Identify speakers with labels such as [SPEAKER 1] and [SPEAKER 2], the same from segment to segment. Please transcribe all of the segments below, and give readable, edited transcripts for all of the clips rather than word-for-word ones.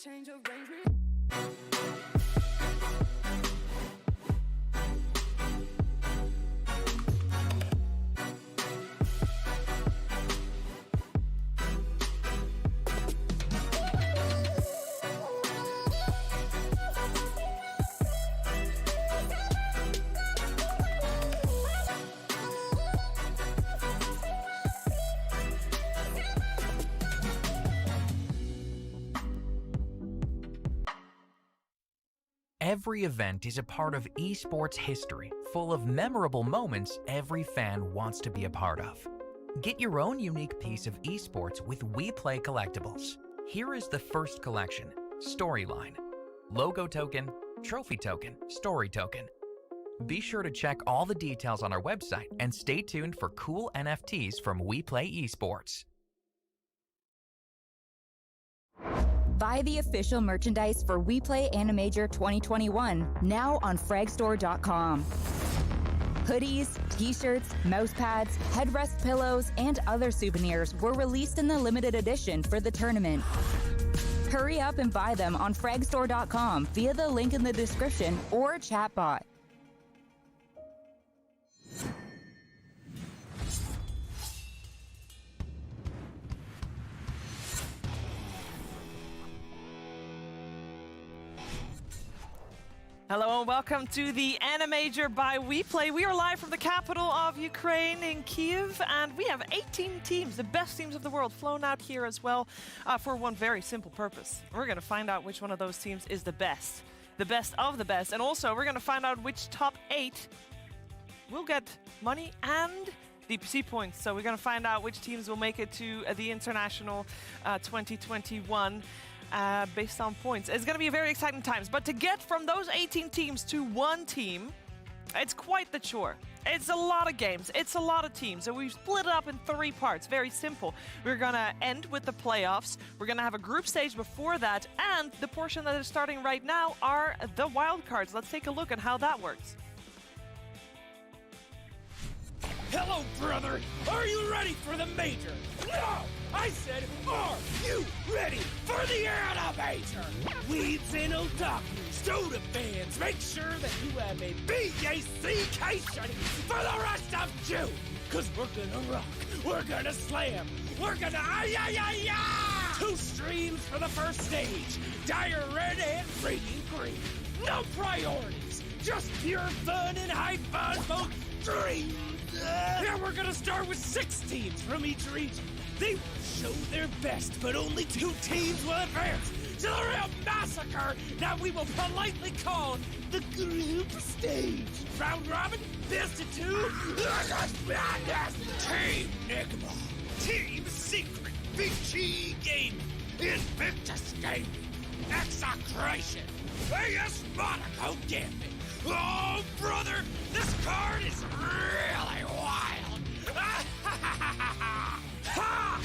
[SPEAKER 1] change of range.
[SPEAKER 2] Every event is a part of esports history, full of memorable moments every fan wants to be a part of. Get your own unique piece of esports with WePlay collectibles. Here is the first collection: Storyline. Logo token, trophy token, story token. Be sure to check all the details on our website and stay tuned for cool NFTs from WePlay Esports.
[SPEAKER 3] Buy the official merchandise for WePlay AniMajor 2021 now on fragstore.com. Hoodies, t-shirts, mouse pads, headrest pillows, and other souvenirs were released in the limited edition for the tournament. Hurry up and buy them on fragstore.com via the link in the description or chatbot.
[SPEAKER 4] Hello and welcome to the AniMajor by WePlay. We are live from the capital of Ukraine in Kyiv, and we have 18 teams, the best teams of the world, flown out here as well for one very simple purpose. We're going to find out which one of those teams is the best of the best, and also we're going to find out which top 8 will get money and DPC points. So we're going to find out which teams will make it to the International 2021 based on points. It's going to be very exciting times, but to get from those 18 teams to one team, it's quite the chore. It's a lot of games, it's a lot of teams, so we've split it up in 3 parts. Very simple. We're going to end with the playoffs, we're going to have a group stage before that, and the portion that is starting right now are the wildcards. Let's take a look at how that works.
[SPEAKER 5] Hello, brother! Are you ready for the major? No! I said, are you ready for the AniMajor? Weebs and otakus, Dota fans, make sure that you have a BACcation for the rest of June! Cause we're gonna rock, we're gonna slam, we're gonna ay-ay-ay-ay! 2 streams for the first stage, Dire Red and Radiant Green. No priorities, just pure fun and high fun both streams! And we're gonna start with 6 teams from each region. They will show their best, but only 2 teams will advance to the real massacre that we will politely call the group stage. Round robin, best of 2, madness. Team Nigma, Team Secret, Vici Gaming, Invictus Gaming, Execration, AS Monaco Gambit. Oh, brother, this card is really wild! Ha!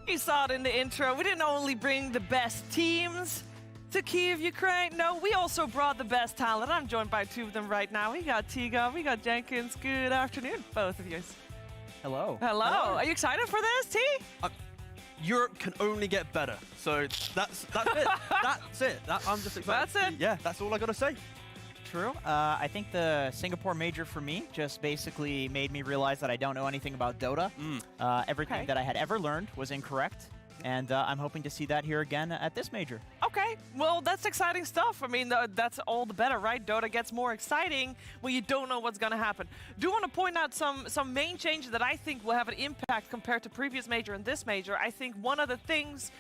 [SPEAKER 4] You saw it in the intro. We didn't only bring the best teams to Kyiv, Ukraine. No, we also brought the best talent. I'm joined by 2 of them right now. We got Tiga, we got Jenkins. Good afternoon, both of you.
[SPEAKER 6] Hello.
[SPEAKER 4] Hello. Are you excited for this, T?
[SPEAKER 1] Europe can only get better. So that's it. That's it. I'm just excited.
[SPEAKER 4] That's it.
[SPEAKER 1] Yeah, that's all I gotta say.
[SPEAKER 6] True. I think the Singapore major for me just basically made me realize that I don't know anything about Dota. Everything that I had ever learned was incorrect. And I'm hoping to see that here again at this major.
[SPEAKER 4] Okay, well, that's exciting stuff. I mean, that's all the better, right? Dota gets more exciting when you don't know what's going to happen. Do want to point out some main changes that I think will have an impact compared to previous major and this major. I think one of the things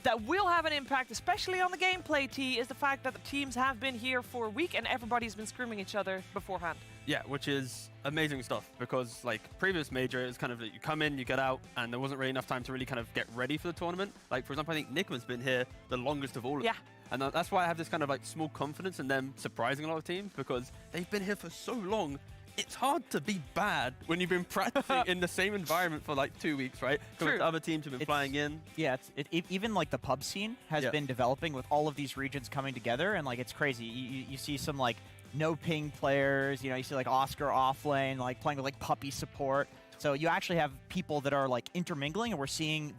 [SPEAKER 4] that will have an impact, especially on the gameplay, T, is the fact that the teams have been here for a week and everybody's been screaming each other beforehand.
[SPEAKER 1] Yeah, which is amazing stuff because like previous major, it's kind of that you come in, you get out, and there wasn't really enough time to really kind of get ready for the tournament. Like for example, I think Nigma's been here the longest of all of them. And that's why I have this kind of like small confidence in them surprising a lot of teams because they've been here for so long. It's hard to be bad when you've been practicing in the same environment for like 2 weeks, right? Because other teams have been flying in.
[SPEAKER 6] Yeah, even like the pub scene has been developing with all of these regions coming together, and like it's crazy. You see some like no ping players, you know, you see like Oscar offlane, like playing with like puppy support. So you actually have people that are like intermingling, and we're seeing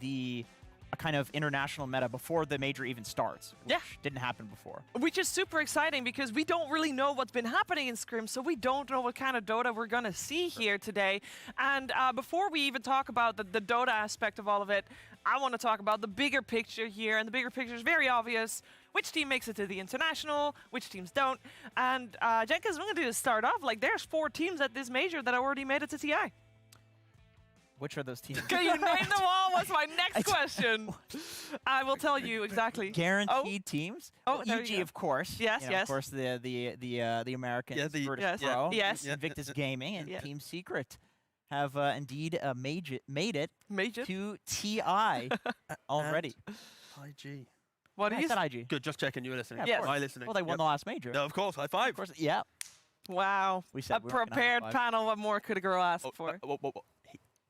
[SPEAKER 6] a kind of international meta before the major even starts, which didn't happen before.
[SPEAKER 4] Which is super exciting because we don't really know what's been happening in Scrim, so we don't know what kind of Dota we're going to see here today. And before we even talk about the Dota aspect of all of it, I want to talk about the bigger picture here, and the bigger picture is very obvious. Which team makes it to the international, which teams don't. And Jenkins, what I'm going to do is start off, like there's 4 teams at this major that already made it to TI.
[SPEAKER 6] Which are those teams?
[SPEAKER 4] Can you name them all? What's my next question? I will tell you exactly.
[SPEAKER 6] Guaranteed teams?
[SPEAKER 4] Oh,
[SPEAKER 6] EG, of course.
[SPEAKER 4] Yes,
[SPEAKER 6] you know, of course, the Americans, Virtus Pro, Invictus Gaming, and Team Secret have indeed made it to TI already.
[SPEAKER 1] IG.
[SPEAKER 4] What is
[SPEAKER 6] that IG?
[SPEAKER 1] Good, just checking you were listening.
[SPEAKER 6] Yeah,
[SPEAKER 1] Am I listening?
[SPEAKER 6] Well, they won the last major.
[SPEAKER 1] No, of course, high five.
[SPEAKER 6] Of course, yeah.
[SPEAKER 4] Wow.
[SPEAKER 6] We said
[SPEAKER 4] a prepared panel. What more could a girl ask for?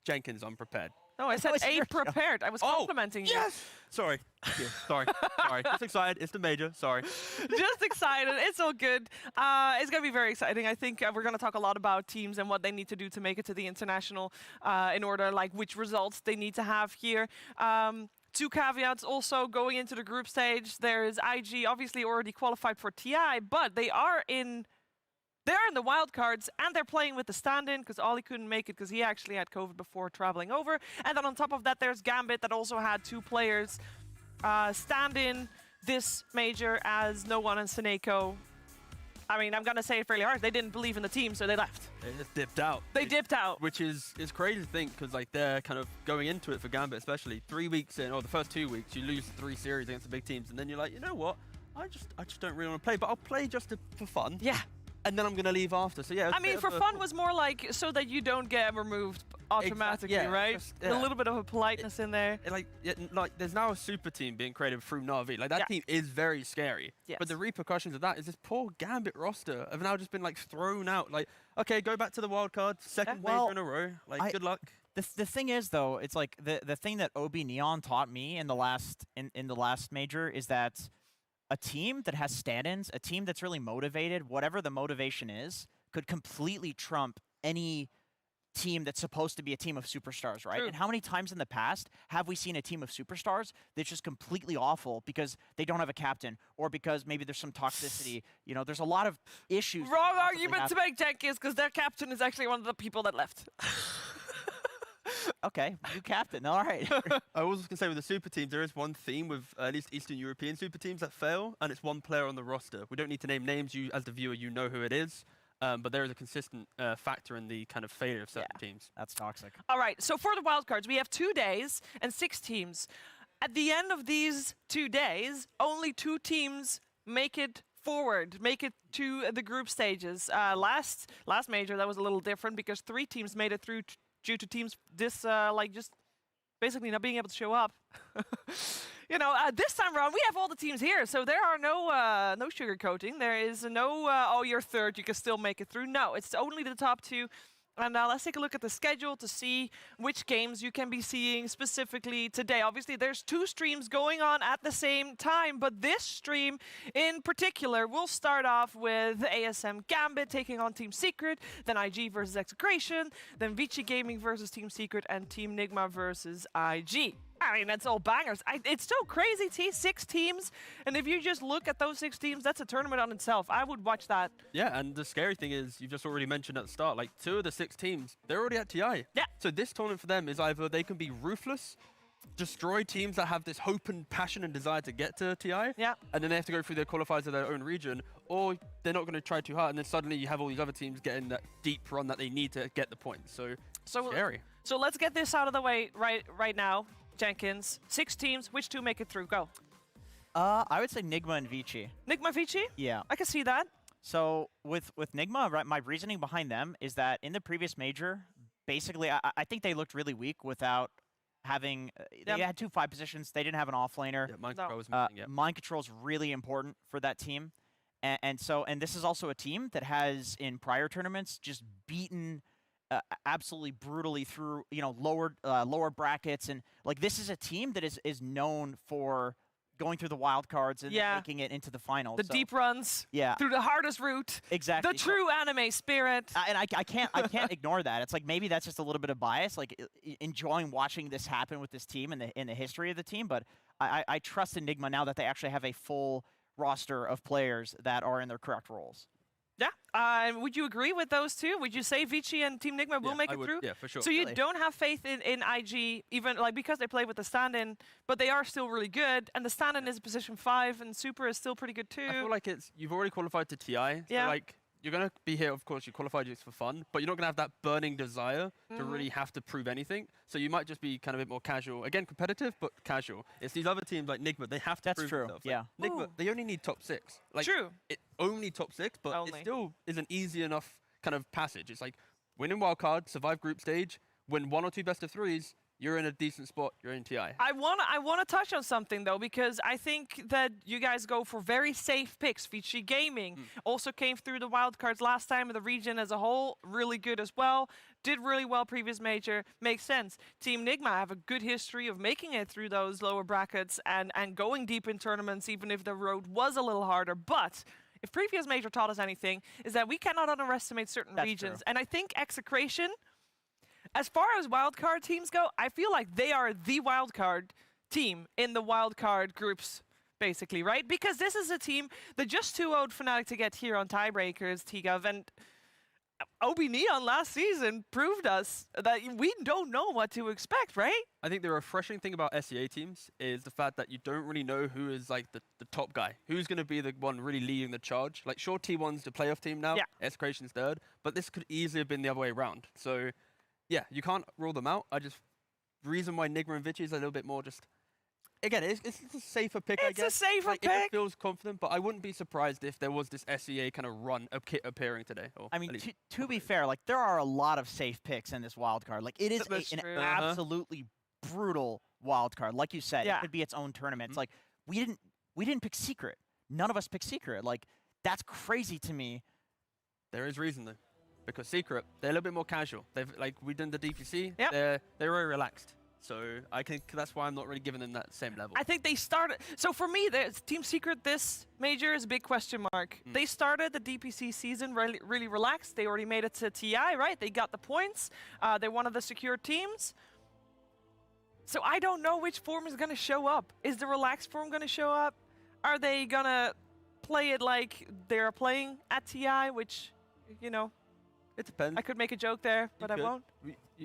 [SPEAKER 1] Jenkins, I'm prepared.
[SPEAKER 4] No, I said prepared. I was complimenting you.
[SPEAKER 1] Yes! Sorry. Sorry. Just excited. It's the major. Sorry.
[SPEAKER 4] Just excited. It's all good. It's going to be very exciting. I think we're going to talk a lot about teams and what they need to do to make it to the international in order, like, which results they need to have here. 2 caveats also going into the group stage. There is IG obviously already qualified for TI, but they are in... They're in the wild cards, and they're playing with the stand-in because Ollie couldn't make it because he actually had COVID before traveling over. And then on top of that, there's Gambit that also had 2 players stand in this major as No One and Seneko. I mean, I'm going to say it fairly hard. They didn't believe in the team, so they left.
[SPEAKER 1] They just dipped out.
[SPEAKER 4] They dipped out.
[SPEAKER 1] Which is crazy to think because like they're kind of going into it for Gambit, especially 3 weeks in, or the first 2 weeks, you lose 3 series against the big teams, and then you're like, you know what? I just don't really want to play, but I'll play just for fun.
[SPEAKER 4] Yeah.
[SPEAKER 1] And then I'm going to leave after. So yeah.
[SPEAKER 4] I mean, for fun was more like so that you don't get removed automatically, right? Just, a little bit of a politeness in there.
[SPEAKER 1] Like there's now a super team being created through Na'Vi. Like that team is very scary.
[SPEAKER 4] Yes.
[SPEAKER 1] But the repercussions of that is this poor Gambit roster have now just been like thrown out. Like, okay, go back to the wild card, second major in a row. Like, good luck.
[SPEAKER 6] The thing is though, it's like the thing that OB Neon taught me in the last major is that a team that has stand-ins, a team that's really motivated, whatever the motivation is, could completely trump any team that's supposed to be a team of superstars, right?
[SPEAKER 4] True.
[SPEAKER 6] And how many times in the past have we seen a team of superstars that's just completely awful because they don't have a captain or because maybe there's some toxicity? You know, there's a lot of issues.
[SPEAKER 4] Wrong argument to make, Jenkins, because their captain is actually one of the people that left.
[SPEAKER 6] Okay, new captain. All right.
[SPEAKER 1] I was going to say with the super teams, there is one theme with at least Eastern European super teams that fail, and it's one player on the roster. We don't need to name names. You, as the viewer, you know who it is. But there is a consistent factor in the kind of failure of certain teams.
[SPEAKER 6] That's toxic.
[SPEAKER 4] All right, so for the wildcards, we have 2 days and 6 teams. At the end of these 2 days, only 2 teams make it forward, make it to the group stages. Last major, that was a little different because 3 teams made it through due to teams like just basically not being able to show up. You know, this time around we have all the teams here, so there are no sugarcoating. There is no oh, you're third, you can still make it through. No, it's only the top 2. And let's take a look at the schedule to see which games you can be seeing specifically today. Obviously, there's 2 streams going on at the same time, but this stream in particular will start off with ASM Gambit taking on Team Secret, then IG versus Execration, then Vici Gaming versus Team Secret, and Team Nigma versus IG. All I mean, it's all bangers. It's so crazy, 6 teams. And if you just look at those 6 teams, that's a tournament on itself. I would watch that.
[SPEAKER 1] Yeah, and the scary thing is, you've just already mentioned at the start, like 2 of the 6 teams, they're already at TI.
[SPEAKER 4] Yeah.
[SPEAKER 1] So this tournament for them is either they can be ruthless, destroy teams that have this hope and passion and desire to get to TI,
[SPEAKER 4] yeah,
[SPEAKER 1] and then they have to go through their qualifiers of their own region, or they're not going to try too hard, and then suddenly you have all these other teams getting that deep run that they need to get the points. So scary.
[SPEAKER 4] So let's get this out of the way right now, Jenkins. 6 teams, which 2 make it through? Go.
[SPEAKER 6] I would say Nigma and Vici.
[SPEAKER 4] Nigma, Vici?
[SPEAKER 6] Yeah.
[SPEAKER 4] I can see that.
[SPEAKER 6] So with Nigma, right, my reasoning behind them is that in the previous major, basically, I think they looked really weak without having. They had 2 5 positions. They didn't have an offlaner.
[SPEAKER 1] Yeah, mind control was missing, yeah.
[SPEAKER 6] Mind control is really important for that team, and this is also a team that has in prior tournaments just beaten absolutely brutally through lower brackets, and like this is a team that is known for going through the wild cards and then making it into the finals.
[SPEAKER 4] The deep runs through the hardest route.
[SPEAKER 6] Exactly.
[SPEAKER 4] The true anime spirit.
[SPEAKER 6] And I can't ignore that. It's like maybe that's just a little bit of bias, like enjoying watching this happen with this team and in the history of the team. But I trust Enigma now that they actually have a full roster of players that are in their correct roles.
[SPEAKER 4] Yeah. Would you agree with those 2? Would you say Vici and Team Nigma will make it through?
[SPEAKER 1] Yeah, for sure.
[SPEAKER 4] So you don't have faith in IG, even like because they play with the stand-in, but they are still really good, and the stand-in is position 5, and Super is still pretty good too.
[SPEAKER 1] I feel like you've already qualified to TI. So like you're going to be here, of course, you qualified just for fun, but you're not going to have that burning desire to really have to prove anything. So you might just be kind of a bit more casual. Again, competitive, but casual. It's these other teams like Nigma, they have to prove themselves.
[SPEAKER 6] Yeah.
[SPEAKER 1] Like, Nigma, they only need top 6. Like,
[SPEAKER 4] True.
[SPEAKER 1] Only top 6, but it still is an easy enough kind of passage. It's like winning wildcard, survive group stage, win 1 or 2 best of 3s, you're in a decent spot, you're in TI.
[SPEAKER 4] I wanna touch on something though, because I think that you guys go for very safe picks. Vici Gaming also came through the wildcards last time, and the region as a whole, really good as well. Did really well previous major, makes sense. Team Nigma have a good history of making it through those lower brackets and going deep in tournaments, even if the road was a little harder. But if previous major taught us anything, is that we cannot underestimate certain regions.
[SPEAKER 6] True.
[SPEAKER 4] And I think Execration, as far as wildcard teams go, I feel like they are the wildcard team in the wildcard groups, basically, right? Because this is a team that just 2-0'd Fnatic to get here on tiebreakers, T-Gov, and OB Neon last season proved us that we don't know what to expect, right?
[SPEAKER 1] I think the refreshing thing about SEA teams is the fact that you don't really know who is like the top guy. Who's going to be the one really leading the charge. Like, sure, T1's the playoff team now, Execration's 3rd, but this could easily have been the other way around. So, yeah, you can't rule them out. Reason why Nigma and Vici is a little bit more just... Again, it's a safer pick, I guess.
[SPEAKER 4] It's a safer pick.
[SPEAKER 1] It feels confident, but I wouldn't be surprised if there was this SEA kind of run of kit appearing today.
[SPEAKER 6] I mean, to be fair, like there are a lot of safe picks in this wild card. Like it is an absolutely brutal wild card. Like you said, it could be its own tournament. It's like we didn't pick Secret. None of us picked Secret. Like that's crazy to me.
[SPEAKER 1] There is reason though, because Secret they're a little bit more casual. We done the DPC.
[SPEAKER 4] Yep.
[SPEAKER 1] They're very relaxed. So I think that's why I'm not really giving them that same level.
[SPEAKER 4] I think they started... So for me, Team Secret this major is a big question mark. They started the DPC season really relaxed. They already made it to TI, right? They got the points. They're one of the secure teams. So I don't know which form is going to show up. Is the relaxed form going to show up? Are they going to play it like they're playing at TI, which, you know...
[SPEAKER 1] It depends.
[SPEAKER 4] I could make a joke there, but I won't.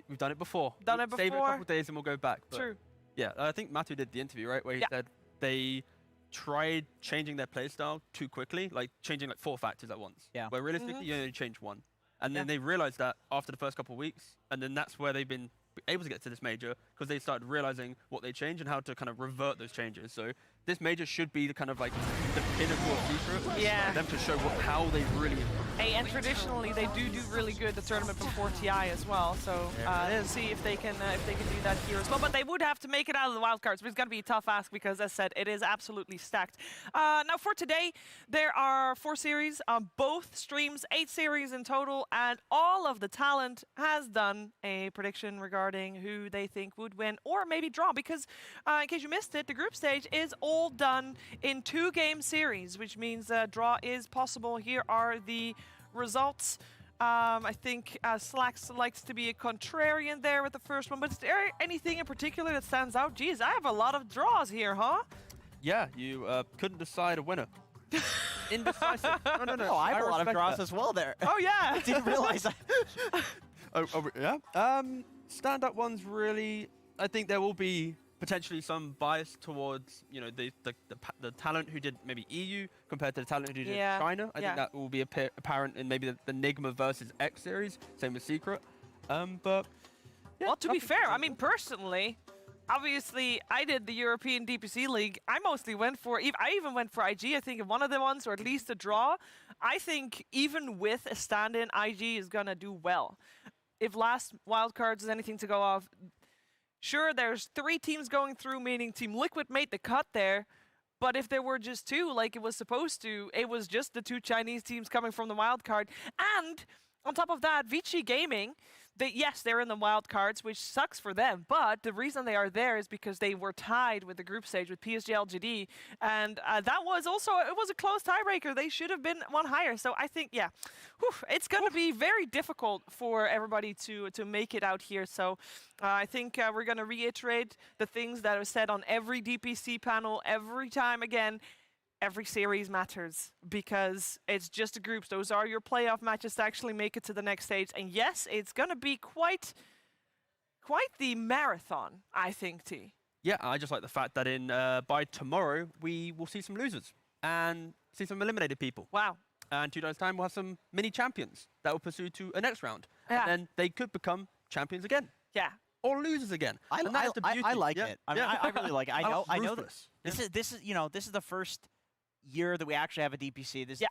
[SPEAKER 1] We've done it before.
[SPEAKER 4] Done it before.
[SPEAKER 1] Save it a couple of days and we'll go back. But
[SPEAKER 4] True.
[SPEAKER 1] Yeah, I think Matu did the interview, right, where he said they tried changing their playstyle too quickly, like changing like 4 factors at once.
[SPEAKER 6] Yeah.
[SPEAKER 1] Where realistically, you only change 1. And then they realized that after the first couple of weeks, and then that's where they've been able to get to this major, because they started realizing what they changed and how to kind of revert those changes. So this major should be the kind of like the pinnacle of Secret.
[SPEAKER 4] Yeah.
[SPEAKER 1] For them to show how they really improved.
[SPEAKER 4] Hey, and traditionally they do really good the tournament before TI as well. So see if they can do that here as well. But they would have to make it out of the wildcards. But it's going to be a tough ask because, as said, it is absolutely stacked. Now for today, there are 4 series on both streams, 8 series in total, and all of the talent has done a prediction regarding who they think would win or maybe draw. Because in case you missed it, the group stage is all done in 2-game series, which means draw is possible. Here are the results. I think Slacks likes to be a contrarian there with the first one, but is there anything in particular that stands out? Geez, I have a lot of draws here, huh?
[SPEAKER 1] Yeah, you couldn't decide a winner. Indecisive. No.
[SPEAKER 6] Oh, I have a lot of draws
[SPEAKER 1] that.
[SPEAKER 6] as well there.
[SPEAKER 4] Oh, yeah.
[SPEAKER 6] I didn't realize that.
[SPEAKER 1] Yeah. Stand-up ones really. I think there will be potentially some bias towards the talent who did maybe EU compared to the talent who did China. I think that will be apparent in maybe the Nigma versus X series. Same with Secret. But yeah,
[SPEAKER 4] well, to be fair, I mean personally, obviously I did the European DPC League. I mostly went for. I even went for IG. I think in one of the ones, or at least a draw. I think even with a stand-in, IG is gonna do well. If last wildcards is anything to go off. Sure, there's 3 teams going through, meaning Team Liquid made the cut there. But if there were just 2, like it was supposed to, it was just the 2 Chinese teams coming from the wildcard. And on top of that, Vici Gaming, yes, they're in the wildcards, which sucks for them. But the reason they are there is because they were tied with the group stage with PSG LGD. And that was also, it was a close tiebreaker. They should have been one higher. So I think, yeah, it's going to be very difficult for everybody to make it out here. So I think we're going to reiterate the things that are said on every DPC panel every time again. Every series matters because it's just the groups. Those are your playoff matches to actually make it to the next stage. And yes, it's going to be quite the marathon, I think, T.
[SPEAKER 1] Yeah, I just like the fact that by tomorrow we will see some losers and see some eliminated people.
[SPEAKER 4] Wow.
[SPEAKER 1] And 2 days' time we'll have some mini champions that will pursue to a next round.
[SPEAKER 4] Yeah.
[SPEAKER 1] And then they could become champions again.
[SPEAKER 4] Yeah.
[SPEAKER 1] Or losers again.
[SPEAKER 6] I like it. I mean, I really like it. I know this. This is the first year that we actually have a DPC. This is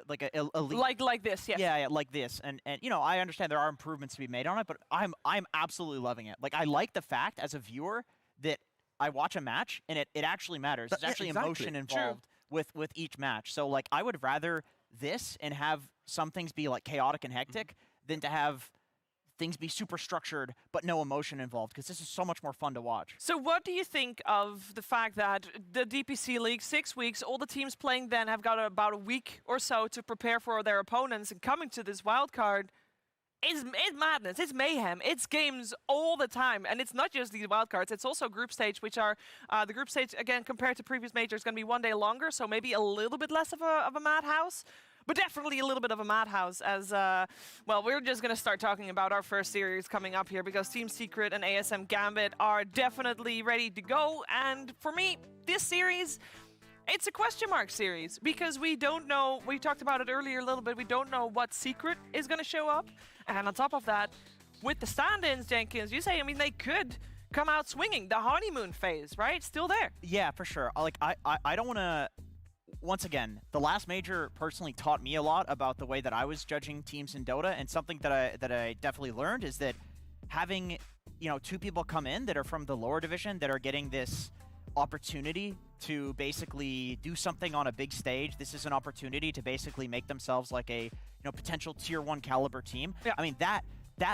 [SPEAKER 6] like a elite.
[SPEAKER 4] Like this, yes.
[SPEAKER 6] Yeah, like this. And I understand there are improvements to be made on it, but I'm absolutely loving it. Like I like the fact as a viewer that I watch a match and it actually matters. There's actually emotion involved with each match. So like I would rather this and have some things be like chaotic and hectic than to have things be super structured but no emotion involved, because this is so much more fun to watch.
[SPEAKER 4] So what do you think of the fact that the DPC League, 6 weeks, all the teams playing then have got about a week or so to prepare for their opponents, and coming to this wild card is madness, it's mayhem, it's games all the time, and it's not just these wild cards, it's also group stage, which are, the group stage, again, compared to previous majors, is going to be 1 day longer, so maybe a little bit less of a madhouse. But definitely a little bit of a madhouse as, well, we're just going to start talking about our first series coming up here because Team Secret and ASM Gambit are definitely ready to go. And for me, this series, it's a question mark series because we don't know, we talked about it earlier a little bit, we don't know what Secret is going to show up. And on top of that, with the stand-ins, Jenkins, you say, I mean, they could come out swinging. The honeymoon phase, right? Still there.
[SPEAKER 6] Yeah, for sure. Like, I don't want to... Once again, the last major personally taught me a lot about the way that I was judging teams in Dota, and something that I definitely learned is that having 2 people come in that are from the lower division that are getting this opportunity to basically do something on a big stage. This is an opportunity to basically make themselves like a potential tier 1 caliber team.
[SPEAKER 4] Yeah.
[SPEAKER 6] I mean that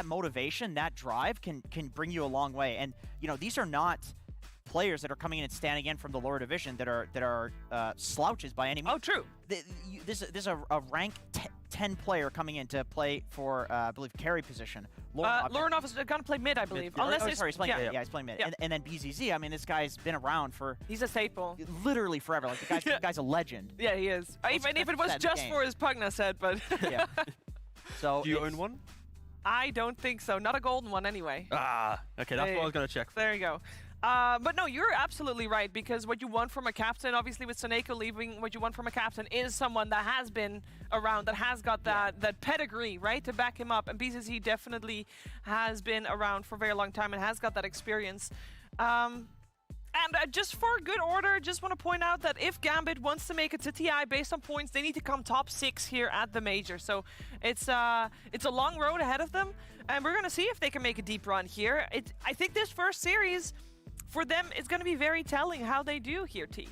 [SPEAKER 6] motivation, that drive can bring you a long way. And these are not players that are coming in and standing in from the lower division that are slouches by any means.
[SPEAKER 4] Oh, true.
[SPEAKER 6] This is a rank 10 player coming in to play for, I believe, carry position.
[SPEAKER 4] Lorenov is going to play mid, I believe.
[SPEAKER 6] Unless he's playing mid. Yeah, he's playing mid.
[SPEAKER 4] Yeah.
[SPEAKER 6] And then BZZ, I mean, this guy's been around for...
[SPEAKER 4] He's a staple.
[SPEAKER 6] Literally forever. Like, the guy's a legend.
[SPEAKER 4] Yeah, he is. Even if it was just for his Pugna set, but...
[SPEAKER 6] Yeah. So
[SPEAKER 1] do you own one?
[SPEAKER 4] I don't think so. Not a golden one, anyway.
[SPEAKER 1] Ah, okay, that's what I was going to check for.
[SPEAKER 4] There you go. But no, you're absolutely right, because what you want from a captain, obviously with Soneko leaving, what you want from a captain is someone that has been around, that has got that pedigree, right, to back him up. And BZZ definitely has been around for a very long time and has got that experience. And just for good order, just want to point out that if Gambit wants to make it to TI based on points, they need to come top 6 here at the major. So it's a long road ahead of them, and we're going to see if they can make a deep run here. I think this first series for them is going to be very telling how they do here, T.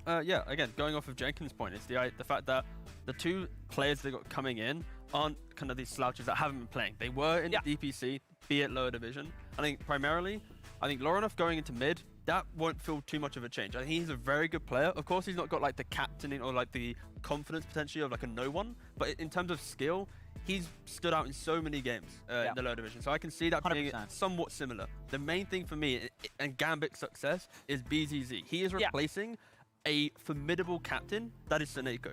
[SPEAKER 1] Yeah, again, going off of Jenkins' point, it's the fact that the 2 players they got coming in aren't kind of these slouches that haven't been playing. They were in the DPC, be it lower division. I think primarily, Lorenov going into mid, that won't feel too much of a change. I think he's a very good player. Of course, he's not got like the captaining or like the confidence potentially of like a no one, but in terms of skill, he's stood out in so many games in the lower division. So I can see that being
[SPEAKER 6] 100%.
[SPEAKER 1] somewhat similar. The main thing for me and Gambit's success is BZZ. He is replacing a formidable captain that is Monaco.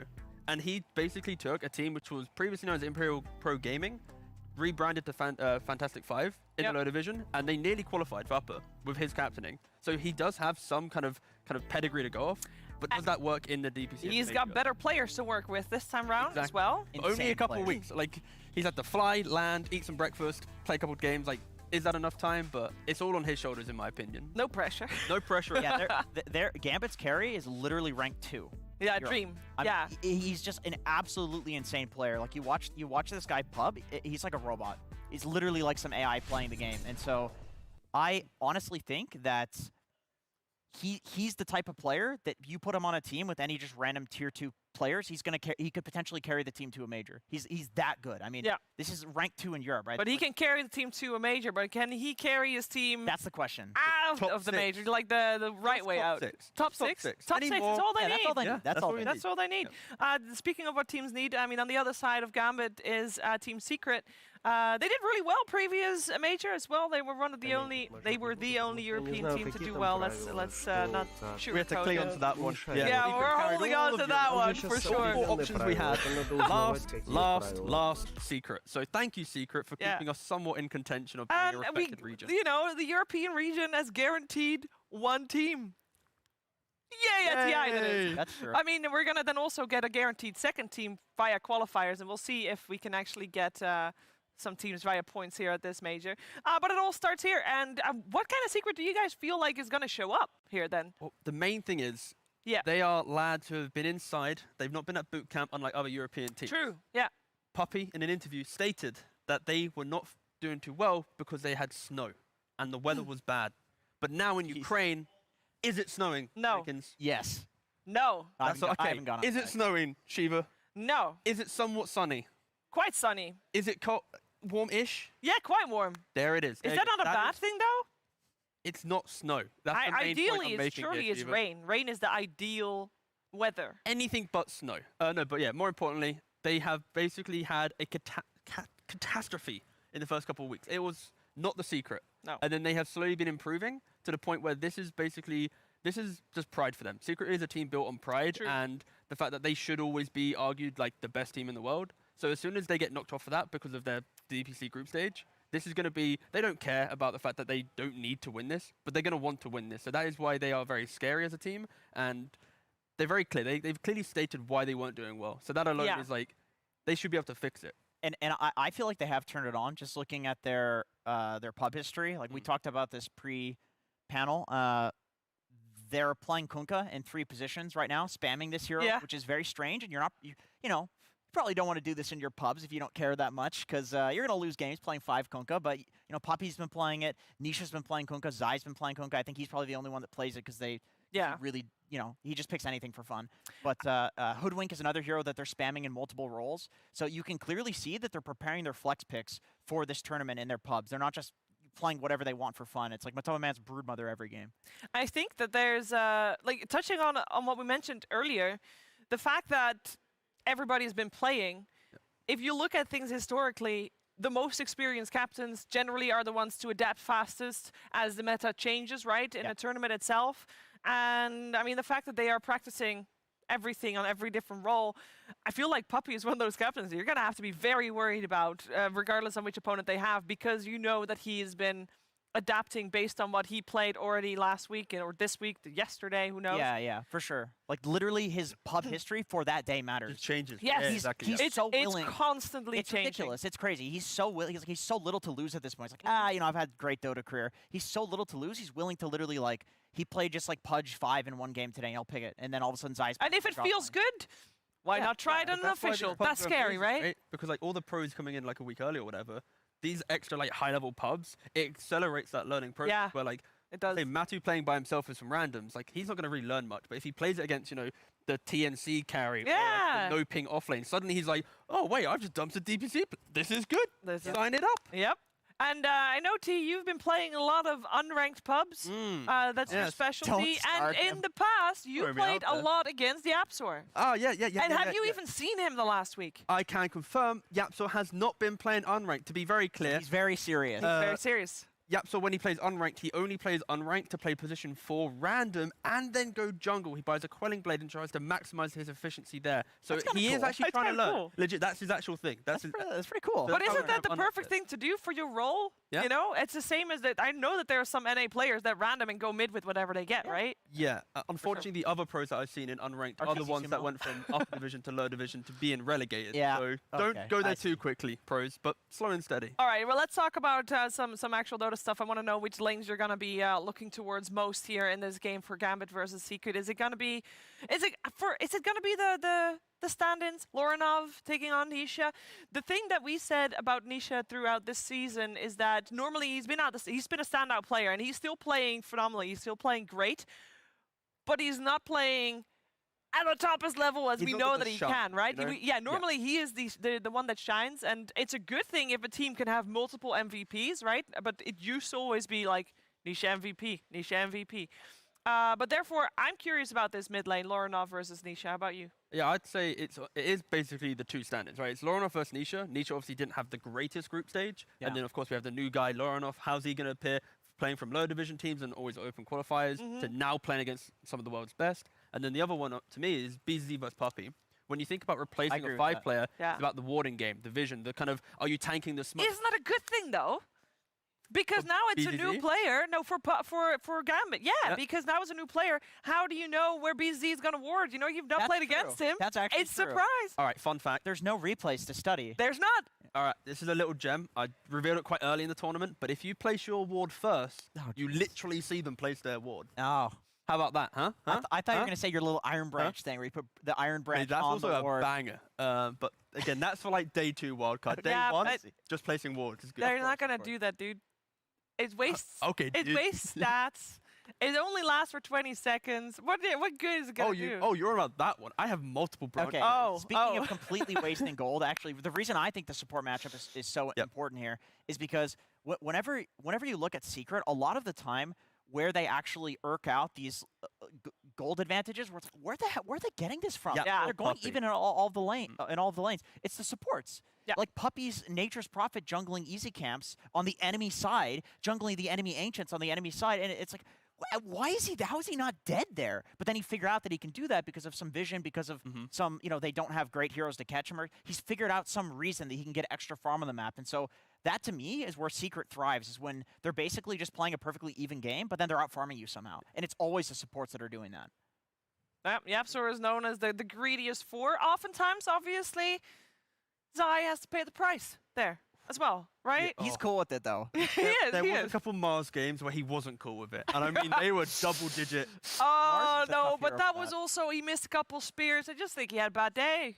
[SPEAKER 1] And he basically took a team which was previously known as Imperial Pro Gaming, rebranded to Fantastic Five in the lower division, and they nearly qualified for upper with his captaining. So he does have some kind of pedigree to go off. But does that work in the DPC?
[SPEAKER 4] He's got better players to work with this time round as well.
[SPEAKER 1] Only a couple of weeks. Like, he's had to fly, land, eat some breakfast, play a couple of games. Like, is that enough time? But it's all on his shoulders, in my opinion.
[SPEAKER 4] No pressure.
[SPEAKER 1] No pressure.
[SPEAKER 6] Yeah, Gambit's carry is literally rank 2.
[SPEAKER 4] Yeah, Dream. Yeah.
[SPEAKER 6] He's just an absolutely insane player. Like, you watch this guy pub, he's like a robot. He's literally like some AI playing the game. And so I honestly think that he's the type of player that you put him on a team with any just random tier 2 players, he could potentially carry the team to a major. He's that good. I mean, this is rank 2 in Europe, right?
[SPEAKER 4] But he can carry the team to a major, but can he carry his team
[SPEAKER 6] That's the question.
[SPEAKER 4] out of the major, like the right way out? Top six? Top 6 is all they need.
[SPEAKER 6] That's all they need.
[SPEAKER 4] Speaking of what teams need, I mean, on the other side of Gambit is Team Secret. They did really well previous major as well. They were the only European team to do well. Let's not sugarcoat
[SPEAKER 1] We have to cling on to that one.
[SPEAKER 4] Yeah, we're holding on to that one for sure.
[SPEAKER 1] What options we had? Last Secret. So thank you, Secret, for keeping us somewhat in contention of being a respected region.
[SPEAKER 4] You know, the European region has guaranteed one team. Yay, TI that is.
[SPEAKER 6] That's true.
[SPEAKER 4] I mean, we're going to then also get a guaranteed second team via qualifiers, and we'll see if we can actually get some teams via points here at this major. But it all starts here. And what kind of Secret do you guys feel like is going to show up here then?
[SPEAKER 1] Well, the main thing is, they are lads who have been inside. They've not been at boot camp, unlike other European teams.
[SPEAKER 4] True, yeah.
[SPEAKER 1] Puppy, in an interview, stated that they were not doing too well because they had snow and the weather was bad. But now in Ukraine, is it snowing?
[SPEAKER 4] No.
[SPEAKER 6] Yes.
[SPEAKER 4] No.
[SPEAKER 6] I haven't gone
[SPEAKER 1] Is it snowing, Shiva?
[SPEAKER 4] No.
[SPEAKER 1] Is it somewhat sunny?
[SPEAKER 4] Quite sunny.
[SPEAKER 1] Is it cold, warm-ish?
[SPEAKER 4] Yeah, quite warm.
[SPEAKER 1] There it is.
[SPEAKER 4] Is that not a bad thing, though?
[SPEAKER 1] It's not snow. That's the main
[SPEAKER 4] ideally,
[SPEAKER 1] point I'm making
[SPEAKER 4] surely
[SPEAKER 1] here,
[SPEAKER 4] it's
[SPEAKER 1] Shiva.
[SPEAKER 4] rain. Rain is the ideal weather.
[SPEAKER 1] Anything but snow. No, but yeah, more importantly, they have basically had a catastrophe in the first couple of weeks. It was not the Secret.
[SPEAKER 4] No.
[SPEAKER 1] And then they have slowly been improving to the point where this is just pride for them. Secret is a team built on pride and the fact that they should always be argued like the best team in the world. So as soon as they get knocked off for that because of their DPC group stage, this is going to be, they don't care about the fact that they don't need to win this, but they're going to want to win this. So that is why they are very scary as a team, and they're very clear. They've clearly stated why they weren't doing well. So that alone is like, they should be able to fix it.
[SPEAKER 6] And I feel like they have turned it on, just looking at their pub history. Like we talked about this pre-panel. They're playing Kunkka in 3 positions right now, spamming this hero, which is very strange. And you're not, you probably don't want to do this in your pubs if you don't care that much, because you're going to lose games playing 5 Kunkka. But, Poppy's been playing it. Nisha's been playing Kunkka. Zai's been playing Kunkka. I think he's probably the only one that plays it because they really, he just picks anything for fun. But Hoodwink is another hero that they're spamming in multiple roles. So you can clearly see that they're preparing their flex picks for this tournament in their pubs. They're not just playing whatever they want for fun. It's like Matoma Man's Broodmother every game.
[SPEAKER 4] I think that there's, like, touching on what we mentioned earlier, the fact that everybody's been playing, if you look at things historically, the most experienced captains generally are the ones to adapt fastest as the meta changes, right, in a tournament itself. And, I mean, the fact that they are practicing everything on every different role, I feel like Puppy is one of those captains that you're going to have to be very worried about, regardless of which opponent they have, because you know that he has been adapting based on what he played already last week or this week, yesterday, who knows?
[SPEAKER 6] Yeah, for sure. Like, literally, his pub history for that day matters.
[SPEAKER 1] It changes.
[SPEAKER 4] Yes,
[SPEAKER 1] exactly.
[SPEAKER 6] He's so willing.
[SPEAKER 4] It's constantly
[SPEAKER 6] it's
[SPEAKER 4] changing.
[SPEAKER 6] Ridiculous. It's crazy. He's so willing. He's so little to lose at this point. He's like, I've had a great Dota career. He's so little to lose. He's willing to literally, like, he played just like Pudge 5 in one game today, and he'll pick it. And then all of a sudden, Zai's.
[SPEAKER 4] And if it feels good, why not try it on an official? That's scary, right?
[SPEAKER 1] Because like all the pros coming in like a week early or whatever, these extra like high-level pubs, it accelerates that learning process. Where like,
[SPEAKER 4] it does.
[SPEAKER 1] Say Matu playing by himself with some randoms, like he's not going to really learn much. But if he plays it against, the TNC carry or like, the no ping offlane, suddenly he's like, oh wait, I've just dumped a DPC. This is good. Sign it up.
[SPEAKER 4] Yep. And I know, T, you've been playing a lot of unranked pubs. That's your specialty. And in the past, you played a lot against the Yapsor.
[SPEAKER 1] Oh, yeah.
[SPEAKER 4] And have you even seen him the last week?
[SPEAKER 1] I can confirm Yapsor has not been playing unranked, to be very clear.
[SPEAKER 6] He's very serious.
[SPEAKER 4] He's very serious.
[SPEAKER 1] Yapsor, when he plays unranked, he only plays unranked to play position 4 random and then go jungle. He buys a Quelling Blade and tries to maximize his efficiency there. So he is actually trying to learn.
[SPEAKER 4] Cool.
[SPEAKER 1] Legit, that's his actual thing. That's
[SPEAKER 6] pretty cool.
[SPEAKER 4] But isn't that the perfect thing to do for your role?
[SPEAKER 1] Yeah.
[SPEAKER 4] You know, it's the same as that. I know that there are some NA players that random and go mid with whatever they get, right?
[SPEAKER 1] Yeah. Unfortunately, the other pros that I've seen in unranked are the ones that went from upper division to lower division to being relegated.
[SPEAKER 6] Yeah.
[SPEAKER 1] So don't go there too quickly, pros, but slow and steady.
[SPEAKER 4] All right, well, let's talk about some actual Dota stuff. I want to know which lanes you're going to be looking towards most here in this game for Gambit versus Secret. Is it going to be the stand-ins, Loranov taking on Nisha? The thing that we said about Nisha throughout this season is that normally he's been a standout player, and he's still playing phenomenally. He's still playing great, but he's not playing at the toppest level as we know that he can, right? You know? Normally he is the one that shines, and it's a good thing if a team can have multiple MVPs, right? But it used to always be like Nisha MVP, Nisha MVP. But therefore, I'm curious about this mid lane, Loranov versus Nisha. How about you?
[SPEAKER 1] Yeah, I'd say it is basically the two standards, right? It's Loranov versus Nisha. Nisha obviously didn't have the greatest group stage. Yeah. And then, of course, we have the new guy, Loranov. How's he going to appear playing from lower division teams and always open qualifiers to now playing against some of the world's best? And then the other one, to me, is BZZ versus Puppy. When you think about replacing a 5-player, it's about the warding game, the vision, the kind of, are you tanking the smoke?
[SPEAKER 4] Isn't that a good thing, though? Because now it's a new player. No, for Gambit. Yeah, because now it's a new player. How do you know where BZ is going to ward? You know, you've not played against him.
[SPEAKER 6] That's actually
[SPEAKER 4] It's surprise.
[SPEAKER 1] All right, fun fact.
[SPEAKER 6] There's no replays to study.
[SPEAKER 4] There's not.
[SPEAKER 1] All right, this is a little gem. I revealed it quite early in the tournament, but if you place your ward first, you literally see them place their ward.
[SPEAKER 6] Oh.
[SPEAKER 1] How about that, huh?
[SPEAKER 6] I thought you were going to say your little Iron Branch thing where you put the Iron Branch on the ward.
[SPEAKER 1] That's also a banger. But again, that's for like day 2 wildcard. Day 1, just placing wards is good.
[SPEAKER 4] They're not going to do that, dude. It wastes.
[SPEAKER 1] It
[SPEAKER 4] wastes stats. It only lasts for 20 seconds. What good is it gonna do?
[SPEAKER 1] Oh, you're about that one. I have multiple broadcasts.
[SPEAKER 6] Okay. Speaking of completely wasting gold, actually, the reason I think the support matchup is so important here is because whenever you look at Secret, a lot of the time where they actually irk out these gold advantages, where are they getting this from?
[SPEAKER 1] Yeah,
[SPEAKER 6] they're going even in all the lanes. It's the supports. Yeah. Like Puppy's Nature's Prophet jungling easy camps on the enemy side, jungling the enemy ancients on the enemy side, and it's like, how is he not dead there? But then he figured out that he can do that because of some vision, because of some, they don't have great heroes to catch him. Or he's figured out some reason that he can get extra farm on the map. And so that to me is where Secret thrives, is when they're basically just playing a perfectly even game, but then they're out farming you somehow. And it's always the supports that are doing that.
[SPEAKER 4] Yapsor is known as the greediest 4. Oftentimes, obviously, Zai has to pay the price there as well, right?
[SPEAKER 6] Yeah, he's cool with it, though.
[SPEAKER 1] There was a couple Mars games where he wasn't cool with it. And I mean, they were double-digit.
[SPEAKER 4] Oh, no, but that was also, he missed a couple spears. I just think he had a bad day.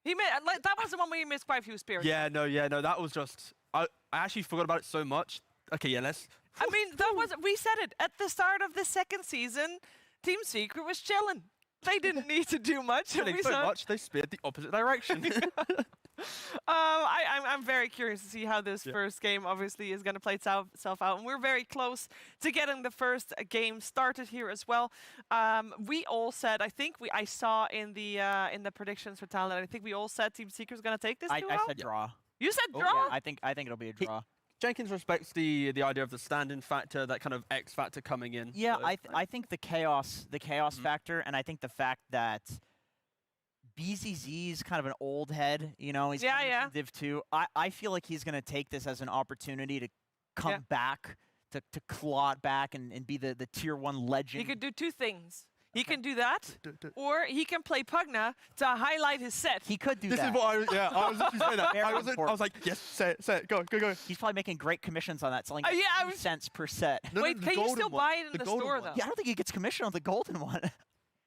[SPEAKER 4] That was the one where he missed quite a few spears.
[SPEAKER 1] Yeah, no, that was just... I actually forgot about it so much. Okay, yeah, let's...
[SPEAKER 4] I mean, we said it. At the start of the second season, Team Secret was chilling. They didn't need to do much.
[SPEAKER 1] They speared the opposite direction.
[SPEAKER 4] I'm very curious to see how this first game obviously is going to play itself out, and we're very close to getting the first game started here as well. We all said, I saw in the predictions for talent, I think we all said Team Secret is going to take this.
[SPEAKER 6] I said draw.
[SPEAKER 4] You said draw?
[SPEAKER 6] Yeah, I think it'll be a draw.
[SPEAKER 1] Jenkins respects the idea of the stand-in factor, that kind of X factor coming in.
[SPEAKER 6] Yeah, so I think the chaos factor, and I think the fact that BZZ is kind of an old head, he's from Div 2. I feel like he's going to take this as an opportunity to come back, to claw back and be the tier 1 legend.
[SPEAKER 4] He could do 2 things. He can do that, or he can play Pugna to highlight his set.
[SPEAKER 6] He could do that.
[SPEAKER 1] This is what I was literally saying that. I was like, yes, say it, go.
[SPEAKER 6] He's probably making great commissions on that, selling 2 cents per set.
[SPEAKER 4] Wait, can you still buy it in the store, though?
[SPEAKER 6] Yeah, I don't think he gets commission on the golden one.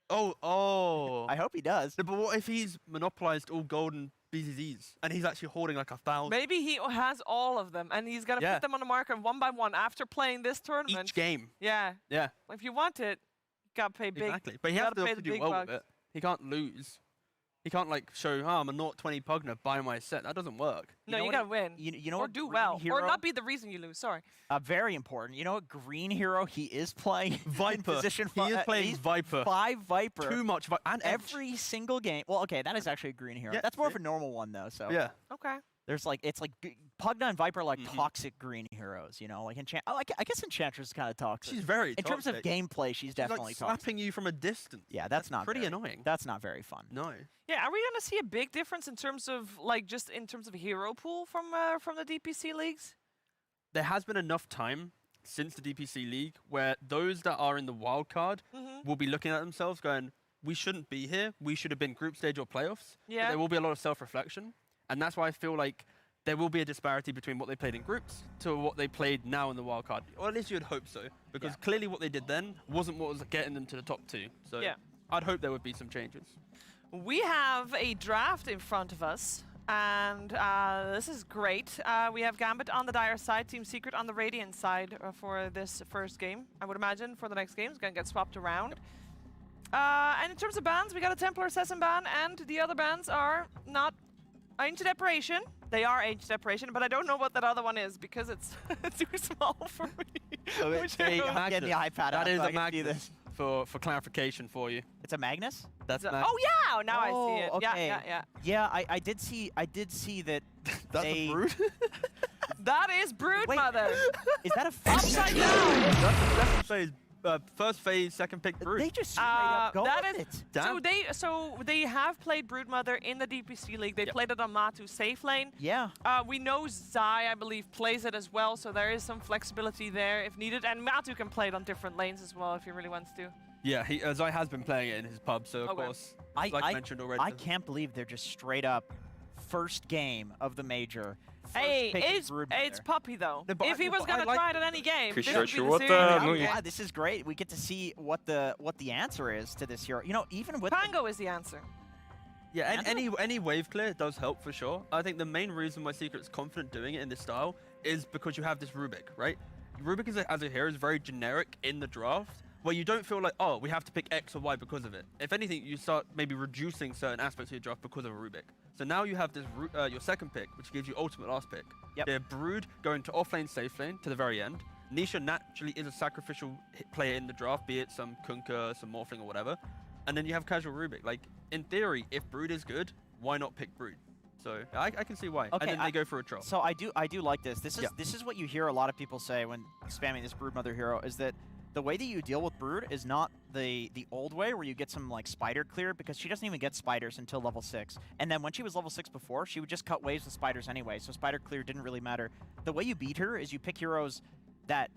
[SPEAKER 1] Oh.
[SPEAKER 6] I hope he does.
[SPEAKER 1] No, but what if he's monopolized all golden BZZs and he's actually hoarding like 1,000?
[SPEAKER 4] Maybe he has all of them and he's going to put them on the market one by one after playing this tournament.
[SPEAKER 1] Each game.
[SPEAKER 4] Yeah.
[SPEAKER 1] Yeah.
[SPEAKER 4] If you want it, you got to pay big.
[SPEAKER 1] Exactly. But he has to do well with it. He can't lose. He can't like show, oh, I'm a 0-20 Pugner, buy my set. That doesn't work.
[SPEAKER 4] No, you gotta win.
[SPEAKER 6] You know
[SPEAKER 4] or
[SPEAKER 6] what?
[SPEAKER 4] do
[SPEAKER 6] Green
[SPEAKER 4] well.
[SPEAKER 6] Hero,
[SPEAKER 4] Or not be the reason you lose, sorry.
[SPEAKER 6] Very important. You know what green hero he is playing?
[SPEAKER 1] Viper.
[SPEAKER 6] Position
[SPEAKER 1] He is playing Viper.
[SPEAKER 6] 5 Viper.
[SPEAKER 1] Too much Viper. And
[SPEAKER 6] every single game. Well, okay, that is actually a green hero.
[SPEAKER 1] Yeah,
[SPEAKER 6] That's more of a normal one, though. So
[SPEAKER 1] yeah.
[SPEAKER 4] Okay.
[SPEAKER 6] There's like, it's like Pugna and Viper are like toxic green heroes, you know? Like I guess Enchantress is kind of toxic.
[SPEAKER 1] She's very
[SPEAKER 6] In terms of gameplay, she's definitely
[SPEAKER 1] like slapping
[SPEAKER 6] toxic.
[SPEAKER 1] you from a distance.
[SPEAKER 6] Yeah, that's not
[SPEAKER 1] pretty
[SPEAKER 6] very,
[SPEAKER 1] annoying.
[SPEAKER 6] That's not very fun.
[SPEAKER 1] No.
[SPEAKER 4] Yeah, are we gonna see a big difference in terms of like just in terms of hero pool from the DPC leagues?
[SPEAKER 1] There has been enough time since the DPC League where those that are in the wild card will be looking at themselves going, we shouldn't be here. We should have been group stage or playoffs.
[SPEAKER 4] Yeah.
[SPEAKER 1] But there will be a lot of self-reflection. And that's why I feel like there will be a disparity between what they played in groups to what they played now in the wild card. Or at least you'd hope so. Because clearly what they did then wasn't what was getting them to the top 2. So I'd hope there would be some changes.
[SPEAKER 4] We have a draft in front of us. And this is great. We have Gambit on the Dire side, Team Secret on the Radiant side for this first game. I would imagine for the next game, it's going to get swapped around. And in terms of bans, we got a Templar Assassin ban, and the other bans are not Ancient Deparation. They are Ancient Deparation, but I don't know what that other one is because it's too small for me.
[SPEAKER 6] So
[SPEAKER 4] Which
[SPEAKER 6] hey,
[SPEAKER 4] hero?
[SPEAKER 6] I'm getting the iPad
[SPEAKER 1] That
[SPEAKER 6] out
[SPEAKER 1] is
[SPEAKER 6] so I
[SPEAKER 1] a
[SPEAKER 6] can see
[SPEAKER 1] Magnus
[SPEAKER 6] this.
[SPEAKER 1] for clarification for you.
[SPEAKER 6] It's a Magnus?
[SPEAKER 1] That's
[SPEAKER 4] Oh yeah, now I see it.
[SPEAKER 6] Okay.
[SPEAKER 4] Yeah.
[SPEAKER 6] Yeah, I did see that.
[SPEAKER 1] That's
[SPEAKER 6] they,
[SPEAKER 1] a brood?
[SPEAKER 4] That is Brood
[SPEAKER 6] Wait.
[SPEAKER 4] Mother.
[SPEAKER 6] Is that a face?
[SPEAKER 4] Upside down.
[SPEAKER 1] That's phase. First phase, second pick brood.
[SPEAKER 6] They just straight up go
[SPEAKER 4] that
[SPEAKER 6] with
[SPEAKER 4] is
[SPEAKER 6] it.
[SPEAKER 4] so they have played Broodmother in the DPC League. They played it on Matu safe lane.
[SPEAKER 6] Yeah.
[SPEAKER 4] We know Zai, I believe, plays it as well, so there is some flexibility there if needed. And Matu can play it on different lanes as well if he really wants to.
[SPEAKER 1] Yeah, Zai has been playing it in his pub, so of course, like I mentioned already.
[SPEAKER 6] I can't believe they're just straight up first game of the major.
[SPEAKER 4] Hey, it's Puppy though.
[SPEAKER 1] No,
[SPEAKER 4] if he was gonna try it at any game, this would be the
[SPEAKER 7] What
[SPEAKER 4] series.
[SPEAKER 7] the-
[SPEAKER 6] Yeah, this is great. We get to see what the answer is to this hero. You know, even with
[SPEAKER 4] Pango is the answer.
[SPEAKER 1] Yeah, and any wave clear does help for sure. I think the main reason why Secret's confident doing it in this style is because you have this Rubik, right? Rubik as a hero is very generic in the draft, where you don't feel like, oh, we have to pick X or Y because of it. If anything, you start maybe reducing certain aspects of your draft because of a Rubik. So now you have this your second pick, which gives you ultimate last pick.
[SPEAKER 6] Yep.
[SPEAKER 1] They're Brood going to offlane, safe lane to the very end. Nisha naturally is a sacrificial player in the draft, be it some Kunkka, some Morphling or whatever. And then you have casual Rubik. Like, in theory, if Brood is good, why not pick Brood? So I can see why.
[SPEAKER 6] Okay,
[SPEAKER 1] and then they go for a troll.
[SPEAKER 6] So I do like this. This is what you hear a lot of people say when spamming this Broodmother hero is that the way that you deal with Brood is not the old way where you get some like spider clear, because she doesn't even get spiders until level 6. And then when she was level 6 before, she would just cut waves with spiders anyway, so spider clear didn't really matter. The way you beat her is you pick heroes that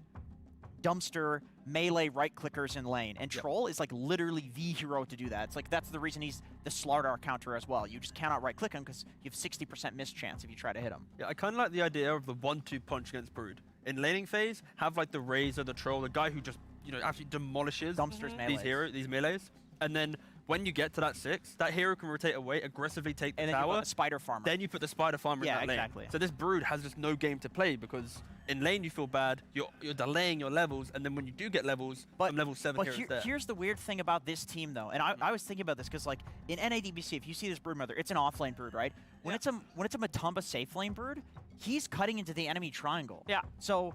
[SPEAKER 6] dumpster melee right clickers in lane, and Troll is like literally the hero to do that. It's like that's the reason he's the Slardar counter as well. You just cannot right click him because you have 60% miss chance if you try to hit him.
[SPEAKER 1] Yeah, I kind of like the idea of the 1-2 punch against Brood. In laning phase, have like the Razor, the Troll, the guy who just, you know, absolutely demolishes these melees. And then when you get to that 6, that hero can rotate away, aggressively take the
[SPEAKER 6] And
[SPEAKER 1] tower.
[SPEAKER 6] then you put a spider farmer.
[SPEAKER 1] Then you put the spider farmer in that lane.
[SPEAKER 6] exactly.
[SPEAKER 1] So this Brood has just no game to play because in lane you feel bad, you're delaying your levels, and then when you do get levels, some level 7 heroes there.
[SPEAKER 6] Here's the weird thing about this team though, and I was thinking about this because like in NADBC, if you see this Broodmother, it's an offlane Brood, right? When it's a Matumba safe lane Brood, he's cutting into the enemy triangle.
[SPEAKER 4] Yeah.
[SPEAKER 6] So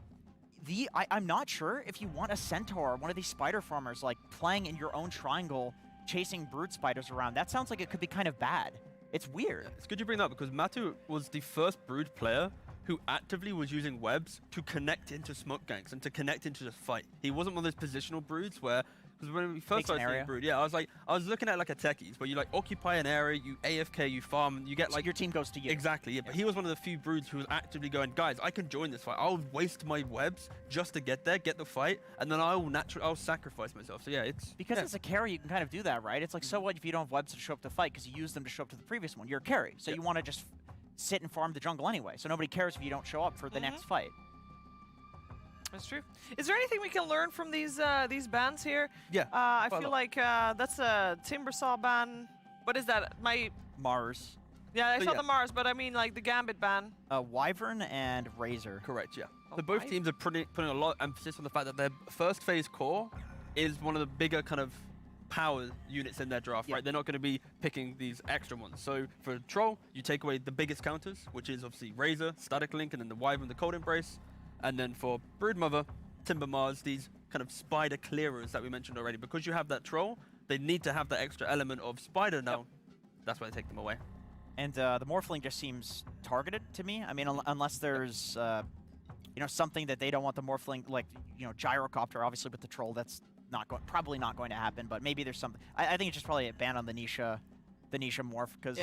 [SPEAKER 6] I'm not sure if you want a Centaur, one of these spider farmers, like playing in your own triangle, chasing Brood spiders around. That sounds like it could be kind of bad. It's weird.
[SPEAKER 1] It's good you bring that up because Matu was the first Brood player who actively was using webs to connect into smoke ganks and to connect into the fight. He wasn't one of those positional Broods where, because when we first started seeing Brood, I was looking at like a techies where you like occupy an area, you AFK, you farm, you get like
[SPEAKER 6] your team goes to you.
[SPEAKER 1] Exactly, yeah. But he was one of the few Broods who was actively going, guys, I can join this fight. I'll waste my webs just to get there, get the fight, and then I'll sacrifice myself. So yeah, it's
[SPEAKER 6] because as a carry you can kind of do that, right? It's like, so what if you don't have webs to show up to fight because you use them to show up to the previous one? You're a carry, so you want to just sit and farm the jungle anyway. So nobody cares if you don't show up for the next fight.
[SPEAKER 4] That's true. Is there anything we can learn from these bans here?
[SPEAKER 1] Yeah.
[SPEAKER 4] I feel like that's a Timbersaw ban. What is that?
[SPEAKER 6] Mars.
[SPEAKER 4] Yeah, I saw the Mars, but I mean like the Gambit ban.
[SPEAKER 6] Wyvern and Razor.
[SPEAKER 1] Correct, yeah. So both teams are putting a lot of emphasis on the fact that their first phase core is one of the bigger kind of power units in their draft, right? They're not going to be picking these extra ones. So for Troll, you take away the biggest counters, which is obviously Razor, Static Link, and then the Wyvern, the Cold Embrace. And then for Broodmother, Timber Mars, these kind of spider clearers that we mentioned already. Because you have that Troll, they need to have that extra element of spider now. That's why they take them away.
[SPEAKER 6] And the Morphling just seems targeted to me. I mean, unless there's you know, something that they don't want the Morphling, like, you know, Gyrocopter, obviously with the Troll, that's probably not going to happen, but maybe there's something. I think it's just probably a ban on the Nisha Morph, because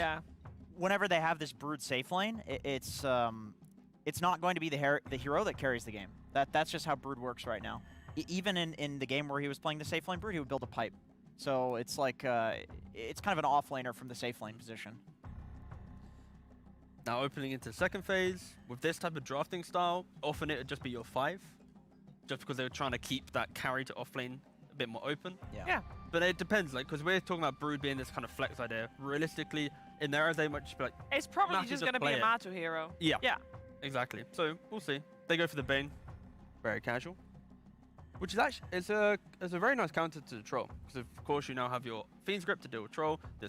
[SPEAKER 6] whenever they have this Brood safe lane, it's not going to be the hero that carries the game. That's just how Brood works right now. Even in the game where he was playing the safe lane Brood, he would build a pipe. So it's like, it's kind of an off-laner from the safe lane position.
[SPEAKER 1] Now opening into second phase, with this type of drafting style, often it would just be your 5. Just because they were trying to keep that carry to offlane a bit more open.
[SPEAKER 4] Yeah.
[SPEAKER 1] But it depends, like, because we're talking about Brood being this kind of flex idea. Realistically, in there, they might just be like,
[SPEAKER 4] it's probably just going to be a Mato hero.
[SPEAKER 1] Yeah. Exactly. So we'll see. They go for the Bane. Very casual. Which is actually, it's a very nice counter to the Troll. Because of course you now have your Fiend's Grip to deal with Troll, the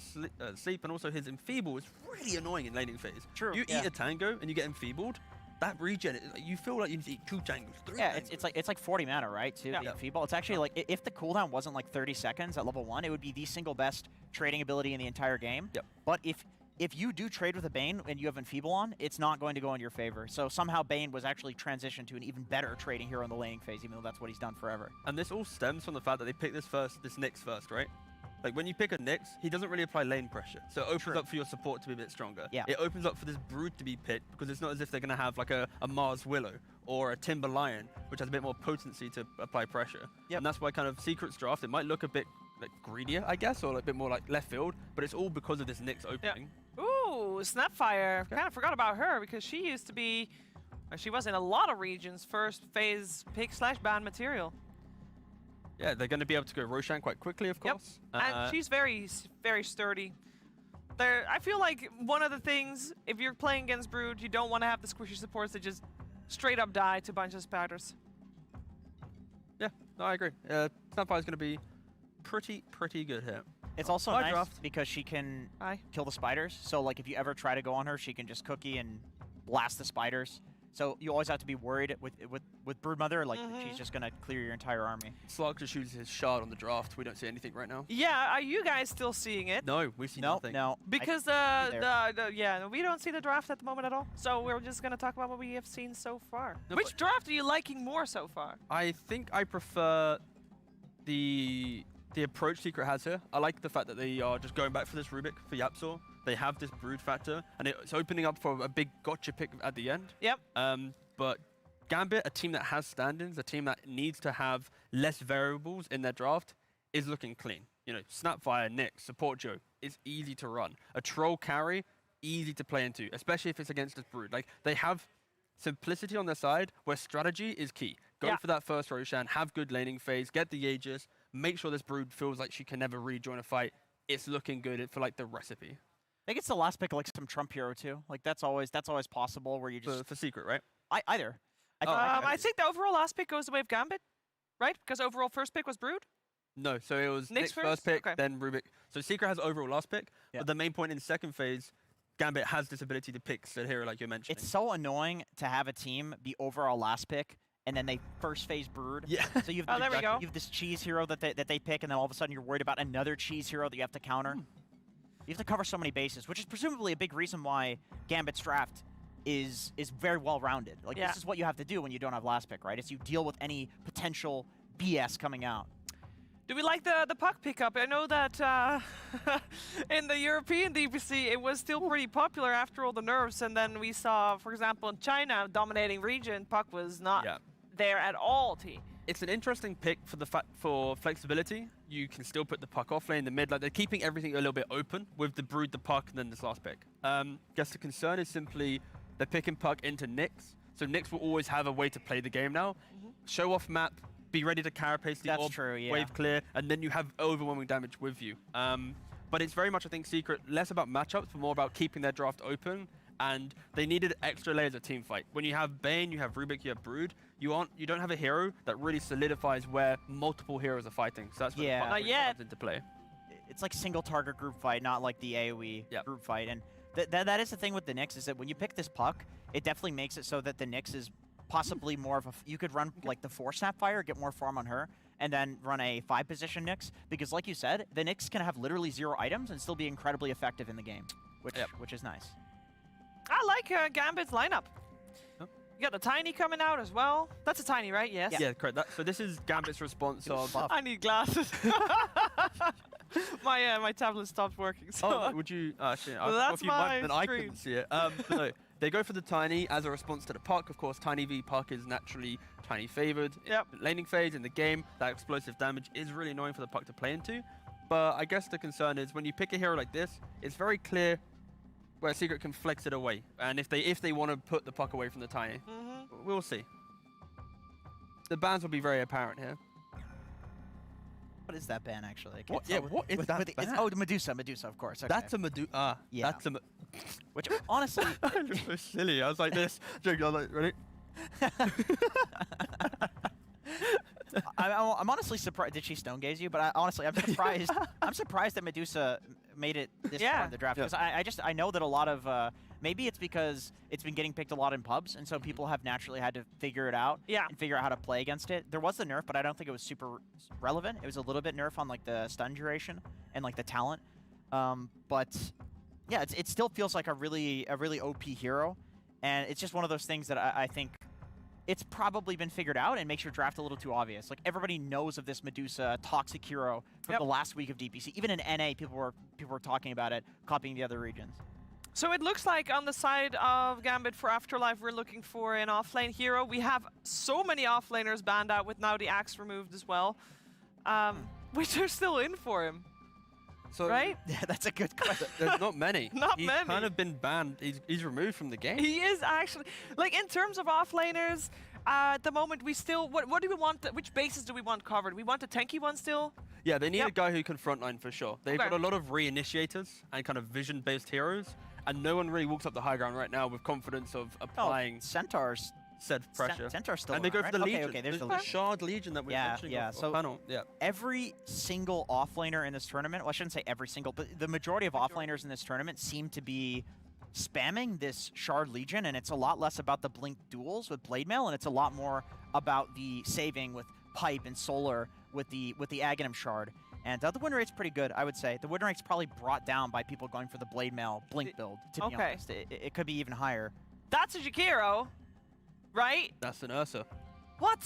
[SPEAKER 1] Sleep, and also his Enfeeble is really annoying in laning phase.
[SPEAKER 6] True.
[SPEAKER 1] You eat a Tango and you get Enfeebled, that regen, you feel like you need to eat 2 tangles, 3 tangles.
[SPEAKER 6] It's like 40 mana, right? To the Enfeeble. It's actually like, if the cooldown wasn't like 30 seconds at level 1, it would be the single best trading ability in the entire game. But if you do trade with a Bane and you have Enfeeble on, it's not going to go in your favor. So somehow Bane was actually transitioned to an even better trading hero in the laning phase, even though that's what he's done forever.
[SPEAKER 1] And this all stems from the fact that they picked this Nyx first, right? Like, when you pick a Nyx, he doesn't really apply lane pressure. So it opens up for your support to be a bit stronger. It opens up for this Brood to be picked, because it's not as if they're going to have, like, a Mars Willow or a Timber Lion, which has a bit more potency to apply pressure. And that's why kind of Secret's draft, it might look a bit, like, greedier, I guess, or a bit more, like, left field, but it's all because of this Nyx opening.
[SPEAKER 4] Ooh, Snapfire. Kind of forgot about her, because she used to be, she was in a lot of regions, first phase pick/ban material.
[SPEAKER 1] Yeah, they're going to be able to go Roshan quite quickly, of course.
[SPEAKER 4] And she's very, very sturdy. I feel like one of the things, if you're playing against Brood, you don't want to have the squishy supports that just straight up die to a bunch of spiders.
[SPEAKER 1] Yeah, no, I agree. Snapfire's going to be pretty good here.
[SPEAKER 6] It's also nice because she can kill the spiders. So, like, if you ever try to go on her, she can just cookie and blast the spiders. So you always have to be worried with Broodmother, like she's just gonna clear your entire army.
[SPEAKER 1] Slark just uses his shard on the draft. We don't see anything right now.
[SPEAKER 4] Yeah, are you guys still seeing it?
[SPEAKER 1] No, we see nothing.
[SPEAKER 6] No,
[SPEAKER 4] because we don't see the draft at the moment at all. So we're just gonna talk about what we have seen so far. No, which draft are you liking more so far?
[SPEAKER 1] I think I prefer the approach Secret has here. I like the fact that they are just going back for this Rubik for Yapzor. They have this Brood factor, and it's opening up for a big gotcha pick at the end. But Gambit, a team that has stand-ins, a team that needs to have less variables in their draft, is looking clean. You know, Snapfire, Nyx, Support Joe is easy to run. A Troll carry, easy to play into, especially if it's against this Brood. Like, they have simplicity on their side, where strategy is key. Go for that first Roshan, have good laning phase, get the Aegis, make sure this Brood feels like she can never rejoin a fight. It's looking good for, like, the recipe.
[SPEAKER 6] I think it's the last pick of, like, some Trump hero too. Like, that's always possible where you just
[SPEAKER 1] for Secret, right?
[SPEAKER 6] Either.
[SPEAKER 4] I think the overall last pick goes the way of Gambit, right? Because overall first pick was Brood.
[SPEAKER 1] No, so it was Nyx first pick, then Rubik. So Secret has overall last pick, but the main point in second phase, Gambit has this ability to pick said hero like you're mentioning.
[SPEAKER 6] It's so annoying to have a team be overall last pick and then they first phase Brood. So you have, you have this cheese hero that they pick, and then all of a sudden you're worried about another cheese hero that you have to counter. You have to cover so many bases, which is presumably a big reason why Gambit's draft is very well-rounded. Like, this is what you have to do when you don't have last pick, right? Is you deal with any potential BS coming out.
[SPEAKER 4] Do we like the puck pickup? I know that in the European DPC, it was still pretty popular after all the nerfs, and then we saw, for example, in China, dominating region, puck was not there at all, T.
[SPEAKER 1] It's an interesting pick for flexibility. You can still put the puck off lane in the mid. Like, they're keeping everything a little bit open with the Brood, the puck, and then this last pick. Guess the concern is simply they're picking puck into Nyx. So Nyx will always have a way to play the game now. Show off map, be ready to carapace the orb, wave clear, and then you have overwhelming damage with you. But it's very much, I think, Secret, less about matchups, but more about keeping their draft open. And they needed extra layers of team fight. When you have Bane, you have Rubik, you have Brood, you don't have a hero that really solidifies where multiple heroes are fighting. So that's where the puck really comes into play.
[SPEAKER 6] It's like single target group fight, not like the AoE group fight. And that is the thing with the Nyx, is that when you pick this puck, it definitely makes it so that the Nyx is possibly more of a... You could run like the 4 Snapfire, get more farm on her, and then run a 5-position Nyx. Because like you said, the Nyx can have literally 0 items and still be incredibly effective in the game, which is nice.
[SPEAKER 4] I like Gambit's lineup. You got the Tiny coming out as well. That's a Tiny, right? Yes.
[SPEAKER 1] Yeah, correct. So this is Gambit's response of...
[SPEAKER 4] I need glasses. my tablet stopped working. So
[SPEAKER 1] would you... Actually,
[SPEAKER 4] well, that's my
[SPEAKER 1] then I couldn't see it. But no, they go for the Tiny as a response to the puck. Of course, Tiny v puck is naturally Tiny favored. Laning phase in the game, that explosive damage is really annoying for the puck to play into. But I guess the concern is when you pick a hero like this, it's very clear where Secret can flex it away. And if they want to put the puck away from the Tiny, we'll see. The bans will be very apparent here.
[SPEAKER 6] What is that ban, actually?
[SPEAKER 1] What is that ban?
[SPEAKER 6] Oh, Medusa, of course. Okay.
[SPEAKER 1] That's a Medusa.
[SPEAKER 6] Yeah.
[SPEAKER 1] That's a
[SPEAKER 6] Which, honestly...
[SPEAKER 1] I'm just so silly. I was like this. I was like, ready?
[SPEAKER 6] I'm honestly surprised. Did she stone gaze you? But honestly, I'm surprised. I'm surprised that Medusa made it this far in the draft. Because I know that a lot of maybe it's because it's been getting picked a lot in pubs, and so people have naturally had to figure it out. And figure out how to play against it. There was the nerf, but I don't think it was super relevant. It was a little bit nerf on like the stun duration and like the talent. But yeah, it still feels like a really OP hero, and it's just one of those things that I think. It's probably been figured out and makes your draft a little too obvious. Like, everybody knows of this Medusa toxic hero from the last week of DPC. Even in NA, people were talking about it, copying the other regions.
[SPEAKER 4] So it looks like on the side of Gambit for Afterlife, we're looking for an offlane hero. We have so many offlaners banned out with now the axe removed as well, which are still in for him.
[SPEAKER 1] So,
[SPEAKER 4] right?
[SPEAKER 6] Yeah, that's a good question.
[SPEAKER 1] There's not many.
[SPEAKER 4] He's
[SPEAKER 1] kind of been banned. He's removed from the game.
[SPEAKER 4] He is actually. Like, in terms of offlaners, at the moment, we still... What do we want? Which bases do we want covered? We want a tanky one still?
[SPEAKER 1] Yeah, they need a guy who can frontline for sure. They've got a lot of reinitiators and kind of vision-based heroes, and no one really walks up the high ground right now with confidence of applying...
[SPEAKER 6] Centaurs.
[SPEAKER 1] Said pressure.
[SPEAKER 6] Centaur's still
[SPEAKER 1] and they go for the Legion.
[SPEAKER 6] Okay, there's
[SPEAKER 1] the Shard Legion that we're mentioning off panel.
[SPEAKER 6] Every single offlaner in this tournament, well, I shouldn't say every single, but the majority of offlaners in this tournament seem to be spamming this Shard Legion, and it's a lot less about the Blink duels with Blade Mail, and it's a lot more about the saving with Pipe and Solar with the Aghanim Shard. And the win rate's pretty good, I would say. The win rate's probably brought down by people going for the Blade Mail Blink build, to be honest. It could be even higher.
[SPEAKER 4] That's a Jakiro. Right?
[SPEAKER 1] That's an Ursa.
[SPEAKER 4] What?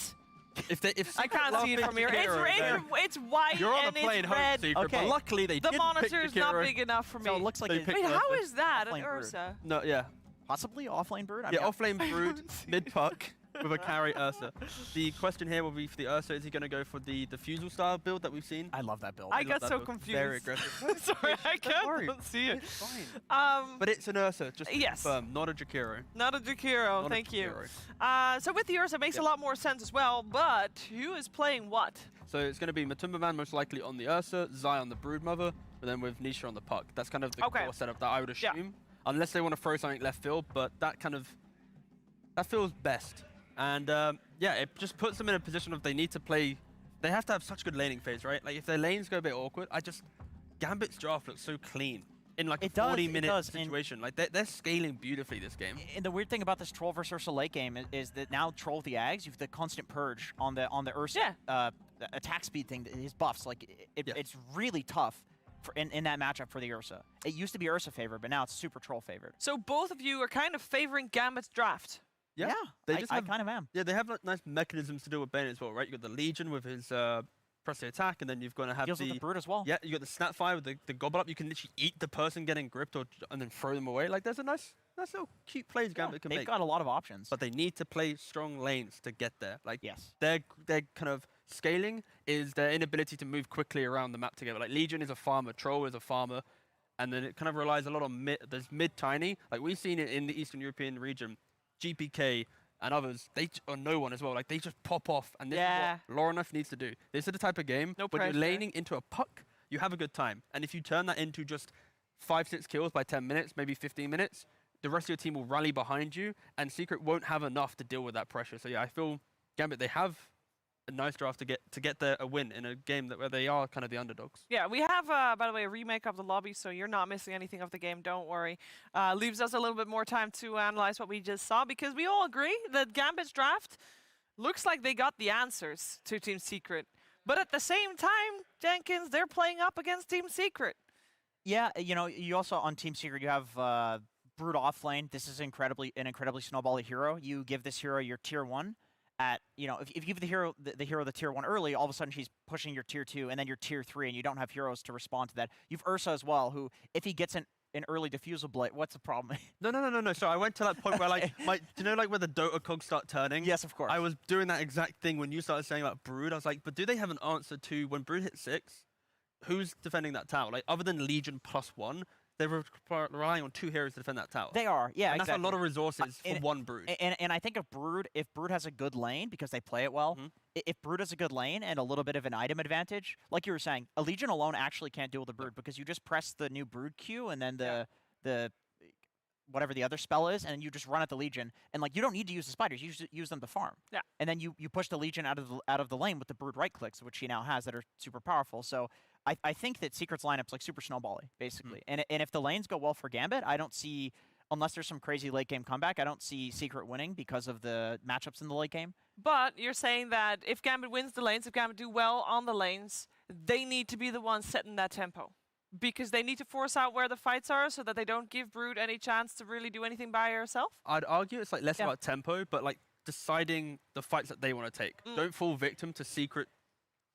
[SPEAKER 1] If
[SPEAKER 4] I can't see it from here. It's white and it's red.
[SPEAKER 1] Secret, but luckily they
[SPEAKER 4] the
[SPEAKER 1] didn't
[SPEAKER 4] monitor's
[SPEAKER 1] pick
[SPEAKER 4] not big enough for me.
[SPEAKER 6] So it looks like
[SPEAKER 4] Wait, how is that an Ursa?
[SPEAKER 1] No,
[SPEAKER 6] possibly offlane Brood?
[SPEAKER 1] Offlane Brood, mid-puck, with a carry Ursa. The question here will be for the Ursa, is he going to go for the Diffusal style build that we've seen?
[SPEAKER 6] I love that build.
[SPEAKER 4] I got so confused.
[SPEAKER 1] Very aggressive.
[SPEAKER 4] Sorry, I can't see it.
[SPEAKER 1] It's fine. But it's an Ursa, just to confirm, not a Jakiro.
[SPEAKER 4] Not a Jakiro, thank you. So with the Ursa, it makes a lot more sense as well, but who is playing what?
[SPEAKER 1] So it's going to be Matumba Man most likely on the Ursa, Zai on the Broodmother, but then with Nisha on the puck. That's kind of the core setup that I would assume. Unless they want to throw something left field, but that feels best. And it just puts them in a position of they need to play. They have to have such good laning phase, right? Like if their lanes go a bit awkward, Gambit's draft looks so clean in like a 40-minute situation. Like they're scaling beautifully this game.
[SPEAKER 6] And the weird thing about this Troll versus Ursa late game is that now Troll with the Ags, you have the constant purge on the Ursa attack speed thing, his buffs. Like it's really tough. In that matchup for the Ursa. It used to be Ursa favored, but now it's super Troll favored.
[SPEAKER 4] So both of you are kind of favoring Gambit's draft.
[SPEAKER 6] Yeah, I kind of am.
[SPEAKER 1] Yeah, they have like, nice mechanisms to deal with Bane as well, right? You got the Legion with his press the attack, and then you've got to have
[SPEAKER 6] Deals with the Brood as well.
[SPEAKER 1] Yeah, you got the Snapfire with the Gobble Up. You can literally eat the person getting gripped and then throw them away. Like there's a nice little cute plays Gambit can make.
[SPEAKER 6] They've got a lot of options.
[SPEAKER 1] But they need to play strong lanes to get there. Like
[SPEAKER 6] their
[SPEAKER 1] kind of scaling is their inability to move quickly around the map together. Like Legion is a farmer, Troll is a farmer, and then it kind of relies a lot on there's mid-tiny. Like we've seen it in the Eastern European region, GPK and others, or no one as well. Like they just pop off, and this is what Lorenough needs to do. This is the type of game when you're laning into a puck, you have a good time. And if you turn that into just 5-6 kills by 10 minutes, maybe 15 minutes, the rest of your team will rally behind you, and Secret won't have enough to deal with that pressure. So yeah, I feel Gambit, they have a nice draft to get a win in a game where they are kind of the underdogs.
[SPEAKER 4] Yeah, we have, by the way, a remake of the lobby, so you're not missing anything of the game, don't worry. Leaves us a little bit more time to analyze what we just saw, because we all agree that Gambit's draft looks like they got the answers to Team Secret. But at the same time, Jenkins, they're playing up against Team Secret.
[SPEAKER 6] Yeah, you know, you also, on Team Secret, you have Brood off lane. This is an incredibly snowbally hero. You give this hero your tier 1. If you give the hero the tier 1 early, all of a sudden she's pushing your tier 2 and then your tier 3, and you don't have heroes to respond to that. You've Ursa as well, who, if he gets an early diffusal blade, what's the problem?
[SPEAKER 1] No. So I went to that point where, like, do you know, like, where the Dota cogs start turning?
[SPEAKER 6] Yes, of course.
[SPEAKER 1] I was doing that exact thing when you started saying about Brood. I was like, but do they have an answer to when Brood hits 6? Who's defending that tower? Like, other than Legion +1, they're relying on 2 heroes to defend that tower.
[SPEAKER 6] They are, yeah,
[SPEAKER 1] and
[SPEAKER 6] exactly.
[SPEAKER 1] that's a lot of resources for one Brood.
[SPEAKER 6] And I think if Brood has a good lane, because they play it well, if Brood has a good lane and a little bit of an item advantage, like you were saying, a Legion alone actually can't deal with the Brood, because you just press the new Brood Q and then the whatever the other spell is, and you just run at the Legion, and like you don't need to use the spiders, you use them to farm. Yeah. And then you push the Legion out of the lane with the Brood right clicks, which he now has, that are super powerful. So I think that Secret's lineup's like super snowbally, basically. And if the lanes go well for Gambit, I don't see, unless there's some crazy late game comeback, I don't see Secret winning because of the matchups in the late game.
[SPEAKER 4] But you're saying that if Gambit wins the lanes, if Gambit do well on the lanes, they need to be the ones setting that tempo. Because they need to force out where the fights are so that they don't give Brood any chance to really do anything by herself?
[SPEAKER 1] I'd argue it's like less about tempo, but like deciding the fights that they want to take. Don't fall victim to Secret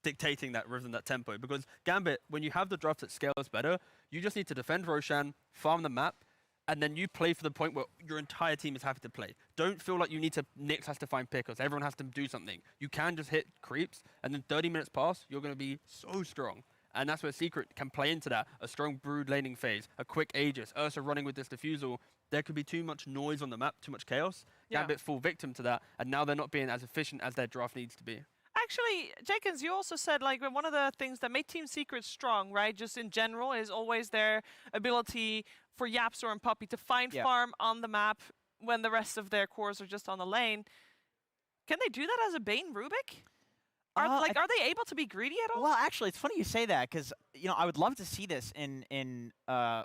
[SPEAKER 1] dictating that rhythm, that tempo. Because Gambit, when you have the draft that scales better, you just need to defend Roshan, farm the map, and then you play for the point where your entire team is happy to play. Don't feel like you need to, Nyx has to find pickers, everyone has to do something. You can just hit creeps, and then 30 minutes pass, you're going to be so strong. And that's where Secret can play into that. A strong Brood laning phase, a quick Aegis, Ursa running with this diffusal. There could be too much noise on the map, too much chaos. Gambit fall victim to that, and now they're not being as efficient as their draft needs to be.
[SPEAKER 4] Actually, Jenkins, you also said like one of the things that made Team Secret strong, right, just in general, is always their ability for Yapstor and Puppey to find farm on the map when the rest of their cores are just on the lane. Can they do that as a Bane Rubik? Are they able to be greedy at all?
[SPEAKER 6] Well, actually, it's funny you say that, because I would love to see this in a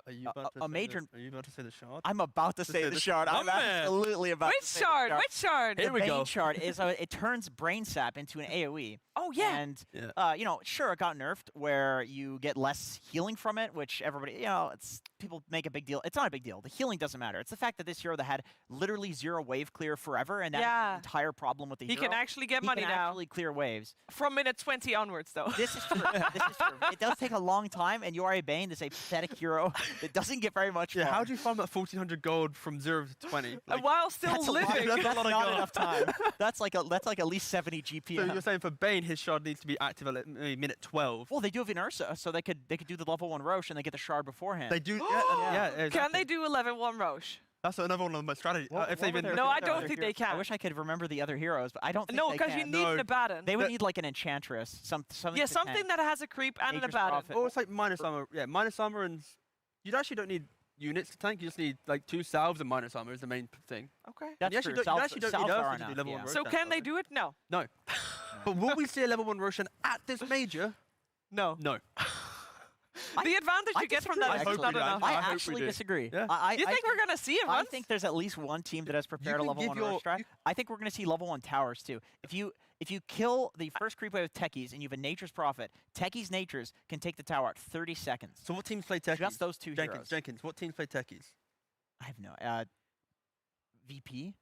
[SPEAKER 6] major.
[SPEAKER 1] Are you about to say the shard?
[SPEAKER 6] I'm about to say the shard. I'm absolutely about to say the shard.
[SPEAKER 4] Which shard?
[SPEAKER 1] Here we go.
[SPEAKER 6] Bane shard is it turns Brain Sap into an AoE.
[SPEAKER 4] Oh yeah.
[SPEAKER 6] And sure, it got nerfed where you get less healing from it, which everybody, people make a big deal. It's not a big deal. The healing doesn't matter. It's the fact that this hero that had literally 0 wave clear forever, and that's the entire problem with the hero.
[SPEAKER 4] He can actually get money now.
[SPEAKER 6] He can actually clear waves.
[SPEAKER 4] From minute 20 onwards, though.
[SPEAKER 6] This is true. This is true. It does take a long time, and you are a Bane, this a pathetic hero that doesn't get very much.
[SPEAKER 1] How do you farm that 1,400 gold from 0 to 20?
[SPEAKER 4] Like, while still living.
[SPEAKER 6] That's not enough time. That's like at least 70 GP.
[SPEAKER 1] So you're saying for Bane, his shard needs to be active at minute 12.
[SPEAKER 6] Well, they do have in Ursa, so they could do the level 1 Roche and they get the shard beforehand.
[SPEAKER 1] They do. Yeah. Exactly.
[SPEAKER 4] Can they do 11-1 Roche?
[SPEAKER 1] That's another one of my strategies.
[SPEAKER 4] No, I don't think they can.
[SPEAKER 6] I wish I could remember the other heroes, but I don't think
[SPEAKER 4] no,
[SPEAKER 6] they can.
[SPEAKER 4] because you need an Abaddon.
[SPEAKER 6] They would need like an Enchantress. Something
[SPEAKER 4] that has a creep and an Abaddon.
[SPEAKER 1] Or it's like minus armor. Yeah, minus armor, and you actually don't need units to tank. You just need like 2 salves and minus armor is the main thing.
[SPEAKER 4] Okay.
[SPEAKER 6] That's
[SPEAKER 1] you
[SPEAKER 6] true.
[SPEAKER 1] actually don't need Earth to do level 1 Roshan.
[SPEAKER 4] So can they do it? No.
[SPEAKER 1] No. But will we see a level 1 Roshan at this major?
[SPEAKER 4] No.
[SPEAKER 1] No.
[SPEAKER 4] The advantage you get from that is not enough.
[SPEAKER 6] I actually disagree.
[SPEAKER 1] Yeah.
[SPEAKER 4] You think we're going to see it once?
[SPEAKER 6] I think there's at least one team that has prepared a level 1 Roche strat. I think we're going to see level 1 towers too. If you kill the first creep wave with Techies and you have a Nature's Prophet, Techies Natures can take the tower at 30 seconds.
[SPEAKER 1] So what teams play Techies?
[SPEAKER 6] Just those 2 heroes.
[SPEAKER 1] Jenkins, what teams play Techies?
[SPEAKER 6] I have no VP?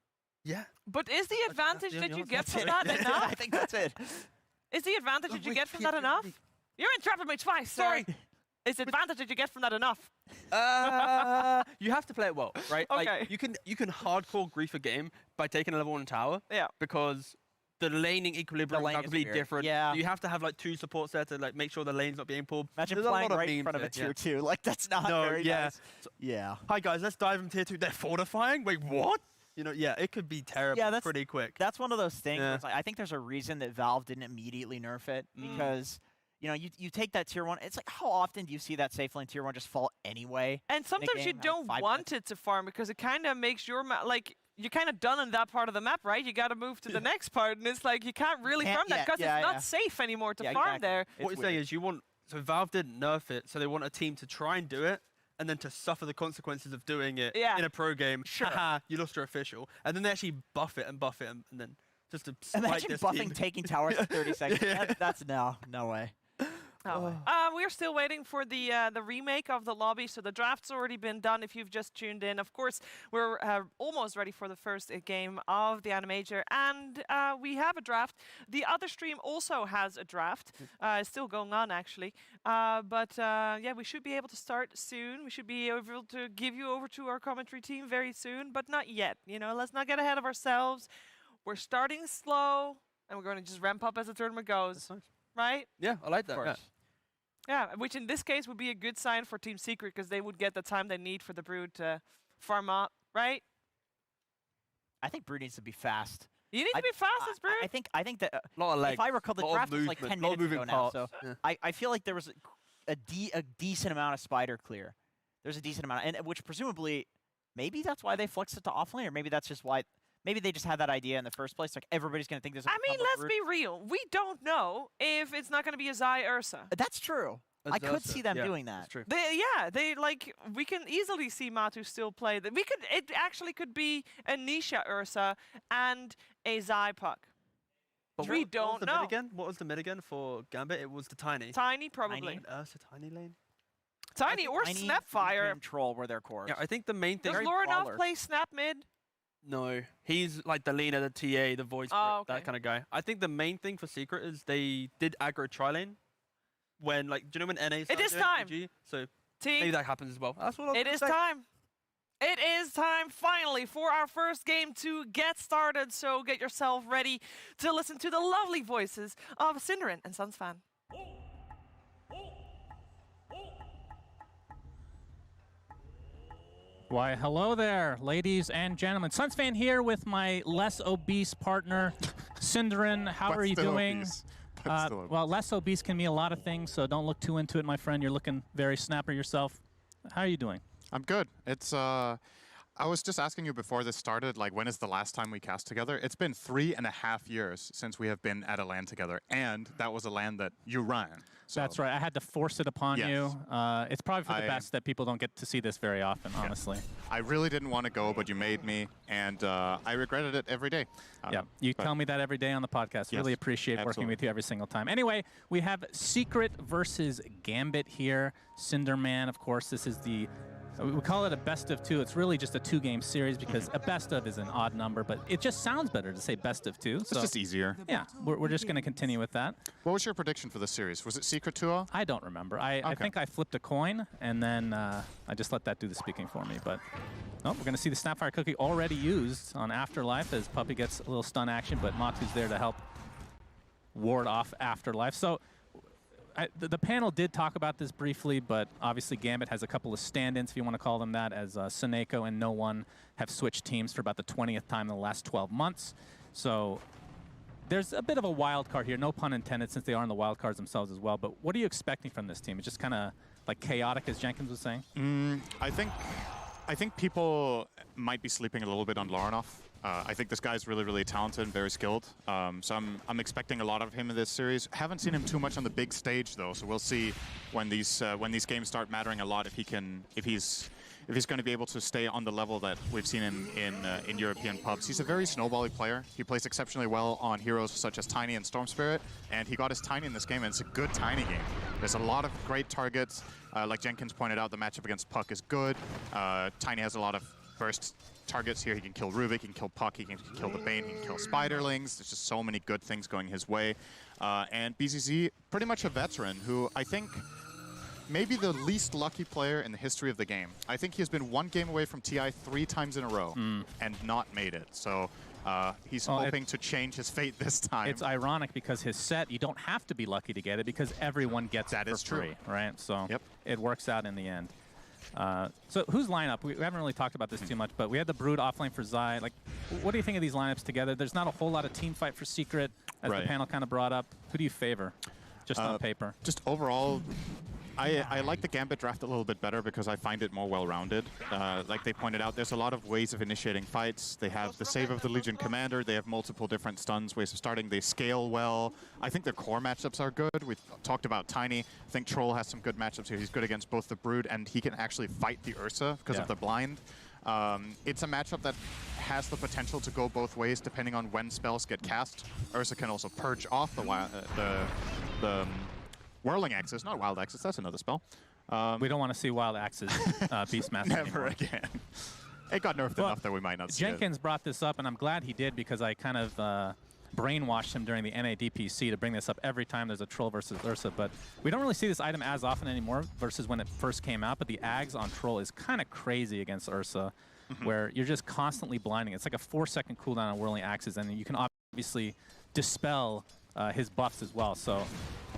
[SPEAKER 1] Yeah.
[SPEAKER 4] But is the advantage that you get from that enough?
[SPEAKER 6] I think that's it.
[SPEAKER 4] Is the advantage that you get from that enough? You're interrupting me twice. Sorry. Is the advantage that you get from that enough?
[SPEAKER 1] You have to play it well, right?
[SPEAKER 4] Okay.
[SPEAKER 1] Like, you can hardcore grief a game by taking a level 1 tower.
[SPEAKER 4] Yeah.
[SPEAKER 1] Because the laning equilibrium is completely different.
[SPEAKER 6] Yeah.
[SPEAKER 1] You have to have like 2 supports there to like make sure the lane's not being pulled.
[SPEAKER 6] Imagine
[SPEAKER 1] There's
[SPEAKER 6] playing
[SPEAKER 1] a lot
[SPEAKER 6] right
[SPEAKER 1] of
[SPEAKER 6] in front of a
[SPEAKER 1] memes
[SPEAKER 6] tier
[SPEAKER 1] there.
[SPEAKER 6] 2. Like that's not very nice.
[SPEAKER 1] So,
[SPEAKER 6] yeah.
[SPEAKER 1] Hi guys, let's dive in tier 2. They're fortifying? Wait, what? It could be terrible pretty quick.
[SPEAKER 6] That's one of those things where it's like, I think there's a reason that Valve didn't immediately nerf it because you take that tier 1. It's like, how often do you see that safe lane tier 1 just fall anyway?
[SPEAKER 4] And sometimes you don't want it to farm because it kind of makes your you're kind of done in that part of the map, right? You got to move to the next part, and it's like you can't really farm that because it's not safe anymore to farm there.
[SPEAKER 1] What you're saying is you want, so Valve didn't nerf it, so they want a team to try and do it, and then to suffer the consequences of doing it in a pro game.
[SPEAKER 4] Sure.
[SPEAKER 1] Haha, you lost your official. And then they actually buff it, and then just to spite
[SPEAKER 6] Imagine
[SPEAKER 1] this
[SPEAKER 6] buffing
[SPEAKER 1] team.
[SPEAKER 6] taking towers for 30 seconds. That's no way.
[SPEAKER 4] We're still waiting for the remake of the lobby, so the draft's already been done if you've just tuned in. Of course, we're almost ready for the first game of the AniMajor, and we have a draft. The other stream also has a draft. It's still going on, actually. Yeah, we should be able to start soon. We should be able to give you over to our commentary team very soon, but not yet. You know, let's not get ahead of ourselves. We're starting slow, and we're going to just ramp up as the tournament goes.
[SPEAKER 1] Nice.
[SPEAKER 4] Right?
[SPEAKER 1] Yeah, I like that. Yeah.
[SPEAKER 4] Yeah, which in this case would be a good sign for Team Secret because they would get the time they need for the Brood to farm up, right?
[SPEAKER 6] I think Brood needs to be fast.
[SPEAKER 4] You need to be fast as Brood?
[SPEAKER 6] I think that
[SPEAKER 1] Lot of legs,
[SPEAKER 6] if I recall, the draft was like 10 minutes ago now, so I feel like there was a decent amount of spider clear. There's a decent amount, and which presumably, maybe that's why they flexed it to offlane, or maybe that's just why. Maybe they just had that idea in the first place. Like, everybody's going to think there's a
[SPEAKER 4] let's be real. We don't know if it's not going to be a Zai Ursa.
[SPEAKER 6] That's true. I could see them doing that.
[SPEAKER 1] That's true.
[SPEAKER 4] We can easily see Matu still play that. It actually could be a Nisha Ursa and a Zai Puck.
[SPEAKER 1] But
[SPEAKER 4] we don't know.
[SPEAKER 1] What was the mid again for Gambit? It was the Tiny.
[SPEAKER 4] Tiny, probably.
[SPEAKER 6] Tiny.
[SPEAKER 1] Ursa Tiny lane?
[SPEAKER 4] Tiny or Snapfire.
[SPEAKER 6] And Troll were their cores.
[SPEAKER 1] Yeah, I think the main thing...
[SPEAKER 4] Does Lorinov play Snap mid?
[SPEAKER 1] No, he's like the leaner, the TA, the voice, that kind of guy. I think the main thing for Secret is they did aggro tri-lane when, like, do you know when NA started?
[SPEAKER 4] It is time.
[SPEAKER 1] PG? So
[SPEAKER 4] Team,
[SPEAKER 1] maybe that happens as well. That's what
[SPEAKER 4] it is time. It is time, finally, for our first game to get started. So get yourself ready to listen to the lovely voices of Cinderin and Sunsfan.
[SPEAKER 7] Why, hello there, ladies and gentlemen. Sunsfan here with my less obese partner, Cinderin. How are you doing? Well, less obese can mean a lot of things, so don't look too into it, my friend. You're looking very snapper yourself. How are you doing?
[SPEAKER 8] I'm good. It's I was just asking you before this started, like, when is the last time we cast together? It's been 3.5 years since we have been at a LAN together, and that was a LAN that you ran. So.
[SPEAKER 7] That's right. I had to force it upon you. It's probably for the best that people don't get to see this very often, honestly.
[SPEAKER 8] I really didn't want to go, but you made me, and I regretted it every day.
[SPEAKER 7] Yeah, you tell me that every day on the podcast. Really appreciate working with you every single time. Anyway, we have Secret versus Gambit here. Cinderman, of course, this is the... We call it a best of two. It's really just a two-game series because a best of is an odd number, but it just sounds better to say best of two.
[SPEAKER 8] It's just easier.
[SPEAKER 7] Yeah, we're just going to continue with that.
[SPEAKER 8] What was your prediction for this series? Was it Secret 2-0?
[SPEAKER 7] I don't remember. I think I flipped a coin, and then I just let that do the speaking for me. But we're going to see the Snapfire Cookie already used on Afterlife as Puppy gets a little stun action, but Matu's there to help ward off Afterlife. So the panel did talk about this briefly, but obviously Gambit has a couple of stand-ins, if you want to call them that, as Seneko and No One have switched teams for about the 20th time in the last 12 months. So there's a bit of a wild card here, no pun intended, since they are in the wild cards themselves as well. But what are you expecting from this team? It's just kind of like chaotic, as Jenkins was saying?
[SPEAKER 8] I think people might be sleeping a little bit on Lorinov. I think this guy's really, really talented and very skilled. So I'm expecting a lot of him in this series. Haven't seen him too much on the big stage though, so we'll see when these games start mattering a lot if he's going to be able to stay on the level that we've seen in European pubs. He's a very snowbally player. He plays exceptionally well on heroes such as Tiny and Storm Spirit, and he got his Tiny in this game, and it's a good Tiny game. There's a lot of great targets. Like Jenkins pointed out, the matchup against Puck is good. Tiny has a lot of burst targets here. He can kill Rubik, he can kill Puck, he can kill the Bane, he can kill Spiderlings. There's just so many good things going his way. And BZZ, pretty much a veteran who I think maybe the least lucky player in the history of the game. I think he has been one game away from TI 3 times in a row and not made it. So he's hoping to change his fate this time.
[SPEAKER 7] It's ironic because his set, you don't have to be lucky to get it because everyone gets it for free, right? So it works out in the end. So whose lineup? We haven't really talked about this too much, but we had the Brood offlane for Zai. Like, what do you think of these lineups together? There's not a whole lot of team fight for Secret, as the panel kind of brought up. Who do you favor, just on paper?
[SPEAKER 8] Just overall, I like the Gambit draft a little bit better because I find it more well-rounded. Like they pointed out, there's a lot of ways of initiating fights. They have the save of the Legion Commander. They have multiple different stuns, ways of starting. They scale well. I think their core matchups are good. We've talked about Tiny. I think Troll has some good matchups here. He's good against both the Brood, and he can actually fight the Ursa because of the blind. It's a matchup that has the potential to go both ways depending on when spells get cast. Ursa can also purge off the Whirling Axis, not Wild Axis, that's another spell.
[SPEAKER 7] We don't want to see Wild Axis Beastmaster
[SPEAKER 8] Never again. It got nerfed enough that we might not see
[SPEAKER 7] Jenkins brought this up, and I'm glad he did because I kind of brainwashed him during the NADPC to bring this up every time there's a Troll versus Ursa, but we don't really see this item as often anymore versus when it first came out, but the Ags on Troll is kind of crazy against Ursa, where you're just constantly blinding. It's like a 4-second cooldown on Whirling Axes, and you can obviously dispel his buffs as well. So,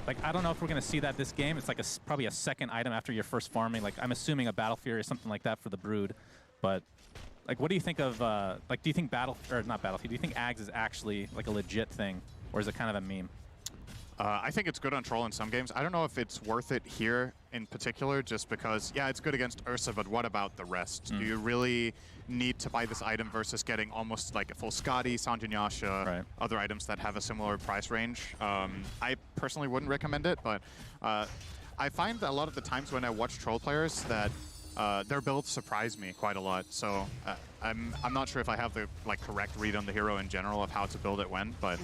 [SPEAKER 7] like, I don't know if we're going to see that this game. It's like probably a second item after your first farming. Like, I'm assuming a Battle Fury or something like that for the Brood. But, like, what do you think of, like, do you think not Battlefield, do you think Ags is actually, like, a legit thing? Or is it kind of a meme?
[SPEAKER 8] I think it's good on Troll in some games. I don't know if it's worth it here in particular, just because, yeah, it's good against Ursa, but what about the rest? Do you really need to buy this item versus getting almost like a full Skadi, Sanjinyasha, other items that have a similar price range? I personally wouldn't recommend it, but I find that a lot of the times when I watch Troll players that their builds surprise me quite a lot. So I'm not sure if I have the correct read on the hero in general of how to build it when, but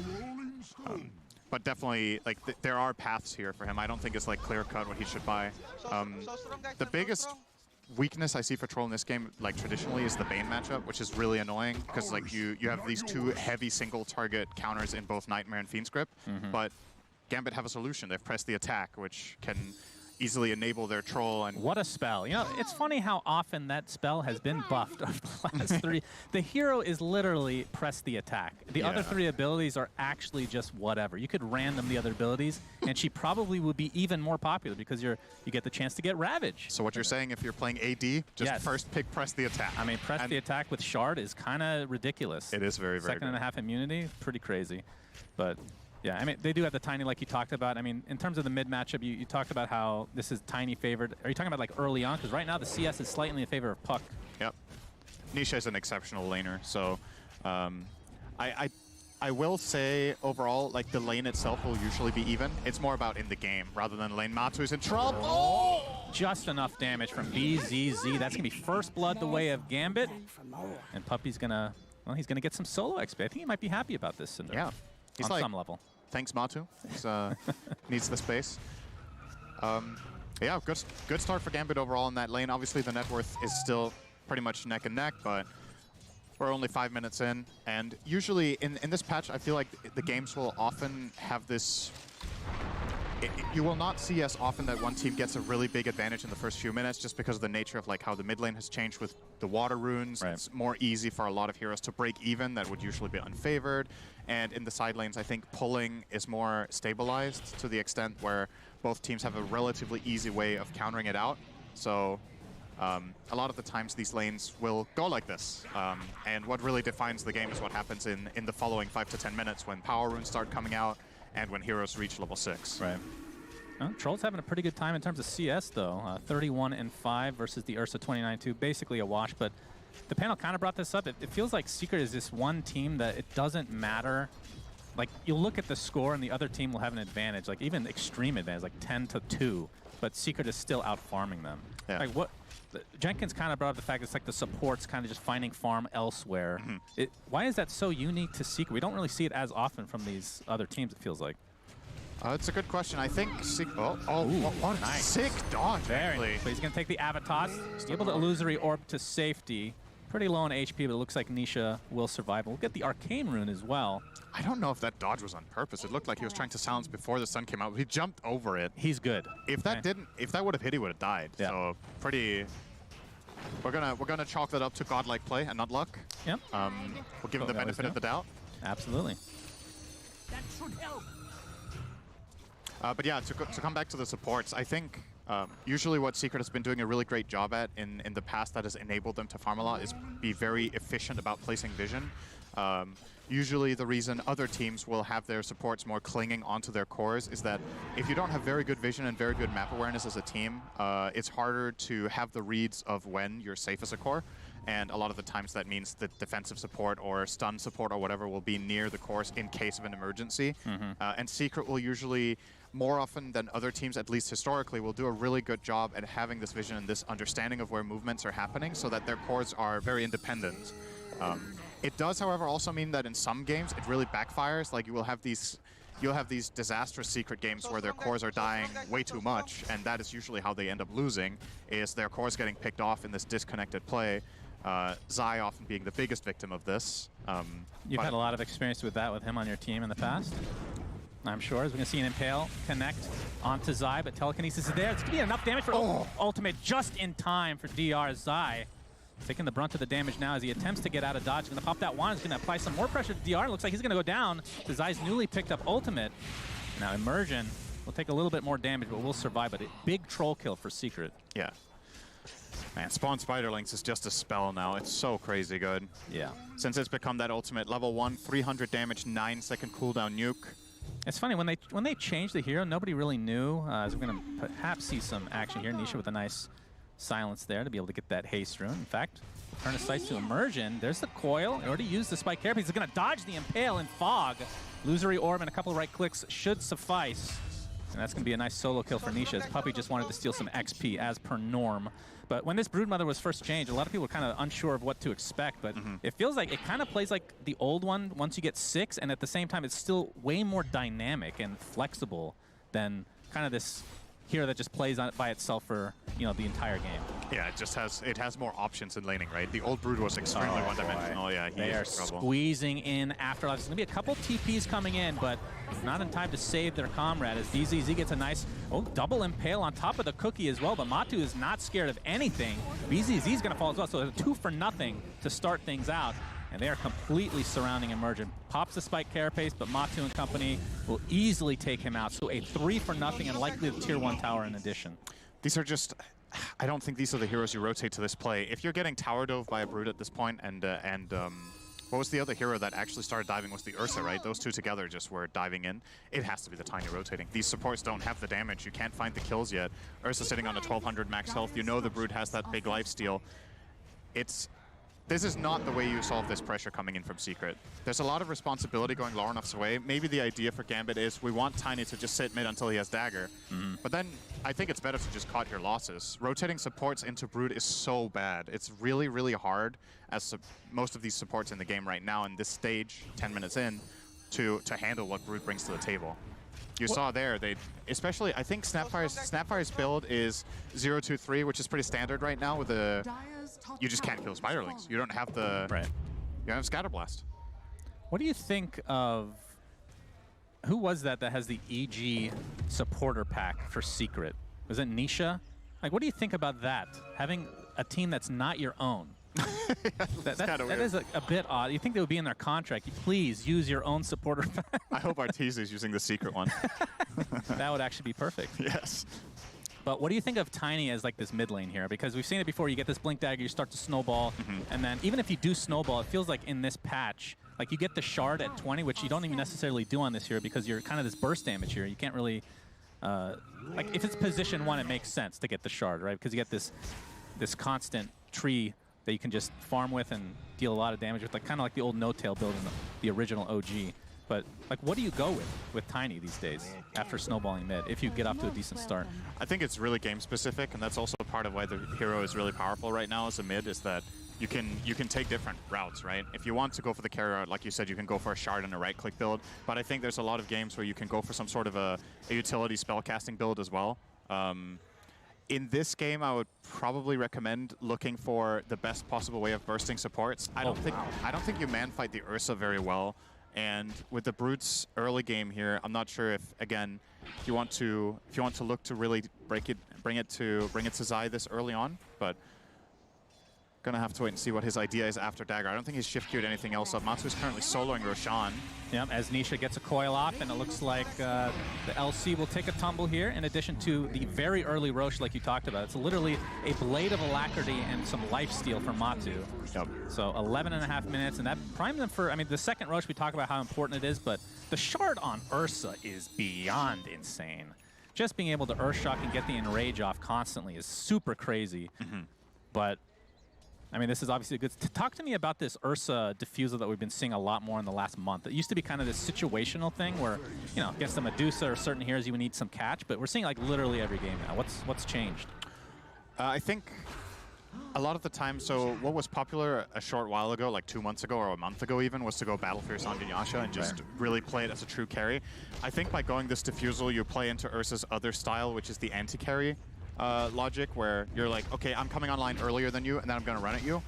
[SPEAKER 8] definitely, like, there are paths here for him. I don't think it's, like, clear-cut what he should buy. The biggest weakness I see for Troll in this game, like, traditionally, is the Bane matchup, which is really annoying, because, like, you have these two heavy single-target counters in both Nightmare and Fiend Script, but Gambit have a solution. They've pressed the attack, which can easily enable their Troll. And
[SPEAKER 7] what a spell. You know, it's funny how often that spell has been buffed over the last 3. The hero is literally press the attack. The other 3 abilities are actually just whatever. You could random the other abilities, and she probably would be even more popular because you get the chance to get Ravage.
[SPEAKER 8] So what you're saying, if you're playing AD, just first pick press the attack.
[SPEAKER 7] I mean, press the attack with Shard is kind of ridiculous.
[SPEAKER 8] It is very, very
[SPEAKER 7] Second and a half immunity, pretty crazy. But yeah, I mean, they do have the Tiny like you talked about. I mean, in terms of the mid matchup, you talked about how this is Tiny favored. Are you talking about like early on? Because right now the CS is slightly in favor of Puck.
[SPEAKER 8] Yep. Nisha is an exceptional laner, so I will say overall, like, the lane itself will usually be even. It's more about in the game rather than lane. Matu is in trouble.
[SPEAKER 7] Oh! Just enough damage from BZZ. That's gonna be first blood the way of Gambit, and Puppy's gonna, well, he's gonna get some solo XP. I think he might be happy about this.
[SPEAKER 8] Yeah, he's
[SPEAKER 7] on
[SPEAKER 8] like,
[SPEAKER 7] some level.
[SPEAKER 8] Thanks, Matu. He's, needs the space. Yeah, good start for Gambit overall in that lane. Obviously, the net worth is still pretty much neck and neck, but we're only 5 minutes in. And usually in this patch, I feel like the games will often have this... You will not see as often that one team gets a really big advantage in the first few minutes just because of the nature of like how the mid lane has changed with the water runes. It's more easy for a lot of heroes to break even that would usually be unfavored. And in the side lanes, I think pulling is more stabilized to the extent where both teams have a relatively easy way of countering it out. So a lot of the times these lanes will go like this. And what really defines the game is what happens in the following 5 to 10 minutes when power runes start coming out and when heroes reach level 6.
[SPEAKER 7] Right. Well, Troll's having a pretty good time in terms of CS, though. 31-5 versus the Ursa 29-2. Basically a wash, but the panel kind of brought this up. It feels like Secret is this one team that it doesn't matter. Like, you'll look at the score and the other team will have an advantage, like even extreme advantage, like 10-2, but Secret is still out-farming them.
[SPEAKER 8] Yeah.
[SPEAKER 7] Like, what... Jenkins kind of brought up the fact it's like the supports kind of just finding farm elsewhere. Why is that so unique to Secret? We don't really see it as often from these other teams, it feels like.
[SPEAKER 8] It's a good question. I think what
[SPEAKER 7] nice.
[SPEAKER 8] Sick dodge,
[SPEAKER 7] Very. So he's going to take the Avatos, able to illusory orb to safety. Pretty low on HP, but it looks like Nisha will survive. We'll get the Arcane Rune as well.
[SPEAKER 8] I don't know if that dodge was on purpose. It looked like he was trying to silence before the sun came out. He jumped over it.
[SPEAKER 7] He's good.
[SPEAKER 8] If that would have hit, he would have died.
[SPEAKER 7] Yeah.
[SPEAKER 8] So pretty. We're gonna chalk that up to godlike play and not luck.
[SPEAKER 7] Yep.
[SPEAKER 8] We'll give him the benefit of the doubt.
[SPEAKER 7] Absolutely.
[SPEAKER 5] That should help.
[SPEAKER 8] But yeah, to come back to the supports, I think Usually what Secret has been doing a really great job at in the past that has enabled them to farm a lot is be very efficient about placing vision. Usually the reason other teams will have their supports more clinging onto their cores is that if you don't have very good vision and very good map awareness as a team, it's harder to have the reads of when you're safe as a core. And a lot of the times that means that defensive support or stun support or whatever will be near the cores in case of an emergency. And Secret will usually, more often than other teams, at least historically, will do a really good job at having this vision and this understanding of where movements are happening so that their cores are very independent. It does, however, also mean that in some games it really backfires. Like you'll have these disastrous Secret games where their cores are dying way too much, and that is usually how they end up losing, is their cores getting picked off in this disconnected play. Zai often being the biggest victim of this.
[SPEAKER 7] You've had a lot of experience with that with him on your team in the past, I'm sure. As we're going to see an Impale connect onto Zai, but Telekinesis is there. It's going to be enough damage for ultimate just in time for DR. Zai taking the brunt of the damage now as he attempts to get out of dodge. Going to pop that wand. He's going to apply some more pressure to DR. Looks like he's going to go down to Zai's newly picked up ultimate. Now Immersion will take a little bit more damage, but will survive. But a big troll kill for Secret.
[SPEAKER 8] Yeah. Man, Spawn Spiderlings is just a spell now. It's so crazy good.
[SPEAKER 7] Yeah.
[SPEAKER 8] Since it's become that ultimate level 1, 300 damage, 9-second cooldown nuke.
[SPEAKER 7] It's funny, when they changed the hero, nobody really knew. As we're going to perhaps see some action here. Nisha with a nice silence there to be able to get that haste rune. In fact, turn his sights to Immersion. There's the coil. He already used the spike carapace. He's going to dodge the Impale in Fog. Illusory Orb and a couple of right clicks should suffice. And that's going to be a nice solo kill for Nisha, as Puppey just wanted to steal some XP as per norm. But when this Broodmother was first changed, a lot of people were kind of unsure of what to expect, but it feels like it kind of plays like the old one once you get 6, and at the same time it's still way more dynamic and flexible than kind of this hero that just plays on it by itself for, you know, the entire game.
[SPEAKER 8] Yeah, it has more options in laning, right? The old Brood was extremely one-dimensional. Yeah,
[SPEAKER 7] they are squeezing in Afterlife. There's going to be a couple TPs coming in, but not in time to save their comrade as DZZ gets a nice double Impale on top of the cookie as well, but Matu is not scared of anything. BZZ is going to fall as well, so a 2 for nothing to start things out. And they are completely surrounding Immersion. Pops the spike carapace, but Matu and company will easily take him out. So a 3 for nothing and likely the tier 1 tower in addition.
[SPEAKER 8] These are just, I don't think these are the heroes you rotate to this play. If you're getting tower dove by a Brood at this point, and what was the other hero that actually started diving? Was the Ursa, right? Those two together just were diving in. It has to be the Tiny rotating. These supports don't have the damage. You can't find the kills yet. Ursa sitting on a 1200 max health. You know the Brood has that big lifesteal. This is not the way you solve this pressure coming in from Secret. There's a lot of responsibility going Laurenov's way. Maybe the idea for Gambit is we want Tiny to just sit mid until he has Dagger. But then I think it's better to just cut your losses. Rotating supports into Brood is so bad. It's really, really hard, as most of these supports in the game right now in this stage, 10 minutes in, to handle what Brood brings to the table. You saw there, especially, I think Snapfire's build is 0-2-3, which is pretty standard right now with the... You just can't kill Spiderlings. You don't have the...
[SPEAKER 7] Right.
[SPEAKER 8] You don't have Scatterblast.
[SPEAKER 7] What do you think of... Who was that has the EG supporter pack for Secret? Was it Nisha? Like, what do you think about that? Having a team that's not your own? That is a bit odd. You think they would be in their contract? Please use your own supporter pack.
[SPEAKER 8] I hope Arteezy is using the Secret one.
[SPEAKER 7] That would actually be perfect.
[SPEAKER 8] Yes.
[SPEAKER 7] But what do you think of Tiny as like this mid lane here? Because we've seen it before. You get this Blink Dagger, you start to snowball, and then even if you do snowball, it feels like in this patch, like you get the shard at 20, which you don't even necessarily do on this hero because you're kind of this burst damage here. You can't really, like if it's position 1, it makes sense to get the shard, right? Because you get this constant tree that you can just farm with and deal a lot of damage with, like kind of like the old No-Tail build in the original OG. But like, what do you go with Tiny these days after snowballing mid if you get off to a decent start?
[SPEAKER 8] I think it's really game specific, and that's also part of why the hero is really powerful right now as a mid, is that you can take different routes, right? If you want to go for the carry route, like you said, you can go for a shard and a right-click build. But I think there's a lot of games where you can go for some sort of a utility spellcasting build as well. In this game, I would probably recommend looking for the best possible way of bursting supports. I don't think you man-fight the Ursa very well. And with the Brute's early game here, I'm not sure if, again, if you want to look to really bring it to Zai this early on, but Gonna have to wait and see what his idea is after Dagger. I don't think he's shift queued anything else up. Matsu is currently soloing Roshan.
[SPEAKER 7] Yep, as Nisha gets a coil off, and it looks like the LC will take a tumble here, in addition to the very early Rosh like you talked about. It's literally a Blade of Alacrity and some lifesteal for Matsu.
[SPEAKER 8] Yep.
[SPEAKER 7] So 11.5 minutes, and that primes them for, I mean, the second Rosh, we talk about how important it is, but the shard on Ursa is beyond insane. Just being able to Earthshock and get the Enrage off constantly is super crazy. But I mean, this is obviously a good... Talk to me about this Ursa diffusal that we've been seeing a lot more in the last month. It used to be kind of this situational thing where, you know, against the Medusa or certain heroes you would need some catch, but we're seeing like literally every game now. What's changed?
[SPEAKER 8] I think a lot of the time, so what was popular a short while ago, like 2 months ago or a month ago even, was to go Battle Fierce on Ganyasha and just really play it as a true carry. I think by going this diffusal, you play into Ursa's other style, which is the anti-carry logic, where you're like, okay, I'm coming online earlier than you, and then I'm going to run at you.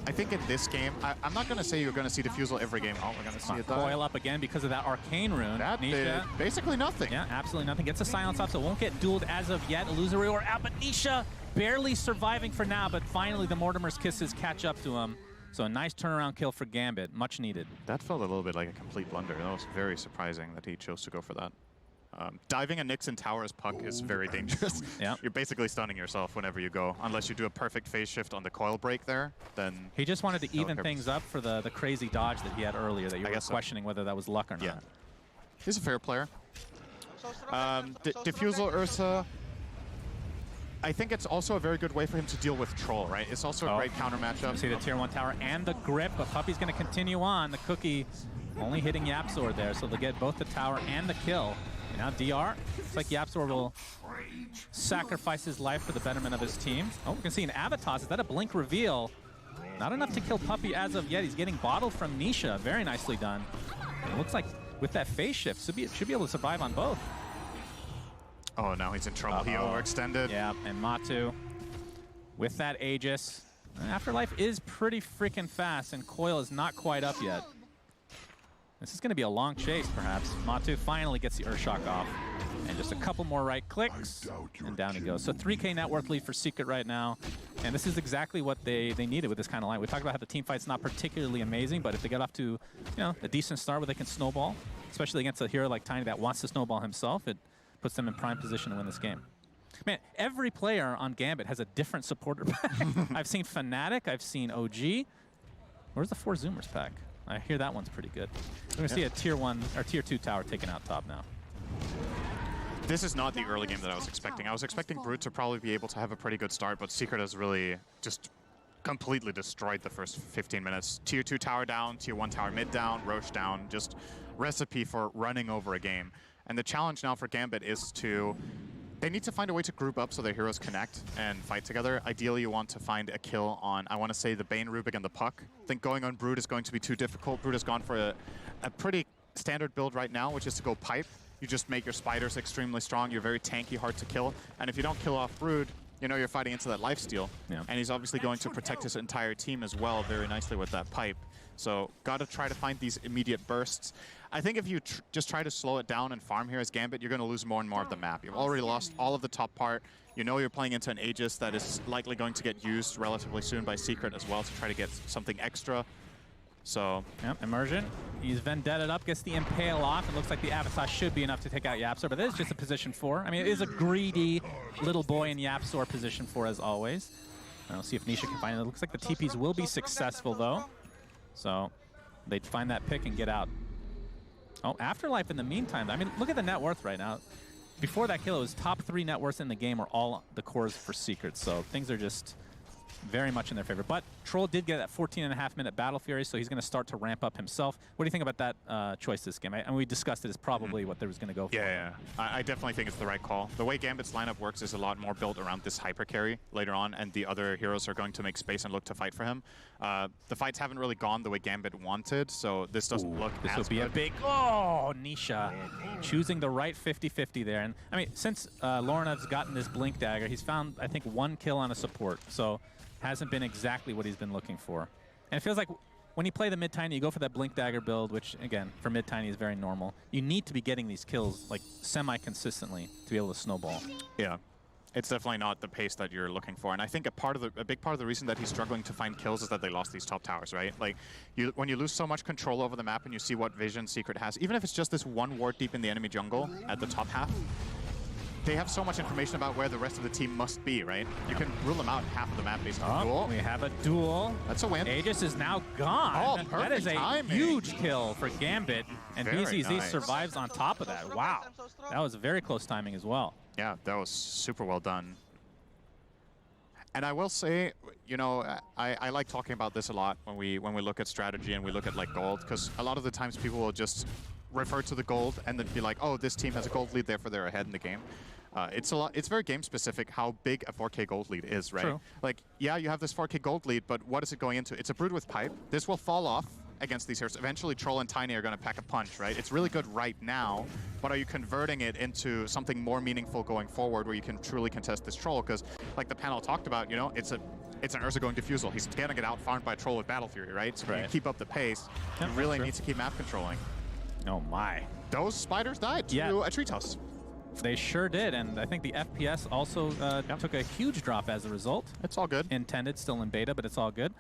[SPEAKER 8] I think in this game, I'm not going to say you're going to see diffusal every game. Oh, we're going to see it die.
[SPEAKER 7] Coil up again because of that arcane rune.
[SPEAKER 8] That did basically nothing.
[SPEAKER 7] Yeah, absolutely nothing. Gets a silence off, so won't get dueled as of yet. Illusory or out, but Nisha barely surviving for now, but finally the Mortimer's Kisses catch up to him. So a nice turnaround kill for Gambit, much needed.
[SPEAKER 8] That felt a little bit like a complete blunder. That was very surprising that he chose to go for that. Diving a Nyx in tower as Puck is very dangerous.
[SPEAKER 7] Yeah.
[SPEAKER 8] You're basically stunning yourself whenever you go, unless you do a perfect phase shift on the coil break there, then...
[SPEAKER 7] He just wanted to even things up for the crazy dodge that he had earlier that you were questioning whether that was luck or not.
[SPEAKER 8] Yeah. He's a fair player. Diffusal Ursa, I think it's also a very good way for him to deal with Troll, right? It's also a great counter matchup.
[SPEAKER 7] See the tier 1 tower and the grip, but Puppy's going to continue on. The Cookie only hitting YapzOr there, so they'll get both the tower and the kill. And now DR, looks like YapzOr will sacrifice his life for the betterment of his team. Oh, we can see an Avatos. Is that a blink reveal? Not enough to kill Puppy as of yet. He's getting bottled from Nisha. Very nicely done. And it looks like with that phase shift, should be able to survive on both.
[SPEAKER 8] Oh, now he's in trouble. He overextended.
[SPEAKER 7] Yeah, and Matu with that Aegis. Afterlife is pretty freaking fast, and Coil is not quite up yet. This is going to be a long chase, perhaps. Matu finally gets the Earthshock off. And just a couple more right clicks, and down he goes. So 3K net worth lead for Secret right now. And this is exactly what they needed with this kind of line. We talked about how the team fight's not particularly amazing, but if they get off to a decent start where they can snowball, especially against a hero like Tiny that wants to snowball himself, it puts them in prime position to win this game. Man, every player on Gambit has a different supporter pack. I've seen Fnatic, I've seen OG. Where's the 4 Zoomers pack? I hear that one's pretty good. We're going to see a tier 1 or tier 2 tower taken out top now.
[SPEAKER 8] This is not the early game that I was expecting. I was expecting Brute to probably be able to have a pretty good start, but Secret has really just completely destroyed the first 15 minutes. Tier 2 tower down, tier 1 tower mid down, Roche down, just recipe for running over a game. And the challenge now for Gambit is they need to find a way to group up so their heroes connect and fight together. Ideally, you want to find a kill on, I want to say, the Bane, Rubik, and the Puck. I think going on Brood is going to be too difficult. Brood has gone for a pretty standard build right now, which is to go pipe. You just make your spiders extremely strong. You're very tanky, hard to kill. And if you don't kill off Brood, you know you're fighting into that lifesteal. Yeah. And he's obviously going to protect his entire team as well very nicely with that pipe. So got to try to find these immediate bursts. I think if you just try to slow it down and farm here as Gambit, you're going to lose more and more of the map. You've already lost all of the top part. You know you're playing into an Aegis that is likely going to get used relatively soon by Secret as well to try to get something extra. So,
[SPEAKER 7] yep, Immersion. He's Vendetted up, gets the Impale off. It looks like the Avatar should be enough to take out YapzOr, but that is just a position 4. I mean, it is a greedy little boy in YapzOr position 4 as always. I'll see if Nisha can find it. It looks like the TPs will be successful though. So they'd find that pick and get out. Oh, Afterlife in the meantime. I mean, look at the net worth right now. Before that kill, it was top 3 net worths in the game are all the cores for Secret. So things are just very much in their favor. But Troll did get that 14.5-minute Battle Fury, so he's going to start to ramp up himself. What do you think about that choice this game? And we discussed it as probably what they was going to go for.
[SPEAKER 8] Yeah. I definitely think it's the right call. The way Gambit's lineup works is a lot more built around this hyper carry later on, and the other heroes are going to make space and look to fight for him. The fights haven't really gone the way Gambit wanted, so this doesn't look as good.
[SPEAKER 7] This will be a big... Oh, Nisha choosing the right 50-50 there. And I mean, since Lorenev's gotten this Blink Dagger, he's found, I think, 1 kill on a support. So hasn't been exactly what he's been looking for. And it feels like when you play the mid-tiny, you go for that Blink Dagger build, which, again, for mid-tiny is very normal. You need to be getting these kills, like, semi-consistently to be able to snowball.
[SPEAKER 8] Yeah. It's definitely not the pace that you're looking for, and I think a big part of the reason that he's struggling to find kills is that they lost these top towers, right? Like, when you lose so much control over the map and you see what vision Secret has, even if it's just this one ward deep in the enemy jungle at the top half, they have so much information about where the rest of the team must be, right? You can rule them out in half of the map based on duel.
[SPEAKER 7] We have a duel.
[SPEAKER 8] That's a win.
[SPEAKER 7] Aegis is now gone.
[SPEAKER 8] Oh, perfect
[SPEAKER 7] that is a
[SPEAKER 8] timing.
[SPEAKER 7] huge kill for Gambit, and
[SPEAKER 8] Very
[SPEAKER 7] BZZ
[SPEAKER 8] nice.
[SPEAKER 7] survives on top of that. Wow. That was very close timing as well.
[SPEAKER 8] Yeah, that was super well done. And I will say, you know, I like talking about this a lot when we look at strategy and we look at like gold, because a lot of the times people will just refer to the gold and then be like, oh, this team has a gold lead, therefore they're ahead in the game. It's very game specific how big a 4K gold lead is, right?
[SPEAKER 7] True.
[SPEAKER 8] Like, yeah, you have this 4K gold lead, but what is it going into? It's a Brood with Pipe. This will fall off against these heroes. Eventually, Troll and Tiny are going to pack a punch, right? It's really good right now, but are you converting it into something more meaningful going forward where you can truly contest this Troll? Because, like the panel talked about, you know, it's an Urza going Diffusal. He's going to get out-farmed by Troll with Battle Fury, right? So if you keep up the pace, you really need to keep map controlling.
[SPEAKER 7] Oh my.
[SPEAKER 8] Those spiders died to a tree toss.
[SPEAKER 7] They sure did, and I think the FPS also took a huge drop as a result.
[SPEAKER 8] It's all good.
[SPEAKER 7] Intended, still in beta, but it's all good.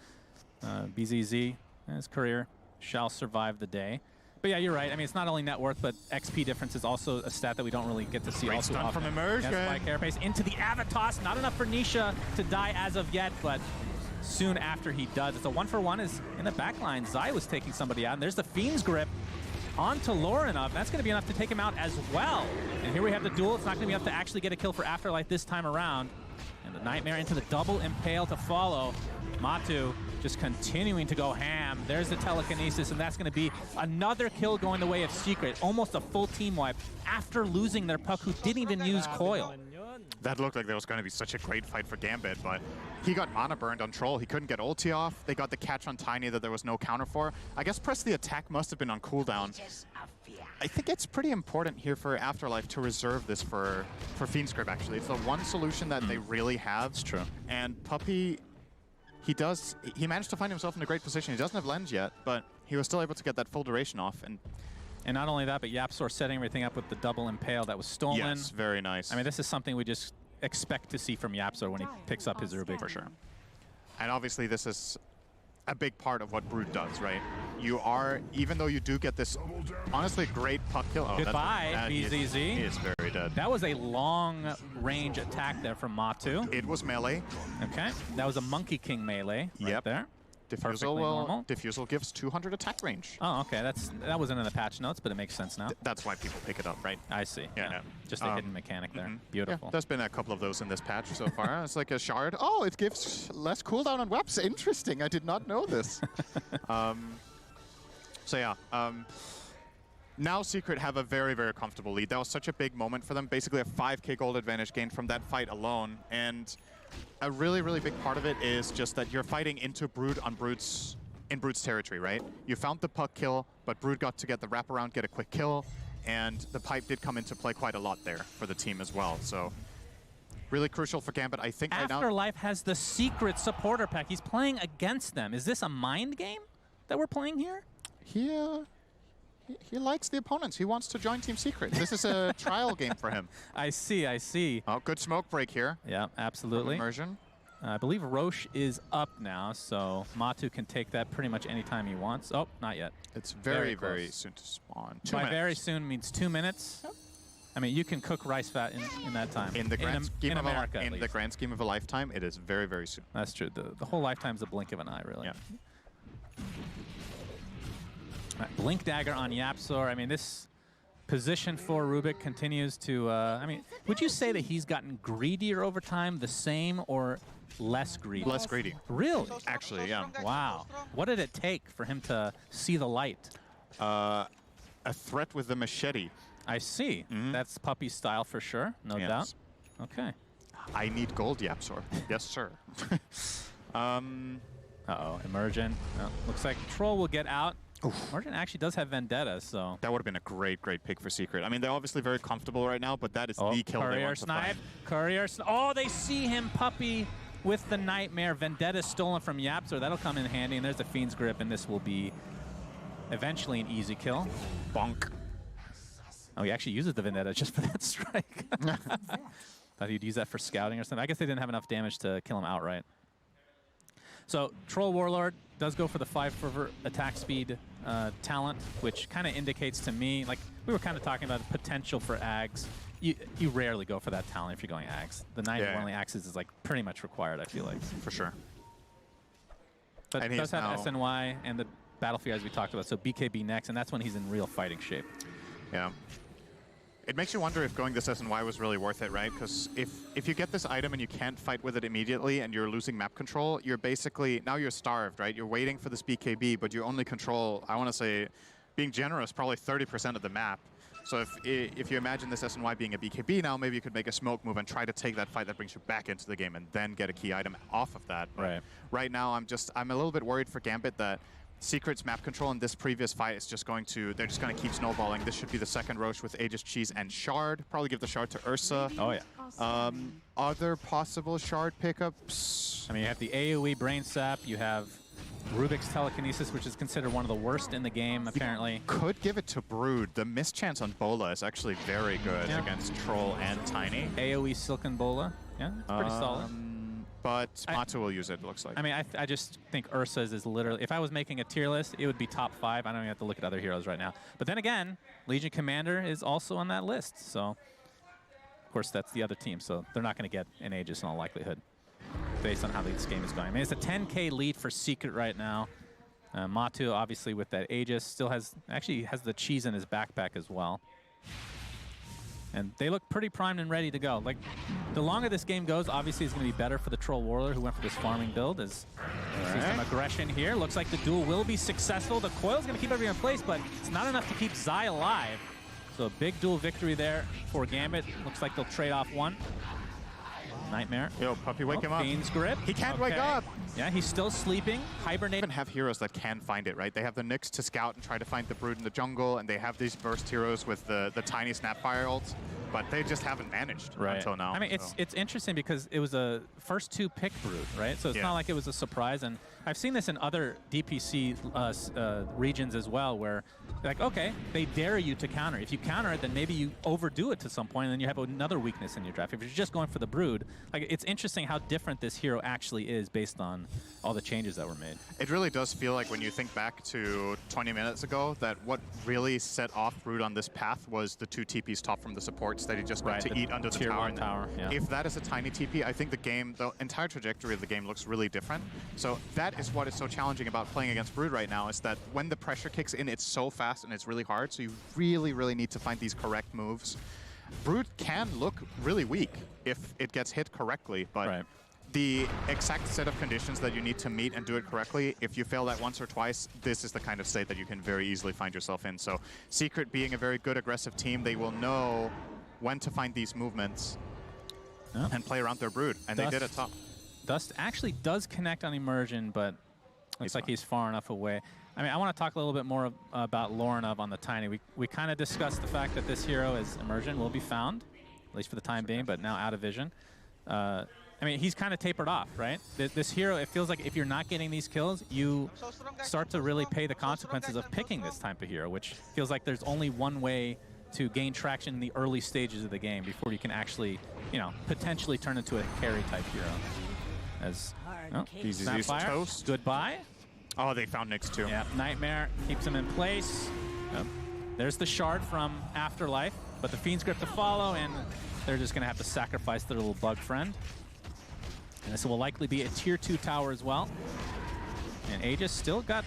[SPEAKER 7] BZZ, his career, shall survive the day. But yeah, you're right. I mean, it's not only net worth, but XP difference is also a stat that we don't really get to see all too often.
[SPEAKER 8] From Immersion.
[SPEAKER 7] Yes, by Carapace into the Avatos. Not enough for Nisha to die as of yet, but soon after he does. It's a 1-for-1 is in the back line. Zai was taking somebody out, and there's the Fiend's Grip onto Lorinov. That's going to be enough to take him out as well. And here we have the duel. It's not going to be enough to actually get a kill for Afterlife this time around. And the Nightmare into the double impale to follow. Matu just continuing to go ham. There's the telekinesis, and that's going to be another kill going the way of Secret. Almost a full team wipe after losing their puck, who didn't even use coil.
[SPEAKER 8] That looked like there was going to be such a great fight for Gambit, but he got mana burned on Troll. He couldn't get ulti off. They got the catch on Tiny that there was no counter for. I guess press the attack must have been on cooldown. I think it's pretty important here for Afterlife to reserve this for Fiend's Grip, actually. It's the one solution that they really have.
[SPEAKER 7] It's true.
[SPEAKER 8] And Puppey, he managed to find himself in a great position. He doesn't have lens yet, but he was still able to get that full duration off.
[SPEAKER 7] And not only that, but Yapsor setting everything up with the double impale that was stolen.
[SPEAKER 8] Yes, very nice.
[SPEAKER 7] I mean, this is something we just expect to see from Yapsor when he picks up his Rubik.
[SPEAKER 8] For sure. And obviously this is a big part of what Brood does, right? You are, even though you do get this honestly great puck kill. Oh,
[SPEAKER 7] goodbye, BZZ.
[SPEAKER 8] He is very dead.
[SPEAKER 7] That was a long range attack there from Matu.
[SPEAKER 8] It was melee.
[SPEAKER 7] Okay, that was a Monkey King melee right there.
[SPEAKER 8] Diffusal gives 200 attack range.
[SPEAKER 7] Oh, okay. That wasn't in the patch notes, but it makes sense now.
[SPEAKER 8] That's why people pick it up, right?
[SPEAKER 7] I see. Yeah. Just a hidden mechanic there. Beautiful.
[SPEAKER 8] Yeah, there's been a couple of those in this patch so far. It's like a shard. Oh, it gives less cooldown on webs. Interesting. I did not know this. So yeah. Now Secret have a very, very comfortable lead. That was such a big moment for them. Basically a 5k gold advantage gained from that fight alone. And a really, really big part of it is just that you're fighting into Brood on Brood's territory, right? You found the puck kill, but Brood got to get the wraparound, get a quick kill, and the pipe did come into play quite a lot there for the team as well. So really crucial for Gambit. I think right now
[SPEAKER 7] Afterlife has the Secret supporter pack. He's playing against them. Is this a mind game that we're playing here?
[SPEAKER 8] He likes the opponents. He wants to join Team Secret. This is a trial game for him.
[SPEAKER 7] I see.
[SPEAKER 8] Oh, good smoke break here.
[SPEAKER 7] Yeah, absolutely.
[SPEAKER 8] Immersion.
[SPEAKER 7] I believe Roche is up now, so Matu can take that pretty much anytime he wants. Oh, not yet.
[SPEAKER 8] It's very, very soon to spawn.
[SPEAKER 7] By very soon means 2 minutes. Yep. I mean, you can cook rice fat in that time.
[SPEAKER 8] In the grand scheme of
[SPEAKER 7] America,
[SPEAKER 8] in the grand scheme of a lifetime, it is very, very soon.
[SPEAKER 7] That's true. The whole lifetime's a blink of an eye, really.
[SPEAKER 8] Yeah.
[SPEAKER 7] Right, Blink Dagger on Yapsor. I mean, this position for Rubik continues to, I mean, would you say that he's gotten greedier over time, the same, or less greedy?
[SPEAKER 8] Less greedy.
[SPEAKER 7] Really?
[SPEAKER 8] Actually, yeah.
[SPEAKER 7] Wow. What did it take for him to see the light?
[SPEAKER 8] A threat with the machete.
[SPEAKER 7] I see. That's Puppey style for sure, no doubt. Okay.
[SPEAKER 8] I need gold, Yapsor. Yes, sir.
[SPEAKER 7] Uh-oh, Immersion. Looks like Troll will get out. Immersion actually does have Vendetta, so...
[SPEAKER 8] That would have been a great, great pick for Secret. I mean, they're obviously very comfortable right now, but that is the kill they want to find.
[SPEAKER 7] Courier Snipe. Oh, they see him, Puppey, with the Nightmare. Vendetta stolen from Yapsor. That'll come in handy, and there's the Fiend's Grip, and this will be eventually an easy kill.
[SPEAKER 8] Bonk.
[SPEAKER 7] Oh, he actually uses the Vendetta just for that strike. Thought he'd use that for scouting or something. I guess they didn't have enough damage to kill him outright. So Troll Warlord does go for the 5 attack speed talent, which kind of indicates to me, like we were kind of talking about the potential for Ags. You rarely go for that talent if you're going Ags. The 9 whirling axes is like pretty much required, I feel like.
[SPEAKER 8] For sure.
[SPEAKER 7] But it does have SNY and the Battlefield as we talked about, so BKB next, and that's when he's in real fighting shape.
[SPEAKER 8] Yeah. It makes you wonder if going this SNY was really worth it, right? Because if you get this item and you can't fight with it immediately and you're losing map control, you're basically, now you're starved, right? You're waiting for this BKB, but you only control, I want to say, being generous, probably 30% of the map. So if you imagine this SNY being a BKB now, maybe you could make a smoke move and try to take that fight that brings you back into the game and then get a key item off of that. But right now, I'm a little bit worried for Gambit that Secret's map control in this previous fight is just going to, they're just going to keep snowballing. This should be the second Roche with Aegis, Cheese, and Shard. Probably give the Shard to Ursa.
[SPEAKER 7] Oh, yeah.
[SPEAKER 8] Other possible Shard pickups?
[SPEAKER 7] I mean, you have the AoE Brain Sap. You have Rubik's Telekinesis, which is considered one of the worst in the game, apparently.
[SPEAKER 8] You could give it to Brood. The mischance on Bola is actually very good against Troll and Tiny.
[SPEAKER 7] AoE Silken Bola. Yeah, it's pretty solid.
[SPEAKER 8] But Matu will use it looks like. I
[SPEAKER 7] mean, I just think Ursa's is literally, if I was making a tier list, it would be top 5. I don't even have to look at other heroes right now. But then again, Legion Commander is also on that list. So, of course, that's the other team. So they're not going to get an Aegis in all likelihood, based on how this game is going. I mean, it's a 10K lead for Secret right now. Matu, obviously, with that Aegis, still has the cheese in his backpack as well. And they look pretty primed and ready to go. Like, the longer this game goes, obviously it's going to be better for the Troll Warlord who went for this farming build. As see some aggression here. Looks like the duel will be successful. The coil's going to keep everyone in place, but it's not enough to keep Zai alive. So a big duel victory there for Gambit. Looks like they'll trade off one. Nightmare.
[SPEAKER 8] Yo, Puppy, wake him up.
[SPEAKER 7] Fiend's Grip.
[SPEAKER 8] He can't wake up.
[SPEAKER 7] Yeah, he's still sleeping. Hibernating.
[SPEAKER 8] Have heroes that can find it, right? They have the Nyx to scout and try to find the Brood in the jungle, and they have these burst heroes with the tiny Snapfire ults, but they just haven't managed until now.
[SPEAKER 7] I mean, it's interesting because it was a first 2 pick Brood, right? So it's not like it was a surprise. And I've seen this in other DPC regions as well, where like, okay, they dare you to counter. If you counter it, then maybe you overdo it to some point, and then you have another weakness in your draft. If you're just going for the Brood, like, it's interesting how different this hero actually is based on all the changes that were made.
[SPEAKER 8] It really does feel like when you think back to 20 minutes ago that what really set off Brood on this path was the 2 TPs top from the supports that he just got to eat under the tower. If that is a tiny TP, I think the entire trajectory of the game looks really different. So that is what is so challenging about playing against Brood right now, is that when the pressure kicks in, it's so fast and it's really hard. So you really, really need to find these correct moves. Brood can look really weak if it gets hit correctly, but the exact set of conditions that you need to meet and do it correctly, if you fail that once or twice, this is the kind of state that you can very easily find yourself in. So Secret being a very good aggressive team, they will know when to find these movements and play around their Brood, and they did it top.
[SPEAKER 7] Dust actually does connect on Immersion, but looks like he's far enough away. I mean, I want to talk a little bit more about Lorinov on the Tiny. We kind of discussed the fact that this hero is Immersion, will be found, at least for the time being, but now out of vision. I mean, he's kind of tapered off, right? This hero, it feels like if you're not getting these kills, you start to really pay the consequences of picking this type of hero, which feels like there's only one way to gain traction in the early stages of the game before you can actually, you know, potentially turn into a carry type hero. As Snapfire,
[SPEAKER 8] toast.
[SPEAKER 7] Goodbye.
[SPEAKER 8] Oh, they found Nyx too.
[SPEAKER 7] Yeah, Nightmare keeps him in place. There's the Shard from Afterlife, but the Fiend's Grip to follow, and they're just going to have to sacrifice their little bug friend. And this will likely be a tier 2 tower as well. And Aegis still got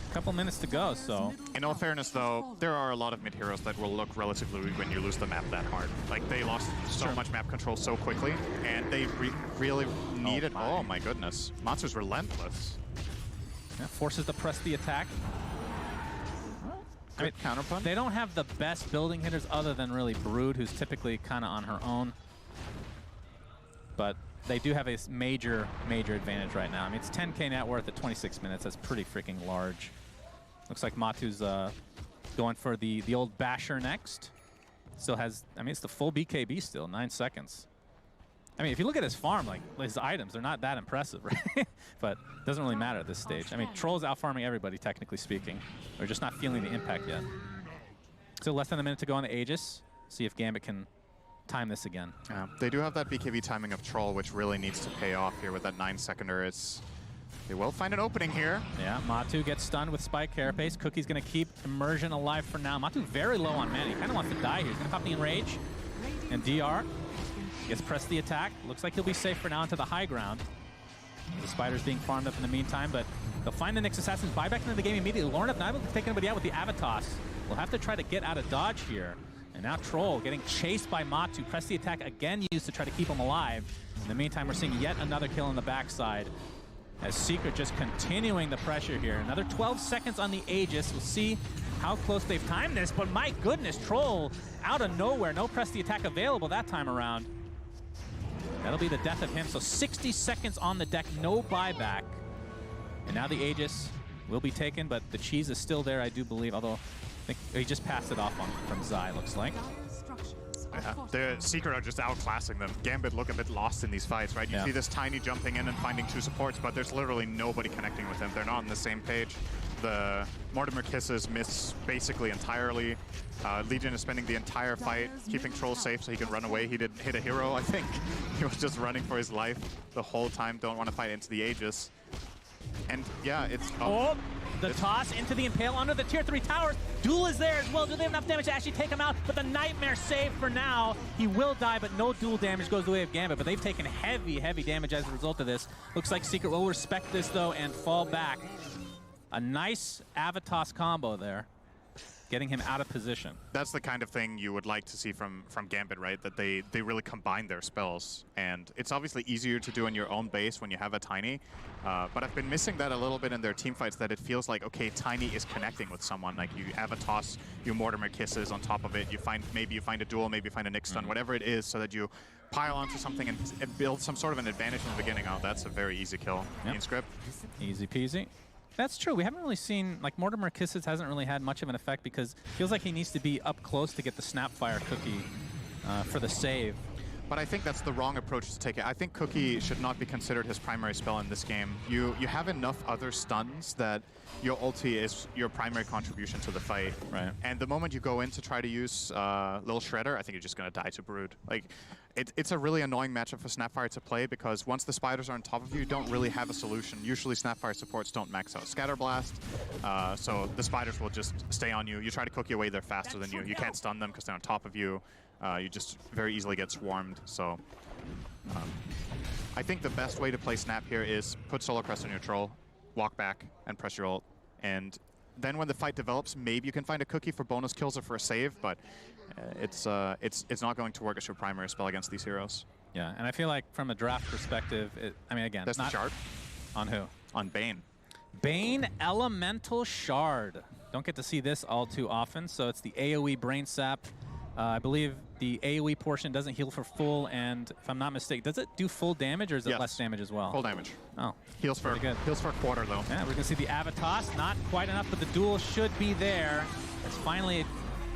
[SPEAKER 7] a couple minutes to go, so.
[SPEAKER 8] In all fairness, though, there are a lot of mid heroes that will look relatively weak when you lose the map that hard. Like, they lost so much map control so quickly, and they really needed. Oh my goodness, Matsu's relentless.
[SPEAKER 7] Yeah, forces to press the attack.
[SPEAKER 8] Good counterpunch.
[SPEAKER 7] They don't have the best building hitters other than really Brood, who's typically kind of on her own. But they do have a major advantage right now. I mean, it's 10K net worth at 26 minutes. That's pretty freaking large. Looks like Matu's going for the old Basher next. Still has, I mean, it's the full BKB still, 9 seconds. I mean, if you look at his farm, like his items, they're not that impressive, right? But it doesn't really matter at this stage. I mean, Troll's out-farming everybody, technically speaking. We're just not feeling the impact yet. Still less than a minute to go on the Aegis. See if Gambit can time this again.
[SPEAKER 8] Yeah, they do have that BKB timing of Troll, which really needs to pay off here with that 9-seconder. They will find an opening here.
[SPEAKER 7] Yeah, Matu gets stunned with Spike Carapace. Cookie's going to keep Immersion alive for now. Matu very low on mana. He kind of wants to die here. He's going to pop the Enrage. And DR gets pressed the attack. Looks like he'll be safe for now into the high ground. The Spider's being farmed up in the meantime, but they'll find the Nyx Assassins, buy back into the game immediately. Lorna not able to take anybody out with the Avatos. We'll have to try to get out of dodge here. And now Troll getting chased by Matu. Press the attack again used to try to keep him alive. In the meantime, we're seeing yet another kill on the backside. As Secret just continuing the pressure here. Another 12 seconds on the Aegis. We'll see how close they've timed this, but my goodness, Troll out of nowhere. No press the attack available that time around. That'll be the death of him. So 60 seconds on the deck, no buyback. And now the Aegis will be taken, but the cheese is still there, I do believe, although I think he just passed it off on from Zai, looks like.
[SPEAKER 8] Yeah, the Secret are just outclassing them. Gambit look a bit lost in these fights, right? You see this Tiny jumping in and finding 2 supports, but there's literally nobody connecting with him. They're not on the same page. The Mortimer Kisses miss basically entirely. Legion is spending the entire fight keeping Troll safe so he can run away. He didn't hit a hero, I think. He was just running for his life the whole time. Don't want to fight into the Aegis. And yeah, it's...
[SPEAKER 7] The toss into the Impale under the tier 3 towers. Duel is there as well. Do they have enough damage to actually take him out? But the Nightmare save for now. He will die, but no duel damage goes the way of Gambit. But they've taken heavy, heavy damage as a result of this. Looks like Secret will respect this, though, and fall back. A nice Avatos combo there, getting him out of position.
[SPEAKER 8] That's the kind of thing you would like to see from Gambit, right? That they really combine their spells. And it's obviously easier to do in your own base when you have a Tiny. But I've been missing that a little bit in their team fights, that it feels like, okay, Tiny is connecting with someone. Like you have a toss, you Mortimer Kisses on top of it. Maybe you find a duel, maybe you find a Nyx stun, whatever it is, so that you pile onto something and build some sort of an advantage in the beginning. Oh, that's a very easy kill in script.
[SPEAKER 7] Easy peasy. That's true. We haven't really seen, like, Mortimer Kisses hasn't really had much of an effect because it feels like he needs to be up close to get the Snapfire Cookie for the save.
[SPEAKER 8] But I think that's the wrong approach to take it. I think Cookie should not be considered his primary spell in this game. You have enough other stuns that your ulti is your primary contribution to the fight.
[SPEAKER 7] Right.
[SPEAKER 8] And the moment you go in to try to use Lil Shredder, I think you're just going to die to Brood. Like, it's a really annoying matchup for Snapfire to play because once the spiders are on top of you, you don't really have a solution. Usually Snapfire supports don't max out Scatterblast, so the spiders will just stay on you. You try to Cookie away, they're faster than you. You can't stun them because they're on top of you. You just very easily get swarmed. So I think the best way to play Snap here is put Solar Crest on your Troll, walk back, and press your ult. And then when the fight develops, maybe you can find a Cookie for bonus kills or for a save, but it's not going to work as your primary spell against these heroes.
[SPEAKER 7] Yeah, and I feel like from a draft perspective, I mean, again,
[SPEAKER 8] that's
[SPEAKER 7] not
[SPEAKER 8] the shard.
[SPEAKER 7] On who?
[SPEAKER 8] On Bane.
[SPEAKER 7] Bane Elemental Shard. Don't get to see this all too often, so it's the AoE Brain Sap. I believe the AoE portion doesn't heal for full, and if I'm not mistaken, does it do full damage or is it less damage as well?
[SPEAKER 8] Full damage.
[SPEAKER 7] Oh,
[SPEAKER 8] heals for a quarter though.
[SPEAKER 7] Yeah, we're gonna see the Avatos. Not quite enough, but the duel should be there. It's finally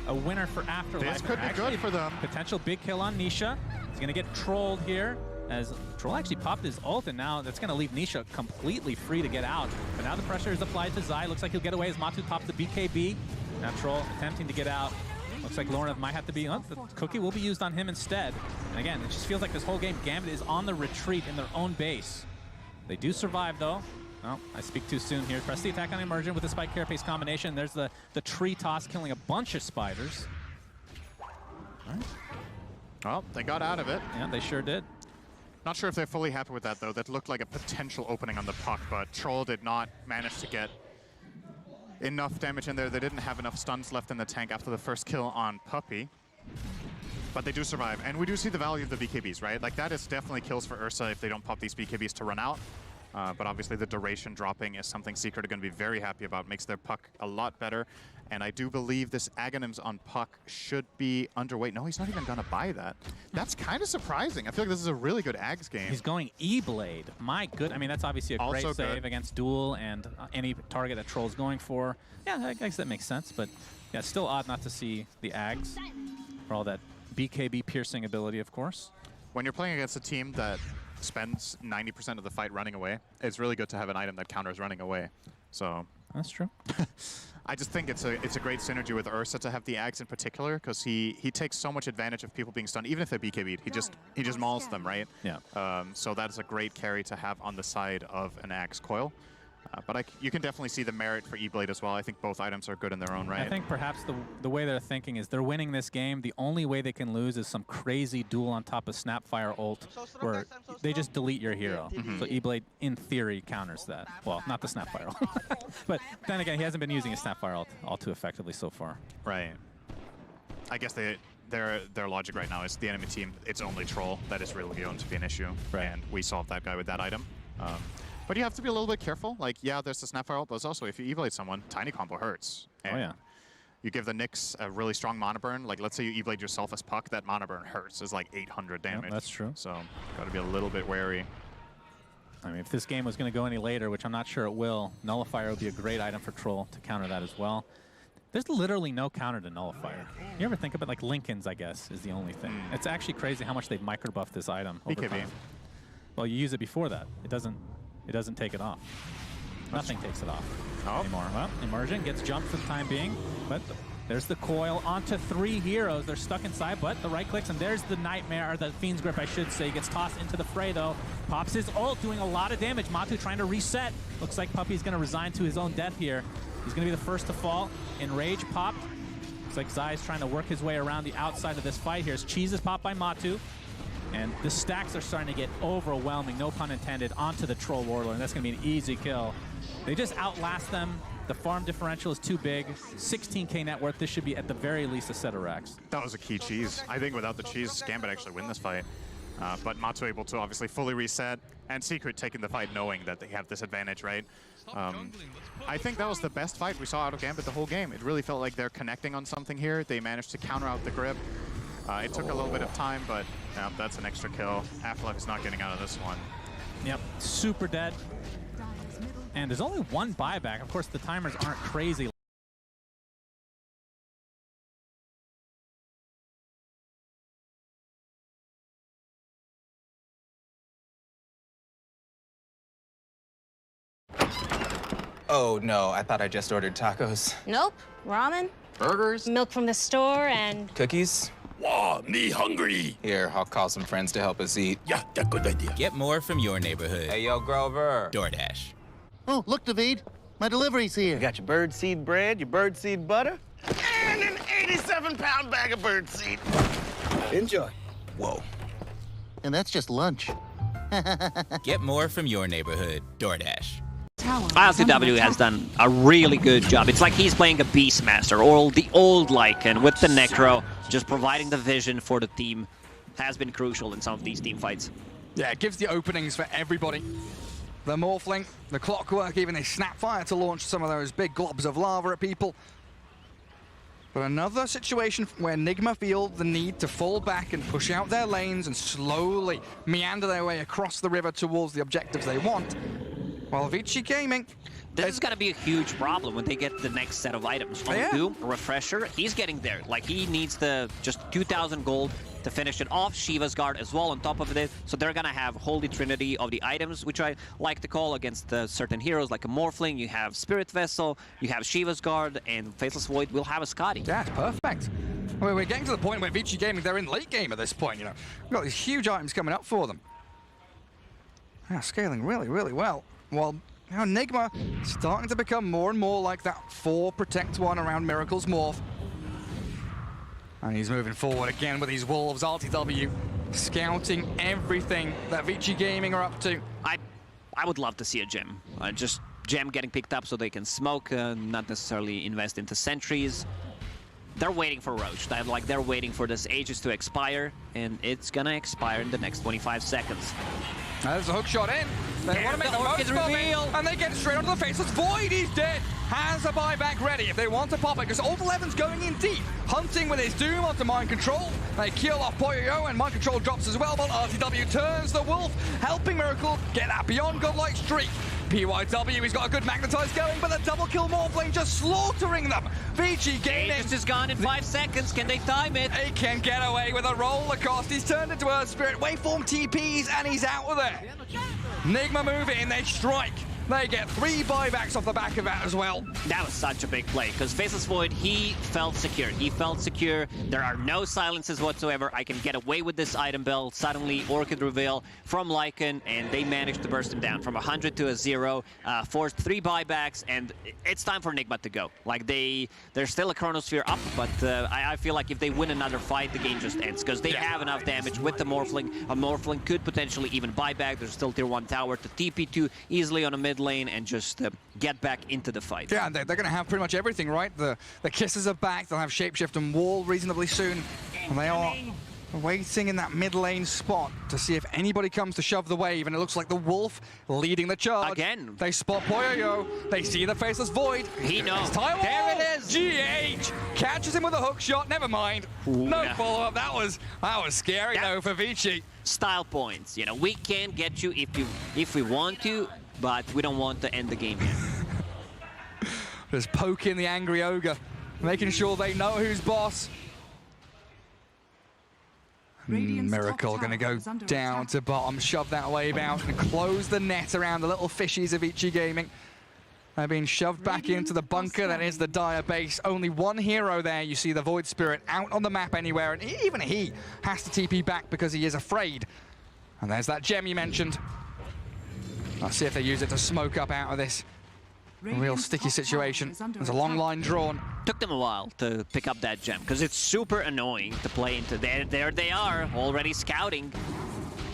[SPEAKER 7] a winner for Afterlife.
[SPEAKER 8] This could be good for them.
[SPEAKER 7] Potential big kill on Nisha. He's gonna get trolled here, as Troll actually popped his ult, and now that's gonna leave Nisha completely free to get out. But now the pressure is applied to Zai. Looks like he'll get away as Matu pops the BKB. Now Troll attempting to get out. Looks like Lorna might have to be, the Cookie will be used on him instead. And again, it just feels like this whole game, Gambit is on the retreat in their own base. They do survive though. Oh, I speak too soon here. Press the attack on Immersion with the Spike Carapace combination. There's the tree toss killing a bunch of spiders. All right.
[SPEAKER 8] Well, they got out of it.
[SPEAKER 7] Yeah, they sure did.
[SPEAKER 8] Not sure if they're fully happy with that though. That looked like a potential opening on the puck, but Troll did not manage to get enough damage in there. They didn't have enough stuns left in the tank after the first kill on Puppy. But they do survive. And we do see the value of the BKBs, right? Like, that is definitely kills for Ursa if they don't pop these BKBs to run out. But obviously the duration dropping is something Secret are going to be very happy about. Makes their puck a lot better. And I do believe this Aghanims on puck should be underweight. No, he's not even going to buy that. That's kind of surprising. I feel like this is a really good Aghs game.
[SPEAKER 7] He's going E-Blade. My good. I mean, that's obviously a great save against Duel and any target that Troll's going for. Yeah, I guess that makes sense. But yeah, it's still odd not to see the Aghs for all that BKB piercing ability, of course.
[SPEAKER 8] When you're playing against a team that spends 90% of the fight running away, it's really good to have an item that counters running away. So
[SPEAKER 7] That's true.
[SPEAKER 8] I just think it's a great synergy with Ursa to have the Axe in particular, because he takes so much advantage of people being stunned, even if they're BKB'd. He just mauls them, right?
[SPEAKER 7] Yeah.
[SPEAKER 8] So that's a great carry to have on the side of an Axe coil. But you can definitely see the merit for E-Blade as well. I think both items are good in their own right.
[SPEAKER 7] I think perhaps the way they're thinking is they're winning this game. The only way they can lose is some crazy duel on top of Snapfire ult where they just delete your hero. So E-Blade, in theory, counters that. Well, not the Snapfire ult. But then again, he hasn't been using his Snapfire ult all too effectively so far.
[SPEAKER 8] Right. I guess their logic right now is the enemy team, it's only Troll that is really going to be an issue.
[SPEAKER 7] Right.
[SPEAKER 8] And we solved that guy with that item. But you have to be a little bit careful. Like, yeah, there's the Snapfire ult, but also if you E-Blade someone, tiny combo hurts. And
[SPEAKER 7] oh, yeah.
[SPEAKER 8] You give the Nyx a really strong mana burn. Like, let's say you E-Blade yourself as Puck, that mana burn hurts. It's like 800 damage.
[SPEAKER 7] Yep, that's true.
[SPEAKER 8] So, gotta be a little bit wary.
[SPEAKER 7] I mean, if this game was going to go any later, which I'm not sure it will, Nullifier would be a great item for Troll to counter that as well. There's literally no counter to Nullifier. You ever think about, like, Linken's, I guess, is the only thing. It's actually crazy how much they've micro-buffed this item over
[SPEAKER 8] BKB.
[SPEAKER 7] time. Well, you use it before that. It doesn't take it off. Nothing takes it off anymore. Well, Immersion gets jumped for the time being, but there's the coil onto 3 heroes. They're stuck inside, but the right clicks, and there's the Nightmare, or the Fiend's Grip, I should say, gets tossed into the fray, though. Pops his ult, doing a lot of damage. Matu trying to reset. Looks like Puppey's going to resign to his own death here. He's going to be the first to fall. Enrage popped. Looks like Zai's trying to work his way around the outside of this fight here. As Cheese is popped by Matu. And the stacks are starting to get overwhelming, no pun intended, onto the Troll Warlord, and that's going to be an easy kill. They just outlast them. The farm differential is too big. 16k net worth. This should be, at the very least, a set of racks.
[SPEAKER 8] That was a key cheese. I think without the cheese, Gambit actually win this fight. But Matu able to obviously fully reset, and Secret taking the fight knowing that they have this advantage, right? I think that was the best fight we saw out of Gambit the whole game. It really felt like they're connecting on something here. They managed to counter out the grip. It took a little bit of time, but yeah, that's an extra kill. Afterlife is not getting out of this one.
[SPEAKER 7] Yep, super dead. And there's only 1 buyback. Of course, the timers aren't crazy.
[SPEAKER 9] Oh, no, I thought I just ordered tacos.
[SPEAKER 10] Nope. Ramen,
[SPEAKER 9] Burgers?
[SPEAKER 10] milk from the store, and...
[SPEAKER 9] Cookies?
[SPEAKER 5] Wow, me hungry.
[SPEAKER 9] Here, I'll call some friends to help us eat.
[SPEAKER 5] Yeah, that's a good idea.
[SPEAKER 11] Get more from your neighborhood.
[SPEAKER 9] Hey, yo, Grover.
[SPEAKER 11] DoorDash.
[SPEAKER 12] Oh, look, David. My delivery's here.
[SPEAKER 13] You got your birdseed bread, your birdseed butter,
[SPEAKER 12] And an 87-pound bag of birdseed.
[SPEAKER 13] enjoy.
[SPEAKER 12] Whoa. And that's just lunch.
[SPEAKER 11] Get more from your neighborhood. DoorDash.
[SPEAKER 14] ILCW has done a really good job. It's like he's playing a Beastmaster or the old Lycan with the Necro. Just providing the vision for the team has been crucial in some of these team fights.
[SPEAKER 15] Yeah, it gives the openings for everybody. The Morphling, the Clockwork, even the Snapfire to launch some of those big globs of lava at people. But another situation where Nigma feel the need to fall back and push out their lanes and slowly meander their way across the river towards the objectives they want. While Vici Gaming...
[SPEAKER 14] This is going to be a huge problem when they get the next set of items. From Doom, Refresher, he's getting there. Like, he needs the just 2,000 gold to finish it off. Shiva's Guard as well on top of it. So they're going to have Holy Trinity of the items, which I like to call against certain heroes, like a Morphling. You have Spirit Vessel, you have Shiva's Guard, and Faceless Void will have a Scotty.
[SPEAKER 15] Yeah, it's perfect. I mean, we're getting to the point where Vici Gaming, they're in late game at this point, you know. We've got these huge items coming up for them. Yeah, scaling really, really well. Well, now Nigma starting to become more and more like that 4 protect 1 around Miracle's Morph. And he's moving forward again with these Wolves, RTW, scouting everything that Vici Gaming are up to.
[SPEAKER 14] I would love to see a gem. Just gem getting picked up so they can smoke, not necessarily invest into sentries. They're waiting for Roach. They're waiting for this Aegis to expire, and it's gonna expire in the next 25 seconds.
[SPEAKER 15] There's a hook shot in. They want to make the most of it, and they get it straight onto the Faceless Void. He's dead. Has a buyback ready if they want to pop it, because Old 11's going in deep, hunting with his Doom onto Mind Control. They kill off Poyo, and Mind Control drops as well, but RTW turns the Wolf, helping Miracle get that beyond godlike streak. PYW, he's got a good Magnetize going, but the double kill Morphling just slaughtering them. Vici Gaming.
[SPEAKER 14] Aegis is gone in 5 seconds. Can they time it?
[SPEAKER 15] He can get away with a roller cost. He's turned into a Spirit Waveform TPs, and he's out of there. Nigma move in, they strike. They get 3 buybacks off the back of that as well.
[SPEAKER 14] That was such a big play, because Faceless Void, he felt secure. He felt secure. There are no silences whatsoever. I can get away with this item build. Suddenly, Orchid reveal from Lycan, and they managed to burst him down from 100 to a 0, forced 3 buybacks, and it's time for Nigma to go. Like, there's still a Chronosphere up, but I feel like if they win another fight, the game just ends, because they have enough damage with the Morphling. A Morphling could potentially even buy back. There's still tier 1 tower to TP to easily on a mid lane and just get back into the fight.
[SPEAKER 15] Yeah, they're going to have pretty much everything, right? The Kisses are back. They'll have Shapeshift and Wall reasonably soon. And they are waiting in that mid lane spot to see if anybody comes to shove the wave, and it looks like the Wolf leading the charge.
[SPEAKER 14] Again.
[SPEAKER 15] They spot Poyoyo. They see the Faceless Void.
[SPEAKER 14] He knows.
[SPEAKER 15] Taiwan.
[SPEAKER 14] There it is.
[SPEAKER 15] GH catches him with a hook shot. Never mind. No follow-up. That was scary though for Vici.
[SPEAKER 14] Style points. You know, we can get you if we want to, but we don't want to end the game here.
[SPEAKER 15] Just poking the angry ogre, making sure they know who's boss. Miracle going to go down to bottom, shove that wave out, and close the net around the little fishies of Vici Gaming. They're being shoved back into the bunker that is the Dire base. Only one hero there. You see the Void Spirit out on the map anywhere, and even he has to TP back because he is afraid. And there's that gem you mentioned. I'll see if they use it to smoke up out of this real sticky situation. There's a long line drawn.
[SPEAKER 14] Took them a while to pick up that gem, because it's super annoying to play into. There they are, already scouting.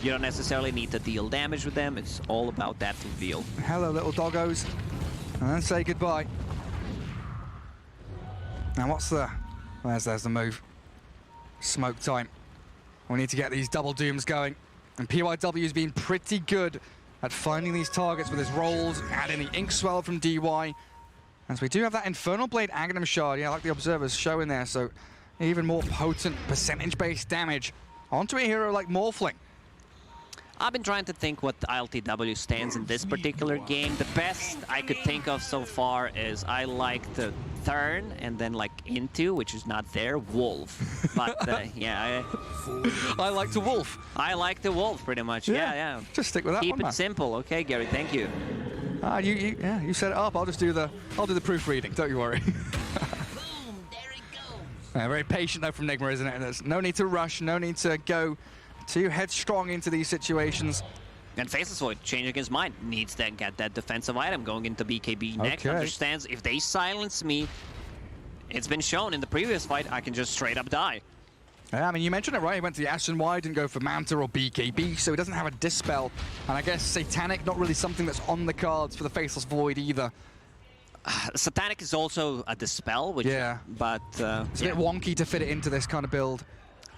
[SPEAKER 14] You don't necessarily need to deal damage with them. It's all about that reveal.
[SPEAKER 15] Hello, little doggos. And then say goodbye. Now what's the... There's the move. Smoke time. We need to get these double dooms going. And PYW's been pretty good at finding these targets with his rolls, adding the Ink Swell from DY. As we do have that Infernal Blade Aghanim Shard, yeah, like the Observer's showing there, so even more potent percentage-based damage onto a hero like Morphling.
[SPEAKER 14] I've been trying to think what the ILTW stands in this particular game. The best I could think of so far is I like the Thurn and then like Into, which is not there, Wolf. But yeah.
[SPEAKER 15] I like the Wolf.
[SPEAKER 14] I like the Wolf pretty much, yeah.
[SPEAKER 15] Just stick with that
[SPEAKER 14] Keep
[SPEAKER 15] one,
[SPEAKER 14] it
[SPEAKER 15] man.
[SPEAKER 14] simple, okay, Gary, thank you.
[SPEAKER 15] You set it up. I'll do the proofreading, don't you worry. Very patient though from Nigma, isn't it? There's no need to rush, no need to go too headstrong into these situations.
[SPEAKER 14] And Faceless Void, changing his mind, needs to get that defensive item going into BKB next. Understands if they silence me, it's been shown in the previous fight, I can just straight up die.
[SPEAKER 15] Yeah, I mean, you mentioned it, right? He went to the Ashen Y, didn't go for Manta or BKB, so he doesn't have a Dispel. And I guess Satanic, not really something that's on the cards for the Faceless Void either.
[SPEAKER 14] Satanic is also a Dispel, which, but
[SPEAKER 15] it's a bit wonky to fit it into this kind of build.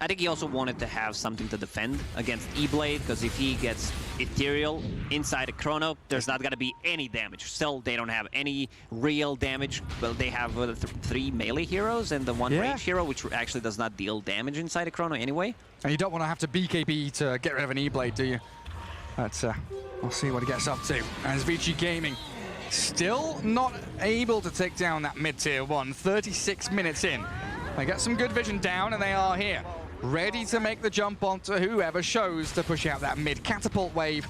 [SPEAKER 14] I think he also wanted to have something to defend against E-Blade, because if he gets Ethereal inside a Chrono, there's not going to be any damage. Still, they don't have any real damage. Well, they have 3 melee heroes and the 1 range hero, which actually does not deal damage inside a Chrono anyway.
[SPEAKER 15] And you don't want to have to BKB to get rid of an E-Blade, do you? But we'll see what he gets up to. As Vici Gaming still not able to take down that mid-tier 1, 36 minutes in. They get some good vision down, and they are here, ready to make the jump onto whoever shows to push out that mid-catapult wave.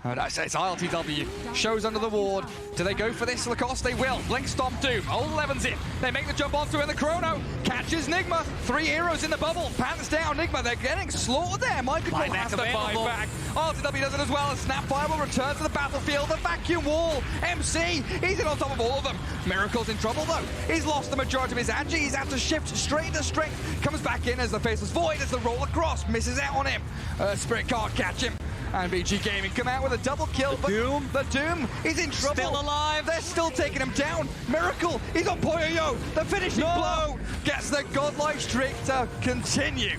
[SPEAKER 15] It's ILTW, shows under the ward. Do they go for this, Lacoste? They will. Blink Stomp Doom, all 11's in. They make the jump onto it, and the Chrono catches Nigma. 3 heroes in the bubble, pants down Nigma. They're getting slaughtered there. Michael has to buy back. ILTW does it as well, and Snapfire will return to the battlefield. The vacuum wall, MC, he's in on top of all of them. Miracle's in trouble though. He's lost the majority of his Agi. He's had to shift straight to strength. Comes back in as the Faceless Void as the roll across, misses out on him. Spirit can't catch him. And Vici Gaming come out with a double kill. The Doom, he's in trouble.
[SPEAKER 14] Still alive.
[SPEAKER 15] They're still taking him down. Miracle, he's on Poyoyo. The finishing blow gets the godlike streak to continue.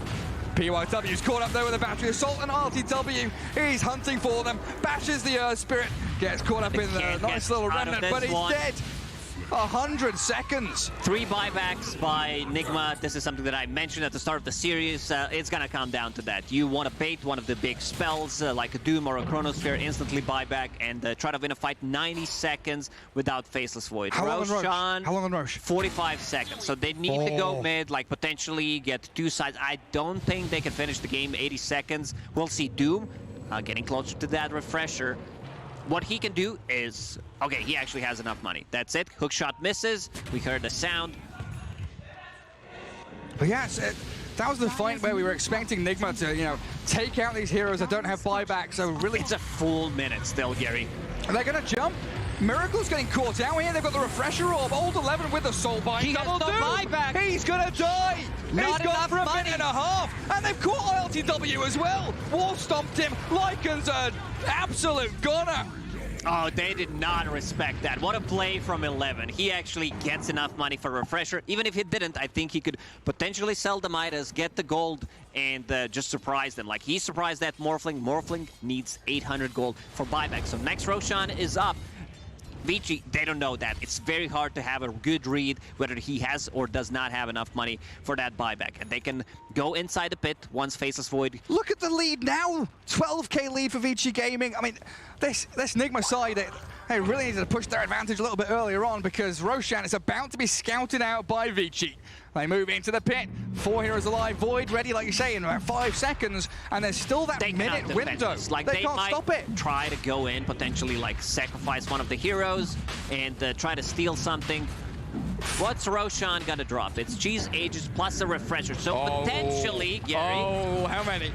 [SPEAKER 15] PYW's caught up there with a battery assault, and RTW, he's hunting for them. Bashes the Earth Spirit, gets caught up in the nice little remnant, but he's dead. 100 seconds.
[SPEAKER 14] 3 buybacks by Nigma. This is something that I mentioned at the start of the series. It's gonna come down to that. You want to bait one of the big spells, like a Doom or a Chronosphere, instantly buyback, and try to win a fight 90 seconds without Faceless Void.
[SPEAKER 15] How long on Roche?
[SPEAKER 14] 45 seconds. So they need to go mid, like potentially get 2 sides. I don't think they can finish the game 80 seconds. We'll see Doom getting closer to that refresher. what he can do is, okay, he actually has enough money. That's it. Hookshot misses. We heard the sound.
[SPEAKER 15] But yes, that was the fight where we were expecting Nigma to, you know, take out these heroes that don't have buyback. So really,
[SPEAKER 14] it's a full minute still, Gary.
[SPEAKER 15] They're gonna jump. Miracle's getting caught out here. They've got the refresher orb. Old 11 with the soul bind.
[SPEAKER 14] He has no buyback.
[SPEAKER 15] He's gonna die.
[SPEAKER 14] Not
[SPEAKER 15] He's gone for a
[SPEAKER 14] money.
[SPEAKER 15] minute and a half, and they've caught ILTW as well. War stomped him. Lycan's an absolute gunner.
[SPEAKER 14] Oh, they did not respect that. What a play from 11. He actually gets enough money for refresher. Even if he didn't, I think he could potentially sell the Midas, get the gold, and just surprise them. Like, he surprised that Morphling. Morphling needs 800 gold for buyback. So next Roshan is up. Vici, they don't know that. It's very hard to have a good read whether he has or does not have enough money for that buyback. And they can go inside the pit once Faceless Void.
[SPEAKER 15] Look at the lead now. 12k lead for Vici Gaming. I mean, this Nigma side, they really needed to push their advantage a little bit earlier on because Roshan is about to be scouted out by Vici. They move into the pit. 4 heroes alive. Void ready, like you say, in about 5 seconds. And there's still that minute window.
[SPEAKER 14] Like,
[SPEAKER 15] they can't
[SPEAKER 14] might
[SPEAKER 15] stop it.
[SPEAKER 14] Try to go in, potentially like sacrifice one of the heroes and try to steal something. What's Roshan gonna drop? It's Cheese Ages plus a refresher. So potentially, Gary.
[SPEAKER 15] Oh, how many?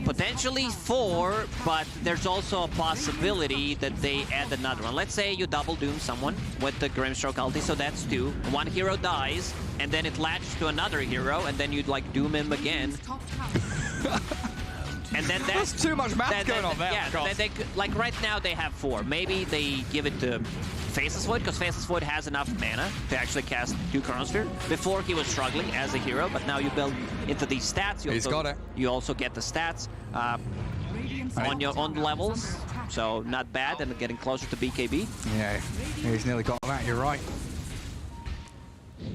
[SPEAKER 14] Potentially 4, but there's also a possibility that they add another one. Let's say you double doom someone with the Grimstroke ulti, so that's 2. One hero dies, and then it latches to another hero, and then you'd like doom him again. And then
[SPEAKER 15] that's too much math going on there.
[SPEAKER 14] Yeah, like right now they have 4. Maybe they give it to Faceless Void, because Faceless Void has enough mana to actually cast 2 Chronosphere. Before he was struggling as a hero, but now you build into these stats. You also get the stats on your own levels, so not bad, and getting closer to BKB.
[SPEAKER 15] Yeah, he's nearly got that, you're right.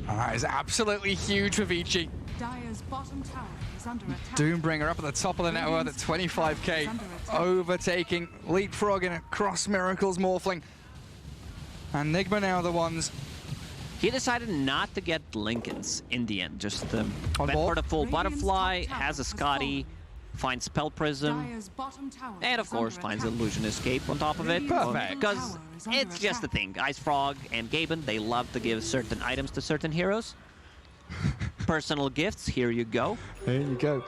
[SPEAKER 15] That is absolutely huge for Vici.
[SPEAKER 16] Dire's bottom tower is under attack.
[SPEAKER 15] Doombringer up at the top of the net worth at 25k, overtaking, leapfrogging across Miracle's Morphling. And Nigma now the ones.
[SPEAKER 14] He decided not to get Lincolns in the end, just went for the full Butterfly, has a Scotty, finds Spell Prism, and of course finds Illusion Escape on top of it.
[SPEAKER 15] Perfect.
[SPEAKER 14] Because it's just the thing. Ice Frog and Gaben, they love to give certain items to certain heroes. Personal gifts, here you go.
[SPEAKER 15] There you go.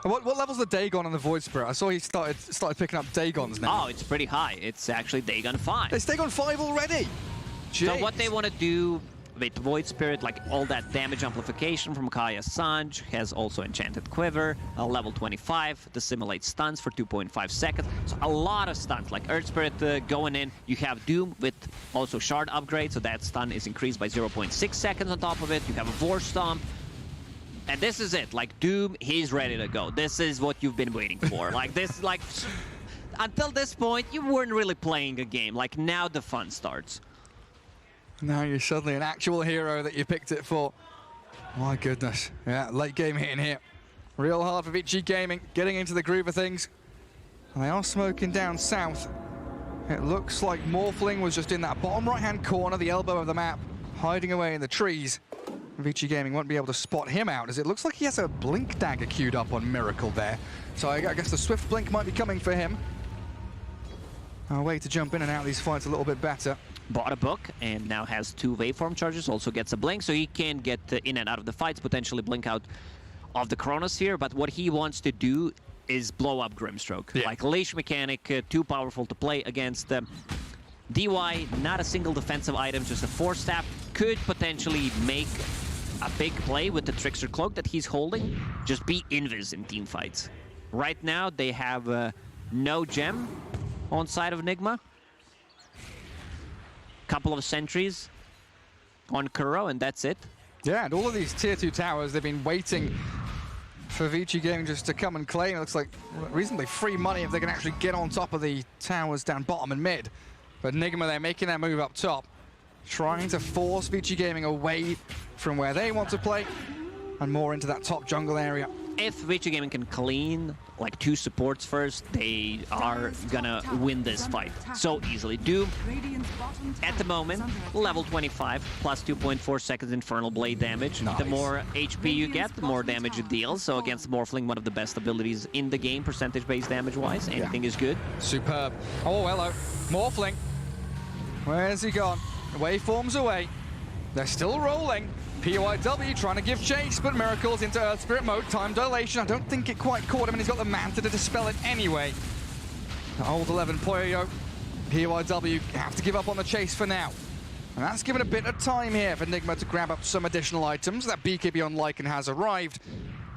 [SPEAKER 15] What level's the Dagon on the Void Spirit? I saw he started picking up Dagons now.
[SPEAKER 14] Oh, it's pretty high. It's actually Dagon 5.
[SPEAKER 15] It's Dagon 5 already? Jeez.
[SPEAKER 14] So what they want to do with Void Spirit, like all that damage amplification from Kaya Sanj, has also Enchanted Quiver, level 25, to simulate stuns for 2.5 seconds. So a lot of stuns, like Earth Spirit going in. You have Doom with also Shard upgrade, so that stun is increased by 0.6 seconds on top of it. You have a Vor Stomp. And this is it, like Doom, he's ready to go. This is what you've been waiting for. Like this, like, until this point, you weren't really playing a game. Like now the fun starts.
[SPEAKER 15] Now you're suddenly an actual hero that you picked it for. My goodness. Yeah, late game hitting here. Real hard for Vici Gaming, getting into the groove of things. And they are smoking down south. It looks like Morphling was just in that bottom right-hand corner, the elbow of the map, hiding away in the trees. Vici Gaming won't be able to spot him out, as it looks like he has a Blink Dagger queued up on Miracle there. So I guess the Swift Blink might be coming for him. A way to jump in and out of these fights a little bit better.
[SPEAKER 14] Bought a book and now has 2 waveform charges, also gets a blink, so he can get in and out of the fights, potentially blink out of the Chronosphere, but what he wants to do is blow up Grimstroke. Yeah. Like Leash mechanic, too powerful to play against them. DY, not a single defensive item, just a Force Staff, could potentially make a big play with the Trickster Cloak that he's holding, just be invis in team fights. Right now, they have no gem on side of Nigma. Couple of sentries on Kuro, and that's it.
[SPEAKER 15] Yeah, and all of these tier 2 towers, they've been waiting for Vici Gaming just to come and claim. It looks like reasonably free money if they can actually get on top of the towers down bottom and mid. But Nigma, they're making their move up top, trying to force Vici Gaming away from where they want to play and more into that top jungle area.
[SPEAKER 14] if Vici Gaming can clean like 2 supports first, they are gonna win this fight so easily. Doom, at the moment, level 25, plus 2.4 seconds Infernal Blade damage. Nice. The more HP you get, the more damage it deals. So against Morphling, one of the best abilities in the game, percentage-based damage-wise. Anything is good.
[SPEAKER 15] Superb. Oh, hello. Morphling. Where's he gone? Waveform's away. They're still rolling. PYW trying to give chase, but Miracle's into Earth Spirit mode. Time dilation. I don't think it quite caught him, and he's got the Manta to dispel it anyway. The old 11 Poyo. PYW have to give up on the chase for now. And that's given a bit of time here for Nigma to grab up some additional items. That BKB on Lycan has arrived,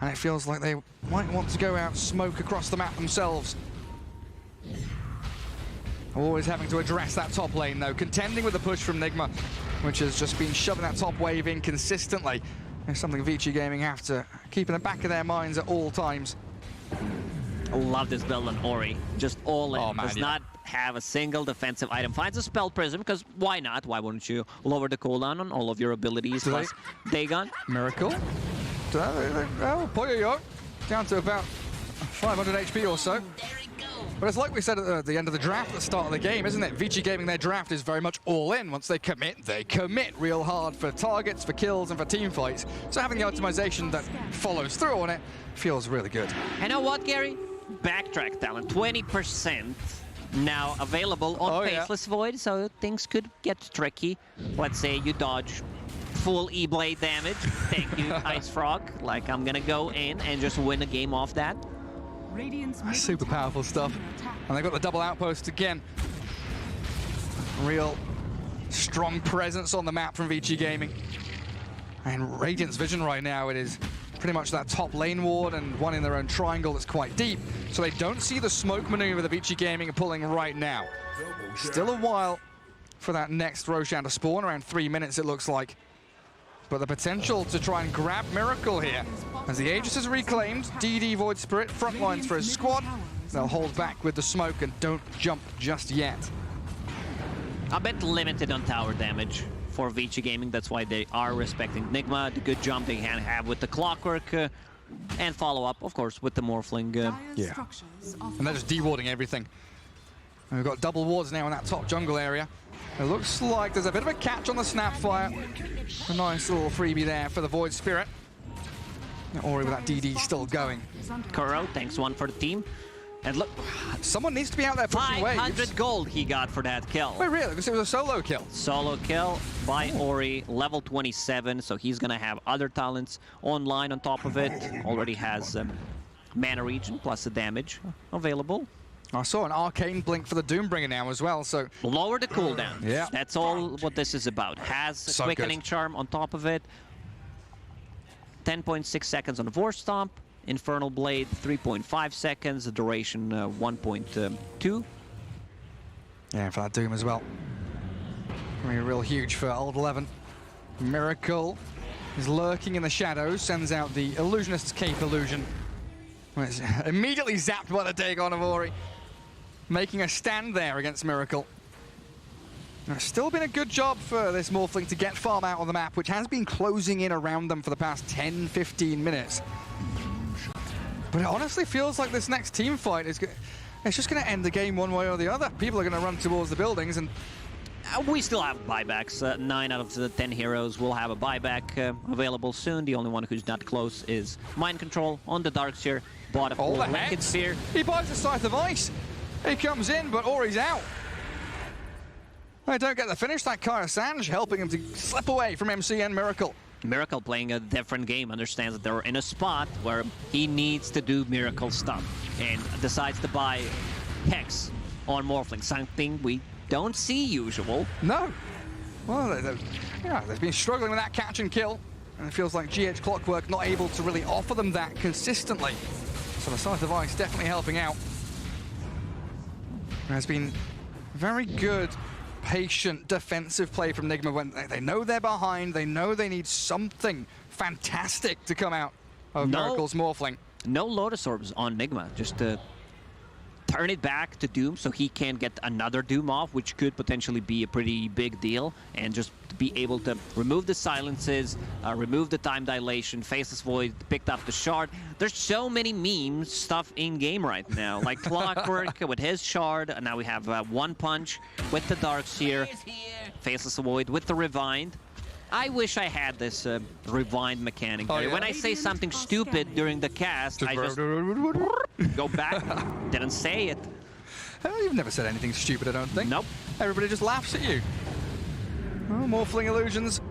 [SPEAKER 15] and it feels like they might want to go out smoke across the map themselves. Always having to address that top lane, though. Contending with the push from Nigma, which has just been shoving that top wave in consistently. It's something Vici Gaming have to keep in the back of their minds at all times.
[SPEAKER 14] I love this build on Ori. Just all in.
[SPEAKER 15] Oh, man,
[SPEAKER 14] Does not have a single defensive item. Finds a Spell Prism, because why not? Why wouldn't you lower the cooldown on all of your abilities? Plus Dagon.
[SPEAKER 15] Miracle. Oh, Poyo down to about 500 HP or so. But it's like we said at the end of the draft at the start of the game, isn't it? Vici Gaming, their draft is very much all in. Once they commit real hard for targets, for kills, and for team fights. So having the optimization that follows through on it feels really good.
[SPEAKER 14] You know what, Gary? Backtrack talent, 20% now available on Faceless Void, so things could get tricky. Let's say you dodge full E-Blade damage. Thank you, Ice Frog. Like, I'm gonna go in and just win a game off that.
[SPEAKER 15] Super powerful stuff. And they've got the double outpost again. Real strong presence on the map from Vici Gaming. And Radiant's vision right now, it is pretty much that top lane ward and one in their own triangle that's quite deep. So they don't see the smoke maneuver that Vici Gaming are pulling right now. Still a while for that next Roshan to spawn, around 3 minutes it looks like. But the potential to try and grab Miracle here. As the Aegis is reclaimed, DD Void Spirit front lines for his squad. They'll hold back with the smoke and don't jump just yet.
[SPEAKER 14] A bit limited on tower damage for Vici Gaming. That's why they are respecting Nigma. The good jump they can have with the Clockwork and follow up, of course, with the Morphling.
[SPEAKER 15] Yeah, and they're just dewarding everything. And we've got double wards now in that top jungle area. It looks like there's a bit of a catch on the Snapfire. A nice little freebie there for the Void Spirit. Ori with that DD still going.
[SPEAKER 14] Kuro, thanks one for the team. And look,
[SPEAKER 15] someone needs to be out there pushing waves.
[SPEAKER 14] 500 gold he got for that kill.
[SPEAKER 15] Wait, really? Because it was a solo kill.
[SPEAKER 14] Solo kill by Ori, level 27, so he's gonna have other talents online on top of it. Already has mana regen plus the damage available.
[SPEAKER 15] I saw an arcane blink for the Doombringer now as well, so...
[SPEAKER 14] Lower the cooldown.
[SPEAKER 15] Yeah.
[SPEAKER 14] That's all what this is about. Has a quickening charm on top of it. 10.6 seconds on the Vorse Stomp. Infernal Blade, 3.5 seconds. The duration, 1.2.
[SPEAKER 15] Yeah, for that Doom as well. I mean, real huge for Old 11. Miracle is lurking in the shadows, sends out the Illusionist's Cape Illusion. Well, it's immediately zapped by the Dagon of Ori. Making a stand there against Miracle. And it's still been a good job for this Morphling to get farm out on the map, which has been closing in around them for the past 10-15 minutes. But it honestly feels like this next team fight is it's just going to end the game one way or the other. People are going to run towards the buildings, and
[SPEAKER 14] we still have buybacks. 9 out of the 10 heroes will have a buyback available soon. The only one who's not close is Mind Control on the Darkseer. Bought a full Lincoln Sphere.
[SPEAKER 15] He buys the Scythe of Ice. He comes in, but Ori's out. They don't get the finish. That Kaya Sanj helping him to slip away from MC and Miracle.
[SPEAKER 14] Miracle playing a different game, understands that they're in a spot where he needs to do Miracle stuff and decides to buy Hex on Morphling, something we don't see usual.
[SPEAKER 15] No. Well, they've been struggling with that catch and kill, and it feels like GH Clockwork not able to really offer them that consistently. So the Scythe of Ice definitely helping out. There's been very good, patient, defensive play from Nigma when they know they're behind, they know they need something fantastic to come out of Miracle's Morphling.
[SPEAKER 14] No Lotus Orbs on Nigma, just turn it back to Doom so he can get another Doom off, which could potentially be a pretty big deal, and just be able to remove the silences, remove the time dilation, Faceless Void, picked up the shard. There's so many memes stuff in game right now, like Clockwork with his shard, and now we have One Punch with the Darkseer, Faceless Void with the Rewind. I wish I had this rewind mechanic.
[SPEAKER 15] Oh, yeah?
[SPEAKER 14] When I say something stupid during the cast, I just go back, didn't say it.
[SPEAKER 15] You've never said anything stupid, I don't think.
[SPEAKER 14] Nope.
[SPEAKER 15] Everybody just laughs at you. Oh, Morphling Illusions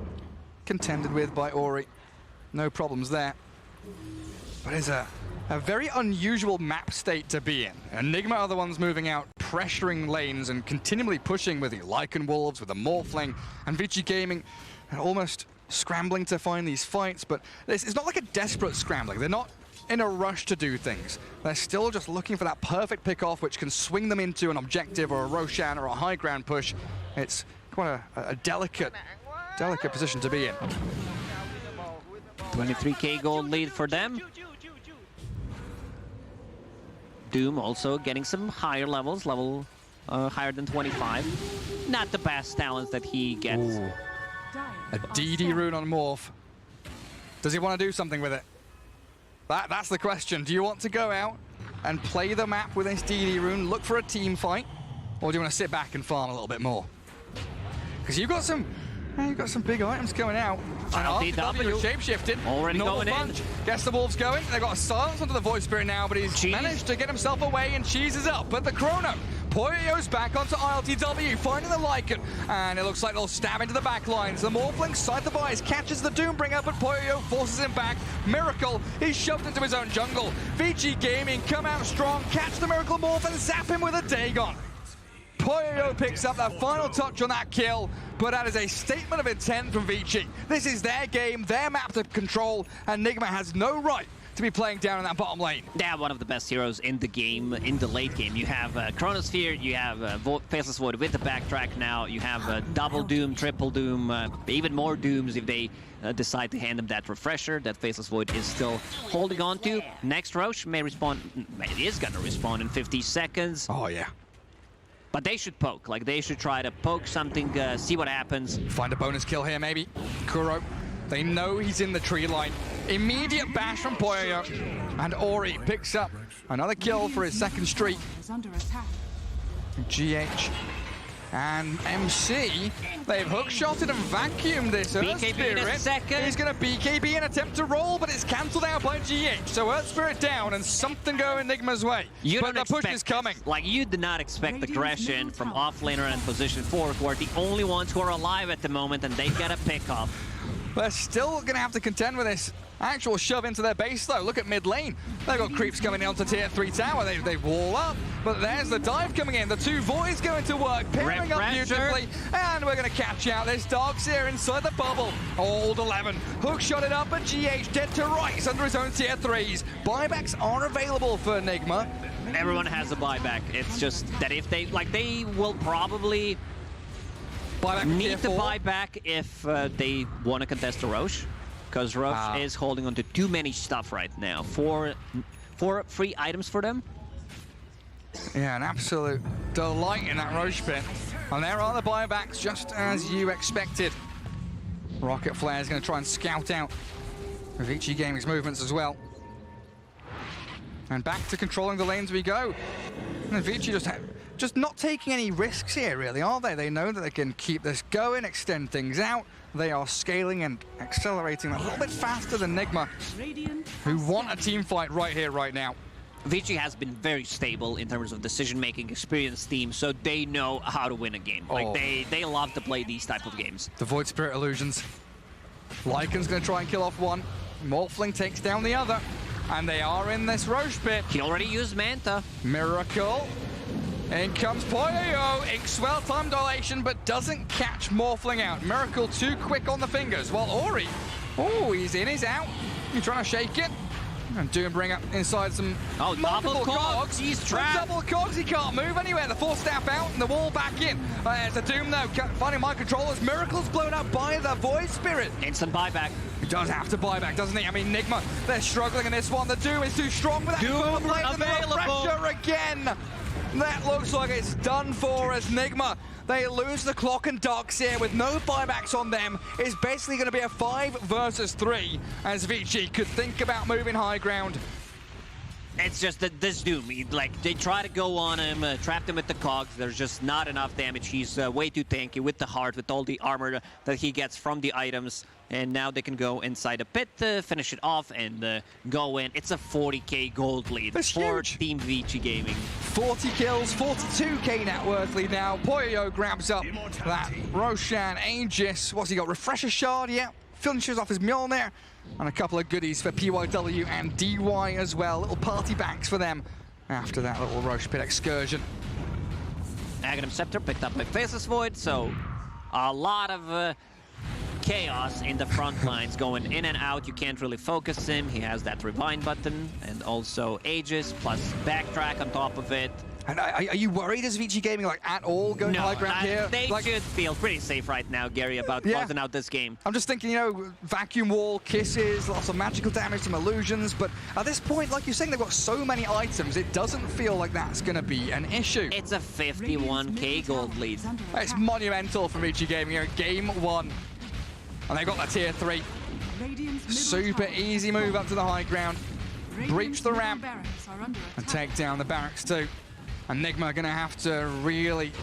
[SPEAKER 15] contended with by Ori. No problems there. But it's a very unusual map state to be in. Enigma are the ones moving out, pressuring lanes and continually pushing with the Lycan Wolves, with the Morphling, and Vici Gaming almost scrambling to find these fights, but it's not like a desperate scrambling. They're not in a rush to do things. They're still just looking for that perfect pick-off which can swing them into an objective or a Roshan or a high ground push. It's quite a delicate position to be in.
[SPEAKER 14] 23k gold lead for them. Doom also getting some higher levels, higher than 25. Not the best talents that he gets.
[SPEAKER 15] Ooh. A DD rune on Morph. Does he want to do something with it? That's the question. Do you want to go out and play the map with this DD rune, look for a team fight, or do you want to sit back and farm a little bit more? Because you've got some big items coming out.
[SPEAKER 14] LTW
[SPEAKER 15] shape-shifted.
[SPEAKER 14] Already
[SPEAKER 15] Normal
[SPEAKER 14] going
[SPEAKER 15] punch.
[SPEAKER 14] in.
[SPEAKER 15] Gets the Wolves going. They've got a silence onto the Void Spirit now, but he's managed to get himself away and cheeses up. But the Chrono. Poyo's back onto ILTW, finding the Lycan, and it looks like they'll stab into the back lines. The Morphling side the buys, catches the Doombringer, but Poyo forces him back. Miracle, he's shoved into his own jungle. Vici Gaming come out strong, catch the Miracle Morph and zap him with a Dagon. Poyo picks up that final touch on that kill, but that is a statement of intent from Vici. This is their game, their map to control, and Nigma has no right to be playing down in that bottom lane.
[SPEAKER 14] Yeah, one of the best heroes in the game, in the late game. You have Chronosphere, you have Faceless Void with the backtrack now, you have double Doom, triple Doom, even more Dooms if they decide to hand him that refresher that Faceless Void is still holding on to. Next Roche may respawn, it is gonna respawn in 50 seconds.
[SPEAKER 15] Oh yeah.
[SPEAKER 14] But they should poke, like they should try to poke something, see what happens.
[SPEAKER 15] Find a bonus kill here maybe. Kuro, they know he's in the tree line. Immediate bash from Poyo, and Ori picks up another kill for his second streak. GH and MC, they've hookshotted and vacuumed this Earth Spirit. He's going to BKB and attempt to roll, but it's cancelled out by GH. So Earth Spirit down and something going Enigma's way. But the push is coming.
[SPEAKER 14] Like, you did not expect aggression from offlaner and position 4, who are the only ones who are alive at the moment, and they get a pick up.
[SPEAKER 15] They're still going to have to contend with this actual shove into their base, though. Look at mid lane. They've got creeps coming in onto tier 3 tower. They wall up, but there's the dive coming in. The two Voids going to work, pairing up beautifully, and we're going to catch out this Darkseer inside the bubble. Old 11. Hook shot it up, but GH dead to rights under his own tier 3s. Buybacks are available for Enigma.
[SPEAKER 14] Everyone has a buyback. It's just that if they, like, they will probably need to buy back if they want to contest a Roche, because Roche is holding on to too many stuff right now. Four free items for them.
[SPEAKER 15] Yeah, an absolute delight in that Roche pit. And there are the buybacks, just as you expected. Rocket Flare is going to try and scout out Vici Gaming's movements as well. And back to controlling the lanes we go. And Vici just not taking any risks here, really, are they? They know that they can keep this going, extend things out. They are scaling and accelerating a little bit faster than Nigma, who want a team fight right here, right now.
[SPEAKER 14] Vici has been very stable in terms of decision-making, experienced team, so they know how to win a game. Like, they love to play these type of games.
[SPEAKER 15] The Void Spirit Illusions. Lycan's going to try and kill off one. Morphling takes down the other. And they are in this Roche pit.
[SPEAKER 14] He already used Manta.
[SPEAKER 15] Miracle. In comes Poyo. Ixwell time dilation, but doesn't catch Morphling out. Miracle too quick on the fingers. While Ori, he's in, he's out. He's trying to shake it. And Doombringer inside some multiple cogs.
[SPEAKER 14] He's trapped.
[SPEAKER 15] Double cogs, he can't move anywhere. The force staff out and the wall back in. There's a Doom though, finding my controllers. Miracle's blown up by the Void Spirit.
[SPEAKER 14] Instant buyback.
[SPEAKER 15] He does have to buy back, doesn't he? I mean, Nigma, they're struggling in this one. The Doom is too strong for that.
[SPEAKER 14] Doom
[SPEAKER 15] available.
[SPEAKER 14] Refresher
[SPEAKER 15] again. That looks like it's done for as Nigma. They lose the clock and docks here with no buybacks on them. It's basically going to be a 5 versus 3 as Vici could think about moving high ground.
[SPEAKER 14] It's just that this Doom, they try to go on him, trap him with the cogs. There's just not enough damage. He's way too tanky with the heart, with all the armor that he gets from the items. And now they can go inside a pit, finish it off, and go in. It's a 40k gold lead for Team Vici Gaming.
[SPEAKER 15] 40 kills, 42k net worth lead now. Poyo grabs up that Roshan, Aegis. What's he got? Refresher Shard, yeah. Finishes off his Mjolnir. And a couple of goodies for PYW and DY as well. Little party banks for them after that little Roche Pit excursion.
[SPEAKER 14] Aghanim Scepter picked up by Faceless Void, so a lot of chaos in the front lines, going in and out. You can't really focus him. He has that rewind button and also Aegis plus backtrack on top of it.
[SPEAKER 15] And are you worried as Vici Gaming at all going high ground here?
[SPEAKER 14] They should feel pretty safe right now, Gary, about closing out this game.
[SPEAKER 15] I'm just thinking, vacuum wall, kisses, lots of magical damage, some illusions, but at this point, like you're saying, they've got so many items, it doesn't feel like that's going to be an issue.
[SPEAKER 14] It's a 51k gold lead.
[SPEAKER 15] It's monumental for Vici Gaming here, game 1. And they've got that tier 3. Super easy move up to the high ground. Breach the ramp and take down the barracks too. And Nigma are going to have to really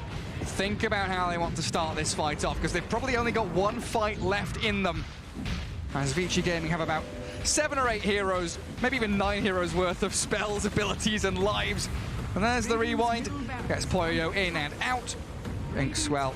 [SPEAKER 15] think about how they want to start this fight off, because they've probably only got one fight left in them. As Vici Gaming have about 7 or 8 heroes, maybe even 9 heroes worth of spells, abilities and lives. And there's the rewind. Gets Poyo in and out. Inkswell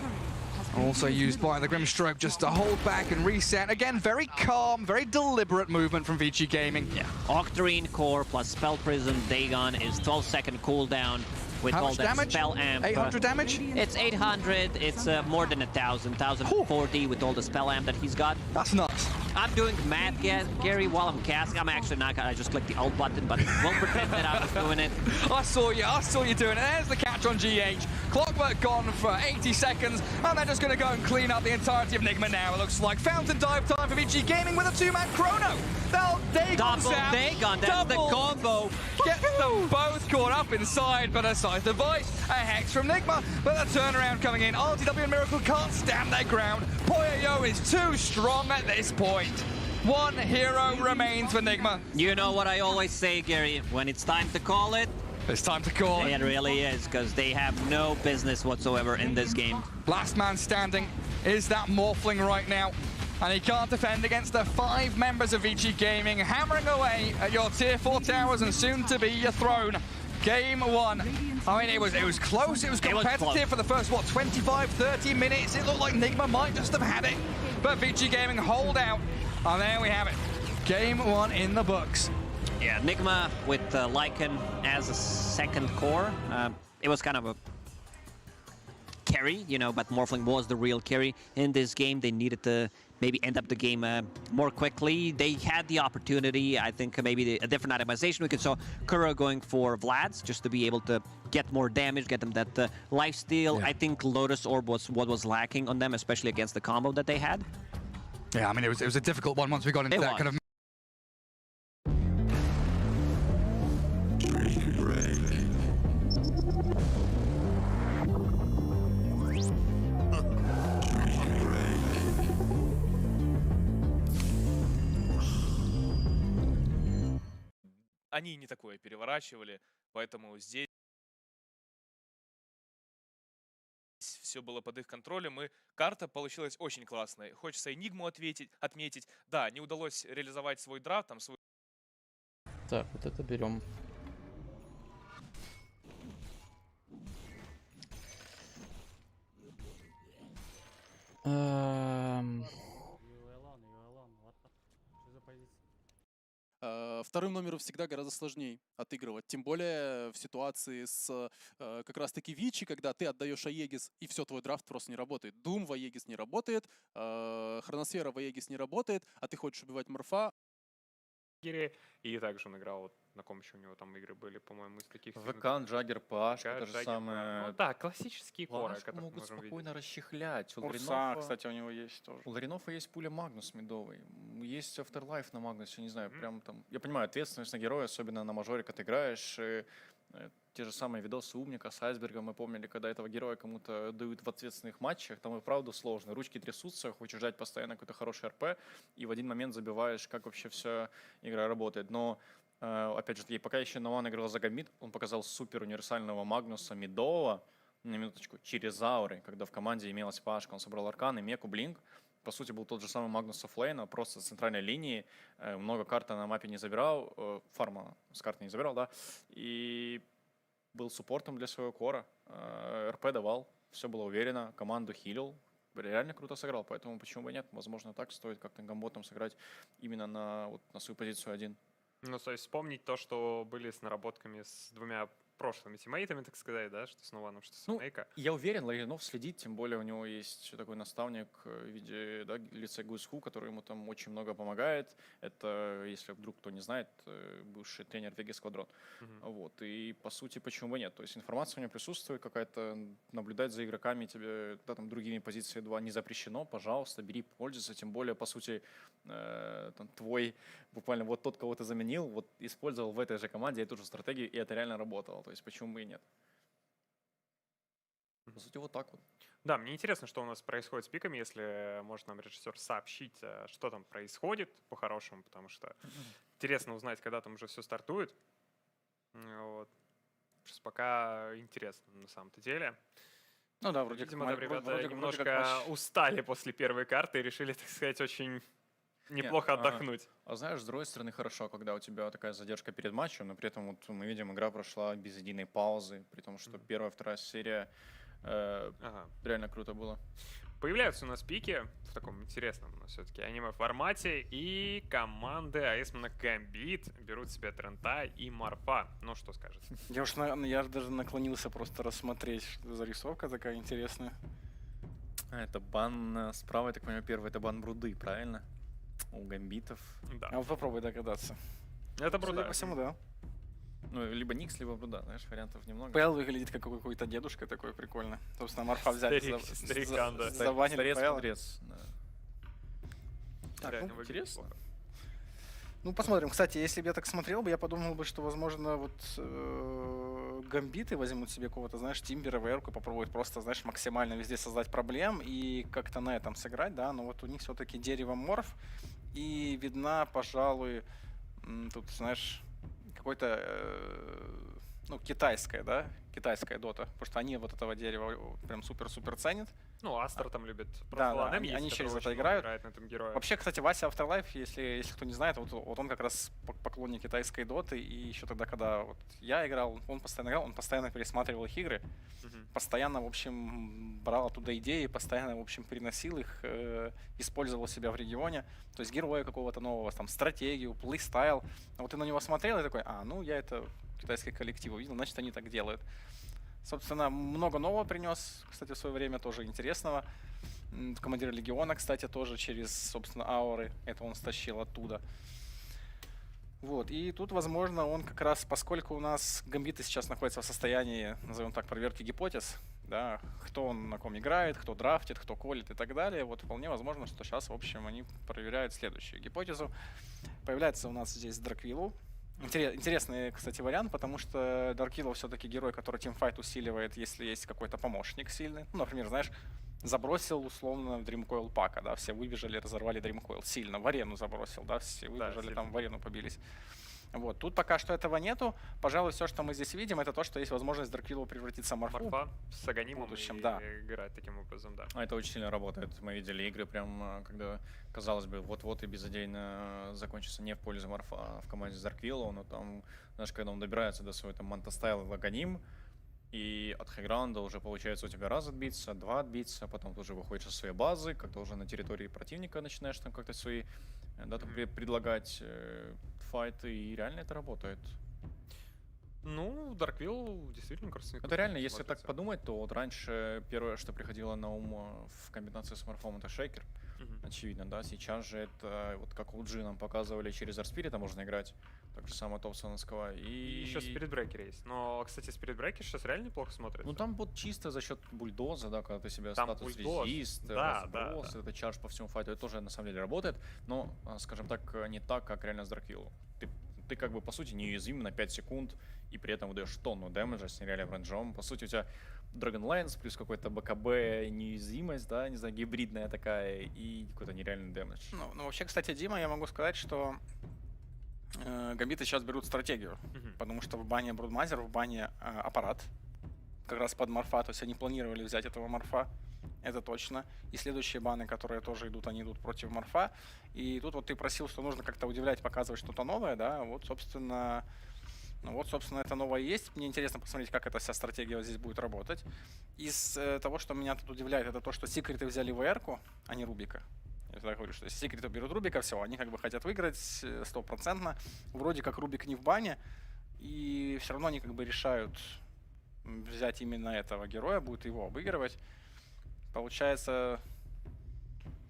[SPEAKER 15] also used by the Grimstroke just to hold back and reset. Again, very calm, very deliberate movement from Vici Gaming.
[SPEAKER 14] Yeah, Octarine Core plus Spell Prism Dagon is 12-second cooldown with all that damage? Spell amp.
[SPEAKER 15] 800 damage?
[SPEAKER 14] It's 800, it's more than 1,000, 1,040 with all the spell amp that he's got.
[SPEAKER 15] That's nuts.
[SPEAKER 14] I'm doing math, Gary, while I'm casting. I'm actually not gonna, I just clicked the alt button, but won't pretend that I was doing it.
[SPEAKER 15] I saw you doing it. There's the catch on GH. Clockwork gone for 80 seconds, and they're just gonna go and clean up the entirety of Nigma now. It looks like fountain dive time for Vici Gaming with a 2-man chrono.
[SPEAKER 14] Double Dagon, that's the combo.
[SPEAKER 15] Gets them both caught up inside, but aside the voice, a hex from Nigma, but the turnaround coming in. RTW and Miracle can't stand their ground. Poyo is too strong at this point. One hero remains for Nigma.
[SPEAKER 14] You know what I always say, Gary, when it's time to call it,
[SPEAKER 15] it's time to call it.
[SPEAKER 14] It really is, because they have no business whatsoever in this game.
[SPEAKER 15] Last man standing is that Morphling right now. And he can't defend against the 5 members of Vici Gaming, hammering away at your tier 4 towers and soon to be your throne. Game 1. I mean, it was close. It was competitive for the first, 25, 30 minutes. It looked like Nigma might just have had it. But Vici Gaming hold out. And there we have it. Game 1 in the books.
[SPEAKER 14] Yeah, Nigma with Lycan as a second core. It was kind of a carry, but Morphling was the real carry in this game. They needed to maybe end up the game more quickly. They had the opportunity. I think maybe a different itemization. We could saw Kuro going for Vlad's just to be able to get more damage, get them that lifesteal. Yeah. I think Lotus Orb was what was lacking on them, especially against the combo that they had.
[SPEAKER 15] Yeah, I mean, it was a difficult one once we got into that kind of...
[SPEAKER 17] Они не такое переворачивали, поэтому здесь все было под их контролем, и карта получилась очень классной. Хочется Энигму отметить. Да, не удалось реализовать свой драфт, там свой...
[SPEAKER 18] Так, вот это берем.
[SPEAKER 19] Вторым номером всегда гораздо сложнее отыгрывать, тем более в ситуации с как раз-таки Вичи, когда ты отдаешь Аегис, и все, твой драфт просто не работает. Doom в Аегис не работает, Хроносфера в Аегис не работает, а ты хочешь убивать Морфа.
[SPEAKER 20] И также он играл, вот, на ком еще у него там игры были, по-моему, из каких-то...
[SPEAKER 18] ВК, Джаггер, PH, то же самое...
[SPEAKER 20] Ну, да, классические коры, которые
[SPEAKER 18] могут
[SPEAKER 20] можем
[SPEAKER 18] спокойно
[SPEAKER 20] видеть.
[SPEAKER 18] расчехлять.
[SPEAKER 20] Урса, кстати, у него есть тоже.
[SPEAKER 18] У Ларинова есть пуля Магнус медовый, есть Afterlife на Магнусе, не знаю, прям там... Я понимаю, ответственность на героя, особенно на мажоре, когда ты играешь, те же самые видосы Умника с Айсбергом, мы помнили, когда этого героя кому-то дают в ответственных матчах, там и правда сложно. Ручки трясутся, хочешь ждать постоянно какой-то хороший РП, и в один момент забиваешь, как вообще вся игра работает. Но, опять же, пока еще Наван играл за Гамбит, он показал супер универсального Магнуса мидового, на минуточку, через ауры, когда в команде имелась пашка, он собрал арканы, меку, блинк. По сути, был тот же самый Магнус оффлейна, просто с центральной линии, много карты на мапе не забирал, фарма с карты не забирал, да, и был суппортом для своего кора, РП давал, все было уверенно, команду хилил, реально круто сыграл, поэтому почему бы нет, возможно, так стоит как-то гамботом сыграть именно на свою позицию 1.
[SPEAKER 20] Ну, то есть вспомнить то, что были с наработками с двумя прошлыми тиммейтами, так сказать, да, что с Нованом, что с Мейка.
[SPEAKER 18] Я уверен, Ларинов следит, тем более у него есть такой наставник в виде лица Гусху, который ему там очень много помогает. Это, если вдруг кто не знает, бывший тренер Веги Сквадрон. Вот. И по сути, почему бы нет? То есть информация у него присутствует какая-то, наблюдать за игроками тебе, да, там другими позиции 2 не запрещено, пожалуйста, бери, пользуйся, тем более, по сути, там, твой, буквально вот тот, кого ты заменил, вот использовал в этой же команде эту же стратегию, и это реально работало. То есть почему бы и нет? По сути, вот так вот.
[SPEAKER 20] Да, мне интересно, что у нас происходит с пиками, если может нам режиссер сообщить, что там происходит по-хорошему, потому что интересно узнать, когда там уже все стартует. Вот. Сейчас пока интересно на самом-то деле.
[SPEAKER 18] Ну да, вроде
[SPEAKER 20] видимо,
[SPEAKER 18] как
[SPEAKER 20] ребята немножко устали после первой карты и решили, так сказать, очень неплохо отдохнуть.
[SPEAKER 18] А знаешь, с другой стороны, хорошо, когда у тебя такая задержка перед матчем, но при этом вот мы видим, игра прошла без единой паузы, при том, что первая, вторая серия реально круто было.
[SPEAKER 20] Появляются у нас пики в таком интересном, но все-таки аниме-формате, и команды АЭС Monaco Gambit берут себе Трента и Марфа. Ну, что скажете?
[SPEAKER 21] Я даже наклонился просто рассмотреть, что за рисовка такая интересная.
[SPEAKER 18] Это бан справа, я так понимаю, первый это бан Бруды, правильно? У гамбитов.
[SPEAKER 20] Да.
[SPEAKER 21] А вот попробуй догадаться.
[SPEAKER 20] Это Бруда.
[SPEAKER 21] Судя по всему, да.
[SPEAKER 18] Ну, либо Никс, либо Бруда, знаешь, вариантов немного.
[SPEAKER 21] Пэл выглядит как какой-то дедушка такой прикольно. Собственно, Марфа взяли
[SPEAKER 18] Старец, мудрец.
[SPEAKER 21] Так, ну, интересно. Ну, посмотрим. Кстати, если бы я так смотрел бы, я подумал бы, что, возможно, вот гамбиты возьмут себе какого-то, знаешь, Тимбера, ВР-ку, попробуют просто, знаешь, максимально везде создать проблем и как-то на этом сыграть, да, но вот у них все-таки дерево морф, и видна, пожалуй, тут, знаешь, какой-то, ну, китайская, да, китайская дота, потому что они вот этого дерева прям супер-супер ценят.
[SPEAKER 20] Ну, Астер там любит.
[SPEAKER 21] Да, они через это играют.
[SPEAKER 20] На этом герое.
[SPEAKER 21] Вообще, кстати, Вася Afterlife, если кто не знает, вот он как раз поклонник китайской доты, и еще тогда, когда вот я играл, он постоянно пересматривал их игры, постоянно, в общем, брал оттуда идеи, постоянно, в общем, переносил их, использовал себя в регионе, то есть героя какого-то нового, там, стратегию, плейстайл. А вот ты на него смотрел и такой, ну я это китайский коллектив увидел, значит, они так делают. Собственно, много нового принес, кстати, в свое время, тоже интересного. Командир Легиона, кстати, тоже через, собственно, ауры. Это он стащил оттуда. Вот. И тут, возможно, он как раз, поскольку у нас гамбиты сейчас находятся в состоянии, назовем так, проверки гипотез, да, кто он на ком играет, кто драфтит, кто колет и так далее, вот вполне возможно, что сейчас, в общем, они проверяют следующую гипотезу. Появляется у нас здесь Драквиллу. Интересный, кстати, вариант, потому что Даркилло все-таки герой, который тимфайт усиливает, если есть какой-то помощник сильный. Ну, например, знаешь, забросил условно Dreamcoil пака, да, все выбежали, разорвали Dreamcoil сильно, в арену забросил, да, все выбежали, да, там в арену побились. Вот, тут пока что этого нету. Пожалуй, все, что мы здесь видим, это то, что есть возможность Дарквиллу превратиться в Марфу.
[SPEAKER 20] Марфа с Аганимом
[SPEAKER 21] будущем,
[SPEAKER 20] и
[SPEAKER 21] да.
[SPEAKER 20] играть таким образом, да.
[SPEAKER 18] Это очень сильно работает. Мы видели игры, прям, когда, казалось бы, вот-вот и безыдейно закончится не в пользу Марфа, а в команде с Дарквиллу, но там, знаешь, когда он добирается до своего там Манта-стайла Аганим, и от хайграунда уже получается у тебя раз отбиться, два отбиться, потом ты уже выходишь со своей базы, когда уже на территории противника начинаешь там как-то свои, да, там предлагать файты, и реально это работает.
[SPEAKER 20] Ну, Дарквилл действительно красивый.
[SPEAKER 18] Это реально, если так подумать, то вот раньше первое, что приходило на ум в комбинации с Марфом, это шейкер. Очевидно, да. Сейчас же это, вот как у G нам показывали, через Арспирита можно играть. Так же самое Топсоновского. И
[SPEAKER 20] еще Спиритбрекер есть. Но, кстати, Спиритбрекер сейчас реально неплохо смотрится.
[SPEAKER 18] Ну там вот чисто за счет бульдоза, да, когда ты себя
[SPEAKER 20] там
[SPEAKER 18] статус резист,
[SPEAKER 20] да,
[SPEAKER 18] разброс, это чардж по всему файту, это тоже на самом деле работает. Но, скажем так, не так, как реально с Драквиллу. Ты ты как бы по сути неуязвим на 5 секунд, и при этом выдаешь тонну дэмэджа с нереальным рейнджом. По сути у тебя Dragon Lance плюс какой-то БКБ, неуязвимость, да, не знаю, гибридная такая, и какой-то нереальный дэмэдж.
[SPEAKER 21] Ну вообще, кстати, Дима, я могу сказать, что гамбиты сейчас берут стратегию, потому что в бане Брудмазер, в бане аппарат, как раз под морфа, то есть они планировали взять этого морфа, это точно. И следующие баны, которые тоже идут, они идут против морфа. И тут вот ты просил, что нужно как-то удивлять, показывать что-то новое, да, вот, собственно, это новое есть. Мне интересно посмотреть, как эта вся стратегия вот здесь будет работать. Из того, что меня тут удивляет, это то, что секреты взяли VR-ку, а не Рубика. Я всегда говорю, что если секреты берут Рубика, все, они как бы хотят выиграть 100%. Вроде как Рубик не в бане, и все равно они как бы решают взять именно этого героя, будут его обыгрывать. Получается,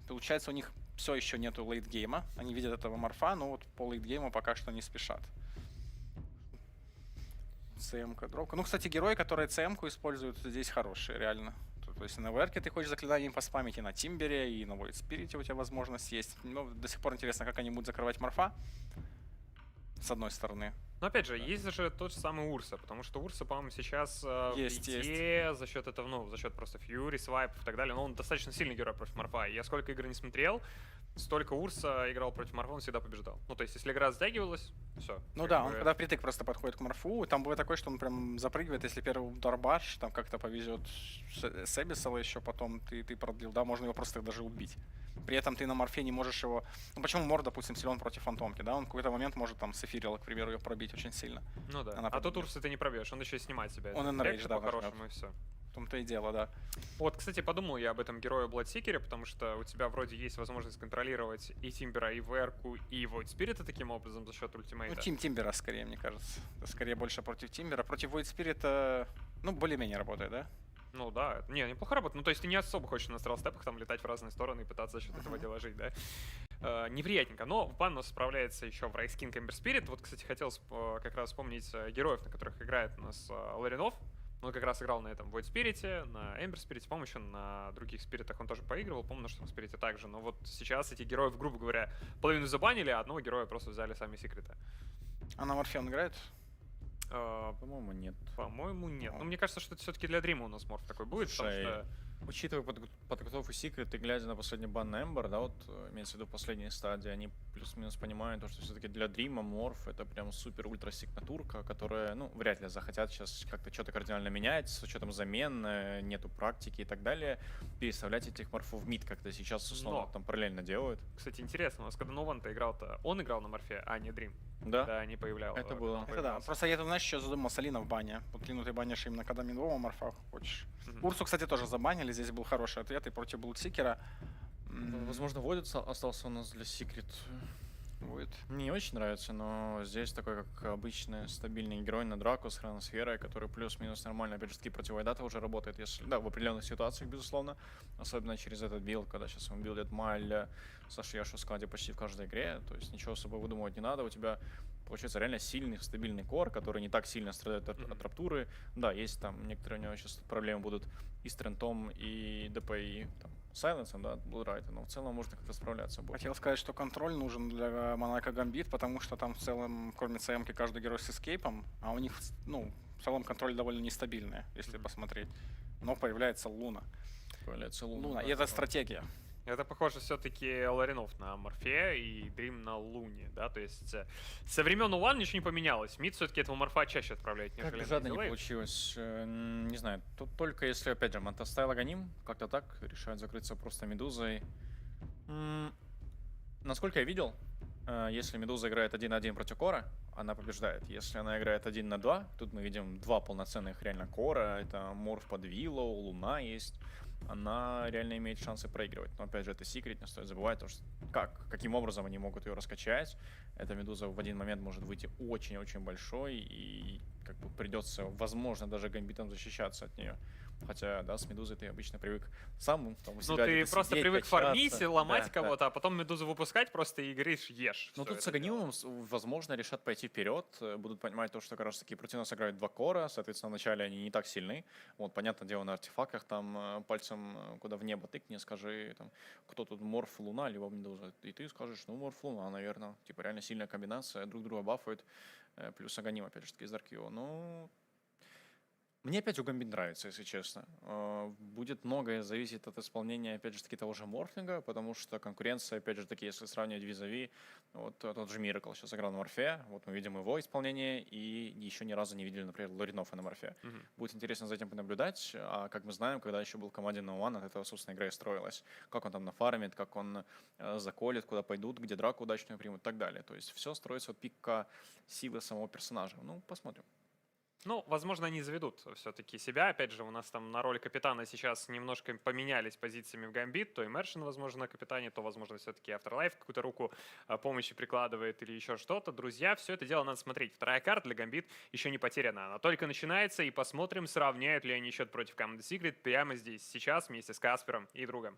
[SPEAKER 21] у них все еще нету лейтгейма. Они видят этого морфа, но вот по лейтгейму пока что не спешат. ЦМ-ка, дропка. Ну, кстати, герои, которые ЦМ-ку используют, здесь хорошие, реально. То есть на VR-ке ты хочешь заклинанием поспамить, и на Тимбере, и на Void Spirit у тебя возможность есть. Но до сих пор интересно, как они будут закрывать морфа. С одной стороны.
[SPEAKER 20] Но опять же, есть же тот же самый Урса, потому что Урса, по-моему, сейчас
[SPEAKER 21] есть.
[SPEAKER 20] за счет этого, ну, за счет просто Фьюри, свайпов и так далее, но он достаточно сильный герой против морфа. И я сколько игр не смотрел, столько Урса играл против морфа, он всегда побеждал. Ну, то есть, если игра затягивалась, все.
[SPEAKER 21] Ну да, он когда притык просто подходит к морфу, там бывает такое, что он прям запрыгивает, если первый удар баш, там как-то повезет с Эбисала еще потом ты продлил, да, можно его просто даже убить. При этом ты на морфе не можешь его... Ну почему Мор, допустим, силен против фантомки, да? Он в какой-то момент может там с эфирила, к примеру, ее пробить очень сильно.
[SPEAKER 20] Ну да. А тут Урса ты не пробьешь, он еще и снимает себя.
[SPEAKER 21] Он энрейдж, да,
[SPEAKER 20] по-хорошему, и все.
[SPEAKER 21] В том-то и дело, да.
[SPEAKER 20] Вот, кстати, подумал я об этом герое Бладсикере, потому что у тебя вроде есть возможность контролировать и Тимбера, и VR-ку, и Void Spirit таким образом за счет ультимейта.
[SPEAKER 21] Ну, Тимбера скорее, мне кажется. Это скорее больше против Тимбера. Против Void Spirit, ну, более-менее работает, да?
[SPEAKER 20] Ну да, неплохо работает. Ну то есть ты не особо хочешь на астрал-степах там летать в разные стороны и пытаться за счет этого дела жить, да? Неприятненько. Но в бан у нас справляется еще в Райскин Эмбер Спирит. Вот, кстати, хотел как раз вспомнить героев, на которых играет у нас Ларинов. Он как раз играл на этом Void Spirit, на Эмбер Спирите, по-моему, еще на других спиритах он тоже поигрывал, помню, что на Спирите также. Но вот сейчас эти героев, грубо говоря, половину забанили, а одного героя просто взяли сами секреты.
[SPEAKER 21] А на Морфе он играет?
[SPEAKER 18] По-моему, нет.
[SPEAKER 20] По-моему, нет. Ну, мне кажется, что это все-таки для Дрима у нас морф такой будет, потому что...
[SPEAKER 18] Учитывая подготовку секрет и глядя на последний бан на Эмбер, да, вот имеется в виду последние стадии, они плюс-минус понимают, что все-таки для Дрима морф это прям супер-ультра-сигнатурка, которая, ну, вряд ли захотят сейчас как-то что-то кардинально менять, с учетом замен, нету практики и так далее, переставлять этих морфов в мид, как-то сейчас условно там параллельно делают.
[SPEAKER 20] Кстати, интересно, у нас когда Нованта играл-то, он играл на морфе, а не Дрим.
[SPEAKER 18] Да?
[SPEAKER 20] Да, не появлялся.
[SPEAKER 18] Это было.
[SPEAKER 21] Это да. Просто я тут, знаешь, еще задумался, Лина в бане. Вот Лину ты банишь именно когда минового морфа хочешь. Урсу, кстати, тоже забанили, здесь был хороший ответ и против Блудсикера.
[SPEAKER 18] Возможно, Void остался у нас для секрет.
[SPEAKER 21] Void.
[SPEAKER 18] Мне не очень нравится, но здесь такой, как обычный стабильный герой на драку с хроносферой, который плюс-минус нормально, опять же, против Вайдата уже работает, если, да, в определенных ситуациях, безусловно. Особенно через этот билд, когда сейчас он билдит Маль, Саша Яшу в складе почти в каждой игре. То есть ничего особо выдумывать не надо. У тебя получается реально сильный, стабильный кор, который не так сильно страдает от раптуры. Да, есть там некоторые у него сейчас проблемы будут и с Трентом, и ДПИ, там, Сайленсом, да, Блурайта, но в целом можно как-то справляться будет.
[SPEAKER 21] Хотел сказать, что контроль нужен для Monaco Gambit, потому что там в целом, кроме ЦМ-ки, каждый герой с эскейпом, а у них, ну, в целом контроль довольно нестабильный, если посмотреть. Но появляется Луна.
[SPEAKER 18] Появляется Луна.
[SPEAKER 21] И это стратегия.
[SPEAKER 20] Это похоже все-таки Ларинов на Морфе и Дрим на Луне, да, то есть со времен Улан ничего не поменялось. Мид все-таки этого Морфа чаще отправляет, нежели
[SPEAKER 18] как жадно не получилось, не знаю, тут только если, опять же, Монтастайл Аганим как-то так решают закрыться просто Медузой. Насколько я видел, если Медуза играет 1-1 против Кора, она побеждает. Если она играет 1-2, тут мы видим два полноценных реально Кора, это Морф под Виллоу, Луна есть. Она реально имеет шансы проигрывать. Но опять же, это секрет, не стоит забывать, потому что каким образом они могут ее раскачать. Эта Медуза в один момент может выйти очень-очень большой, и как бы придется, возможно, даже гамбитом защищаться от нее. Хотя, да, с Медузой ты обычно привык сам там у
[SPEAKER 20] Ну,
[SPEAKER 18] себя
[SPEAKER 20] ты просто
[SPEAKER 18] сидеть,
[SPEAKER 20] привык фармить,
[SPEAKER 18] качаться.
[SPEAKER 20] ломать
[SPEAKER 18] Да,
[SPEAKER 20] кого-то,
[SPEAKER 18] да.
[SPEAKER 20] а потом Медузу выпускать просто и говоришь, ешь.
[SPEAKER 18] Ну,
[SPEAKER 20] всё
[SPEAKER 18] тут с
[SPEAKER 20] это
[SPEAKER 18] Аганимом, возможно, решат пойти вперед, будут понимать то, что как раз таки против нас играют 2 кора, соответственно, вначале они не так сильны. Вот, понятное дело, на артефактах там пальцем куда в небо тыкни, скажи, там, кто тут, Морф, Луна, либо Медуза. И ты скажешь, ну, Морф, Луна, наверное. Типа, реально сильная комбинация, друг друга бафают, плюс Аганим, опять же таки, из Даркио. Ну, мне опять у Гамбит нравится, если честно. Будет многое зависеть от исполнения, опять же таки, того же Морфлинга, потому что конкуренция, опять же таки, если сравнивать визави, вот тот же Миракл сейчас играл на Морфе, вот мы видим его исполнение, и еще ни разу не видели, например, Лоринов на Морфе. Будет интересно за этим понаблюдать, а как мы знаем, когда еще был в команде No One, от этого, собственно, игра и строилась. Как он там нафармит, как он заколет, куда пойдут, где драку удачную примут и так далее. То есть все строится от пика силы самого персонажа. Ну, посмотрим.
[SPEAKER 20] Ну, возможно, они заведут все-таки себя. Опять же, у нас там на роль капитана сейчас немножко поменялись позициями в Гамбит. То Immersion, возможно, на капитане, то, возможно, все-таки Afterlife какую-то руку помощи прикладывает или еще что-то. Друзья, все это дело надо смотреть. Вторая карта для Гамбит еще не потеряна. Она только начинается, и посмотрим, сравняют ли они счет против команды Secret прямо здесь, сейчас, вместе с Каспером и другом.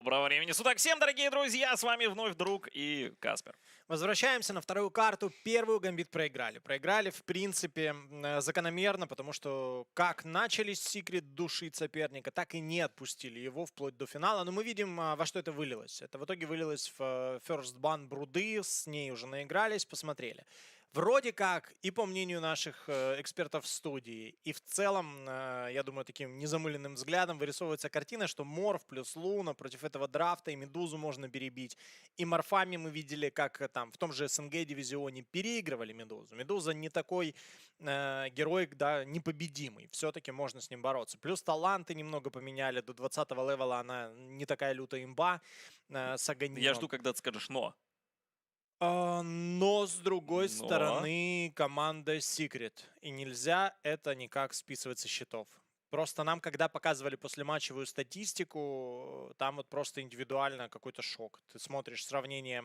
[SPEAKER 2] Доброго времени суток всем, дорогие друзья! С вами вновь друг и Каспер.
[SPEAKER 22] Возвращаемся на вторую карту. Первую Гамбит проиграли. Проиграли, в принципе, закономерно, потому что как начали Секрет душить соперника, так и не отпустили его вплоть до финала. Но мы видим, во что это вылилось. Это в итоге вылилось в First Ban Бруды, с ней уже наигрались, посмотрели. Вроде как, и по мнению наших экспертов в студии, и в целом, я думаю, таким незамыленным взглядом вырисовывается картина, что Морф плюс Луна против этого драфта, и Медузу можно перебить. И Морфами мы видели, как там в том же СНГ-дивизионе переигрывали Медузу. Медуза не такой герой, да, непобедимый. Все-таки можно с ним бороться. Плюс таланты немного поменяли. До 20-го левела она не такая лютая имба с Аганимом.
[SPEAKER 2] Я жду, когда ты скажешь «но».
[SPEAKER 22] Но, с другой стороны, команда Secret. И нельзя это никак списывать со счетов. Просто нам, когда показывали послематчевую статистику, там вот просто индивидуально какой-то шок. Ты смотришь сравнение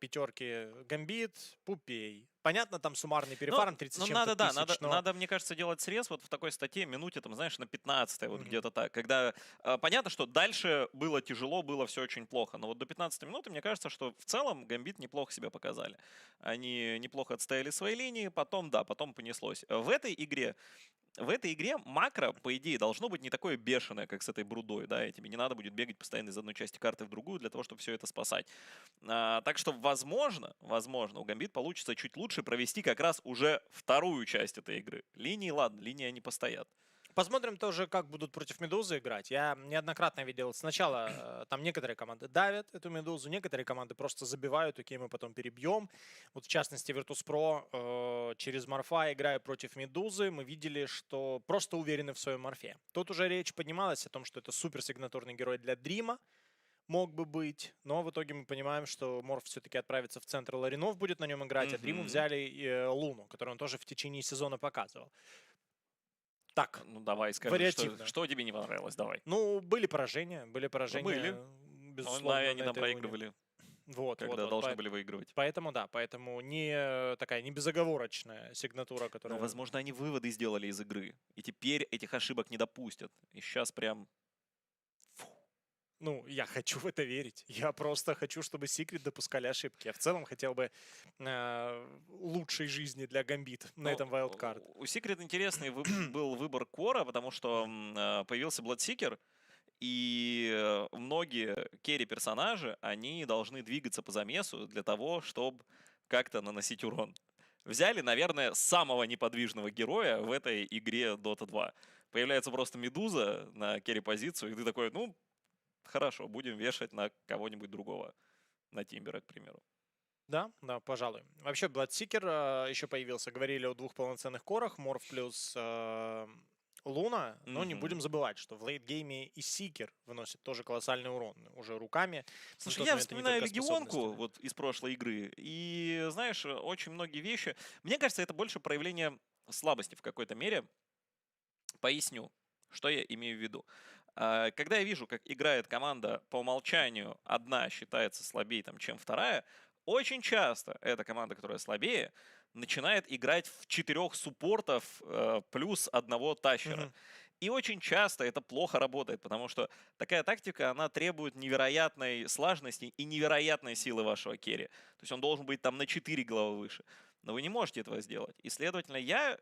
[SPEAKER 22] пятерки Гамбит, Пупей. Понятно, там суммарный перефарм 30 чем-то тысяч,
[SPEAKER 2] надо, мне кажется, делать срез вот в такой статье минуте, там, знаешь, на 15-й, вот где-то так. Когда понятно, что дальше было тяжело, было все очень плохо, но вот до 15 минуты, мне кажется, что в целом Гамбит неплохо себя показали. Они неплохо отстояли свои линии, потом понеслось. В этой игре макро, по идее, должно быть не такое бешеное, как с этой брудой, да, и тебе не надо будет бегать постоянно из одной части карты в другую для того, чтобы все это спасать. Так что, возможно, у Гамбит получится чуть лучше провести как раз уже вторую часть этой игры. Линии, ладно, линии они постоят.
[SPEAKER 22] Посмотрим тоже, как будут против Медузы играть. Я неоднократно видел, сначала там некоторые команды давят эту Медузу, некоторые команды просто забивают, окей, мы потом перебьем. Вот в частности, Virtus.pro через Морфа, играя против Медузы, мы видели, что просто уверены в своем Морфе. Тут уже речь поднималась о том, что это суперсигнатурный герой для Дрима, мог бы быть, но в итоге мы понимаем, что Морф все-таки отправится в центр, Ларинов будет на нем играть, а Дриму взяли Луну, которую он тоже в течение сезона показывал. Так,
[SPEAKER 2] ну давай, скажи, что тебе не понравилось, давай.
[SPEAKER 22] Ну, были поражения, безусловно.
[SPEAKER 2] Они нам проигрывали, когда должны были выигрывать.
[SPEAKER 22] Поэтому, да, не такая не безоговорочная сигнатура, которая...
[SPEAKER 2] Но, возможно, они выводы сделали из игры, и теперь этих ошибок не допустят. И сейчас прям...
[SPEAKER 22] Ну, я хочу в это верить. Я просто хочу, чтобы Secret допускали ошибки. Я в целом хотел бы лучшей жизни для Гамбит на этом Wildcard.
[SPEAKER 2] У Secret интересный был выбор кора, потому что появился Bloodseeker, и многие керри-персонажи, они должны двигаться по замесу для того, чтобы как-то наносить урон. Взяли, наверное, самого неподвижного героя в этой игре Dota 2. Появляется просто Медуза на керри-позицию, и ты такой, ну... Хорошо, будем вешать на кого-нибудь другого. На Тимбера, к примеру.
[SPEAKER 22] Да, пожалуй. Вообще, Bloodseeker еще появился. Говорили о двух полноценных корах. Морф плюс Луна. Но не будем забывать, что в лейтгейме и Seeker выносит тоже колоссальный урон. Уже руками.
[SPEAKER 2] Слушай, я вспоминаю Легионку вот из прошлой игры. И, знаешь, очень многие вещи... Мне кажется, это больше проявление слабости в какой-то мере. Поясню, что я имею в виду. Когда я вижу, как играет команда по умолчанию, одна считается слабее, чем вторая, очень часто эта команда, которая слабее, начинает играть в 4 суппортов плюс 1 тащера. И очень часто это плохо работает, потому что такая тактика, она требует невероятной слаженности и невероятной силы вашего керри. То есть он должен быть там на 4 головы выше. Но вы не можете этого сделать. И, следовательно, я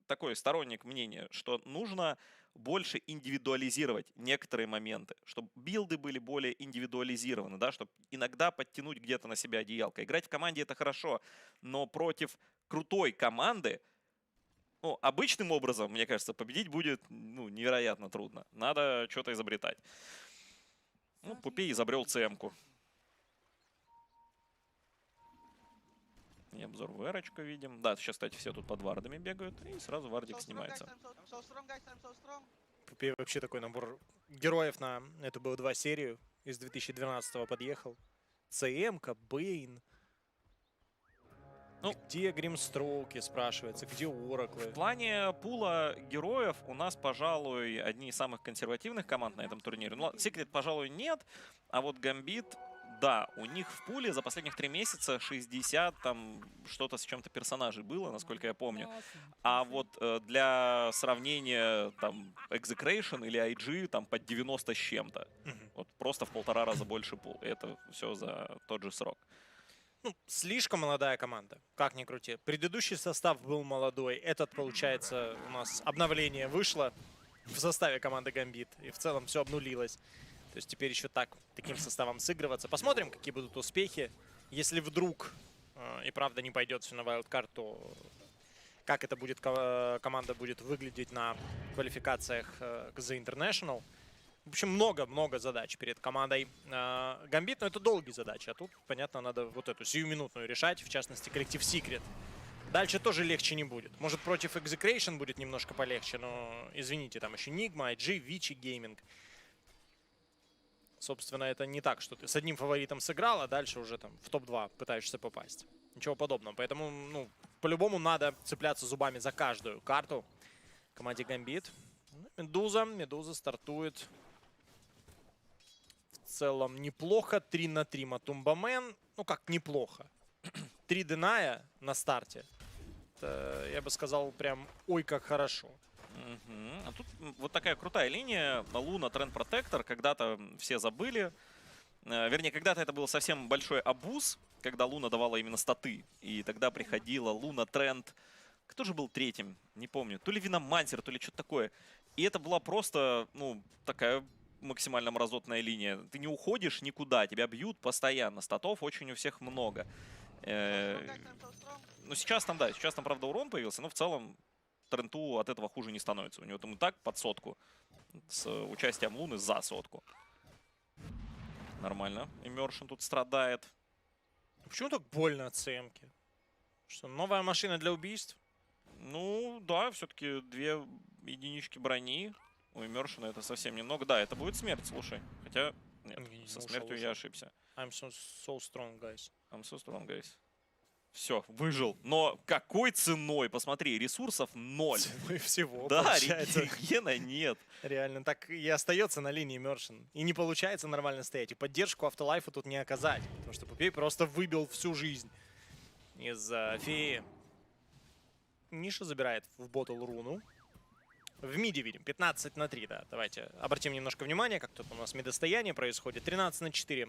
[SPEAKER 2] такой сторонник мнения, что нужно больше индивидуализировать некоторые моменты, чтобы билды были более индивидуализированы, да, чтобы иногда подтянуть где-то на себя одеялко. Играть в команде — это хорошо, но против крутой команды, ну, обычным образом, мне кажется, победить будет, ну, невероятно трудно. Надо что-то изобретать. Ну, Пупей изобрел ЦМ-ку. И обзор ВР-очку видим. Да, сейчас, кстати, все тут под вардами бегают, и сразу вардик снимается.
[SPEAKER 22] Пупей вообще такой набор героев на эту БО2 серию из 2012-го подъехал. ЦМ-ка, Бейн.
[SPEAKER 2] Ну,
[SPEAKER 22] где Гримстроуки, спрашивается, где Ораклы?
[SPEAKER 2] В плане пула героев у нас, пожалуй, одни из самых консервативных команд на этом турнире. Ну, Секрет, пожалуй, нет, а вот Гамбит, да, у них в пуле за последних 3 месяца 60 там что-то с чем-то персонажей было, насколько я помню. А вот для сравнения там Execration или IG там под 90 с чем-то. Вот просто в 1,5 раза больше пул. И это все за тот же срок.
[SPEAKER 22] Ну, слишком молодая команда, как ни крути. Предыдущий состав был молодой. Этот, получается, у нас обновление вышло в составе команды Гамбит. И в целом все обнулилось. То есть теперь еще таким составом сыгрываться. Посмотрим, какие будут успехи. Если вдруг и правда не пойдет все на вайлдкарт, то как это будет, команда будет выглядеть на квалификациях к The International. В общем, много-много задач перед командой Гамбит, но это долгие задачи. А тут, понятно, надо вот эту сиюминутную решать, в частности, коллектив Secret. Дальше тоже легче не будет. Может, против Execration будет немножко полегче, но, извините, там еще Nigma, IG, Vici Gaming. Собственно, это не так, что ты с одним фаворитом сыграл, а дальше уже там в топ-2 пытаешься попасть. Ничего подобного. Поэтому, ну, по-любому надо цепляться зубами за каждую карту команде Гамбит. Медуза стартует. В целом неплохо. 3 на 3 Матумбамен. Ну как неплохо. 3 Деная на старте. Это, я бы сказал, прям ой как хорошо.
[SPEAKER 2] А тут вот такая крутая линия. Луна, Тренд, Протектор. Когда-то все забыли. Вернее, когда-то это был совсем большой абуз, когда Луна давала именно статы. И тогда приходила Луна, Тренд. Кто же был третьим? Не помню. То ли Виномансер, то ли что-то такое. И это была просто, ну, такая максимально мразотная линия. Ты не уходишь никуда, тебя бьют постоянно. Статов очень у всех много. Ну, сейчас там, да, сейчас там, правда, урон появился, но в целом Тренту от этого хуже не становится. У него там и так под 100 с участием Луны за 100. Нормально. Immersion тут страдает.
[SPEAKER 22] Почему так больно от ЦМ-ки? Что, новая машина для убийств?
[SPEAKER 2] Ну, да, все-таки 2 единички брони. У Immersion это совсем немного. Да, это будет смерть, слушай. Хотя, нет, со смертью я ошибся.
[SPEAKER 22] I'm so strong, guys.
[SPEAKER 2] I'm so strong, guys. Все, выжил. Но какой ценой? Посмотри, ресурсов 0.
[SPEAKER 22] Ценой всего,
[SPEAKER 2] да,
[SPEAKER 22] получается.
[SPEAKER 2] регена нет.
[SPEAKER 22] Реально, так и остается на линии Immersion. И не получается нормально стоять. И поддержку автолайфа тут не оказать. Потому что Пупей просто выбил всю жизнь из-за феи. Ниша забирает в ботл руну. В миде видим 15 на 3, да. Давайте обратим немножко внимание, как тут у нас мидостояние происходит. 13 на 4,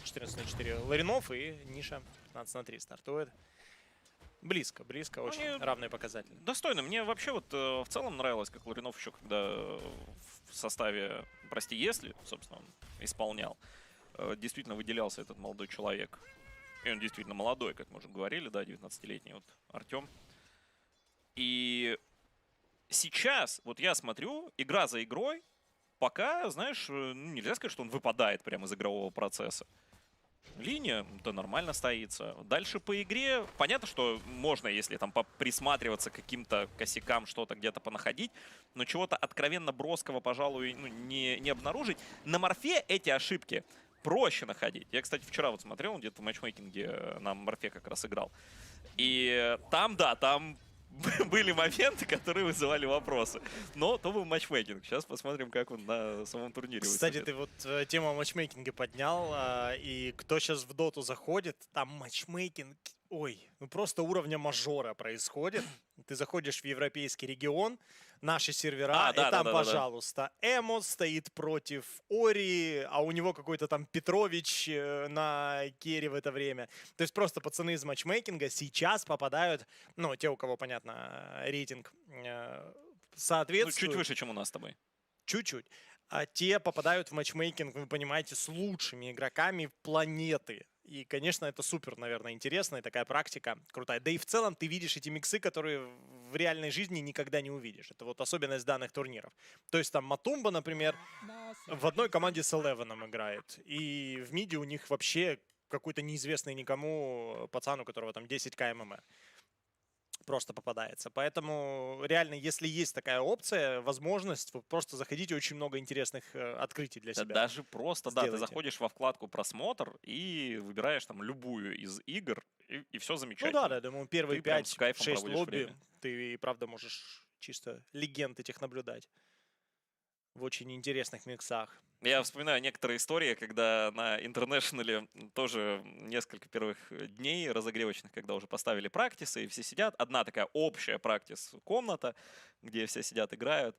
[SPEAKER 22] 14 на 4 Ларинов и Ниша 15 на 3 стартует. Близко, очень равные показатели.
[SPEAKER 2] Достойно. Мне вообще вот в целом нравилось, как Ларинов еще когда в составе, прости, если, собственно, он исполнял, действительно выделялся этот молодой человек. И он действительно молодой, как мы уже говорили, да, 19-летний вот Артем. И сейчас, вот я смотрю, игра за игрой, пока, знаешь, нельзя сказать, что он выпадает прямо из игрового процесса. Линия, да, нормально стоится. Дальше по игре, понятно, что можно, если там присматриваться к каким-то косякам, что-то где-то понаходить, но чего-то откровенно броского, пожалуй, ну, не обнаружить. На Морфе эти ошибки проще находить. Я, кстати, вчера вот смотрел, где-то в матчмейкинге на Морфе как раз играл. И там, да, там были моменты, которые вызывали вопросы. Но то был матчмейкинг. Сейчас посмотрим, как он на самом турнире
[SPEAKER 22] Кстати,
[SPEAKER 2] выступит.
[SPEAKER 22] ты вот тему матчмейкинга поднял, и кто сейчас в доту заходит, там матчмейкинг, ой, ну просто уровня мажора происходит. Ты заходишь в европейский регион, наши сервера, и там, пожалуйста, Эмо стоит против Ори, а у него какой-то там Петрович на керри в это время. То есть просто пацаны из матчмейкинга сейчас попадают, ну, те, у кого, понятно, рейтинг соответствует.
[SPEAKER 2] Ну, чуть выше, чем у нас с тобой.
[SPEAKER 22] Чуть-чуть. А те попадают в матчмейкинг, вы понимаете, с лучшими игроками планеты. И, конечно, это супер, наверное, интересно, и такая практика крутая. Да и в целом ты видишь эти миксы, которые в реальной жизни никогда не увидишь. Это вот особенность данных турниров. То есть там Матумба, например, в одной команде с Элевеном играет. И в миде у них вообще какой-то неизвестный никому пацан, у которого там 10к ММР. Просто попадается. Поэтому реально, если есть такая опция, возможность, вы просто заходите, очень много интересных открытий для себя.
[SPEAKER 2] Даже просто, да, ты
[SPEAKER 22] сделайте.
[SPEAKER 2] заходишь во вкладку «Просмотр» и выбираешь там любую из игр, и все замечательно.
[SPEAKER 22] Ну да, думаю, первые
[SPEAKER 2] Ты прям с кайфом
[SPEAKER 22] 5-6
[SPEAKER 2] проводишь
[SPEAKER 22] лобби
[SPEAKER 2] время.
[SPEAKER 22] ты, правда, можешь чисто легенд этих наблюдать в очень интересных миксах.
[SPEAKER 2] Я вспоминаю некоторые истории, когда на Интернешнале тоже несколько первых дней разогревочных, когда уже поставили практисы, и все сидят. Одна такая общая практис-комната, где все сидят, играют.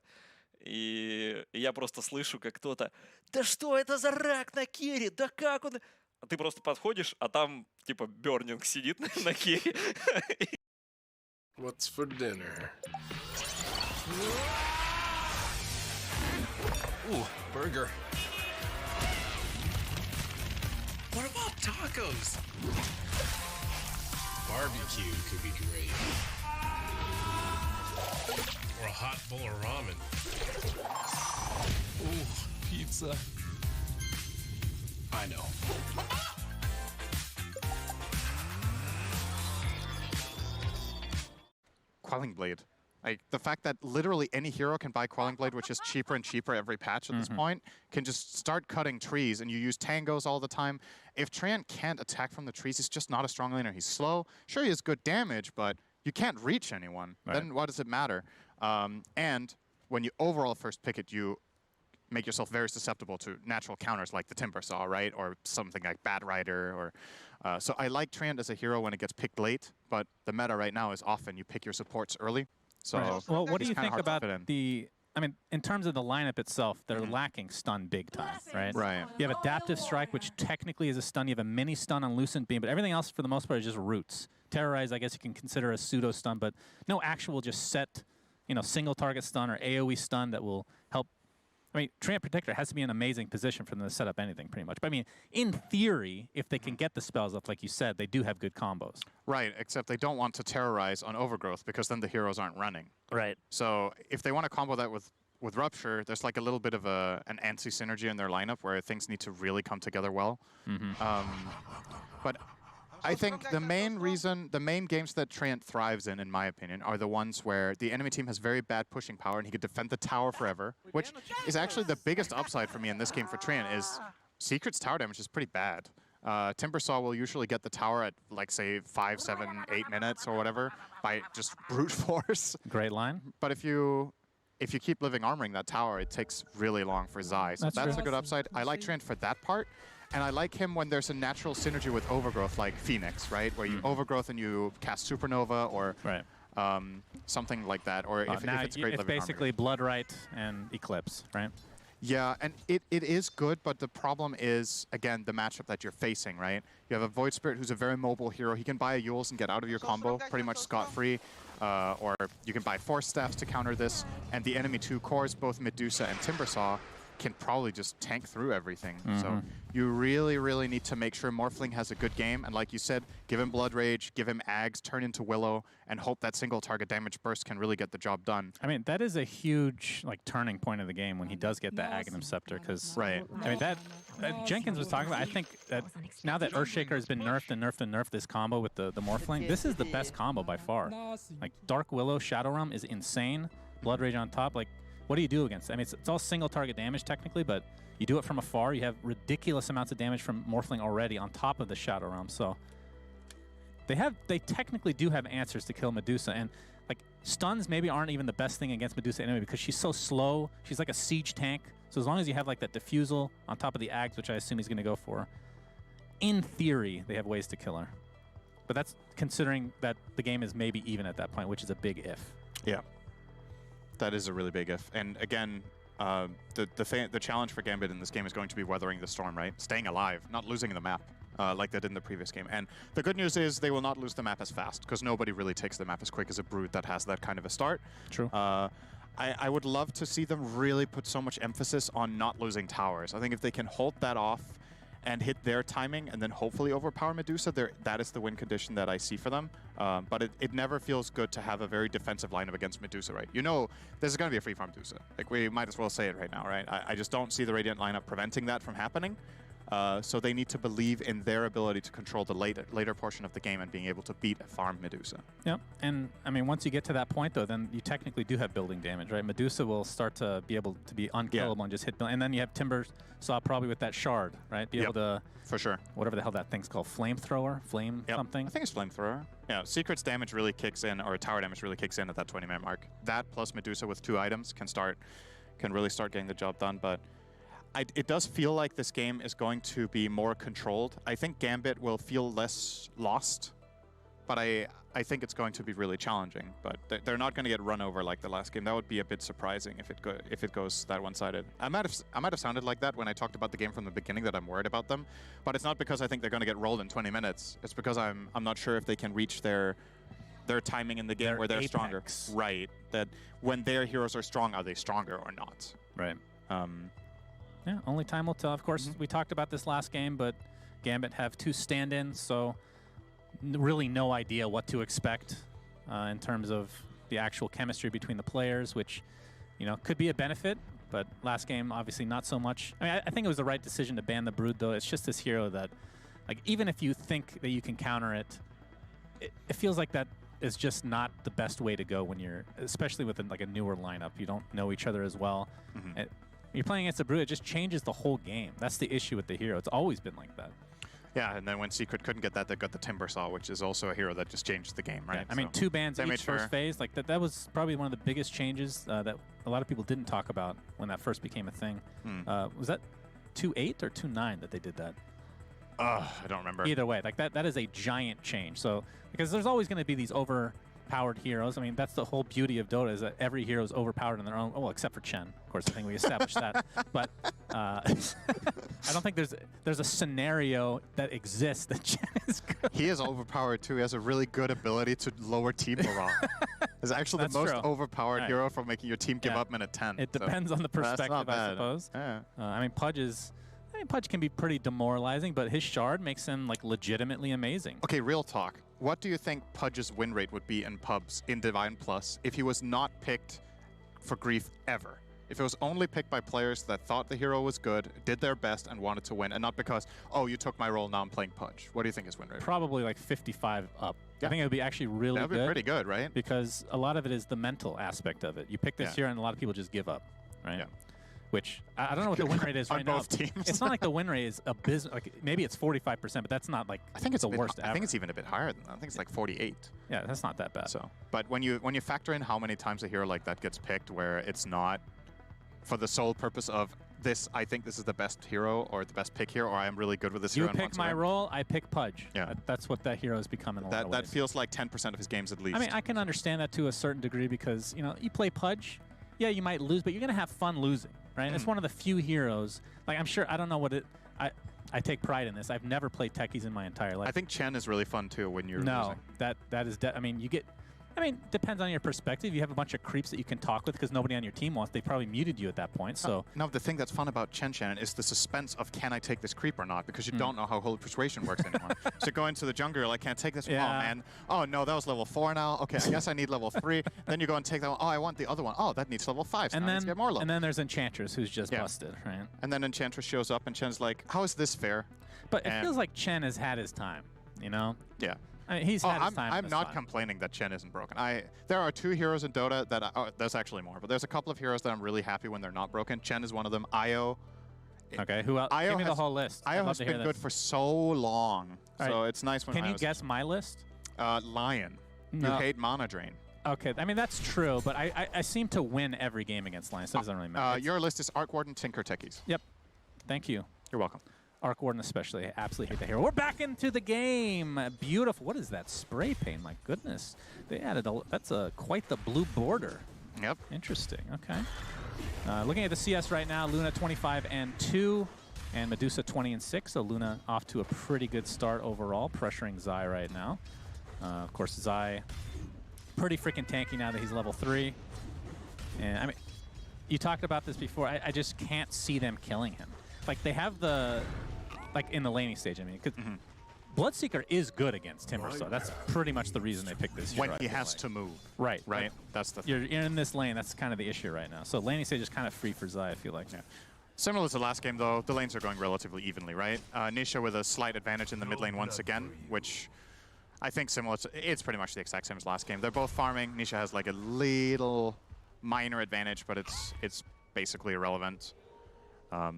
[SPEAKER 2] И я просто слышу, как кто-то: «Да что это за рак на керри? Да как он?» А ты просто подходишь, а там типа Бёрнинг сидит на керри.
[SPEAKER 3] What's for dinner? Ooh, burger. What about tacos? Barbecue could be great. Or a hot bowl of ramen. Ooh, pizza. I know.
[SPEAKER 8] Quelling Blade. Like, the fact that literally any hero can buy Quelling Blade, which is cheaper and cheaper every patch at this point, can just start cutting trees, and you use tangos all the time. If Treant can't attack from the trees, he's just not a strong laner. He's slow. Sure, he has good damage, but you can't reach anyone. Right. Then what does it matter? And when you overall first pick it, you make yourself very susceptible to natural counters like the Timber Saw, right? Or something like Bat Rider. Or so I like Treant as a hero when it gets picked late, but the meta right now is often you pick your supports early. So
[SPEAKER 7] right. Well, what do you think about the? I mean, in terms of the lineup itself, they're lacking stun big time, right?
[SPEAKER 8] Right.
[SPEAKER 7] You have Adaptive Strike, which technically is a stun. You have a mini stun on Lucent Beam, but everything else, for the most part, is just roots. Terrorize, I guess you can consider a pseudo stun, but no actual just set, single target stun or AoE stun that will help. I mean, Treant Protector has to be in an amazing position for them to set up anything, pretty much. But I mean, in theory, if they can get the spells up, like you said, they do have good combos.
[SPEAKER 8] Right, except they don't want to terrorize on Overgrowth because then the heroes aren't running.
[SPEAKER 7] Right.
[SPEAKER 8] So if they want to combo that with Rupture, there's like a little bit of an anti-synergy in their lineup where things need to really come together well. But I think the main games that Treant thrives in my opinion, are the ones where the enemy team has very bad pushing power and he could defend the tower forever, which is actually the biggest upside for me in this game for Treant is Secret's tower damage is pretty bad. Timbersaw will usually get the tower at, like, say, 5, 7, 8 minutes or whatever by just brute force.
[SPEAKER 7] Great line.
[SPEAKER 8] But if you keep living armoring that tower, it takes really long for Zai. So that's a good upside. I like Treant for that part. And I like him when there's a natural synergy with Overgrowth, like Phoenix, right? Where you Overgrowth and you cast Supernova or something like that. Or if it's great
[SPEAKER 7] it's basically Bloodright and Eclipse, right?
[SPEAKER 8] Yeah, and it is good, but the problem is, again, the matchup that you're facing, right? You have a Void Spirit who's a very mobile hero. He can buy a Yules and get out of your combo pretty much scot-free. Or you can buy Force Staffs to counter this. And the enemy 2 cores, both Medusa and Timbersaw, can probably just tank through everything. So you really, really need to make sure Morphling has a good game. And like you said, give him Blood Rage, give him Ags, turn into Willow, and hope that single target damage burst can really get the job done.
[SPEAKER 7] I mean, that is a huge turning point of the game when he does get that Aghanim Scepter, because I mean, that Jenkins was talking about, I think that now that Earthshaker has been nerfed and nerfed and nerfed this combo with the Morphling, this is the best combo by far. Like, Dark Willow, Shadow Realm is insane. Blood Rage on top, like, what do you do against it? I mean, it's all single target damage technically, but you do it from afar. You have ridiculous amounts of damage from Morphling already on top of the Shadow Realm. So they technically do have answers to kill Medusa. And like stuns maybe aren't even the best thing against Medusa anyway because she's so slow. She's like a siege tank. So as long as you have like that diffusal on top of the Ags, which I assume he's going to go for, in theory, they have ways to kill her. But that's considering that the game is maybe even at that point, which is a big if.
[SPEAKER 8] Yeah. That is a really big if. And again, the challenge for Gambit in this game is going to be weathering the storm, right? Staying alive, not losing the map like they did in the previous game. And the good news is they will not lose the map as fast because nobody really takes the map as quick as a Brood that has that kind of a start.
[SPEAKER 7] True.
[SPEAKER 8] I would love to see them really put so much emphasis on not losing towers. I think if they can hold that off and hit their timing and then hopefully overpower Medusa, that is the win condition that I see for them. But it never feels good to have a very defensive lineup against Medusa, right? You know this is going to be a free farm Medusa. Like, we might as well say it right now, right? I just don't see the Radiant lineup preventing that from happening. So they need to believe in their ability to control the later portion of the game and being able to beat a farm Medusa.
[SPEAKER 7] Yep, and I mean, once you get to that point, though, then you technically do have building damage, right? Medusa will start to be able to be unkillable and just hit building. And then you have Timbersaw probably with that shard, right? Be able to...
[SPEAKER 8] For sure.
[SPEAKER 7] Whatever the hell that thing's called, flamethrower? Something?
[SPEAKER 8] I think it's flamethrower. Yeah, Secret's damage really kicks in, or tower damage really kicks in at that 20-minute mark. That plus Medusa with 2 items can really start getting the job done, but... it does feel like this game is going to be more controlled. I think Gambit will feel less lost, but I think it's going to be really challenging. But they're not going to get run over like the last game. That would be a bit surprising if it goes that one-sided. I might have sounded like that when I talked about the game from the beginning, that I'm worried about them. But it's not because I think they're going to get rolled in 20 minutes. It's because I'm not sure if they can reach their timing in the game where they're stronger. Right. That when their heroes are strong, are they stronger or not?
[SPEAKER 7] Right. Yeah, only time will tell. Of course, we talked about this last game, but Gambit have 2 stand-ins, so really no idea what to expect in terms of the actual chemistry between the players, which, you know, could be a benefit, but last game, obviously not so much. I mean, I think it was the right decision to ban the Brood, though. It's just this hero that, like, even if you think that you can counter it, it feels like that is just not the best way to go when you're, especially with like a newer lineup. You don't know each other as well. You're playing against a Brood, it just changes the whole game. That's the issue with the hero. It's always been like that.
[SPEAKER 8] Yeah, and then when Secret couldn't get that, they got the Timbersaw, which is also a hero that just changed the game, right?
[SPEAKER 7] Yeah, I mean, 2 bans each first phase. Like that was probably one of the biggest changes that a lot of people didn't talk about when that first became a thing. Was that 2.8 or 2.9 that they did that?
[SPEAKER 8] I don't remember.
[SPEAKER 7] Either way, like that is a giant change. So because there's always going to be these overpowered heroes. I mean, that's the whole beauty of Dota, is that every hero is overpowered in their own. Well, except for Chen, of course. I think we established that. But I don't think there's a scenario that exists that Chen is good.
[SPEAKER 8] He is overpowered too. He has a really good ability to lower team morale. He's actually the most overpowered hero for making your team give up minute 10.
[SPEAKER 7] It depends on the perspective, I suppose.
[SPEAKER 8] Yeah.
[SPEAKER 7] I mean, Pudge can be pretty demoralizing, but his shard makes him like legitimately amazing.
[SPEAKER 8] Okay, real talk. What do you think Pudge's win rate would be in pubs in Divine Plus if he was not picked for Grief ever? If it was only picked by players that thought the hero was good, did their best, and wanted to win, and not because, oh, you took my role, now I'm playing Pudge. What do you think his win rate?
[SPEAKER 7] Probably like 55 up. Yeah. I think it would be actually really good.
[SPEAKER 8] That would be pretty good, right?
[SPEAKER 7] Because a lot of it is the mental aspect of it. You pick this hero, and a lot of people just give up, right? Yeah. Which I don't know what the win rate is right now.
[SPEAKER 8] On both teams.
[SPEAKER 7] It's not like the win rate is abysmal. Like maybe it's 45%, but that's not like
[SPEAKER 8] I think it's
[SPEAKER 7] the worst ever.
[SPEAKER 8] I think it's even a bit higher than that. I think it's like 48.
[SPEAKER 7] Yeah, that's not that bad.
[SPEAKER 8] So, but when you factor in how many times a hero like that gets picked, where it's not for the sole purpose of this, I think this is the best hero or the best pick here, or I am really good with this hero.
[SPEAKER 7] You pick my role, I pick Pudge.
[SPEAKER 8] Yeah,
[SPEAKER 7] that's what that hero has become in a lot of ways.
[SPEAKER 8] That feels like 10% of his games at least.
[SPEAKER 7] I mean, I can understand that to a certain degree because you know you play Pudge. Yeah, you might lose, but you're gonna have fun losing, right? It's one of the few heroes. Like I'm sure, I don't know what it. I take pride in this. I've never played techies in my entire life.
[SPEAKER 8] I think Chen is really fun too when you're losing.
[SPEAKER 7] that is. I mean, you get. I mean, depends on your perspective. You have a bunch of creeps that you can talk with because nobody on your team wants. They probably muted you at that point. So
[SPEAKER 8] no, the thing that's fun about Chen is the suspense of can I take this creep or not, because you don't know how Holy Persuasion works anymore. So go into the jungle, you're like, can't take this one. Oh man, oh no, that was level 4 now. Okay, I guess I need level 3. Then you go and take that one. Oh, I want the other one. Oh, that needs level 5. So and then I need to get more level.
[SPEAKER 7] And then there's Enchantress who's just busted, right?
[SPEAKER 8] And then Enchantress shows up and Chen's like, how is this fair?
[SPEAKER 7] But it feels like Chen has had his time, you know?
[SPEAKER 8] Yeah.
[SPEAKER 7] I mean, he's had his time.
[SPEAKER 8] I'm not complaining that Chen isn't broken. There are 2 heroes in Dota that there's actually more, but there's a couple of heroes that I'm really happy when they're not broken. Chen is one of them. Io.
[SPEAKER 7] Okay, who else? Give me the whole list.
[SPEAKER 8] Io has been good for so long, so it's nice when.
[SPEAKER 7] Can you guess my list?
[SPEAKER 8] Lion. You hate Mana Drain.
[SPEAKER 7] Okay, I mean, that's true, but I seem to win every game against Lions, so it doesn't really matter.
[SPEAKER 8] Your list is Arc Warden, Tinker, Techies.
[SPEAKER 7] Yep. Thank you.
[SPEAKER 8] You're welcome.
[SPEAKER 7] Arc Warden especially. I absolutely hate the hero. We're back into the game. Beautiful. What is that spray paint? My goodness. They added that's quite the blue border.
[SPEAKER 8] Yep.
[SPEAKER 7] Interesting. Okay. Looking at the CS right now, Luna 25-2 and Medusa 20-6. So Luna off to a pretty good start overall, pressuring Zai right now. Of course, Zai pretty freaking tanky now that he's level 3. And I mean, you talked about this before. I just can't see them killing him. Like, they have the, like, in the laning stage, I mean, because Bloodseeker is good against Timbersaw. That's pretty much the reason they picked this hero.
[SPEAKER 8] When he has to move.
[SPEAKER 7] Right.
[SPEAKER 8] Right? That's the
[SPEAKER 7] You're in this lane. That's kind of the issue right now. So laning stage is kind of free for Zai, I feel like.
[SPEAKER 8] Yeah. Similar to last game, though, the lanes are going relatively evenly, right? Nisha with a slight advantage in the mid lane once again, which I think similar to, it's pretty much the exact same as last game. They're both farming. Nisha has like a little minor advantage, but it's basically irrelevant.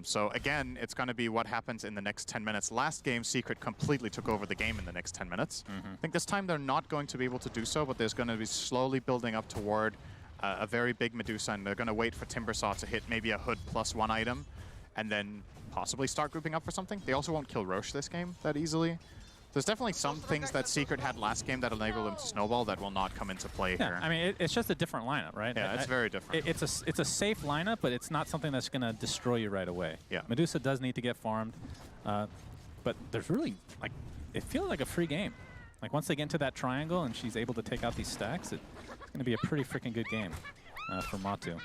[SPEAKER 8] So again, it's going to be what happens in the next 10 minutes. Last game, Secret completely took over the game in the next 10 minutes. I think this time they're not going to be able to do so, but there's going to be slowly building up toward a very big Medusa, and they're going to wait for Timbersaw to hit maybe a Hood +1 item, and then possibly start grouping up for something. They also won't kill Roche this game that easily. There's definitely some things that Secret had last game that enable them to snowball that will not come into play here.
[SPEAKER 7] I mean, it's just a different lineup, right?
[SPEAKER 8] Yeah, it's very different.
[SPEAKER 7] It's a safe lineup, but it's not something that's going to destroy you right away.
[SPEAKER 8] Yeah.
[SPEAKER 7] Medusa does need to get farmed, but there's really, like, it feels like a free game. Like, once they get into that triangle and she's able to take out these stacks, it's going to be a pretty freaking good game for Matu.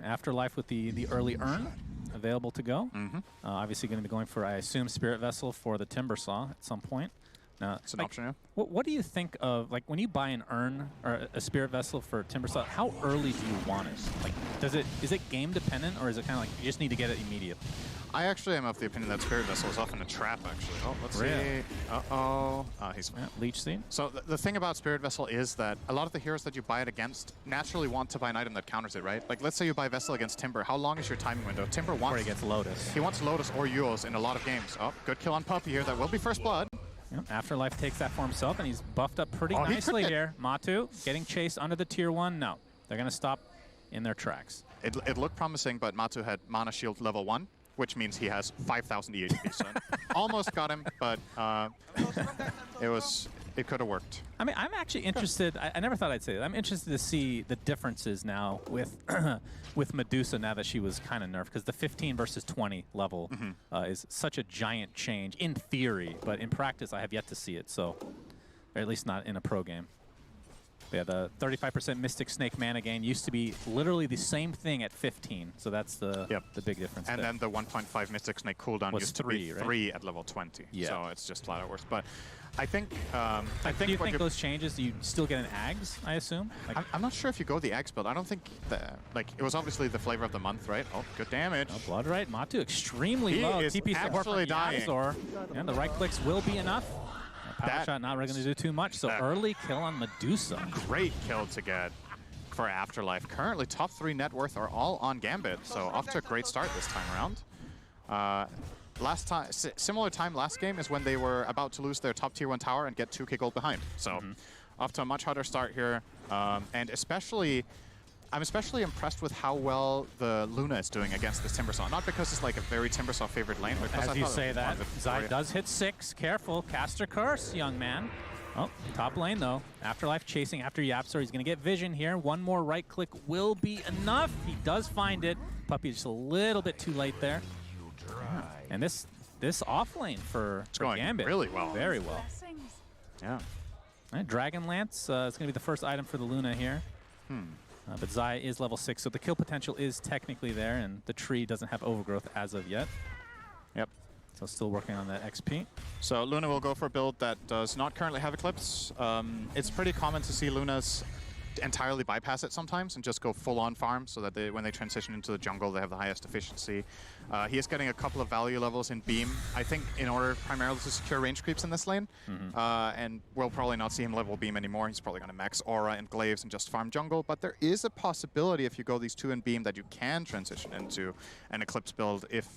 [SPEAKER 7] Afterlife with the early urn available to go. Obviously going to be going for, I assume, Spirit Vessel for the Timbersaw at some point. Now,
[SPEAKER 8] it's an option, yeah.
[SPEAKER 7] What do you think of, like, when you buy an urn or a Spirit Vessel for Timbersaw, how early do you want it? Like, is it game dependent, or is it kind of like you just need to get it immediately?
[SPEAKER 8] I actually am of the opinion that Spirit Vessel is often a trap, actually. Oh, let's see. Uh-oh. He's...
[SPEAKER 7] Yeah, Leech Seed.
[SPEAKER 8] So the thing about Spirit Vessel is that a lot of the heroes that you buy it against naturally want to buy an item that counters it, right? Like, let's say you buy Vessel against Timber. How long is your timing window? Timber wants...
[SPEAKER 7] Or he gets Lotus.
[SPEAKER 8] He wants Lotus or Euros in a lot of games. Oh, good kill on Puppy here. That will be first blood.
[SPEAKER 7] Yep, Afterlife takes that for himself, and he's buffed up pretty nicely here. Matu getting chased under the tier 1. No, they're going to stop in their tracks.
[SPEAKER 8] It looked promising, but Matu had Mana Shield level 1, which means he has 5,000 EHP. So almost got him, but it could have worked.
[SPEAKER 7] I mean, I'm actually interested. I never thought I'd say that. I'm interested to see the differences now with with Medusa now that she was kind of nerfed, because the 15 versus 20 level is such a giant change in theory, but in practice I have yet to see it. So, or at least not in a pro game. Yeah, the 35% Mystic Snake mana gain used to be literally the same thing at 15, so that's the big difference.
[SPEAKER 8] And
[SPEAKER 7] there.
[SPEAKER 8] then the 1.5 Mystic Snake cooldown used to be 3 at level 20.
[SPEAKER 7] Yeah.
[SPEAKER 8] So it's just flat out worse. But I think
[SPEAKER 7] do you think those changes? Do you still get an Ags? I assume. Like,
[SPEAKER 8] I'm not sure if you go the Ags build. I don't think it was obviously the flavor of the month, right? Oh, good damage.
[SPEAKER 7] Oh, blood right. Matu extremely low.
[SPEAKER 8] Is
[SPEAKER 7] TP support from
[SPEAKER 8] dying.
[SPEAKER 7] Yazor. And the right clicks will be enough. Power shot not really going to do too much, so early kill on Medusa.
[SPEAKER 8] Great kill to get for Afterlife. Currently, top 3 net worth are all on Gambit, so off to a great start this time around. Last time, similar time last game is when they were about to lose their top tier 1 tower and get 2k gold behind. So off to a much harder start here, and I'm especially impressed with how well the Luna is doing against this Timbersaw. Not because it's like a very Timbersaw favored lane, but because
[SPEAKER 7] as you say that, Zai does hit 6. Careful, Caster Curse, young man. Oh, top lane though. Afterlife chasing after Yapsor. He's going to get vision here. One more right click will be enough. He does find it. Puppy just a little bit too late there. Yeah. And this off lane for Gambit.
[SPEAKER 8] Really well.
[SPEAKER 7] Very well.
[SPEAKER 8] Yeah.
[SPEAKER 7] All right, Dragon Lance is going to be the first item for the Luna here. But Zai is level 6, so the kill potential is technically there, and the tree doesn't have overgrowth as of yet.
[SPEAKER 8] Yep.
[SPEAKER 7] So still working on that XP.
[SPEAKER 8] So Luna will go for a build that does not currently have Eclipse. It's pretty common to see Lunas entirely bypass it sometimes and just go full-on farm, so that when they transition into the jungle, they have the highest efficiency. He is getting a couple of value levels in Beam, I think, in order primarily to secure range creeps in this lane. And we'll probably not see him level Beam anymore. He's probably going to max Aura and Glaives and just farm jungle. But there is a possibility, if you go these 2 in Beam, that you can transition into an Eclipse build if...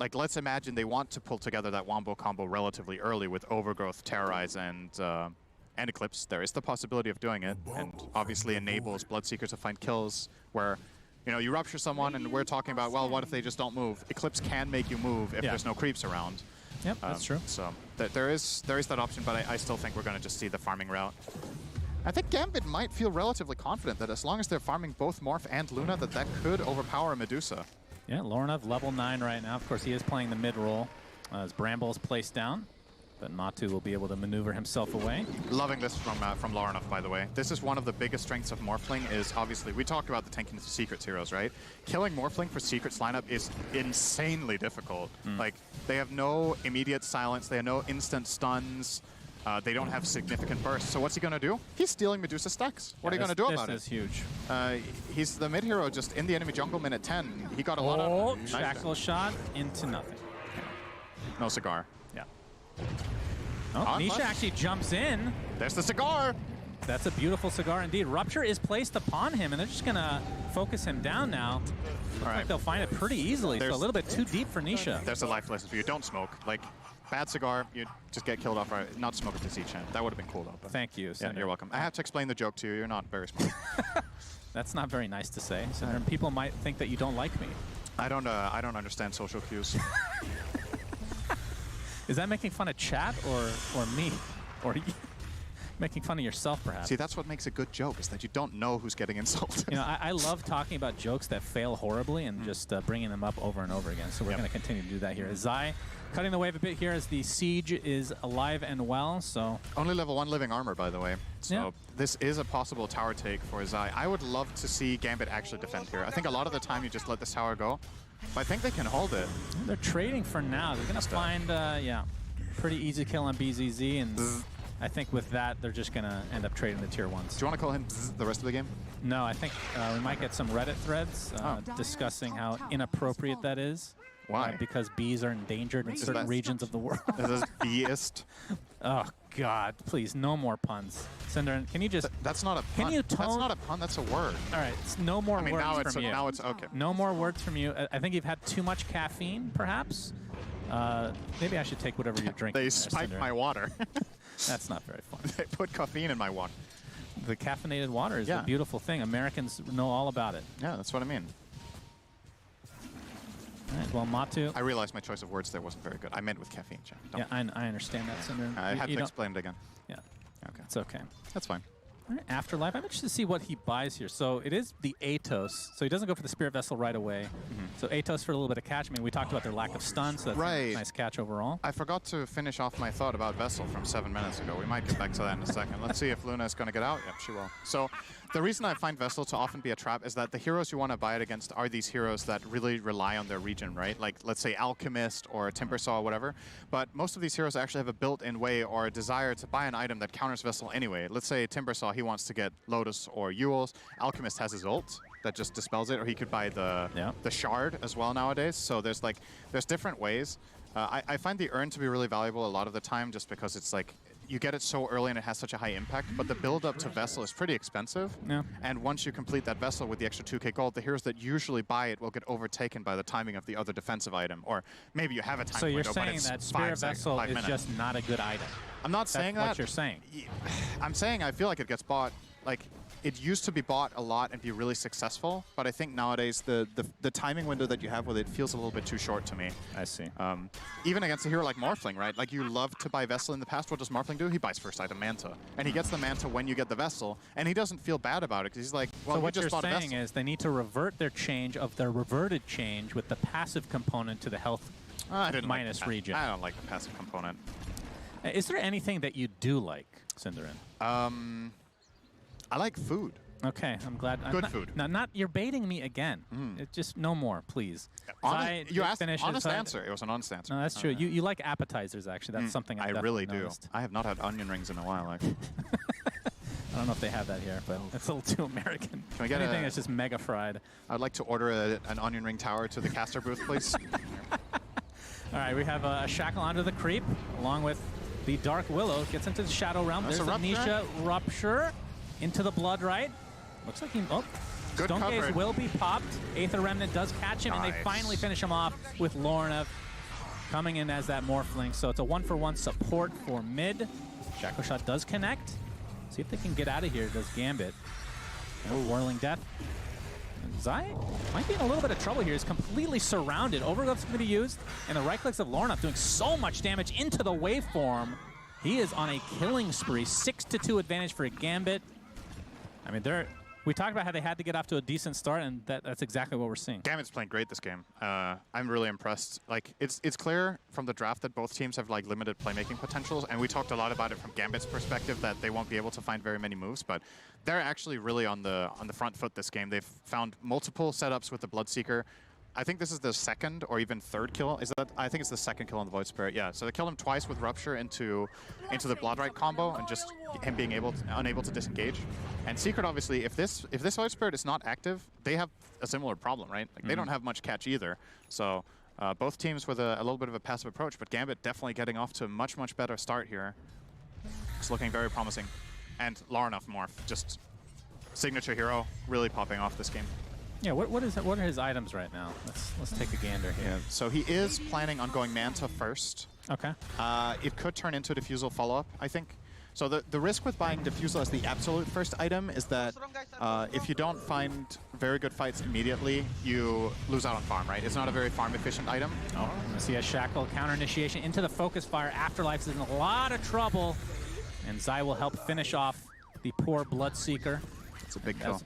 [SPEAKER 8] Like, let's imagine they want to pull together that Wombo combo relatively early with Overgrowth, Terrorize, and and Eclipse, there is the possibility of doing it, and obviously enables Bloodseeker to find kills where, you know, you rupture someone and we're talking about, well, what if they just don't move? Eclipse can make you move if there's no creeps around.
[SPEAKER 7] Yep, that's true.
[SPEAKER 8] So there is that option, but I still think we're going to just see the farming route. I think Gambit might feel relatively confident that as long as they're farming both Morph and Luna, that could overpower Medusa.
[SPEAKER 7] Yeah, Lornov level 9 right now. Of course, he is playing the mid role as Bramble is placed down, but Matu will be able to maneuver himself away.
[SPEAKER 8] Loving this from Lornov, by the way. This is one of the biggest strengths of Morphling is obviously, we talked about the tanking secrets heroes, right? Killing Morphling for secrets lineup is insanely difficult. Like, they have no immediate silence, they have no instant stuns, they don't have significant bursts. So what's he going to do? He's stealing Medusa stacks. What are you going to do about it?
[SPEAKER 7] This is huge.
[SPEAKER 8] He's the mid hero just in the enemy jungle minute 10. He got a lot of...
[SPEAKER 7] Shackle shot into nothing.
[SPEAKER 8] No cigar.
[SPEAKER 7] Yeah. Oh, Nisha actually jumps in.
[SPEAKER 8] There's the cigar.
[SPEAKER 7] That's a beautiful cigar indeed. Rupture is placed upon him, and they're just going to focus him down now. Looks like they'll find it pretty easily, so a little bit too deep for Nisha.
[SPEAKER 8] There's a life lesson for you. Don't smoke. Like, bad cigar, you just get killed off. Right? Not smoke at the C-Champ. That would have been cool, though. But
[SPEAKER 7] thank you,
[SPEAKER 8] yeah, you're welcome. I have to explain the joke to you. You're not very smart.
[SPEAKER 7] That's not very nice to say. So people might think that you don't like me.
[SPEAKER 8] I don't understand social cues.
[SPEAKER 7] Is that making fun of chat or me? Or making fun of yourself, perhaps?
[SPEAKER 8] See, that's what makes a good joke, is that you don't know who's getting insulted.
[SPEAKER 7] You know, I love talking about jokes that fail horribly and just bringing them up over and over again. So we're going to continue to do that here. Zai cutting the wave a bit here as the siege is alive and well, so...
[SPEAKER 8] Only level 1 living armor, by the way. So this is a possible tower take for Zai. I would love to see Gambit actually defend here. I think a lot of the time you just let this tower go. But I think they can hold it.
[SPEAKER 7] They're trading for now. They're going to find, pretty easy kill on BZZ, and I think with that, they're just going to end up trading the tier 1s.
[SPEAKER 8] Do you want to call him the rest of the game?
[SPEAKER 7] No, I think we might get some Reddit threads discussing how inappropriate that is.
[SPEAKER 8] Why?
[SPEAKER 7] Because bees are endangered in certain regions of the world.
[SPEAKER 8] Is this beeist?
[SPEAKER 7] Oh, God. Please, no more puns. Cinder, can you just...
[SPEAKER 8] That's not a pun.
[SPEAKER 7] Can you tone...
[SPEAKER 8] That's not a pun, that's a word.
[SPEAKER 7] All right, it's no more words from you.
[SPEAKER 8] Now it's okay.
[SPEAKER 7] No more words from you. I think you've had too much caffeine, perhaps. Maybe I should take whatever you're drinking.
[SPEAKER 8] They spiked my water.
[SPEAKER 7] That's not very fun.
[SPEAKER 8] They put caffeine in my water.
[SPEAKER 7] The caffeinated water is a beautiful thing. Americans know all about it.
[SPEAKER 8] Yeah, that's what I mean.
[SPEAKER 7] All right, well, Matu...
[SPEAKER 8] I realized my choice of words there wasn't very good. I meant with caffeine, Jack.
[SPEAKER 7] Yeah, I understand that, Cinder.
[SPEAKER 8] I had to explain it again.
[SPEAKER 7] Yeah.
[SPEAKER 8] Okay.
[SPEAKER 7] It's okay.
[SPEAKER 8] That's fine.
[SPEAKER 7] All right, Afterlife. I'm interested to see what he buys here. So it is the Atos. So he doesn't go for the Spirit Vessel right away. So Atos for a little bit of catch. I mean, we talked about their lack of stun, so that's a nice catch overall.
[SPEAKER 8] I forgot to finish off my thought about Vessel from 7 minutes ago. We might get back to that in a second. Let's see if Luna is going to get out. Yep, she will. So the reason I find Vessel to often be a trap is that the heroes you want to buy it against are these heroes that really rely on their region, right? Like, let's say Alchemist or Timbersaw or whatever. But most of these heroes actually have a built-in way or a desire to buy an item that counters Vessel anyway. Let's say Timbersaw, he wants to get Lotus or Yules. Alchemist has his ult that just dispels it, or he could buy the Shard as well nowadays. So there's different ways. I find the Urn to be really valuable a lot of the time just because it's like, you get it so early and it has such a high impact, but the build-up to Vessel is pretty expensive.
[SPEAKER 7] Yeah.
[SPEAKER 8] And once you complete that Vessel with the extra 2k gold, the heroes that usually buy it will get overtaken by the timing of the other defensive item. Or maybe you have a time
[SPEAKER 7] So you're
[SPEAKER 8] window,
[SPEAKER 7] saying that Spirit Vessel is just not a good item?
[SPEAKER 8] I'm not saying that.
[SPEAKER 7] That's what you're saying.
[SPEAKER 8] I'm saying I feel like it gets bought, like, it used to be bought a lot and be really successful, but I think nowadays the timing window that you have with it feels a little bit too short to me.
[SPEAKER 7] I see.
[SPEAKER 8] Even against a hero like Morphling, right? Like, you love to buy Vessel in the past. What does Morphling do? He buys first item Manta. And he gets the Manta when you get the Vessel, and he doesn't feel bad about it because he's like, well,
[SPEAKER 7] so what
[SPEAKER 8] just
[SPEAKER 7] you're
[SPEAKER 8] bought a
[SPEAKER 7] saying
[SPEAKER 8] Vessel.
[SPEAKER 7] is they need to revert their change of their reverted change with the passive component to the health minus region.
[SPEAKER 8] I don't like the passive component.
[SPEAKER 7] Is there anything that you do like, Cinderin?
[SPEAKER 8] I like food.
[SPEAKER 7] Okay, I'm glad.
[SPEAKER 8] Good food.
[SPEAKER 7] No, you're baiting me again. Just no more, please.
[SPEAKER 8] You asked honest answer. It was an honest answer.
[SPEAKER 7] No, that's true. You like appetizers, actually. That's something I
[SPEAKER 8] really do.
[SPEAKER 7] Noticed.
[SPEAKER 8] I have not had onion rings in a while, actually.
[SPEAKER 7] I don't know if they have that here, but it's a little too American.
[SPEAKER 8] Can we get
[SPEAKER 7] anything that's just mega fried?
[SPEAKER 8] I'd like to order an onion ring tower to the caster booth, please.
[SPEAKER 7] All right, we have a Shackle onto the creep, along with the Dark Willow. Gets into the Shadow Realm. There's a Nisha Rupture into the Blood Right. Looks like he... Oh, Stone Gaze will be popped. Aether Remnant does catch him, and they finally finish him off with Lornev coming in as that Morphling. So it's a 1-for-1 support for mid. Shackle Shot does connect. See if they can get out of here, does Gambit. No Whirling Death. And Zai might be in a little bit of trouble here. He's completely surrounded. Overlook's going to be used, and the right clicks of Lornoff doing so much damage into the waveform. He is on a killing spree. 6-2 advantage for Gambit. I mean, we talked about how they had to get off to a decent start, and that's exactly what we're seeing.
[SPEAKER 8] Gambit's playing great this game. I'm really impressed. Like, it's clear from the draft that both teams have like limited playmaking potentials, and we talked a lot about it from Gambit's perspective that they won't be able to find very many moves, but they're actually really on the front foot this game. They've found multiple setups with the Bloodseeker. I think this is the second or even third kill. I think it's the second kill on the Void Spirit. Yeah, so they killed him twice with Rupture into the Bloodrite combo and just him being unable to disengage. And Secret, obviously, if this Void Spirit is not active, they have a similar problem, right? Like they don't have much catch either. So both teams with a little bit of a passive approach, but Gambit definitely getting off to a much better start here. It's looking very promising. And Larnoff Morph, just signature hero, really popping off this game.
[SPEAKER 7] Yeah, what are his items right now? Let's take a gander here.
[SPEAKER 8] Yeah, so he is planning on going Manta first.
[SPEAKER 7] Okay.
[SPEAKER 8] It could turn into a Diffusal follow-up, I think. So the risk with buying Diffusal as the absolute first item is that if you don't find very good fights immediately, you lose out on farm, right? It's not a very farm-efficient item.
[SPEAKER 7] Oh, I see a Shackle counter initiation into the Focus Fire. Afterlife is in a lot of trouble, and Zai will help finish off the poor Bloodseeker.
[SPEAKER 8] It's a big kill.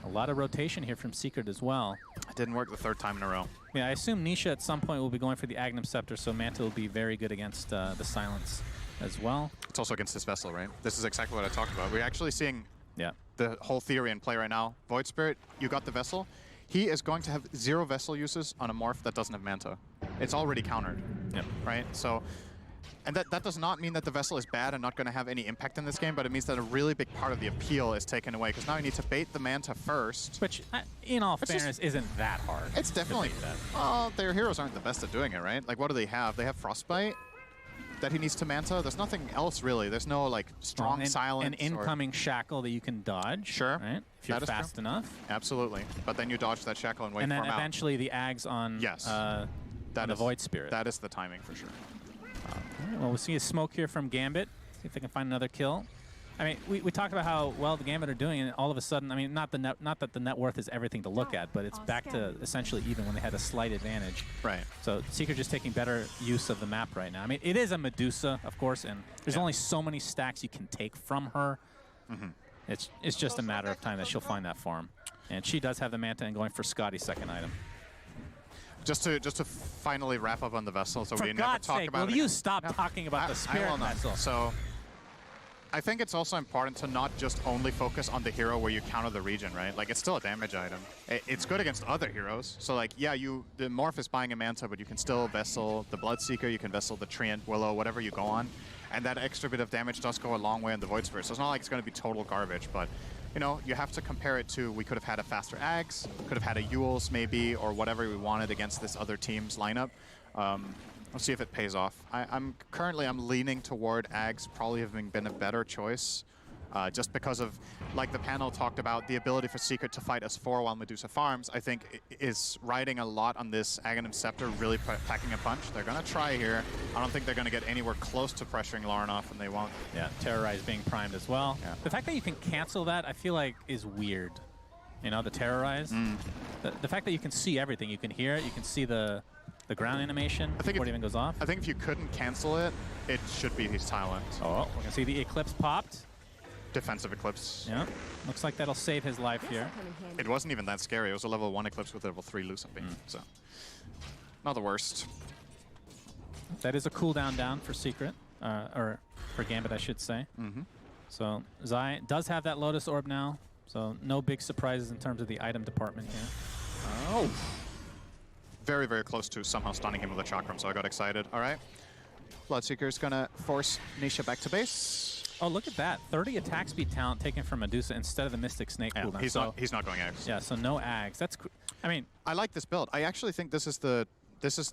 [SPEAKER 7] A lot of rotation here from Secret as well.
[SPEAKER 8] It didn't work the third time in a row.
[SPEAKER 7] Yeah, I assume Nisha at some point will be going for the Agnum Scepter, so Manta will be very good against the Silence as well.
[SPEAKER 8] It's also against this Vessel, right? This is exactly what I talked about. We're actually seeing the whole theory in play right now. Void Spirit, you got the Vessel. He is going to have 0 Vessel uses on a Morph that doesn't have Manta. It's already countered, right? So. And that does not mean that the Vessel is bad and not going to have any impact in this game, but it means that a really big part of the appeal is taken away, because now you need to bait the Manta first.
[SPEAKER 7] Which, in all fairness, isn't that hard.
[SPEAKER 8] It's definitely that. Well, their heroes aren't the best at doing it, right? Like, what do they have? They have Frostbite that he needs to Manta. There's nothing else, really. There's no, like, strong silence.
[SPEAKER 7] An incoming Shackle that you can dodge.
[SPEAKER 8] Sure.
[SPEAKER 7] Right? If you're fast enough.
[SPEAKER 8] Absolutely. But then you dodge that Shackle and wait for him out.
[SPEAKER 7] And then eventually the Ags on, on the Void Spirit.
[SPEAKER 8] That is the timing, for sure.
[SPEAKER 7] Well, we'll see a smoke here from Gambit. See if they can find another kill. I mean, we talked about how well the Gambit are doing, and all of a sudden, I mean, not that the net worth is everything to look at, but it's back to essentially even when they had a slight advantage.
[SPEAKER 8] Right.
[SPEAKER 7] So Secret just taking better use of the map right now. I mean, it is a Medusa, of course, and there's only so many stacks you can take from her. It's just a matter of time that she'll find that farm. And she does have the Manta and going for Scotty's second item.
[SPEAKER 8] Just to finally wrap up on the Vessel, so we never talk about it.
[SPEAKER 7] Will you stop talking about the Spirit Vessel?
[SPEAKER 8] So I think it's also important to not just only focus on the hero where you counter the region, right? Like, it's still a damage item. It's good against other heroes. So like, yeah, the Morph is buying a Manta, but you can still Vessel the Bloodseeker, you can Vessel the Treant, Willow, whatever you go on. And that extra bit of damage does go a long way in the Void Spirit. So it's not like it's going to be total garbage, but you know, you have to compare it to, we could have had a faster Ags, could have had a Yules maybe, or whatever we wanted against this other team's lineup. We'll see if it pays off. I'm leaning toward Ags probably having been a better choice, just because of, like the panel talked about, the ability for Secret to fight as 4 while Medusa farms, I think is riding a lot on this Aghanim Scepter really packing a punch. They're going to try here. I don't think they're going to get anywhere close to pressuring Larnoff, and they won't.
[SPEAKER 7] Yeah, Terrorize being primed as well. Yeah. The fact that you can cancel that, I feel like, is weird. You know, the Terrorize. The fact that you can see everything, you can hear it, you can see the ground animation before it even goes off.
[SPEAKER 8] I think if you couldn't cancel it, it should be silent.
[SPEAKER 7] Oh, we can see the Eclipse popped.
[SPEAKER 8] Defensive Eclipse.
[SPEAKER 7] Yeah, looks like that'll save his life here.
[SPEAKER 8] It wasn't even that scary. It was a level 1 Eclipse with a level 3 Lucent Beam, so not the worst.
[SPEAKER 7] That is a cooldown down for Secret, or for Gambit, I should say. So Zai does have that Lotus Orb now, so no big surprises in terms of the item department here.
[SPEAKER 8] Oh. Very, very close to somehow stunning him with a Chakram, so I got excited. All right. Bloodseeker's gonna force Nisha back to base.
[SPEAKER 7] Oh, look at that. 30 attack speed talent taken from Medusa instead of the Mystic Snake cooldown.
[SPEAKER 8] He's not going Ags.
[SPEAKER 7] Yeah, so no Ags. That's, I mean,
[SPEAKER 8] I like this build. I actually think this is the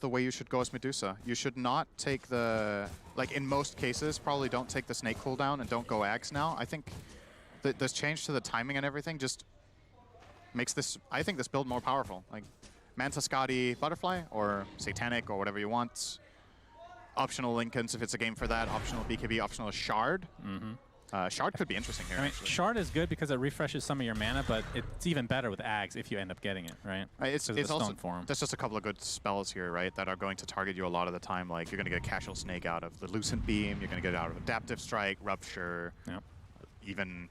[SPEAKER 8] way you should go as Medusa. You should not take the, like in most cases, probably don't take the Snake cooldown and don't go Ags now. I think this change to the timing and everything just makes this, I think, this build more powerful. Like Manta Scotty Butterfly or Satanic or whatever you want. Optional Lincolns if it's a game for that. Optional BKB, optional Shard. Shard could be interesting here.
[SPEAKER 7] I mean, Shard is good because it refreshes some of your mana, but it's even better with Ags if you end up getting it, right?
[SPEAKER 8] It's also
[SPEAKER 7] stone form.
[SPEAKER 8] There's just a couple of good spells here, right, that are going to target you a lot of the time. Like you're going to get Casual Snake out of the Lucent Beam, you're going to get it out of Adaptive Strike, Rupture, even.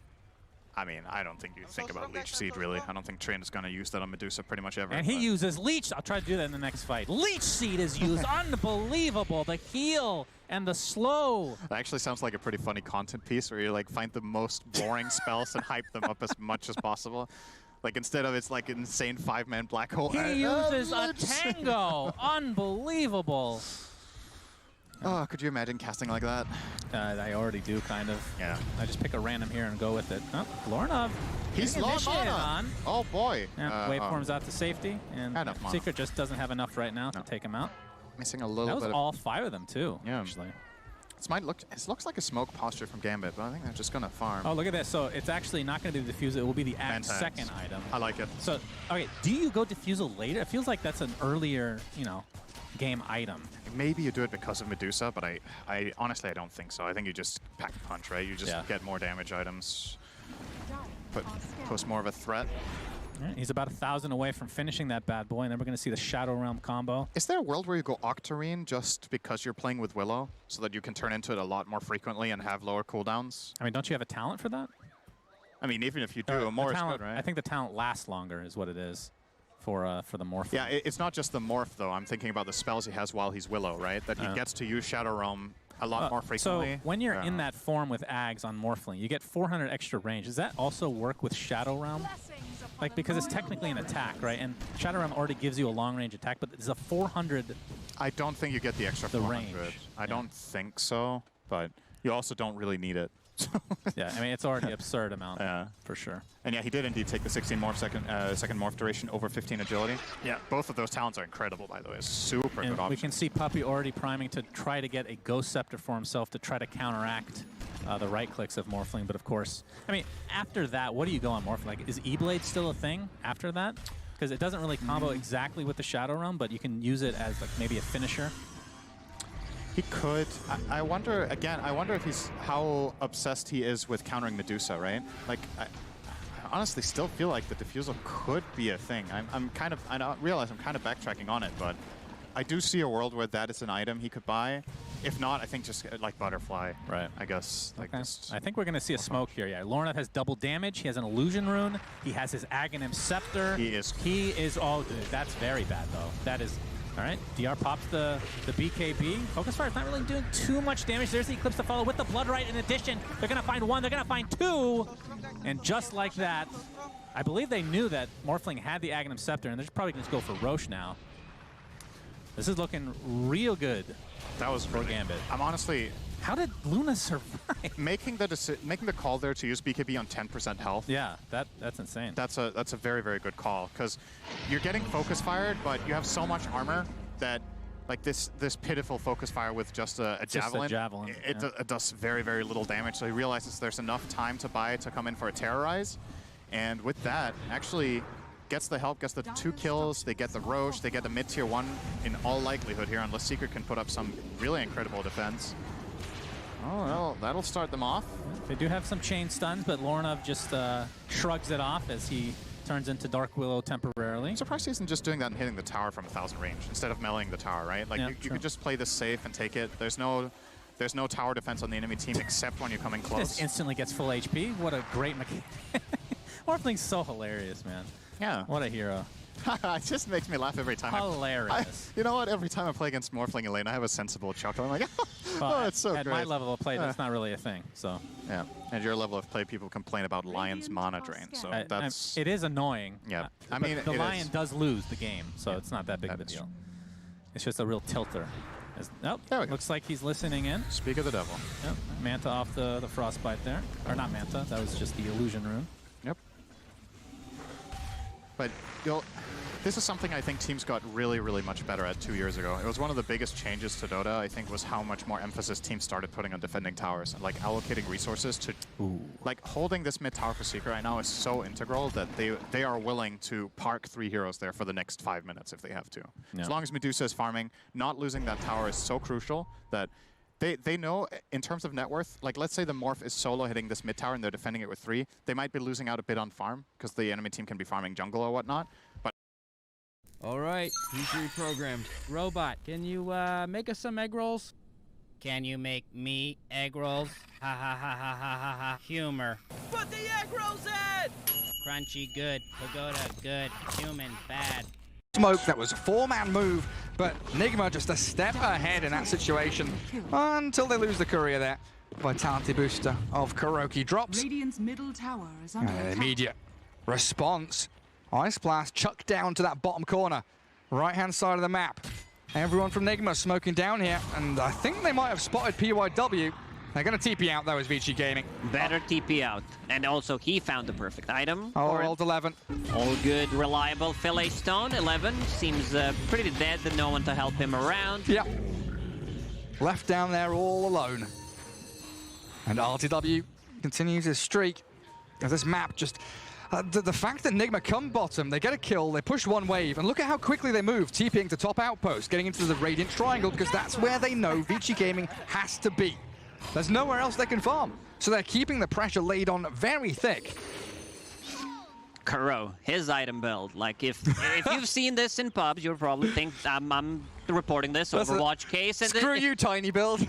[SPEAKER 8] I mean, I don't think you think about Leech Seed, really. I don't think Train is going to use that on Medusa pretty much ever.
[SPEAKER 7] And he uses Leech. I'll try to do that in the next fight. Leech Seed is used. Unbelievable. The heal and the slow.
[SPEAKER 8] That actually sounds like a pretty funny content piece where you like find the most boring spells and hype them up as much as possible. Like instead of it's like an insane 5-man black hole.
[SPEAKER 7] He uses a Tango. Unbelievable.
[SPEAKER 8] Oh, could you imagine casting like that?
[SPEAKER 7] I already do, kind of.
[SPEAKER 8] Yeah.
[SPEAKER 7] I just pick a random here and go with it. Oh, Lornov.
[SPEAKER 8] He's low on. Oh, boy.
[SPEAKER 7] Yeah, Waveform's out to safety, and Secret just doesn't have enough right now to take him out.
[SPEAKER 8] Missing a little bit.
[SPEAKER 7] That was all 5 of them, too, actually.
[SPEAKER 8] It looks like a smoke posture from Gambit, but I think they're just going to farm.
[SPEAKER 7] Oh, look at this. So it's actually not going to be the Diffusal. It will be the second item.
[SPEAKER 8] I like it.
[SPEAKER 7] So, okay, do you go Diffusal later? It feels like that's an earlier, game item.
[SPEAKER 8] Maybe you do it because of Medusa, but I honestly, I don't think so. I think you just pack a punch, right? You just get more damage items, but pose more of a threat.
[SPEAKER 7] Yeah, he's about 1,000 away from finishing that bad boy, and then we're going to see the Shadow Realm combo.
[SPEAKER 8] Is there a world where you go Octarine just because you're playing with Willow, so that you can turn into it a lot more frequently and have lower cooldowns?
[SPEAKER 7] I mean, don't you have a talent for that?
[SPEAKER 8] I mean, even if you do, more is good, right?
[SPEAKER 7] I think the talent lasts longer is what it is. For the morph.
[SPEAKER 8] Yeah, it's not just the morph, though. I'm thinking about the spells he has while he's Willow, right? That he gets to use Shadow Realm a lot more frequently.
[SPEAKER 7] So when you're in that form with Ags on Morphling, you get 400 extra range. Does that also work with Shadow Realm? Like, because it's technically an attack, right? And Shadow Realm already gives you a long-range attack, but it's a 400...
[SPEAKER 8] I don't think you get the extra 400. Range. I don't think so, but you also don't really need it.
[SPEAKER 7] Yeah, I mean, it's already absurd amount, for sure.
[SPEAKER 8] And yeah, he did indeed take the 16 morph second morph duration over 15 agility. Yeah, both of those talents are incredible, by the way. Super good option.
[SPEAKER 7] We can see Puppey already priming to try to get a Ghost Scepter for himself to try to counteract the right clicks of Morphling. But of course, I mean, after that, what do you go on Morphling? Like, is E-Blade still a thing after that? Because it doesn't really combo exactly with the Shadow Realm, but you can use it as like maybe a finisher.
[SPEAKER 8] He could. I wonder, again, I he's how obsessed he is with countering Medusa, right? Like, I honestly still feel like the Diffusal could be a thing. I realize I'm kind of backtracking on it, but I do see a world where that is an item he could buy. If not, I think just like Butterfly,
[SPEAKER 7] right?
[SPEAKER 8] I guess. Like
[SPEAKER 7] I think we're going to see a smoke here. Yeah, Lorna has double damage. He has an Illusion Rune. He has his Aghanim Scepter.
[SPEAKER 8] He is
[SPEAKER 7] all good. That's very bad, though. That is... All right, DR pops the BKB. Focus Fire is not really doing too much damage. There's the Eclipse to follow with the Blood Right in addition. They're going to find one. They're going to find two. And just like that, I believe they knew that Morphling had the Aghanim Scepter, and they're probably going to go for Roche now. This is looking real good.
[SPEAKER 8] That was
[SPEAKER 7] for Gambit.
[SPEAKER 8] I'm honestly...
[SPEAKER 7] How did Luna survive?
[SPEAKER 8] Making the call there to use BKB on 10% health.
[SPEAKER 7] Yeah, that's insane.
[SPEAKER 8] That's a very, very good call, because you're getting focus fired, but you have so much armor that like this pitiful focus fire with just a javelin, it does very, very little damage. So he realizes there's enough time to buy to come in for a terrorize, and with that, actually gets the help, gets the 2 kills. They get the Roche, they get the mid tier 1 in all likelihood here, unless Secret can put up some really incredible defense. Oh, well, that'll start them off.
[SPEAKER 7] They do have some chain stuns, but Lornov just shrugs it off as he turns into Dark Willow temporarily.
[SPEAKER 8] I'm surprised he isn't just doing that and hitting the tower from 1,000 range instead of meleeing the tower, right? Like, you could just play this safe and take it. There's no tower defense on the enemy team except when you come in close.
[SPEAKER 7] Just instantly gets full HP. What a great mechanic. Morphling's so hilarious, man.
[SPEAKER 8] Yeah.
[SPEAKER 7] What a hero.
[SPEAKER 8] It just makes me laugh every time.
[SPEAKER 7] Hilarious.
[SPEAKER 8] You know what? Every time I play against Morphling and Lane, I have a sensible chuckle. I'm like, oh, it's so
[SPEAKER 7] great. At my level of play, that's not really a thing. So
[SPEAKER 8] yeah, at your level of play, people complain about Lion's mana drain. So
[SPEAKER 7] it is annoying.
[SPEAKER 8] Yeah, I mean,
[SPEAKER 7] the Lion does lose the game, so it's not that big of a deal. It's just a real tilter. Nope. Looks like he's listening in.
[SPEAKER 8] Speak of the devil.
[SPEAKER 7] Yep. Manta off the Frostbite there, or not Manta. That was just the Illusion Rune.
[SPEAKER 8] Yep. But this is something I think teams got really, really much better at 2 years ago. It was one of the biggest changes to Dota, I think, was how much more emphasis teams started putting on defending towers and like allocating resources to like holding this mid tower for Secret right now is so integral that they are willing to park 3 heroes there for the next 5 minutes if they have to. Yeah. As long as Medusa is farming, not losing that tower is so crucial that They know, in terms of net worth, like let's say the Morph is solo hitting this mid tower and they're defending it with 3, they might be losing out a bit on farm because the enemy team can be farming jungle or whatnot. But
[SPEAKER 1] all right, he's reprogrammed. Robot, can you make us some egg rolls?
[SPEAKER 6] Can you make me egg rolls? Ha ha ha ha ha ha ha. Humor.
[SPEAKER 5] Put the egg rolls in!
[SPEAKER 6] Crunchy, good. Pagoda, good. Human, bad.
[SPEAKER 15] Smoke, that was a 4-man move, but Nigma just a step ahead in that situation until they lose the courier there. Vitality booster of Kuroki drops.
[SPEAKER 16] Radiant's middle tower is under attack.
[SPEAKER 15] Immediate response. Ice Blast chucked down to that bottom corner, right-hand side of the map. Everyone from Nigma smoking down here, and I think they might have spotted PYW. They're going to TP out, though, as Vici Gaming.
[SPEAKER 14] Better TP out. And also, he found the perfect item.
[SPEAKER 15] Oh, ult 11.
[SPEAKER 14] All good, reliable. Fillet Stone, 11. Seems pretty dead, no one to help him around.
[SPEAKER 15] Yeah. Left down there all alone. And RTW continues his streak. As this map just... the fact that Nigma come bottom, they get a kill, they push one wave, and look at how quickly they move, TPing to top outpost, getting into the Radiant Triangle, because that's where they know Vici Gaming has to be. There's nowhere else they can farm. So they're keeping the pressure laid on very thick.
[SPEAKER 14] Kuro, his item build. Like, if you've seen this in pubs, you'll probably think I'm reporting this Overwatch case. And
[SPEAKER 15] screw you, Tiny build.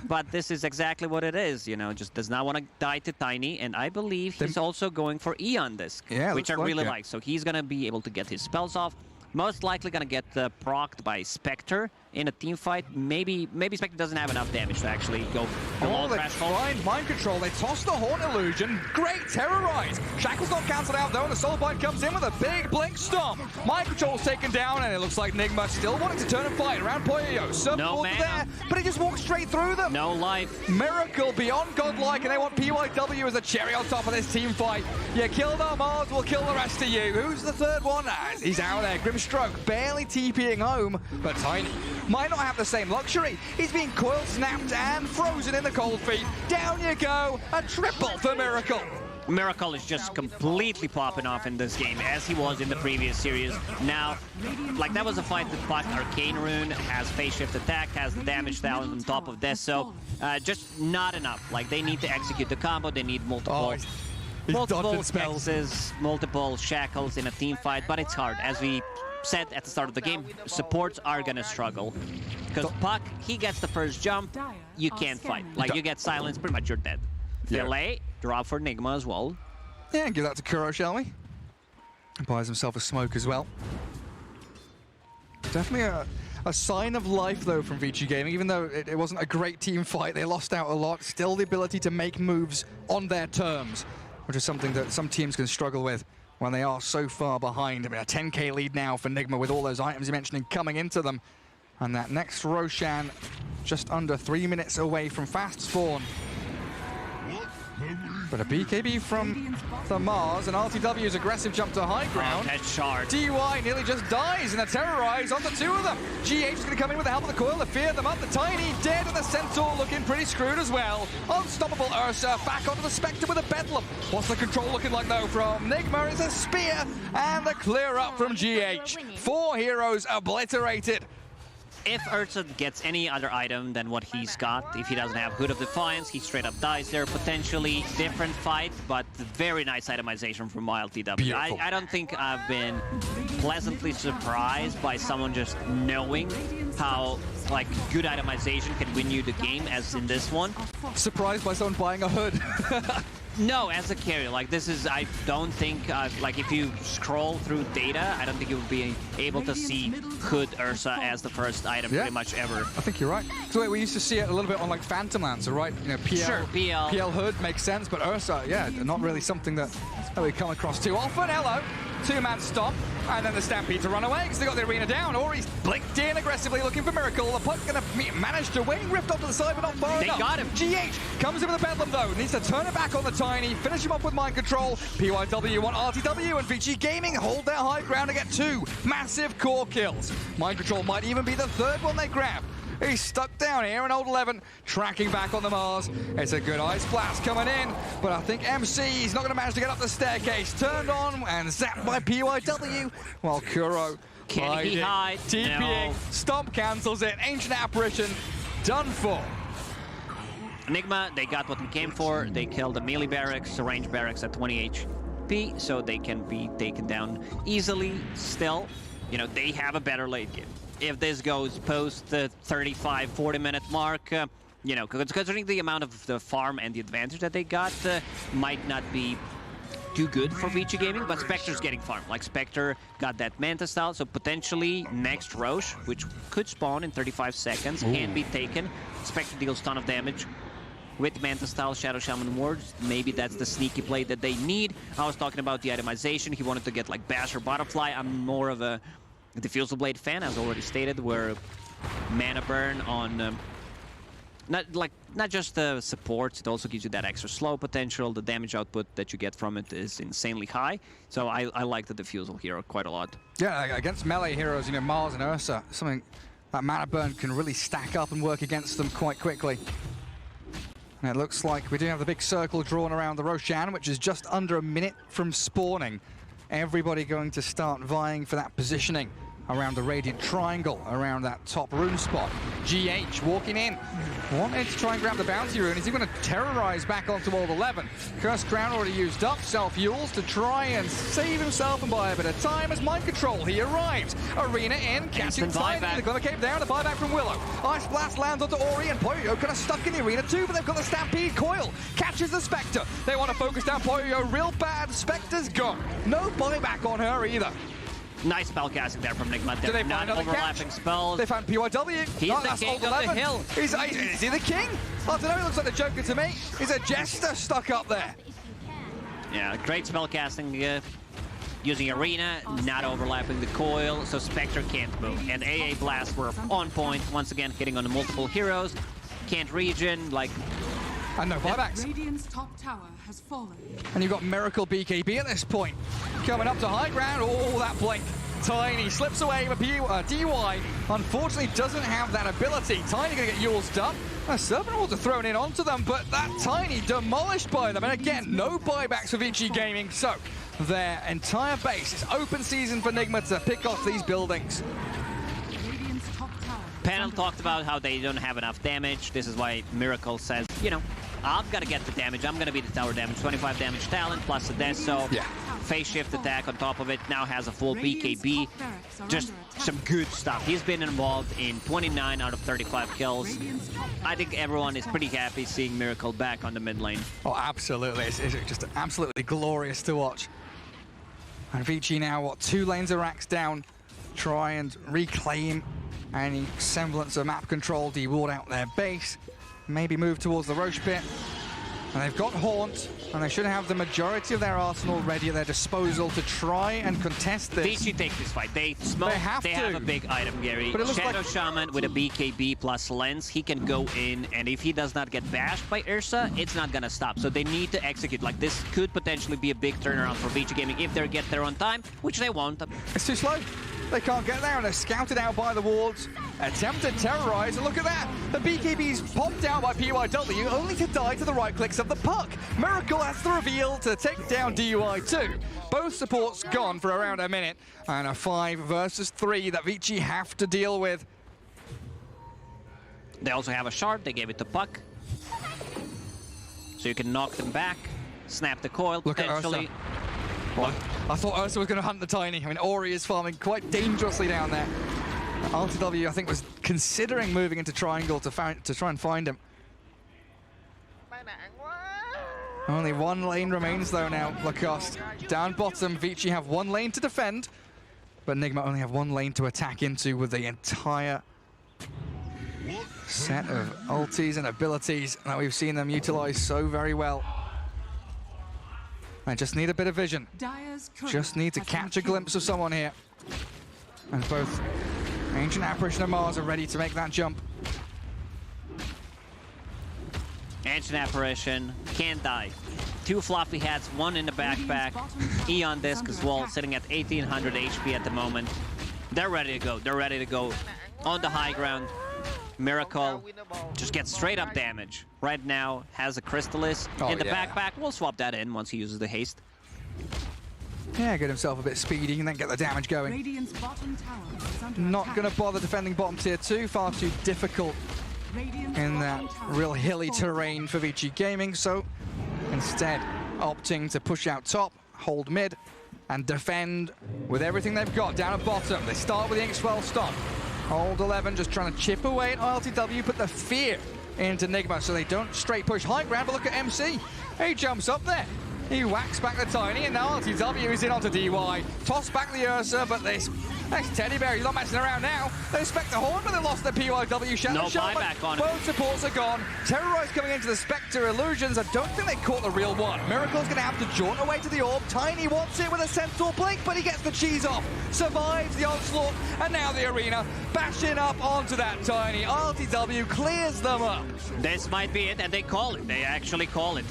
[SPEAKER 14] But this is exactly what it is, you know, just does not want to die to Tiny. And I believe he's also going for Eon Disc, which I really like. So he's going to be able to get his spells off. Most likely going to get procced by Spectre in a team fight. Maybe Spectre doesn't have enough damage to actually go below threshold.
[SPEAKER 15] Find mind control. They toss the Horn Illusion. Great terrorize. Shackle's not cancelled out though, and the Soulbite comes in with a big blink stomp. Mind control's taken down, and it looks like Nigma still wanting to turn and fight around Poyo. Support there, but he just walks straight through them.
[SPEAKER 14] No life.
[SPEAKER 15] Miracle beyond godlike, and they want PYW as a cherry on top of this team fight. You killed our Mars, we'll kill the rest of you. Who's the third one? He's out there. Grimstroke barely TPing home, but Tiny might not have the same luxury. He's being coiled, snapped, and frozen in the cold feet. Down you go, a triple for Miracle.
[SPEAKER 14] Miracle is just completely popping off in this game, as he was in the previous series. Now, like, that was a fight with Puck. Arcane Rune has phase shift attack, has the damage talent on top of this, so just not enough. Like, they need to execute the combo, they need multiple X's, multiple shackles in a team fight, but it's hard. As we said at the start of the game, supports are gonna struggle. Because Puck, he gets the first jump, you can't fight. Like, you get silence, pretty much you're dead. Delay, drop for Nigma as well.
[SPEAKER 15] Yeah, give that to Kuro, shall we? Buys himself a smoke as well. Definitely a sign of life, though, from Vici Gaming. Even though it wasn't a great team fight, they lost out a lot. Still the ability to make moves on their terms, which is something that some teams can struggle with when they are so far behind. I mean, a 10k lead now for Nigma with all those items you mentioned coming into them. And that next Roshan just under 3 minutes away from fast spawn. But a BKB from the Mars, and RTW's aggressive jump to high ground.
[SPEAKER 14] Headshot.
[SPEAKER 15] DY nearly just dies in a terrorize on the two of them. GH is going to come in with the help of the coil to fear them up. The Tiny dead, and the Centaur looking pretty screwed as well. Unstoppable Ursa back onto the Spectre with a Bedlam. What's the control looking like though from Nigma? It's a spear and a clear up from GH. 4 heroes obliterated.
[SPEAKER 14] If Ursa gets any other item than what he's got, if he doesn't have Hood of Defiance, he straight up dies there. Potentially different fight, but very nice itemization from YLTW. I don't think I've been pleasantly surprised by someone just knowing how, like, good itemization can win you the game as in this one.
[SPEAKER 15] Surprised by someone buying a Hood.
[SPEAKER 14] No, as a carrier, like, this is, I don't think, like, if you scroll through data, I don't think you would be able to see Hood Ursa as the first item pretty much ever.
[SPEAKER 15] I think you're right. So we used to see it a little bit on, like, Phantom Lancer, right? You know, PL Hood makes sense, but Ursa, yeah, not really something that we come across too often. Hello. 2-man stop, and then the Stampede to run away because they got the arena down. Ori's blinked in aggressively looking for Miracle. The Puck gonna manage to wing, rift off to the side, but not far enough.
[SPEAKER 14] They got him.
[SPEAKER 15] GH comes in with a Bedlam though, needs to turn it back on the Tiny, finish him up with mind control. PYW want RTW, and Vici Gaming hold their high ground to get 2 massive core kills. Mind control might even be the third one they grab. He's stuck down here, and Old 11 tracking back on the Mars. It's a good Ice Blast coming in, but I think MC's not going to manage to get up the staircase. Turned on and zapped by PYW, while Kuro
[SPEAKER 14] can he hide?
[SPEAKER 15] TPing,
[SPEAKER 14] No.
[SPEAKER 15] Stomp cancels it, Ancient Apparition, done for.
[SPEAKER 14] Nigma, they got what they came for. They killed the melee barracks, the range barracks at 20 HP, so they can be taken down easily. Still, you know, they have a better late game. If this goes post the 35-40 minute mark, you know, considering the amount of the farm and the advantage that they got, might not be too good for Vici Gaming, but Spectre's getting farmed. Like, Spectre got that Manta style, so potentially next Roche, which could spawn in 35 seconds, can be taken. Spectre deals ton of damage. With Manta style, Shadow Shaman wards, maybe that's the sneaky play that they need. I was talking about the itemization. He wanted to get like Bash or Butterfly. I'm more of a Diffusal Blade fan, as already stated, where mana burn on not just the supports, it also gives you that extra slow potential. The damage output that you get from it is insanely high. So I like the Diffusal hero quite a lot.
[SPEAKER 15] Yeah, against melee heroes, you know, Mars and Ursa, something that mana burn can really stack up and work against them quite quickly. And it looks like we do have the big circle drawn around the Roshan, which is just under a minute from spawning. Everybody going to start vying for that positioning around the Radiant Triangle, around that top rune spot. GH walking in, wanted to try and grab the bounty rune. Is he going to terrorize back onto World 11? Cursed Crown already used up, self-fuels to try and save himself and buy a bit of time as Mind Control. He arrives. Arena in, catching time. They're going to keep down, the buyback from Willow. Ice Blast lands onto Ori and Poyo kind of stuck in the arena too, but they've got the Stampede. Coil catches the Spectre. They want to focus down Poyo real bad. Spectre's gone. No buyback on her either.
[SPEAKER 14] Nice spell casting there from Nigma.
[SPEAKER 15] Do they
[SPEAKER 14] not
[SPEAKER 15] find
[SPEAKER 14] overlapping spells.
[SPEAKER 15] They found PYW.
[SPEAKER 14] He's the king of the hill.
[SPEAKER 15] Is he the king? I don't know, he looks like the Joker to me. He's a jester stuck up there.
[SPEAKER 14] Yeah, great spell casting using Arena, not overlapping the coil, so Spectre can't move. And AA Blast were on point, once again hitting on the multiple heroes. Can't regen, like...
[SPEAKER 15] And no buybacks.
[SPEAKER 16] Radiant's top tower has fallen.
[SPEAKER 15] And you've got Miracle BKB at this point. Coming up to high ground. Oh, that blink. Tiny slips away, but DY unfortunately doesn't have that ability. Tiny gonna get Yule's up. Serpent Walls are thrown in onto them, but that Tiny demolished by them. And again, no buybacks for Vici Gaming. So their entire base is open season for Nigma to pick off these buildings.
[SPEAKER 14] Panel talked about how they don't have enough damage. This is why Miracle says, you know, I've got to get the damage. I'm going to be the tower damage. 25 damage talent plus the death. So phase shift attack on top of it. Now has a full BKB. Just some good stuff. He's been involved in 29 out of 35 kills. I think everyone is pretty happy seeing Miracle back on the mid lane.
[SPEAKER 15] Oh, absolutely. It's just absolutely glorious to watch. And Vici now, what, 2 lanes of racks down. Try and reclaim any semblance of map control, de-ward out their base, maybe move towards the Roche pit. And they've got Haunt, and they should have the majority of their arsenal ready at their disposal to try and contest this.
[SPEAKER 14] Vici take this fight. They smoke. They have a big item, Gary. Shadow Shaman with a BKB plus lens, he can go in, and if he does not get bashed by Ursa, it's not gonna stop. So they need to execute. Like, this could potentially be a big turnaround for Vici Gaming if they get there on time, which they won't.
[SPEAKER 15] It's too slow. They can't get there, and they're scouted out by the wards. Attempted terrorize, and look at that! The BKB's popped down by PYW, only to die to the right clicks of the puck. Miracle has the reveal to take down DUI2. Both supports gone for around a minute, and a 5 versus 3 that Vici have to deal with.
[SPEAKER 14] They also have a shard, they gave it to puck. So you can knock them back, snap the coil,
[SPEAKER 15] look
[SPEAKER 14] potentially.
[SPEAKER 15] At Ursa. What? I thought Ursa was going to hunt the Tiny. I mean, Ori is farming quite dangerously down there. RTW, I think, was considering moving into Triangle to try and find him. Only 1 lane remains, though, now. Lacoste down bottom. Vici have 1 lane to defend, but Nigma only have 1 lane to attack into with the entire set of ultis and abilities that we've seen them utilize so very well. I just need a bit of vision. Just need to catch a glimpse of someone here. And both Ancient Apparition and Mars are ready to make that jump.
[SPEAKER 14] Ancient Apparition can't die. 2 fluffy hats, 1 in the backpack. Eon Disc as well, sitting at 1800 HP at the moment. They're ready to go. They're ready to go on the high ground. Miracle just gets straight up damage. Right now has a Crystallis in the backpack. We'll swap that in once he uses the haste.
[SPEAKER 15] Yeah, get himself a bit speedy and then get the damage going. Not going to bother defending bottom tier 2. Far too difficult in that real hilly terrain for Vici Gaming, so instead opting to push out top, hold mid, and defend with everything they've got down at bottom. They start with the X12 stop. Hold 11 just trying to chip away at LTW, put the fear into Nigma so they don't straight push high ground, but look at MC. He jumps up there. He whacks back the Tiny, and now LTW is in onto DY. Toss back the Ursa, but this Teddy Bear, he's not messing around now. They expect the Horn, but they lost the PYW shot.
[SPEAKER 14] No buyback on it.
[SPEAKER 15] Both supports are gone. Terrorize coming into the Spectre Illusions. I don't think they caught the real one. Miracle's going to have to jaunt away to the orb. Tiny wants it with a Centaur blink, but he gets the cheese off. Survives the onslaught, and now the arena bashing up onto that Tiny. RTW clears them up.
[SPEAKER 14] This might be it, and they call it. They actually call it.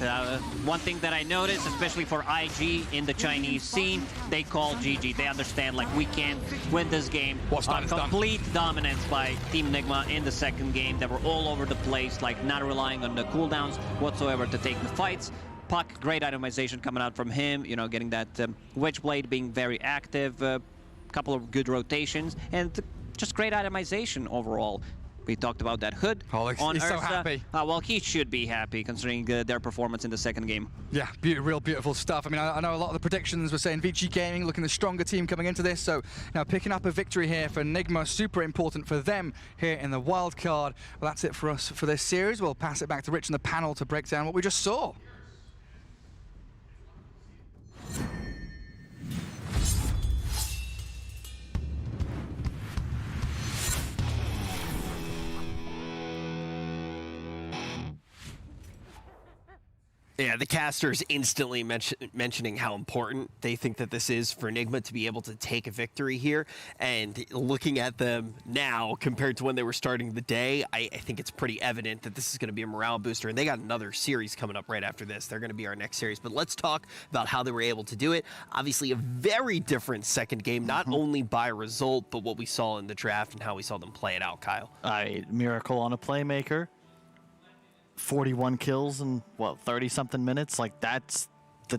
[SPEAKER 14] One thing that I noticed, especially for IG in the Chinese scene, they call GG. They understand, like, we can't win this game. Complete dominance by Team Nigma in the second game. They were all over the place, like not relying on the cooldowns whatsoever to take the fights. Puck, great itemization coming out from him, you know, getting that Witchblade being very active, couple of good rotations, and just great itemization overall. We talked about that Hood on
[SPEAKER 15] he's
[SPEAKER 14] Ursa.
[SPEAKER 15] so happy.
[SPEAKER 14] Well, he should be happy considering their performance in the second game.
[SPEAKER 15] Yeah, real beautiful stuff. I mean, I know a lot of the predictions were saying Vici Gaming looking the stronger team coming into this, so now picking up a victory here for Nigma, super important for them here in the wild card. Well, that's it for us for this series. We'll pass it back to Rich and the panel to break down what we just saw.
[SPEAKER 4] Yeah, the casters instantly mentioning how important they think that this is for Nigma to be able to take a victory here. And looking at them now compared to when they were starting the day, I think it's pretty evident that this is going to be a morale booster. And they got another series coming up right after this. They're going to be our next series. But let's talk about how they were able to do it. Obviously, a very different second game, not only by result, but what we saw in the draft and how we saw them play it out, Kyle.
[SPEAKER 10] Miracle on a playmaker. 41 kills in, what, 30-something minutes? Like, that's the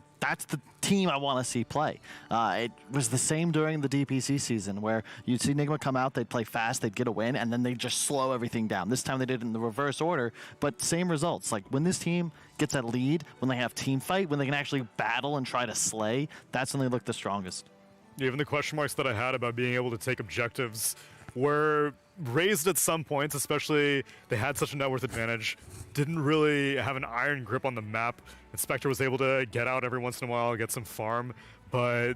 [SPEAKER 10] team I want to see play. It was the same during the DPC season where you'd see Nigma come out, they'd play fast, they'd get a win, and then they'd just slow everything down. This time they did it in the reverse order, but same results. Like, when this team gets that lead, when they have team fight, when they can actually battle and try to slay, that's when they look the strongest.
[SPEAKER 23] Even the question marks that I had about being able to take objectives were raised at some points, especially they had such a net worth advantage, didn't really have an iron grip on the map. Spectre was able to get out every once in a while, get some farm, but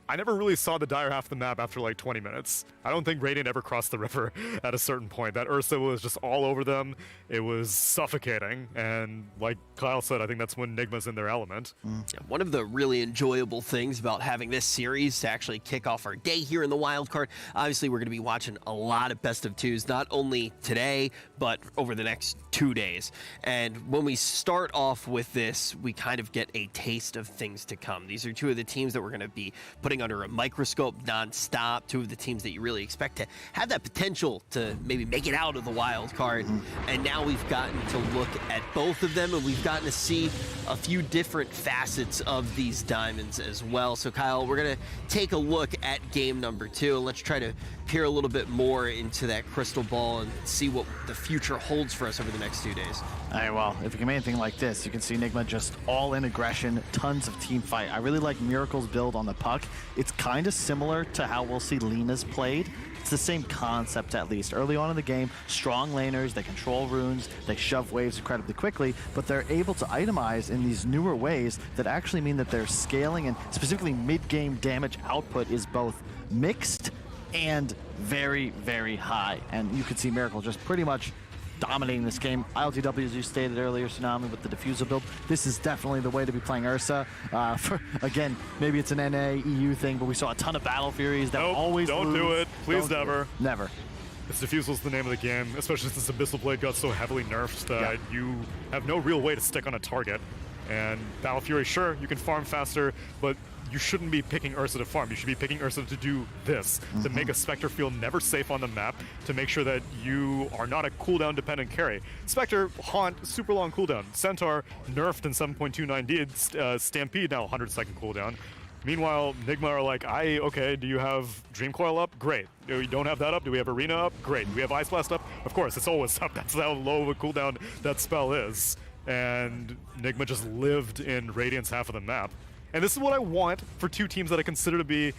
[SPEAKER 23] I never really saw the dire half of the map after like 20 minutes. I don't think Radiant ever crossed the river at a certain point. That Ursa was just all over them. It was suffocating. And like Kyle said, I think that's when Nigma's in their element.
[SPEAKER 4] Yeah, one of the really enjoyable things about having this series to actually kick off our day here in the wild card, obviously we're going to be watching a lot of best of twos, not only today, but over the next 2 days. And when we start off with this, we kind of get a taste of things to come. These are two of the teams that we're going to be putting under a microscope non-stop, two of the teams that you really expect to have that potential to maybe make it out of the wild card. And now we've gotten to look at both of them, and we've gotten to see a few different facets of these diamonds as well. So Kyle, we're going to take a look at game number 2, and let's try to peer a little bit more into that crystal ball and see what the future holds for us over the next 2 days.
[SPEAKER 10] All right, well, if you can make anything like this, you can see Nigma just all in aggression, tons of team fight. I really like Miracle's build on the puck. It's kind of similar to how we'll see Lena's played. It's the same concept, at least. Early on in the game, strong laners, they control runes, they shove waves incredibly quickly, but they're able to itemize in these newer ways that actually mean that they're scaling, and specifically mid-game damage output is both mixed and very, very high. And you could see Miracle just pretty much dominating this game. ILTW, as you stated earlier, Tsunami with the diffuser build. This is definitely the way to be playing Ursa. Again, maybe it's an NA, EU thing, but we saw a ton of Battle Furies that always
[SPEAKER 23] don't
[SPEAKER 10] lose.
[SPEAKER 23] Do it. Please never.
[SPEAKER 10] Never.
[SPEAKER 23] This diffusel's the name of the game, especially since Abyssal Blade got so heavily nerfed that you have no real way to stick on a target. And Battle Fury, sure, you can farm faster, but you shouldn't be picking Ursa to farm. You should be picking Ursa to do this, to make a Spectre feel never safe on the map, to make sure that you are not a cooldown dependent carry. Spectre, Haunt, super long cooldown. Centaur, nerfed in 7.29 did. Stampede, now 100-second cooldown. Meanwhile, Nigma are like, okay, do you have Dream Coil up? Great. You don't have that up? Do we have Arena up? Great. Do we have Ice Blast up? Of course, it's always up. That's how low of a cooldown that spell is. And Nigma just lived in Radiant's half of the map. And this is what I want for two teams that I consider to be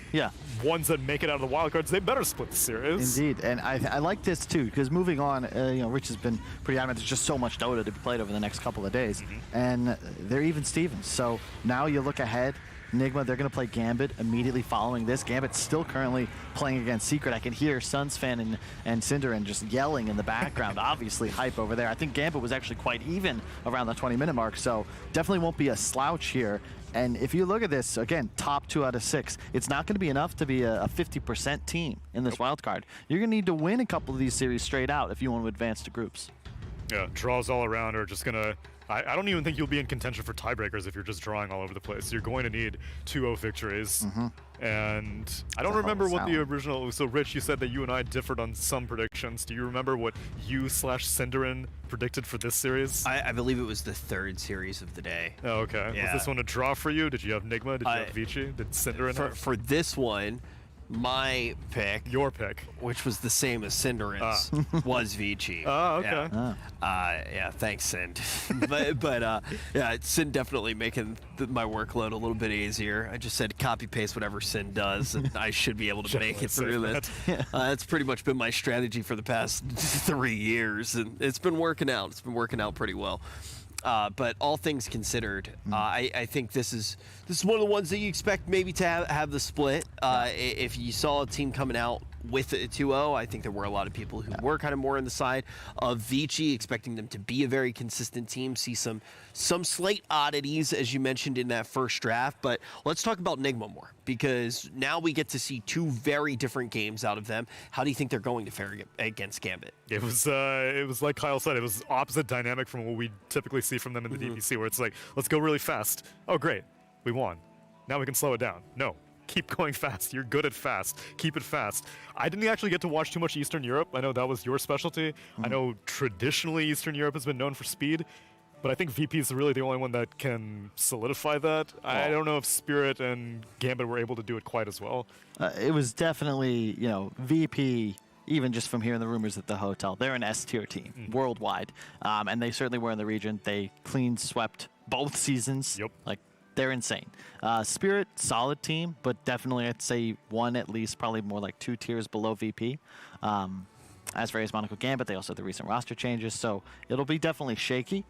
[SPEAKER 23] ones that make it out of the wildcards. They better split the series.
[SPEAKER 10] Indeed, and I like this too, because moving on, Rich has been pretty adamant. There's just so much Dota to be played over the next couple of days, and they're even Stevens. So now you look ahead. Nigma, they're going to play Gambit immediately following this. Gambit's still currently playing against Secret. I can hear Suns fan and Cinderin just yelling in the background. Obviously hype over there. I think Gambit was actually quite even around the 20-minute mark, so definitely won't be a slouch here. And if you look at this, again, top 2 out of 6, it's not going to be enough to be a 50% team in this wild card. You're going to need to win a couple of these series straight out if you want to advance to groups.
[SPEAKER 23] Yeah, draws all around are just going to... I don't even think you'll be in contention for tiebreakers if you're just drawing all over the place. You're going to need 2-0 victories. And I don't remember what the original... So, Rich, you said that you and I differed on some predictions. Do you remember what you/Cinderin predicted for this series?
[SPEAKER 4] I believe it was the 3rd series of the day.
[SPEAKER 23] Oh, okay.
[SPEAKER 4] Yeah.
[SPEAKER 23] Was this one a draw for you? Did you have Nigma? Did you have Vici? Did Cinderin have?
[SPEAKER 4] For this one, my pick...
[SPEAKER 23] Your pick.
[SPEAKER 4] Which was the same as Cinderin's, was Vici.
[SPEAKER 23] Oh, okay.
[SPEAKER 4] Yeah, thanks, Sind. but yeah, Sind definitely making my workload a little bit easier. I just said copy-paste whatever Sind does, and I should be able to make it through this. That's pretty much been my strategy for the past 3 years, and it's been working out. It's been working out pretty well. But all things considered, I think this is one of the ones that you expect maybe to have the split. If you saw a team coming out with a 2-0, I think there were a lot of people who were kind of more on the side of Vici, expecting them to be a very consistent team, see some slight oddities, as you mentioned in that first draft. But let's talk about Nigma more, because now we get to see 2 very different games out of them. How do you think they're going to fare against Gambit?
[SPEAKER 23] It was like Kyle said, it was opposite dynamic from what we typically see from them in the DPC, where it's like, let's go really fast. Oh, great, we won. Now we can slow it down. No. Keep going fast. You're good at fast. Keep it fast. I didn't actually get to watch too much Eastern Europe. I know that was your specialty. I know traditionally Eastern Europe has been known for speed, but I think VP is really the only one that can solidify that. I don't know if Spirit and Gambit were able to do it quite as well.
[SPEAKER 10] It was definitely, VP, even just from hearing the rumors at the hotel, they're an S-tier team worldwide, and they certainly were in the region. They clean swept both seasons.
[SPEAKER 23] Yep.
[SPEAKER 10] They're insane. Spirit, solid team, but definitely I'd say one at least, probably more like 2 tiers below VP. As for Monaco Gambit, they also have the recent roster changes, so it'll be definitely shaky.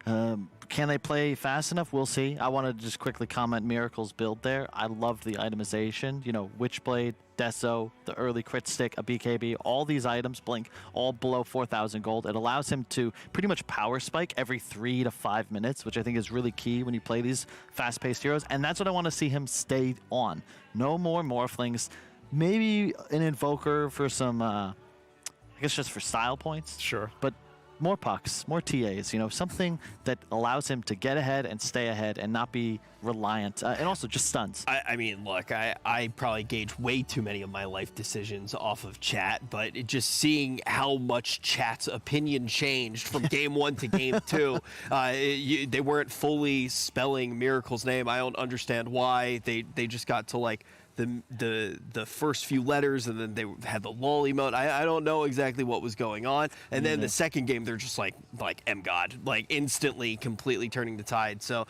[SPEAKER 10] Can they play fast enough? We'll see. I want to just quickly comment Miracle's build there. I love the itemization. Witchblade, Deso, the early crit stick, a BKB, all these items, Blink, all below 4,000 gold. It allows him to pretty much power spike every 3 to 5 minutes, which I think is really key when you play these fast-paced heroes. And that's what I want to see him stay on. No more Morphlings. Maybe an Invoker for some, I guess just for style points.
[SPEAKER 23] Sure.
[SPEAKER 10] But more pucks, more TAs, something that allows him to get ahead and stay ahead and not be reliant, and also just stuns.
[SPEAKER 4] I mean, look, I probably gauge way too many of my life decisions off of chat, but just seeing how much chat's opinion changed from game 1 to game 2, they weren't fully spelling Miracle's name. I don't understand why. They just got to the first few letters, and then they had the lol emote. I don't know exactly what was going on. And then the second game, they're just like M-God, instantly, completely turning the tide. So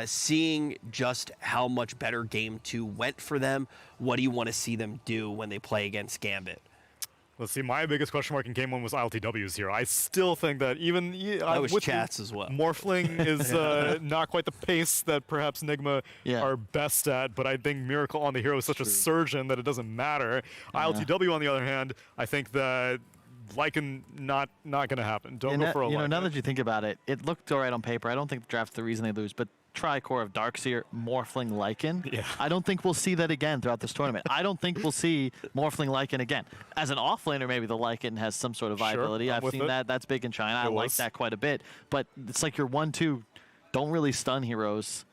[SPEAKER 4] seeing just how much better game 2 went for them, what do you want to see them do when they play against Gambit?
[SPEAKER 23] Let's see, my biggest question mark in game 1 was ILTWs here. I still think that even
[SPEAKER 4] with chats as well.
[SPEAKER 23] Morphling is not quite the pace that perhaps Nigma are best at, but I think Miracle on the hero is such a surgeon that it doesn't matter. ILTW, on the other hand, I think that Lycan not going to happen. Don't go for a Lycan.
[SPEAKER 10] Now that you think about it, it looked all right on paper. I don't think the draft's the reason they lose, but Tricore of Darkseer, Morphling Lycan.
[SPEAKER 23] Yeah.
[SPEAKER 10] I don't think we'll see that again throughout this tournament. I don't think we'll see Morphling Lycan again. As an offlaner, maybe the Lycan has some sort of viability. I've seen that. That's big in China. I like that quite a bit. But it's like your 1-2 don't really stun heroes.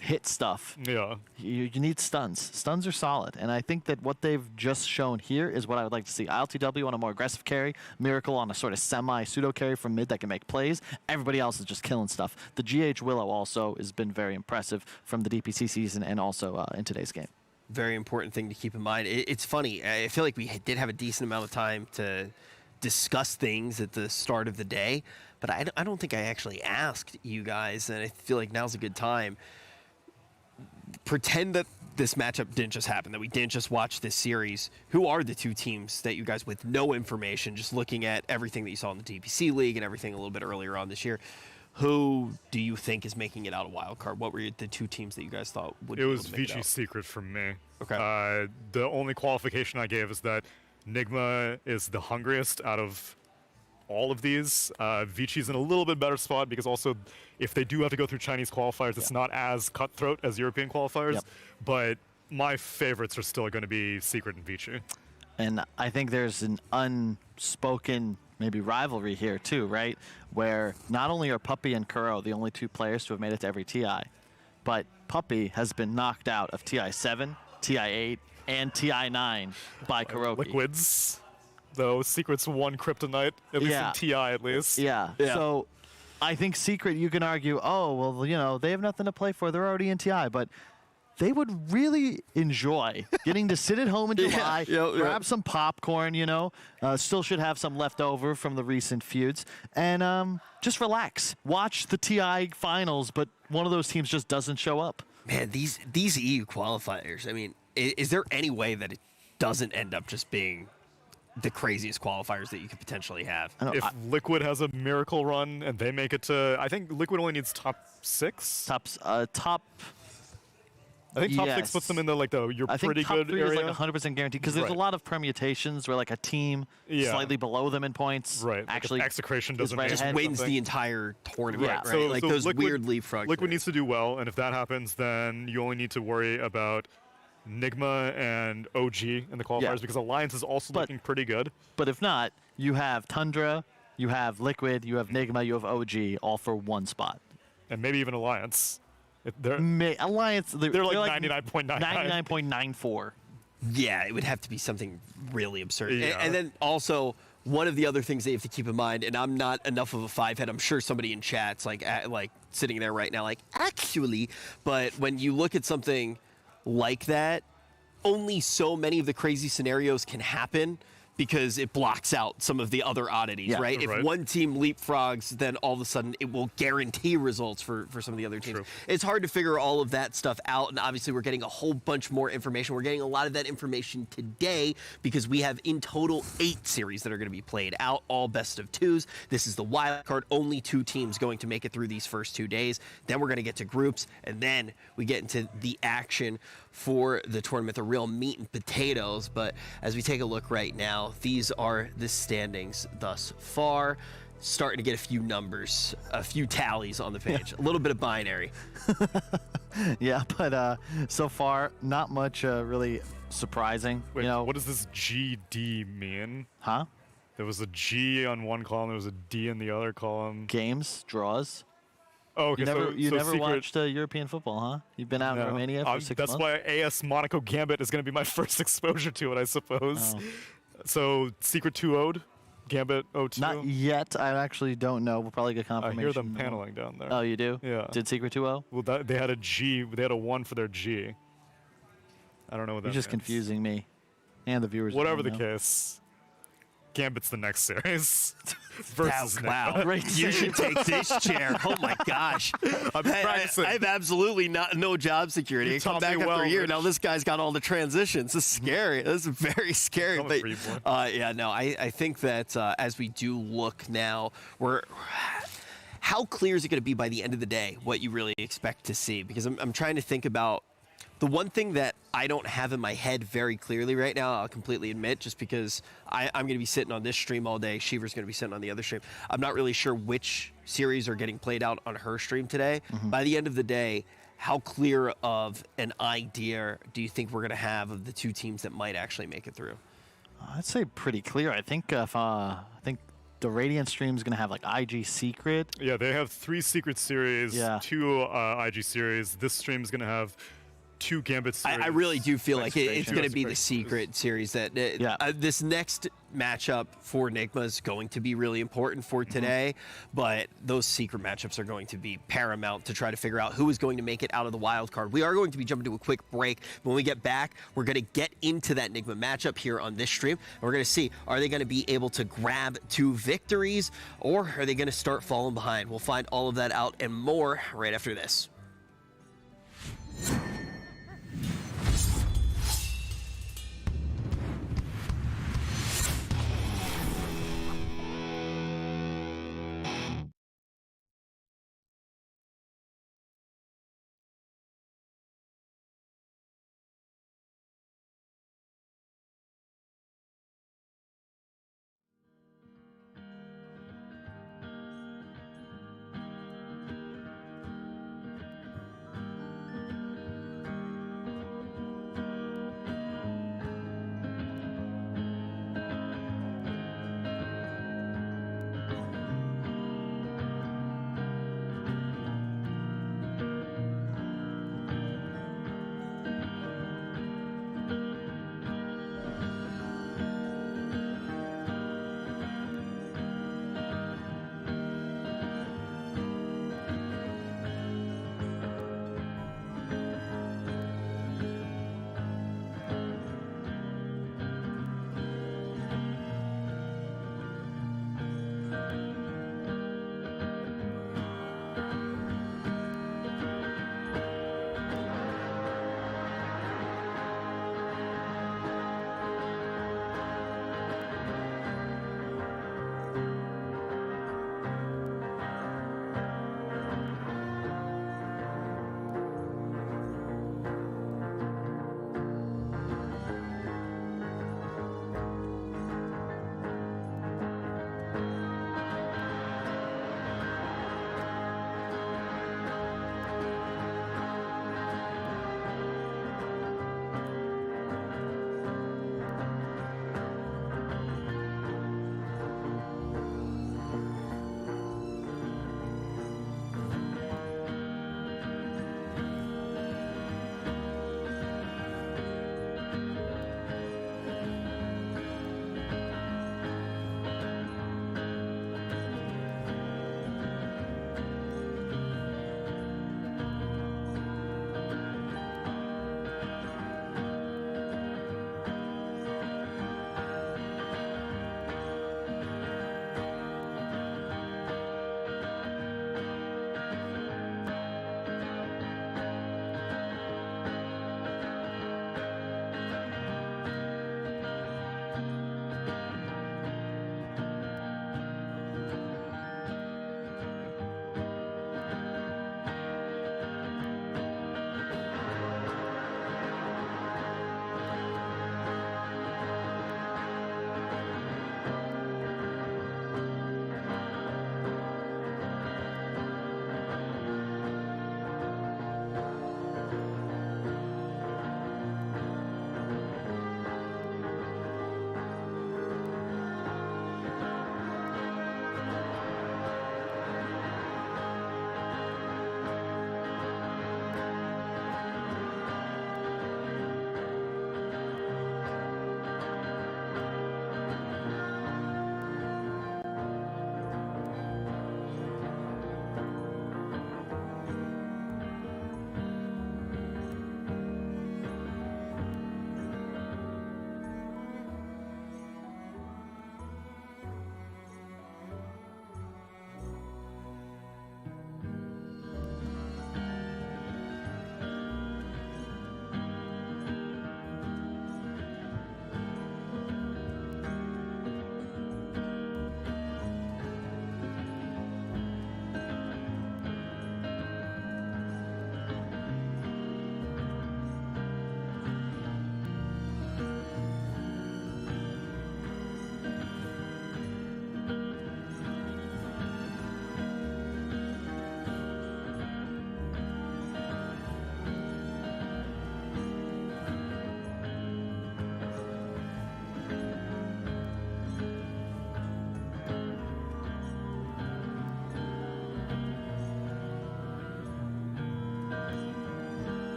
[SPEAKER 10] hit stuff.
[SPEAKER 23] Yeah.
[SPEAKER 10] You need stuns. Stuns are solid, and I think that what they've just shown here is what I would like to see. ILTW on a more aggressive carry, Miracle on a sort of semi-pseudo carry from mid that can make plays. Everybody else is just killing stuff. The GH Willow also has been very impressive from the DPC season and also in today's game.
[SPEAKER 4] Very important thing to keep in mind. It's funny. I feel like we did have a decent amount of time to discuss things at the start of the day, but I don't think I actually asked you guys, and I feel like now's a good time. Pretend that this matchup didn't just happen, that we didn't just watch this series. Who are the two teams that you guys, with no information, just looking at everything that you saw in the DPC League and everything a little bit earlier on this year, who do you think is making it out of wildcard? What were the two teams that you guys thought would
[SPEAKER 23] It
[SPEAKER 4] be
[SPEAKER 23] was
[SPEAKER 4] able to make it
[SPEAKER 23] Vici
[SPEAKER 4] out?
[SPEAKER 23] Secret for me.
[SPEAKER 4] Okay.
[SPEAKER 23] The only qualification I gave is that Nigma is the hungriest out of all of these. Vici's in a little bit better spot because also if they do have to go through Chinese qualifiers, it's not as cutthroat as European qualifiers. But my favorites are still going to be Secret and Vici.
[SPEAKER 10] And I think there's an unspoken maybe rivalry here too, right? Where not only are Puppy and Kuro the only two players to have made it to every TI, but Puppy has been knocked out of TI7, TI8, and TI9 by Kuroki.
[SPEAKER 23] Liquids, though. Secret's one kryptonite, at least in TI at least.
[SPEAKER 10] Yeah. So I think Secret, you can argue, oh, well, you know, they have nothing to play for. They're already in TI. But they would really enjoy getting to sit at home in July, grab some popcorn, you know, still should have some left over from the recent feuds, and just relax. Watch the TI finals, but one of those teams just doesn't show up.
[SPEAKER 4] Man, these EU qualifiers, I mean, is there any way that it doesn't end up just being the craziest qualifiers that you could potentially have?
[SPEAKER 23] If Liquid has a miracle run and they make it to, I think Liquid only needs top 6?
[SPEAKER 10] Top.
[SPEAKER 23] I think top 6 puts them in the you're
[SPEAKER 10] I think
[SPEAKER 23] pretty
[SPEAKER 10] top
[SPEAKER 23] good
[SPEAKER 10] 3
[SPEAKER 23] area.
[SPEAKER 10] is like 100% guaranteed because there's a lot of permutations where like a team slightly below them in points actually
[SPEAKER 23] Execration
[SPEAKER 10] is
[SPEAKER 23] doesn't
[SPEAKER 10] right
[SPEAKER 23] just
[SPEAKER 10] ahead.
[SPEAKER 4] wins the entire tournament,
[SPEAKER 10] Yeah.
[SPEAKER 4] right? Like those
[SPEAKER 23] Liquid,
[SPEAKER 4] weird leapfrogs.
[SPEAKER 23] Liquid needs to do well, and if that happens, then you only need to worry about Nigma and OG in the qualifiers because Alliance is also looking pretty good.
[SPEAKER 10] But if not, you have Tundra, you have Liquid, you have Nigma, you have OG, all for one spot.
[SPEAKER 23] And maybe even Alliance.
[SPEAKER 10] Alliance,
[SPEAKER 23] they're like 99.99.
[SPEAKER 10] 99.94.
[SPEAKER 4] Yeah, it would have to be something really absurd.
[SPEAKER 23] Yeah.
[SPEAKER 4] And then also, one of the other things that you have to keep in mind, and I'm not enough of a five-head, I'm sure somebody in chat's like sitting there right now like, actually, but when you look at something like that, only so many of the crazy scenarios can happen because it blocks out some of the other oddities, right? If one team leapfrogs, then all of a sudden it will guarantee results for some of the other teams.
[SPEAKER 23] True.
[SPEAKER 4] It's hard to figure all of that stuff out, and obviously we're getting a whole bunch more information. We're getting a lot of that information today because we have in total 8 series that are going to be played out, all best of 2s. This is the wild card, only 2 teams going to make it through these first 2 days. Then we're going to get to groups, and then we get into the action for the tournament, the real meat and potatoes. But as we take a look right now, these are the standings thus far. Starting to get a few numbers, a few tallies on the page, a little bit of binary.
[SPEAKER 10] Yeah, but so far, not much really surprising.
[SPEAKER 23] Wait,
[SPEAKER 10] you know,
[SPEAKER 23] what does this GD mean?
[SPEAKER 10] Huh?
[SPEAKER 23] There was a G on one column, there was a D in the other column.
[SPEAKER 10] Games, draws.
[SPEAKER 23] Oh, okay,
[SPEAKER 10] You never
[SPEAKER 23] Secret...
[SPEAKER 10] watched European football, huh? You've been out in Romania for 6
[SPEAKER 23] that's
[SPEAKER 10] months?
[SPEAKER 23] why AS Monaco Gambit is going to be my first exposure to it, I suppose.
[SPEAKER 10] Oh.
[SPEAKER 23] So, Secret 2-0'd, Gambit 0-2.
[SPEAKER 10] Not yet. I actually don't know. We'll probably get confirmation.
[SPEAKER 23] I hear them paneling down there.
[SPEAKER 10] Oh, you do?
[SPEAKER 23] Yeah.
[SPEAKER 10] Did Secret 2-0?
[SPEAKER 23] Well, they had a G. They had a 1 for their G. I don't know what that
[SPEAKER 10] You're just
[SPEAKER 23] means.
[SPEAKER 10] confusing me and the viewers.
[SPEAKER 23] Whatever the
[SPEAKER 10] don't know.
[SPEAKER 23] case. Gambit's the next series. Versus
[SPEAKER 4] Wow.
[SPEAKER 23] Nigma.
[SPEAKER 4] You should take this chair. Oh my gosh.
[SPEAKER 23] I'm practicing.
[SPEAKER 4] I have absolutely no job security.
[SPEAKER 23] You
[SPEAKER 4] I come
[SPEAKER 23] taught
[SPEAKER 4] back
[SPEAKER 23] me
[SPEAKER 4] after
[SPEAKER 23] well,
[SPEAKER 4] a year.
[SPEAKER 23] Rich.
[SPEAKER 4] Now this guy's got all the transitions. This is scary. This is very scary.
[SPEAKER 23] I'm a
[SPEAKER 4] But
[SPEAKER 23] free boy.
[SPEAKER 4] I think that as we do look now, how clear is it going to be by the end of the day what you really expect to see? Because I'm trying to think about the one thing that I don't have in my head very clearly right now, I'll completely admit, just because I'm going to be sitting on this stream all day, Shiver's going to be sitting on the other stream. I'm not really sure which series are getting played out on her stream today. By the end of the day, how clear of an idea do you think we're going to have of the 2 teams that might actually make it through?
[SPEAKER 10] I'd say pretty clear. I think the Radiant stream is going to have like IG Secret.
[SPEAKER 23] Yeah, they have 3 Secret Series, 2 IG Series. This stream is going to have 2 Gambit Series.
[SPEAKER 4] I really do feel like it's going to be the Secret Series. That this next matchup for Nigma is going to be really important for today, but those Secret matchups are going to be paramount to try to figure out who is going to make it out of the wild card. We are going to be jumping to a quick break. When we get back, we're going to get into that Nigma matchup here on this stream. And we're going to see, are they going to be able to grab 2 victories, or are they going to start falling behind? We'll find all of that out and more right after this.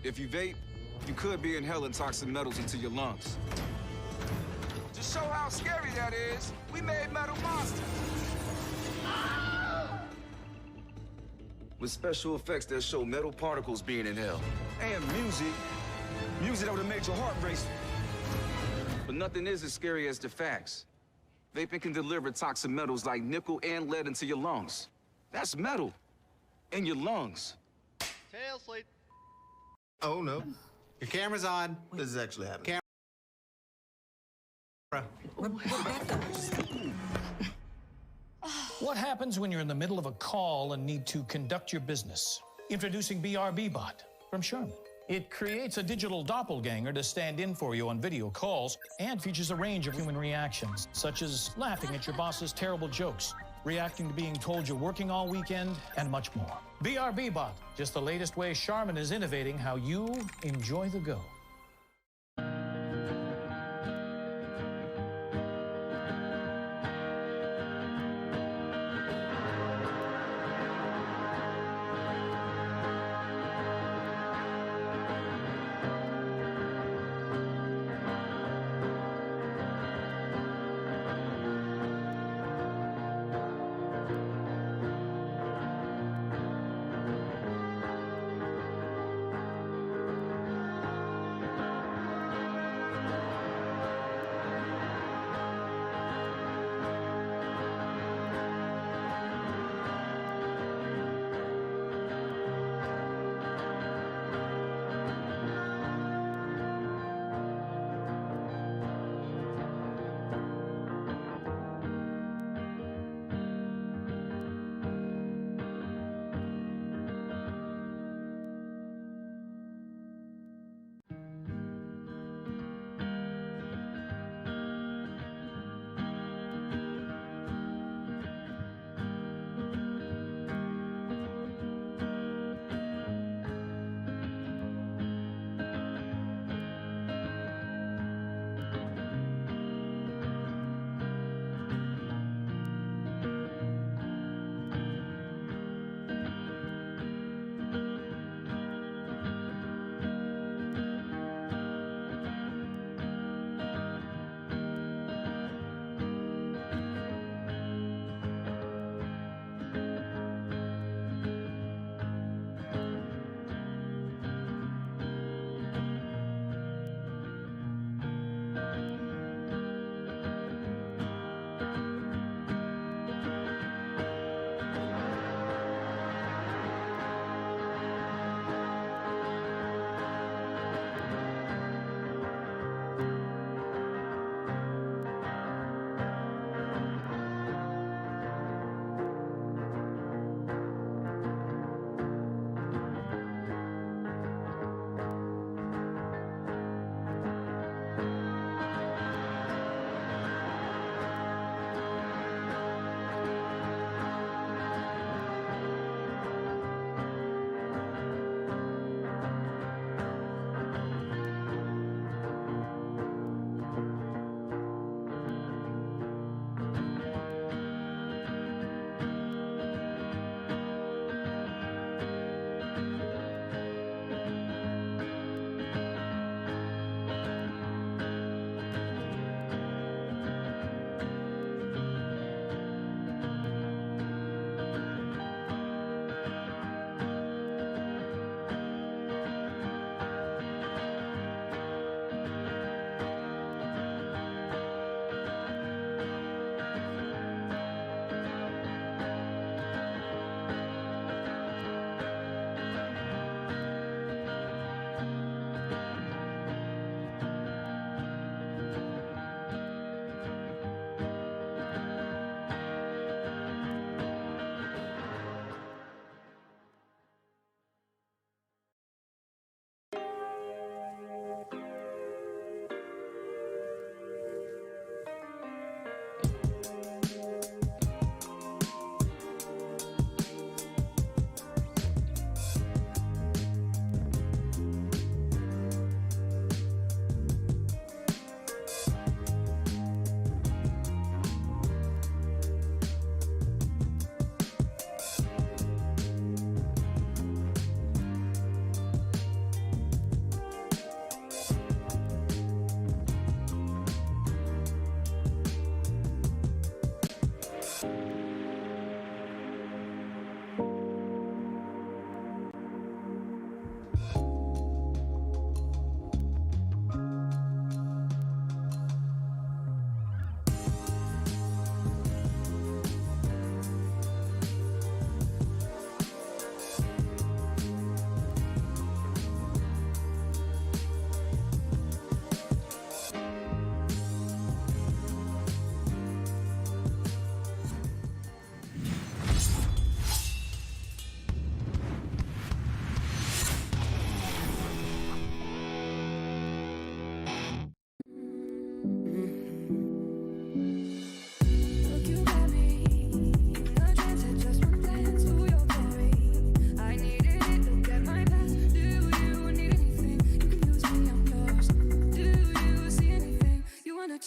[SPEAKER 9] If you vape, you could be inhaling toxic metals into your lungs.
[SPEAKER 12] To show how scary that is, we made metal monsters.
[SPEAKER 9] With special effects that show metal particles being inhaled.
[SPEAKER 12] And music that would have made your heart race.
[SPEAKER 9] But nothing is as scary as the facts. Vaping can deliver toxic metals like nickel and lead into your lungs. That's metal in your lungs.
[SPEAKER 13] Tail slate. Oh no. Your camera's on. This is actually happening.
[SPEAKER 24] What happens when you're in the middle of a call and need to conduct your business? Introducing BRB Bot from Sherman. It creates a digital doppelganger to stand in for you on video calls and features a range of human reactions, such as laughing at your boss's terrible jokes, reacting to being told you're working all weekend, and much more. BRB Bot, just the latest way Charmin is innovating how you enjoy the go.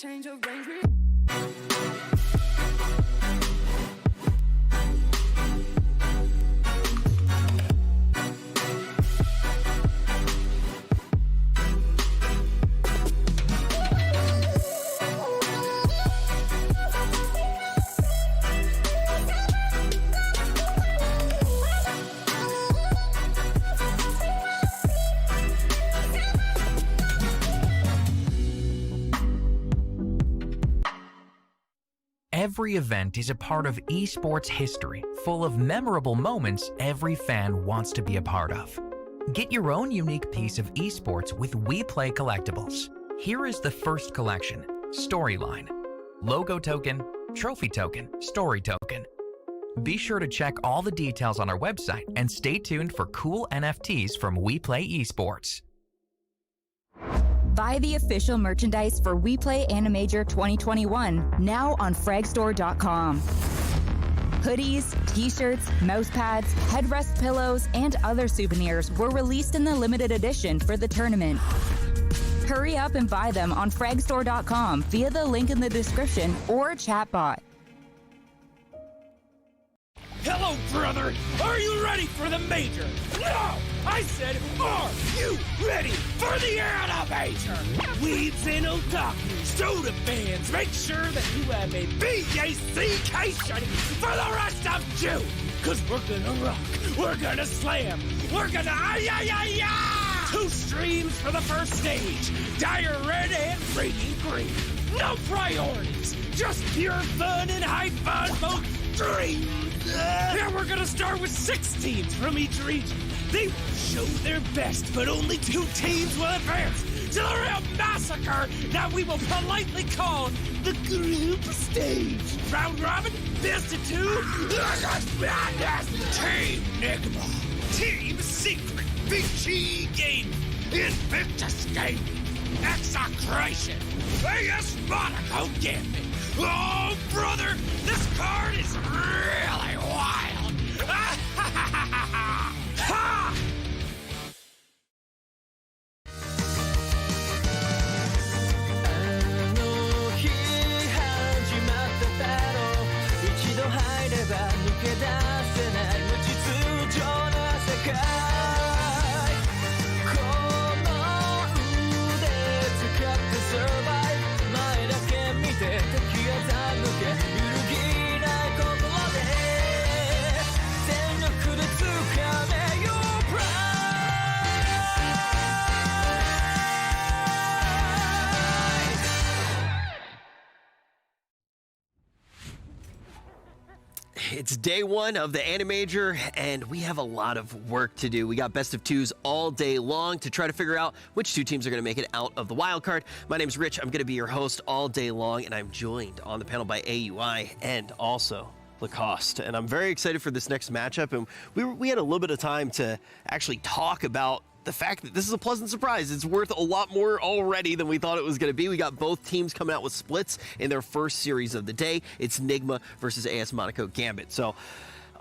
[SPEAKER 5] change of range.
[SPEAKER 11] Every event is a part of esports history, full of memorable moments every fan wants to be a part of. Get your own unique piece of esports with WePlay collectibles. Here is the first collection, Storyline. Logo token, trophy token, story token. Be sure to check all the details on our website and stay tuned for cool NFTs from WePlay Esports.
[SPEAKER 17] Buy the official merchandise for WePlay AniMajor 2021 now on fragstore.com. Hoodies, t-shirts, mouse pads, headrest pillows, and other souvenirs were released in the limited edition for the tournament. Hurry up and buy them on fragstore.com via the link in the description or chatbot.
[SPEAKER 5] Hello, brother! Are you ready for the major? No! I said, are you ready for the AniMajor? Weebs and otakus, Dota fans, make sure that you have a BACcation for the rest of June! Cause we're gonna rock, we're gonna slam, we're gonna ay-ay-ay-ay! 2 streams for the first stage, dire red and radiant green. No priorities, just pure fun and high fun both streams! And we're gonna start with 6 teams from each region. They will show their best, but only 2 teams will advance to the real massacre that we will politely call the group stage. Round robin, best of 2, madness. Team Nigma, Team Secret, Vici Gaming, Invictus Gaming, Execration, AS Monaco Gambit. Oh, brother, this card is really wild. Ha!
[SPEAKER 4] 'It's day 1 of the AniMajor, and we have a lot of work to do. We got best of 2s all day long to try to figure out which 2 teams are going to make it out of the wild card. My name's Rich. I'm going to be your host all day long, and I'm joined on the panel by AUI and also Lacoste. And I'm very excited for this next matchup, and we had a little bit of time to actually talk about the fact that this is a pleasant surprise. It's worth a lot more already than we thought it was going to be. We got both teams coming out with splits in their first series of the day. It's Nigma versus AS Monaco Gambit. So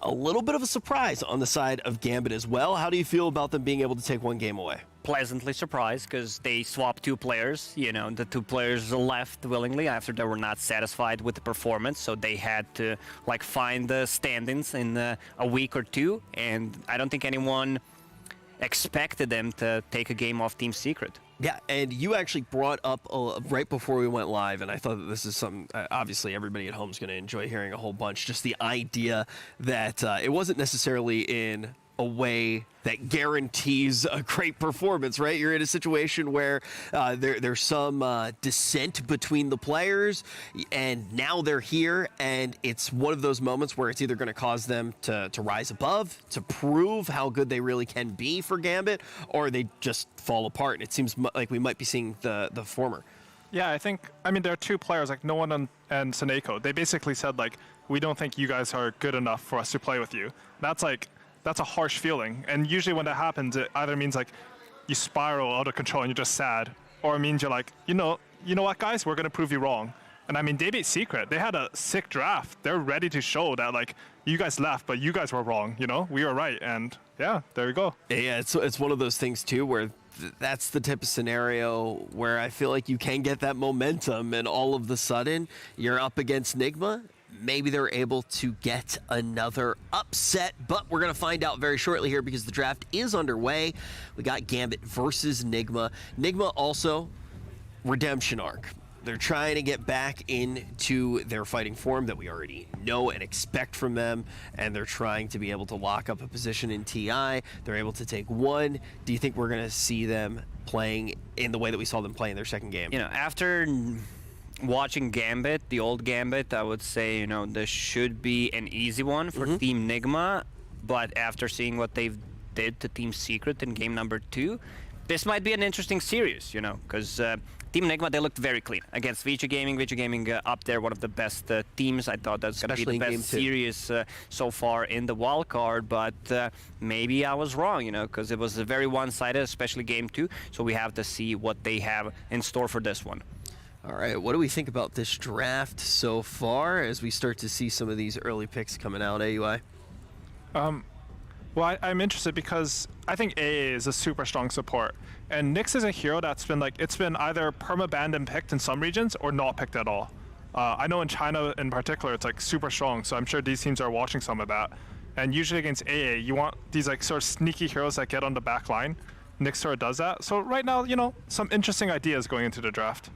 [SPEAKER 4] a little bit of a surprise on the side of Gambit as well. How do you feel about them being able to take 1 game away?
[SPEAKER 14] Pleasantly surprised because they swapped 2 players. You know, the 2 players left willingly after they were not satisfied with the performance, so they had to like find the stand-ins in a week or 2, and I don't think anyone expected them to take a game off Team Secret.
[SPEAKER 4] Yeah, and you actually brought up right before we went live, and I thought that this is something, obviously everybody at home is going to enjoy hearing a whole bunch, just the idea that it wasn't necessarily in a way that guarantees a great performance, right? You're in a situation where there's some dissent between the players, and now they're here, and it's one of those moments where it's either going to cause them to rise above, to prove how good they really can be for Gambit, or they just fall apart. And it seems like we might be seeing the former.
[SPEAKER 19] Yeah, I mean, there are 2 players, like Nolan and Seneko. They basically said, like, we don't think you guys are good enough for us to play with you. That's a harsh feeling. And usually when that happens, it either means like you spiral out of control and you're just sad, or it means you're like, you know what, guys, we're going to prove you wrong. And I mean, they beat Secret. They had a sick draft. They're ready to show that, like, you guys left, but you guys were wrong, you know? We were right. And yeah, there you go.
[SPEAKER 4] Yeah, it's one of those things too where that's the type of scenario where I feel like you can get that momentum, and all of the sudden you're up against Nigma. Maybe they're able to get another upset, but we're going to find out very shortly here because the draft is underway. We got Gambit versus Nigma. Nigma also redemption arc. They're trying to get back into their fighting form that we already know and expect from them, and they're trying to be able to lock up a position in TI. They're able to take one. Do you think we're going to see them playing in the way that we saw them play in their second game?
[SPEAKER 18] You know, after watching Gambit, the old Gambit, I would say, you know, this should be an easy one for Team Nigma, but after seeing what they've did to Team Secret in game number 2, this might be an interesting series, you know, because Team Nigma, they looked very clean against Vici Gaming. Vici Gaming up there, one of the best teams. I thought that's going to be the best series so far in the wild card, but maybe I was wrong, you know, because it was very one-sided, especially game 2. So we have to see what they have in store for this one.
[SPEAKER 4] All right, what do we think about this draft so far as we start to see some of these early picks coming out, AUI?
[SPEAKER 19] Well, I'm interested because I think AA is a super strong support. And Nyx is a hero that's been like, it's been either perma-banned and picked in some regions or not picked at all. I know in China in particular, it's like super strong. So I'm sure these teams are watching some of that. And usually against AA, you want these like sort of sneaky heroes that get on the back line. Nyx sort of does that. So right now, you know, some interesting ideas going into the draft.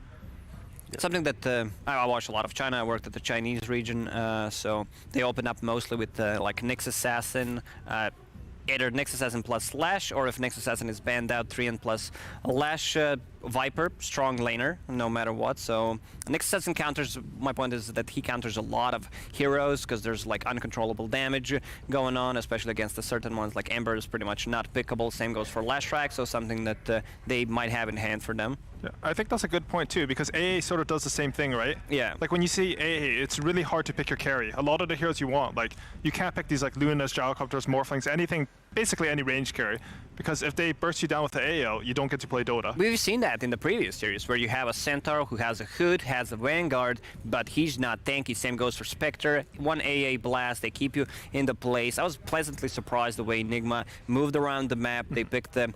[SPEAKER 18] Something that I watched a lot of China. I worked at the Chinese region, so they open up mostly with like Nyx Assassin, either Nyx Assassin plus Slash, or if Nyx Assassin is banned out, 3 and plus Lash. Viper, strong laner, no matter what. So Nyx Assassin counters, my point is that he counters a lot of heroes because there's like uncontrollable damage going on, especially against the certain ones like Ember is pretty much not pickable. Same goes for Lash Track, so something that they might have in hand for them.
[SPEAKER 19] Yeah, I think that's a good point too, because AA sort of does the same thing, right?
[SPEAKER 18] Yeah.
[SPEAKER 19] Like when you see AA, it's really hard to pick your carry. A lot of the heroes you want, like you can't pick these like Lunas, Gyrocopters, Morphlings, anything, basically any range carry, because if they burst you down with the AO, you don't get to play Dota.
[SPEAKER 18] We've seen that in the previous series, where you have a Centaur who has a Hood, has a Vanguard, but he's not tanky. Same goes for Spectre. One AA blast, they keep you in the place. I was pleasantly surprised the way Nigma moved around the map. They picked the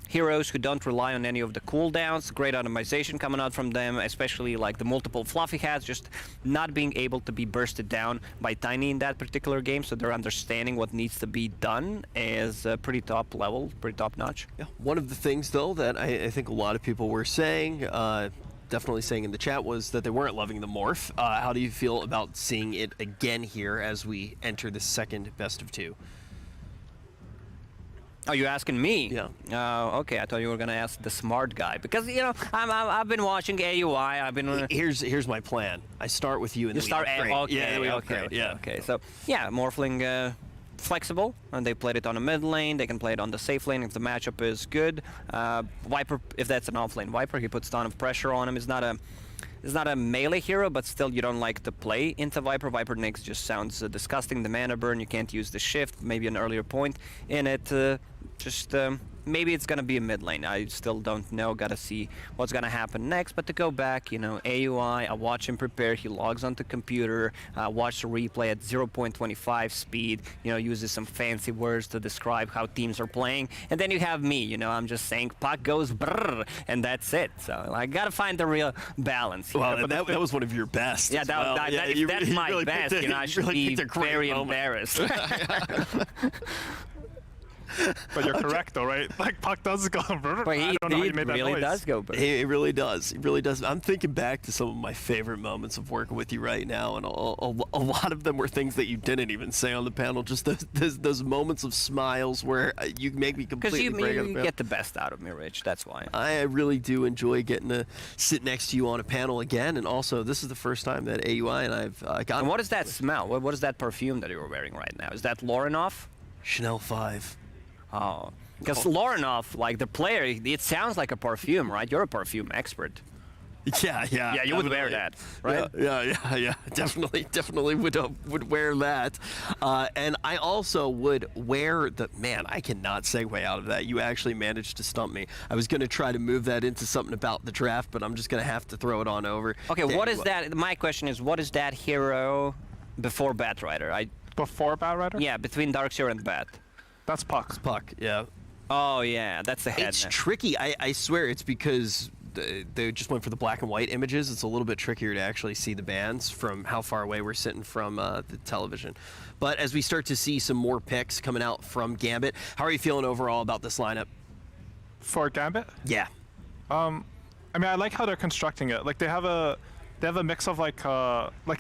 [SPEAKER 18] heroes who don't rely on any of the cooldowns. Great automation coming out from them, especially like the multiple fluffy hats, just not being able to be bursted down by Tiny in that particular game, so they're understanding what needs to be done is pretty top level, pretty top notch.
[SPEAKER 4] Yeah. One of the things though that I think a lot of people were saying, definitely saying in the chat, was that they weren't loving the morph. How do you feel about seeing it again here as we enter the second best of 2?
[SPEAKER 18] Oh, you asking me?
[SPEAKER 4] Yeah.
[SPEAKER 18] Okay, I thought you were gonna ask the smart guy, because you know I've been watching AUI. I've been.
[SPEAKER 4] Here's my plan. I start with you and
[SPEAKER 18] you
[SPEAKER 4] then
[SPEAKER 18] start.
[SPEAKER 4] we upgrade.
[SPEAKER 18] Okay,
[SPEAKER 4] we
[SPEAKER 18] okay,
[SPEAKER 4] upgrade. Yeah.
[SPEAKER 18] Okay. So yeah, Morphling flexible, and they played it on a mid lane. They can play it on the safe lane if the matchup is good. Viper, if that's an off lane Viper, he puts a ton of pressure on him. It's not a melee hero, but still you don't like to play into Viper. Viper Nyx just sounds disgusting. The mana burn, you can't use the shift, maybe an earlier point in it. Maybe it's gonna be a mid lane. I still don't know, gotta see what's gonna happen next. But to go back, you know, AUI, I watch him prepare, he logs onto computer, watch the replay at 0.25 speed, you know, uses some fancy words to describe how teams are playing. And then you have me, you know, I'm just saying puck goes brrr, and that's it. So I gotta find the real balance here.
[SPEAKER 4] Well, that was one of your best.
[SPEAKER 18] Yeah, that's my
[SPEAKER 4] really
[SPEAKER 18] best. You know, I should be very embarrassed.
[SPEAKER 19] But you're correct, though, right? Like puck does go.
[SPEAKER 18] But
[SPEAKER 19] I don't know how you made that
[SPEAKER 18] really
[SPEAKER 19] noise.
[SPEAKER 18] does go.
[SPEAKER 4] It really does. It really does. I'm thinking back to some of my favorite moments of working with you right now, and a lot of them were things that you didn't even say on the panel. Just those moments of smiles where you make me completely break
[SPEAKER 18] Because
[SPEAKER 4] out
[SPEAKER 18] you get the best out of me, Rich. That's why.
[SPEAKER 4] I really do enjoy getting to sit next to you on a panel again, and also this is the first time that AUI and I've gotten.
[SPEAKER 18] And what is that smell? What is that perfume that you're wearing right now? Is that Lorinov?
[SPEAKER 4] Chanel 5.
[SPEAKER 18] Oh, because Lorinov, like the player, it sounds like a perfume, right? You're a perfume expert.
[SPEAKER 4] Yeah.
[SPEAKER 18] Yeah, you would wear that, right?
[SPEAKER 4] Yeah. Definitely would wear that. And I also would wear the, man, I cannot segue out of that. You actually managed to stump me. I was going to try to move that into something about the draft, but I'm just going to have to throw it on over.
[SPEAKER 18] Okay, what is that? My question is, what is that hero before Batrider?
[SPEAKER 19] Before Batrider?
[SPEAKER 18] Yeah, between Darkseer and Bat.
[SPEAKER 19] That's Puck.
[SPEAKER 4] It's Puck, yeah.
[SPEAKER 18] Oh, yeah, that's the head.
[SPEAKER 4] It's tricky. I swear it's because they just went for the black and white images. It's a little bit trickier to actually see the bands from how far away we're sitting from the television. But as we start to see some more picks coming out from Gambit, how are you feeling overall about this lineup?
[SPEAKER 19] For Gambit?
[SPEAKER 4] Yeah.
[SPEAKER 19] I mean, I like how they're constructing it. Like they have a mix of like I like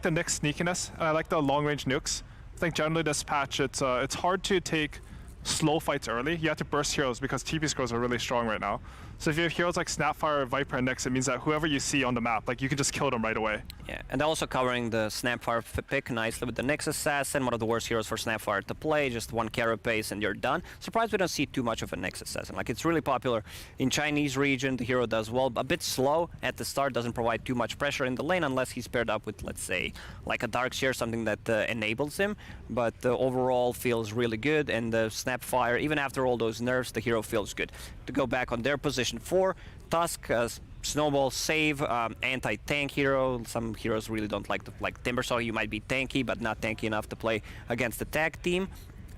[SPEAKER 19] the Nyx sneakiness, and I like the long range nukes. I think generally this patch it's hard to take slow fights early. You have to burst heroes because TP scores are really strong right now. So if you have heroes like Snapfire, Viper, and Nyx, it means that whoever you see on the map, like you can just kill them right away.
[SPEAKER 18] Yeah, and they're also covering the Snapfire pick nicely with the Nyx Assassin, one of the worst heroes for Snapfire to play, just one carapace and you're done. Surprised we don't see too much of a Nyx Assassin. Like, it's really popular in Chinese region, the hero does well, a bit slow at the start, doesn't provide too much pressure in the lane unless he's paired up with, let's say, like a Darkseer, something that enables him, but overall feels really good, and the Snapfire, even after all those nerfs, the hero feels good. To go back on their position 4, Tusk, Snowball, Save, anti-tank hero. Some heroes really don't like Timbersaw. You might be tanky, but not tanky enough to play against the tag team.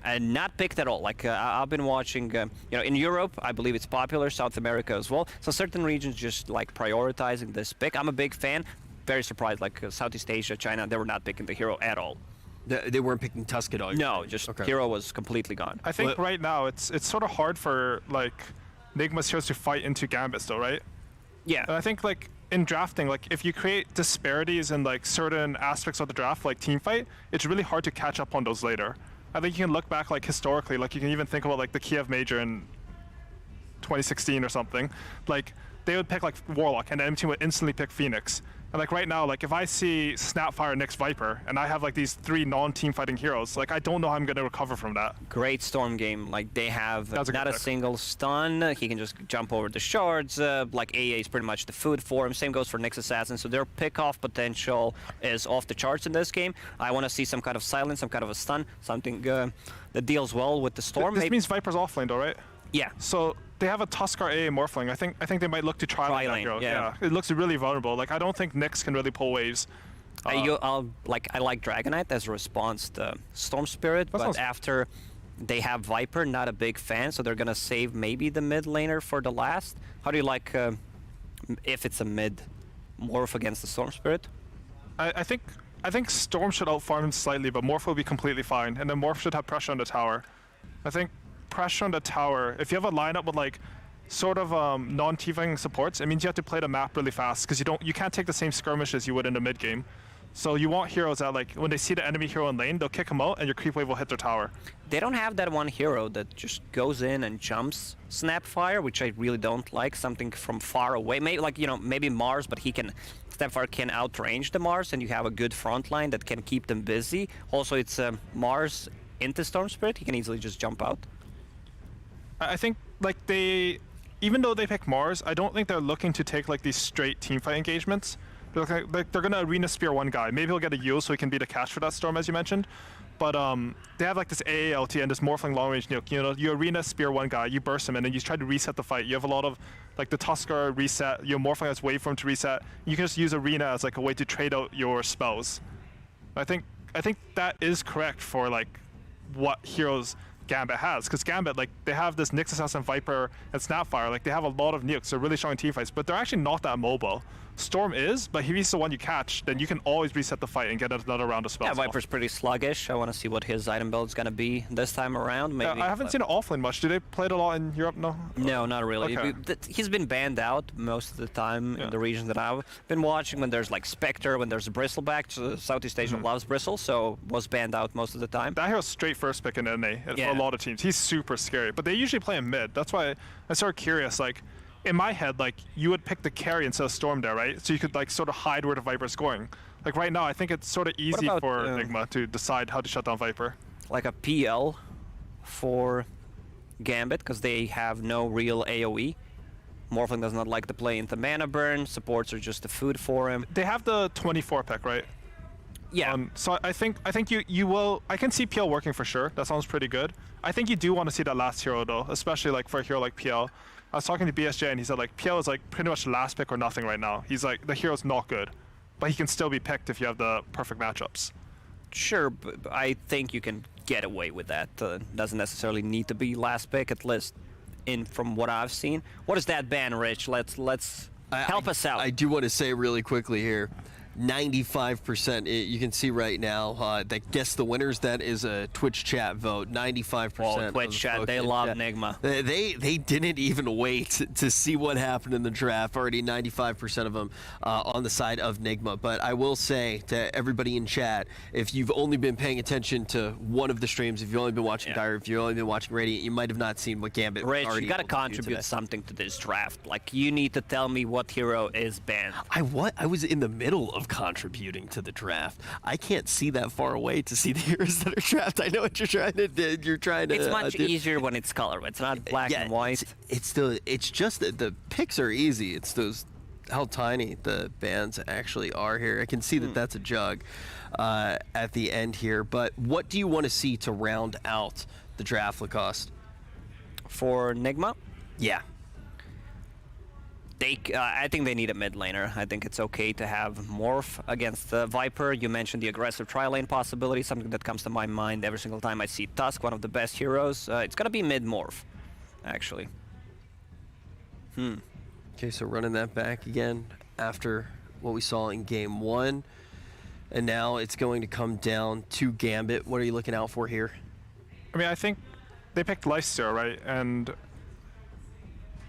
[SPEAKER 18] And not picked at all. Like I've been watching, you know, in Europe, I believe it's popular, South America as well. So certain regions just like prioritizing this pick. I'm a big fan. Very surprised, like Southeast Asia, China, they were not picking the hero at all.
[SPEAKER 4] They weren't picking Tusk at all?
[SPEAKER 18] No, just hero was completely gone.
[SPEAKER 19] I think right now it's sort of hard for like Nigma's heroes to fight into Gambits though, right?
[SPEAKER 18] Yeah.
[SPEAKER 19] And I think like in drafting, like if you create disparities in like certain aspects of the draft, like team fight, it's really hard to catch up on those later. I think you can look back like historically, like you can even think about like the Kiev Major in 2016 or something. Like they would pick like Warlock and the enemy team would instantly pick Phoenix. And like right now, like if I see Snapfire, Nyx, Viper, and I have like these 3 non-team fighting heroes, like I don't know how I'm gonna recover from that.
[SPEAKER 18] Great Storm game. Like they have not a
[SPEAKER 19] pick.
[SPEAKER 18] single stun. He can just jump over the shards. Like AA is pretty much the food for him. Same goes for Nyx Assassin. So their pick-off potential is off the charts in this game. I want to see some kind of silence, some kind of a stun, something that deals well with the Storm.
[SPEAKER 19] This means Viper's offlane though, right?
[SPEAKER 18] Yeah.
[SPEAKER 19] So they have a Tuskar AA Morphling. I think they might look to try that hero.
[SPEAKER 18] Yeah.
[SPEAKER 19] It looks really vulnerable. Like I don't think Nyx can really pull waves.
[SPEAKER 18] I like Dragonite as a response to Storm Spirit, but after they have Viper, not a big fan, so they're gonna save maybe the mid laner for the last. How do you like if it's a mid Morph against the Storm Spirit?
[SPEAKER 19] I think Storm should outfarm him slightly, but Morph will be completely fine, and then Morph should have pressure on the tower. I think pressure on the tower, if you have a lineup with like sort of non-teaming supports, it means you have to play the map really fast because you can't take the same skirmish as you would in the mid game. So you want heroes that like when they see the enemy hero in lane, they'll kick him out and your creep wave will hit their tower.
[SPEAKER 18] They don't have that one hero that just goes in and jumps Snapfire, which I really don't like. Something from far away, maybe like, you know, maybe Mars, but Snapfire can outrange the Mars, and you have a good front line that can keep them busy. Also, it's Mars into Storm Spirit. He can easily just jump out.
[SPEAKER 19] I think like even though they pick Mars, I don't think they're looking to take like these straight teamfight engagements. They're gonna arena spear one guy. Maybe he'll get a Yule so he can be the catch for that Storm, as you mentioned. But they have like this AALT and this Morphling long range nuke. You know, you arena spear one guy, you burst him, and then you try to reset the fight. You have a lot of like the Tuskar reset. Your Morphling has waveform to reset. You can just use arena as like a way to trade out your spells. I think that is correct for like what heroes Gambit has, because Gambit, like, they have this Nyx Assassin, Viper, and Snapfire. Like, they have a lot of nukes. They're really strong in teamfights, but they're actually not that mobile. Storm is, but if he's the one you catch, then you can always reset the fight and get another round of spells.
[SPEAKER 18] Yeah, Viper's pretty sluggish. I want to see what his item build is going to be this time around. Maybe.
[SPEAKER 19] Yeah, I haven't seen it offlane much. Do they play it a lot in Europe?
[SPEAKER 18] No, not really.
[SPEAKER 19] Okay.
[SPEAKER 18] He's been banned out most of the time in the regions that I've been watching. When there's like Spectre, when there's Bristleback, so Southeast Asia loves Bristle, so was banned out most of the time.
[SPEAKER 19] That hero's straight first pick in NA for a lot of teams. He's super scary, but they usually play him mid. That's why I'm sort of curious, like, in my head, like, you would pick the carry instead of Storm there, right? So you could like sort of hide where the Viper's going. Like right now, I think it's sort of easy for Nigma to decide how to shut down Viper.
[SPEAKER 18] Like a PL for Gambit, because they have no real AoE. Morphling does not like to play into mana burn. Supports are just the food for him.
[SPEAKER 19] They have the 24 pick, right?
[SPEAKER 18] Yeah.
[SPEAKER 19] So I think you will. I can see PL working for sure. That sounds pretty good. I think you do want to see that last hero though, especially like for a hero like PL. I was talking to BSJ and he said like PL is like pretty much the last pick or nothing right now. He's like, the hero's not good, but he can still be picked if you have the perfect matchups.
[SPEAKER 18] Sure, but I think you can get away with that. Doesn't necessarily need to be last pick, at least from what I've seen. What is that ban, Rich? Let's help us out.
[SPEAKER 4] I do want to say really quickly here, 95%, you can see right now, that guess the winners, that is a Twitch chat vote. 95%.
[SPEAKER 18] Oh, Twitch chat, they love Nigma.
[SPEAKER 4] They didn't even wait to see what happened in the draft. Already 95% of them on the side of Nigma. But I will say to everybody in chat, if you've only been paying attention to one of the streams, if you've only been watching Dire, if you've only been watching Radiant, you might have not seen what Gambit
[SPEAKER 18] Rich,
[SPEAKER 4] already
[SPEAKER 18] you got to contribute something to this draft. Like, you need to tell me what hero is banned.
[SPEAKER 4] I was in the middle of contributing to the draft. I can't see that far away to see the heroes that are drafted. I know what you're trying to do.
[SPEAKER 18] It's much easier when it's color. It's not black and white.
[SPEAKER 4] It's just that the picks are easy. It's those how tiny the bands actually are here. I can see that that's a jug at the end here. But what do you want to see to round out the draft, Lacoste?
[SPEAKER 18] For Nigma?
[SPEAKER 4] Yeah.
[SPEAKER 18] I think they need a mid laner. I think it's okay to have Morph against the Viper. You mentioned the aggressive tri-lane possibility, something that comes to my mind every single time I see Tusk, one of the best heroes. It's going to be mid Morph, actually.
[SPEAKER 4] Okay, so running that back again after what we saw in game 1. And now it's going to come down to Gambit. What are you looking out for here?
[SPEAKER 19] I mean, I think they picked Lifesteal, right? And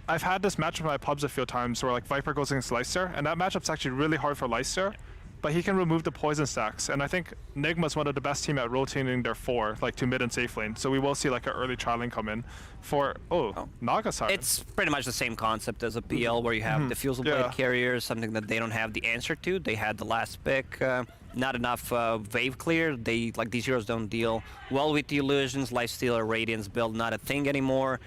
[SPEAKER 19] I've had this matchup in my pubs a few times where like Viper goes against Lifesteal, and that matchup's actually really hard for Lifesteal, but he can remove the poison stacks. And I think Nigma's one of the best team at rotating their 4, like to mid and safe lane. So we will see like an early trialing come in for Naga Siren.
[SPEAKER 18] It's pretty much the same concept as a PL where you have the Fusel Blade carriers, something that they don't have the answer to. They had the last pick. Not enough wave clear. These heroes don't deal well with the illusions. Lifesteal or Radiance build not a thing anymore.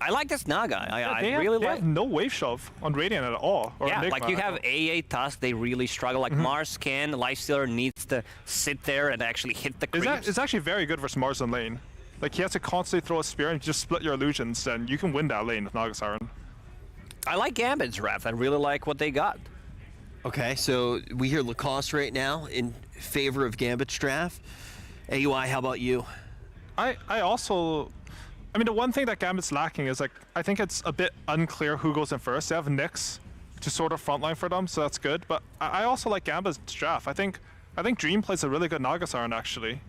[SPEAKER 18] I like this Naga. I really like.
[SPEAKER 19] They have no wave shove on Radiant at all. Or
[SPEAKER 18] Yeah,
[SPEAKER 19] Nigma.
[SPEAKER 18] like you have AA Tusk, they really struggle. Like Mars can, Lifestealer needs to sit there and actually hit the creeps.
[SPEAKER 19] It's actually very good versus Mars in lane. Like he has to constantly throw a spear and just split your illusions, and you can win that lane with Naga Siren.
[SPEAKER 18] I like Gambit's draft. I really like what they got.
[SPEAKER 4] Okay, so we hear Lacoste right now in favor of Gambit's draft. AUI, how about you?
[SPEAKER 19] I mean, the one thing that Gambit's lacking is, like, I think it's a bit unclear who goes in first. They have Nyx to sort of frontline for them, so that's good. But I also like Gambit's draft. I think Dream plays a really good Naga Siren, actually.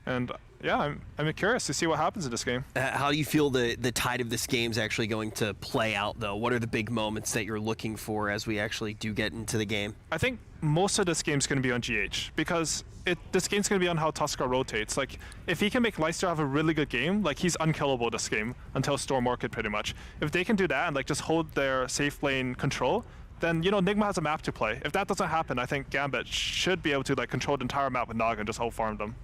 [SPEAKER 19] And yeah, I'm curious to see what happens in this game.
[SPEAKER 4] How do you feel the tide of this game is actually going to play out, though? What are the big moments that you're looking for as we actually do get into the game?
[SPEAKER 19] I think most of this game's going to be on GH because this game's going to be on how Tusker rotates. Like, if he can make Lifesteal have a really good game, like, he's unkillable this game until Storm Orchid, pretty much. If they can do that and, like, just hold their safe lane control, then, you know, Nigma has a map to play. If that doesn't happen, I think Gambit should be able to, like, control the entire map with Naga and just hold farm them.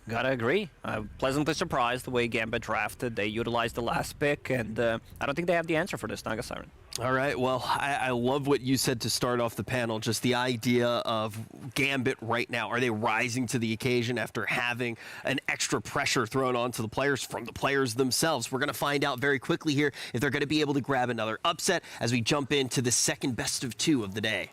[SPEAKER 18] Gotta agree. I'm pleasantly surprised the way Gambit drafted. They utilized the last pick, and I don't think they have the answer for this Naga Siren.
[SPEAKER 4] All right, well, I love what you said to start off the panel, just the idea of Gambit right now. Are they rising to the occasion after having an extra pressure thrown onto the players from the players themselves? We're going to find out very quickly here if they're going to be able to grab another upset as we jump into the second best of 2 of the day.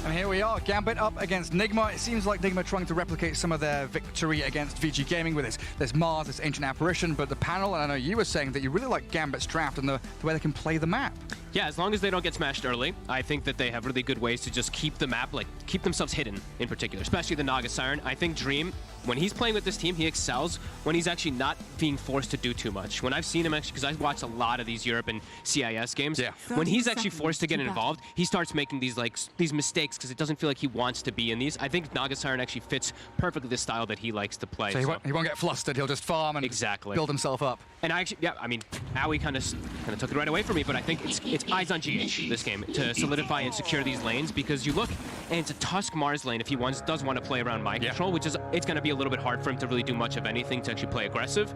[SPEAKER 15] And here we are, Gambit up against Nigma. It seems like Nigma trying to replicate some of their victory against Vici Gaming with there's Mars, this Ancient Apparition, but the panel, and I know you were saying that you really like Gambit's draft and the way they can play the map.
[SPEAKER 2] Yeah, as long as they don't get smashed early, I think that they have really good ways to just keep the map, like, keep themselves hidden in particular, especially the Naga Siren. I think Dream, when he's playing with this team, he excels when he's actually not being forced to do too much. When I've seen him actually, because I've watched a lot of these Europe and CIS games, when he's actually forced to get involved, he starts making these mistakes because it doesn't feel like he wants to be in these. I think Naga Siren actually fits perfectly the style that he likes to play.
[SPEAKER 15] So he won't get flustered, he'll just farm and build himself up.
[SPEAKER 2] And I actually, yeah, I mean, Aoi kind of took it right away from me, but I think it's eyes on GH this game to solidify and secure these lanes, because you look, and it's a Tusk Mars lane if he does want to play around mind control, which is, it's going to be a little bit hard for him to really do much of anything to actually play aggressive.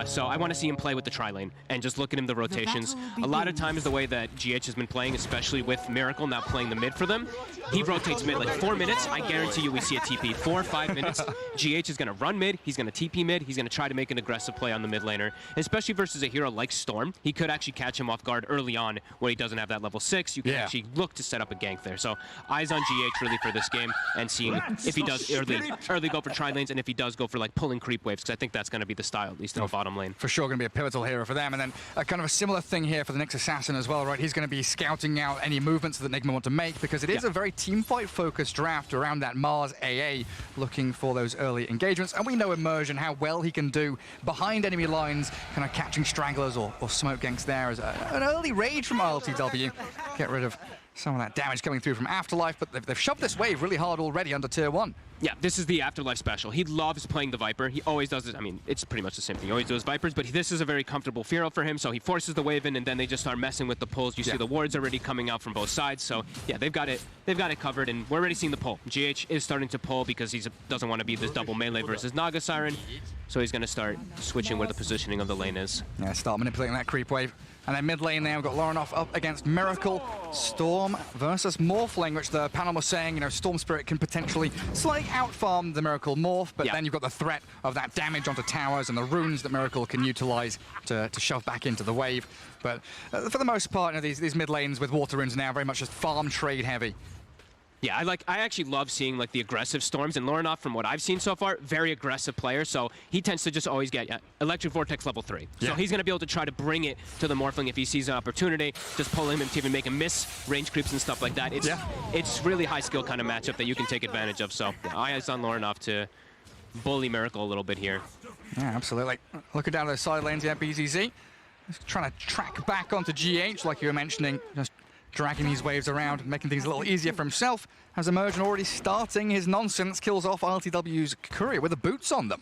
[SPEAKER 2] So I want to see him play with the tri-lane and just look at him the rotations. A lot of times the way that GH has been playing, especially with Miracle now playing the mid for them, he rotates mid like 4 minutes. I guarantee you we see a TP. 4 or 5 minutes, GH is going to run mid, he's going to TP mid, he's going to try to make an aggressive play on the mid laner, especially versus a hero like Storm. He could actually catch him off guard early on where he doesn't have that level 6. You can actually look to set up a gank there. So eyes on GH really for this game and seeing if he does early go for tri-lanes and if he does go for like pulling creep waves, because I think that's going to be the style, at least in the bottom lane.
[SPEAKER 3] For sure going to be a pivotal hero for them. And then kind of a similar thing here for the Nyx Assassin as well, right? He's going to be scouting out any movements that Nigma want to make, because it is a very team fight focused draft around that Mars AA, looking for those early engagements. And we know Immersion, how well he can do behind enemy lines, kind of catching stragglers or smoke ganks there as an early raid from RLTW. Get rid of some of that damage coming through from Afterlife, but they've shoved this wave really hard already under tier 1.
[SPEAKER 2] Yeah, this is the Afterlife special. He loves playing the Viper. He always does it. I mean, it's pretty much the same thing. He always does Vipers, but this is a very comfortable hero for him, so he forces the wave in, and then they just start messing with the pulls. You see the wards already coming out from both sides, so yeah, they've got it covered, and we're already seeing the pull. GH is starting to pull because he doesn't want to be this double melee versus Naga Siren, so he's going to start switching where the positioning of the lane is.
[SPEAKER 3] Yeah, start manipulating that creep wave. And then mid lane there, we've got Lorenoff up against Miracle. Storm versus Morphling, which the panel was saying, you know, Storm Spirit can potentially slightly out-farm the Miracle Morph, but then you've got the threat of that damage onto towers and the runes that Miracle can utilize to shove back into the wave. But for the most part, you know, these mid lanes with water runes now very much just farm trade heavy.
[SPEAKER 2] Yeah, I actually love seeing like the aggressive Storms, and Lorenoff, from what I've seen so far, very aggressive player, so he tends to just always get Electric Vortex level 3. So he's going to be able to try to bring it to the Morphling if he sees an opportunity, just pull him to even make him miss range creeps and stuff like that. It's really high skill kind of matchup that you can take advantage of, so eyes on Lorenoff to bully Miracle a little bit here.
[SPEAKER 3] Yeah, absolutely. Looking down those side lanes, BZZ. Just trying to track back onto GH, like you were mentioning, just dragging these waves around, making things a little easier for himself. Has Immersion already starting his nonsense, kills off RLTW's Courier with the boots on them.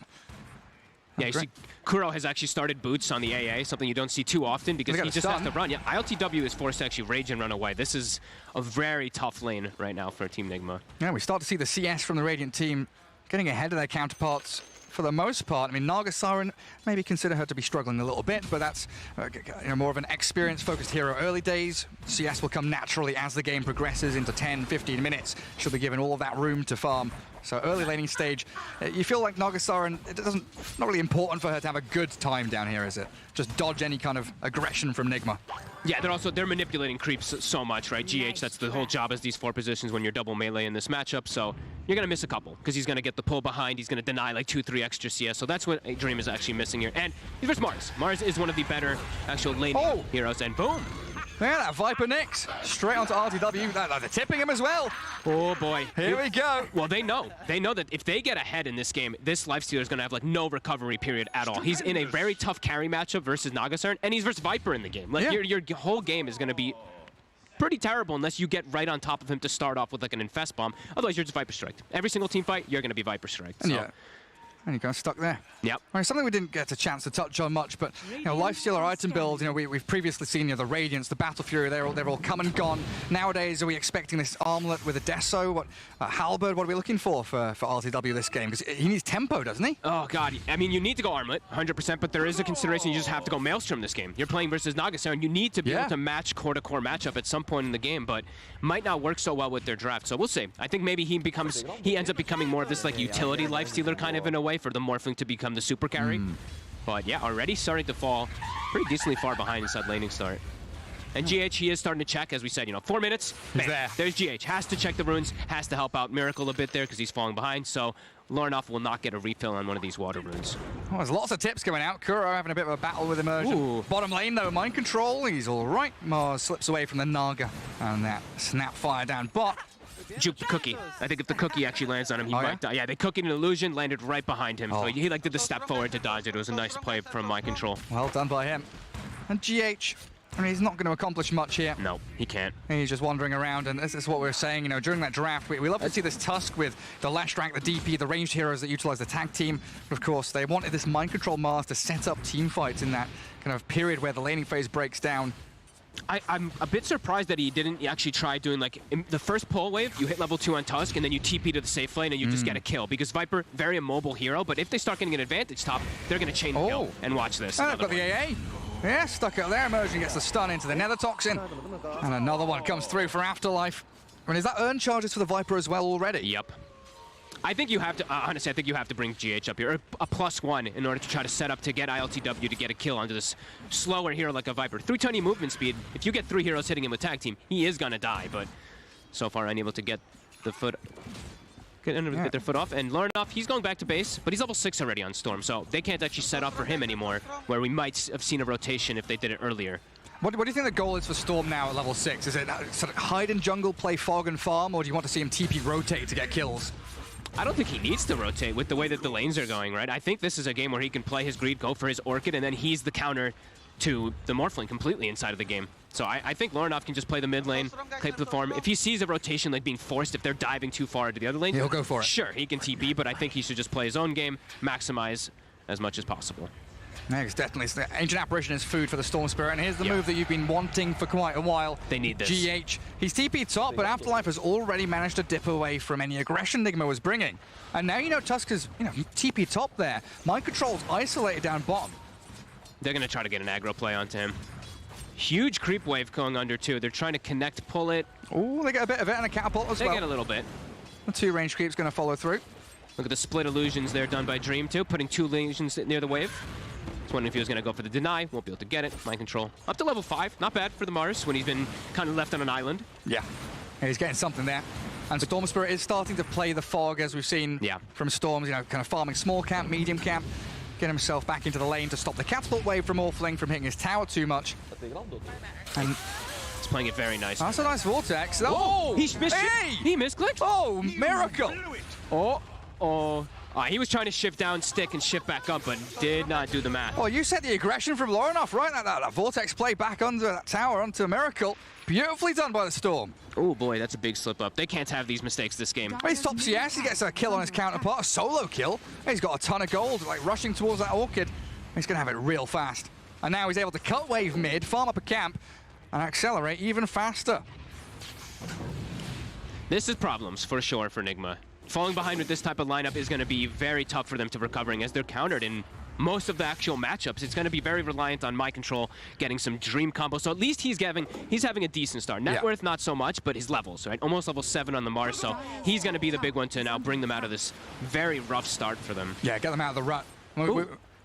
[SPEAKER 2] Yeah, you see, Kuro has actually started boots on the AA, something you don't see too often because he just has to run. Yeah, ILTW is forced to actually rage and run away. This is a very tough lane right now for Team Nigma.
[SPEAKER 3] Yeah, we start to see the CS from the Radiant team getting ahead of their counterparts for the most part. I mean, Naga Siren, maybe consider her to be struggling a little bit, but that's you know, more of an experience-focused hero early days. CS will come naturally as the game progresses into 10, 15 minutes. She'll be given all of that room to farm. So early laning stage, you feel like Naga Siren, not really important for her to have a good time down here, is it? Just dodge any kind of aggression from Nigma.
[SPEAKER 2] Yeah, they're manipulating creeps so much, right? GH, that's the whole job, is these 4 positions when you're double melee in this matchup, so you're going to miss a couple, because he's going to get the pull behind, he's going to deny like 2-3 extra CS, so that's what Dream is actually missing here. And he's versus Mars. Mars is one of the better actual laning heroes, and boom!
[SPEAKER 3] Yeah, that Viper Nyx, straight onto RTW, they're tipping him as well.
[SPEAKER 2] Oh boy.
[SPEAKER 3] Here we go.
[SPEAKER 2] Well, they know that if they get ahead in this game, this Lifestealer is going to have like no recovery period at all. He's in a very tough carry matchup versus Naga Siren, and he's versus Viper in the game. Like your whole game is going to be pretty terrible unless you get right on top of him to start off with like an Infest Bomb. Otherwise, you're just Viper Striked. Every single team fight, you're going to be Viper Striked. So.
[SPEAKER 3] And you got stuck there.
[SPEAKER 2] Yep.
[SPEAKER 3] All right, something we didn't get a chance to touch on much, but you know, Lifestealer item build. You know, we've previously seen, you know, the Radiance, the Battle Fury. They're all come and gone. Nowadays, are we expecting this armlet with a Deso? What Halberd? What are we looking for RTW this game? Because he needs tempo, doesn't he?
[SPEAKER 2] Oh god. I mean, you need to go armlet, 100%. But there is a consideration. You just have to go Maelstrom this game. You're playing versus Naga Siren. You need to be able to match core-to-core matchup at some point in the game, but might not work so well with their draft. So we'll see. I think maybe he ends up becoming more of this like utility Lifestealer kind of in a way for the Morphling to become the super carry. But yeah, already starting to fall pretty decently far behind inside laning start. And GH, he is starting to check, as we said, you know, 4 minutes, bam, there's GH. Has to check the runes, has to help out Miracle a bit there because he's falling behind. So Lorenoff will not get a refill on one of these water runes.
[SPEAKER 3] Oh, there's lots of tips coming out. Kuro having a bit of a battle with Immersion. Ooh. Bottom lane, though, mind control. He's all right. Mars slips away from the Naga. And that snap fire down bot.
[SPEAKER 2] Juke the cookie. I think if the cookie actually lands on him, he might die. Yeah, they cookied an illusion, landed right behind him. So he like did the step forward to dodge it. It was a nice play from Mind Control.
[SPEAKER 3] Well done by him. And GH, I mean, he's not going to accomplish much here.
[SPEAKER 2] No, he can't.
[SPEAKER 3] He's just wandering around, and this is what we were saying, you know, during that draft, we love to see this Tusk with the Lashdrack, the DP, the ranged heroes that utilize the tag team. But of course, they wanted this Mind Control Mars to set up team fights in that kind of period where the laning phase breaks down.
[SPEAKER 2] I'm a bit surprised that he didn't actually try doing, like, in the first pull wave, you hit level 2 on Tusk, and then you TP to the safe lane, and you just get a kill. Because Viper, very immobile hero, but if they start getting an advantage top, they're going to chain the kill. And watch this.
[SPEAKER 3] And got the AA. Yeah, stuck it there. Immersion gets the stun into the Nether Toxin. And another one comes through for Afterlife. And is that earned charges for the Viper as well already?
[SPEAKER 2] Yep. I think you have to, honestly, I think you have to bring GH up here, or a +1 in order to try to set up to get ILTW to get a kill onto this slower hero like a Viper. 320 movement speed, if you get 3 heroes hitting him with tag team, he is gonna die, but so far unable to get the foot, get their foot off. And Larnoff, he's going back to base, but he's level 6 already on Storm, so they can't actually set up for him anymore, where we might have seen a rotation if they did it earlier.
[SPEAKER 3] What do you think the goal is for Storm now at level 6? Is it sort of hide in jungle, play fog and farm, or do you want to see him TP rotate to get kills?
[SPEAKER 2] I don't think he needs to rotate with the way that the lanes are going, right? I think this is a game where he can play his greed, go for his Orchid, and then he's the counter to the Morphling completely inside of the game. So I think Larnoff can just play the mid lane, clip the farm. If he sees a rotation like being forced, if they're diving too far into the other lane,
[SPEAKER 3] he'll go for it.
[SPEAKER 2] Sure, he can TP, but I think he should just play his own game, maximize as much as possible.
[SPEAKER 3] Yeah, it's definitely. The Ancient Apparition is food for the Storm Spirit, and here's the move that you've been wanting for quite a while.
[SPEAKER 2] They need this.
[SPEAKER 3] GH. He's TP top, but Afterlife has already managed to dip away from any aggression Nigma was bringing. And now, Tusk is, TP top there. Mind Control's isolated down bottom.
[SPEAKER 2] They're going to try to get an aggro play onto him. Huge creep wave going under, too. They're trying to connect, pull it.
[SPEAKER 3] Oh, they get a bit of it and a catapult as well.
[SPEAKER 2] They get a little bit.
[SPEAKER 3] The 2 range creep's going to follow through.
[SPEAKER 2] Look at the split illusions there done by Dream, too, putting 2 illusions near the wave. Just wondering if he was going to go for the deny. Won't be able to get it. Mind Control. Up to level 5. Not bad for the Mars when he's been kind of left on an island.
[SPEAKER 3] Yeah. He's getting something there. And Storm Spirit is starting to play the fog, as we've seen from Storms, kind of farming small camp, medium camp, getting himself back into the lane to stop the catapult wave from Morphling from hitting his tower too much. And
[SPEAKER 2] he's playing it very nice.
[SPEAKER 3] That's a nice vortex.
[SPEAKER 2] Oh, he missed.
[SPEAKER 3] Hey!
[SPEAKER 2] He misclicked.
[SPEAKER 3] Oh, miracle!
[SPEAKER 2] Oh. He was trying to shift down stick and shift back up, but did not do the math.
[SPEAKER 3] Well, you said the aggression from Larnoff, right? That vortex play back under that tower onto a miracle. Beautifully done by the Storm.
[SPEAKER 2] Oh boy, that's a big slip up. They can't have these mistakes this game.
[SPEAKER 3] Well, he's top CS. He gets a kill on his counterpart, a solo kill. He's got a ton of gold, like rushing towards that Orchid. He's going to have it real fast. And now he's able to cut wave mid, farm up a camp, and accelerate even faster.
[SPEAKER 2] This is problems for sure for Nigma. Falling behind with this type of lineup is going to be very tough for them to recovering as they're countered in most of the actual matchups. It's going to be very reliant on Mind Control getting some Dream combos. So at least he's having a decent start. Net worth not so much, but his levels, right? Almost level 7 on the Mars, so he's going to be the big one to now bring them out of this very rough start for them.
[SPEAKER 3] Yeah, get them out of the rut.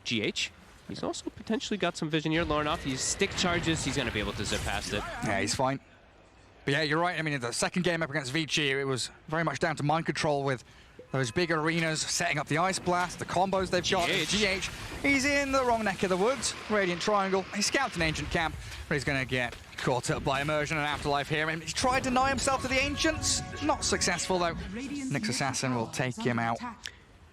[SPEAKER 2] GH. He's also potentially got some vision here. Larnoff, he's stick charges. He's going to be able to zip past it.
[SPEAKER 3] Yeah, he's fine. But yeah, you're right. I mean, in the second game up against Vici, it was very much down to Mind Control with those big arenas, setting up the Ice Blast, the combos they've got. GH, he's in the wrong neck of the woods. Radiant Triangle. He's scouted an Ancient camp, but he's going to get caught up by Immersion and Afterlife here. And he's tried to deny himself to the Ancients. Not successful, though. Nyx Assassin will take him out.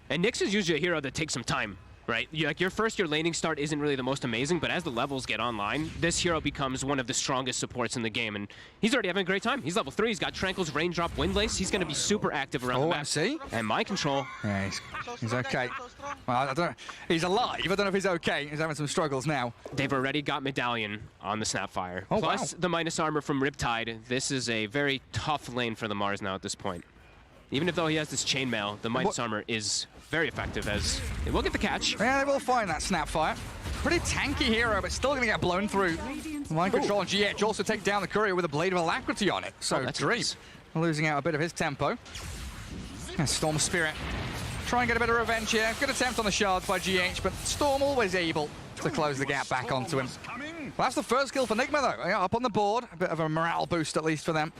[SPEAKER 2] And Nyx is usually a hero that takes some time. Right? Like your first year laning start isn't really the most amazing, but as the levels get online, this hero becomes one of the strongest supports in the game, and he's already having a great time. He's level 3, he's got Tranquil's Raindrop Windlace, he's going to be super active around the map.
[SPEAKER 3] See?
[SPEAKER 2] And Mind Control.
[SPEAKER 3] Yeah, he's okay. Well, I don't know. He's alive. I don't know if he's okay. He's having some struggles now.
[SPEAKER 2] They've already got Medallion on the Snapfire.
[SPEAKER 3] Oh,
[SPEAKER 2] plus the minus armor from Riptide. This is a very tough lane for the Mars now at this point. Even if though he has this chainmail, the minus armor is very effective as they will get the catch.
[SPEAKER 3] Yeah, they will find that Snapfire. Pretty tanky hero, but still going to get blown through. Mind Control and GH also take down the courier with a Blade of Alacrity on it. So Dream losing out a bit of his tempo. And Storm Spirit try and get a bit of revenge here. Good attempt on the shards by GH, but Storm always able to close the gap back onto him. Well, that's the first kill for Nigma, though. Yeah, up on the board. A bit of a morale boost, at least, for them.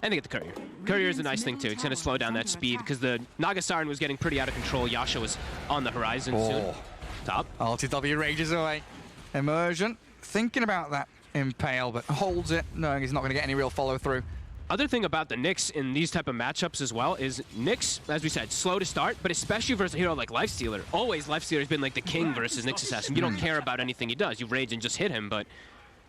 [SPEAKER 2] And they get the Courier. Courier is a nice thing, too. It's going to slow down that speed because the Naga Siren was getting pretty out of control. Yasha was on the horizon soon. Top.
[SPEAKER 3] LTW rages away. Immersion thinking about that Impale, but holds it, knowing he's not going to get any real follow-through.
[SPEAKER 2] Other thing about the Nyx in these type of matchups as well is Nyx, as we said, slow to start, but especially versus a hero like Lifestealer. Always Lifestealer has been like the king versus Nyx Assassin. You don't care about anything he does. You rage and just hit him, but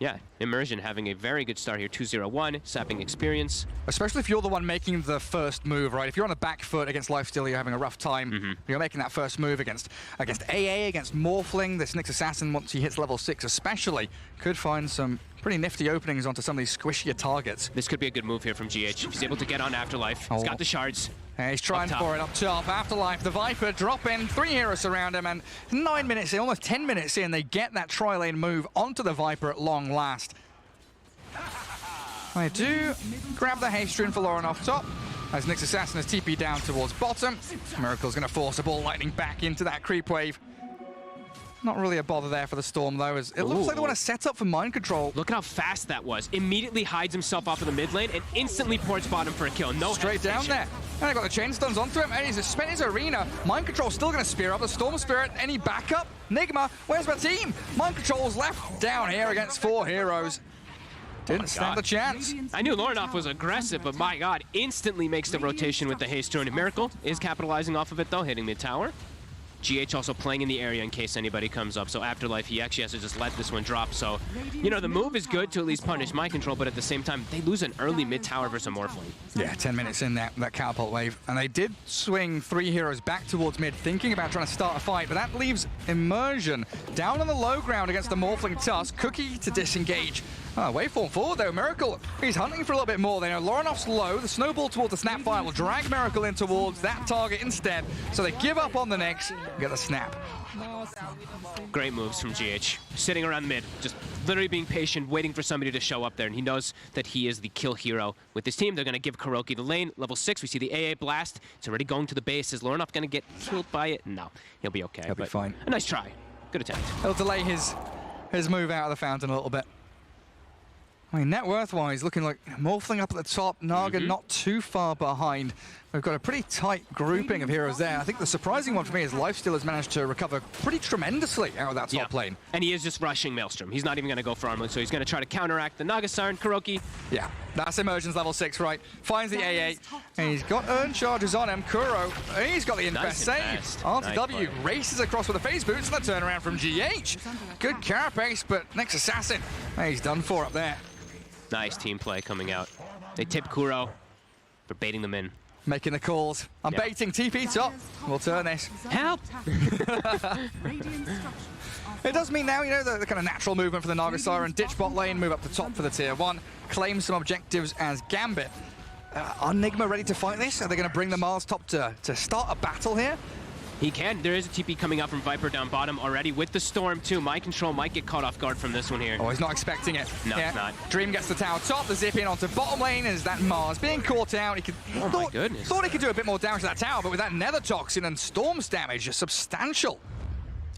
[SPEAKER 2] Yeah, Immersion having a very good start here, 2-0-1, sapping experience.
[SPEAKER 3] Especially if you're the one making the first move, right? If you're on the back foot against Lifesteal, you're having a rough time. You're making that first move against AA, against Morphling. This Nyx Assassin, once he hits level 6 especially, could find some pretty nifty openings onto some of these squishier targets.
[SPEAKER 2] This could be a good move here from GH. If he's able to get on Afterlife, he's got the shards.
[SPEAKER 3] Yeah, he's trying for it up top. Afterlife, the Viper dropping, 3 heroes surround him, and 9 minutes in, almost 10 minutes in, they get that tri-lane move onto the Viper at long last. They do grab the haste rune for Lauren off top, as Nyx Assassin is TP down towards bottom. Miracle's going to force a ball lightning back into that creep wave. Not really a bother there for the Storm, though, as it looks like they want to set up for mind control.
[SPEAKER 2] Look at how fast that was. Immediately hides himself off of the mid lane and instantly ports bottom for a kill. No
[SPEAKER 3] Straight down there. And they got the chain stuns onto him, and he's spent his arena. Mind control still going to spear up the Storm Spirit. Any backup? Nigma, where's my team? Mind control's left down here against 4 heroes. Didn't stand a chance.
[SPEAKER 2] I knew Lornoff was aggressive, but my god, instantly makes the rotation with the haste rune. Miracle is capitalizing off of it, though, hitting mid tower. GH also playing in the area in case anybody comes up. So Afterlife, he actually has to just let this one drop. So, you know, the move is good to at least punish mind control, but at the same time, they lose an early mid tower versus a Morphling.
[SPEAKER 3] Yeah, 10 minutes in that catapult wave. And they did swing 3 heroes back towards mid, thinking about trying to start a fight, but that leaves Immersion down on the low ground against the Morphling Tusk. Cookie to disengage. Waveform forward though, Miracle, he's hunting for a little bit more. They know Lornoff's low, the snowball towards the Snapfire will drag Miracle in towards that target instead. So they give up on the Nyx, get the snap.
[SPEAKER 2] Great moves from GH. Sitting around mid, just literally being patient, waiting for somebody to show up there. And he knows that he is the kill hero with his team. They're going to give Kuroki the lane. Level 6, we see the AA blast. It's already going to the base. Is Lornoff going to get killed by it? No, he'll be okay.
[SPEAKER 3] He'll be fine.
[SPEAKER 2] A nice try. Good attempt.
[SPEAKER 3] He'll delay his move out of the fountain a little bit. I mean, net worth-wise, looking like Morphling up at the top, Naga not too far behind. We've got a pretty tight grouping of heroes there. I think the surprising one for me is Lifesteal has managed to recover pretty tremendously out of that top lane.
[SPEAKER 2] And he is just rushing Maelstrom. He's not even going to go for Armlet, so he's going to try to counteract the Naga Siren, Kuroki.
[SPEAKER 3] Yeah, that's Immersion's level 6, right? Finds the AA, and he's got Urn Charges on him. Kuro, he's got the invest save. RTW races across with the phase boots and the turnaround from GH. Good carapace, but Nyx Assassin, he's done for up there.
[SPEAKER 2] Nice team play coming out. They tip Kuro for baiting them in.
[SPEAKER 3] Making the calls. I'm baiting TP top. We'll turn this.
[SPEAKER 2] Help!
[SPEAKER 3] It does mean now, you know, the kind of natural movement for the Naga Siren. Ditch bot lane, move up the top for the tier 1. Claim some objectives as Gambit. Are Nigma ready to fight this? Are they going to bring the Mars top to start a battle here?
[SPEAKER 2] He can. There is a TP coming out from Viper down bottom already with the Storm too. Mind control might get caught off guard from this one here.
[SPEAKER 3] Oh, he's not expecting it.
[SPEAKER 2] No, he's not.
[SPEAKER 3] Dream gets the tower top, the zip in onto bottom lane is that Mars being caught out. He could,
[SPEAKER 2] my goodness.
[SPEAKER 3] Thought he could do a bit more damage to that tower, but with that Nether Toxin and Storm's damage, substantial.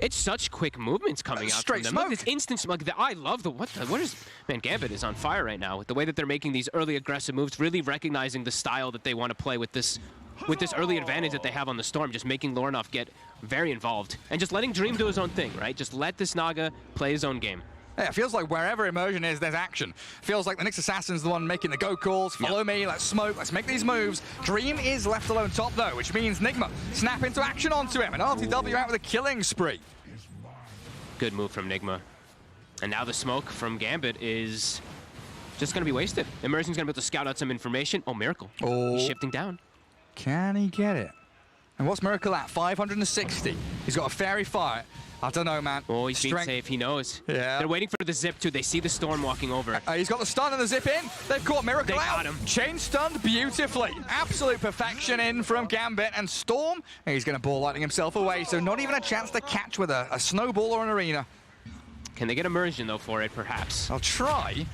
[SPEAKER 2] It's such quick movements coming out
[SPEAKER 3] Straight
[SPEAKER 2] from them.
[SPEAKER 3] smoke.
[SPEAKER 2] Look, this instant smoke. I love the what is man? Gambit is on fire right now with the way that they're making these early aggressive moves, really recognizing the style that they want to play with this early advantage that they have on the Storm, just making Lornoff get very involved and just letting Dream do his own thing, right? Just let this Naga play his own game.
[SPEAKER 3] Yeah, it feels like wherever Immersion is, there's action. Feels like the Nyx Assassin's the one making the go calls. Follow me, let's smoke, let's make these moves. Dream is left alone top though, which means Nigma snap into action onto him, and RTW out with a killing spree.
[SPEAKER 2] Good move from Nigma. And now the smoke from Gambit is just going to be wasted. Immersion's going to be able to scout out some information. Oh, Miracle.
[SPEAKER 3] Oh.
[SPEAKER 2] He's shifting down.
[SPEAKER 3] Can he get it? And what's Miracle at? 560. He's got a Fairy Fire. I don't know, man.
[SPEAKER 2] Oh, he's being safe. He knows.
[SPEAKER 3] Yeah.
[SPEAKER 2] They're waiting for the zip, too. They see the Storm walking over.
[SPEAKER 3] He's got the stun and the zip in. They've caught Miracle out.
[SPEAKER 2] Got him.
[SPEAKER 3] Chain stunned beautifully. Absolute perfection in from Gambit. And Storm, he's going to ball lightning himself away. So not even a chance to catch with a snowball or an arena.
[SPEAKER 2] Can they get Immersion, though, for it, perhaps?
[SPEAKER 3] I'll try.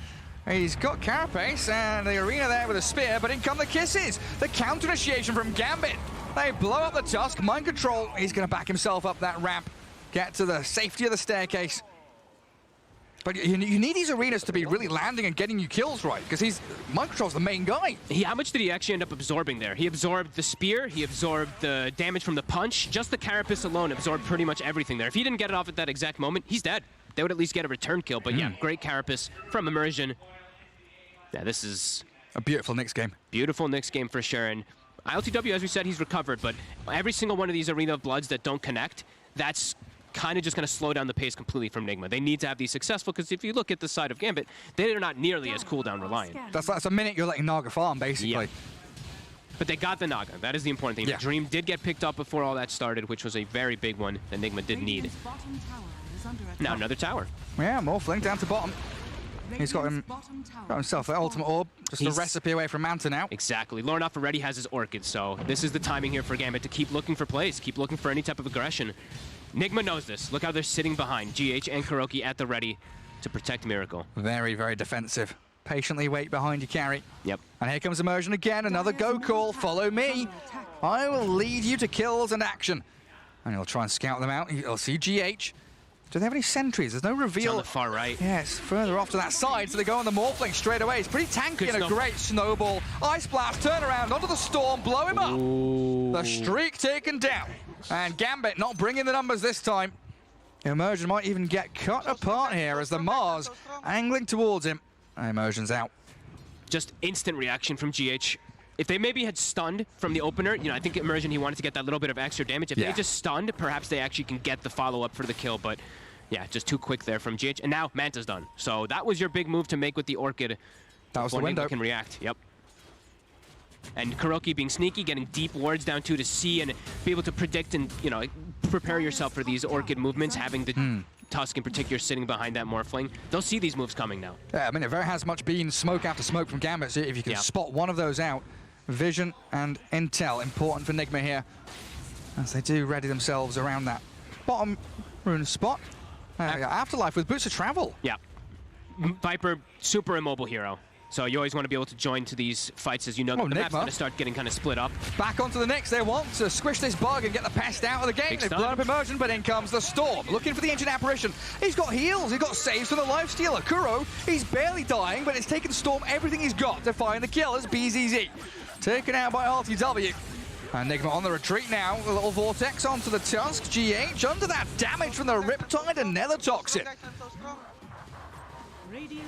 [SPEAKER 3] He's got Carapace and the arena there with a spear, but in come the kisses. The counter initiation from Gambit. They blow up the Tusk. Mind control. He's going to back himself up that ramp. Get to the safety of the staircase. But you need these arenas to be really landing and getting you kills right, because Mind control's the main guy.
[SPEAKER 2] How much did he actually end up absorbing there? He absorbed the spear, he absorbed the damage from the punch. Just the Carapace alone absorbed pretty much everything there. If he didn't get it off at that exact moment, he's dead. They would at least get a return kill, but yeah, great Carapace from Immersion. Yeah, this is
[SPEAKER 3] a beautiful Nyx game.
[SPEAKER 2] Beautiful Nyx game for sure. And ILTW, as we said, he's recovered, but every single one of these Arena of Bloods that don't connect, that's kind of just going to slow down the pace completely from Nigma. They need to have these successful, because if you look at the side of Gambit, they're not nearly as cooldown reliant.
[SPEAKER 3] That's a minute you're letting Naga farm, basically.
[SPEAKER 2] Yeah. But they got the Naga. That is the important thing.
[SPEAKER 3] Yeah.
[SPEAKER 2] The Dream did get picked up before all that started, which was a very big one that Nigma did need. Now another tower.
[SPEAKER 3] Yeah, Morphling down to bottom. He's got himself the ultimate orb. Just a recipe away from Manta now.
[SPEAKER 2] Exactly. Lornoff already has his Orchid, so this is the timing here for Gambit to keep looking for plays, keep looking for any type of aggression. Nigma knows this. Look how they're sitting behind. GH and Kuroki at the ready to protect Miracle.
[SPEAKER 3] Very, very defensive. Patiently wait behind your carry.
[SPEAKER 2] Yep.
[SPEAKER 3] And here comes Immersion again. Another go call. Follow me. I will lead you to kills and action. And he'll try and scout them out. He'll see GH. Do they have any sentries? There's no reveal.
[SPEAKER 2] It's on the far right.
[SPEAKER 3] Yeah, it's further off to that side, so they go on the Morphling straight away. It's pretty tanky and a great snowball. Ice Blast, turn around onto the Storm, blow him up.
[SPEAKER 2] Ooh.
[SPEAKER 3] The streak taken down. And Gambit not bringing the numbers this time. Immersion might even get cut apart here as the Mars angling towards him. Immersion's out.
[SPEAKER 2] Just instant reaction from GH. If they maybe had stunned from the opener, you know, I think Immersion, he wanted to get that little bit of extra damage. If they just stunned, perhaps they actually can get the follow-up for the kill, but yeah, just too quick there from GH. And now Manta's done. So that was your big move to make with the Orchid.
[SPEAKER 3] That was the window.
[SPEAKER 2] Nigma can react, yep. And Kuroki being sneaky, getting deep wards down to see and be able to predict and, you know, prepare yourself for these Orchid movements, having the Tusk in particular sitting behind that Morphling. They'll see these moves coming now.
[SPEAKER 3] Yeah, I mean, it very has much been smoke after smoke from Gambit, so if you can spot one of those out, vision and intel important for Nigma here, as they do ready themselves around that bottom rune spot. Afterlife with boots of travel.
[SPEAKER 2] Yeah. Viper, super immobile hero. So you always want to be able to join to these fights, as you know the map's going to start getting kind of split up.
[SPEAKER 3] Back onto the Nyx. They want to squish this bug and get the pest out of the game. They've blown up Immersion, but in comes the Storm. Looking for the Ancient Apparition. He's got heals. He's got saves from the Lifestealer. Kuro, he's barely dying, but it's taken Storm everything he's got to find the kill as BZZ. Taken out by RTW. And Nigma on the retreat now. A little Vortex onto the Tusk. GH under that damage from the Riptide and Nether Toxin.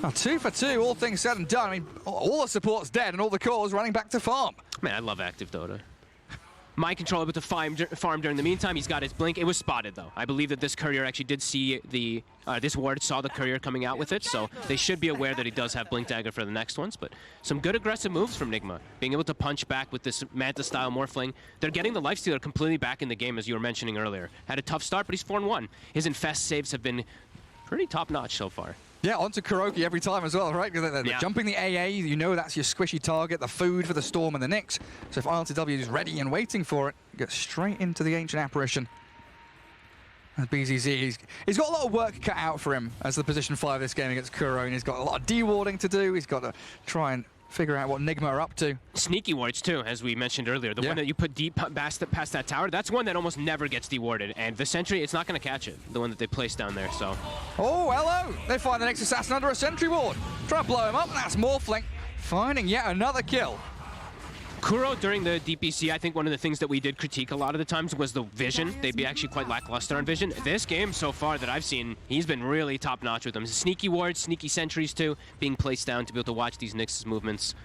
[SPEAKER 3] Now, 2 for 2, all things said and done. I mean, all the support's dead and all the cores running back to farm.
[SPEAKER 2] Man, I love active Dota. Mind Control able to farm during the meantime. He's got his blink. It was spotted, though. I believe that this courier actually did see the... this ward saw the courier coming out with it, so they should be aware that he does have Blink Dagger for the next ones. But some good aggressive moves from Nigma. Being able to punch back with this Manta-style Morphling. They're getting the Lifestealer completely back in the game, as you were mentioning earlier. Had a tough start, but he's 4-1. His Infest saves have been pretty top-notch so far.
[SPEAKER 3] Yeah, onto Kuroki every time as well, right? They're jumping the AA, you know that's your squishy target, the food for the Storm and the Nyx. So if RTW is ready and waiting for it, get straight into the Ancient Apparition. As BZZ, he's got a lot of work cut out for him as the position 5 this game against Kuro, and he's got a lot of de-warding to do. He's got to try and figure out what Nigma are up to.
[SPEAKER 2] Sneaky wards too, as we mentioned earlier. The one that you put deep past that tower, that's one that almost never gets de-warded. And the sentry, it's not going to catch it, the one that they placed down there, so.
[SPEAKER 3] Oh, hello! They find the next assassin under a sentry ward. Try to blow him up, and that's Morphling. Finding yet another kill.
[SPEAKER 2] Kuro during the DPC, I think one of the things that we did critique a lot of the times was the vision. They'd be actually quite lackluster on vision. This game so far that I've seen, he's been really top-notch with them. Sneaky wards, sneaky sentries too, being placed down to be able to watch these Nyx's movements.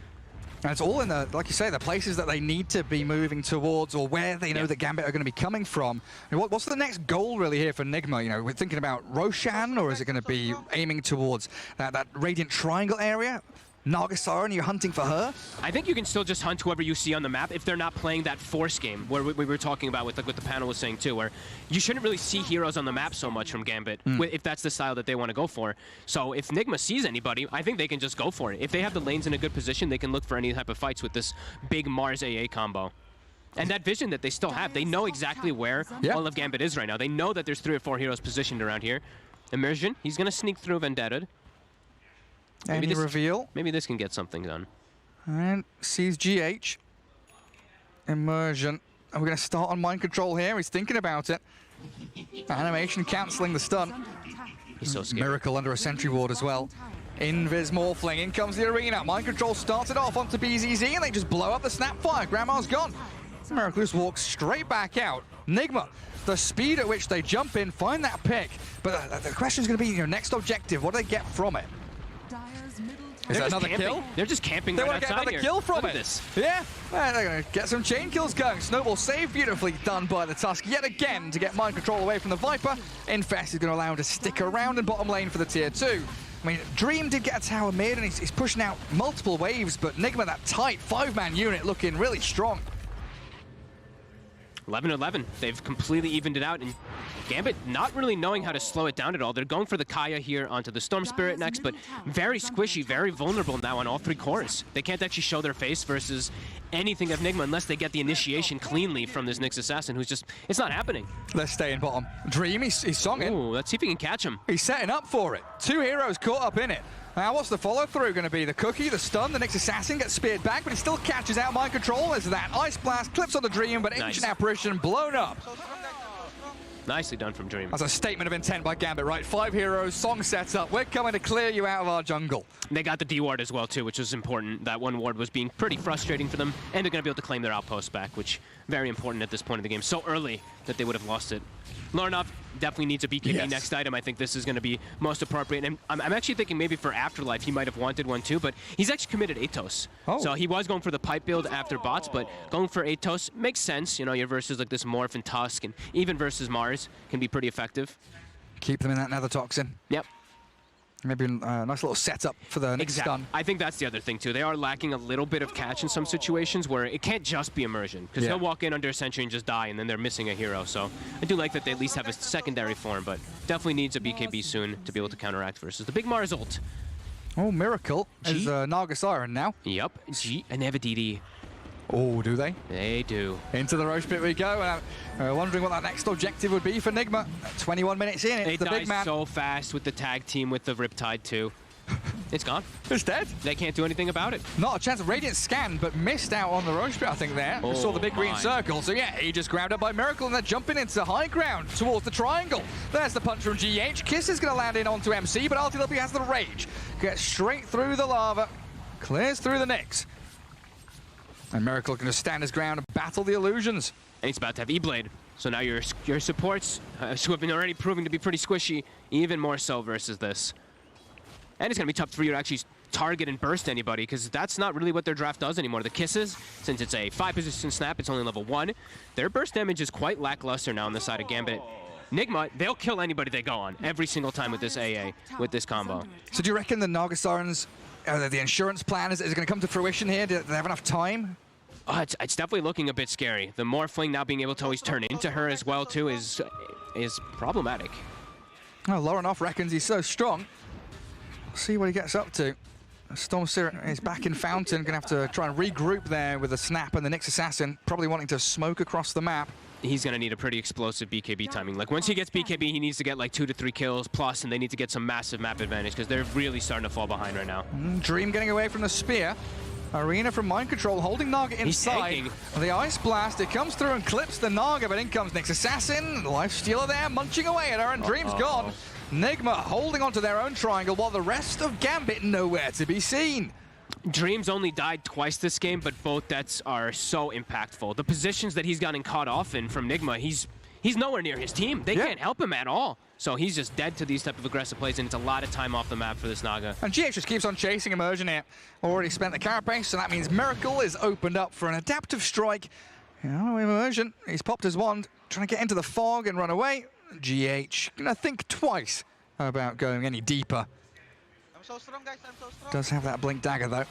[SPEAKER 3] And it's all in the, like you say, the places that they need to be moving towards, or where they know that Gambit are going to be coming from. I mean, what's the next goal really here for Nigma? You know, we're thinking about Roshan, or is it going to be aiming towards that Radiant Triangle area? Naga Siren, you're hunting for her?
[SPEAKER 2] I think you can still just hunt whoever you see on the map if they're not playing that force game where we were talking about with like what the panel was saying too, where you shouldn't really see heroes on the map so much from Gambit if that's the style that they want to go for. So if Nigma sees anybody, I think they can just go for it. If they have the lanes in a good position, they can look for any type of fights with this big Mars AA combo. And that vision that they still have, they know exactly where all of Gambit is right now. They know that there's 3 or 4 heroes positioned around here. Immersion, he's going to sneak through Vendetta.
[SPEAKER 3] Any reveal?
[SPEAKER 2] Maybe this can get something done.
[SPEAKER 3] And sees GH. Immersion. And we're going to start on Mind Control here. He's thinking about it. Animation cancelling the stun.
[SPEAKER 2] He's so scared.
[SPEAKER 3] Miracle under a sentry ward as well. Invis Morphling. In comes the arena. Mind Control started off onto BZZ and they just blow up the Snapfire. Grandma's gone. Miracle just walks straight back out. Nigma. The speed at which they jump in, find that pick. But the question is going to be, next objective. What do they get from it? Is that another
[SPEAKER 2] camping.
[SPEAKER 3] kill?
[SPEAKER 2] They're just camping.
[SPEAKER 3] They
[SPEAKER 2] right
[SPEAKER 3] want to get
[SPEAKER 2] outside
[SPEAKER 3] another
[SPEAKER 2] here.
[SPEAKER 3] kill from
[SPEAKER 2] Look
[SPEAKER 3] it.
[SPEAKER 2] At this.
[SPEAKER 3] Yeah, they're going to get some chain kills going. Snowball save beautifully done by the Tusk yet again to get mind control away from the Viper. Infest is going to allow him to stick around in bottom lane for the tier 2. I mean, Dream did get a tower mid and he's pushing out multiple waves, but Nigma, that tight 5-man unit, looking really strong.
[SPEAKER 2] 11-11. They've completely evened it out, and Gambit not really knowing how to slow it down at all. They're going for the Kaya here onto the Storm Spirit next, but very squishy, very vulnerable now on all 3 cores. They can't actually show their face versus anything of Nigma unless they get the initiation cleanly from this Nyx Assassin, who's just, it's not happening.
[SPEAKER 3] Let's stay in bottom. Dream, he's songing.
[SPEAKER 2] Ooh, let's see if he can catch him.
[SPEAKER 3] He's setting up for it. 2 heroes caught up in it. Now, what's the follow-through going to be? The cookie, the stun, the Nyx Assassin gets speared back, but he still catches out mind control. There's that Ice Blast, clips on the Dream, but Ancient Apparition blown up.
[SPEAKER 2] Nicely done from Dream.
[SPEAKER 3] That's a statement of intent by Gambit, right? 5 heroes, song sets up. We're coming to clear you out of our jungle.
[SPEAKER 2] They got the D ward as well, too, which was important. That one ward was being pretty frustrating for them, and they're going to be able to claim their outpost back, which very important at this point in the game. So early that they would have lost it. Lornov definitely needs a BKB next item. I think this is going to be most appropriate. And I'm actually thinking maybe for Afterlife he might have wanted one too, but he's actually committed Atos. So he was going for the pipe build after bots, but going for Atos makes sense. You know, your versus like this Morph and Tusk, and even versus Mars can be pretty effective.
[SPEAKER 3] Keep them in that Nether Toxin.
[SPEAKER 2] Yep.
[SPEAKER 3] Maybe a nice little setup for the next stun.
[SPEAKER 2] I think that's the other thing, too. They are lacking a little bit of catch in some situations where it can't just be immersion, because they'll walk in under a sentry and just die, and then they're missing a hero. So I do like that they at least have a secondary form, but definitely needs a BKB soon to be able to counteract versus the big Mars ult.
[SPEAKER 3] Oh, Miracle is Naga Siren now.
[SPEAKER 2] Yep, and they have a DD.
[SPEAKER 3] Oh, do they?
[SPEAKER 2] They do.
[SPEAKER 3] Into the Roche pit we go. Wondering what that next objective would be for Nigma. 21 minutes in, it's the big man.
[SPEAKER 2] So fast with the tag team with the Riptide too. It's gone.
[SPEAKER 3] It's dead.
[SPEAKER 2] They can't do anything about it.
[SPEAKER 3] Not a chance. Radiant scanned, but missed out on the Roche pit, I think, there. We saw the big green circle. So, yeah, he just grabbed up by Miracle, and they're jumping into high ground towards the triangle. There's the punch from GH. Kiss is going to land in onto MC, but RTW has the Rage. Gets straight through the lava. Clears through the Nyx. And Miracle can just stand his ground and battle the illusions.
[SPEAKER 2] And he's about to have E-Blade. So now your supports, who have been already proving to be pretty squishy, even more so versus this. And it's going to be tough for you to actually target and burst anybody, because that's not really what their draft does anymore. The Kisses, since it's a 5-position snap, it's only level 1. Their burst damage is quite lackluster now on the side of Gambit. Nigma, they'll kill anybody they go on every single time with this AA, with this combo.
[SPEAKER 3] So do you reckon the Naga Sirens, the insurance plan, is it going to come to fruition here? Do they have enough time?
[SPEAKER 2] It's definitely looking a bit scary. The Morphling now being able to always turn into her as well, too, is problematic.
[SPEAKER 3] Oh, Lornoff reckons he's so strong. We'll see what he gets up to. Storm Spirit is back in Fountain. Going to have to try and regroup there with the Snap and the Nyx Assassin, probably wanting to smoke across the map.
[SPEAKER 2] He's going to need a pretty explosive BKB timing. Like, once he gets BKB, he needs to get like 2 to 3 kills plus, and they need to get some massive map advantage, because they're really starting to fall behind right now.
[SPEAKER 3] Dream getting away from the spear. Arena from mind control, holding Naga inside. The Ice Blast, it comes through and clips the Naga, but in comes Nyx Assassin. Lifestealer there, munching away at her, and Dream's gone. Nigma holding onto their own triangle, while the rest of Gambit nowhere to be seen.
[SPEAKER 2] Dream's only died twice this game, but both deaths are so impactful. The positions that he's gotten caught off in from Nigma, he's nowhere near his team. They can't help him at all. So he's just dead to these type of aggressive plays, and it's a lot of time off the map for this Naga.
[SPEAKER 3] And GH just keeps on chasing Immersion here. Already spent the carapace, so that means Miracle is opened up for an adaptive strike. Immersion, he's popped his wand, trying to get into the fog and run away. GH gonna think twice about going any deeper.
[SPEAKER 12] I'm so strong, guys. I'm so strong.
[SPEAKER 3] Does have that blink dagger though.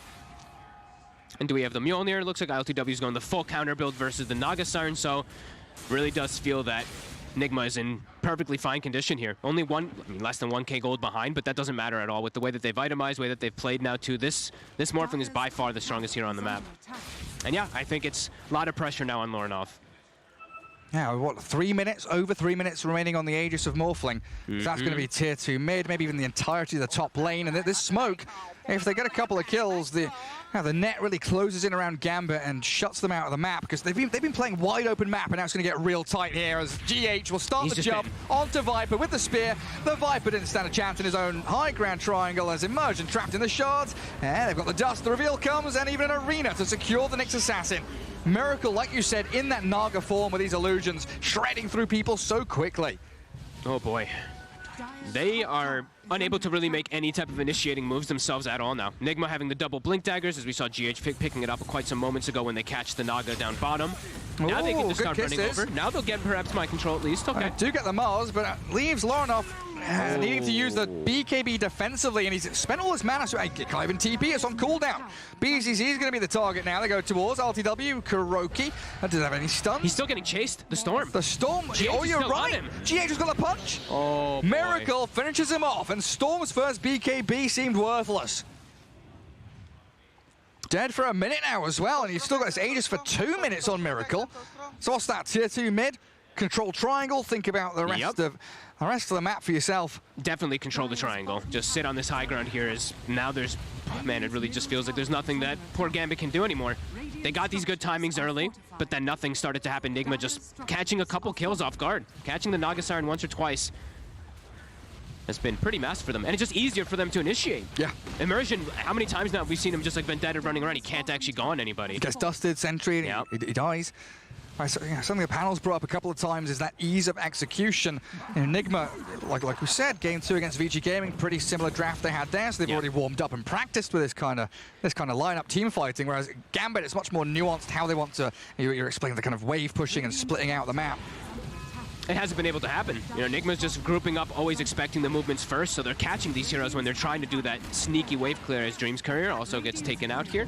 [SPEAKER 2] And do we have the Mjolnir? Looks like LTW is going the full counter build versus the Naga Siren, so really does feel that Nigma is in perfectly fine condition here. Only less than 1k gold behind, but that doesn't matter at all with the way that they've itemized, the way that they've played now too. This Morphling is by far the strongest hero on the map. And yeah, I think it's a lot of pressure now on Lornov.
[SPEAKER 3] Yeah, what, 3 minutes? Over 3 minutes remaining on the Aegis of Morphling. That's going to be tier 2 mid, maybe even the entirety of the top lane. And this smoke, if they get a couple of kills, the net really closes in around Gambit and shuts them out of the map, because they've been playing wide open map, and now it's going to get real tight here as GH will start the jump onto Viper with the spear. The Viper didn't stand a chance in his own high ground triangle as Immersion trapped in the shards. And they've got the dust, the reveal comes, and even an arena to secure the Nyx Assassin. Miracle, like you said, in that Naga form with these illusions, shredding through people so quickly.
[SPEAKER 2] Oh boy. They are unable to really make any type of initiating moves themselves at all now. Nigma having the double blink daggers, as we saw GH picking it up quite some moments ago when they catch the Naga down bottom. Now they can just start running over. Now they'll get perhaps mind control at least. Okay.
[SPEAKER 3] Do get the Mars, but leaves Lorinov needing to use the BKB defensively, and he's spent all his mana, so I can't even TP. It's on cooldown. BZZ is going to be the target now. They go towards LTW, Kuroki. That doesn't have any stuns.
[SPEAKER 2] He's still getting chased. The Storm.
[SPEAKER 3] The Storm. Oh, you're right. GH has got a punch.
[SPEAKER 2] Oh, boy.
[SPEAKER 3] Miracle finishes him off, and Storm's first BKB seemed worthless. Dead for a minute now as well, and he's still got his Aegis for 2 minutes on Miracle. So what's that? Tier 2 mid? Control triangle. Think about the rest of the map for yourself.
[SPEAKER 2] Definitely control the triangle. Just sit on this high ground here. As now there's, man, it really just feels like there's nothing that poor Gambit can do anymore. They got these good timings early, but then nothing started to happen. Nigma just catching a couple kills off guard. Catching the Naga Siren once or twice has been pretty massive for them, and it's just easier for them to initiate.
[SPEAKER 3] Yeah.
[SPEAKER 2] Immersion, how many times now have we seen him just like vendetta running around? He can't actually go on anybody.
[SPEAKER 3] He gets dusted, sentry, and he dies. Right, so, something the panel's brought up a couple of times is that ease of execution. Nigma, like we said, game 2 against Vici Gaming, pretty similar draft they had there, so they've already warmed up and practiced with this kind of lineup team fighting. Whereas Gambit, it's much more nuanced how they want to. You're explaining the kind of wave pushing and splitting out the map.
[SPEAKER 2] It hasn't been able to happen. You know, Nigma's just grouping up, always expecting the movements first, so they're catching these heroes when they're trying to do that sneaky wave clear, as Dream's Courier also gets taken out here.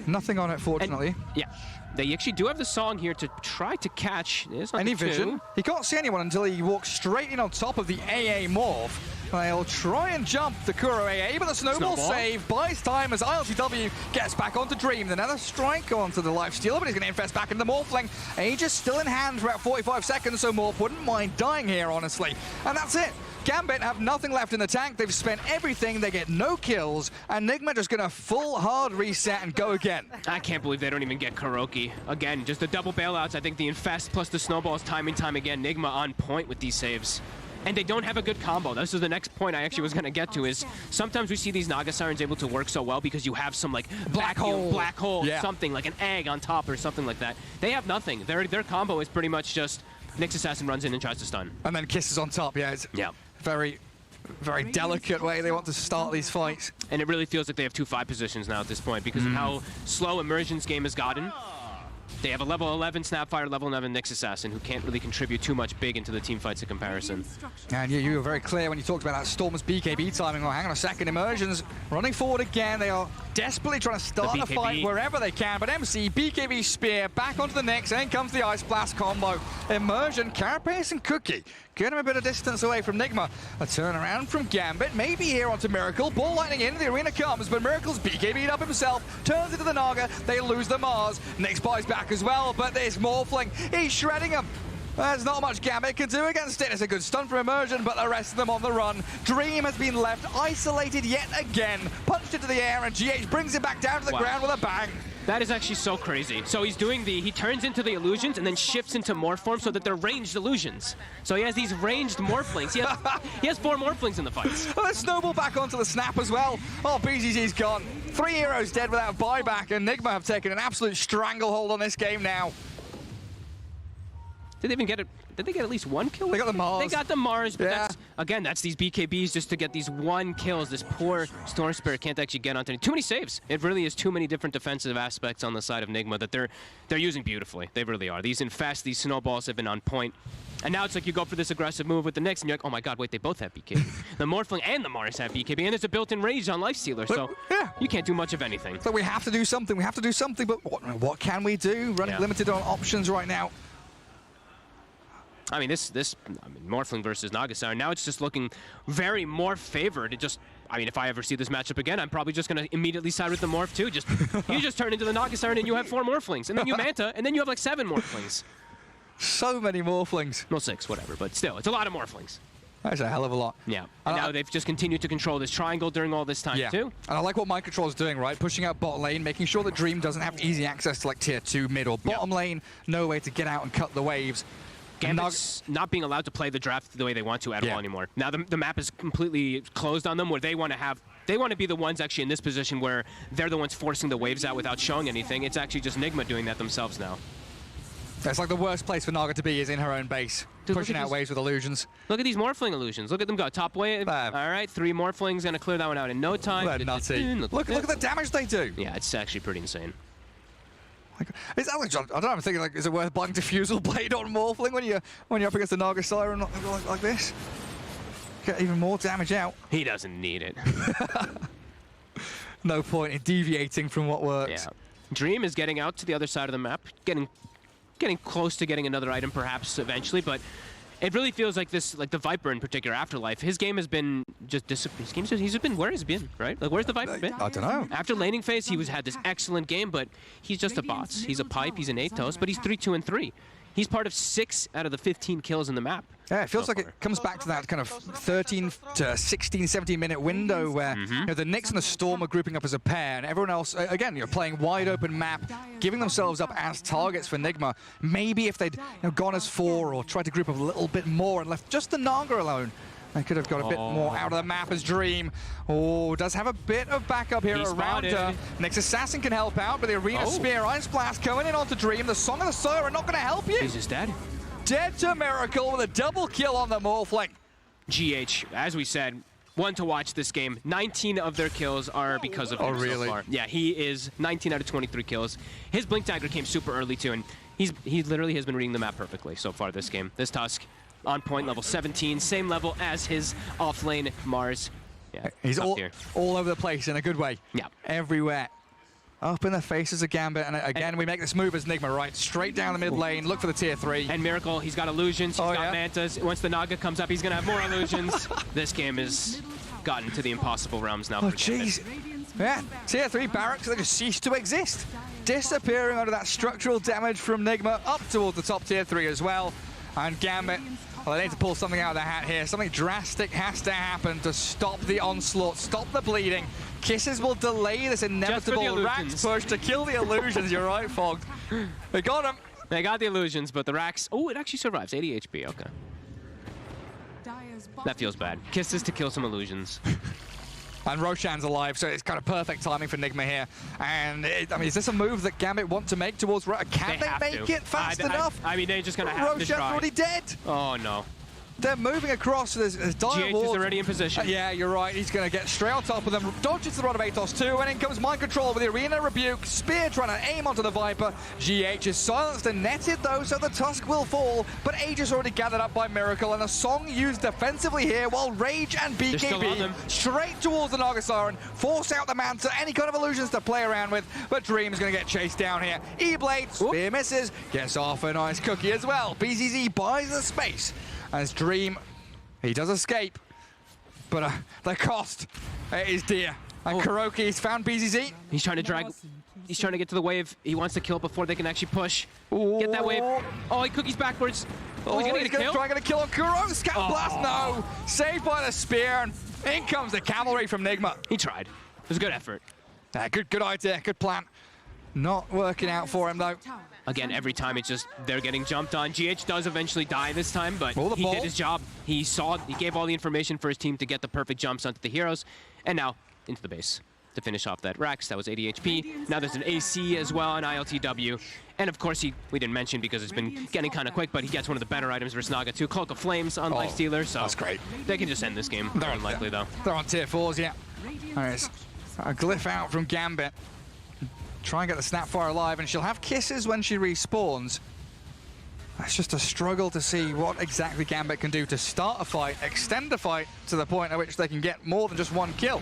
[SPEAKER 3] Nothing on it, fortunately.
[SPEAKER 2] Yeah. They actually do have the song here to try to catch.
[SPEAKER 3] Any vision? He can't see anyone until he walks straight in on top of the AA morph. They'll try and jump the Kuro AA, but the snowball save buys time as ILTW gets back onto Dream. Another strike onto the lifestealer, but he's going to infest back into the Morphling. Aegis still in hand for about 45 seconds, so Morph wouldn't mind dying here, honestly. And that's it. Gambit have nothing left in the tank. They've spent everything. They get no kills, and Nigma just going to full hard reset and go again.
[SPEAKER 2] I can't believe they don't even get Kuroki. Again, just the double bailouts. I think the infest plus the snowballs time and time again. Nigma on point with these saves. And they don't have a good combo. This is the next point I actually was going to get to, is sometimes we see these Naga Sirens able to work so well because you have some like black hole, something like an egg on top or something like that. They have nothing. Their combo is pretty much just Nyx Assassin runs in and tries to stun.
[SPEAKER 3] And then kisses on top, yeah. It's very delicate way they want to start these fights.
[SPEAKER 2] And it really feels like they have 2 5 positions now at this point because of how slow Immersion's game has gotten. They have a level 11 Snapfire, level 11 Nyx Assassin who can't really contribute too much big into the team fights in comparison.
[SPEAKER 3] And you were very clear when you talked about that Storm's BKB timing. Oh, hang on a second, Immersion's running forward again. They are desperately trying to start a fight wherever they can, but MC, BKB Spear, back onto the Nyx, and in comes the Ice Blast combo. Immersion, Carapace and Cookie. Get him a bit of distance away from Nigma. A turnaround from Gambit, maybe here onto Miracle. Ball lightning in, the arena comes, but Miracle's BKB'd up himself, turns into the Naga, they lose the Mars. Nyx buys back as well, but this Morphling, he's shredding him. There's not much Gambit can do against it. It's a good stun for Immersion, but the rest of them on the run. Dream has been left isolated yet again. Punched into the air, and GH brings it back down to the ground with a bang.
[SPEAKER 2] That is actually so crazy. So he's doing he turns into the illusions and then shifts into morph form so that they're ranged illusions. So he has these ranged morphlings. He has 4 morphlings in the fights.
[SPEAKER 3] Well, let's snowball back onto the snap as well. Oh, BZZ's gone. 3 heroes dead without buyback, and Nigma have taken an absolute stranglehold on this game now.
[SPEAKER 2] Did they even get it? Did they get at least 1 kill?
[SPEAKER 3] They got the Mars.
[SPEAKER 2] They got the Mars, but that's these BKBs just to get these 1 kills. This poor Storm Spirit can't actually get onto any. Too many saves. It really is too many different defensive aspects on the side of Nigma that they're using beautifully. They really are. These infest, these snowballs have been on point. And now it's like you go for this aggressive move with the Nyx, and you're like, oh my god, wait, they both have BKB. The Morphling and the Mars have BKB, and there's a built-in rage on Lifestealer, so you can't do much of anything.
[SPEAKER 3] So we have to do something. We have to do something, but what can we do? Running limited on options right now.
[SPEAKER 2] I mean, Morphling versus Naga Siren, now it's just looking very Morph favored. If I ever see this matchup again, I'm probably just going to immediately side with the Morph too. You just turn into the Naga Siren and you have 4 Morphlings, and then you Manta, and then you have like 7 Morphlings.
[SPEAKER 3] So many Morphlings.
[SPEAKER 2] Well, 6, whatever, but still, it's a lot of Morphlings.
[SPEAKER 3] That's a hell of a lot.
[SPEAKER 2] Yeah, and now they've just continued to control this triangle during all this time too.
[SPEAKER 3] And I like what Mind Control is doing, right? Pushing out bot lane, making sure that Dream doesn't have easy access to like tier 2 mid or bottom lane, no way to get out and cut the waves.
[SPEAKER 2] Gambit's not being allowed to play the draft the way they want to at all anymore. Now the map is completely closed on them, where they want to be the ones actually in this position where they're the ones forcing the waves out without showing anything. It's actually just Nigma doing that themselves now.
[SPEAKER 3] It's like the worst place for Naga to be is in her own base. pushing out waves with illusions.
[SPEAKER 2] Look at these Morphling illusions. Look at them go. Top wave. All right, 3 Morphlings. Going to clear that one out in no time.
[SPEAKER 3] They're nutty. Look at the damage they do.
[SPEAKER 2] Yeah, it's actually pretty insane.
[SPEAKER 3] Is that like, I don't know, I'm thinking, like, is it worth buying Diffusal Blade on Morphling when you're up against the Naga Siren like this? Get even more damage out.
[SPEAKER 2] He doesn't need it.
[SPEAKER 3] No point in deviating from what works.
[SPEAKER 2] Yeah. Dream is getting out to the other side of the map, getting close to getting another item perhaps eventually, but it really feels like this, like the Viper in particular, Afterlife. His game has been just he's been where he's been, right? Like, where's the Viper been?
[SPEAKER 3] I don't know.
[SPEAKER 2] After laning phase, he had this excellent game, but he's just a bots. He's a pipe, he's an Athos, but he's 3-2-3. He's part of 6 out of the 15 kills in the map.
[SPEAKER 3] Yeah, it feels like it comes back to that kind of 13 to 16, 17-minute window where you know, the Nyx and the Storm are grouping up as a pair, and everyone else, again, you're playing wide open map, giving themselves up as targets for Nigma. Maybe if they'd gone as 4 or tried to group up a little bit more and left just the Naga alone, they could have got a bit more out of the map as Dream. Does have a bit of backup here around her. Nyx Assassin can help out, but the Arena Spear, Ice Blast going in onto Dream. The Song of the Siren not going to help you.
[SPEAKER 2] He's just dead.
[SPEAKER 3] Dead to Miracle with a double kill on the Morphling.
[SPEAKER 2] GH, as we said, one to watch this game. 19 of their kills are because of him so far. Yeah, he is 19 out of 23 kills. His Blink Dagger came super early too, and he literally has been reading the map perfectly so far this game. This Tusk on point, level 17, same level as his offlane Mars. Yeah,
[SPEAKER 3] he's all over the place in a good way.
[SPEAKER 2] Yeah.
[SPEAKER 3] Everywhere. Up in the faces of Gambit, and again, we make this move as Nigma, right? Straight down the mid lane, look for the tier 3.
[SPEAKER 2] And Miracle, he's got illusions, he's got mantas. Once the Naga comes up, he's gonna have more illusions. This game has gotten to the impossible realms now.
[SPEAKER 3] Oh, jeez. Yeah, tier 3 barracks, they just cease to exist. Disappearing under that structural damage from Nigma, up towards the top tier 3 as well. And Gambit, well, they need to pull something out of the hat here. Something drastic has to happen to stop the onslaught, stop the bleeding. Kisses will delay this inevitable Rax push to kill the illusions. You're right, Fogged. They got him.
[SPEAKER 2] They got the illusions, but the Rax... Oh, it actually survives. 80 HP, okay. That feels bad. Kisses to kill some illusions.
[SPEAKER 3] And Roshan's alive, so it's kind of perfect timing for Nigma here. And, I mean, is this a move that Gambit want to make towards... Can they make it fast enough?
[SPEAKER 2] I mean, they're just going to have to try.
[SPEAKER 3] Roshan's already dead.
[SPEAKER 2] Oh, no.
[SPEAKER 3] They're moving across. There's dire
[SPEAKER 2] GH is already in position.
[SPEAKER 3] Yeah, you're right. He's going to get straight on top of them. Dodges the rod of Athos too, and in comes Mind Control with the Arena Rebuke. Spear trying to aim onto the Viper. GH is silenced and netted though, so the Tusk will fall. But Age is already gathered up by Miracle, and a Song used defensively here, while Rage and BKB straight towards the Naga Siren. Force out the Manta, any kind of illusions to play around with. But Dream's going to get chased down here. E-Blade, Spear misses, gets off a nice cookie as well. BZZ buys the space. As Dream, he does escape, but the cost is dear. And Kuroki's found BZZ.
[SPEAKER 2] He's trying to drag, he's trying to get to the wave. He wants to kill before they can actually push. Get that wave. Oh, he cookies backwards. Oh, he's gonna get a kill.
[SPEAKER 3] Trying to kill on Kuro. Scout Blast, no. Saved by the spear, and in comes the cavalry from Nigma.
[SPEAKER 2] He tried. It was a good effort.
[SPEAKER 3] Good idea, good plan. Not working out for him though.
[SPEAKER 2] Again, every time it's just they're getting jumped on. GH does eventually die this time, but he did his job. He gave all the information for his team to get the perfect jumps onto the heroes, and now into the base to finish off that Rax. That was 80 HP. Now there's an AC as well on ILTW, and of course we didn't mention because it's been getting kind of quick, but he gets one of the better items versus Naga too. Cloak of Flames on Lifestealer, so
[SPEAKER 3] that's great.
[SPEAKER 2] They can just end this game. They're unlikely though.
[SPEAKER 3] They're on tier 4s, yeah. There's a glyph out from Gambit. Try and get the Snapfire alive, and she'll have kisses when she respawns. It's just a struggle to see what exactly Gambit can do to start a fight, extend a fight to the point at which they can get more than just one kill.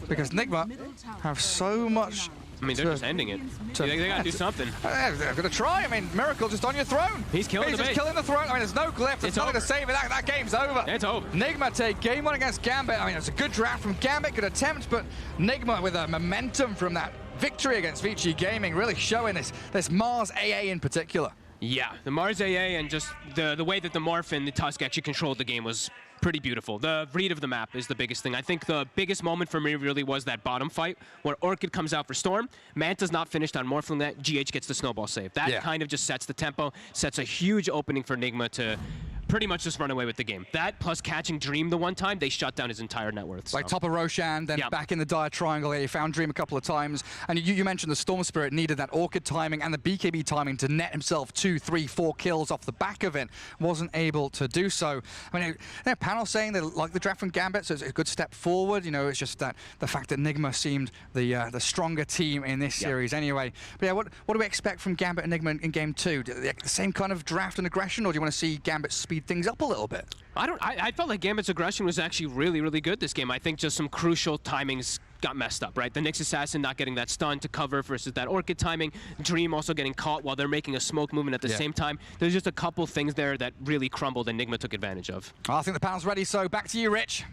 [SPEAKER 3] Because Nigma have so much...
[SPEAKER 2] I mean, they're just ending it. They gotta do something.
[SPEAKER 3] They're gonna try. I mean, Miracle just on your throne.
[SPEAKER 2] He's killing the base.
[SPEAKER 3] He's just killing the throne. I mean, there's no glyph. There's nothing to save it. That game's over.
[SPEAKER 2] It's over.
[SPEAKER 3] Nigma take game 1 against Gambit. I mean, it's a good draft from Gambit, good attempt, but Nigma with a momentum from that victory against Vici Gaming, really showing this Mars AA in particular.
[SPEAKER 2] Yeah, the Mars AA and just the way that the Morph and the Tusk actually controlled the game was pretty beautiful. The read of the map is the biggest thing. I think the biggest moment for me really was that bottom fight where Orchid comes out for Storm. Manta's not finished on Morphling that. GH gets the snowball save. That kind of just sets the tempo, sets a huge opening for Nigma to pretty much just run away with the game. That plus catching Dream the one time, they shut down his entire net worth. So.
[SPEAKER 3] Like top of Roshan, then back in the dire triangle here. He found Dream a couple of times. And you mentioned the Storm Spirit needed that Orchid timing and the BKB timing to net himself 2, 3, 4 kills off the back of it. Wasn't able to do so. I mean, their panel saying they like the draft from Gambit, so it's a good step forward. You know, it's just that the fact that Nigma seemed the stronger team in this series anyway. But yeah, what do we expect from Gambit and Nigma in game 2? The same kind of draft and aggression, or do you want to see Gambit speed things up a little bit?
[SPEAKER 2] I felt like Gambit's aggression was actually really, really good this game. I think just some crucial timings got messed up, right? The Nyx Assassin not getting that stun to cover versus that Orchid timing. Dream also getting caught while they're making a smoke movement at the same time. There's just a couple things there that really crumbled and Nigma took advantage of.
[SPEAKER 3] I think the panel's ready, so back to you, Rich.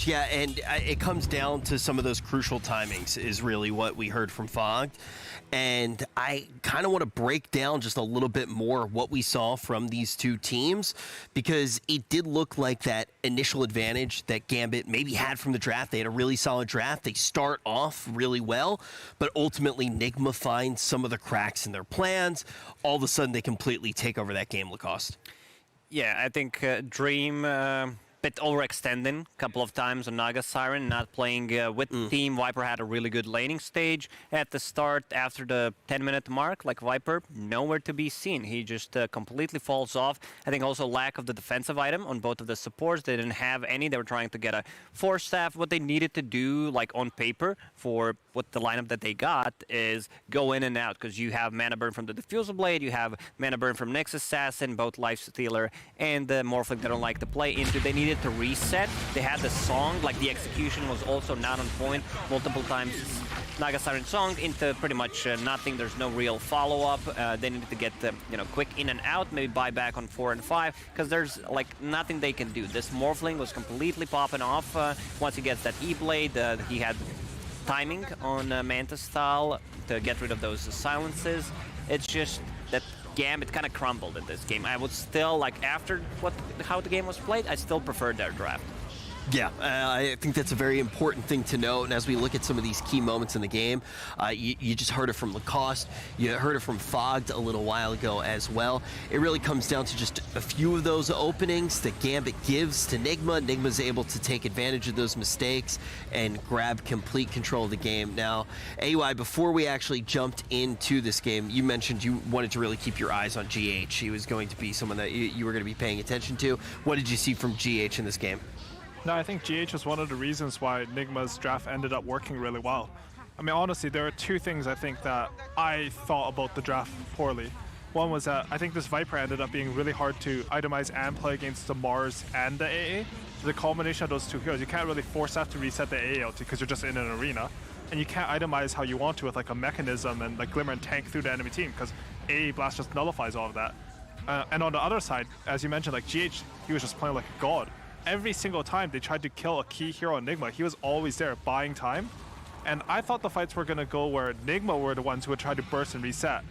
[SPEAKER 4] Yeah, and it comes down to some of those crucial timings is really what we heard from Fogged. And I kind of want to break down just a little bit more what we saw from these two teams, because it did look like that initial advantage that Gambit maybe had from the draft. They had a really solid draft. They start off really well, but ultimately Nigma finds some of the cracks in their plans. All of a sudden, they completely take over that game, Lacoste.
[SPEAKER 18] Yeah, I think Dream... bit overextending a couple of times on Naga Siren, not playing with the team. Viper had a really good laning stage at the start. After the 10-minute mark, like Viper, nowhere to be seen. He just completely falls off. I think also lack of the defensive item on both of the supports. They didn't have any. They were trying to get a Force Staff. What they needed to do, like on paper, for what the lineup that they got is go in and out, because you have mana burn from the Diffusal Blade, you have mana burn from Nyx Assassin, both Life Stealer and the Morphling they don't like to play into. They needed to reset. They had the song, like the execution was also not on point multiple times. Naga Siren song into pretty much nothing. There's no real follow-up. They needed to get the quick in and out, maybe buy back on 4 and 5, because there's like nothing they can do. This Morphling was completely popping off once he gets that E-Blade. He had timing on Manta style to get rid of those silences. It's just that Gambit kind of crumbled in this game. I would still, like, after how the game was played, I still preferred their draft.
[SPEAKER 4] Yeah, I think that's a very important thing to note. And as we look at some of these key moments in the game, you just heard it from Lacoste. You heard it from Fogged a little while ago as well. It really comes down to just a few of those openings that Gambit gives to Nigma. Nigma's able to take advantage of those mistakes and grab complete control of the game. Now, AUI, before we actually jumped into this game, you mentioned you wanted to really keep your eyes on GH. He was going to be someone that you were going to be paying attention to. What did you see from GH in this game?
[SPEAKER 19] No, I think GH was one of the reasons why Nigma's draft ended up working really well. I mean, honestly, there are two things I think that I thought about the draft poorly. One was that I think this Viper ended up being really hard to itemize and play against the Mars and the AA. The combination of those two heroes, you can't really force that to reset the AA out because you're just in an arena. And you can't itemize how you want to with like a mechanism and like Glimmer and tank through the enemy team, because AA Blast just nullifies all of that. And on the other side, as you mentioned, like GH, he was just playing like a god. Every single time they tried to kill a key hero on Nigma, he was always there buying time. And I thought the fights were going to go where Nigma were the ones who would try to burst and reset.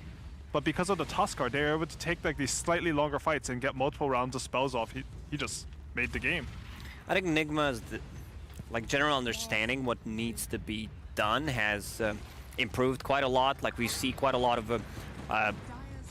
[SPEAKER 19] But because of the Tuskar, they were able to take like these slightly longer fights and get multiple rounds of spells off. He just made the game.
[SPEAKER 18] I think Nigma's like general understanding what needs to be done has improved quite a lot. Like we see quite a lot of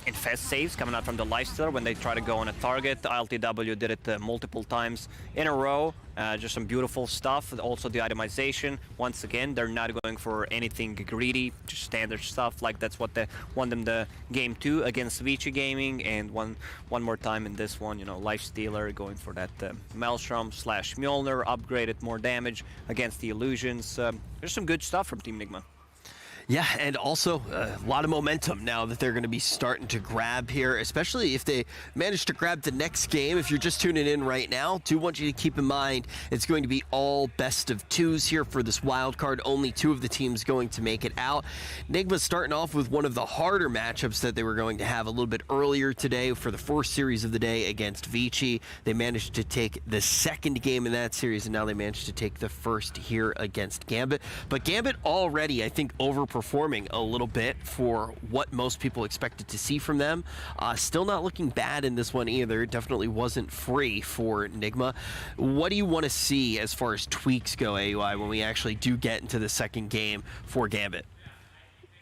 [SPEAKER 18] infest saves coming out from the Lifestealer when they try to go on a target. ILTW did it multiple times in a row. Just some beautiful stuff. Also the itemization. Once again, they're not going for anything greedy, just standard stuff. Like that's what they won them the game 2 against Vici Gaming, and one more time in this one, Lifestealer going for that Maelstrom / Mjolnir, upgraded more damage against the illusions. There's some good stuff from Team Nigma.
[SPEAKER 4] Yeah, and also a lot of momentum now that they're going to be starting to grab here, especially if they manage to grab the next game. If you're just tuning in right now, do want you to keep in mind it's going to be all best of 2s here for this wild card. Only 2 of the teams going to make it out. Nigma's starting off with one of the harder matchups that they were going to have a little bit earlier today for the first series of the day against Vici. They managed to take the second game in that series, and now they managed to take the first here against Gambit. But Gambit already, I think, overperforming a little bit for what most people expected to see from them. Still not looking bad in this one either. It definitely wasn't free for Nigma. What do you want to see as far as tweaks go, AUI, when we actually do get into the second game for Gambit?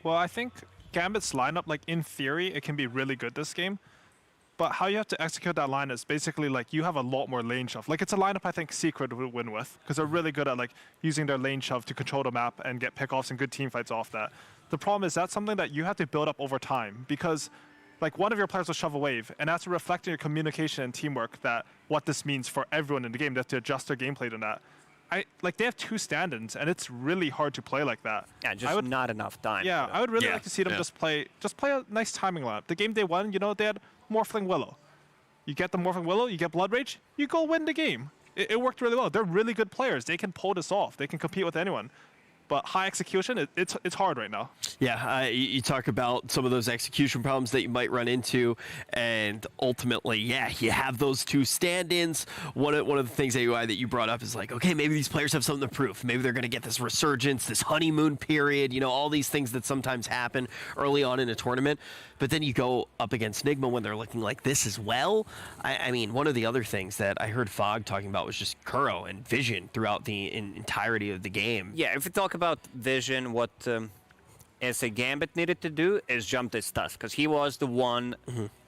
[SPEAKER 19] Well, I think Gambit's lineup, like in theory, it can be really good this game. But how you have to execute that line is basically like you have a lot more lane shove. Like it's a lineup I think Secret would win with because they're really good at like using their lane shove to control the map and get pickoffs and good team fights off that. The problem is that's something that you have to build up over time because like one of your players will shove a wave and that's reflecting your communication and teamwork that what this means for everyone in the game. They have to adjust their gameplay to that. Like they have 2 stand-ins and it's really hard to play like that.
[SPEAKER 18] Yeah, just not enough time.
[SPEAKER 19] Yeah, I would really like to see them just play a nice timing lineup. The game they won, you know, they had Morphling Willow. You get the Morphling Willow, you get Blood Rage, you go win the game. It worked really well. They're really good players. They can pull this off. They can compete with anyone. But high execution, it's hard right now.
[SPEAKER 4] Yeah, you talk about some of those execution problems that you might run into, and ultimately, yeah, you have those 2 stand-ins. One of the things AUI that you brought up is like, okay, maybe these players have something to prove. Maybe they're going to get this resurgence, this honeymoon period, you know, all these things that sometimes happen early on in a tournament. But then you go up against Nigma when they're looking like this as well. I mean, one of the other things that I heard Fog talking about was just Kuro and Vision throughout the entirety of the game.
[SPEAKER 18] Yeah, if we talk about Vision, what SA Gambit needed to do is jump this tusk, because he was the one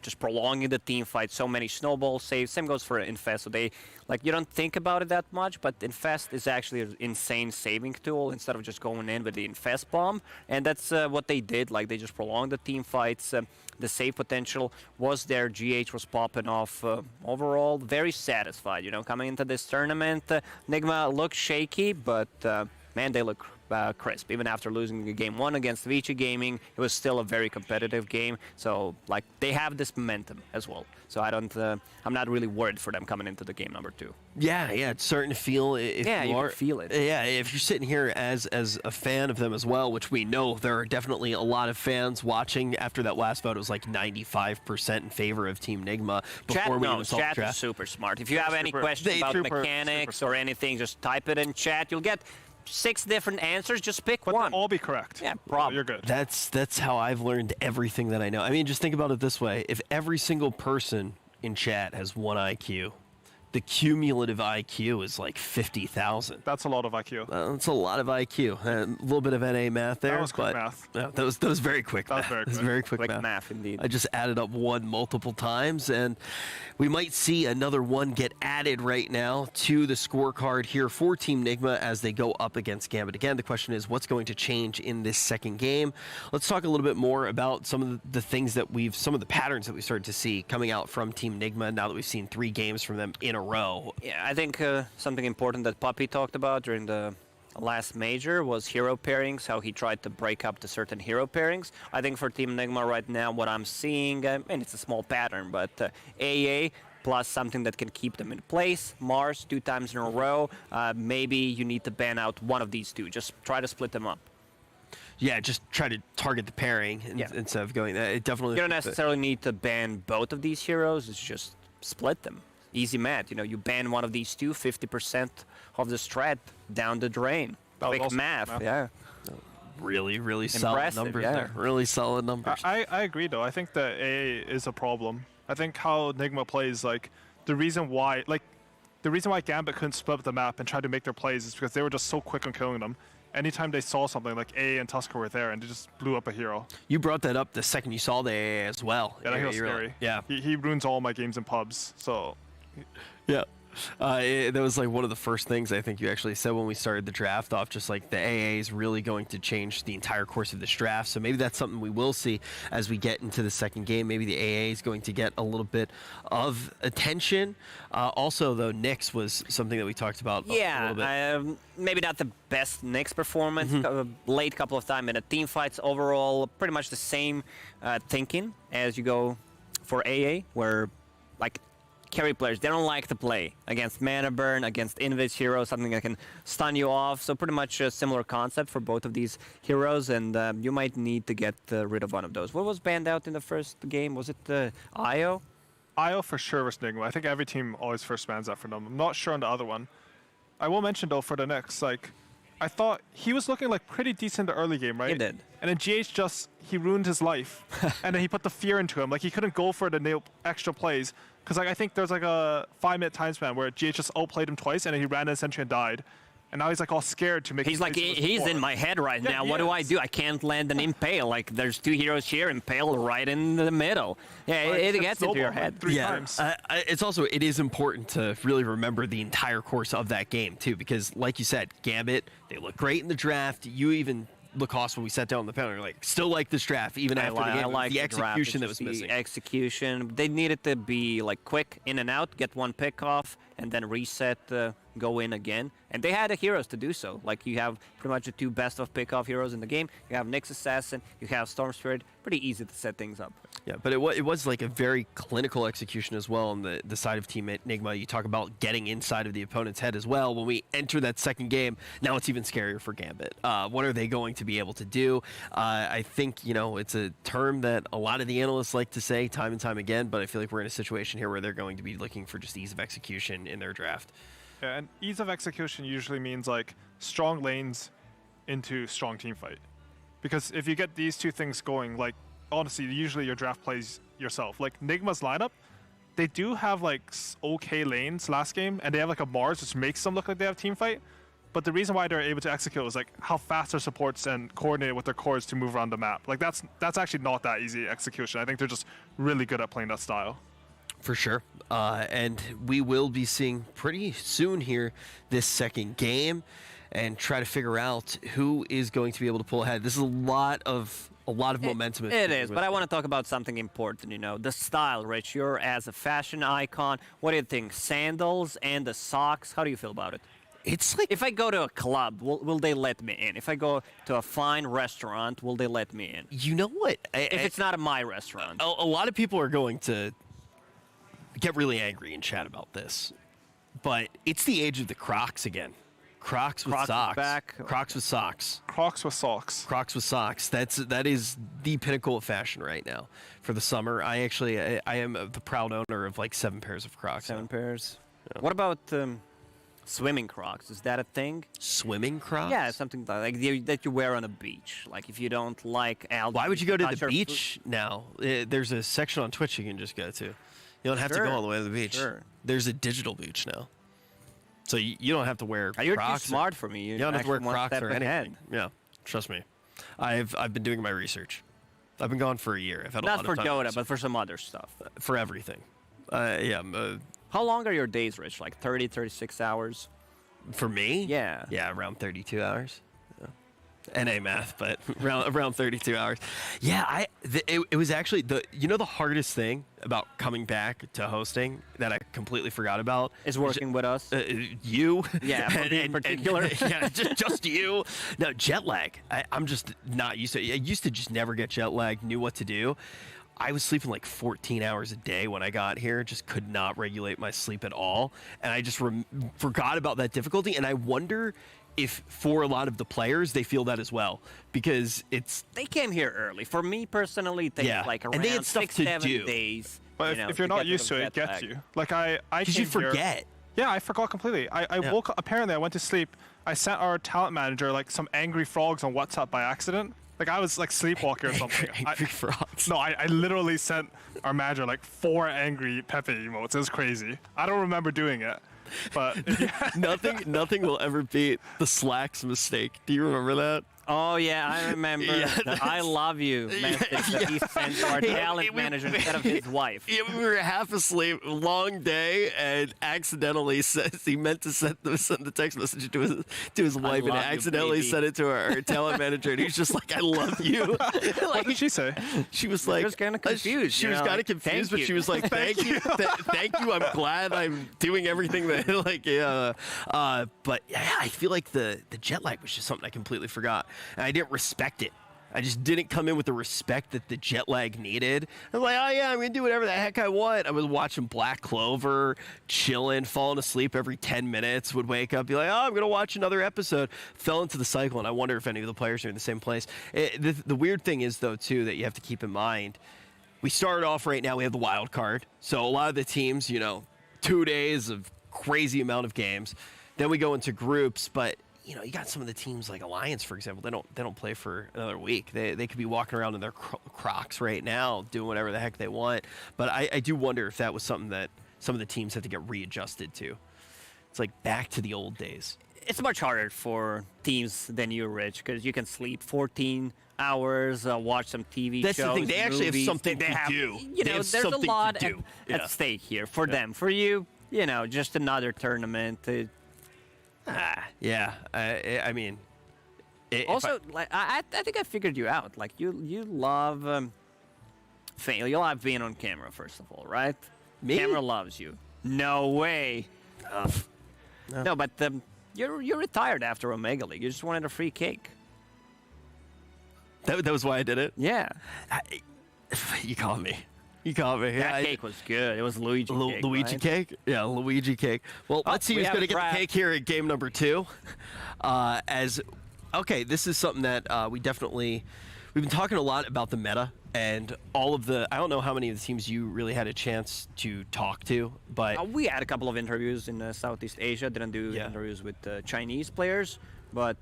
[SPEAKER 18] just prolonging the team fight, so many snowball saves. Same goes for Infest. So they, like, you don't think about it that much, but Infest is actually an insane saving tool instead of just going in with the Infest bomb. And that's what they did. Like, they just prolonged the team fights. The save potential was there. GH was popping off. Overall, very satisfied, you know, coming into this tournament. Nigma looked shaky, but man, they look crisp. Even after losing game 1 against Vici Gaming, it was still a very competitive game. So, like, they have this momentum as well. So I'm not really worried for them coming into the game number 2.
[SPEAKER 4] Yeah, it's starting to feel. If
[SPEAKER 18] you can feel it.
[SPEAKER 4] Yeah, if you're sitting here as a fan of them as well, which we know there are definitely a lot of fans watching. After that last vote, it was like 95% in favor of Team Nigma.
[SPEAKER 18] Chat is super smart. If you have any questions about mechanics or anything, just type it in chat. You'll get 6 different answers. Just pick one.
[SPEAKER 19] They'll all be correct.
[SPEAKER 18] Yeah, problem.
[SPEAKER 19] You're good.
[SPEAKER 4] That's how I've learned everything that I know. I mean, just think about it this way: if every single person in chat has 1 IQ, the cumulative IQ is like 50,000.
[SPEAKER 19] That's a lot of IQ.
[SPEAKER 4] That's a lot of IQ. A little bit of NA math there.
[SPEAKER 19] That was quick math.
[SPEAKER 4] Yeah, that was very quick.
[SPEAKER 19] That was
[SPEAKER 4] very quick
[SPEAKER 18] math indeed.
[SPEAKER 4] I just added up 1 multiple times, and we might see another 1 get added right now to the scorecard here for Team Nigma as they go up against Gambit. Again, the question is, what's going to change in this second game? Let's talk a little bit more about some of the things that some of the patterns that we started to see coming out from Team Nigma now that we've seen 3 games from them in a row.
[SPEAKER 18] Yeah, I think something important that Puppy talked about during the last major was hero pairings, how he tried to break up the certain hero pairings. I think for Team Nigma right now, what I'm seeing, and it's a small pattern, but AA plus something that can keep them in place. Mars 2 times in a row. Maybe you need to ban out one of these 2. Just try to split them up.
[SPEAKER 4] Yeah, just try to target the pairing instead of going that. It definitely.
[SPEAKER 18] You don't necessarily need to ban both of these heroes. It's just split them. Easy math. You know, you ban one of these 2, 50% of the strat down the drain. Quick math. Yeah.
[SPEAKER 4] Really solid numbers there. Really solid numbers.
[SPEAKER 19] I agree, though. I think that AA is a problem. I think how Nigma plays, like, the reason why Gambit couldn't split up the map and try to make their plays is because they were just so quick on killing them. Anytime they saw something, like AA and Tusker were there, and they just blew up a hero.
[SPEAKER 4] You brought that up the second you saw the AA as well.
[SPEAKER 19] Yeah, that was scary.
[SPEAKER 4] Yeah.
[SPEAKER 19] He ruins all my games in pubs, so...
[SPEAKER 4] Yeah. That was like one of the first things I think you actually said when we started the draft off, just like the AA is really going to change the entire course of this draft. So maybe that's something we will see as we get into the second game. Maybe the AA is going to get a little bit of attention. Also, though, Nyx was something that we talked about a little bit.
[SPEAKER 18] Maybe not the best Nyx performance. Late couple of times in the team fights. Overall, pretty much the same thinking as you go for AA, where, like, carry players, they don't like to play against mana burn, against invis heroes, something that can stun you off. So pretty much a similar concept for both of these heroes, and you might need to get rid of one of those. What was banned out in the first game? Was it IO?
[SPEAKER 19] IO for sure versus Nigma. I think every team always first bans that for them. I'm not sure on the other one. I will mention, though, for the Nyx, like, I thought he was looking like pretty decent in the early game, right?
[SPEAKER 18] He did.
[SPEAKER 19] And then GH he ruined his life. And then he put the fear into him. Like, he couldn't go for the nail extra plays. Because, like, I think there's like a 5-minute time span where GH just outplayed him twice, and then he ran in sentry and died. And now he's like all scared to make.
[SPEAKER 18] He's like, he's in my head right now. What do I do? I can't land an Impale. Like, there's 2 heroes here, Impale right in the middle. Yeah, it gets into your head.
[SPEAKER 19] 3 times.
[SPEAKER 4] It's also, it is important to really remember the entire course of that game, too, because, like you said, Gambit, they look great in the draft. You even look awesome when we sat down on the panel. You're like, still like this draft, even after the game.
[SPEAKER 18] I like
[SPEAKER 4] the execution that was
[SPEAKER 18] the
[SPEAKER 4] missing.
[SPEAKER 18] Execution. They needed to be, like, quick in and out, get 1 pick off, and then reset, go in again. And they had the heroes to do so. Like, you have pretty much the 2 best of pick-off heroes in the game. You have Nyx Assassin, you have Storm Spirit. Pretty easy to set things up.
[SPEAKER 4] Yeah, but it was like a very clinical execution as well on the side of Team Nigma. You talk about getting inside of the opponent's head as well. When we enter that second game, now it's even scarier for Gambit. What are they going to be able to do? I think, it's a term that a lot of the analysts like to say time and time again, but I feel like we're in a situation here where they're going to be looking for just ease of execution in their draft.
[SPEAKER 19] Yeah, and ease of execution usually means like strong lanes into strong team fight. Because if you get these 2 things going, like, honestly, usually your draft plays yourself. Like, Nigma's lineup, they do have, like, okay lanes last game, and they have, like, a Mars, which makes them look like they have team fight. But the reason why they're able to execute is, like, how fast their supports and coordinate with their cores to move around the map. Like, that's actually not that easy execution. I think they're just really good at playing that style.
[SPEAKER 4] For sure. And we will be seeing pretty soon here this second game and try to figure out who is going to be able to pull ahead. This is a lot of momentum.
[SPEAKER 18] It is, but I want to talk about something important, the style, Rich. You're as a fashion icon. What do you think? Sandals and the socks, how do you feel about it?
[SPEAKER 4] It's like,
[SPEAKER 18] if I go to a club, will they let me in? If I go to a fine restaurant, will they let me in?
[SPEAKER 4] You know what?
[SPEAKER 18] If it's not my restaurant.
[SPEAKER 4] A lot of people are going to get really angry in chat about this, but it's the age of the Crocs again. Crocs with socks.
[SPEAKER 18] Back.
[SPEAKER 4] Crocs with socks.
[SPEAKER 19] Crocs with socks.
[SPEAKER 4] Crocs with socks. That is the pinnacle of fashion right now for the summer. I am the proud owner of like 7 pairs of Crocs.
[SPEAKER 18] 7 pairs. Yeah. What about swimming Crocs? Is that a thing?
[SPEAKER 4] Swimming Crocs?
[SPEAKER 18] Yeah, something like that you wear on a beach. Like if you don't like algae.
[SPEAKER 4] Why would you go to the beach now? There's a section on Twitch you can just go to. You don't have to go all the way to the beach.
[SPEAKER 18] Sure.
[SPEAKER 4] There's a digital beach now. So you don't have to wear Crocs.
[SPEAKER 18] You're too smart for me.
[SPEAKER 4] You don't have to wear Crocs or anything. Yeah, trust me. I've been doing my research. I've been gone for a year. I've had a lot of time.
[SPEAKER 18] Not for Dota, but for some other stuff.
[SPEAKER 4] For everything. Yeah.
[SPEAKER 18] How long are your days, Rich? Like 30, 36 hours?
[SPEAKER 4] For me?
[SPEAKER 18] Yeah.
[SPEAKER 4] Yeah, around 32 hours. NA math, but around 32 hours. Yeah, it was actually the hardest thing about coming back to hosting that I completely forgot about
[SPEAKER 18] is working with us.
[SPEAKER 4] You,
[SPEAKER 18] yeah, in particular,
[SPEAKER 4] yeah, just you. No, jet lag. I'm just not used to it. I used to just never get jet lag. Knew what to do. I was sleeping like 14 hours a day when I got here. Just could not regulate my sleep at all, and I just forgot about that difficulty. And I wonder if for a lot of the players they feel that as well, because
[SPEAKER 18] they came here early. For me personally, it takes like around
[SPEAKER 4] and they had stuff
[SPEAKER 18] 6-7
[SPEAKER 4] to do.
[SPEAKER 18] days.
[SPEAKER 19] But if you're not used to it, it gets you. Like I
[SPEAKER 4] you forget.
[SPEAKER 19] Yeah, I forgot completely. I woke up. Apparently, I went to sleep. I sent our talent manager like some angry frogs on WhatsApp by accident. Like I was like sleepwalking or something.
[SPEAKER 4] Angry frogs.
[SPEAKER 19] No, I literally sent our manager like 4 angry Pepe emotes. It was crazy. I don't remember doing it. But
[SPEAKER 4] nothing will ever beat the Slacks mistake. Do you remember that?
[SPEAKER 18] Oh yeah, I remember. The I love you message that he sent to our talent manager instead of his wife.
[SPEAKER 4] Yeah, we were half asleep, long day, and accidentally he meant to send the text message to his wife, and accidentally sent it to our talent manager, and he's just like, "I love you."
[SPEAKER 19] What did she say?
[SPEAKER 4] She was like,
[SPEAKER 18] she was kind of confused.
[SPEAKER 4] She was kind of confused, but she was like, "Thank you, thank you. I'm glad I'm doing everything that But yeah, I feel like the jet lag was just something I completely forgot. And I didn't respect it. I just didn't come in with the respect that the jet lag needed. I was like, oh yeah, I'm going to do whatever the heck I want. I was watching Black Clover, chilling, falling asleep every 10 minutes, would wake up, be like, oh, I'm going to watch another episode. Fell into the cycle, and I wonder if any of the players are in the same place. The weird thing is, though, too, that you have to keep in mind, we started off right now, we have the wild card. So a lot of the teams, 2 days of crazy amount of games. Then we go into groups, but you got some of the teams like Alliance, for example. They don't play for another week. They could be walking around in their Crocs right now, doing whatever the heck they want. But I do wonder if that was something that some of the teams had to get readjusted to. It's like back to the old days.
[SPEAKER 18] it's much harder for teams than you, Rich, because you can sleep 14 hours, watch some TV
[SPEAKER 4] That's
[SPEAKER 18] shows.
[SPEAKER 4] the thing. They actually have
[SPEAKER 18] movies.
[SPEAKER 4] something
[SPEAKER 18] They
[SPEAKER 4] to
[SPEAKER 18] have,
[SPEAKER 4] do.
[SPEAKER 18] You
[SPEAKER 4] They
[SPEAKER 18] know,
[SPEAKER 4] have
[SPEAKER 18] there's a
[SPEAKER 4] something to
[SPEAKER 18] lot
[SPEAKER 4] do.
[SPEAKER 18] at stake here for them. For you, you know, just another tournament.
[SPEAKER 4] Yeah, I mean.
[SPEAKER 18] Also, like I think I figured you out. Like you love fail. You love being on camera, first of all, right?
[SPEAKER 4] Me?
[SPEAKER 18] Camera loves you. No way. No, but you're retired after Omega League. You just wanted a free cake.
[SPEAKER 4] That was why I did it?
[SPEAKER 18] Yeah.
[SPEAKER 4] You caught me. You caught me.
[SPEAKER 18] That cake was good. It was Luigi cake,
[SPEAKER 4] Luigi
[SPEAKER 18] right?
[SPEAKER 4] cake? Yeah, Luigi cake. Well, let's see who's going to get the cake here at game number 2. Okay, this is something that we've been talking a lot about the meta and all of the, I don't know how many of the teams you really had a chance to talk to, but...
[SPEAKER 18] we had a couple of interviews in Southeast Asia, didn't do interviews with Chinese players, but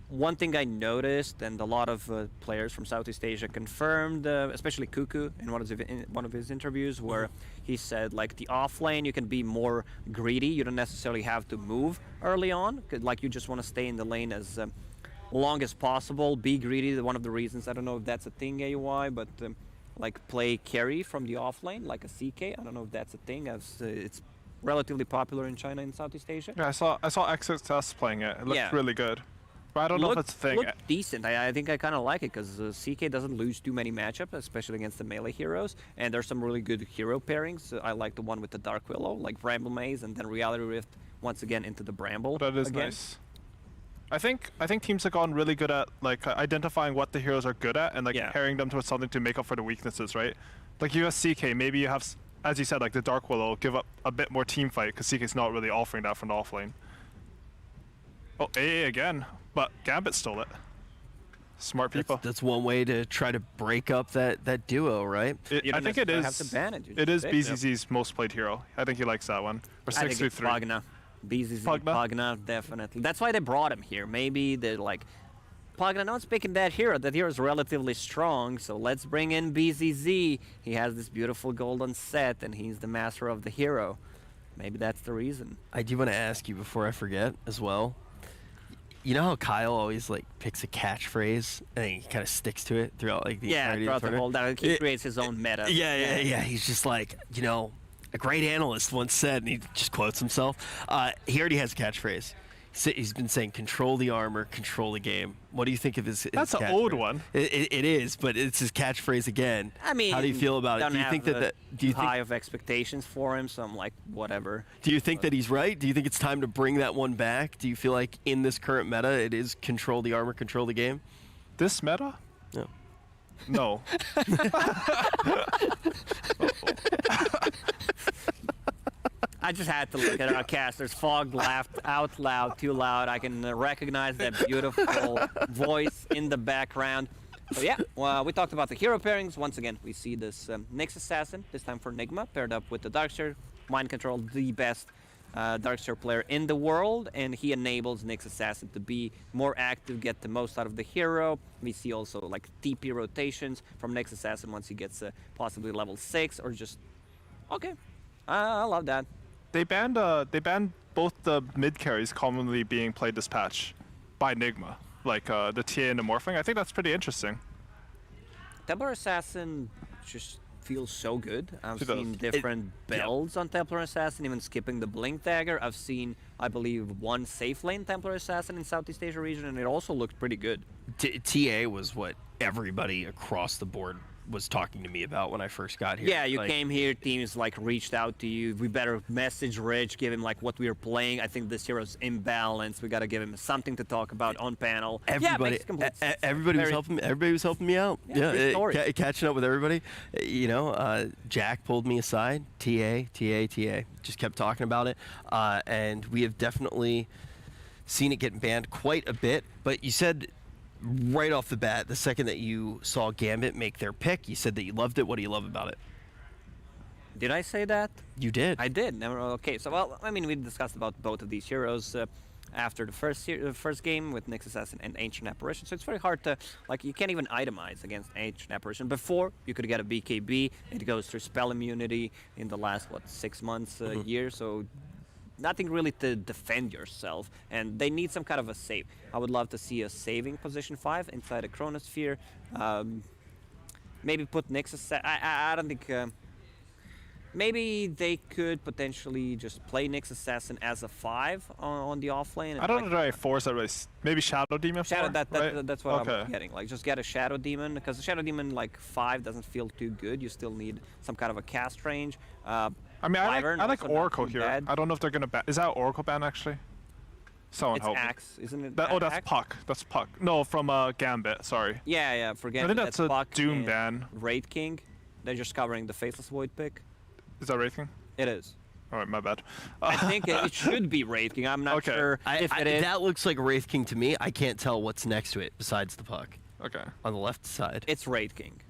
[SPEAKER 18] one thing I noticed, and a lot of players from Southeast Asia confirmed, especially Cuckoo in one of his interviews, where he said, like, the offlane, you can be more greedy. You don't necessarily have to move early on. Like, you just want to stay in the lane as long as possible. Be greedy. One of the reasons, I don't know if that's a thing, AUI, but like, play carry from the offlane, like a CK. I don't know if that's a thing, as it's relatively popular in China and Southeast Asia.
[SPEAKER 19] Yeah, I saw XXS playing it. It looked really good. But I don't know if it's a thing.
[SPEAKER 18] Looked decent. I think I kind of like it because CK doesn't lose too many matchups, especially against the melee heroes. And there's some really good hero pairings. I like the one with the Dark Willow, like Bramble Maze, and then Reality Rift once again into the Bramble.
[SPEAKER 19] That is
[SPEAKER 18] again.
[SPEAKER 19] nice. I think teams have gotten really good at like identifying what the heroes are good at and like pairing them to something to make up for the weaknesses, right? Like you have CK, maybe you have, as you said, like the Dark Willow, give up a bit more team fight because CK's not really offering that from the offlane. Oh, AA again. But Gambit stole it. Smart people.
[SPEAKER 4] That's one way to try to break up that duo, right?
[SPEAKER 19] I think it is. It is BZZ's most played hero. I think he likes that one. Or 6-3.
[SPEAKER 18] Pagna. BZZ, Pagna, definitely. That's why they brought him here. Maybe they're like, Pagna, no one's picking that hero. That hero is relatively strong, so let's bring in BZZ. He has this beautiful golden set, and he's the master of the hero. Maybe that's the reason.
[SPEAKER 4] I do want to ask you before I forget as well. You know how Kyle always like picks a catchphrase and he kind of sticks to it throughout like the entirety of the tournament?
[SPEAKER 18] whole. He creates his own meta.
[SPEAKER 4] Yeah. He's just like, you know, a great analyst once said, and he just quotes himself. He already has a catchphrase. He's been saying, "Control the armor, control the game." What do you think of his?
[SPEAKER 19] That's an old one.
[SPEAKER 4] It is, but it's his catchphrase again.
[SPEAKER 18] I mean,
[SPEAKER 4] how do you feel about it? Do you think that? Do you
[SPEAKER 18] high of expectations for him? So I'm like, whatever.
[SPEAKER 4] Do you think that he's right? Do you think it's time to bring that one back? Do you feel like in this current meta, it is control the armor, control the game?
[SPEAKER 19] This meta?
[SPEAKER 4] No.
[SPEAKER 19] No.
[SPEAKER 18] I just had to look at our casters. Fog laughed out loud, too loud. I can recognize that beautiful voice in the background. So yeah, well, we talked about the hero pairings. Once again, we see this Nyx Assassin, this time for Nigma, paired up with the Darkseer. Mind Control, the best Darkseer player in the world, and he enables Nyx Assassin to be more active, get the most out of the hero. We see also like TP rotations from Nyx Assassin once he gets possibly level 6, or just, okay, I love that.
[SPEAKER 19] They banned both the mid carries commonly being played this patch by Nigma, like the TA and the Morphling. I think that's pretty interesting.
[SPEAKER 18] Templar Assassin just feels so good. I've seen different builds on Templar Assassin, even skipping the Blink Dagger. I've seen, I believe, one safe lane Templar Assassin in Southeast Asia region, and it also looked pretty good.
[SPEAKER 4] TA was what everybody across the board was talking to me about when I first got here.
[SPEAKER 18] Yeah, you came here, teams like reached out to you. We better message Rich, give him like what we were playing. I think this hero's imbalanced. We got to give him something to talk about on panel.
[SPEAKER 4] Everybody was helping me out. Yeah, catching up with everybody. You know, Jack pulled me aside. TA. Just kept talking about it, and we have definitely seen it get banned quite a bit. But you said, right off the bat, the second that you saw Gambit make their pick, you said that you loved it. What do you love about it?
[SPEAKER 18] Did I say that?
[SPEAKER 4] You did.
[SPEAKER 18] I did. Okay, so, well, I mean, we discussed about both of these heroes after the first game with Nyx Assassin and Ancient Apparition, so it's very hard to, like, you can't even itemize against Ancient Apparition. Before, you could get a BKB. It goes through spell immunity in the last, 6 months, year, so nothing really to defend yourself, and they need some kind of a save. I would love to see a saving position 5 inside a Chronosphere. Maybe put Nyx. I don't think. Maybe they could potentially just play Nyx Assassin as a 5 on the offlane.
[SPEAKER 19] I don't know if I force that race. Maybe Shadow Demon.
[SPEAKER 18] That's what I'm getting. Like, just get a Shadow Demon, because the Shadow Demon like 5 doesn't feel too good. You still need some kind of a cast range.
[SPEAKER 19] I mean, I like Oracle here.
[SPEAKER 18] Bad.
[SPEAKER 19] I don't know if they're gonna ban. Is that Oracle ban actually? Someone
[SPEAKER 18] it's
[SPEAKER 19] help
[SPEAKER 18] Axe, isn't it?
[SPEAKER 19] Oh, that's Puck. That's Puck. No, from Gambit. Sorry.
[SPEAKER 18] Yeah, for Gambit.
[SPEAKER 19] I think that's a
[SPEAKER 18] Puck
[SPEAKER 19] Doom ban.
[SPEAKER 18] Wraith King. They're just covering the Faceless Void pick.
[SPEAKER 19] Is that Wraith King?
[SPEAKER 18] It is.
[SPEAKER 19] All right, my bad.
[SPEAKER 18] I think it should be Wraith King. I'm not sure if it is.
[SPEAKER 4] That looks like Wraith King to me. I can't tell what's next to it besides the puck.
[SPEAKER 19] Okay.
[SPEAKER 4] On the left side.
[SPEAKER 18] It's Wraith King.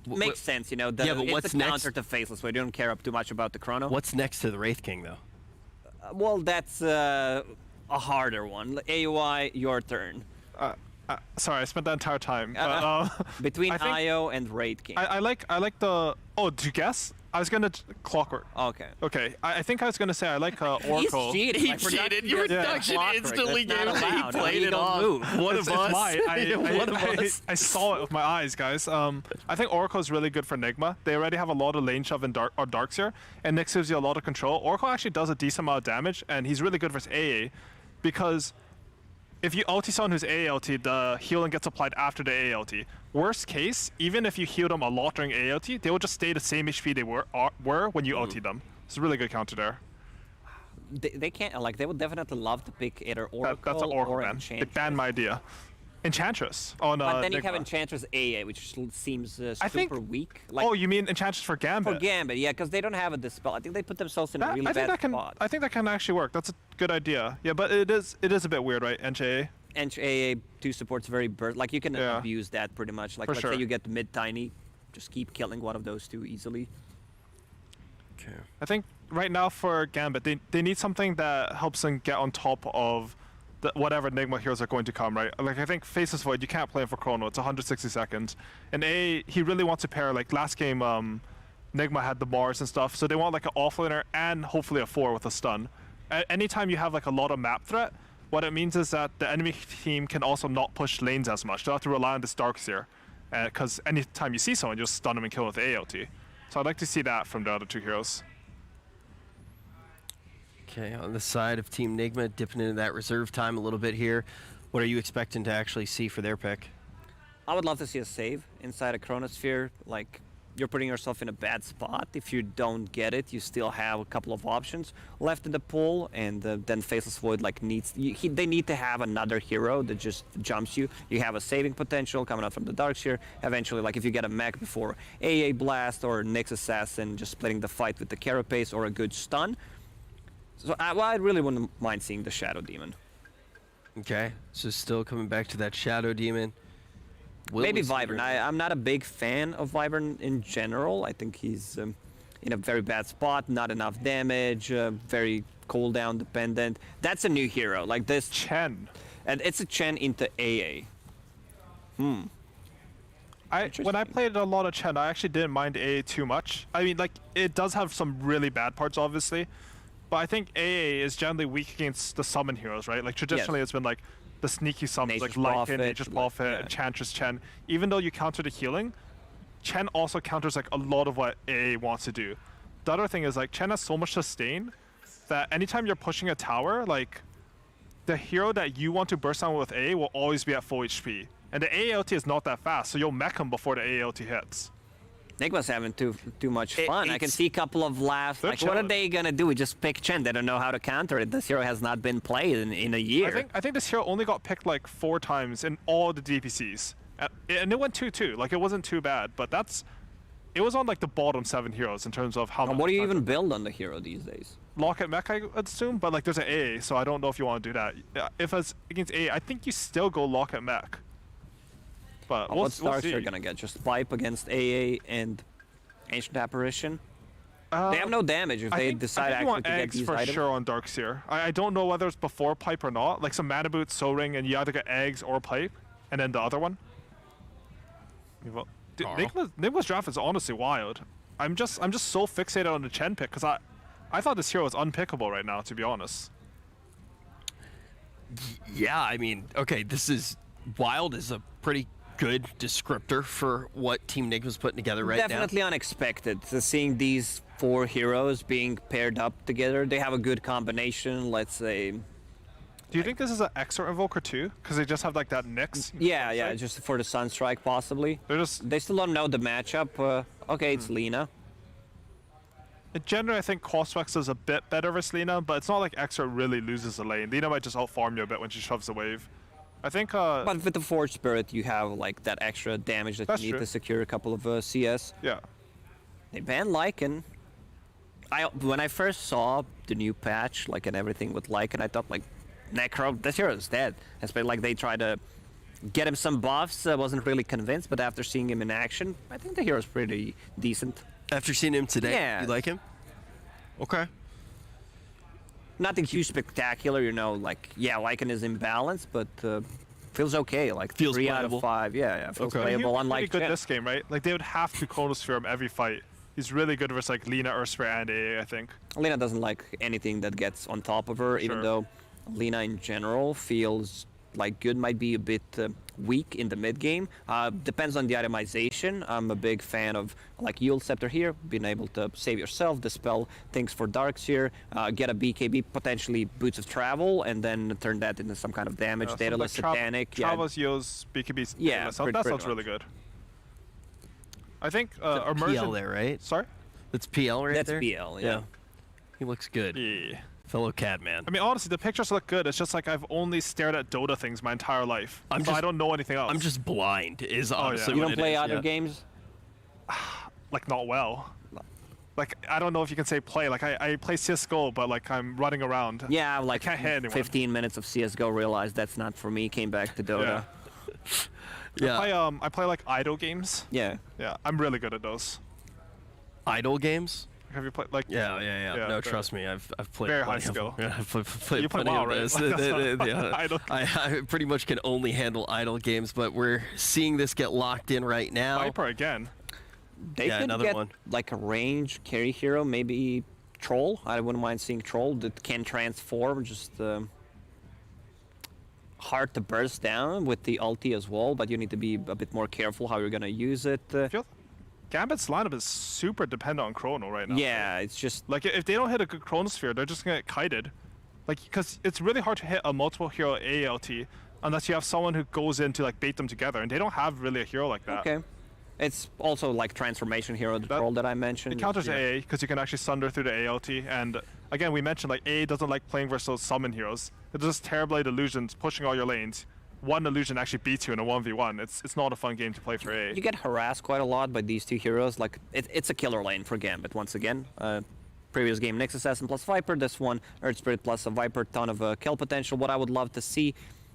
[SPEAKER 18] Makes sense, you know.
[SPEAKER 4] Yeah, but what's
[SPEAKER 18] it's a counter to Faceless Void. You don't care too much about the Chrono.
[SPEAKER 4] What's next to the Wraith King, though?
[SPEAKER 18] Well, that's a harder one. AOI, your turn.
[SPEAKER 19] Sorry, I spent that entire time.
[SPEAKER 18] Between IO and Wraith King.
[SPEAKER 19] I like the. Oh, did you guess? I was gonna Clockwork.
[SPEAKER 18] Okay.
[SPEAKER 19] Okay. I think I was gonna say I like Oracle.
[SPEAKER 18] He's cheated.
[SPEAKER 4] He cheated. Your production instantly gave it. He played it off. One of us.
[SPEAKER 19] I saw it with my eyes, guys. I think Oracle is really good for Nigma. They already have a lot of lane shove and darks here, and Nyx gives you a lot of control. Oracle actually does a decent amount of damage, and he's really good versus AA, because if you ulti someone who's AALT, the healing gets applied after the AALT. Worst case, even if you heal them a lot during AALT, they will just stay the same HP they were when you ulti them. It's a really good counter there.
[SPEAKER 18] They can't, like, they would definitely love to pick either Oracle
[SPEAKER 19] that's an Oracle
[SPEAKER 18] or
[SPEAKER 19] ban.
[SPEAKER 18] Enchantress.
[SPEAKER 19] They banned my idea. Enchantress on
[SPEAKER 18] But then
[SPEAKER 19] Nigma.
[SPEAKER 18] you have Enchantress AA, which seems
[SPEAKER 19] I think,
[SPEAKER 18] super weak. Like,
[SPEAKER 19] oh, you mean Enchantress for Gambit?
[SPEAKER 18] For Gambit, yeah, because they don't have a dispel. I think they put themselves in a really bad spot.
[SPEAKER 19] I think that can actually work. That's a good idea. Yeah, but it is a bit weird, right? Ench AA.
[SPEAKER 18] Ench AA 2 support's very burst. Like, you can abuse that pretty much. Like, let's say you get mid tiny, just keep killing one of those two easily.
[SPEAKER 4] Okay.
[SPEAKER 19] I think right now for Gambit, they need something that helps them get on top of whatever Nigma heroes are going to come, right? Like, I think Faceless Void, you can't play him for Chrono. It's 160 seconds. And A, he really wants to pair, like last game, Nigma had the Mars and stuff, so they want like an offlaner and hopefully a 4 with a stun. Anytime you have like a lot of map threat, what it means is that the enemy team can also not push lanes as much. They'll have to rely on this Darkseer, because anytime you see someone, you just stun them and kill them with AOT. So I'd like to see that from the other two heroes.
[SPEAKER 4] Okay, on the side of Team Nigma, dipping into that reserve time a little bit here. What are you expecting to actually see for their pick?
[SPEAKER 18] I would love to see a save inside a Chronosphere. Like, you're putting yourself in a bad spot. If you don't get it, you still have a couple of options left in the pool, and then Faceless Void like they need to have another hero that just jumps you. You have a saving potential coming out from the Darkseer. Eventually, like if you get a mech before AA Blast or Nyx Assassin, just splitting the fight with the Carapace or a good stun. So I really wouldn't mind seeing the Shadow Demon.
[SPEAKER 4] Okay, so still coming back to that Shadow Demon.
[SPEAKER 18] Maybe Wyvern. I'm not a big fan of Wyvern in general. I think he's in a very bad spot, not enough damage, very cooldown dependent. That's a new hero, like this.
[SPEAKER 19] Chen.
[SPEAKER 18] And it's a Chen into AA.
[SPEAKER 19] When I played a lot of Chen, I actually didn't mind AA too much. I mean, like, it does have some really bad parts, obviously. But I think AA is generally weak against the summon heroes, right? Like, traditionally it's been like the sneaky summons, like Lycan, Nature's Prophet, Enchantress, Chen. Even though you counter the healing, Chen also counters like a lot of what AA wants to do. The other thing is like Chen has so much sustain that anytime you're pushing a tower, like the hero that you want to burst down with AA will always be at full HP. And the AALT is not that fast, so you'll mech him before the AALT hits.
[SPEAKER 18] Nigma's having too much fun. I can see a couple of laughs. Like, what are they gonna do? We just pick Chen. They don't know how to counter it. This hero has not been played in a year.
[SPEAKER 19] I think this hero only got picked like 4 times in all the DPCs, and it went 2-2. Like, it wasn't too bad, but it was on like the bottom 7 heroes in terms of how.
[SPEAKER 18] What do you even build on the hero these days?
[SPEAKER 19] Lock at mech, I assume, but like there's an AA, so I don't know if you want to do that. If it's against AA, I think you still go lock at mech. But
[SPEAKER 18] what stars you're gonna get? Just Pipe against AA and Ancient Apparition? They have no damage if they decide actually to get these
[SPEAKER 19] for
[SPEAKER 18] items.
[SPEAKER 19] sure on Darkseer. I don't know whether it's before Pipe or not. Like some Mana Boot, Soul Ring, and you either get eggs or Pipe, and then the other one. Dude, Nigma's draft is honestly wild. I'm just so fixated on the Chen pick because I thought this hero was unpickable right now, to be honest.
[SPEAKER 4] Yeah, I mean, okay, this is Wild is a pretty good descriptor for what Team Nigma's putting together right now.
[SPEAKER 18] Definitely unexpected. Seeing these 4 heroes being paired up together, they have a good combination, let's say.
[SPEAKER 19] Do you think this is an Extra Invoker too? Because they just have like that Nyx?
[SPEAKER 18] Yeah, just for the Sunstrike possibly. They still don't know the matchup. Okay, it's Lina.
[SPEAKER 19] In general, I think Coswex is a bit better versus Lina, but it's not like Extra really loses a lane. Lina might just out-farm you a bit when she shoves the wave. I think...
[SPEAKER 18] but with the Forge Spirit, you have like that extra damage that you need to secure a couple of CS.
[SPEAKER 19] Yeah.
[SPEAKER 18] They banned Lycan. When I first saw the new patch, like, and everything with Lycan, I thought, like, Necro, this hero is dead. Especially like they tried to get him some buffs. I wasn't really convinced, but after seeing him in action, I think the hero's pretty decent.
[SPEAKER 4] After seeing him today,
[SPEAKER 18] yeah.
[SPEAKER 4] You like him? Okay.
[SPEAKER 18] Nothing too spectacular, you know, like, yeah, Lycan is imbalanced, but feels okay. Like,
[SPEAKER 4] feels
[SPEAKER 18] 3
[SPEAKER 4] playable.
[SPEAKER 18] out of 5. Yeah, feels playable, unlike
[SPEAKER 19] good this game, right? Like, they would have to Chronosphere him every fight. He's really good versus, like, Lina, Ursprey, and AA, I think.
[SPEAKER 18] Lina doesn't like anything that gets on top of her, even though Lina in general feels like good might be a bit weak in the mid game. Depends on the itemization. I'm a big fan of like Yule Scepter here, being able to save yourself, dispel things for darks here, get a BKB, potentially Boots of Travel, and then turn that into some kind of damage. Daedalus, Satanic.
[SPEAKER 19] Travels, Yos, BKB.
[SPEAKER 18] Yeah,
[SPEAKER 19] that sounds really good. I think Immersion...
[SPEAKER 4] PL there, right?
[SPEAKER 19] Sorry?
[SPEAKER 4] That's PL right
[SPEAKER 18] there?
[SPEAKER 4] there?
[SPEAKER 18] That's PL, yeah.
[SPEAKER 4] He looks good.
[SPEAKER 19] Yeah.
[SPEAKER 4] Fellow Cadman.
[SPEAKER 19] I mean, honestly, the pictures look good. It's just like I've only stared at Dota things my entire life. I don't know anything else.
[SPEAKER 4] I'm just blind, is honestly
[SPEAKER 18] You
[SPEAKER 4] what
[SPEAKER 18] don't play
[SPEAKER 4] it is.
[SPEAKER 18] other games?
[SPEAKER 19] Like, not well. Like, I don't know if you can say play. Like, I play CSGO, but, like, I'm running around.
[SPEAKER 18] Yeah, like,
[SPEAKER 19] I can't hit anyone.
[SPEAKER 18] 15 minutes of CSGO, realized that's not for me, came back to Dota.
[SPEAKER 4] Yeah.
[SPEAKER 19] I play, like, idle games.
[SPEAKER 18] Yeah.
[SPEAKER 19] Yeah, I'm really good at those.
[SPEAKER 4] Idle games?
[SPEAKER 19] Have you played, like...
[SPEAKER 4] Yeah. No, trust me, I've played
[SPEAKER 19] very
[SPEAKER 4] plenty
[SPEAKER 19] high skill.
[SPEAKER 4] Yeah, I've played
[SPEAKER 19] You play
[SPEAKER 4] plenty
[SPEAKER 19] WoW,
[SPEAKER 4] of
[SPEAKER 19] right?
[SPEAKER 4] this.
[SPEAKER 19] Idle.
[SPEAKER 4] I pretty much can only handle idle games, but we're seeing this get locked in right now.
[SPEAKER 19] Viper again.
[SPEAKER 18] They could
[SPEAKER 4] another
[SPEAKER 18] get
[SPEAKER 4] one.
[SPEAKER 18] like a range carry hero, maybe Troll. I wouldn't mind seeing Troll that can transform, just hard to burst down with the ulti as well, but you need to be a bit more careful how you're going to use it.
[SPEAKER 19] Gambit's lineup is super dependent on Chrono right now.
[SPEAKER 18] Yeah, it's just...
[SPEAKER 19] Like, if they don't hit a good Chronosphere, they're just going to get kited. Like, because it's really hard to hit a multiple hero ALT unless you have someone who goes in to, like, bait them together, and they don't have really a hero like that.
[SPEAKER 18] Okay. It's also like transformation hero, the Troll that I mentioned.
[SPEAKER 19] It counters AA, because you can actually sunder through the ALT, and again, we mentioned, like, AA doesn't like playing versus those summon heroes. It's just Terrorblade illusions pushing all your lanes. One illusion actually beats you in a 1v1. It's not a fun game to play for AA.
[SPEAKER 18] You get harassed quite a lot by these two heroes. Like, it's a killer lane for Gambit, once again. Previous game, Nyx Assassin plus Viper. This one, Earth Spirit plus a Viper. Ton of kill potential. What I would love to see,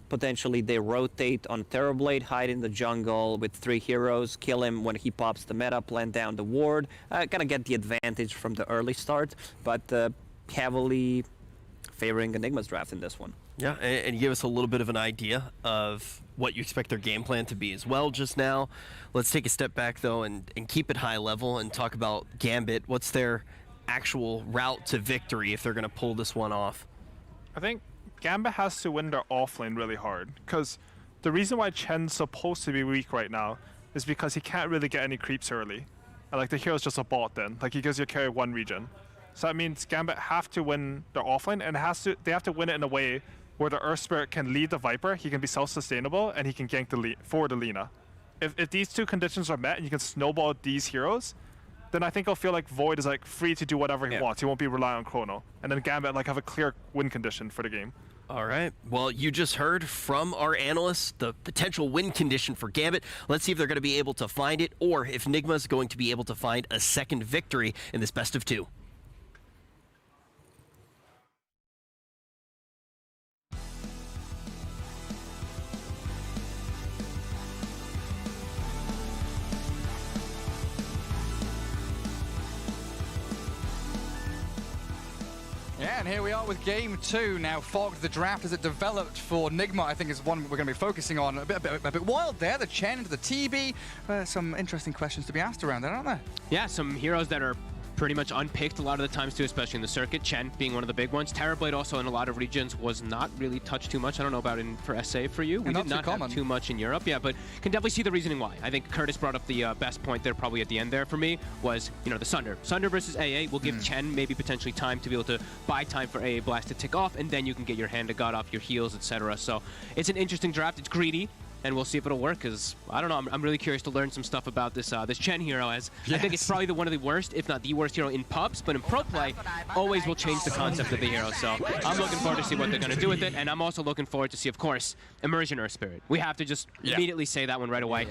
[SPEAKER 18] potentially they rotate on Terrorblade, hide in the jungle with 3 heroes, kill him when he pops the meta, plant down the ward. Gonna get the advantage from the early start, but heavily favoring Enigma's draft in this one.
[SPEAKER 4] Yeah, and you give us a little bit of an idea of what you expect their game plan to be as well just now. Let's take a step back, though, and keep it high level and talk about Gambit. What's their actual route to victory if they're going to pull this one off?
[SPEAKER 19] I think Gambit has to win their offlane really hard, because the reason why Chen's supposed to be weak right now is because he can't really get any creeps early. And, like, the hero's just a bot then. Like, he gives you carry 1 region. So that means Gambit have to win their offlane, and they have to win it in a way where the Earth Spirit can lead the Viper, he can be self-sustainable, and he can gank forward the Lina. If these 2 conditions are met and you can snowball these heroes, then I think I'll feel like Void is like free to do whatever he wants. He won't be relying on Chrono. And then Gambit like have a clear win condition for the game.
[SPEAKER 4] All right. Well, you just heard from our analysts the potential win condition for Gambit. Let's see if they're going to be able to find it, or if Nigma is going to be able to find a second victory in this best of 2.
[SPEAKER 3] Yeah, and here we are with game 2. Now, Fog, the draft as it developed for Nigma, I think is one we're going to be focusing on. A bit wild there, the Chen into the TB. Some interesting questions to be asked around there, aren't there?
[SPEAKER 2] Yeah, some heroes that are pretty much unpicked a lot of the times too, especially in the circuit. Chen being one of the big ones. Terrorblade also in a lot of regions was not really touched too much. I don't know about for SA for you. We did not have too much in Europe, yeah, but can definitely see the reasoning why. I think Curtis brought up the best point there probably at the end there for me was, you know, the Sunder. Sunder versus AA will give Chen maybe potentially time to be able to buy time for AA Blast to tick off, and then you can get your Hand of God off, your heals, etc. So it's an interesting draft. It's greedy. And we'll see if it'll work, because I don't know. I'm really curious to learn some stuff about this this Chen hero, as I think it's probably one of the worst, if not the worst hero in pubs, but in pro play, always will change the concept of the hero. So I'm looking forward to see what they're going to do with it, and I'm also looking forward to see, of course, Immersion Earth Spirit. We have to just immediately say that one right away.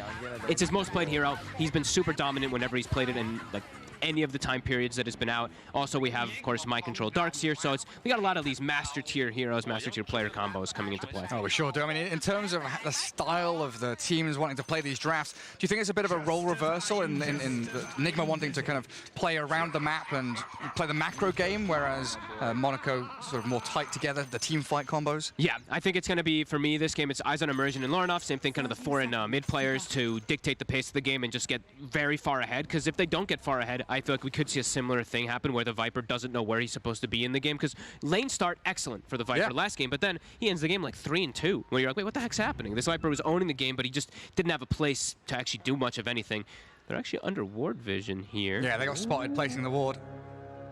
[SPEAKER 2] It's his most played hero. He's been super dominant whenever he's played it, and like any of the time periods that it's been out. Also, we have, of course, Mind Control Darkseer, so we got a lot of these master tier heroes, master tier player combos coming into play.
[SPEAKER 3] Oh, we sure do. I mean, in terms of the style of the teams wanting to play these drafts, do you think it's a bit of a role reversal in Nigma wanting to kind of play around the map and play the macro game, whereas Monaco sort of more tight together, the team fight combos?
[SPEAKER 2] Yeah, I think it's going to be, for me, this game, it's eyes on Immersion and Lornoff, same thing, kind of the foreign mid players to dictate the pace of the game and just get very far ahead, because if they don't get far ahead, I feel like we could see a similar thing happen where the Viper doesn't know where he's supposed to be in the game, because lane start, excellent for the Viper last game, but then he ends the game like 3-2, where you're like, wait, what the heck's happening? This Viper was owning the game, but he just didn't have a place to actually do much of anything. They're actually under ward vision here.
[SPEAKER 3] Yeah, they got spotted placing the ward.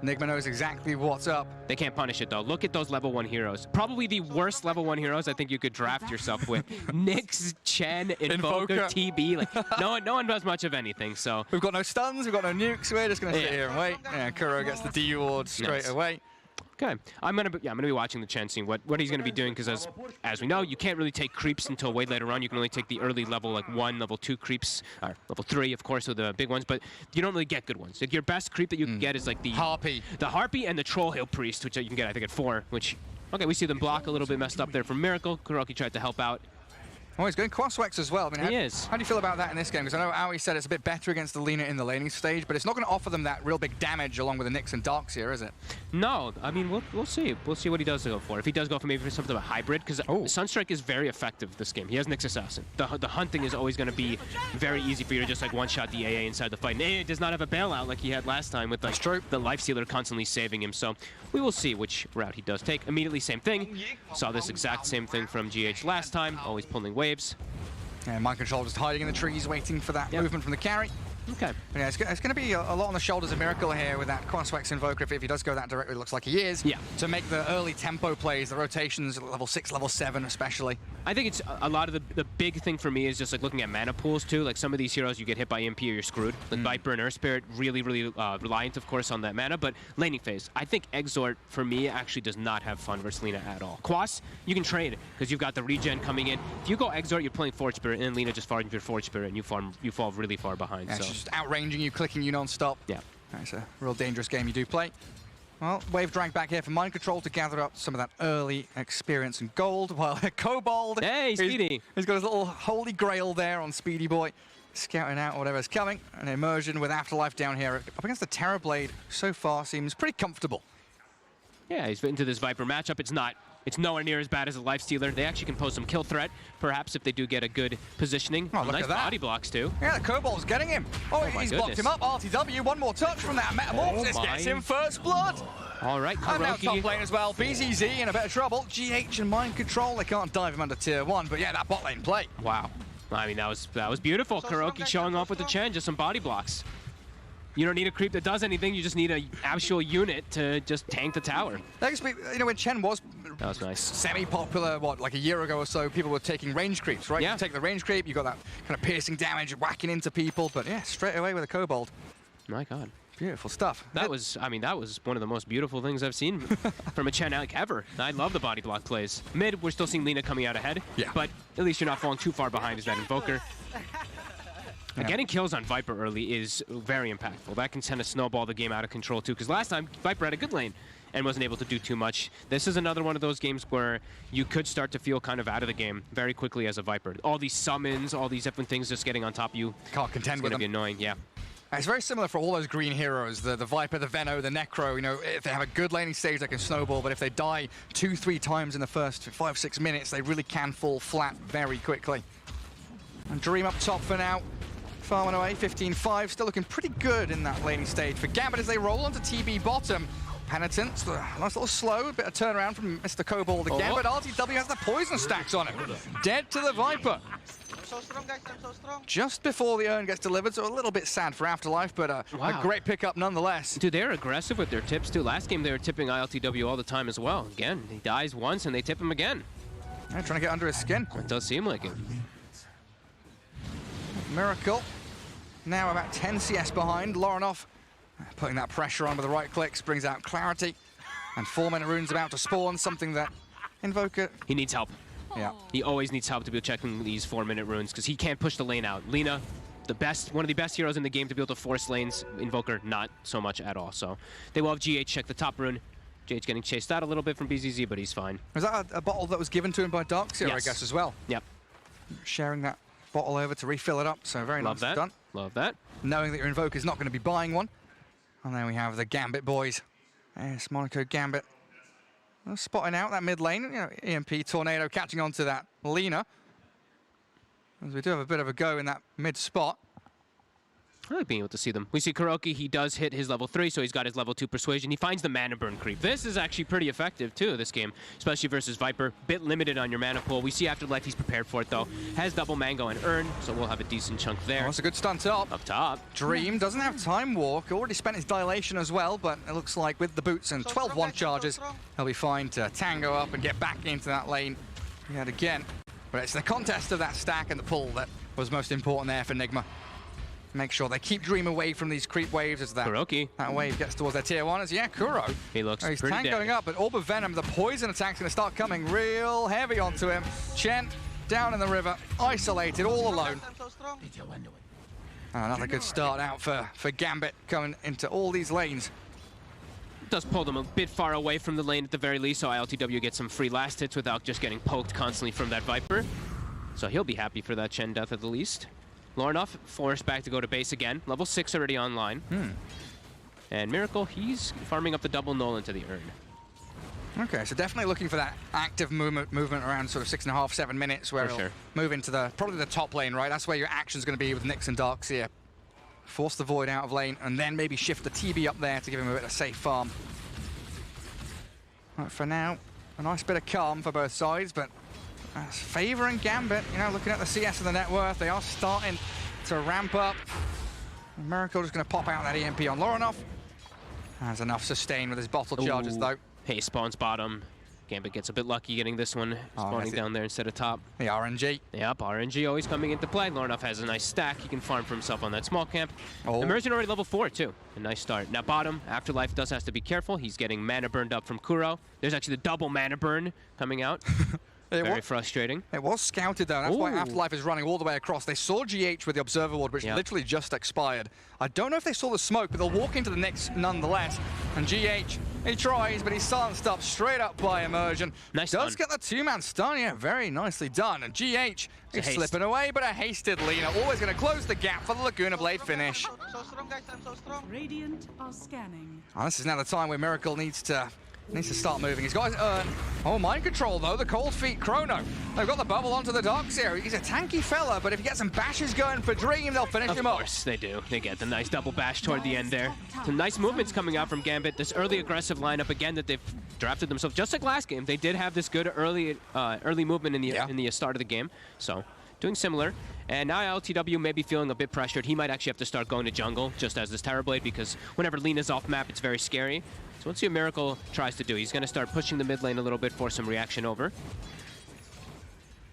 [SPEAKER 3] Nigma knows exactly what's up.
[SPEAKER 2] They can't punish it, though. Look at those level 1 heroes. Probably the worst level 1 heroes I think you could draft yourself with. Nyx, Chen, Invoker, TB. Like, no one does much of anything, so.
[SPEAKER 3] We've got no stuns, we've got no nukes. We're just going to sit here and wait. Yeah, Kuro gets the D ward straight away.
[SPEAKER 2] Okay, I'm gonna be watching the Chen, seeing what he's gonna be doing, because as we know, you can't really take creeps until way later on. You can only take the early level like 1, level 2 creeps, or level 3, of course, are the big ones. But you don't really get good ones. Like your best creep that you can get is like the
[SPEAKER 3] Harpy,
[SPEAKER 2] and the Troll Hill Priest, which you can get I think at 4. Which okay, we see them block a little bit messed up there from Miracle. Kuroki tried to help out.
[SPEAKER 3] Oh, he's going Crosswex as well. I mean, how do you feel about that in this game? Because I know Aoi said it's a bit better against the Lina in the laning stage, but it's not going to offer them that real big damage along with the Nyx and Darkseer, is it?
[SPEAKER 2] No, I mean, we'll see. We'll see what he does go for. If he does go for maybe something of a hybrid, because Sunstrike is very effective this game. He has Nyx Assassin. The hunting is always going to be very easy for you to just like one-shot the AA inside the fight. And AA does not have a bailout like he had last time with like the Lifestealer constantly saving him. So we will see which route he does take. Immediately, same thing. Saw this exact same thing from GH last time, always pulling waves.
[SPEAKER 3] And Mind Control just hiding in the trees, waiting for that movement from the carry.
[SPEAKER 2] Okay.
[SPEAKER 3] Yeah, it's going to be a lot on the shoulders of Miracle here with that Crosswex Invoker, if he does go that directly, it looks like he is.
[SPEAKER 2] Yeah.
[SPEAKER 3] To make the early tempo plays, the rotations at level 6, level 7 especially.
[SPEAKER 2] I think it's a lot of the big thing for me is just like looking at mana pools too. Like some of these heroes, you get hit by MP or you're screwed. Like Viper and Earth Spirit, really reliant, of course, on that mana. But laning phase, I think Exort, for me, actually does not have fun versus Lina at all. Quas, you can trade because you've got the regen coming in. If you go Exort, you're playing Forge Spirit, and then Lina just farms your Forge Spirit, and you fall really far behind.
[SPEAKER 3] Yeah,
[SPEAKER 2] so.
[SPEAKER 3] She's just outranging you, clicking you non-stop.
[SPEAKER 2] Yeah.
[SPEAKER 3] It's a real dangerous game you do play. Well, wave drag back here for Mind Control to gather up some of that early experience and gold, while Kobold...
[SPEAKER 2] Hey, Speedy!
[SPEAKER 3] He's got his little holy grail there on Speedy Boy, scouting out whatever's coming. An Immersion with Afterlife down here up against the Terrorblade so far seems pretty comfortable.
[SPEAKER 2] Yeah, he's fit into this Viper matchup. It's nowhere near as bad as a Lifestealer. They actually can pose some kill threat, perhaps, if they do get a good positioning.
[SPEAKER 3] Oh, look
[SPEAKER 2] nice
[SPEAKER 3] at that.
[SPEAKER 2] Body blocks, too.
[SPEAKER 3] Yeah, the Kobold's getting him. Oh, he's blocked him up. RTW, one more touch from that Metamorphosis gets him first blood.
[SPEAKER 2] All right,
[SPEAKER 3] And now
[SPEAKER 2] Kuroki.
[SPEAKER 3] top lane as well. BZZ in a bit of trouble. GH and Mind Control, they can't dive him under tier 1, but yeah, that bot lane play.
[SPEAKER 2] Wow. I mean, that was beautiful. Kuroki showing off with the Chen, just some body blocks. You don't need a creep that does anything. You just need an actual unit to just tank the tower.
[SPEAKER 3] You know, when Chen was
[SPEAKER 2] nice.
[SPEAKER 3] Semi-popular, like a year ago or so, people were taking range creeps, right?
[SPEAKER 2] Yeah.
[SPEAKER 3] You take the range creep, you got that kind of piercing damage, whacking into people, but yeah, straight away with a Kobold.
[SPEAKER 2] My God.
[SPEAKER 3] Beautiful stuff.
[SPEAKER 2] That was one of the most beautiful things I've seen from a Chen like ever. I love the body block plays. Mid, we're still seeing Lina coming out ahead.
[SPEAKER 3] Yeah.
[SPEAKER 2] But at least you're not falling too far behind as that Invoker. Yeah. Getting kills on Viper early is very impactful. That can send a snowball the game out of control too, because last time Viper had a good lane and wasn't able to do too much. This is another one of those games where you could start to feel kind of out of the game very quickly as a Viper. All these summons, all these different things just getting on top of you.
[SPEAKER 3] Can't contend with them.
[SPEAKER 2] It's going to be annoying, yeah.
[SPEAKER 3] It's very similar for all those green heroes, the Viper, the Veno, the Necro. You know, if they have a good laning stage, they can snowball, but if they die 2-3 times in the first 5-6 minutes, they really can fall flat very quickly. And Dream up top for now. farming away, 15-5, still looking pretty good in that laning stage for Gambit as they roll onto TB bottom. Penitence, nice little slow, a bit of turnaround from Mr. Cobalt again, but RTW has the poison stacks on him. Dead to the Viper.
[SPEAKER 12] I'm so strong, guys, I'm so strong.
[SPEAKER 3] Just before the urn gets delivered, so a little bit sad for Afterlife, but a great pickup nonetheless.
[SPEAKER 2] Dude, they're aggressive with their tips too. Last game they were tipping ILTW all the time as well. Again, he dies once and they tip him again.
[SPEAKER 3] They're trying to get under his skin.
[SPEAKER 2] It does seem like it.
[SPEAKER 3] Miracle, now about 10 CS behind. Lorinov putting that pressure on with the right clicks, brings out clarity. And 4-minute runes about to spawn, something that Invoker...
[SPEAKER 2] He needs help.
[SPEAKER 3] Yeah.
[SPEAKER 2] He always needs help to be checking these 4-minute runes because he can't push the lane out. Lina, one of the best heroes in the game to be able to force lanes. Invoker, not so much at all. So they will have GH check the top rune. GH getting chased out a little bit from BZZ, but he's fine.
[SPEAKER 3] Was that a bottle that was given to him by Darkseer,
[SPEAKER 2] Yes.
[SPEAKER 3] I guess, as well?
[SPEAKER 2] Yep.
[SPEAKER 3] Sharing that bottle over to refill it up, so very
[SPEAKER 2] Love
[SPEAKER 3] nicely
[SPEAKER 2] that.
[SPEAKER 3] done.
[SPEAKER 2] Love that.
[SPEAKER 3] Knowing that your Invoker's not going to be buying one. And then we have the Gambit boys. Yes, Monaco Gambit. Spotting out that mid lane, you know, EMP Tornado catching on to that Lina. As we do have a bit of a go in that mid spot.
[SPEAKER 2] I like being able to see them. We see Kuroki, he does hit his level 3, so he's got his level 2 persuasion. He finds the mana burn creep. This is actually pretty effective too, this game, especially versus Viper. Bit limited on your mana pool. We see Afterlife, he's prepared for it though. Has double mango and urn, so we'll have a decent chunk there.
[SPEAKER 3] Oh, that's a good stunt up.
[SPEAKER 2] Up top.
[SPEAKER 3] Dream doesn't have time walk, already spent his dilation as well, but it looks like with the boots and 12 1 charges, he'll be fine to tango up and get back into that lane yet again. But it's the contest of that stack and the pull that was most important there for Nigma. Make sure they keep Dream away from these creep waves as that wave gets towards their tier 1. As Kuro.
[SPEAKER 2] He looks
[SPEAKER 3] he's
[SPEAKER 2] pretty
[SPEAKER 3] tank
[SPEAKER 2] dead.
[SPEAKER 3] going up, but Orb of Venom, the poison attack's going to start coming real heavy onto him. Chen down in the river, isolated, all alone. Another good start out for Gambit coming into all these lanes.
[SPEAKER 2] Does pull them a bit far away from the lane at the very least, so ILTW gets some free last hits without just getting poked constantly from that Viper. So he'll be happy for that Chen death at the least. Lorinov forced back to go to base again. Level 6 already online. And Miracle, he's farming up the double null into the urn.
[SPEAKER 3] Okay, so definitely looking for that active movement around sort of 6.5, 7 minutes where he'll move into probably the top lane, right? That's where your action's going to be with Nyx and Darkseer. Force the Void out of lane and then maybe shift the TB up there to give him a bit of safe farm. Right, for now, a nice bit of calm for both sides, but that's favouring Gambit. You know, looking at the CS and the net worth, they are starting to ramp up. Miracle just going to pop out that EMP on Lorinov. Has enough sustain with his bottle charges, though.
[SPEAKER 2] Hey, spawns bottom. Gambit gets a bit lucky getting this one, spawning down there instead of top.
[SPEAKER 3] The RNG.
[SPEAKER 2] Yep, RNG always coming into play. Lorinov has a nice stack. He can farm for himself on that small camp. Immersion already level 4, too. A nice start. Now, bottom, Afterlife does have to be careful. He's getting mana burned up from Kuro. There's actually the double mana burn coming out. Very frustrating.
[SPEAKER 3] It was scouted, though. That's why Afterlife is running all the way across. They saw GH with the Observer Ward, which literally just expired. I don't know if they saw the smoke, but they'll walk into the Nyx nonetheless. And GH, he tries, but he's silenced up straight up by Immersion.
[SPEAKER 2] Nice
[SPEAKER 3] Does get the 2-man stun, very nicely done. And GH is slipping away, but a hasted Lina. Always going to close the gap for the Laguna Blade finish.
[SPEAKER 12] So strong, guys, I'm so strong.
[SPEAKER 16] Radiant are scanning.
[SPEAKER 3] And this is now the time where Miracle needs to start moving. He's got his mind control though, the cold feet Chrono. They've got the bubble onto the Darkseer. He's a tanky fella, but if he gets some bashes going for Dream, they'll finish him off.
[SPEAKER 2] Of course they do. They get the nice double bash toward the end there. Some nice movements coming out from Gambit. This early aggressive lineup again that they've drafted themselves. Just like last game, they did have this good early movement in the start of the game. So doing similar. And now LTW may be feeling a bit pressured. He might actually have to start going to jungle just as this Terrorblade, because whenever Lina's off map, it's very scary. So let's see what Miracle tries to do. He's going to start pushing the mid lane a little bit for some reaction over.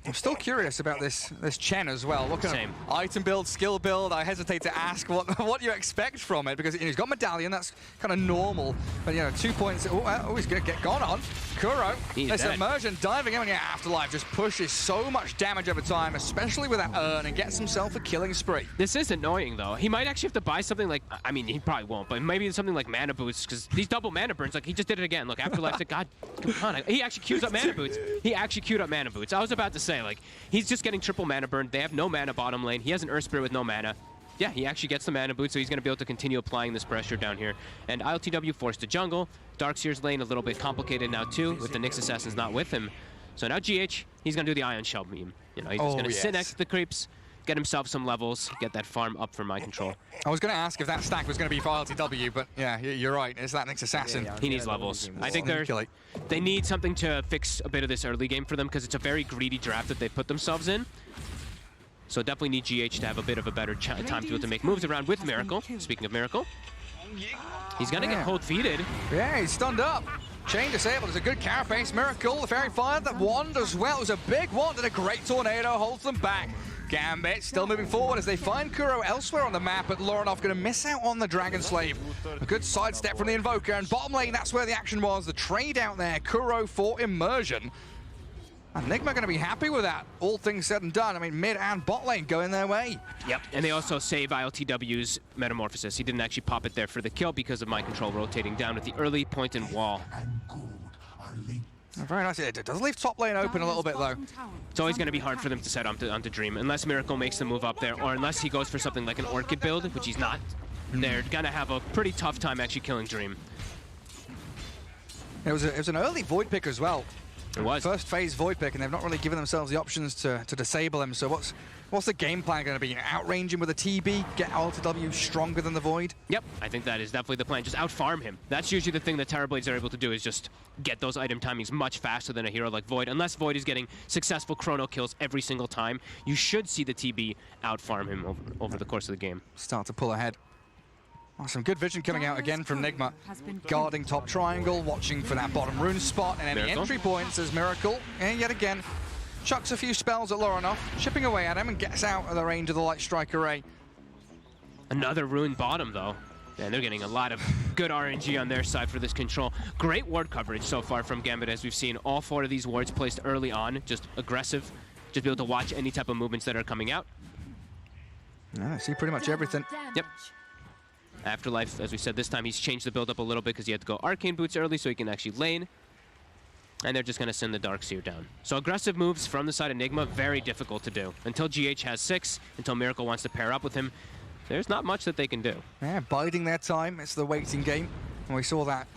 [SPEAKER 3] I'm still curious about this Chen as well. What kind of item build, skill build? I hesitate to ask what you expect from it, because he's got Medallion, that's kind of normal. But 2 points, he's going to get gone on. Kuro, this Immersion diving in, Afterlife just pushes so much damage over time, especially with that urn, and gets himself a killing spree.
[SPEAKER 2] This is annoying though. He might actually have to buy something like, I mean, he probably won't, but maybe something like mana boots, because these double mana burns, like he just did it again. Look, Afterlife's like, God, come on. He actually queues up mana boots. I was about to say, like, he's just getting triple mana burn. They have no mana bottom lane. He has an Earth Spirit with no mana. Yeah, he actually gets the mana boot, so he's going to be able to continue applying this pressure down here. And ILTW forced to jungle. Darkseer's lane a little bit complicated now too, with the Nyx Assassins not with him. So now GH, he's going to do the Ion Shell meme. He's just going to sit next to the creeps, get himself some levels, get that farm up for Mind Control.
[SPEAKER 3] I was going to ask if that stack was going to be for LTW, but yeah, you're right. It's that next assassin.
[SPEAKER 2] He needs levels. I think they need something to fix a bit of this early game for them because it's a very greedy draft that they put themselves in. So definitely need GH to have a bit of a better time to be able to make moves around with Miracle. Speaking of Miracle, he's going to get cold feeded.
[SPEAKER 3] Yeah, he's stunned up. Chain disabled. It's a good carapace. Miracle, the Fairy Fire, that wand as well. It was a big wand and a great tornado holds them back. Gambit still moving forward as they find Kuro elsewhere on the map, but Lorinov going to miss out on the Dragon Slave. A good sidestep from the Invoker, and bottom lane, that's where the action was. The trade out there, Kuro for Immersion. And Nigma going to be happy with that, all things said and done. I mean, mid and bot lane going their way.
[SPEAKER 2] Yep, and they also save ILTW's Metamorphosis. He didn't actually pop it there for the kill because of Mind Control rotating down at the early point and wall.
[SPEAKER 3] Very nice. It does leave top lane open a little bit, though.
[SPEAKER 2] It's always going to be hard for them to set onto Dream, unless Miracle makes the move up there, or unless he goes for something like an Orchid build, which he's not. They're going to have a pretty tough time actually killing Dream.
[SPEAKER 3] It was an early Void pick as well.
[SPEAKER 2] It was.
[SPEAKER 3] First phase Void pick, and they've not really given themselves the options to disable him. So what's the game plan going to be? Outrange him with a TB, get LTW stronger than the Void?
[SPEAKER 2] Yep, I think that is definitely the plan. Just outfarm him. That's usually the thing that Terrorblades are able to do, is just get those item timings much faster than a hero like Void. Unless Void is getting successful chrono kills every single time, you should see the TB outfarm him over the course of the game.
[SPEAKER 3] Start to pull ahead. Oh, some good vision coming out again from Nigma. Guarding top triangle, watching for that bottom rune spot, and any entry points as Miracle. And yet again, chucks a few spells at Lorinov, chipping away at him and gets out of the range of the Light Strike Array.
[SPEAKER 2] Another rune bottom, though. And they're getting a lot of good RNG on their side for this control. Great ward coverage so far from Gambit, as we've seen all 4 of these wards placed early on. Just aggressive, just be able to watch any type of movements that are coming out.
[SPEAKER 3] Yeah, I see pretty much everything.
[SPEAKER 2] Yep. Afterlife, as we said, this time he's changed the build up a little bit because he had to go Arcane Boots early so he can actually lane. And they're just going to send the Darkseer down. So aggressive moves from the side of Nigma, very difficult to do. Until GH has 6, until Miracle wants to pair up with him, there's not much that they can do.
[SPEAKER 3] Yeah, biding their time. It's the waiting game. And we saw that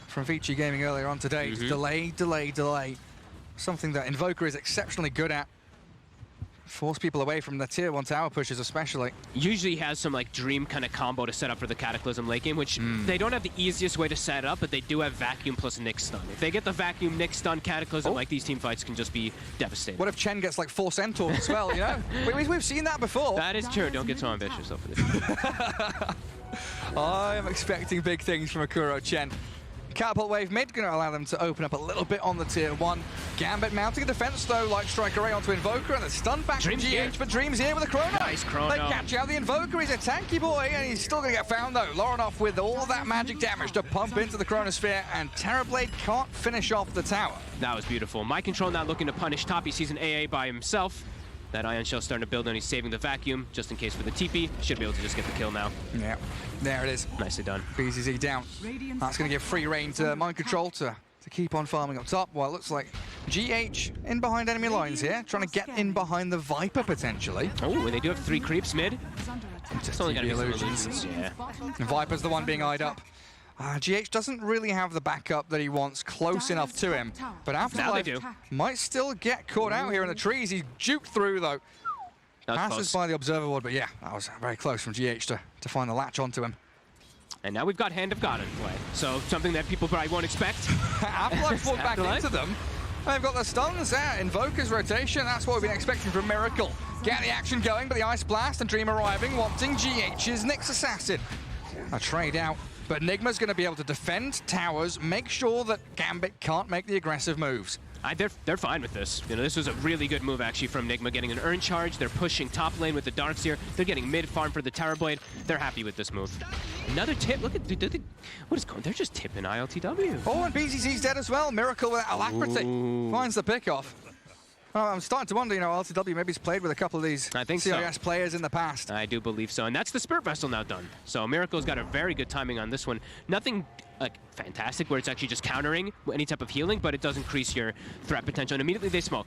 [SPEAKER 3] from Vici Gaming earlier on today. Delay, delay, delay. Something that Invoker is exceptionally good at. Force people away from the tier 1 tower pushes especially.
[SPEAKER 2] Usually he has some like Dream kind of combo to set up for the Cataclysm late game, which they don't have the easiest way to set up, but they do have Vacuum plus Nick Stun. If they get the Vacuum, Nick Stun, Cataclysm, like these team fights can just be devastating.
[SPEAKER 3] What if Chen gets like 4 Centaurs as well, you know? We've seen that before.
[SPEAKER 2] That is true. Don't get so ambitious though for this.
[SPEAKER 3] I am expecting big things from Akuro Chen. Catapult Wave mid, going to allow them to open up a little bit on the tier 1. Gambit mounting a defense though, Light Strike Array onto Invoker, and the stun back from GH, but Dream's here with a chrono.
[SPEAKER 2] Nice chrono.
[SPEAKER 3] They catch out the Invoker, he's a tanky boy, and he's still going to get found though. Lorinov with all that magic damage to pump into the Chronosphere, and Terrorblade can't finish off the tower.
[SPEAKER 2] That was beautiful. Mind Control not looking to punish top. He sees an AA by himself. That Ion Shell starting to build, and he's saving the Vacuum just in case for the TP. Should be able to just get the kill now.
[SPEAKER 3] Yeah, there it is.
[SPEAKER 2] Nicely done.
[SPEAKER 3] BZZ down. That's going to give free reign to Mind Control to keep on farming up top. Well, it looks like GH in behind enemy lines here, trying to get in behind the Viper potentially.
[SPEAKER 2] Oh, and they do have 3 creeps mid.
[SPEAKER 3] Just
[SPEAKER 2] only got to be
[SPEAKER 3] illusions.
[SPEAKER 2] Yeah.
[SPEAKER 3] And Viper's the one being eyed up. GH doesn't really have the backup that he wants close enough to him, but Afterlife might still get caught out here in the trees. He's juked through though. Passes by the Observer Ward, but yeah, that was very close from GH to find the latch onto him.
[SPEAKER 2] And now we've got Hand of God in play, so something that people probably won't expect.
[SPEAKER 3] Afterlife fought back into them. They've got the stuns there, Invoker's rotation, that's what we've been expecting from Miracle. Get the action going, but the Ice Blast and Dream arriving, wanting GH's Nyx Assassin. A trade out. But Nigma's going to be able to defend towers, make sure that Gambit can't make the aggressive moves.
[SPEAKER 2] They're fine with this. You know, this was a really good move actually from Nigma, getting an Urn Charge. They're pushing top lane with the Darkseer. They're getting mid farm for the Terrorblade. They're happy with this move. Another tip. Look at what is going? They're just tipping ILTW.
[SPEAKER 3] Oh, and BZZ's dead as well. Miracle with alacrity finds the pickoff. I'm starting to wonder, you know, LTW maybe has played with a couple of these CIS players in the past.
[SPEAKER 2] I do believe so, and that's the Spirit Vessel now done. So Miracle's got a very good timing on this one. Nothing like fantastic where it's actually just countering any type of healing, but it does increase your threat potential, and immediately they smoke.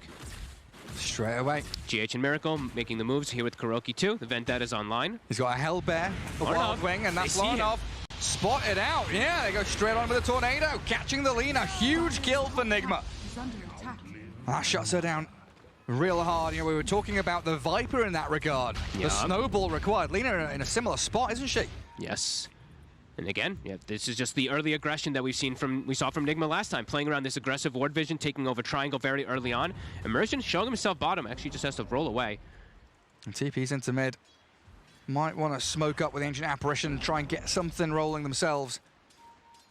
[SPEAKER 3] Straight away.
[SPEAKER 2] GH and Miracle making the moves here with Kuroki too. The Vendetta's online.
[SPEAKER 3] He's got a Hell Bear, a Wild Wing, and that's Lorinov. Spotted out. Yeah, they go straight on with a Tornado, catching the lean. A huge kill for Nigma. That shuts her down. real hard. You know, we were talking about the Viper in that regard.
[SPEAKER 2] Yeah.
[SPEAKER 3] The snowball required. Lina in a similar spot, isn't she?
[SPEAKER 2] Yes. And again, yeah, this is just the early aggression that we saw from Nigma last time, playing around this aggressive ward vision, taking over triangle very early on. Immersion showing himself bottom, actually just has to roll away.
[SPEAKER 3] And TP's into mid. Might want to smoke up with Ancient Apparition and try and get something rolling themselves.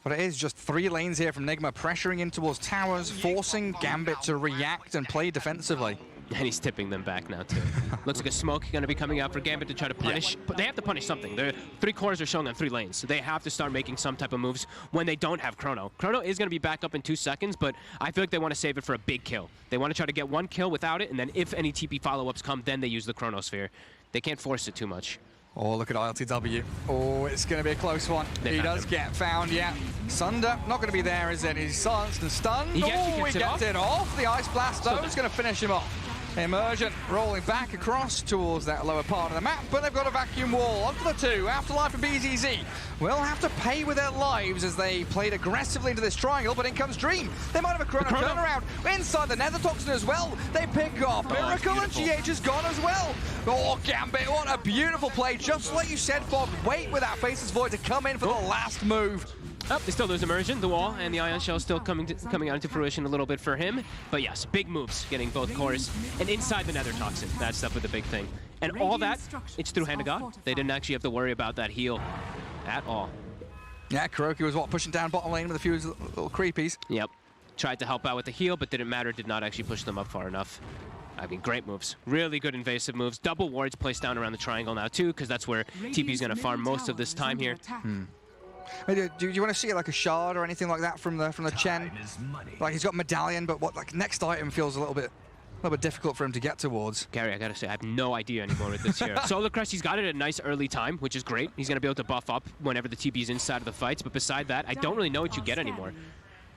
[SPEAKER 3] But it is just 3 lanes here from Nigma, pressuring in towards towers, forcing Gambit to react and play defensively.
[SPEAKER 2] And he's tipping them back now, too. Looks like a smoke going to be coming out for Gambit to try to punish. But they have to punish something. Their 3 cores are showing on 3 lanes, so they have to start making some type of moves when they don't have Chrono. Chrono is going to be back up in 2 seconds, but I feel like they want to save it for a big kill. They want to try to get 1 kill without it, and then if any TP follow-ups come, then they use the Chronosphere. They can't force it too much.
[SPEAKER 3] Oh, look at ILTW. Oh, it's going to be a close one. He does get found, yeah. Sunder, not going to be there, is it? He's silenced and stunned. He gets it off. The Ice Blast, though, is going to finish him off. Immersion rolling back across towards that lower part of the map, but they've got a vacuum wall. Onto the 2, Afterlife and BZZ will have to pay with their lives as they played aggressively into this triangle, but in comes Dream. They might have a Chrono turnaround inside the Nether Toxin as well. They pick off Miracle, and GH is gone as well. Oh, Gambit, what a beautiful play. Just like you said, Fog, wait with that Faceless Void to come in for the last move.
[SPEAKER 2] Oh, they still lose Immersion, the wall, and the Ion Shell still coming out into fruition a little bit for him. But yes, big moves, getting both cores and inside the Nether Toxin. That's definitely the big thing. And all that, it's through Hand of God. They didn't actually have to worry about that heal at all.
[SPEAKER 3] Yeah, Kuroki was pushing down bottom lane with a few little creepies.
[SPEAKER 2] Yep. Tried to help out with the heal, but didn't matter, did not actually push them up far enough. I mean, great moves. Really good invasive moves. Double wards placed down around the triangle now, too, because that's where TP's going to farm most of this time here.
[SPEAKER 3] Do you want to see like a shard or anything like that from the Chen? Like he's got medallion, but what like next item feels a little bit difficult for him to get towards.
[SPEAKER 2] Gary, I gotta say, I have no idea anymore with this here. Solar Crest, he's got it at a nice early time, which is great. He's gonna be able to buff up whenever the TP's inside of the fights, but beside that, I don't really know what you get anymore.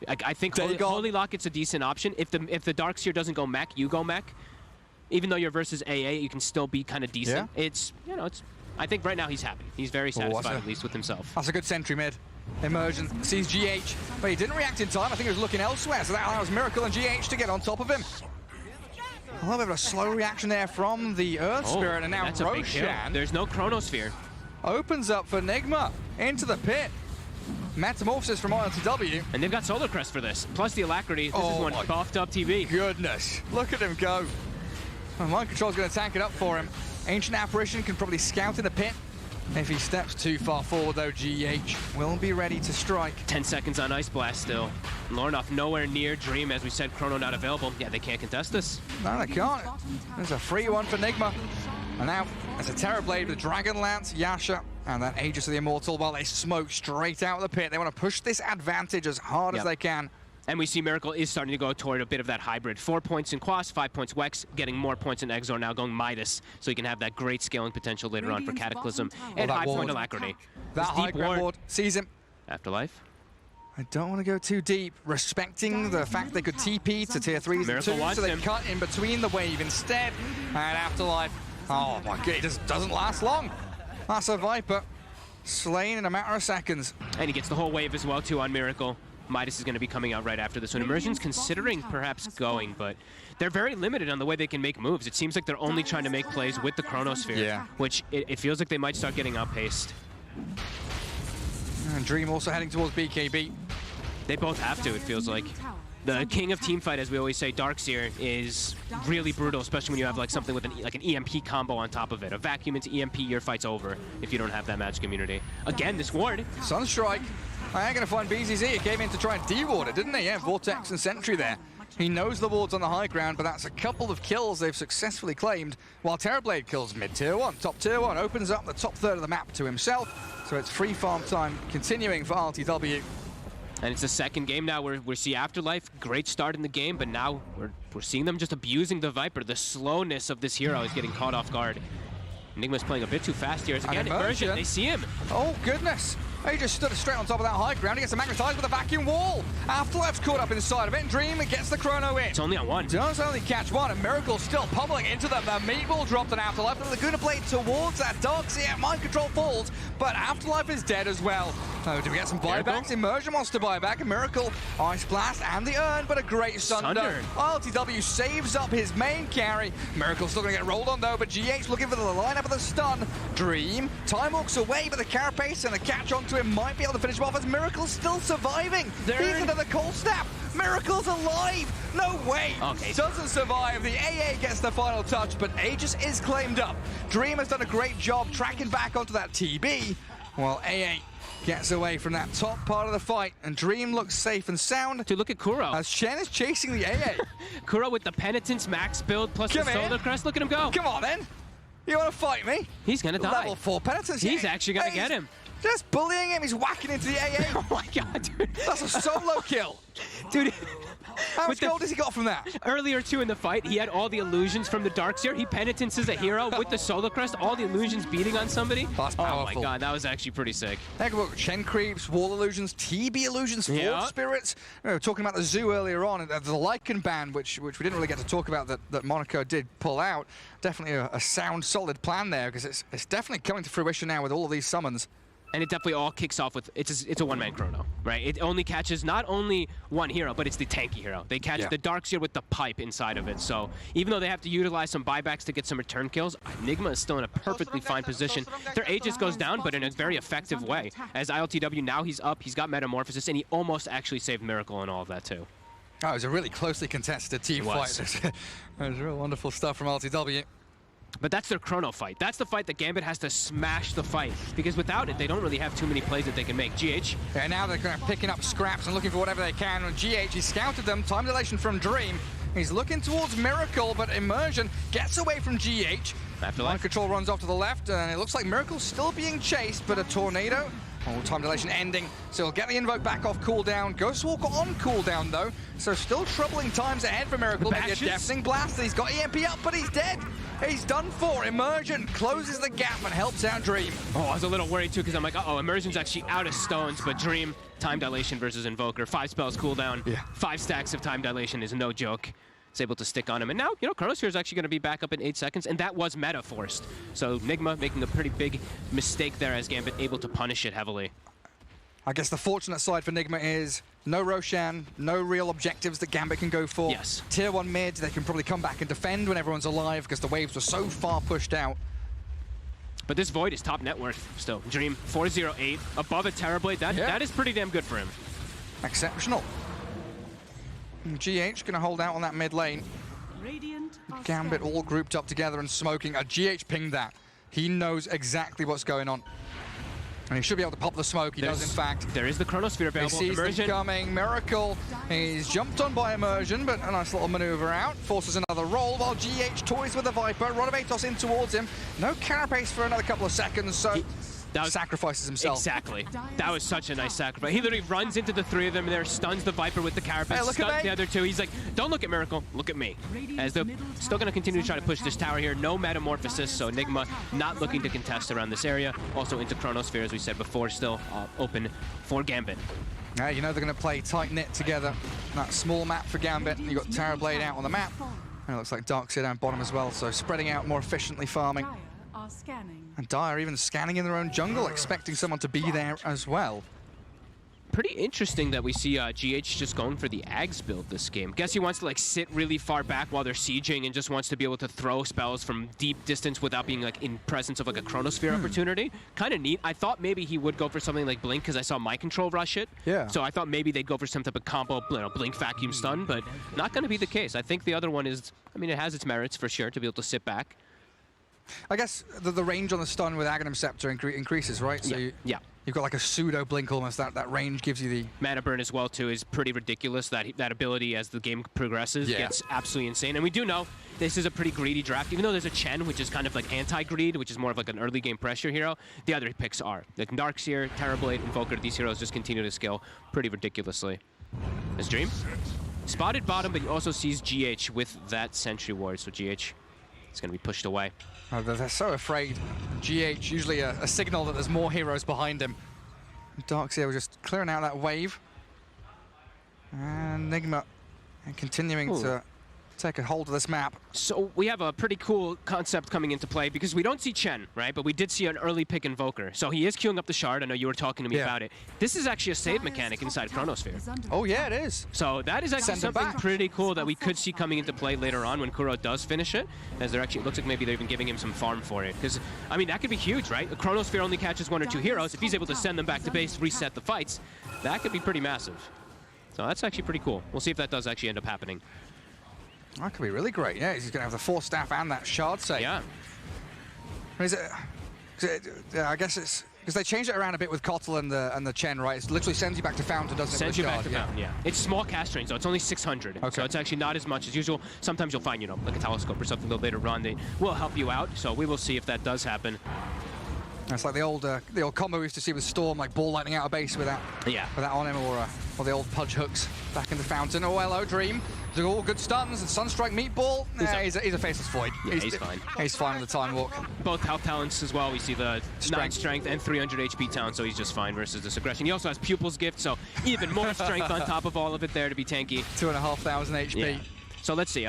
[SPEAKER 2] I think Holy Locket's a decent option. If the Darkseer doesn't go mech, you go mech. Even though you're versus AA, you can still be kind of decent. Yeah. It's I think right now he's happy. He's very satisfied, at least with himself.
[SPEAKER 3] That's a good sentry mid. Immersion sees GH, but he didn't react in time. I think he was looking elsewhere, so that allows Miracle and GH to get on top of him. A little bit of a slow reaction there from the Earth Spirit, and now Roshan.
[SPEAKER 2] There's no Chronosphere.
[SPEAKER 3] Opens up for Nigma into the pit. Metamorphosis from ILTW.
[SPEAKER 2] And they've got Solar Crest for this, plus the Alacrity. This is one buffed up TV.
[SPEAKER 3] Goodness, look at him go. Mind Control's going to tank it up for him. Ancient Apparition can probably scout in the pit. If he steps too far forward, though, GH will be ready to strike.
[SPEAKER 2] 10 seconds on Ice Blast still. Lornoff nowhere near Dream. As we said, Chrono not available. Yeah, they can't contest this.
[SPEAKER 3] No, they can't. There's a free one for Nigma. And now, it's a Terrorblade with Dragon Lance, Yasha, and that Aegis of the Immortal while they smoke straight out of the pit. They want to push this advantage as hard as they can.
[SPEAKER 2] And we see Miracle is starting to go toward a bit of that hybrid. 4 points in Quas, 5 points Wex, getting more points in Exor, now going Midas, so he can have that great scaling potential later on for Cataclysm and high point Alacrity.
[SPEAKER 3] That high ground ward sees him.
[SPEAKER 2] Afterlife.
[SPEAKER 3] I don't want to go too deep, respecting the fact they could TP to tier 3s and 2s, so they cut in between the wave instead. And Afterlife, oh my god, it just doesn't last long. That's a Viper, slain in a matter of seconds.
[SPEAKER 2] And he gets the whole wave as well, too, on Miracle. Midas is going to be coming out right after this one. Immersion's considering perhaps going, but they're very limited on the way they can make moves. It seems like they're only trying to make plays with the Chronosphere, which it feels like they might start getting outpaced.
[SPEAKER 3] And Dream also heading towards BKB.
[SPEAKER 2] They both have to, it feels like. The king of teamfight, as we always say, Darkseer, is really brutal, especially when you have like something with an EMP combo on top of it. A vacuum into EMP, your fight's over if you don't have that magic immunity. Again, this ward.
[SPEAKER 3] Sunstrike. I ain't going to find BZZ. He came in to try and de-ward it, didn't he? Yeah, Vortex and Sentry there. He knows the wards on the high ground, but that's a couple of kills they've successfully claimed, while Terrorblade kills mid-tier 1. Top tier 1 opens up the top third of the map to himself, so it's free farm time continuing for RTW.
[SPEAKER 2] And it's the second game now where we see Afterlife. Great start in the game, but now we're seeing them just abusing the Viper. The slowness of this hero is getting caught off guard. Nigma's playing a bit too fast here. Again, Immersion, they see him.
[SPEAKER 3] Oh, goodness. He just stood straight on top of that high ground. He gets magnetized with a vacuum wall. Afterlife's caught up inside of it. Dream gets the chrono in.
[SPEAKER 2] It's only on one.
[SPEAKER 3] Does only catch one, and Miracle's still pummeling into them. The meat ball dropped on Afterlife, and the Laguna Blade towards that Darkseer. Mind control falls, but Afterlife is dead as well. Oh, do we get some buybacks? Immersion wants to buy back. A Miracle, Ice Blast, and the Urn, but a great Sunder. LTW saves up his main carry. Miracle's still going to get rolled on, though, but GH looking for the lineup of the stun. Dream, time walks away, but the carapace and the catch onto him might be able to finish him off as Miracle's still surviving. He's into the cold snap. Miracle's alive! No way!
[SPEAKER 2] Okay.
[SPEAKER 3] Doesn't survive. The AA gets the final touch, but Aegis is claimed up. Dream has done a great job tracking back onto that TB, while AA gets away from that top part of the fight, and Dream looks safe and sound.
[SPEAKER 2] Dude, look at Kuro.
[SPEAKER 3] As Shen is chasing the AA.
[SPEAKER 2] Kuro with the Penitence max build plus the Solar Crest. Look at him go.
[SPEAKER 3] Come on, then. You want to fight me?
[SPEAKER 2] He's going to die.
[SPEAKER 3] Level 4 Penitence.
[SPEAKER 2] He's actually going to get him.
[SPEAKER 3] Just bullying him. He's whacking into the AA.
[SPEAKER 2] Oh my god, dude.
[SPEAKER 3] That's a solo kill.
[SPEAKER 2] Dude.
[SPEAKER 3] How much gold has he got from that?
[SPEAKER 2] Earlier, too, in the fight, he had all the illusions from the Darkseer. He penitences a hero with the Solar Crest, all the illusions beating on somebody.
[SPEAKER 3] That's powerful.
[SPEAKER 2] Oh my god, that was actually pretty sick.
[SPEAKER 3] Heck, look, Shen creeps, wall illusions, TB illusions, Force Spirits. We were talking about the zoo earlier on, the Lycan ban, which we didn't really get to talk about, that Monaco did pull out. Definitely a sound, solid plan there, because it's definitely coming to fruition now with all of these summons.
[SPEAKER 2] And it definitely all kicks off with, it's a one-man chrono, right? It only catches not only one hero, but it's the tanky hero. They catch the Darkseer with the pipe inside of it. So even though they have to utilize some buybacks to get some return kills, Nigma is still in a perfectly fine position. Their Aegis goes down, but in a very effective way. As ILTW, now he's up, he's got Metamorphosis, and he almost actually saved Miracle and all of that too.
[SPEAKER 3] Oh, it was a really closely contested team fight. It was real wonderful stuff from LTW.
[SPEAKER 2] But that's their chrono fight. That's the fight that Gambit has to smash the fight, because without it, they don't really have too many plays that they can make. GH.
[SPEAKER 3] Yeah, now they're kind of picking up scraps and looking for whatever they can. And GH, he scouted them. Time dilation from Dream. He's looking towards Miracle, but Immersion gets away from GH. Mind control runs off to the left, and it looks like Miracle's still being chased, but a tornado. Oh, time dilation ending, so he'll get the invoke back off cooldown. Ghost Walker on cooldown, though, so still troubling times ahead for Miracle. Maybe a deafening blast. He's got EMP up, but he's dead. He's done for. Immersion closes the gap and helps out Dream.
[SPEAKER 2] Oh, I was a little worried, too, because I'm like, uh-oh, Immersion's actually out of stones, but Dream, time dilation versus Invoker. 5 spells cooldown. 5 stacks of time dilation is no joke. It's able to stick on him. And now, you know, Chronosphere is actually going to be back up in 8 seconds, and that was meta forced. So Nigma making a pretty big mistake there as Gambit able to punish it heavily.
[SPEAKER 3] I guess the fortunate side for Nigma is no Roshan, no real objectives that Gambit can go for.
[SPEAKER 2] Yes.
[SPEAKER 3] Tier 1 mid, they can probably come back and defend when everyone's alive because the waves were so far pushed out.
[SPEAKER 2] But this Void is top net worth still. Dream 408 above a Terrorblade. That is pretty damn good for him.
[SPEAKER 3] Exceptional. GH gonna hold out on that mid lane. Gambit all grouped up together and smoking. GH pinged that. He knows exactly what's going on. And he should be able to pop the smoke. He does, in fact.
[SPEAKER 2] There is the Chronosphere available.
[SPEAKER 3] He sees them coming. Miracle. He's jumped on by Immersion, but a nice little maneuver out. Forces another roll while GH toys with the Viper. Rodovatos in towards him. No carapace for another couple of seconds, so sacrifices himself.
[SPEAKER 2] Exactly. That was such a nice sacrifice. He literally runs into the 3 of them there, stuns the Viper with the carapace, stuns the other 2. He's like, don't look at Miracle, look at me. As they're still going to continue to try to push this tower here. No Metamorphosis, so Nigma not looking to contest around this area. Also into Chronosphere, as we said before, still open for Gambit.
[SPEAKER 3] Yeah, you know they're going to play tight-knit together. That small map for Gambit. You've got Terrorblade out on the map. And it looks like Darkseer down bottom as well, so spreading out more efficiently farming. And Dire even scanning in their own jungle, expecting someone to be there as well.
[SPEAKER 2] Pretty interesting that we see GH just going for the Ags build this game. Guess he wants to like sit really far back while they're sieging and just wants to be able to throw spells from deep distance without being like in presence of like a Chronosphere opportunity. Kind of neat. I thought maybe he would go for something like Blink because I saw My Control rush it.
[SPEAKER 3] Yeah.
[SPEAKER 2] So I thought maybe they'd go for some type of combo, you know, Blink, Vacuum, Stun, but not going to be the case. I think the other one is, I mean, it has its merits for sure to be able to sit back.
[SPEAKER 3] I guess the range on the stun with Aghanim Scepter increases, right? So you've got like a pseudo blink almost. That range gives you the
[SPEAKER 2] mana burn as well too is pretty ridiculous. That ability as the game progresses gets absolutely insane. And we do know this is a pretty greedy draft. Even though there's a Chen, which is kind of like anti-greed, which is more of like an early game pressure hero, the other picks are like Darkseer, Terrorblade, Invoker. These heroes just continue to scale pretty ridiculously. As Dream spotted bottom, but he also sees GH with that Sentry Ward. So GH is going to be pushed away.
[SPEAKER 3] Oh, they're so afraid. GH, usually a signal that there's more heroes behind him. Darkseer was just clearing out that wave. And Nigma continuing to take a hold of this map.
[SPEAKER 2] So we have a pretty cool concept coming into play because we don't see Chen, right? But we did see an early pick Invoker. So he is queuing up the shard. I know you were talking to me about it. This is actually a save mechanic inside Chronosphere.
[SPEAKER 3] Oh yeah, it is.
[SPEAKER 2] So that is actually something pretty cool that we could see coming into play later on when Kuro does finish it. As they're actually, it looks like maybe they're even giving him some farm for it. Because, I mean, that could be huge, right? A Chronosphere only catches 1 or 2 heroes. If he's able to send them back to base, reset the fights, that could be pretty massive. So that's actually pretty cool. We'll see if that does actually end up happening.
[SPEAKER 3] That could be really great. Yeah, he's going to have the 4 staff and that shard save.
[SPEAKER 2] Yeah.
[SPEAKER 3] I guess it's because they changed it around a bit with Kotal and the Chen, right? It literally sends you back to Fountain, doesn't it?
[SPEAKER 2] Sends you back to Fountain, yeah. It's small cast range, so it's only 600. Okay. So it's actually not as much as usual. Sometimes you'll find, you know, like a telescope or something a little later on. They will help you out. So we will see if that does happen.
[SPEAKER 3] It's like the old combo we used to see with Storm, like ball lightning out of base with that, with that on him, or the old Pudge hooks back in the Fountain. Oh, hello, Dream. They're all good stuns. And Sunstrike Meatball. He's a faceless void.
[SPEAKER 2] Yeah, he's fine.
[SPEAKER 3] He's fine on the time walk.
[SPEAKER 2] Both health talents as well. We see the 9 strength and 300 HP talent, so he's just fine versus this aggression. He also has Pupil's Gift, so even more strength on top of all of it there to be tanky.
[SPEAKER 3] 2,500 HP.
[SPEAKER 2] Yeah. So let's see.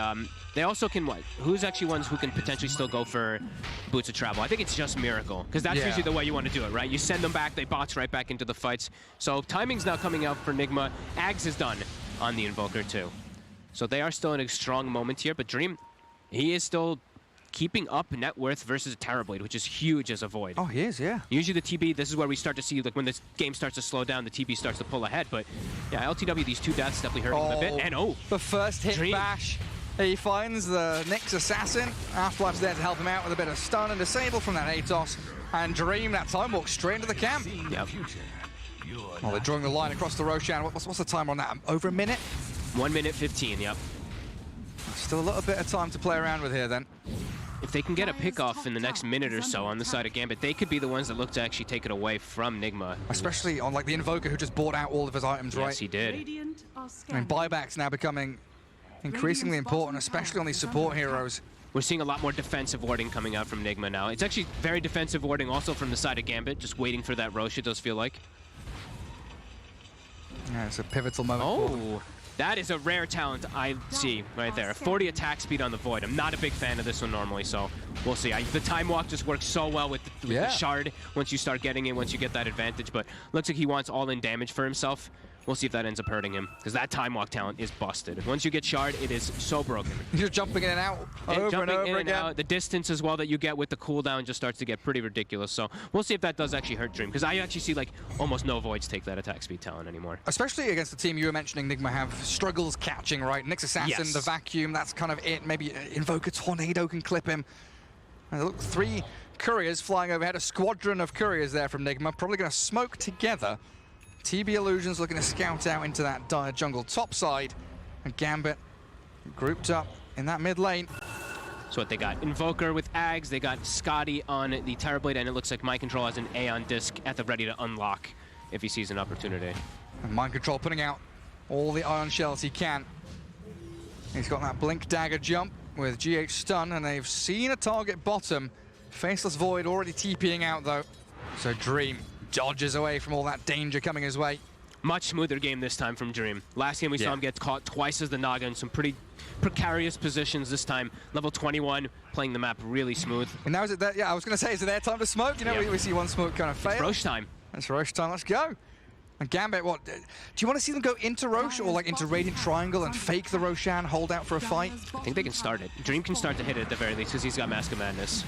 [SPEAKER 2] They also can what? Who's actually ones who can potentially still go for Boots of Travel? I think it's just Miracle, because that's usually the way you want to do it, right? You send them back, they box right back into the fights. So timing's now coming out for Nigma. Ags is done on the Invoker too. So they are still in a strong moment here, but Dream, he is still keeping up net worth versus Terrorblade, which is huge as a Void.
[SPEAKER 3] Oh, he is, yeah.
[SPEAKER 2] Usually the TB, this is where we start to see, like when this game starts to slow down, the TB starts to pull ahead. But yeah, LTW, these 2 deaths definitely hurting him a bit. And
[SPEAKER 3] the first hit
[SPEAKER 2] Dream.
[SPEAKER 3] bash. He finds the Nyx Assassin. Afterlife's there to help him out with a bit of stun and disable from that Atos. And Dream, that time, walks straight into the camp.
[SPEAKER 2] Yep.
[SPEAKER 3] Well, they're drawing the line across the Roshan. What's the timer on that? Over a minute?
[SPEAKER 2] 1 minute 15, yep.
[SPEAKER 3] Still a little bit of time to play around with here, then.
[SPEAKER 2] If they can get a pick off in the next minute or so on the side of Gambit, they could be the ones that look to actually take it away from Nigma.
[SPEAKER 3] Especially on like the Invoker, who just bought out all of his items, right?
[SPEAKER 2] Yes, he did.
[SPEAKER 3] I mean, buybacks now becoming increasingly important, especially on these support heroes.
[SPEAKER 2] We're seeing a lot more defensive warding coming out from Nigma now. It's actually very defensive warding also from the side of Gambit, just waiting for that Rosh, it does feel like.
[SPEAKER 3] Yeah, it's a pivotal moment.
[SPEAKER 2] Oh, that is a rare talent I see right there. 40 attack speed on the Void. I'm not a big fan of this one normally, so we'll see. The time walk just works so well with the shard once you start getting it, once you get that advantage. But looks like he wants all-in damage for himself. We'll see if that ends up hurting him, because that time walk talent is busted. Once you get shard, it is so broken.
[SPEAKER 3] You're jumping in and out over and over again.
[SPEAKER 2] The distance as well that you get with the cooldown just starts to get pretty ridiculous. So we'll see if that does actually hurt Dream, because I actually see like almost no Voids take that attack speed talent anymore.
[SPEAKER 3] Especially against the team you were mentioning, Nigma have struggles catching, right? Nyx Assassin, the vacuum, that's kind of it. Maybe Invoker Tornado can clip him. And look, 3 couriers flying overhead, a squadron of couriers there from Nigma, probably going to smoke together. TB Illusions looking to scout out into that dire jungle top side. And Gambit grouped up in that mid lane.
[SPEAKER 2] So what they got? Invoker with Ags, they got Scotty on the Terrorblade, and it looks like Mind Control has an Aeon Disc at the ready to unlock if he sees an opportunity.
[SPEAKER 3] And Mind Control putting out all the Ion Shells he can. He's got that Blink Dagger jump with GH stun, and they've seen a target bottom. Faceless Void already TPing out though. So Dream dodges away from all that danger coming his way.
[SPEAKER 2] Much smoother game this time from Dream. Last game we saw him get caught twice as the Naga in some pretty precarious positions. This time, level 21, playing the map really smooth.
[SPEAKER 3] And now is it there? Yeah, I was going to say, is it their time to smoke? You know, we see one smoke kind of fail.
[SPEAKER 2] It's Rosh time.
[SPEAKER 3] It's Rosh time, let's go. And Gambit, what? Do you want to see them go into Rosh or like into Radiant Triangle and fake the Roshan, hold out for a fight?
[SPEAKER 2] I think they can start it. Dream can start to hit it at the very least, because he's got Mask of Madness.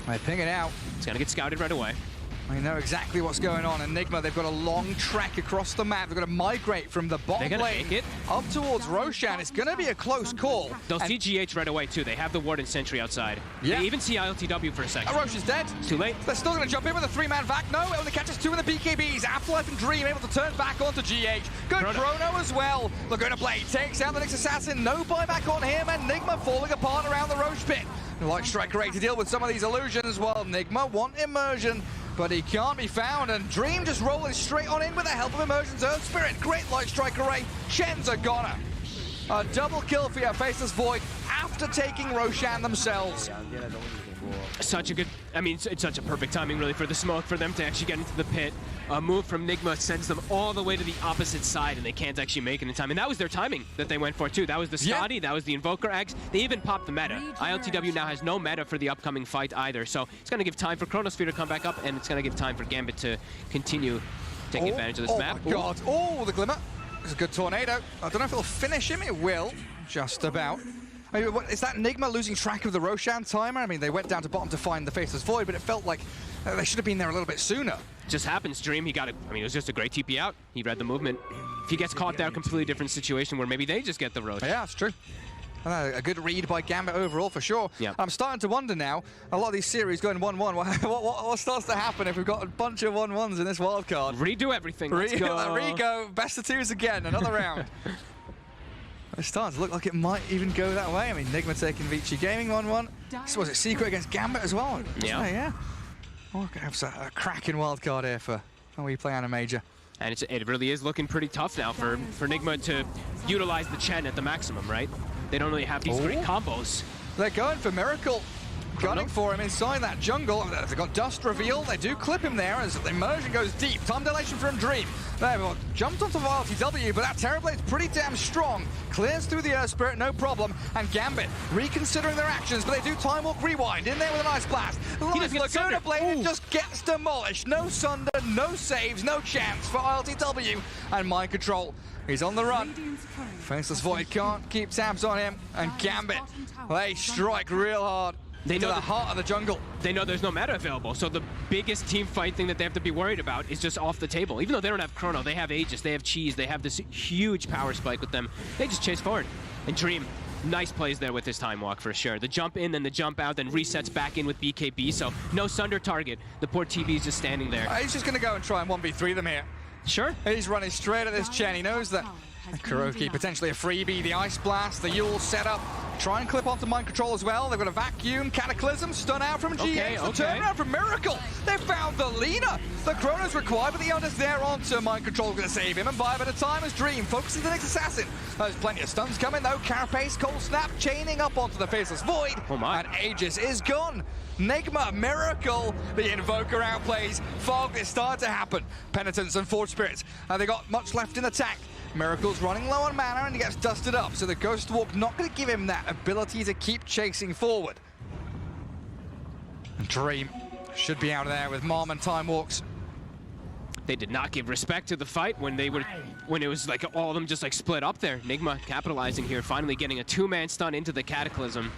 [SPEAKER 3] They ping it out.
[SPEAKER 2] It's going to get scouted right away.
[SPEAKER 3] I know exactly what's going on. Enigma, they've got a long trek across the map. They've got to migrate from the bottom lane up towards Roshan. It's going to be a close call.
[SPEAKER 2] They'll see GH right away, too. They have the Warden Sentry outside. Yeah. They even see ILTW for a second.
[SPEAKER 3] Rosh is dead.
[SPEAKER 2] It's too late.
[SPEAKER 3] They're still going to jump in with a 3-man vac. No, it only catches 2 in the BKBs. Afterlife and Dream able to turn back onto GH. Good Chrono as well. Laguna Blade takes out the Nyx Assassin. No buyback on him, and Nigma falling apart around the Rosh pit. Light Strike Array to deal with some of these illusions. Well, Nigma want immersion, but he can't be found, and Dream just rolling straight on in with the help of Immersion's Earth Spirit. Great Light Strike Array. Chen's a goner. A double kill for your Faceless Void after taking Roshan themselves.
[SPEAKER 2] Such a good, I mean, it's such a perfect timing really for the smoke, for them to actually get into the pit. A move from Nigma sends them all the way to the opposite side, and they can't actually make it in time. And that was their timing that they went for too. That was the Scotty, that was the Invoker Eggs. They even popped the meta. ILTW now has no meta for the upcoming fight either. So it's going to give time for Chronosphere to come back up, and it's going to give time for Gambit to continue taking advantage of this map.
[SPEAKER 3] Oh my god. Oh, the Glimmer. It's a good tornado. I don't know if it'll finish him. It will. Just about. I mean, is that Nigma losing track of the Roshan timer? I mean, they went down to bottom to find the Faceless Void, but it felt like they should have been there a little bit sooner.
[SPEAKER 2] Just happens, Dream. He got it. I mean, it was just a great TP out. He read the movement. If he gets caught there, a completely different situation where maybe they just get the Rosh.
[SPEAKER 3] Yeah, it's true. A good read by Gambit overall, for sure. Yeah. I'm starting to wonder now, a lot of these series going 1-1, what starts to happen if we've got a bunch of 1-1s in this wildcard?
[SPEAKER 2] Redo everything. Let's go.
[SPEAKER 3] Re-go. Best of twos again. Another round. It's starting to look like it might even go that way. I mean, Nigma taking Vici Gaming 1-1. So was it Secret against Gambit as well? Yeah. Oh, okay, have a cracking wildcard here for WePlay AniMajor.
[SPEAKER 2] And it really is looking pretty tough now for Nigma to utilize the Chen at the maximum, right? They don't really have these great combos.
[SPEAKER 3] They're going for Miracle. Gunning for him inside that jungle. They've got Dust Reveal. They do clip him there as the immersion goes deep. Time dilation from Dream. They've jumped onto ILTW, but that Terrorblade's pretty damn strong. Clears through the Earth Spirit, no problem. And Gambit reconsidering their actions, but they do Time Walk Rewind in there with an Ice Blast. Laguna Blade just gets demolished. No Sunder, no saves, no chance for ILTW. And Mind Control, he's on the run. Faceless Void can't keep tabs on him. And Gambit, they strike real hard. They know the heart of the jungle.
[SPEAKER 2] They know there's no meta available, so the biggest team fight thing that they have to be worried about is just off the table. Even though they don't have Chrono, they have Aegis, they have Cheese, they have this huge power spike with them. They just chase forward. And Dream, nice plays there with his Time Walk for sure. The jump in, then the jump out, then resets back in with BKB, so no Sunder target. The poor TB is just standing there.
[SPEAKER 3] He's just going to go and try and 1v3 them here.
[SPEAKER 2] Sure.
[SPEAKER 3] He's running straight at this Chen. He knows that Kuroki, potentially a freebie, the Ice Blast, the Yule setup. Try and clip onto Mind Control as well. They've got a Vacuum, Cataclysm, stun out from GH, the turnaround from Miracle. They found the Lina. The Chrono's required, but the Elder's there onto Mind Control, going to save him and buy a bit of time as Dream focuses the next assassin. There's plenty of stuns coming though. Carapace, Cold Snap, chaining up onto the Faceless Void.
[SPEAKER 2] Oh my.
[SPEAKER 3] And Aegis is gone. Nigma, Miracle, the Invoker outplays. Fog is starting to happen. Penitence and Forge Spirits. They got much left in the tank. Miracle's running low on mana and he gets dusted up, so the Ghost Walk not going to give him that ability to keep chasing forward. Dream should be out of there with Mom and Time Walks.
[SPEAKER 2] They did not give respect to the fight when it was like all of them just like split up there. Nigma capitalizing here, finally getting a two-man stun into the Cataclysm.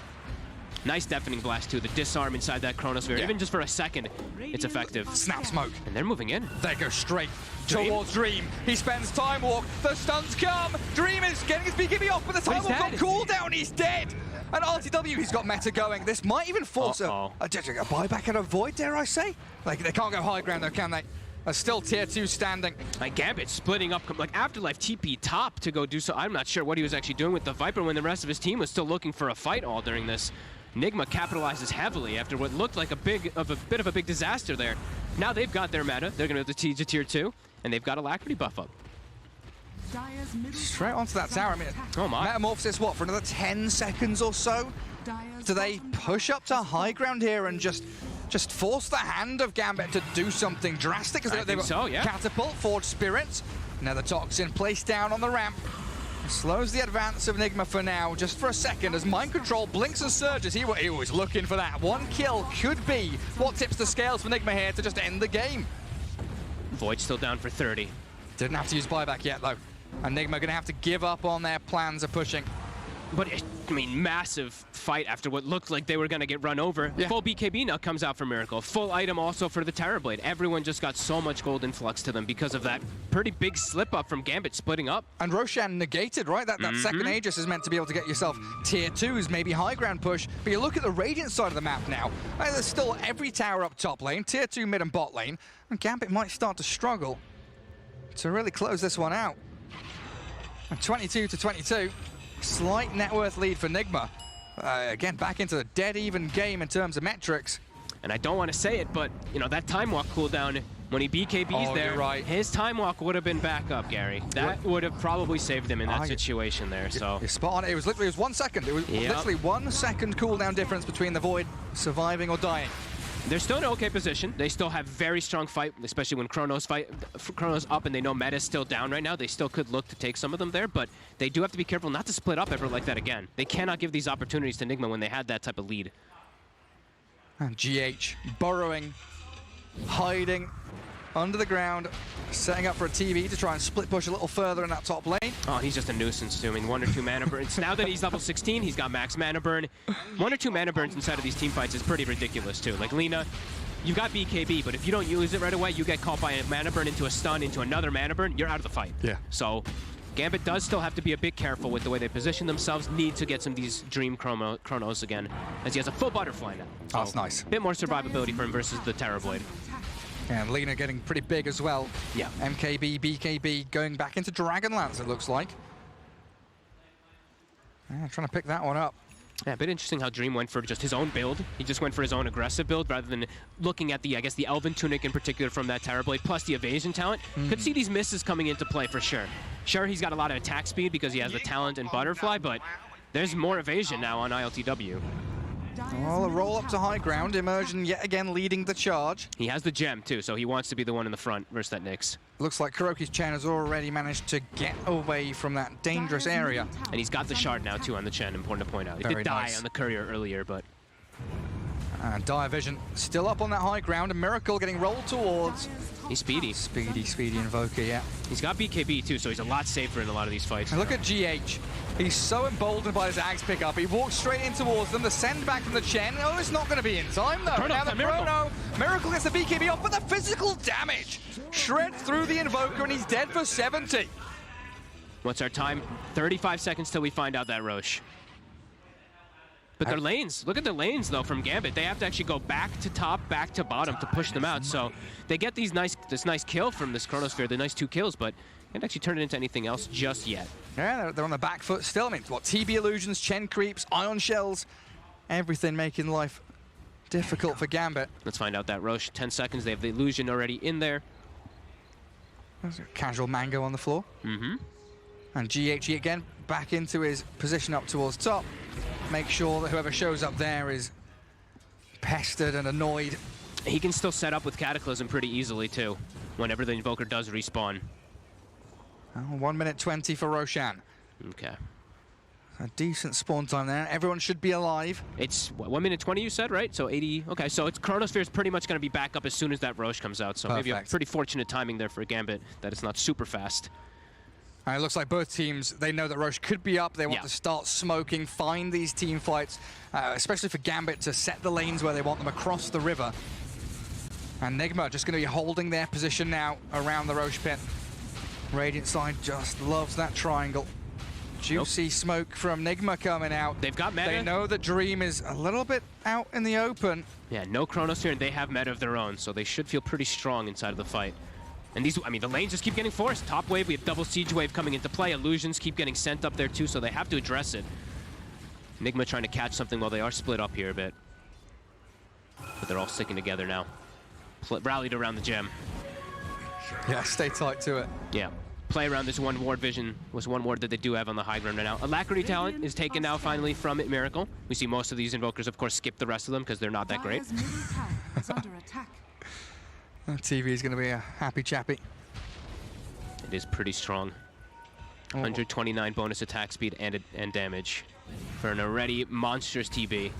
[SPEAKER 2] Nice Deafening Blast too, the disarm inside that Chronosphere. Even just for a second, it's effective.
[SPEAKER 3] Snap Smoke.
[SPEAKER 2] And they're moving in.
[SPEAKER 3] They go straight towards Dream. He spends Time Walk. The stuns come. Dream is getting his BKB off, but the Time Walk on cooldown. He's dead. And RTW, he's got meta going. This might even force a buyback at a Void, dare I say? Like, they can't go high ground though, can they? There's still tier 2 standing.
[SPEAKER 2] Like Gambit splitting up, like Afterlife TP top to go do so. I'm not sure what he was actually doing with the Viper when the rest of his team was still looking for a fight all during this. Nigma capitalizes heavily after what looked like a bit of a big disaster there. Now they've got their meta. They're going to siege to tier 2, and they've got Alacrity buff up.
[SPEAKER 3] Straight onto that tower. I mean,
[SPEAKER 2] oh my.
[SPEAKER 3] Metamorphosis, what, for another 10 seconds or so? Do they push up to high ground here and just force the hand of Gambit to do something drastic?
[SPEAKER 2] I think so, yeah.
[SPEAKER 3] Catapult, Forge Spirits. Now the Toxin placed down on the ramp. Slows the advance of Nigma for now, just for a second, as Mind Control blinks and surges. He was looking for that. One kill could be what tips the scales for Nigma here to just end the game.
[SPEAKER 2] Void still down for 30.
[SPEAKER 3] Didn't have to use buyback yet, though. And Nigma going to have to give up on their plans of pushing.
[SPEAKER 2] But, I mean, massive fight after what looked like they were going to get run over. Yeah. Full BKB now comes out for Miracle. Full item also for the Terrorblade. Everyone just got so much gold influx to them because of that pretty big slip up from Gambit splitting up.
[SPEAKER 3] And Roshan negated, right? That second Aegis is meant to be able to get yourself tier 2s, maybe high ground push. But you look at the Radiant side of the map now. There's still every tower up top lane, tier 2 mid and bot lane. And Gambit might start to struggle to really close this one out. And 22 to 22. Slight net worth lead for Nigma. Again, back into the dead even game in terms of metrics.
[SPEAKER 2] And I don't want to say it, but you know that Time Walk cooldown When he BKBs there,
[SPEAKER 3] right.
[SPEAKER 2] his time walk would have been back up, Gary. That would have probably saved him in that situation there. So
[SPEAKER 3] you're spot on. It was 1 second. It was literally 1 second cooldown difference between the Void surviving or dying.
[SPEAKER 2] They're still in an okay position. They still have very strong fight, especially when Chrono's up and they know meta's still down right now. They still could look to take some of them there, but they do have to be careful not to split up ever like that again. They cannot give these opportunities to Nigma when they had that type of lead.
[SPEAKER 3] And GH burrowing, hiding under the ground, setting up for a TV to try and split push a little further in that top lane.
[SPEAKER 2] Oh, he's just a nuisance too. I mean, 1 or 2 mana burns. Now that he's level 16, he's got max mana burn. 1 or 2 mana burns inside of these team fights is pretty ridiculous too. Like Lina, you got BKB, but if you don't use it right away, you get caught by a mana burn into a stun, into another mana burn, you're out of the fight.
[SPEAKER 3] Yeah.
[SPEAKER 2] So Gambit does still have to be a bit careful with the way they position themselves, need to get some of these Dream Chronos again, as he has a full butterfly now. So
[SPEAKER 3] that's nice.
[SPEAKER 2] A bit more survivability for him versus the Terror Void.
[SPEAKER 3] And Lina getting pretty big as well.
[SPEAKER 2] Yeah.
[SPEAKER 3] MKB, BKB going back into Dragonlance, it looks like. Yeah, trying to pick that one up.
[SPEAKER 2] Yeah, a bit interesting how Dream went for just his own build. He just went for his own aggressive build rather than looking at the, I guess, the Elven Tunic in particular from that Terrorblade, plus the evasion talent. Could see these misses coming into play for sure. Sure, he's got a lot of attack speed because he has the talent and Butterfly, but there's more evasion now on ILTW.
[SPEAKER 3] Well, a roll up to high ground. Immersion yet again leading the charge.
[SPEAKER 2] He has the gem too, so he wants to be the one in the front versus that Nyx.
[SPEAKER 3] Looks like Kuroki's Chen has already managed to get away from that dangerous area.
[SPEAKER 2] And he's got the shard now too on the Chen, important to point out. He
[SPEAKER 3] Very
[SPEAKER 2] did die
[SPEAKER 3] nice.
[SPEAKER 2] on the courier earlier, but...
[SPEAKER 3] And Dire Vision still up on that high ground. A Miracle getting rolled towards.
[SPEAKER 2] He's speedy.
[SPEAKER 3] Speedy Invoker, yeah.
[SPEAKER 2] He's got BKB too, so he's a lot safer in a lot of these fights.
[SPEAKER 3] And look at GH. He's so emboldened by his axe pickup. He walks straight in towards them. The send back from the Chen. Oh, it's not going to be in time though. Now the Miracle gets the BKB off, but the physical damage shreds through the Invoker, and he's dead for 70.
[SPEAKER 2] What's our time? 35 seconds till we find out that Roche. But their lanes, look at the lanes though from Gambit. They have to actually go back to top, back to bottom to push them out. So they get this nice kill from this Chronosphere, the nice 2 kills, but can't actually turn it into anything else just yet.
[SPEAKER 3] Yeah, they're on the back foot still. I mean, what, TB illusions, Chen creeps, ion shells, everything making life difficult for Gambit.
[SPEAKER 2] Let's find out that Roche. 10 seconds, they have the illusion already in there.
[SPEAKER 3] There's a casual Mango on the floor. And GH again back into his position up towards top. Make sure that whoever shows up there is pestered and annoyed.
[SPEAKER 2] He can still set up with Cataclysm pretty easily too, whenever the Invoker does respawn.
[SPEAKER 3] 1 minute 20 for Roshan.
[SPEAKER 2] Okay.
[SPEAKER 3] A decent spawn time there. Everyone should be alive.
[SPEAKER 2] It's what, 1 minute 20 you said, right? So 80. Okay, so it's Chronosphere is pretty much going to be back up as soon as that Roche comes out. So maybe a pretty fortunate timing there for Gambit that it's not super fast.
[SPEAKER 3] And it looks like both teams, they know that Roche could be up. They want to start smoking, find these team fights, especially for Gambit to set the lanes where they want them across the river. And Nigma just going to be holding their position now around the Roche pit. Radiant side just loves that triangle. Juicy smoke from Nigma coming out.
[SPEAKER 2] They've got meta.
[SPEAKER 3] They know that Dream is a little bit out in the open.
[SPEAKER 2] Yeah, no Chronosphere, and they have meta of their own, so they should feel pretty strong inside of the fight. And these, I mean, the lanes just keep getting forced. Top wave, we have double siege wave coming into play. Illusions keep getting sent up there too, so they have to address it. Nigma trying to catch something while they are split up here a bit. But they're all sticking together now. Rallied around the gem.
[SPEAKER 3] Yeah, stay tight to it.
[SPEAKER 2] Yeah. Play around this one ward vision was one ward that they do have on the high ground right now. Alacrity talent is taken now finally from it Miracle. We see most of these Invokers, of course, skip the rest of them because they're not that great.
[SPEAKER 3] TV is going to be a happy chappy.
[SPEAKER 2] It is pretty strong. 129 bonus attack speed and damage for an already monstrous TB.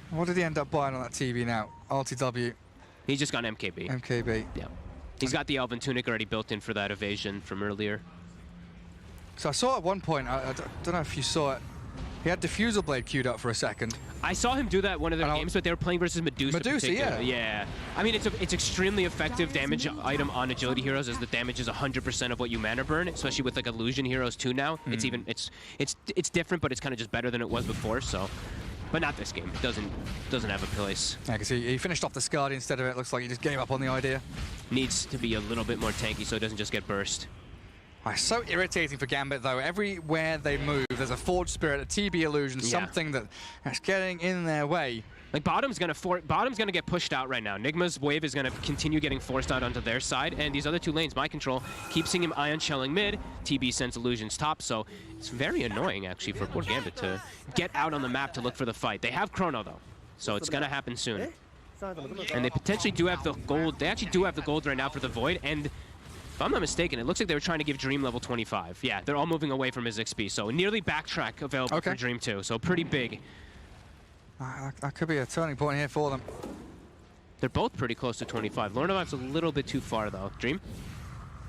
[SPEAKER 3] What did he end up buying on that TV now? RTW.
[SPEAKER 2] He's just got MKB.
[SPEAKER 3] MKB.
[SPEAKER 2] Yeah. He's got the Elven Tunic already built in for that evasion from earlier.
[SPEAKER 3] So I saw at one point, I don't know if you saw it, he had Diffusal Blade queued up for a second.
[SPEAKER 2] I saw him do that one of their games, but they were playing versus Medusa.
[SPEAKER 3] Medusa, yeah.
[SPEAKER 2] Yeah. I mean, it's extremely effective damage item on agility heroes, as the damage is 100% of what you mana burn, especially with like illusion heroes too now. It's even it's different, but it's kind of just better than it was before. So, but not this game. It doesn't have a place.
[SPEAKER 3] Yeah, because he finished off the Scardy instead of it. Looks like he just gave up on the idea.
[SPEAKER 2] Needs to be a little bit more tanky so it doesn't just get burst.
[SPEAKER 3] It's so irritating for Gambit, though. Everywhere they move, there's a Forge Spirit, a TB Illusion, something that's getting in their way.
[SPEAKER 2] Like bottom's gonna get pushed out right now. Nigma's wave is gonna continue getting forced out onto their side, and these other two lanes, My Control, keep seeing him ion shelling mid. TB sends Illusions top, so it's very annoying actually for poor Gambit to get out on the map to look for the fight. They have Chrono though, so it's gonna happen soon. And they potentially do have the gold. They actually do have the gold right now for the Void, and if I'm not mistaken, it looks like they were trying to give Dream level 25. Yeah, they're all moving away from his XP, so nearly backtrack available for Dream too, so pretty big.
[SPEAKER 3] That could be a turning point here for them.
[SPEAKER 2] They're both pretty close to 25. Lornov's a little bit too far though. Dream.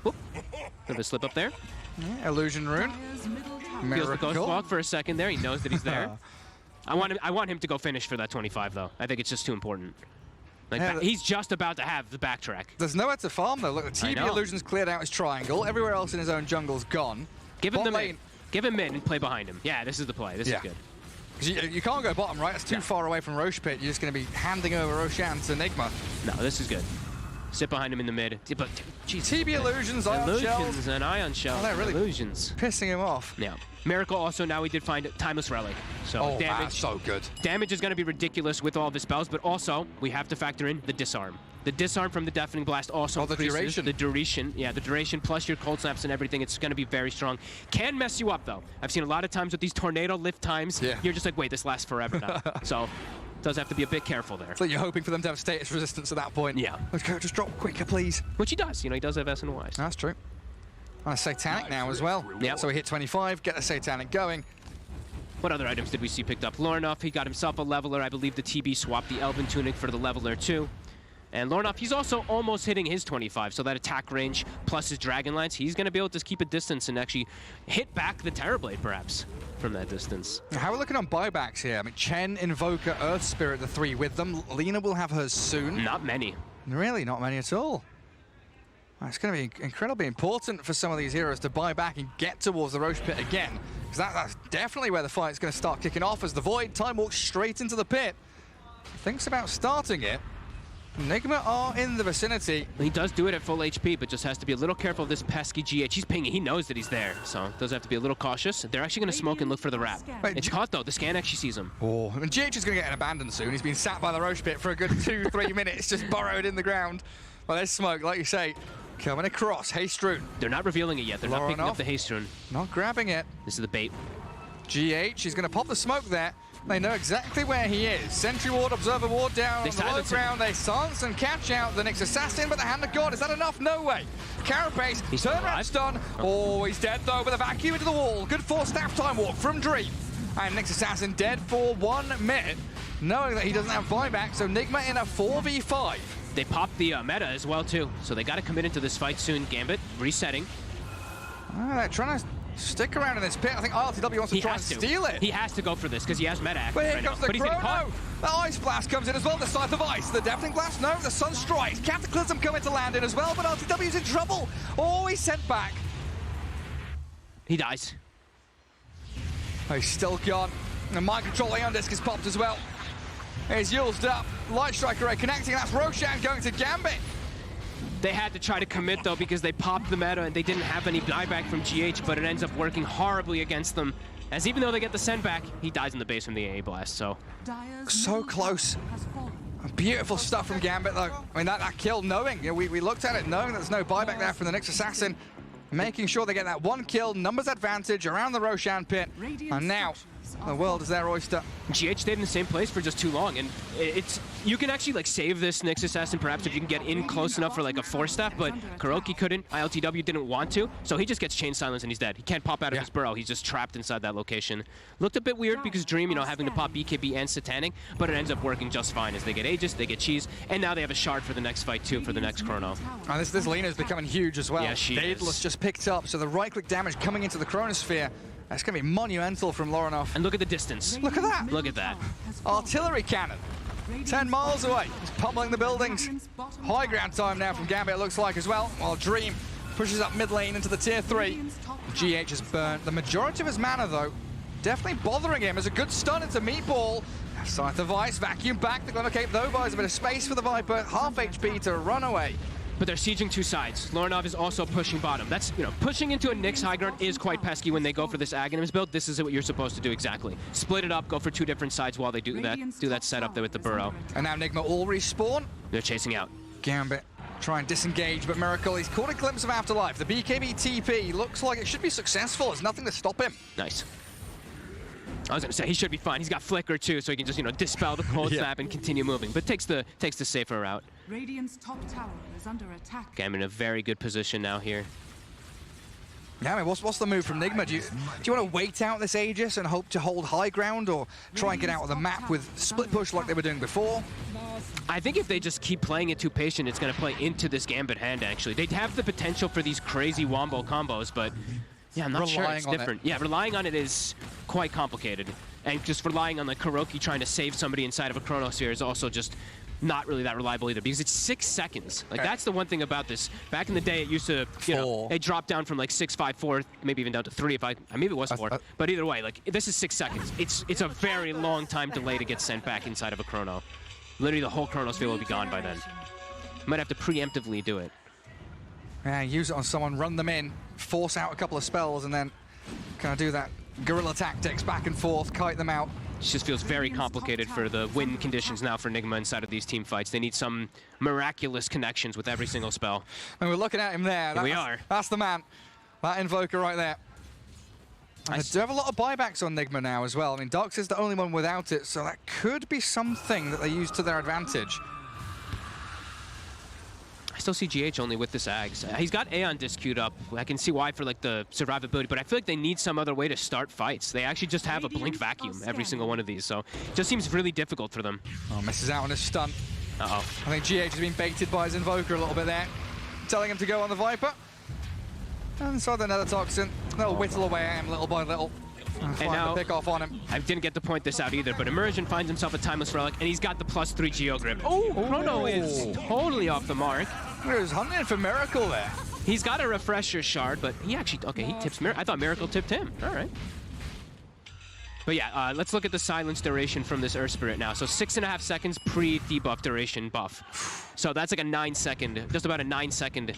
[SPEAKER 2] Whoop. Bit of a slip up there.
[SPEAKER 3] Yeah, Illusion Rune.
[SPEAKER 2] Feels the Ghost Walk for a second there. He knows that he's there. I want him to go finish for that 25 though. I think it's just too important. Like
[SPEAKER 3] Yeah,
[SPEAKER 2] he's just about to have the backtrack.
[SPEAKER 3] There's nowhere to farm though. Look, the TB Illusion's cleared out his triangle. Everywhere else in his own jungle's gone.
[SPEAKER 2] Give him the mid. Give him mid and play behind him. Yeah, this is the play. This is good.
[SPEAKER 3] You can't go bottom, right? It's too far away from Roche Pit. You're just going to be handing over Roshan to Nigma.
[SPEAKER 2] No, this is good. Sit behind him in the mid. But, geez,
[SPEAKER 3] TB Illusions, Ion Shells.
[SPEAKER 2] And Ion Shells.
[SPEAKER 3] Oh, they're really
[SPEAKER 2] Illusions.
[SPEAKER 3] Pissing him off.
[SPEAKER 2] Yeah. Miracle also, now we did find Timeless Relic. So damage,
[SPEAKER 3] so good.
[SPEAKER 2] Damage is going to be ridiculous with all of his spells, but also we have to factor in the disarm. The disarm from the Deafening Blast also increases the duration. Yeah, the duration plus your cold snaps and everything. It's going to be very strong. Can mess you up though. I've seen a lot of times with these tornado lift times, you're just like, wait, this lasts forever now. So does have to be a bit careful there.
[SPEAKER 3] So you're hoping for them to have status resistance at that point.
[SPEAKER 2] Yeah.
[SPEAKER 3] Let's go, just drop quicker, please.
[SPEAKER 2] Which he does. You know, he does have S and Ys.
[SPEAKER 3] That's true. On a Satanic now as well.
[SPEAKER 2] Yeah.
[SPEAKER 3] So we hit 25, get the Satanic going.
[SPEAKER 2] What other items did we see picked up? Lornoff, he got himself a leveler. I believe the TB swapped the Elven Tunic for the leveler too. And Lornoff, he's also almost hitting his 25, so that attack range plus his Dragon Lines, he's going to be able to just keep a distance and actually hit back the Terrorblade, perhaps, from that distance.
[SPEAKER 3] How are we looking on buybacks here? I mean, Chen, Invoker, Earth Spirit, the three with them. Lina will have hers soon.
[SPEAKER 2] Not many.
[SPEAKER 3] Really, not many at all. It's going to be incredibly important for some of these heroes to buy back and get towards the Roche Pit again, because that's definitely where the fight's going to start kicking off as the Void time walks straight into the pit. Thinks about starting it. Nigma are in the vicinity.
[SPEAKER 2] He does do it at full HP, but just has to be a little careful of this pesky GH. He's pinging. He knows that he's there, so does have to be a little cautious. They're actually going to smoke and look for the wrap. It's caught, though. The scan actually sees him.
[SPEAKER 3] Oh, and GH is going to get an abandon soon. He's been sat by the Roche Pit for a good 2-3 minutes, just burrowed in the ground. Well, there's smoke, like you say, coming across. Haste Rune.
[SPEAKER 2] They're not revealing it yet. They're not picking up the Haste Rune.
[SPEAKER 3] Not grabbing it.
[SPEAKER 2] This is the bait.
[SPEAKER 3] GH, he's going to pop the smoke there. They know exactly where he is. Sentry Ward, Observer Ward down on the low ground. They silence and catch out the Nyx Assassin, but the Hand of God, is that enough? No way. Carapace, turnaround stun. Oh, he's dead though with a vacuum into the wall. Good 4-staff time walk from Dream. And Nyx Assassin dead for 1 minute, knowing that he doesn't have buyback, so Nigma in a 4v5.
[SPEAKER 2] They popped the meta as well too, so they got to commit into this fight soon. Gambit resetting.
[SPEAKER 3] They're trying to stick around in this pit. I think RTW wants to try and steal it.
[SPEAKER 2] He has to go for this because he has meta active
[SPEAKER 3] But here
[SPEAKER 2] right
[SPEAKER 3] comes
[SPEAKER 2] now.
[SPEAKER 3] the Chrono. The Ice Blast comes in as well, the Scythe of Ice. The Deafening Blast, no. The Sun Strikes. Cataclysm coming to land in as well, but RTW's in trouble. Oh, he's sent back.
[SPEAKER 2] He dies.
[SPEAKER 3] Oh, he's still gone. The Mind Control Aeon Disc is popped as well. He's used up. Light Strike Array connecting. That's Roshan going to Gambit.
[SPEAKER 2] They had to try to commit though because they popped the meta and they didn't have any buyback from GH, but it ends up working horribly against them. As even though they get the send back, he dies in the base from the AA blast, so.
[SPEAKER 3] So close. Beautiful stuff from Gambit though. I mean, that kill knowing, you know, we looked at it knowing there's no buyback there from the Nyx Assassin. Making sure they get that 1 kill, numbers advantage around the Roshan pit. And now, the world is their oyster.
[SPEAKER 2] GH stayed in the same place for just too long, and you can actually like save this Nyx Assassin perhaps if you can get in close enough for like a 4-staff, but Kuroki couldn't, ILTW didn't want to, so he just gets chain silence and he's dead. He can't pop out of his burrow, he's just trapped inside that location. Looked a bit weird because Dream, you know, having to pop BKB and Satanic, but it ends up working just fine as they get Aegis, they get Cheese, and now they have a shard for the next fight too, for the next Chrono.
[SPEAKER 3] And this Lina is becoming huge as well.
[SPEAKER 2] Yeah, she
[SPEAKER 3] Daedalus just picked up, so the right-click damage coming into the Chronosphere. That's going to be monumental from Lornoff.
[SPEAKER 2] And look at the distance.
[SPEAKER 3] Look at that.
[SPEAKER 2] Look at that.
[SPEAKER 3] Artillery cannon. 10 miles away. He's pummeling the buildings. High ground time now from Gambit, it looks like as well. While Dream pushes up mid lane into the tier 3. GH has burnt the majority of his mana though. Definitely bothering him as a good stun into Meatball. Scythe of Ice, vacuum back. They're going to keep Though buys a bit of space for the Viper. Half HP to run away.
[SPEAKER 2] but they're sieging two sides. Lorinov is also pushing bottom. That's, you know, pushing into a Nyx high ground is quite pesky when they go for this Aghanims build. This is what you're supposed to do exactly. Split it up, go for two different sides while they do that setup there with the burrow.
[SPEAKER 3] And now Nigma all respawn.
[SPEAKER 2] They're chasing out.
[SPEAKER 3] Gambit try and disengage, but Miracle, he's caught a glimpse of Afterlife. The BKB TP looks like it should be successful. There's nothing to stop him.
[SPEAKER 2] Nice. I was gonna say he should be fine. He's got Flicker too, so he can just, you know, dispel the cold snap and continue moving. But takes the safer route.
[SPEAKER 16] Radiant's top tower is under attack.
[SPEAKER 2] Gambit in a very good position now here.
[SPEAKER 3] Yeah, I mean, what's the move from Nigma? Do you want to wait out this Aegis and hope to hold high ground, or try and get out of the map with split push like they were doing before?
[SPEAKER 2] I think if they just keep playing it too patient, it's going to play into this Gambit hand, actually. They'd have the potential for these crazy wombo combos, but yeah, I'm not sure it's different. Yeah, relying on it is quite complicated. And just relying on like Kuroki trying to save somebody inside of a Chronosphere is also just not really that reliable either, because it's 6 seconds. Like, that's the one thing about this. Back in the day, it used to, you know, it dropped down from like 6, 5, 4, maybe even down to 3 if maybe it was 4. But either way, like, this is 6 seconds. It's a very long time delay to get sent back inside of a Chrono. Literally, the whole Chronosphere will be gone by then. Might have to preemptively do it.
[SPEAKER 3] Yeah, use it on someone, run them in, force out a couple of spells, and then kind of do that guerrilla tactics back and forth, kite them out.
[SPEAKER 2] It just feels very complicated for the win conditions now for Nigma inside of these team fights. They need some miraculous connections with every single spell.
[SPEAKER 3] And we're looking at him there.
[SPEAKER 2] We are.
[SPEAKER 3] That's the man. That Invoker right there. And they do have a lot of buybacks on Nigma now as well. I mean, Darks is the only one without it, so that could be something that they use to their advantage.
[SPEAKER 2] I still see GH only with this Ags. He's got Aeon Disc queued up. I can see why for like the survivability, but I feel like they need some other way to start fights. They actually just have a blink vacuum every single one of these, so it just seems really difficult for them.
[SPEAKER 3] Oh, misses out on his stun.
[SPEAKER 2] Uh-oh.
[SPEAKER 3] I think GH has been baited by his Invoker a little bit there, telling him to go on the Viper. And so the Nether Toxin, they'll whittle away at him little by little. And now, pick off on him.
[SPEAKER 2] I didn't get to point this out either, but Immersion finds himself a Timeless Relic, and he's got the +3 Geo Grip. Oh, Chrono is totally off the mark.
[SPEAKER 3] He was hunting for Miracle there.
[SPEAKER 2] He's got a Refresher Shard, but he actually, okay, he tips Miracle. I thought Miracle tipped him. All right. But yeah, let's look at the silence duration from this Earth Spirit now. So 6.5 seconds pre-debuff duration buff. So that's like a 9-second, just about a 9-second,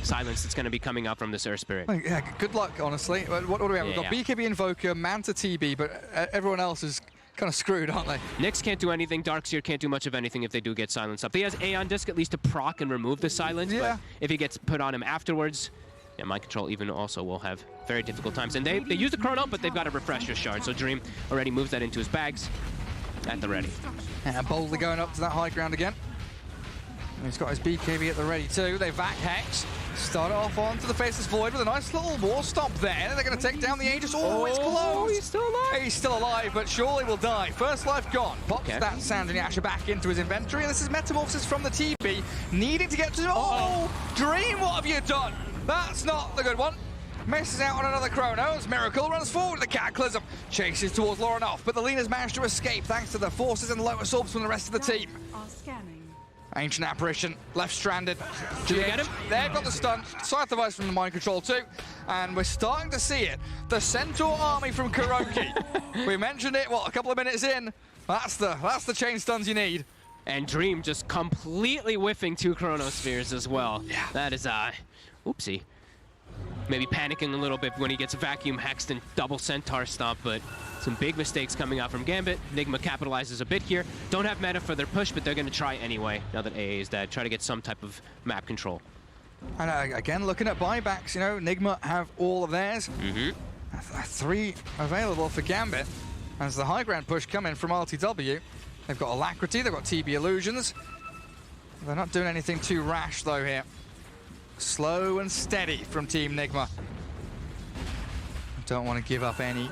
[SPEAKER 2] silence that's going to be coming up from this Earth Spirit.
[SPEAKER 3] Yeah, good luck, honestly. What do we have? We've got BKB Invoker, Manta TB, but everyone else is kind of screwed, aren't they?
[SPEAKER 2] Nyx can't do anything. Darkseer can't do much of anything if they do get silence up. He has Aeon Disc at least to proc and remove the silence, but if he gets put on him afterwards, yeah, Mind Control even also will have very difficult times. And they use the Chrono, but they've got a Refresher Shard, so Dream already moves that into his bags at the ready.
[SPEAKER 3] And boldly going up to that high ground again. And he's got his BKB at the ready too. They vac Hex, start off onto the Faceless Void with a nice little war stop there. They're going to take down the Aegis. Oh, it's close.
[SPEAKER 2] He's still alive.
[SPEAKER 3] He's still alive, but surely will die. First life gone. Pops that Sand and Yasha back into his inventory. And this is Metamorphosis from the TB, needing to get to... Oh, Dream, what have you done? That's not the good one. Misses out on another Chronos. Miracle runs forward to the Cataclysm. Chases towards Lorinov, but the Lena's managed to escape thanks to the forces and lotus orbs from the rest of the team. Ancient Apparition, left stranded.
[SPEAKER 2] Did they get him?
[SPEAKER 3] They've got the stun. Scythe device from the Mind Control too. And we're starting to see it. The Centaur army from Kuroki. We mentioned it, what, a couple of minutes in. That's the chain stuns you need.
[SPEAKER 2] And Dream just completely whiffing 2 Chronospheres as well.
[SPEAKER 3] Yeah.
[SPEAKER 2] That is, oopsie. Maybe panicking a little bit when he gets vacuum hexed and double Centaur stomp, but some big mistakes coming out from Gambit. Nigma capitalizes a bit here. Don't have mana for their push, but they're going to try anyway, now that AA is dead. Try to get some type of map control.
[SPEAKER 3] And again, looking at buybacks, you know, Nigma have all of theirs. 3 available for Gambit. As the high ground push coming from RTW. They've got Alacrity, they've got TB Illusions. They're not doing anything too rash, though, here. Slow and steady from Team Nigma. Don't want to give up any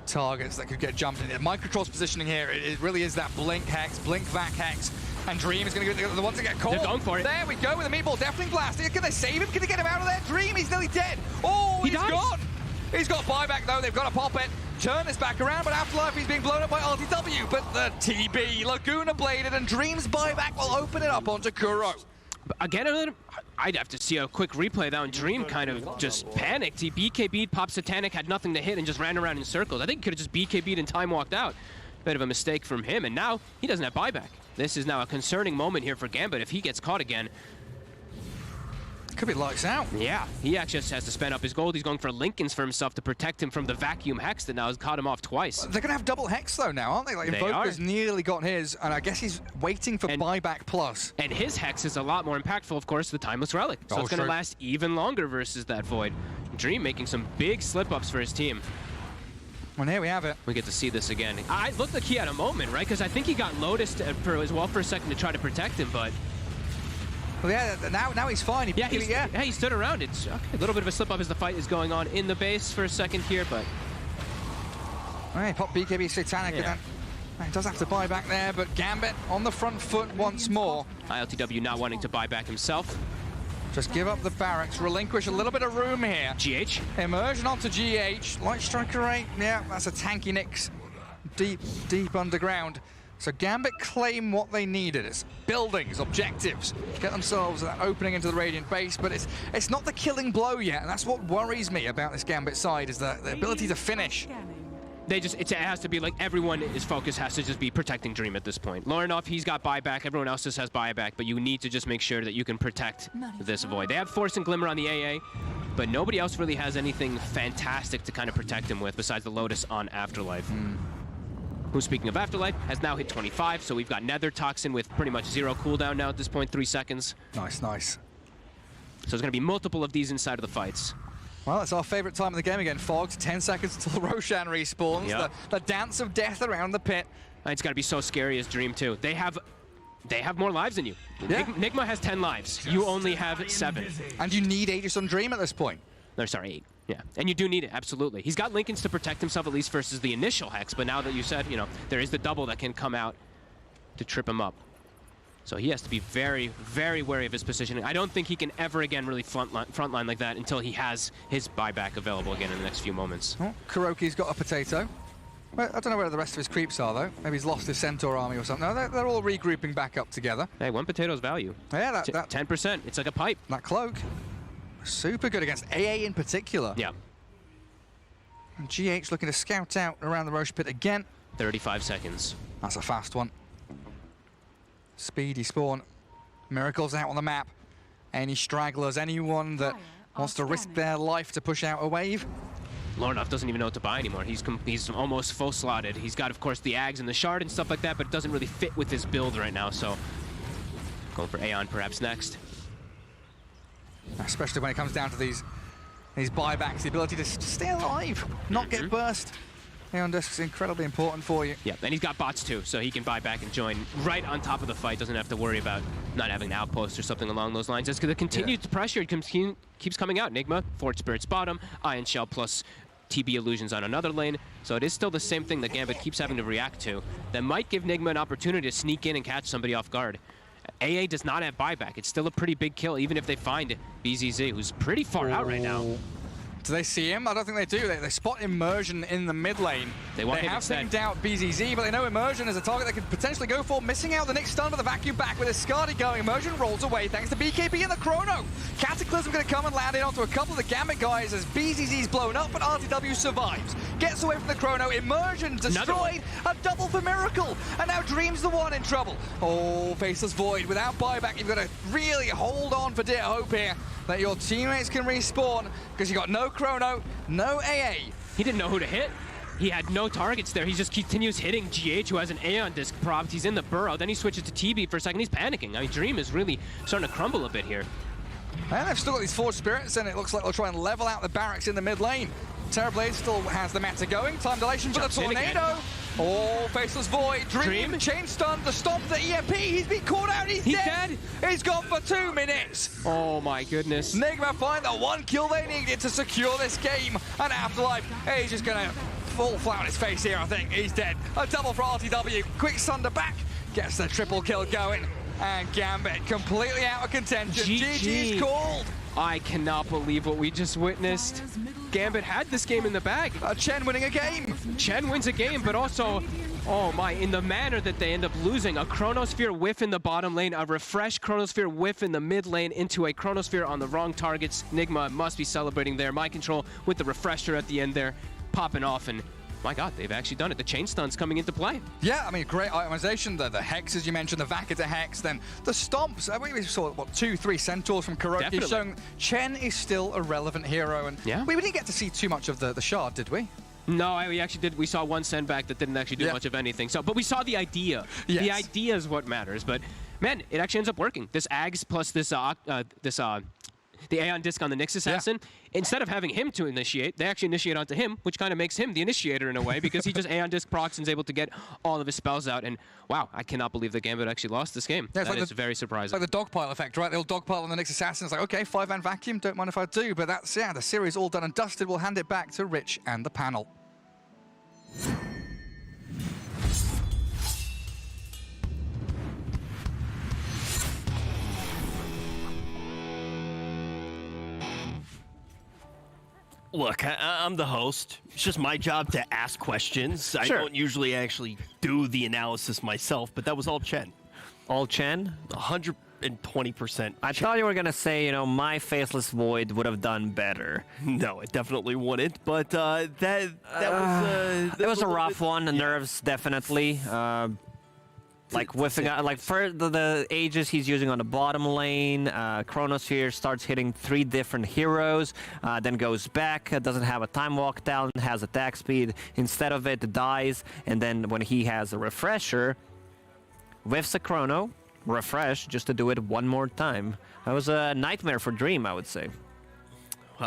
[SPEAKER 3] targets that could get jumped in. Mind Control's positioning here, it really is that Blink Hex, Blink Vac Hex, and Dream is going to be the one to get caught.
[SPEAKER 2] They're going for it.
[SPEAKER 3] There we go with the Meatball, definitely blasting. Can they save him? Can they get him out of there? Dream, he's nearly dead. Oh, he's gone. He's got buyback, though. They've got to pop it. Turn this back around, but Afterlife he's being blown up by RTW. But the TB, Laguna Bladed, and Dream's buyback will open it up onto Kuro.
[SPEAKER 2] Again, I'd have to see a quick replay of that, and Dream kind of just panicked. He BKB'd, popped Satanic, had nothing to hit, and just ran around in circles. I think he could have just BKB'd and time walked out. Bit of a mistake from him, and now he doesn't have buyback. This is now a concerning moment here for Gambit. If he gets caught again,
[SPEAKER 3] Could be lights out.
[SPEAKER 2] Yeah, he actually just has to spend up his gold. He's going for Lincolns for himself to protect him from the vacuum hex that now has caught him off twice.
[SPEAKER 3] They're going to have double hex though now, aren't they? Like, Invoker's nearly got his, and I guess he's waiting for buyback plus.
[SPEAKER 2] And his hex is a lot more impactful, of course, the Timeless Relic. So it's going to last even longer versus that Void. Dream making some big slip-ups for his team.
[SPEAKER 3] Well, here we have it.
[SPEAKER 2] We get to see this again. I looked like he had a moment, right? Because I think he got Lotus for a second to try to protect him, but...
[SPEAKER 3] Well, yeah, now he's fine.
[SPEAKER 2] He stood around. It's okay. A little bit of a slip-up as the fight is going on in the base for a second here, but...
[SPEAKER 3] All right, pop BKB Satanic, and then he does have to buy back there, but Gambit on the front foot once more.
[SPEAKER 2] ILTW not wanting to buy back himself.
[SPEAKER 3] Just give up the barracks, relinquish a little bit of room here.
[SPEAKER 2] GH.
[SPEAKER 3] Immersion onto GH. Light Striker 8. Yeah, that's a tanky Nyx. Deep underground. So Gambit claim what they needed. It's buildings, objectives, get themselves that opening into the Radiant base, but it's not the killing blow yet, and that's what worries me about this Gambit side, is the ability to finish.
[SPEAKER 2] It has to be like everyone's focus has to just be protecting Dream at this point. Lorinov, he's got buyback. Everyone else just has buyback, but you need to just make sure that you can protect this Void. They have Force and Glimmer on the AA, but nobody else really has anything fantastic to kind of protect him with besides the Lotus on Afterlife. Who, speaking of Afterlife, has now hit 25, so we've got Nether Toxin with pretty much 0 cooldown now at this point, 3 seconds.
[SPEAKER 3] Nice.
[SPEAKER 2] So there's going to be multiple of these inside of the fights.
[SPEAKER 3] Well, it's our favorite time of the game again. Fogged, 10 seconds until Roshan respawns.
[SPEAKER 2] Yep.
[SPEAKER 3] The dance of death around the pit.
[SPEAKER 2] It's got to be so scary as Dream, too. They have more lives than you. Yeah. Nigma has 10 lives. You only have 7.
[SPEAKER 3] And you need Aegis on Dream at this point.
[SPEAKER 2] No, sorry, 8. Yeah, and you do need it, absolutely. He's got Lincolns to protect himself, at least versus the initial Hex, but now that you said, there is the double that can come out to trip him up. So he has to be very, very wary of his positioning. I don't think he can ever again really frontline like that until he has his buyback available again in the next few moments.
[SPEAKER 3] Oh, Kuroki's got a potato. Well, I don't know where the rest of his creeps are, though. Maybe he's lost his Centaur army or something. No, they're all regrouping back up together.
[SPEAKER 2] Hey, 1 potato's value.
[SPEAKER 3] Yeah, that
[SPEAKER 2] 10%. It's like a pipe.
[SPEAKER 3] That cloak. Super good against AA in particular.
[SPEAKER 2] Yeah.
[SPEAKER 3] And GH looking to scout out around the Roche pit again.
[SPEAKER 2] 35 seconds.
[SPEAKER 3] That's a fast one. Speedy spawn. Miracles out on the map. Any stragglers, anyone that wants to risk their life to push out a wave?
[SPEAKER 2] Lorinov doesn't even know what to buy anymore. He's almost full slotted. He's got, of course, the Ags and the Shard and stuff like that, but it doesn't really fit with his build right now, so going for Aeon perhaps next.
[SPEAKER 3] Especially when it comes down to these buybacks, the ability to stay alive, not get burst. Aeon Disc is incredibly important for you.
[SPEAKER 2] Yeah, and he's got bots too, so he can buy back and join right on top of the fight. Doesn't have to worry about not having an outpost or something along those lines. It's because the continued pressure keeps coming out. Nigma, Fort Spirit's bottom, Iron Shell plus TB Illusions on another lane. So it is still the same thing that Gambit keeps having to react to. That might give Nigma an opportunity to sneak in and catch somebody off guard. AA does not have buyback. It's still a pretty big kill, even if they find BZZ, who's pretty far out right now.
[SPEAKER 3] Do they see him? I don't think they do. They spot Immersion in the mid lane.
[SPEAKER 2] They have
[SPEAKER 3] thinmed out BZZ, but they know Immersion is a target they could potentially go for. Missing out the Nyx stun, but the vacuum back with his Skadi going. Immersion rolls away thanks to BKB and the Chrono. Cataclysm going to come and land in onto a couple of the Gambit guys as BZZ's blown up, but RTW survives. Gets away from the Chrono. Immersion destroyed. A double for Miracle. And now Dream's the one in trouble. Oh, Faceless Void. Without buyback, you've got to really hold on for dear hope here that your teammates can respawn, because you got no Chrono, no AA.
[SPEAKER 2] He didn't know who to hit. He had no targets there. He just continues hitting GH, who has an Aeon Disc propped. He's in the burrow. Then he switches to TB for a second. He's panicking. I mean, Dream is really starting to crumble a bit here.
[SPEAKER 3] And they've still got these 4 spirits, and it looks like they'll try and level out the barracks in the mid lane. Terrorblade still has the meta going. Time dilation for the tornado. Oh, Faceless Void. Dream. Chain stun to stop the EMP. He's been caught out. He's dead. He's gone for 2 minutes.
[SPEAKER 2] Oh my goodness.
[SPEAKER 3] Nigma find the 1 kill they needed to secure this game. And Afterlife, he's just going to fall flat on his face here, I think. He's dead. A double for RTW. Quick Sunder back. Gets the triple kill going. And Gambit completely out of contention. GG's called.
[SPEAKER 2] I cannot believe what we just witnessed. Gambit had this game in the bag.
[SPEAKER 3] Chen winning a game.
[SPEAKER 2] Chen wins a game, but also, oh my, in the manner that they end up losing. A Chronosphere whiff in the bottom lane, a refreshed Chronosphere whiff in the mid lane into a Chronosphere on the wrong targets. Nigma must be celebrating there. Mind Control with the refresher at the end there, popping off, and my God, they've actually done it. The chain stun's coming into play.
[SPEAKER 3] Yeah, I mean, great itemization. The hexes you mentioned, the Vac is a hex, then the stomps. We saw, what, 2-3 centaurs from Kuroki,
[SPEAKER 2] Definitely.
[SPEAKER 3] showing Chen is still a relevant hero. And
[SPEAKER 2] yeah.
[SPEAKER 3] we didn't get to see too much of the shard, did we?
[SPEAKER 2] No, we actually did. We saw one sendback that didn't actually do much of anything. So, but we saw the idea.
[SPEAKER 3] Yes.
[SPEAKER 2] The idea is what matters. But man, it actually ends up working. This Ags plus the Aeon Disc on the Nyx Assassin, instead of having him to initiate, they actually initiate onto him, which kind of makes him the initiator in a way, because he just Aeon Disc procs and is able to get all of his spells out. And wow, I cannot believe that Gambit actually lost this game.
[SPEAKER 3] Yeah,
[SPEAKER 2] that is very surprising.
[SPEAKER 3] Like the dogpile effect, right? They'll dogpile on the Nyx Assassin. It's like, okay, 5-man vacuum, don't mind if I do. But that's, yeah, the series all done and dusted. We'll hand it back to Rich and the panel.
[SPEAKER 4] Look, I'm the host. It's just my job to ask questions.
[SPEAKER 18] Sure.
[SPEAKER 4] I don't usually actually do the analysis myself, but that was all Chen.
[SPEAKER 18] All Chen?
[SPEAKER 4] 120%.
[SPEAKER 18] I thought you were going to say, you know, my Faceless Void would have done better.
[SPEAKER 4] No, it definitely wouldn't, but that
[SPEAKER 18] it was a rough one. The nerves, definitely. Like whiffing out, like for the Aegis he's using on the bottom lane, Kronos here starts hitting 3 different heroes, then goes back, doesn't have a time walk down, has attack speed. Instead of it, dies, and then when he has a refresher, whiffs a Chrono, refresh, just to do it one more time. That was a nightmare for Dream, I would say.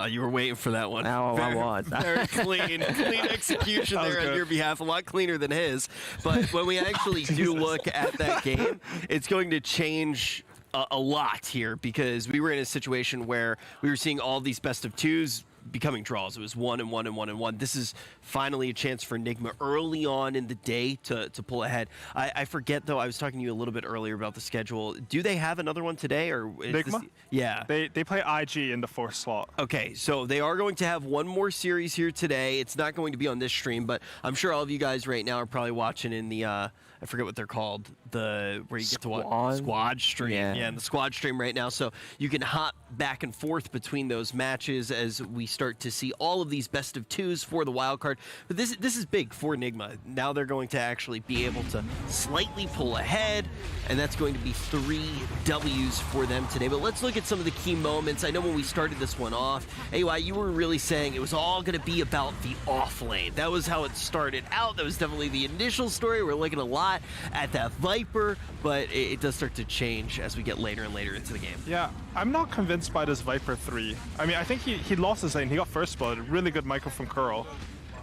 [SPEAKER 4] You were waiting for that one.
[SPEAKER 18] Oh, I was.
[SPEAKER 4] Very clean execution there on your behalf. A lot cleaner than his. But when we actually do look at that game, it's going to change a lot here, because we were in a situation where we were seeing all these best of 2s becoming draws. It was 1 and 1 and 1 and 1. This is finally a chance for Nigma early on in the day to pull ahead. I forget, though, I was talking to you a little bit earlier about the schedule. Do they have another one today? Or
[SPEAKER 19] Nigma?
[SPEAKER 4] Yeah.
[SPEAKER 19] They play IG in the 4th slot.
[SPEAKER 4] Okay, so they are going to have one more series here today. It's not going to be on this stream, but I'm sure all of you guys right now are probably watching in the, I forget what they're called, where you get to watch squad stream. Yeah, in the squad stream right now. So you can hop back and forth between those matches as we start to see all of these best of 2s for the wild card. But this is big for Nigma. Now they're going to actually be able to slightly pull ahead, and that's going to be 3 W's for them today. But let's look at some of the key moments. I know when we started this one off, AY, you were really saying it was all going to be about the off lane. That was how it started out. That was definitely the initial story. We're looking a lot at that Viper, but it does start to change as we get later and later into the game.
[SPEAKER 19] Yeah, I'm not convinced by this Viper 3. I mean, I think he lost his lane. He got first blood. Really good micro from Curl.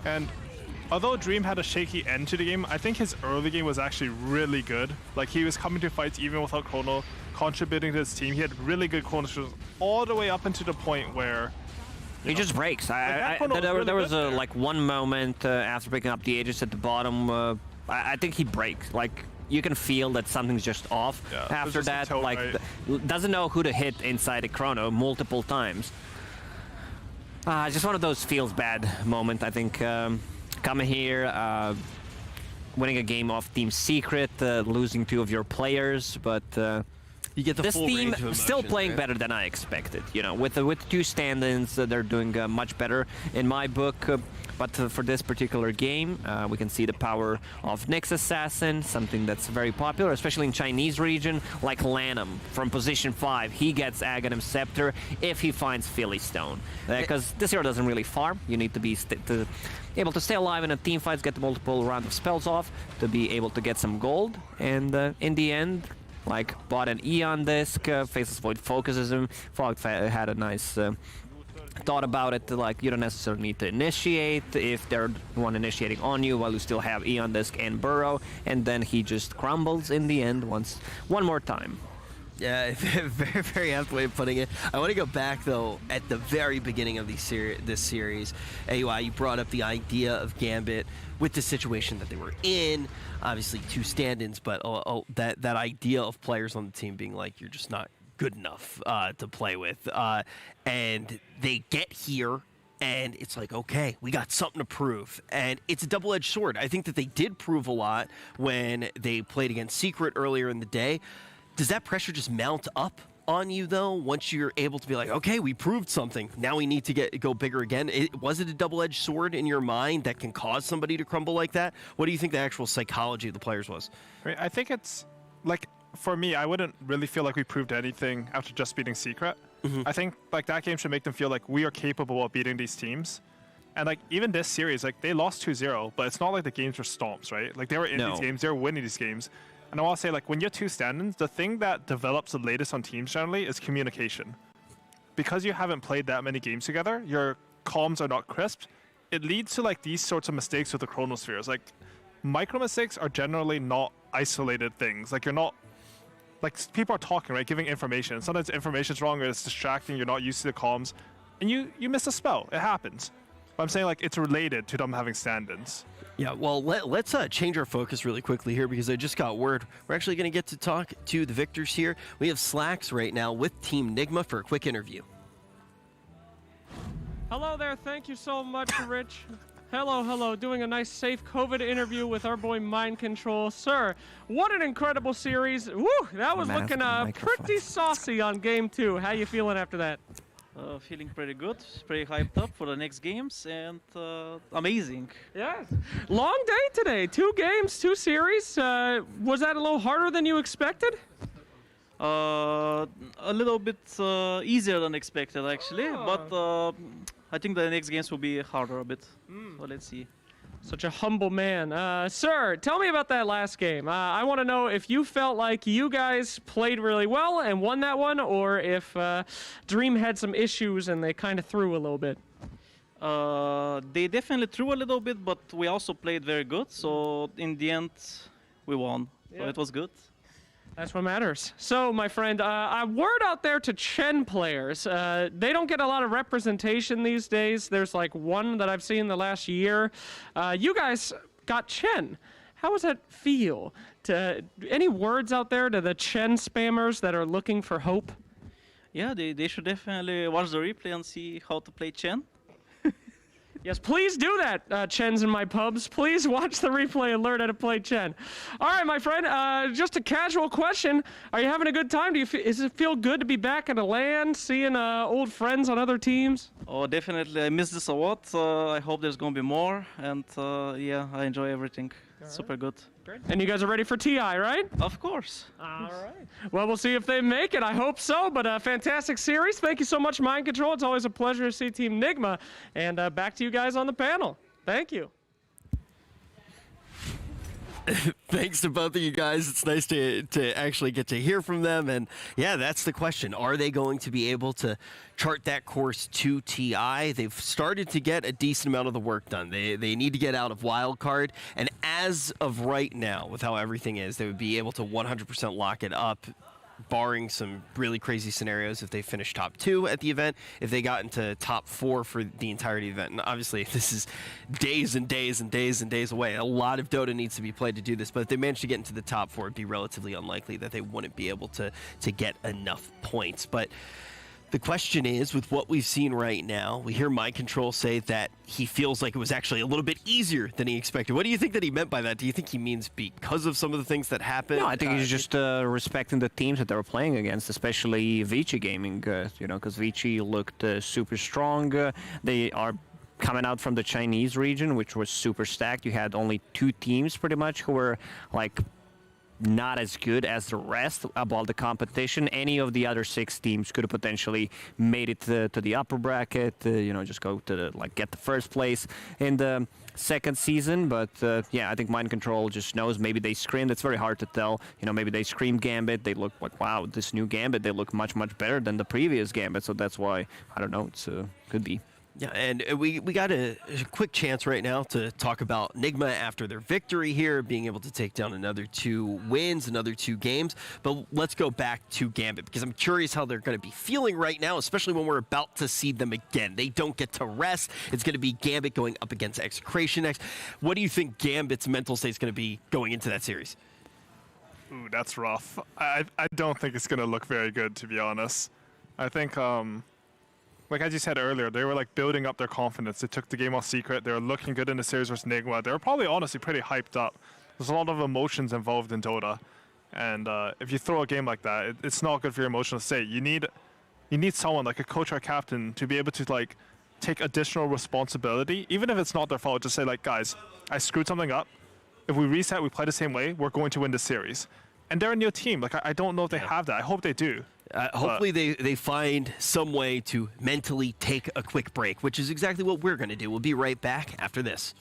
[SPEAKER 19] And although Dream had a shaky end to the game, I think his early game was actually really good. Like, he was coming to fights even without Chrono, contributing to his team. He had really good Chrono all the way up into the point where
[SPEAKER 18] he just breaks. There was like one moment after picking up the Aegis at the bottom. I think he breaks. Like, you can feel that something's just off. Yeah, after that, like, doesn't know who to hit inside a Chrono multiple times. Just one of those feels bad moment. I think coming here, winning a game off Team Secret, losing 2 of your players, but
[SPEAKER 4] you get the
[SPEAKER 18] this
[SPEAKER 4] full
[SPEAKER 18] team
[SPEAKER 4] range of emotions,
[SPEAKER 18] still playing
[SPEAKER 4] right?
[SPEAKER 18] better than I expected. You know, with 2 stand-ins, they're doing much better in my book. But for this particular game, we can see the power of Nyx Assassin, something that's very popular, especially in Chinese region, like Lanham from position 5. He gets Aghanim Scepter if he finds Philly Stone. Because this hero doesn't really farm. You need to be able to stay alive in a team fight, get multiple rounds of spells off, to be able to get some gold. And in the end, like, bought an Aeon Disc, Faceless Void focuses him. Fog had a nice thought about it, like, you don't necessarily need to initiate if they're the one initiating on you while you still have Aeon Disc and Burrow, and then he just crumbles in the end one more time.
[SPEAKER 4] Yeah, very, very apt way of putting it. I want to go back, though, at the very beginning of this series. AUI, you brought up the idea of Gambit with the situation that they were in. Obviously, 2 stand-ins, but that idea of players on the team being like, you're just not good enough to play with. And they get here, and it's like, okay, we got something to prove. And it's a double-edged sword. I think that they did prove a lot when they played against Secret earlier in the day. Does that pressure just mount up on you, though, once you're able to be like, okay, we proved something. Now we need to go bigger again. Was it a double-edged sword in your mind that can cause somebody to crumble like that? What do you think the actual psychology of the players was?
[SPEAKER 19] I think it's, like, for me, I wouldn't really feel like we proved anything after just beating Secret. I think, like, that game should make them feel like we are capable of beating these teams. And, like, even this series, like, they lost 2-0, but it's not like the games were stomps, right? Like, they were in these games, they were winning these games. And I want to say, like, when you're two stand-ins, the thing that develops the latest on teams generally is communication. Because you haven't played that many games together, your comms are not crisp. It leads to, like, these sorts of mistakes with the chronospheres. Like, micro mistakes are generally not isolated things. Like, you're not, like, people are talking, right, giving information. Sometimes information's wrong or it's distracting, you're not used to the comms, and you miss a spell. It happens. But I'm saying, like, it's related to them having stand-ins.
[SPEAKER 4] Yeah, well, let's change our focus really quickly here because I just got word. We're actually going to get to talk to the victors here. We have Slacks right now with Team Nigma for a quick interview.
[SPEAKER 7] Hello there. Thank you so much, Rich. Hello. Doing a nice, safe COVID interview with our boy Mind Control. Sir, what an incredible series. Woo, that was looking pretty saucy on Game 2. How you feeling after that?
[SPEAKER 20] Feeling pretty good, pretty hyped up for the next games, and amazing.
[SPEAKER 7] Yes. Long day today. 2 games, 2 series. Was that a little harder than you expected?
[SPEAKER 20] A little bit easier than expected, actually, but I think the next games will be harder a bit. So let's see.
[SPEAKER 7] Such a humble man. Sir, tell me about that last game. I want to know if you felt like you guys played really well and won that one, or if Dream had some issues and they kind of threw a little bit.
[SPEAKER 20] They definitely threw a little bit, but we also played very good. So in the end, we won. So it was good.
[SPEAKER 7] That's what matters. So, my friend, a word out there to Chen players. They don't get a lot of representation these days. There's like one that I've seen the last year. You guys got Chen. How does that feel? Any words out there to the Chen spammers that are looking for hope?
[SPEAKER 20] Yeah, they should definitely watch the replay and see how to play Chen.
[SPEAKER 7] Yes, please do that, Chen's in my pubs. Please watch the replay and learn how to play Chen. All right, my friend, just a casual question. Are you having a good time? Does it feel good to be back in the land, seeing old friends on other teams?
[SPEAKER 20] Oh, definitely. I miss this a lot. I hope there's going to be more. And yeah, I enjoy everything. Super good.
[SPEAKER 7] Great. And you guys are ready for TI, right?
[SPEAKER 20] Of course.
[SPEAKER 7] All right. Well, we'll see if they make it. I hope so. But a fantastic series. Thank you so much, Mind Control. It's always a pleasure to see Team Nigma. And back to you guys on the panel. Thank you.
[SPEAKER 4] Thanks to both of you guys. It's nice to actually get to hear from them. And yeah, that's the question. Are they going to be able to chart that course to TI? They've started to get a decent amount of the work done. They need to get out of wildcard. And as of right now, with how everything is, they would be able to 100% lock it up, barring some really crazy scenarios if they finish top 2 at the event, if they got into top 4 for the entirety of the event. And obviously, this is days and days and days and days away. A lot of Dota needs to be played to do this, but if they manage to get into the top 4, it'd be relatively unlikely that they wouldn't be able to get enough points. But the question is, with what we've seen right now, we hear Mind Control say that he feels like it was actually a little bit easier than he expected. What do you think that he meant by that? Do you think he means because of some of the things that happened?
[SPEAKER 18] No, I think he's just respecting the teams that they were playing against, especially Vici Gaming, you know, because Vici looked super strong. They are coming out from the Chinese region, which was super stacked. You had only 2 teams pretty much who were like not as good as the rest above the competition. Any of the other 6 teams could have potentially made it to the upper bracket, you know, just go to get the first place in the second season. But yeah, I think Mind Control just knows maybe they screamed. It's very hard to tell. You know, maybe they screamed Gambit. They look like, wow, this new Gambit, they look much, much better than the previous Gambit. So that's why, I don't know, it's could be.
[SPEAKER 4] Yeah, and we got a quick chance right now to talk about Nigma after their victory here, being able to take down another 2 wins, another 2 games. But let's go back to Gambit, because I'm curious how they're going to be feeling right now, especially when we're about to see them again. They don't get to rest. It's going to be Gambit going up against Execration next. What do you think Gambit's mental state is going to be going into that series?
[SPEAKER 19] Ooh, that's rough. I don't think it's going to look very good, to be honest. I think... like as you said earlier, they were like building up their confidence. They took the game off Secret. They were looking good in the series versus Nigma. They were probably honestly pretty hyped up. There's a lot of emotions involved in Dota. And if you throw a game like that, it's not good for your emotional state. You need someone like a coach or a captain to be able to like take additional responsibility, even if it's not their fault. Just say like, guys, I screwed something up. If we reset, we play the same way, we're going to win this series. And they're a new team. Like I don't know if they have that. I hope they do.
[SPEAKER 4] Hopefully they find some way to mentally take a quick break, which is exactly what we're going to do. We'll be right back after this.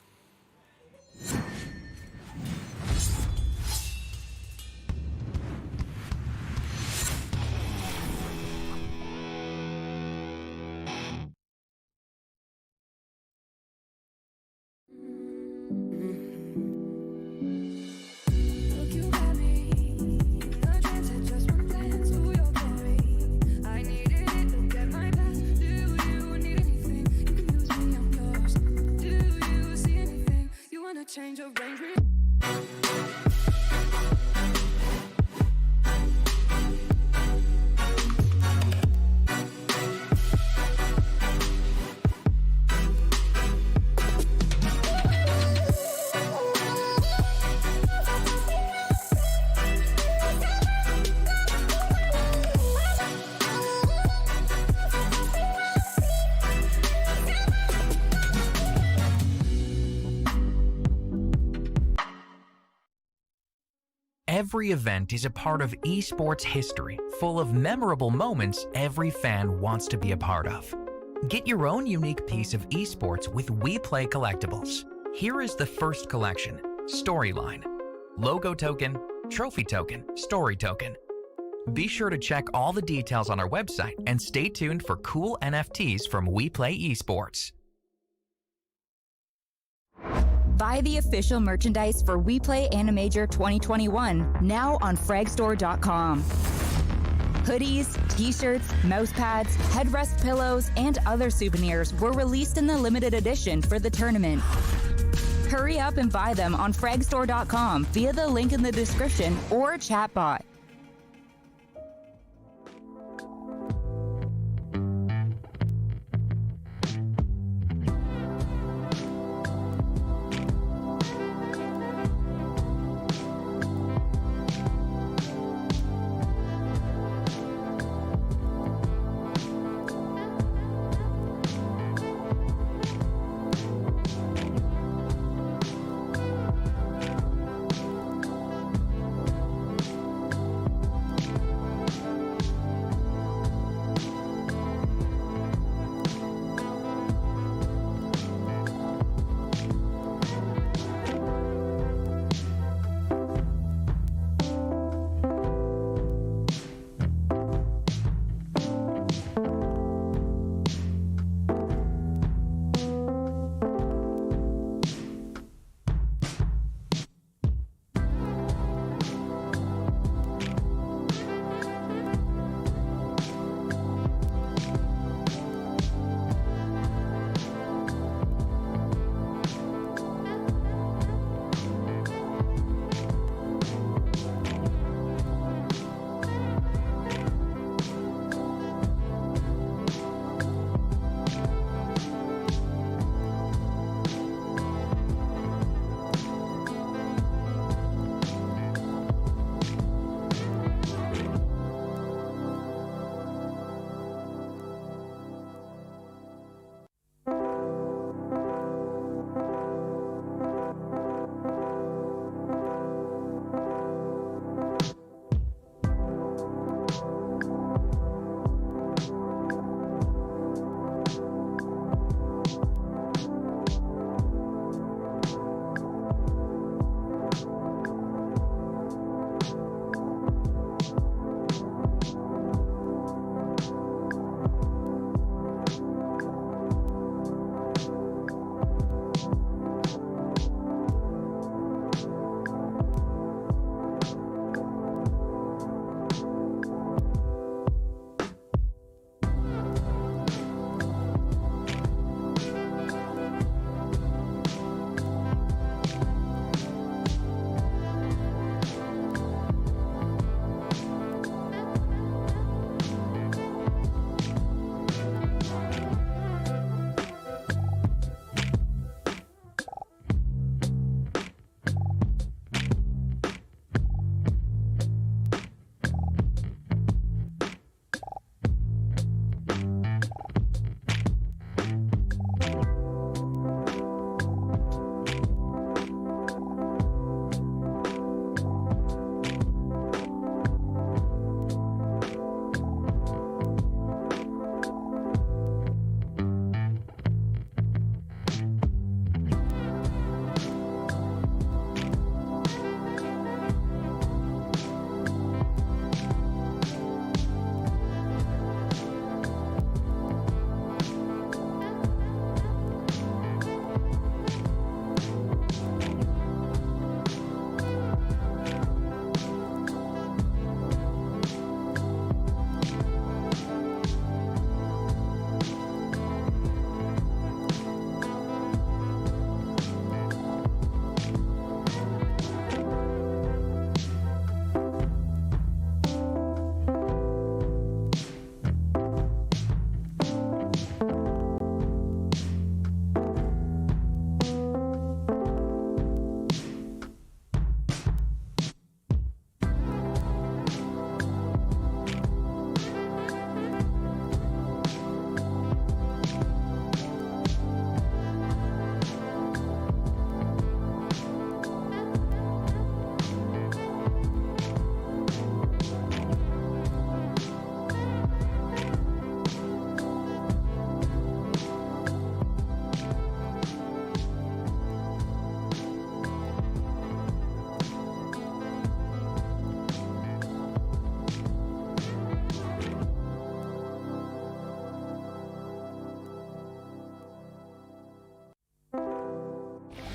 [SPEAKER 1] Change of range.
[SPEAKER 11] Every event is a part of esports history, full of memorable moments every fan wants to be a part of. Get your own unique piece of esports with WePlay collectibles. Here is the first collection, Storyline. Logo token, trophy token, story token. Be sure to check all the details on our website and stay tuned for cool NFTs from WePlay Esports.
[SPEAKER 17] Buy the official merchandise for WePlay AniMajor 2021 now on Fragstore.com. Hoodies, t-shirts, mouse pads, headrest pillows, and other souvenirs were released in the limited edition for the tournament. Hurry up and buy them on Fragstore.com via the link in the description or chatbot.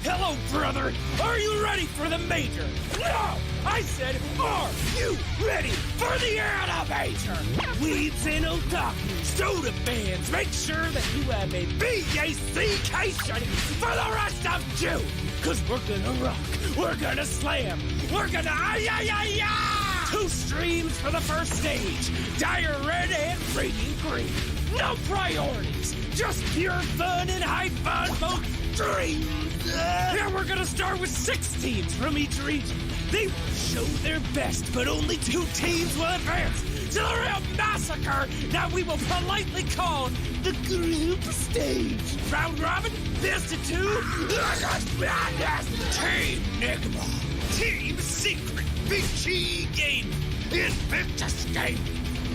[SPEAKER 5] Hello, brother. Are you ready for the major? No! I said, are you ready for the AniMajor? Weebs and otakus, Dota fans, make sure that you have a BACcation for the rest of June. Cause we're gonna rock, we're gonna slam, we're gonna ay-ay-ay-ay! 2 streams for the first stage, Dire Red and Radiant Green. No priorities, just pure fun and high fun both streams. And we're gonna start with 6 teams from each region. They will show their best, but only 2 teams will advance to the real massacre that we will politely call the group stage. Round robin, best of 2, August Madness, Team Nigma, Team Secret, Vici Gaming, Invictus Gaming,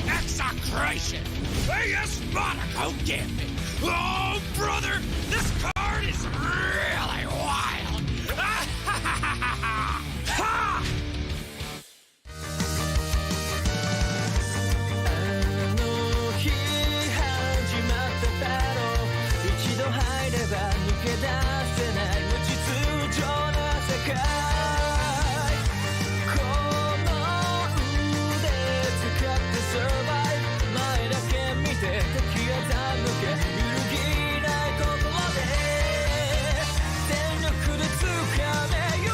[SPEAKER 5] Execration, AS Monaco Gambit. Oh, brother, this card is really wild. Ha! 全力で掴めよ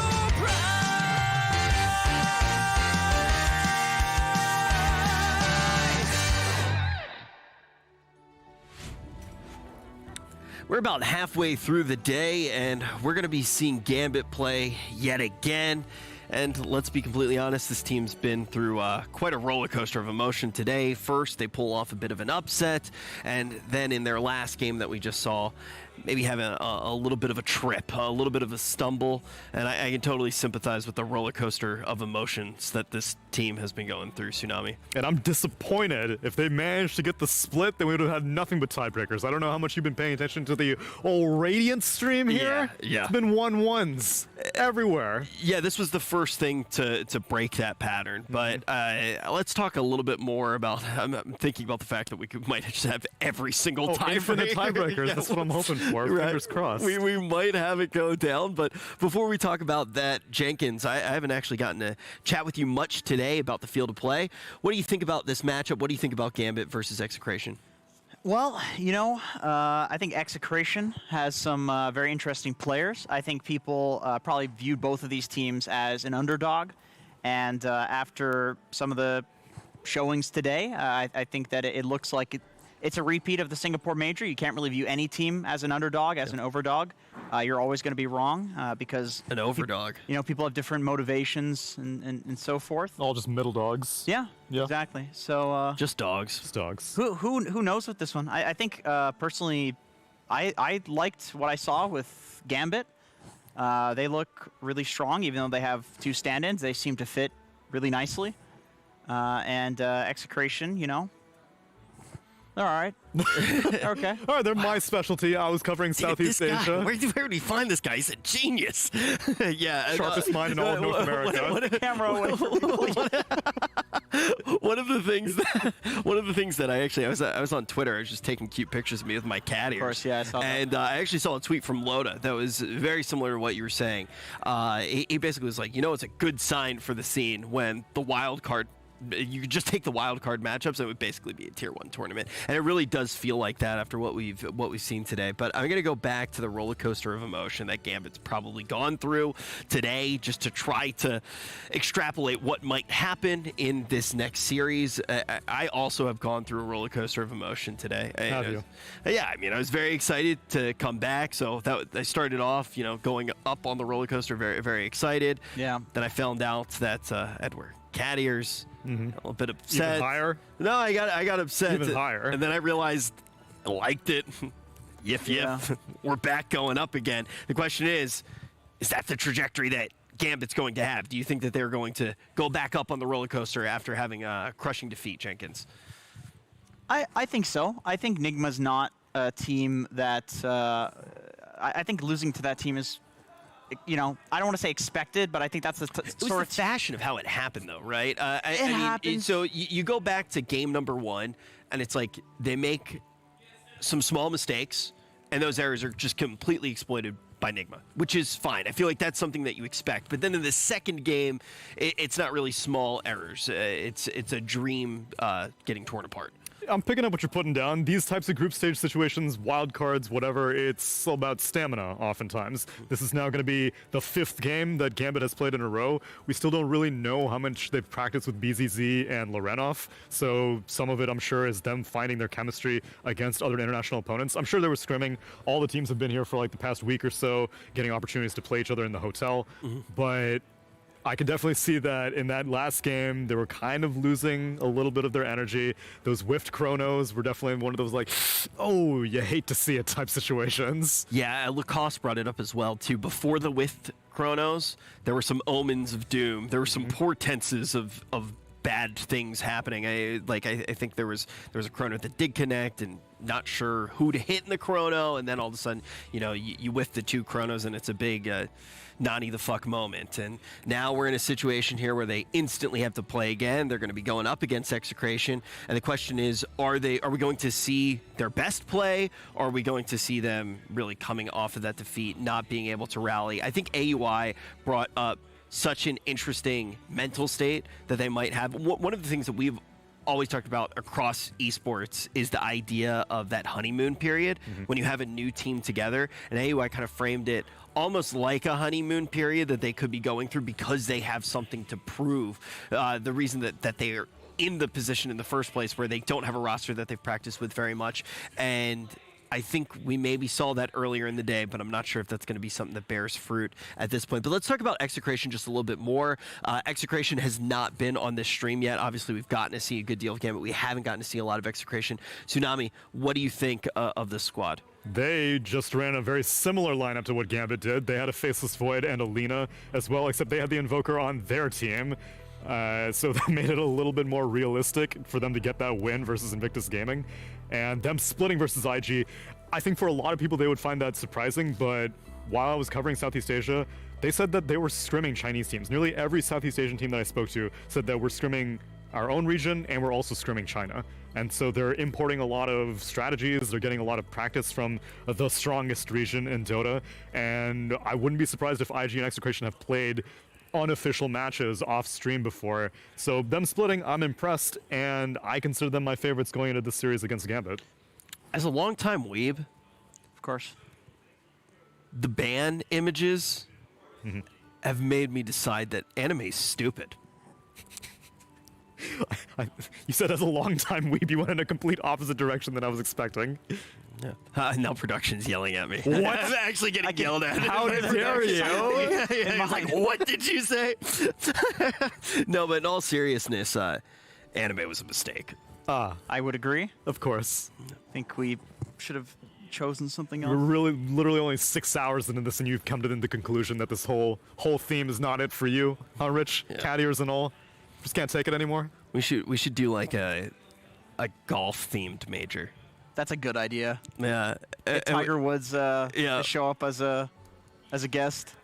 [SPEAKER 4] We're about halfway through the day, and we're going to be seeing Gambit play yet again. And let's be completely honest, this team's been through quite a roller coaster of emotion today. First, they pull off a bit of an upset, and then in their last game that we just saw, maybe having a little bit of a trip, a little bit of a stumble. And I can totally sympathize with the roller coaster of emotions that this team has been going through, Tsunami.
[SPEAKER 23] And I'm disappointed. If they managed to get the split, then we would have had nothing but tiebreakers. I don't know how much you've been paying attention to the old Radiant stream here.
[SPEAKER 4] Yeah.
[SPEAKER 23] It's been 1-1s everywhere.
[SPEAKER 4] Yeah, this was the first thing to break that pattern. But let's talk a little bit more about, I'm thinking about the fact that we might just have every single
[SPEAKER 23] infinite tiebreakers. That's what I'm hoping for. Fingers crossed.
[SPEAKER 4] We might have it go down. But before we talk about that, Jenkins, I haven't actually gotten to chat with you much today about the field of play. What do you think about this matchup? What do you think about Gambit versus Execration?
[SPEAKER 6] Well, you know, I think Execration has some very interesting players. I think people probably viewed both of these teams as an underdog. And after some of the showings today, I think that it looks like it's a repeat of the Singapore Major. You can't really view any team as an underdog, as an overdog. You're always going to be wrong because...
[SPEAKER 4] An overdog.
[SPEAKER 6] People have different motivations and so forth.
[SPEAKER 23] All just middle dogs.
[SPEAKER 6] Yeah, exactly. So
[SPEAKER 4] just dogs.
[SPEAKER 23] Just dogs.
[SPEAKER 6] Who knows with this one? I think personally, I liked what I saw with Gambit. They look really strong, even though they have 2 stand-ins. They seem to fit really nicely. And Execration, you know, they're all right. Okay.
[SPEAKER 23] All right, they're my specialty. I was covering Southeast Asia.
[SPEAKER 4] Where did he find this guy? He's a genius. Yeah.
[SPEAKER 23] Sharpest mind in all of North America.
[SPEAKER 6] What a camera away.
[SPEAKER 4] One of the things that I was on Twitter. I was just taking cute pictures of me with my cat ears.
[SPEAKER 6] Of course, yeah, I saw that.
[SPEAKER 4] And I actually saw a tweet from Loda that was very similar to what you were saying. He basically was like, you know, it's a good sign for the scene when the wild card. You could just take the wild card matchups, and it would basically be a tier 1 tournament. And it really does feel like that after what we've seen today. But I'm going to go back to the roller coaster of emotion that Gambit's probably gone through today, just to try to extrapolate what might happen in this next series. I also have gone through a roller coaster of emotion today.
[SPEAKER 23] Have you?
[SPEAKER 4] Yeah, I mean, I was very excited to come back. So I started off, you know, going up on the roller coaster, very, very excited.
[SPEAKER 6] Yeah.
[SPEAKER 4] Then I found out that Edward cat ears. A little bit upset.
[SPEAKER 23] Even higher?
[SPEAKER 4] No, I got upset.
[SPEAKER 23] Even higher.
[SPEAKER 4] And then I realized I liked it. Yif. We're back going up again. The question is that the trajectory that Gambit's going to have? Do you think that they're going to go back up on the roller coaster after having a crushing defeat, Jenkins?
[SPEAKER 6] I think so. I think Nigma's not a team that... I think losing to that team is... You know, I don't want to say expected, but I think that's the
[SPEAKER 4] sort of fashion of how it happened, though, right?
[SPEAKER 6] It happens.
[SPEAKER 4] So you go back to game number 1, and it's like they make some small mistakes, and those errors are just completely exploited by Nigma, which is fine. I feel like that's something that you expect. But then in the second game, it's not really small errors. It's a dream getting torn apart.
[SPEAKER 23] I'm picking up what you're putting down. These types of group stage situations, wild cards, whatever, it's all about stamina oftentimes. This is now going to be the 5th game that Gambit has played in a row. We still don't really know how much they've practiced with BZZ and Lorenov, so some of it, I'm sure, is them finding their chemistry against other international opponents. I'm sure they were scrimming. All the teams have been here for like the past week or so, getting opportunities to play each other in the hotel, but I can definitely see that in that last game, they were kind of losing a little bit of their energy. Those whiffed chronos were definitely one of those like, oh, you hate to see it type situations.
[SPEAKER 4] Yeah, Lacoste brought it up as well, too. Before the whiffed chronos, there were some omens of doom. There were some portenses of bad things happening. I think there was a chrono that did connect and not sure who to hit in the chrono, and then all of a sudden, you whiff the 2 chronos and it's a big Nani the fuck moment. And now we're in a situation here where they instantly have to play again. They're going to be going up against Execration, and the question is, are we going to see their best play, or are we going to see them really coming off of that defeat, not being able to rally? I think AUI brought up such an interesting mental state that they might have. One of the things that we've always talked about across esports is the idea of that honeymoon period when you have a new team together, and AUI kind of framed it almost like a honeymoon period that they could be going through because they have something to prove. The reason that they are in the position in the first place where they don't have a roster that they've practiced with very much, and I think we maybe saw that earlier in the day, but I'm not sure if that's going to be something that bears fruit at this point. But let's talk about Execration just a little bit more. Execration has not been on this stream yet. Obviously, we've gotten to see a good deal of Gambit. We haven't gotten to see a lot of Execration. Tsunami, what do you think of this squad?
[SPEAKER 23] They just ran a very similar lineup to what Gambit did. They had a Faceless Void and a Lina as well, except they had the Invoker on their team. So that made it a little bit more realistic for them to get that win versus Invictus Gaming. And them splitting versus IG, I think for a lot of people they would find that surprising, but while I was covering Southeast Asia, they said that they were scrimming Chinese teams. Nearly every Southeast Asian team that I spoke to said that we're scrimming our own region and we're also scrimming China. And so they're importing a lot of strategies, they're getting a lot of practice from the strongest region in Dota, and I wouldn't be surprised if IG and Execration have played unofficial matches off stream before. So them splitting, I'm impressed, and I consider them my favorites going into this series against Gambit.
[SPEAKER 4] As a longtime weeb,
[SPEAKER 6] of course,
[SPEAKER 4] the ban images have made me decide that anime's stupid.
[SPEAKER 23] You said as a longtime weeb, you went in a complete opposite direction than I was expecting.
[SPEAKER 4] Yeah. Now production's yelling at me.
[SPEAKER 23] What?
[SPEAKER 4] I'm actually getting yelled at.
[SPEAKER 23] How dare you?
[SPEAKER 4] It's like, what did you say? No, but in all seriousness, anime was a mistake.
[SPEAKER 6] I would agree.
[SPEAKER 23] Of course.
[SPEAKER 6] I think we should have chosen something else.
[SPEAKER 23] We're literally only 6 hours into this, and you've come to the conclusion that this whole theme is not it for you, huh, Rich? Yeah. Cat ears and all. Just can't take it anymore.
[SPEAKER 4] We should do like a golf themed major.
[SPEAKER 6] That's a good idea.
[SPEAKER 4] Yeah.
[SPEAKER 6] Get Tiger Woods to show up as a guest.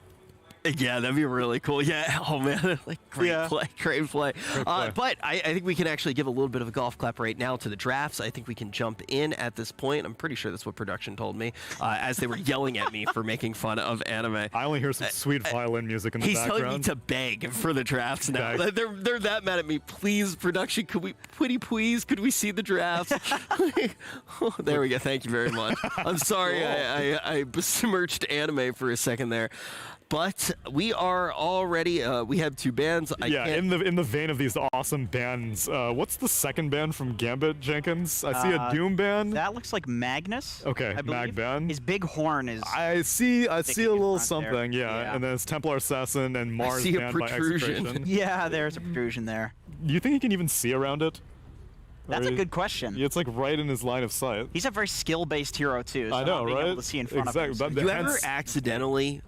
[SPEAKER 4] Yeah, that'd be really cool. Yeah. Oh man, like great play. But I think we can actually give a little bit of a golf clap right now to the drafts. I think we can jump in at this point. I'm pretty sure that's what production told me as they were yelling at me for making fun of anime.
[SPEAKER 23] I only hear some sweet violin music in the background.
[SPEAKER 4] He's telling me to beg for the drafts now. They're that mad at me. Please, production, could we see the drafts? Oh, there we go. Thank you very much. I'm sorry I besmirched anime for a second there. But we are already, we have 2 bands.
[SPEAKER 23] In the vein of these awesome bands, what's the second band from Gambit, Jenkins? I see a Doom band.
[SPEAKER 6] That looks like Magnus.
[SPEAKER 23] Okay,
[SPEAKER 6] Mag
[SPEAKER 23] band.
[SPEAKER 6] His big horn is...
[SPEAKER 23] I see a little something, yeah. And then it's Templar Assassin and Mars band by Execration.
[SPEAKER 6] Yeah, there's a protrusion there.
[SPEAKER 23] Do you think he can even see around it?
[SPEAKER 6] That's a good question.
[SPEAKER 23] It's like right in his line of sight.
[SPEAKER 6] He's a very skill-based hero, too. So
[SPEAKER 23] I know,
[SPEAKER 6] being
[SPEAKER 23] right?
[SPEAKER 6] able to see in front of him.
[SPEAKER 4] Do you ever accidentally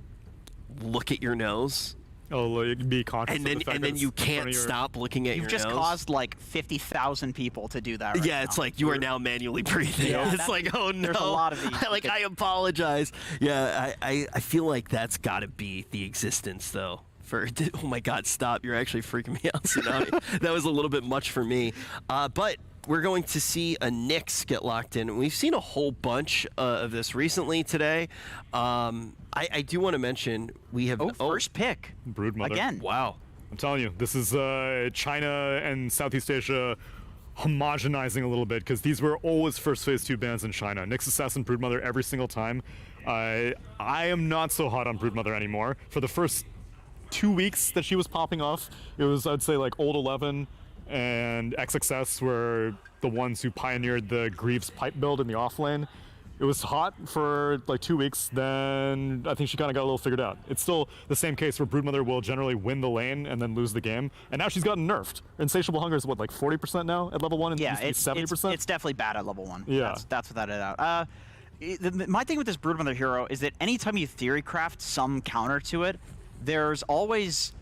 [SPEAKER 4] look at your nose?
[SPEAKER 23] Oh, like be conscious
[SPEAKER 4] and then you can't stop looking at your nose?
[SPEAKER 6] You've just caused like 50,000 people to do that right now.
[SPEAKER 4] It's like you are now manually breathing. Yeah, it's like, oh no.
[SPEAKER 6] There's a lot of these.
[SPEAKER 4] I apologize. Yeah, I feel like that's got to be the existence, though. Oh my God, stop. You're actually freaking me out, Tsunami. That was a little bit much for me. But we're going to see a Nyx get locked in. We've seen a whole bunch of this recently today. I do want to mention we have
[SPEAKER 6] first pick.
[SPEAKER 23] Broodmother.
[SPEAKER 6] Again.
[SPEAKER 4] Wow.
[SPEAKER 23] I'm telling you, this is China and Southeast Asia homogenizing a little bit, because these were always first phase 2 bans in China. Nyx Assassin, Broodmother every single time. I am not so hot on Broodmother anymore. For the first 2 weeks that she was popping off, it was, I'd say, like Old 11 and XXS were the ones who pioneered the Greaves pipe build in the off lane. It was hot for like 2 weeks, then I think she kind of got a little figured out. It's still the same case where Broodmother will generally win the lane and then lose the game, and now she's gotten nerfed. Insatiable Hunger is what, like 40% now at level 1, and
[SPEAKER 6] yeah,
[SPEAKER 23] it used to be 70%?
[SPEAKER 6] It's definitely bad at level 1.
[SPEAKER 23] Yeah.
[SPEAKER 6] That's without a doubt. My thing with this Broodmother hero is that anytime you theory craft some counter to it, there's always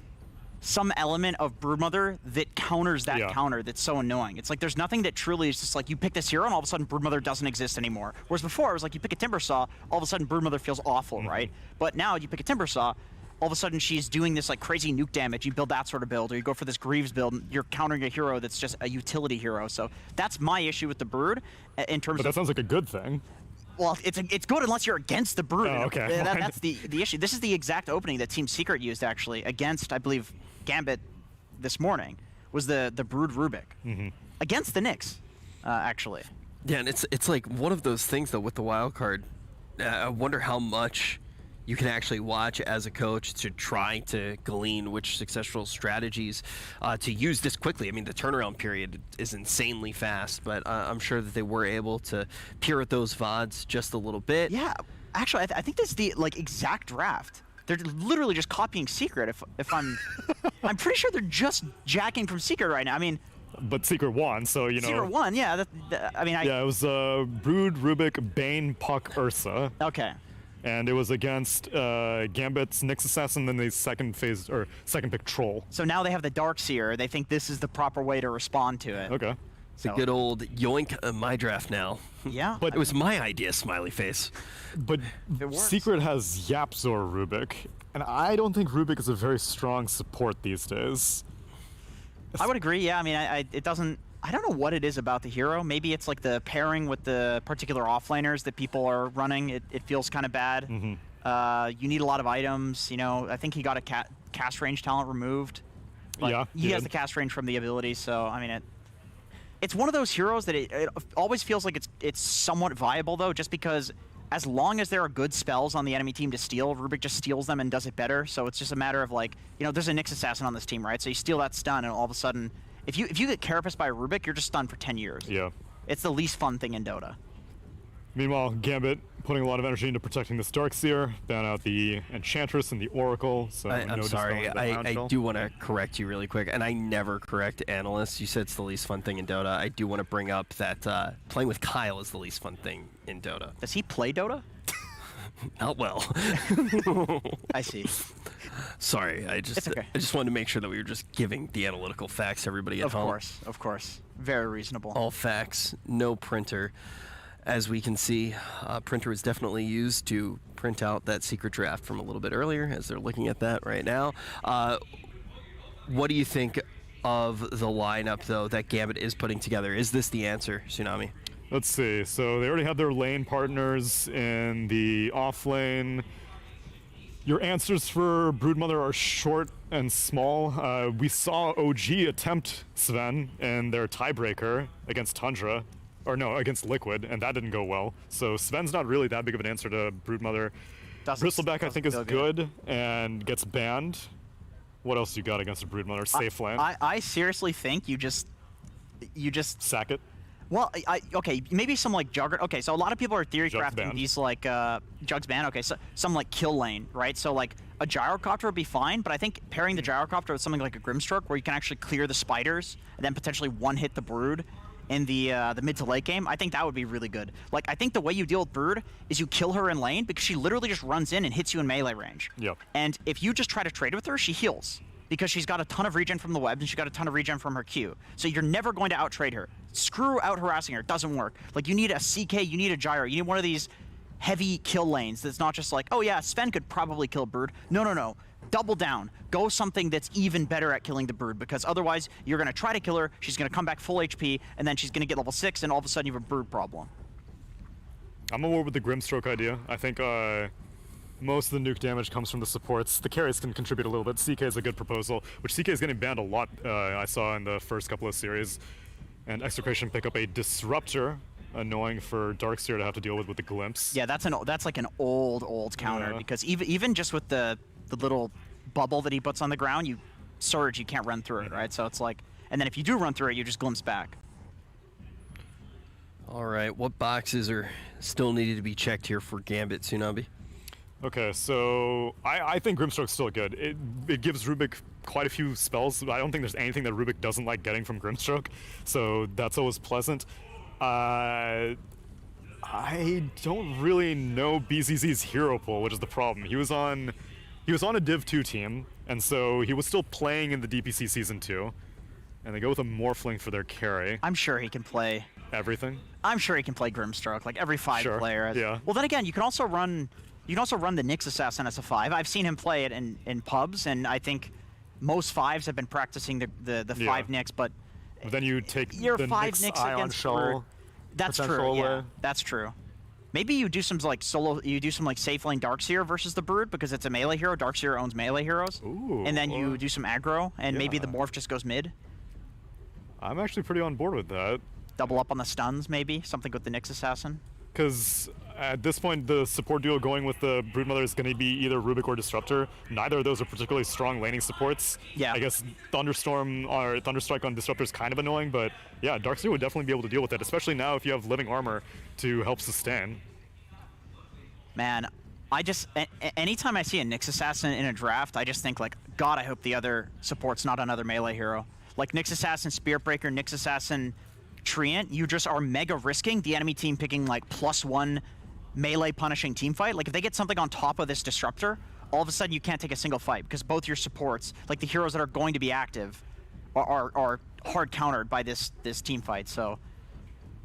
[SPEAKER 6] some element of Broodmother that counters that counter that's so annoying. It's like there's nothing that truly is just like you pick this hero and all of a sudden Broodmother doesn't exist anymore. Whereas before it was like you pick a Timbersaw, all of a sudden Broodmother feels awful, right? But now you pick a Timbersaw, all of a sudden she's doing this like crazy nuke damage. You build that sort of build, or you go for this Greaves build, and you're countering a hero that's just a utility hero. So that's my issue with the Brood in terms
[SPEAKER 23] But that sounds like a good thing.
[SPEAKER 6] Well, it's good unless you're against the Brood.
[SPEAKER 23] Oh, okay.
[SPEAKER 6] That's the issue. This is the exact opening that Team Secret used actually against, I believe, Gambit this morning, was the Brood Rubik against the Nyx, actually.
[SPEAKER 4] Yeah, and it's like one of those things though with the wild card. I wonder how much you can actually watch as a coach to try to glean which successful strategies to use this quickly. I mean, the turnaround period is insanely fast, but I'm sure that they were able to peer at those VODs just a little bit.
[SPEAKER 6] Yeah, actually, I think this is the like exact draft. They're literally just copying Secret. If I'm pretty sure they're just jacking from Secret right now. I mean,
[SPEAKER 23] but Secret won, so you know.
[SPEAKER 6] Secret won, yeah.
[SPEAKER 23] Yeah, it was Brood, Rubik, Bane, Puck, Ursa.
[SPEAKER 6] Okay.
[SPEAKER 23] And it was against Gambit's Nyx Assassin, then the second pick Troll.
[SPEAKER 6] So now they have the Darkseer. They think this is the proper way to respond to it.
[SPEAKER 23] Okay.
[SPEAKER 4] It's a good old yoink my draft now.
[SPEAKER 6] Yeah.
[SPEAKER 4] But it was my idea, smiley face.
[SPEAKER 23] But Secret has Yapzor Rubik, and I don't think Rubik is a very strong support these days.
[SPEAKER 6] I would agree, yeah. I mean, it doesn't... I don't know what it is about the hero. Maybe it's like the pairing with the particular offlaners that people are running. It feels kind of bad. You need a lot of items. You know, I think he got a cast range talent removed. But
[SPEAKER 23] yeah.
[SPEAKER 6] He has the cast range from the ability, so, I mean, it's one of those heroes that it always feels like it's somewhat viable, though, just because as long as there are good spells on the enemy team to steal, Rubik just steals them and does it better. So it's just a matter of, like, you know, there's a Nyx Assassin on this team, right? So you steal that stun, and all of a sudden... If you get Carapace by Rubik, you're just stunned for 10 years.
[SPEAKER 23] Yeah.
[SPEAKER 6] It's the least fun thing in Dota.
[SPEAKER 23] Meanwhile, Gambit putting a lot of energy into protecting this Darkseer, ban out the Enchantress and the Oracle. So
[SPEAKER 4] I'm sorry, I do want to correct you really quick, and I never correct analysts. You said it's the least fun thing in Dota. I do want to bring up that playing with Kyle is the least fun thing in Dota.
[SPEAKER 6] Does he play Dota?
[SPEAKER 4] Not well.
[SPEAKER 6] I see.
[SPEAKER 4] Sorry, I just wanted to make sure that we were just giving the analytical facts to everybody at home.
[SPEAKER 6] Of course. Very reasonable.
[SPEAKER 4] All facts, no printer. As we can see, printer is definitely used to print out that secret draft from a little bit earlier, as they're looking at that right now. What do you think of the lineup, though, that Gambit is putting together? Is this the answer, Tsunami?
[SPEAKER 23] Let's see. So they already have their lane partners in the off lane. Your answers for Broodmother are short and small. We saw OG attempt Sven in their tiebreaker against Tundra, or no, against Liquid, and that didn't go well. So Sven's not really that big of an answer to Broodmother. Bristleback, I think, is good and gets banned. What else you got against a Broodmother? Safe lane.
[SPEAKER 6] I seriously think you just
[SPEAKER 23] sack it.
[SPEAKER 6] Well, okay, maybe some like Jugger. Okay, so a lot of people are theory crafting these like Jugs ban. Okay, so some like kill lane, right? So like a Gyrocopter would be fine, but I think pairing the Gyrocopter with something like a Grimstroke, where you can actually clear the spiders and then potentially one-hit the Brood in the mid to late game, I think that would be really good. Like, I think the way you deal with Brood is you kill her in lane because she literally just runs in and hits you in melee range.
[SPEAKER 23] Yep.
[SPEAKER 6] And if you just try to trade with her, she heals, because she's got a ton of regen from the webs and she's got a ton of regen from her Q. So you're never going to out-trade her. Screw out harassing her. It doesn't work. Like, you need a CK, you need a Gyro, you need one of these heavy kill lanes. That's not just like, oh yeah, Sven could probably kill Brood. No. Double down. Go something that's even better at killing the Brood, because otherwise you're going to try to kill her, she's going to come back full HP, and then she's going to get level 6, and all of a sudden you have a Brood problem.
[SPEAKER 23] I'm on board with the Grimstroke idea. I think most of the nuke damage comes from the supports. The carries can contribute a little bit. CK is a good proposal, which CK is getting banned a lot, I saw in the first couple of series. And Execration pick up a Disruptor, annoying for Darkseer to have to deal with the Glimpse.
[SPEAKER 6] Yeah, that's like an old counter, because even just with the little bubble that he puts on the ground, you surge, you can't run through it, right? So it's like, and then if you do run through it, you just glimpse back.
[SPEAKER 4] All right, what boxes are still needed to be checked here for Gambit, Tsunami?
[SPEAKER 23] Okay, so I think Grimstroke's still good. It gives Rubik quite a few spells. I don't think there's anything that Rubik doesn't like getting from Grimstroke, so that's always pleasant. I don't really know BZZ's hero pool, which is the problem. He was on a Div 2 team, and so he was still playing in the DPC Season 2, and they go with a Morphling for their carry.
[SPEAKER 6] I'm sure he can play
[SPEAKER 23] everything.
[SPEAKER 6] I'm sure he can play Grimstroke, like every 5 player.
[SPEAKER 23] Yeah.
[SPEAKER 6] Well, then again, you can also run the Nyx Assassin as a 5. I've seen him play it in pubs, and I think most 5s have been practicing the 5 Nyx, but
[SPEAKER 23] then you take
[SPEAKER 6] your
[SPEAKER 23] the
[SPEAKER 6] 5
[SPEAKER 23] Nyx
[SPEAKER 6] Nyx
[SPEAKER 23] Ion
[SPEAKER 6] against
[SPEAKER 23] Shell.
[SPEAKER 6] That's true. Yeah, that's true. Maybe you do some like safe lane Darkseer versus the Brood, because it's a melee hero. Darkseer owns melee heroes.
[SPEAKER 23] Ooh,
[SPEAKER 6] and then you do some aggro, and maybe the morph just goes mid.
[SPEAKER 23] I'm actually pretty on board with that.
[SPEAKER 6] Double up on the stuns, maybe something with the Nyx Assassin.
[SPEAKER 23] Because at this point, the support duo going with the Broodmother is going to be either Rubik or Disruptor. Neither of those are particularly strong laning supports.
[SPEAKER 6] Yeah.
[SPEAKER 23] I guess Thunderstorm or Thunderstrike on Disruptor is kind of annoying, but yeah, Darkseer would definitely be able to deal with it, especially now if you have Living Armor to help sustain.
[SPEAKER 6] Man, anytime I see a Nyx Assassin in a draft, I just think like, God, I hope the other support's not another melee hero. Like Nyx Assassin, Spirit Breaker, Nyx Assassin, Treant, you just are mega risking the enemy team picking like +1 melee punishing team fight. Like if they get something on top of this Disruptor, all of a sudden you can't take a single fight, because both your supports, like the heroes that are going to be active, are hard countered by this team fight. So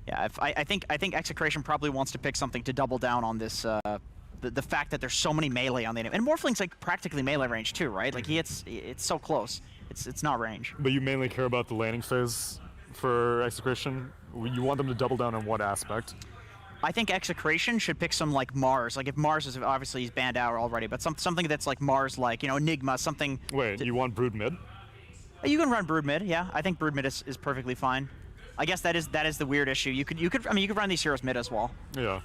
[SPEAKER 6] yeah, I think Execration probably wants to pick something to double down on this the fact that there's so many melee on the enemy. And Morphling's like practically melee range too, right? Like it's so close. It's not range.
[SPEAKER 23] But you mainly care about the laning phase for Execration. You want them to double down on what aspect?
[SPEAKER 6] I think Execration should pick some like Mars. Like if Mars is obviously he's banned out already, but something that's like Mars, like Nigma, something.
[SPEAKER 23] Wait, you want Brood mid?
[SPEAKER 6] You can run Brood mid, yeah. I think Brood mid is perfectly fine. I guess that is the weird issue. You could run these heroes mid as well.
[SPEAKER 23] Yeah.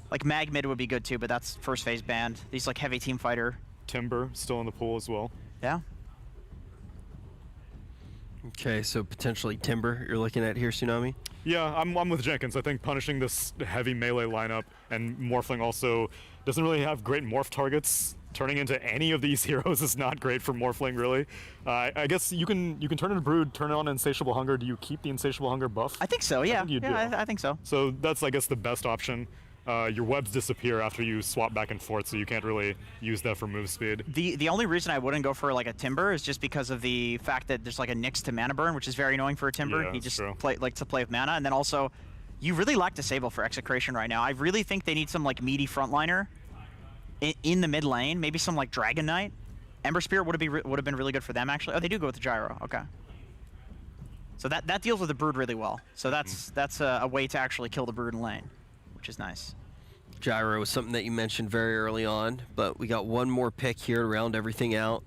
[SPEAKER 6] Like Mag mid would be good too, but that's first phase banned. These like heavy team fighter.
[SPEAKER 23] Timber still in the pool as well.
[SPEAKER 6] Yeah.
[SPEAKER 4] Okay, so potentially Timber you're looking at here, Tsunami?
[SPEAKER 23] Yeah, I'm with Jenkins. I think punishing this heavy melee lineup, and Morphling also doesn't really have great morph targets. Turning into any of these heroes is not great for Morphling, really. I guess you can turn into Brood, turn on Insatiable Hunger. Do you keep the Insatiable Hunger buff?
[SPEAKER 6] I think so, yeah. I think so.
[SPEAKER 23] So that's, I guess, the best option. Your webs disappear after you swap back and forth, so you can't really use that for move speed.
[SPEAKER 6] The only reason I wouldn't go for like a Timber is just because of the fact that there's like a Nyx to mana burn, which is very annoying for a Timber.
[SPEAKER 23] Yeah,
[SPEAKER 6] he just likes to play with mana, and then also you really lack Disable for Execration right now. I really think they need some like meaty frontliner in the mid lane. Maybe some like Dragon Knight. Ember Spirit would have been really good for them actually. Oh, they do go with the Gyro. Okay. So that deals with the Brood really well. So that's a way to actually kill the Brood in lane, which is nice.
[SPEAKER 4] Gyro was something that you mentioned very early on, but we got one more pick here to round everything out.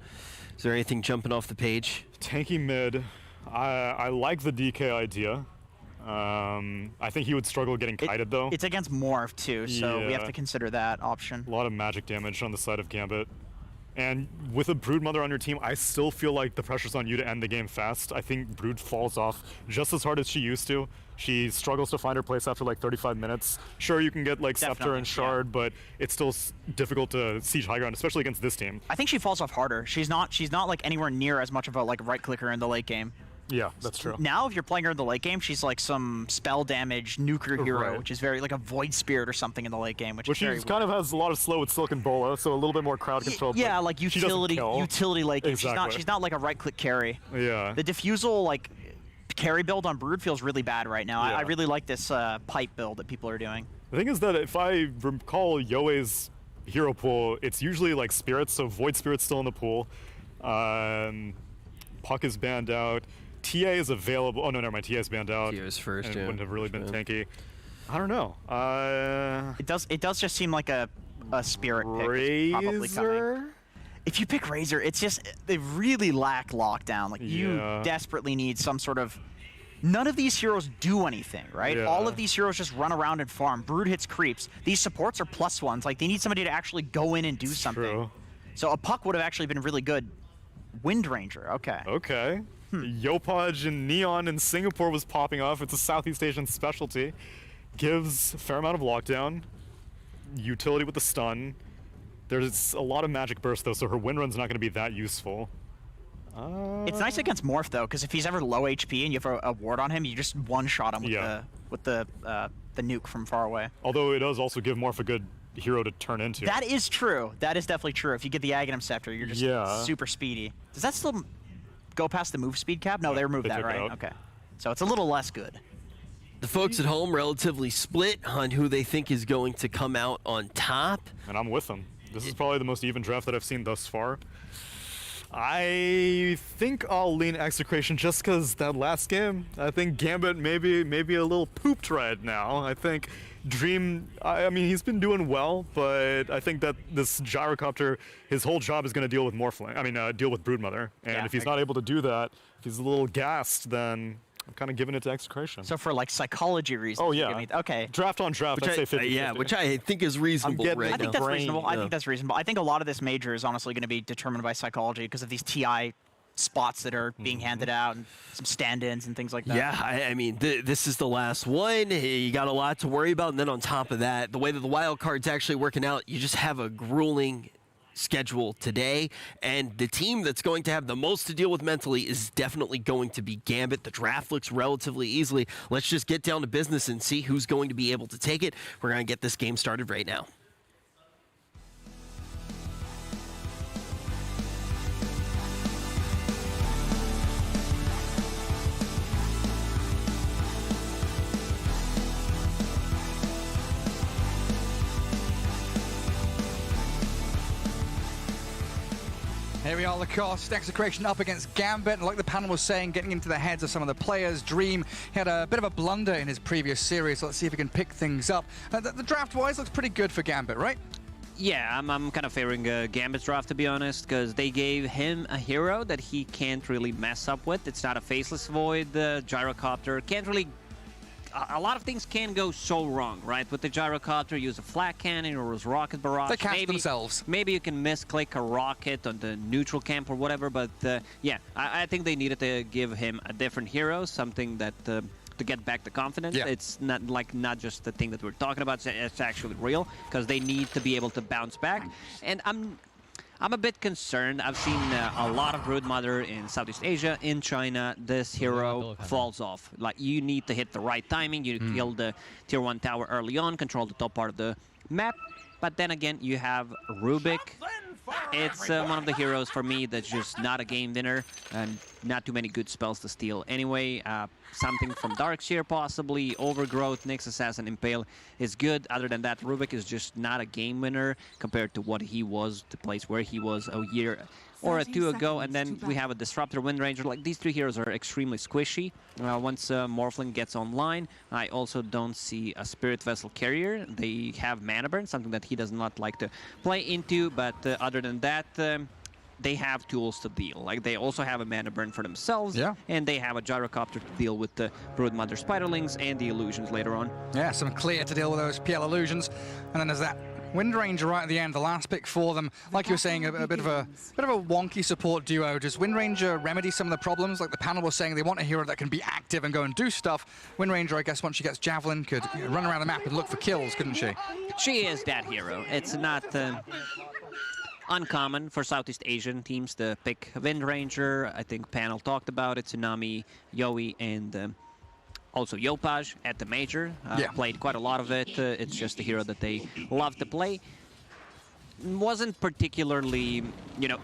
[SPEAKER 4] Is there anything jumping off the page?
[SPEAKER 23] Tanky mid. I like the DK idea. I think he would struggle getting kited though.
[SPEAKER 6] It's against Morph too, so we have to consider that option.
[SPEAKER 23] A lot of magic damage on the side of Gambit. And with a Broodmother on your team, I still feel like the pressure's on you to end the game fast. I think Brood falls off just as hard as she used to. She struggles to find her place after like 35 minutes. Sure, you can get like Scepter and Shard, but it's still difficult to siege high ground, especially against this team.
[SPEAKER 6] I think she falls off harder. She's not like anywhere near as much of a like right clicker in the late game.
[SPEAKER 23] Yeah, that's true.
[SPEAKER 6] Now, if you're playing her in the late game, she's like some spell damage nuclear hero, which is very like a Void Spirit or something in the late game, which is very
[SPEAKER 23] kind of has a lot of slow with Silken Bola, so a little bit more crowd control.
[SPEAKER 6] Yeah, like utility late game.
[SPEAKER 23] Exactly.
[SPEAKER 6] She's not like a right click carry.
[SPEAKER 23] Yeah.
[SPEAKER 6] The Diffusal like carry build on Brood feels really bad right now.
[SPEAKER 23] Yeah.
[SPEAKER 6] I really like this pipe build that people are doing.
[SPEAKER 23] The thing is that if I recall Yoe's hero pool, it's usually like Spirits, so Void Spirit's still in the pool. Puck is banned out. TA is available. Oh no, never mind. TA is banned out.
[SPEAKER 4] TA is first,
[SPEAKER 23] and
[SPEAKER 4] yeah.
[SPEAKER 23] wouldn't have really been tanky. I don't know.
[SPEAKER 6] It does just seem like a Spirit pick is probably coming. If you pick Razor, it's just they really lack lockdown. Like you desperately need some sort of. None of these heroes do anything, right?
[SPEAKER 23] Yeah.
[SPEAKER 6] All of these heroes just run around and farm. Brood hits creeps. These supports are +1s. Like they need somebody to actually go in and do something.
[SPEAKER 23] True.
[SPEAKER 6] So a Puck would have actually been really good. Wind Ranger, okay.
[SPEAKER 23] Okay. Yopaj and Neon in Singapore was popping off. It's a Southeast Asian specialty. Gives a fair amount of lockdown. Utility with the stun. There's a lot of magic burst though, so her wind run's not going to be that useful.
[SPEAKER 6] It's nice against Morph though, because if he's ever low HP and you have a ward on him, you just one-shot him with the nuke from far away.
[SPEAKER 23] Although it does also give Morph a good hero to turn into.
[SPEAKER 6] That is true. That is definitely true. If you get the Aghanim Scepter, you're just super speedy. Does that still go past the move speed cap? No, they removed that, right? Okay. So it's a little less good.
[SPEAKER 4] The folks at home relatively split on who they think is going to come out on top.
[SPEAKER 23] And I'm with them. This is probably the most even draft that I've seen thus far. I think I'll lean Execration just because that last game, I think Gambit maybe a little pooped right now. I think Dream, I mean, he's been doing well, but I think that this Gyrocopter, his whole job is going to deal with Morphling. I mean, deal with Broodmother. And if he's not able to do that, if he's a little gassed, then I'm kind of giving it to Execration.
[SPEAKER 6] So for like psychology reasons.
[SPEAKER 23] Oh yeah.
[SPEAKER 6] Okay.
[SPEAKER 23] Draft on draft. I'd say 50.
[SPEAKER 4] Yeah, which I think is reasonable.
[SPEAKER 6] I think that's reasonable. I think that's reasonable. I think a lot of this major is honestly going to be determined by psychology because of these TI spots that are being handed out and some stand-ins and things like that.
[SPEAKER 4] Yeah, I mean, this is the last one. You got a lot to worry about, and then on top of that, the way that the wild card's actually working out, you just have a grueling schedule today, and the team that's going to have the most to deal with mentally is definitely going to be Gambit. The draft looks relatively easily. Let's just get down to business and see who's going to be able to take it. We're going to get this game started right now.
[SPEAKER 3] Here we are, Lacoste. Execration up against Gambit. Like the panel was saying, getting into the heads of some of the players. Dream had a bit of a blunder in his previous series. So let's see if he can pick things up. The draft-wise looks pretty good for Gambit, right?
[SPEAKER 14] Yeah, I'm kind of favoring Gambit's draft, to be honest, because they gave him a hero that he can't really mess up with. It's not a Faceless Void. The Gyrocopter can't really... A lot of things can go so wrong, right? With the Gyrocopter, use a flat cannon or use rocket barrage.
[SPEAKER 3] They catch themselves.
[SPEAKER 14] Maybe you can misclick a rocket on the neutral camp or whatever, but yeah, I think they needed to give him a different hero, something that to get back the confidence. Yeah. It's not just the thing that we're talking about. It's actually real because they need to be able to bounce back. And I'm a bit concerned. I've seen a lot of Broodmother in Southeast Asia, in China. This hero falls off. Like, you need to hit the right timing. You kill the tier 1 tower early on, control the top part of the map. But then again, you have Rubik. It's one of the heroes for me that's just not a game winner and not too many good spells to steal. Anyway, something from Darkseer possibly, Overgrowth, Nyx Assassin, Impale is good. Other than that, Rubik is just not a game winner compared to what he was, the place where he was a year or two ago. And then we have a Disruptor, Wind Ranger. Like, these three heroes are extremely squishy. Once Morphling gets online, I also don't see a Spirit Vessel Carrier. They have Mana Burn, something that he does not like to play into, but other than that, they have tools to deal. Like, they also have a Mana Burn for themselves, and they have a Gyrocopter to deal with the Broodmother Spiderlings and the Illusions later on.
[SPEAKER 3] Yeah, some clear to deal with those PL Illusions, and then there's that Wind Ranger right at the end, the last pick for them. Like you were saying, a bit of a wonky support duo. Does Wind Ranger remedy some of the problems? Like the panel was saying, they want a hero that can be active and go and do stuff. Wind Ranger, I guess, once she gets Javelin, could run around the map and look for kills, couldn't she?
[SPEAKER 14] She is that hero. It's not uncommon for Southeast Asian teams to pick Wind Ranger. I think panel talked about it. Tsunami, Yowie, and also Yopaj at the major. Played quite a lot of it. It's just a hero that they love to play. Wasn't particularly,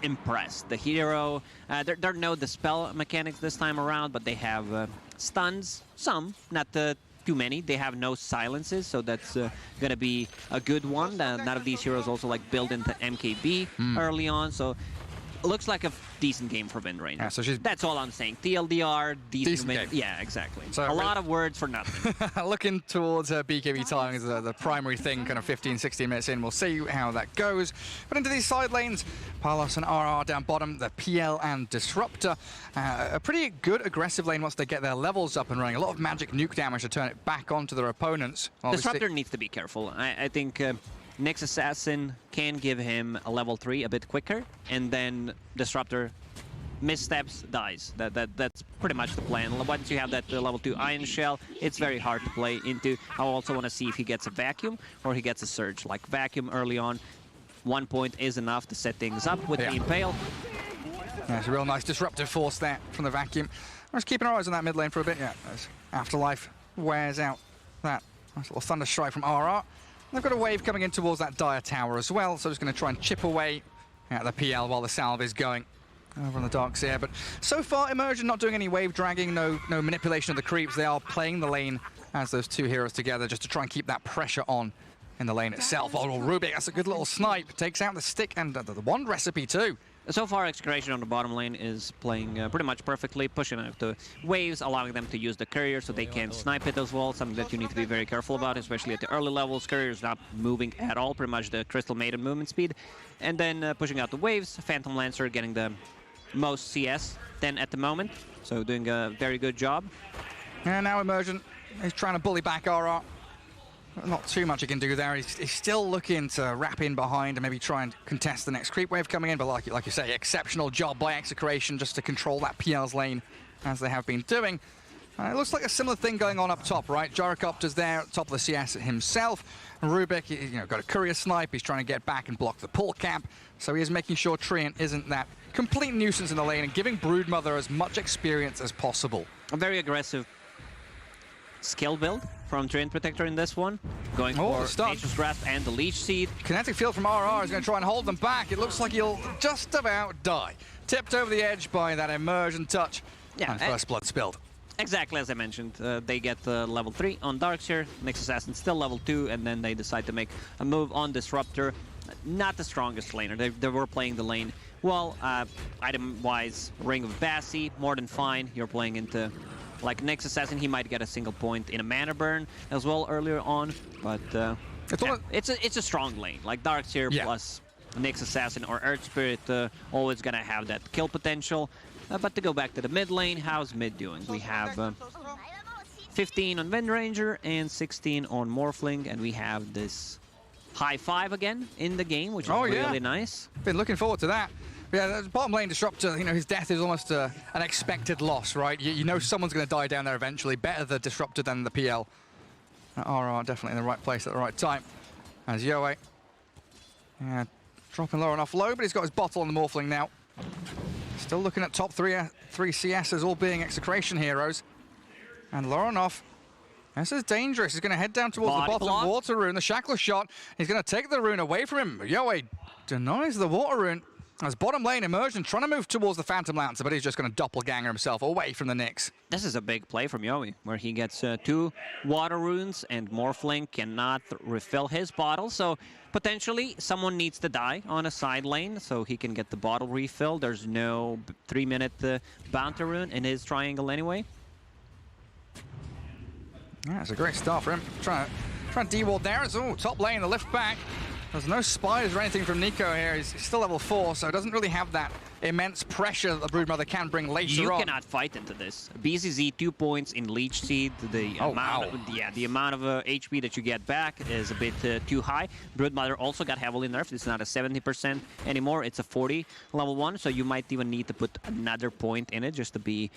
[SPEAKER 14] impressed. The hero, there are no dispel mechanics this time around, but they have stuns, some, not too many. They have no silences, so that's going to be a good one. None of these heroes also like build into MKB early on, so it looks like a decent game for Wind Ranger.
[SPEAKER 3] Yeah, so
[SPEAKER 14] that's all I'm saying. TLDR, decent
[SPEAKER 3] game.
[SPEAKER 14] Yeah, exactly.
[SPEAKER 3] So
[SPEAKER 14] a lot of words for nothing.
[SPEAKER 3] Looking towards BKB timing as the primary thing, kind of 15, 16 minutes in. We'll see how that goes. But into these side lanes, Palos and RR down bottom, the PL and Disruptor. A pretty good aggressive lane once they get their levels up and running. A lot of magic nuke damage to turn it back onto their opponents. Obviously,
[SPEAKER 14] Disruptor needs to be careful. I think Nyx Assassin can give him a level 3 a bit quicker, and then Disruptor missteps, dies. That's pretty much the plan. Once you have that level 2 Iron Shell, it's very hard to play into. I also want to see if he gets a Vacuum or he gets a Surge. Like Vacuum early on, 1 point is enough to set things up with the Impale.
[SPEAKER 3] Yeah, it's a real nice disruptive force there from the Vacuum. I'm just keeping our eyes on that mid lane for a bit. Yeah, as Afterlife wears out that nice little Thunder Strike from RR. They've got a wave coming in towards that Dire Tower as well, so just going to try and chip away at the PL while the salve is going over on the Darks here. But so far, Immersion not doing any wave dragging, no manipulation of the creeps. They are playing the lane as those two heroes together just to try and keep that pressure on in the lane itself. Oh, Rubik, that's a good little snipe. Takes out the stick and the wand recipe too.
[SPEAKER 14] So far, Execration on the bottom lane is playing pretty much perfectly, pushing out the waves, allowing them to use the courier so they can snipe it as well, something that you need to be very careful about, especially at the early levels. Courier's not moving at all, pretty much the Crystal Maiden movement speed. And then pushing out the waves, Phantom Lancer getting the most CS then at the moment, so doing a very good job.
[SPEAKER 3] And now Immersion is trying to bully back RR. Not too much he can do there. He's still looking to wrap in behind and maybe try and contest the next creep wave coming in, but like you say, exceptional job by Execration just to control that PL's lane as they have been doing. It looks like a similar thing going on up top, right? Gyrocopter's there at top of the CS himself. Rubik, got a courier snipe. He's trying to get back and block the pull cap, so he is making sure Treant isn't that complete nuisance in the lane and giving Broodmother as much experience as possible.
[SPEAKER 14] A very aggressive skill build from Treant Protector in this one. Going for Nature's Grasp and the Leech Seed.
[SPEAKER 3] Kinetic Field from RR is going to try and hold them back. It looks like he'll just about die. Tipped over the edge by that Immersion touch.
[SPEAKER 14] Yeah,
[SPEAKER 3] and first blood spilled.
[SPEAKER 14] Exactly as I mentioned. They get level 3 on Darkseer. Nyx Assassin still level 2, and then they decide to make a move on Disruptor. Not the strongest laner. They were playing the lane well. Item-wise, Ring of Bassi, more than fine. You're playing into like Nyx Assassin, he might get a single point in a mana burn as well earlier on, but it's a strong lane. Like Darkseer plus Nyx Assassin or Earth Spirit always gonna have that kill potential. But to go back to the mid lane, how's mid doing? We have 15 on Wind Ranger and 16 on Morphling, and we have this high 5 again in the game, which is really nice.
[SPEAKER 3] Been looking forward to that. Yeah, the bottom lane Disruptor, his death is almost an expected loss, right? You know someone's going to die down there eventually. Better the Disruptor than the PL. RR definitely in the right place at the right time. As Yoe, dropping low enough low, but he's got his bottle on the Morphling now. Still looking at top three CSs, all being Execration heroes. And Loronov, this is dangerous. He's going to head down towards the bottom water rune. The Shackle shot, he's going to take the rune away from him. Yoe denies the water rune. As bottom lane Immersion trying to move towards the Phantom Lancer, but he's just going to doppelganger himself away from the Nyx.
[SPEAKER 14] This is a big play from Yoe, where he gets 2 water runes and Morphling cannot refill his bottle, so potentially someone needs to die on a side lane so he can get the bottle refilled. There's no 3-minute bounty rune in his triangle anyway.
[SPEAKER 3] Yeah, it's a great start for him. Trying to de-ward there. Oh, top lane, the lift back. There's no spiders or anything from Nico here. He's still level 4, so doesn't really have that immense pressure that the Broodmother can bring later on.
[SPEAKER 14] You cannot fight into this. BZZ 2 points in Leech Seed. The amount of HP that you get back is a bit too high. Broodmother also got heavily nerfed. It's not a 70% anymore. It's a 40 level 1, so you might even need to put another point in it just to be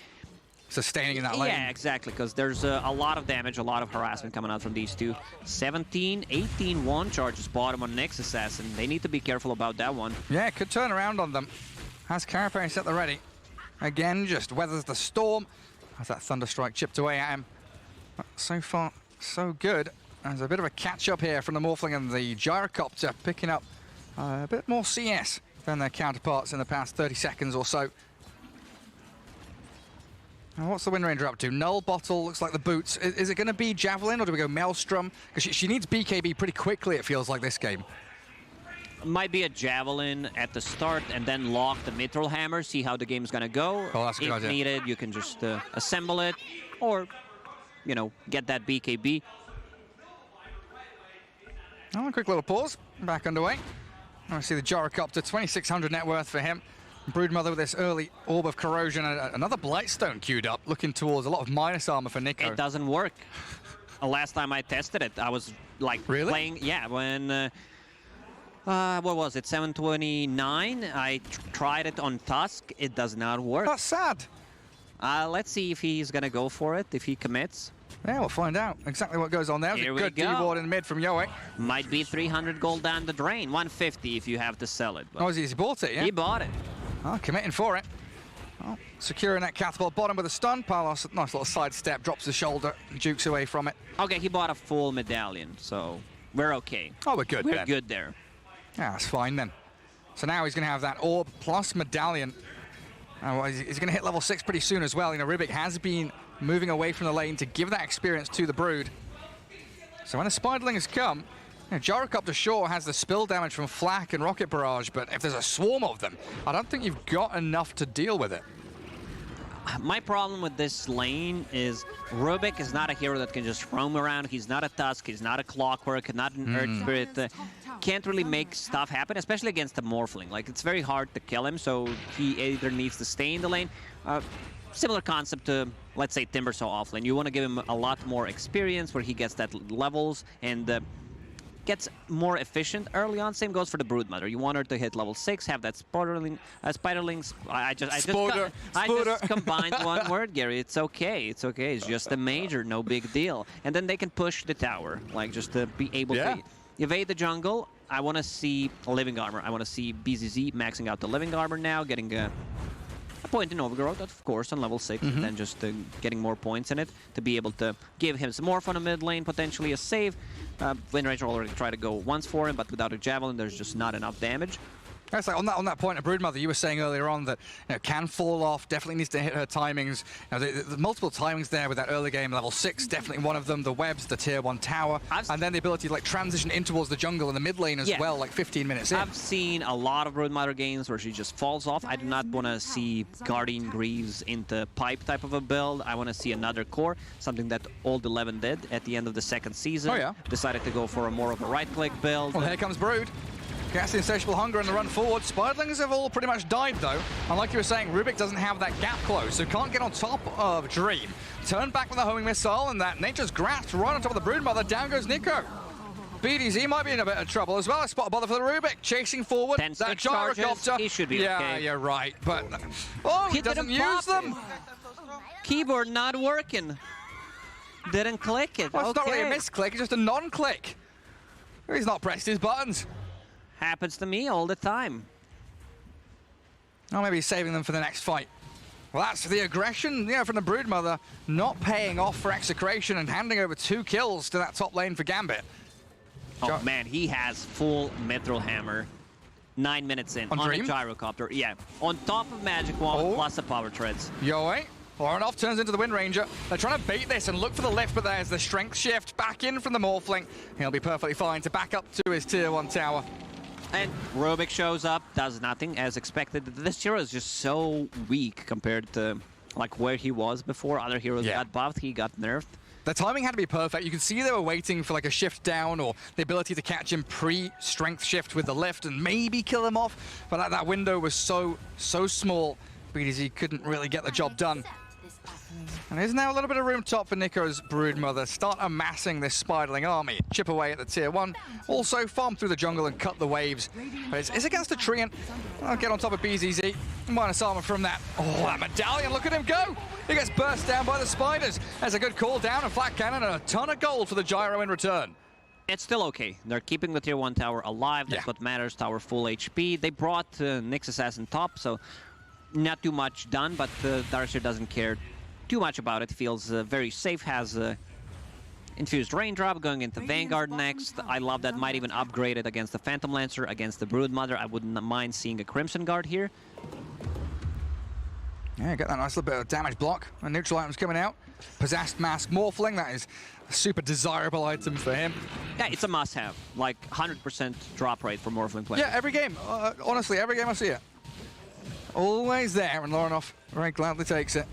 [SPEAKER 3] sustaining in that lane.
[SPEAKER 14] Yeah, exactly, because there's a lot of damage, a lot of harassment coming out from these two. 17, 18 one charges bottom on Nyx Assassin. They need to be careful about that one.
[SPEAKER 3] Yeah, could turn around on them. Has Carapace at the ready. Again, just weathers the storm. Has that Thunderstrike chipped away at him. But so far, so good. There's a bit of a catch-up here from the Morphling and the Gyrocopter, picking up a bit more CS than their counterparts in the past 30 seconds or so. Now what's the Wind Ranger up to? Null, Bottle, looks like the boots. Is it going to be Javelin or do we go Maelstrom? Because she needs BKB pretty quickly, it feels like, this game.
[SPEAKER 14] Might be a Javelin at the start and then lock the Mithril Hammer, see how the game's going to go.
[SPEAKER 3] Oh, that's a good
[SPEAKER 14] if
[SPEAKER 3] idea.
[SPEAKER 14] needed, you can just assemble it or, you know, get that BKB.
[SPEAKER 3] Oh, a quick little pause. Back underway. I see the Gyrocopter, 2,600 net worth for him. Broodmother with this early Orb of Corrosion, and another Blightstone queued up, looking towards a lot of minus armor for Nico.
[SPEAKER 14] It doesn't work. Last time I tested it, I was like playing, yeah, when, what was it, 729? I tried it on Tusk, it does not work.
[SPEAKER 3] That's sad.
[SPEAKER 14] Let's see if he's gonna go for it, if he commits.
[SPEAKER 3] Yeah, we'll find out exactly what goes on there.
[SPEAKER 14] Here
[SPEAKER 3] Good
[SPEAKER 14] we go.
[SPEAKER 3] D-ward in mid from Yoic.
[SPEAKER 14] Might be 300 gold down the drain, 150 if you have to sell it.
[SPEAKER 3] Oh, he bought it, yeah?
[SPEAKER 14] He bought it.
[SPEAKER 3] Oh, committing for it. Oh, securing that catapult bottom with a stun. Palos, nice little sidestep, drops the shoulder, jukes away from it.
[SPEAKER 14] Okay, he bought a full medallion, so we're okay.
[SPEAKER 3] Oh, we're good.
[SPEAKER 14] We're good there.
[SPEAKER 3] Yeah, that's fine then. So now he's going to have that orb plus medallion. Well, he's going to hit level 6 pretty soon as well. You know, Rubik has been moving away from the lane to give that experience to the Brood. So when the Spiderlings come, you know, Gyrocopter sure has the spill damage from Flak and Rocket Barrage, but if there's a swarm of them, I don't think you've got enough to deal with it.
[SPEAKER 14] My problem with this lane is Rubik is not a hero that can just roam around. He's not a Tusk, he's not a Clockwork, not an Earth Spirit. Can't really make stuff happen, especially against a Morphling. Like, it's very hard to kill him, so he either needs to stay in the lane. Similar concept to, let's say, Timbersaw offlane. You want to give him a lot more experience where he gets that levels and gets more efficient early on. Same goes for the Broodmother. You want her to hit level 6, have that Spiderlings. I just combined one word, Gary. It's okay. It's okay. It's just a major, no big deal. And then they can push the tower, like just to be able to evade the jungle. I want to see Living Armor. I want to see BZZ maxing out the Living Armor now, getting a point in Overgrowth, of course, on level 6, and then just getting more points in it to be able to give him some more fun on mid lane, potentially a save. Wind Ranger already tried to go once for him, but without a Javelin, there's just not enough damage.
[SPEAKER 3] That's like on that point of Broodmother, you were saying earlier on that, you know, can fall off, definitely needs to hit her timings. You know, the multiple timings there with that early game, level 6, definitely one of them. The webs, the tier 1 tower, and then the ability to like transition in towards the jungle in the mid lane as well, like 15 minutes in.
[SPEAKER 14] I've seen a lot of Broodmother games where she just falls off. I do not want to see Guardian Greaves into pipe type of a build. I want to see another core, something that Old 11 did at the end of the second season.
[SPEAKER 3] Oh, yeah.
[SPEAKER 14] Decided to go for a more of a right-click build.
[SPEAKER 3] Well, here comes Brood. Gets the insatiable hunger and the run forward. Spiderlings have all pretty much died though. And like you were saying, Rubik doesn't have that gap close, so can't get on top of Dream. Turn back with a homing missile, and that Nature's Grasp right on top of the Broodmother. Down goes Nico. BDZ might be in a bit of trouble as well. A spot bother for the Rubik. Chasing forward. That Gyrocopter.
[SPEAKER 14] He should be
[SPEAKER 3] yeah, you're right. But he doesn't use them.
[SPEAKER 14] Keyboard not working. Didn't click it.
[SPEAKER 3] Well, it's not really a misclick, it's just a non-click. He's not pressed his buttons.
[SPEAKER 14] Happens to me all the time.
[SPEAKER 3] Oh, maybe he's saving them for the next fight. Well, that's the aggression, from the Broodmother, not paying off for Execration and handing over 2 kills to that top lane for Gambit.
[SPEAKER 14] Oh man, he has full Mithril Hammer. 9 minutes in on a Gyrocopter. Yeah, on top of Magic Wand plus the Power Treads.
[SPEAKER 3] Yoey. Off turns into the Wind Ranger. They're trying to bait this and look for the lift, but there's the Strength Shift back in from the Morphling. He'll be perfectly fine to back up to his tier 1 tower.
[SPEAKER 14] And Rubik shows up, does nothing as expected. This hero is just so weak compared to like where he was before. Other heroes got buffed, he got nerfed.
[SPEAKER 3] The timing had to be perfect. You could see they were waiting for like a shift down or the ability to catch him pre-strength shift with the lift and maybe kill him off. But that window was so small, BDZ couldn't really get the job done. And there's now a little bit of room top for Nico's Broodmother. Start amassing this Spiderling army. Chip away at the tier 1. Also farm through the jungle and cut the waves. But it's against the Treant. I'll get on top of BZZ. Minus armor from that. Oh, that medallion, look at him go! He gets burst down by the spiders. There's a good call down, a flat cannon, and a ton of gold for the Gyro in return.
[SPEAKER 14] It's still okay. They're keeping the tier 1 tower alive. That's what matters. Tower full HP. They brought Nyx Assassin top, so not too much done, but Darkseer doesn't care too much about it. Feels very safe, has infused raindrop going into Vanguard next. I love that. Might even upgrade it against the Phantom Lancer, against the Broodmother. I wouldn't mind seeing a Crimson Guard here.
[SPEAKER 3] Yeah, get that nice little bit of damage block. And neutral items coming out. Possessed Mask Morphling, that is a super desirable item for him.
[SPEAKER 14] Yeah, it's a must-have. Like 100% drop rate for Morphling players.
[SPEAKER 3] Yeah, every game. Honestly, every game I see it. Always there, and Lorinov very gladly takes it.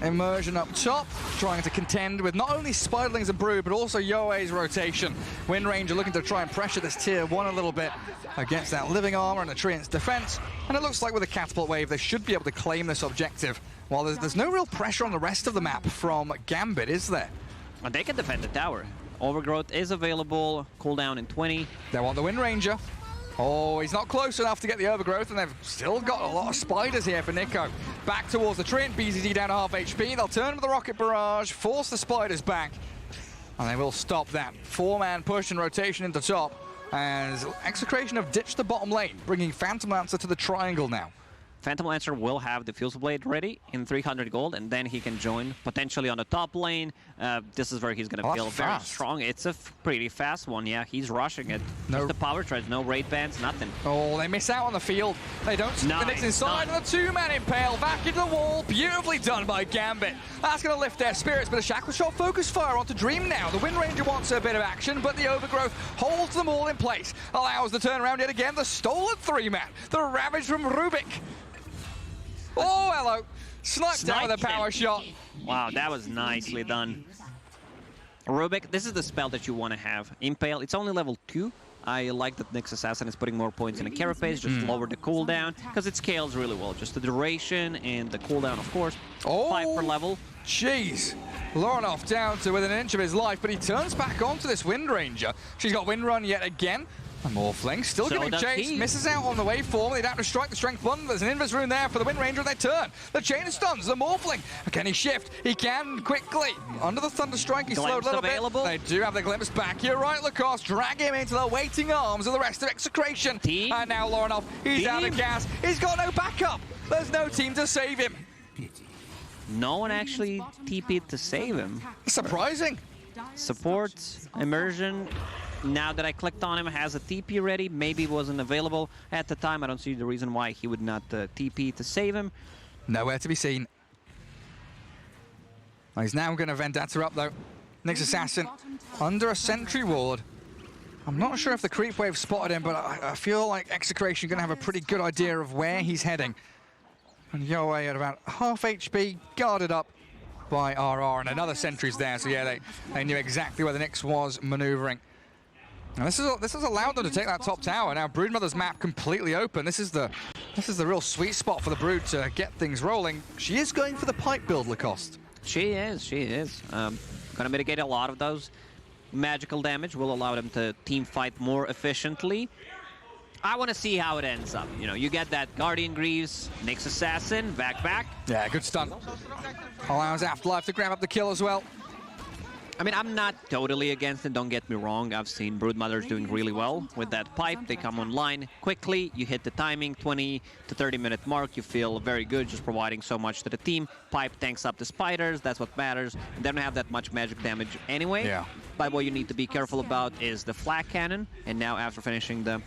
[SPEAKER 3] Immersion up top, trying to contend with not only Spiderlings and Brood, but also Yoei's rotation. Wind Ranger looking to try and pressure this tier 1 a little bit against that living armor and the Treant's defense. And it looks like with a catapult wave, they should be able to claim this objective. While there's no real pressure on the rest of the map from Gambit, is there?
[SPEAKER 14] And they can defend the tower. Overgrowth is available, cooldown in 20.
[SPEAKER 3] They want the Wind Ranger. Oh, he's not close enough to get the overgrowth, and they've still got a lot of spiders here for Nico. Back towards the Treant, BZZ down to half HP. They'll turn with the rocket barrage, force the spiders back, and they will stop that. 4-man push and rotation into top, as Execration have ditched the bottom lane, bringing Phantom Lancer to the triangle now.
[SPEAKER 14] Phantom Lancer will have the Fusel Blade ready in 300 gold, and then he can join potentially on the top lane. This is where he's going to feel very strong. It's a pretty fast one, yeah. He's rushing it. Just the power treads, no raid bans, nothing.
[SPEAKER 3] Oh, they miss out on the field. They don't see the Knicks inside, and the 2-man impale back into the wall. Beautifully done by Gambit. That's going to lift their spirits, but a Shackle Shot focus fire onto Dream now. The Wind Ranger wants a bit of action, but the overgrowth holds them all in place. Allows the turnaround yet again. The stolen 3-man. The Ravage from Rubik. Oh, hello. Sniped down with a power shot.
[SPEAKER 14] Wow, that was nicely done. Rubik, this is the spell that you want to have. Impale, it's only level 2. I like that Nyx Assassin is putting more points in a carapace, just lower the cooldown, because it scales really well. Just the duration and the cooldown, of course. 5 per level.
[SPEAKER 3] Jeez. Lorinov down to within an inch of his life, but he turns back onto this Wind Ranger. She's got Wind Run yet again. And Morphling still giving chase, misses out on the waveform. They'd have to strike the strength button. There's an invis rune there for the Wind Ranger, and they turn. The chain of stuns, the Morphling. Can he shift? He can quickly. Under the Thunder Strike, he's slowed a little bit. They do have the glimpse back. You're right, Lacoste. Drag him into the waiting arms of the rest of Execration. And now Lorinov, he's out of gas. He's got no backup. There's no team to save him.
[SPEAKER 14] No one actually TP'd to save him.
[SPEAKER 3] Surprising.
[SPEAKER 14] Support, immersion. Now that I clicked on him, has a TP ready. Maybe wasn't available at the time. I don't see the reason why he would not TP to save him.
[SPEAKER 3] Nowhere to be seen. He's now going to Vendetta up, though. Nyx Assassin under a sentry ward. I'm not sure if the creep wave spotted him, but I feel like Execration going to have a pretty good idea of where he's heading. And Yoei at about half HP, guarded up by RR, and another sentry's there. So yeah, they knew exactly where the Nyx was maneuvering. Now this has allowed them to take that top tower. Now Broodmother's map completely open. This is the real sweet spot for the Brood to get things rolling. She is going for the pipe build, Lacoste.
[SPEAKER 14] She is. Gonna mitigate a lot of those magical damage. Will allow them to team fight more efficiently. I want to see how it ends up. You know, you get that Guardian Greaves, Nyx Assassin, back.
[SPEAKER 3] Yeah, good stun. Allows Afterlife to grab up the kill as well.
[SPEAKER 14] I mean, I'm not totally against it, don't get me wrong. I've seen Broodmothers doing really well with that pipe. They come online quickly, you hit the timing, 20 to 30 minute mark, you feel very good just providing so much to the team. Pipe tanks up the spiders, that's what matters. They don't have that much magic damage anyway.
[SPEAKER 3] Yeah.
[SPEAKER 14] But what you need to be careful about is the flak cannon. And now after finishing the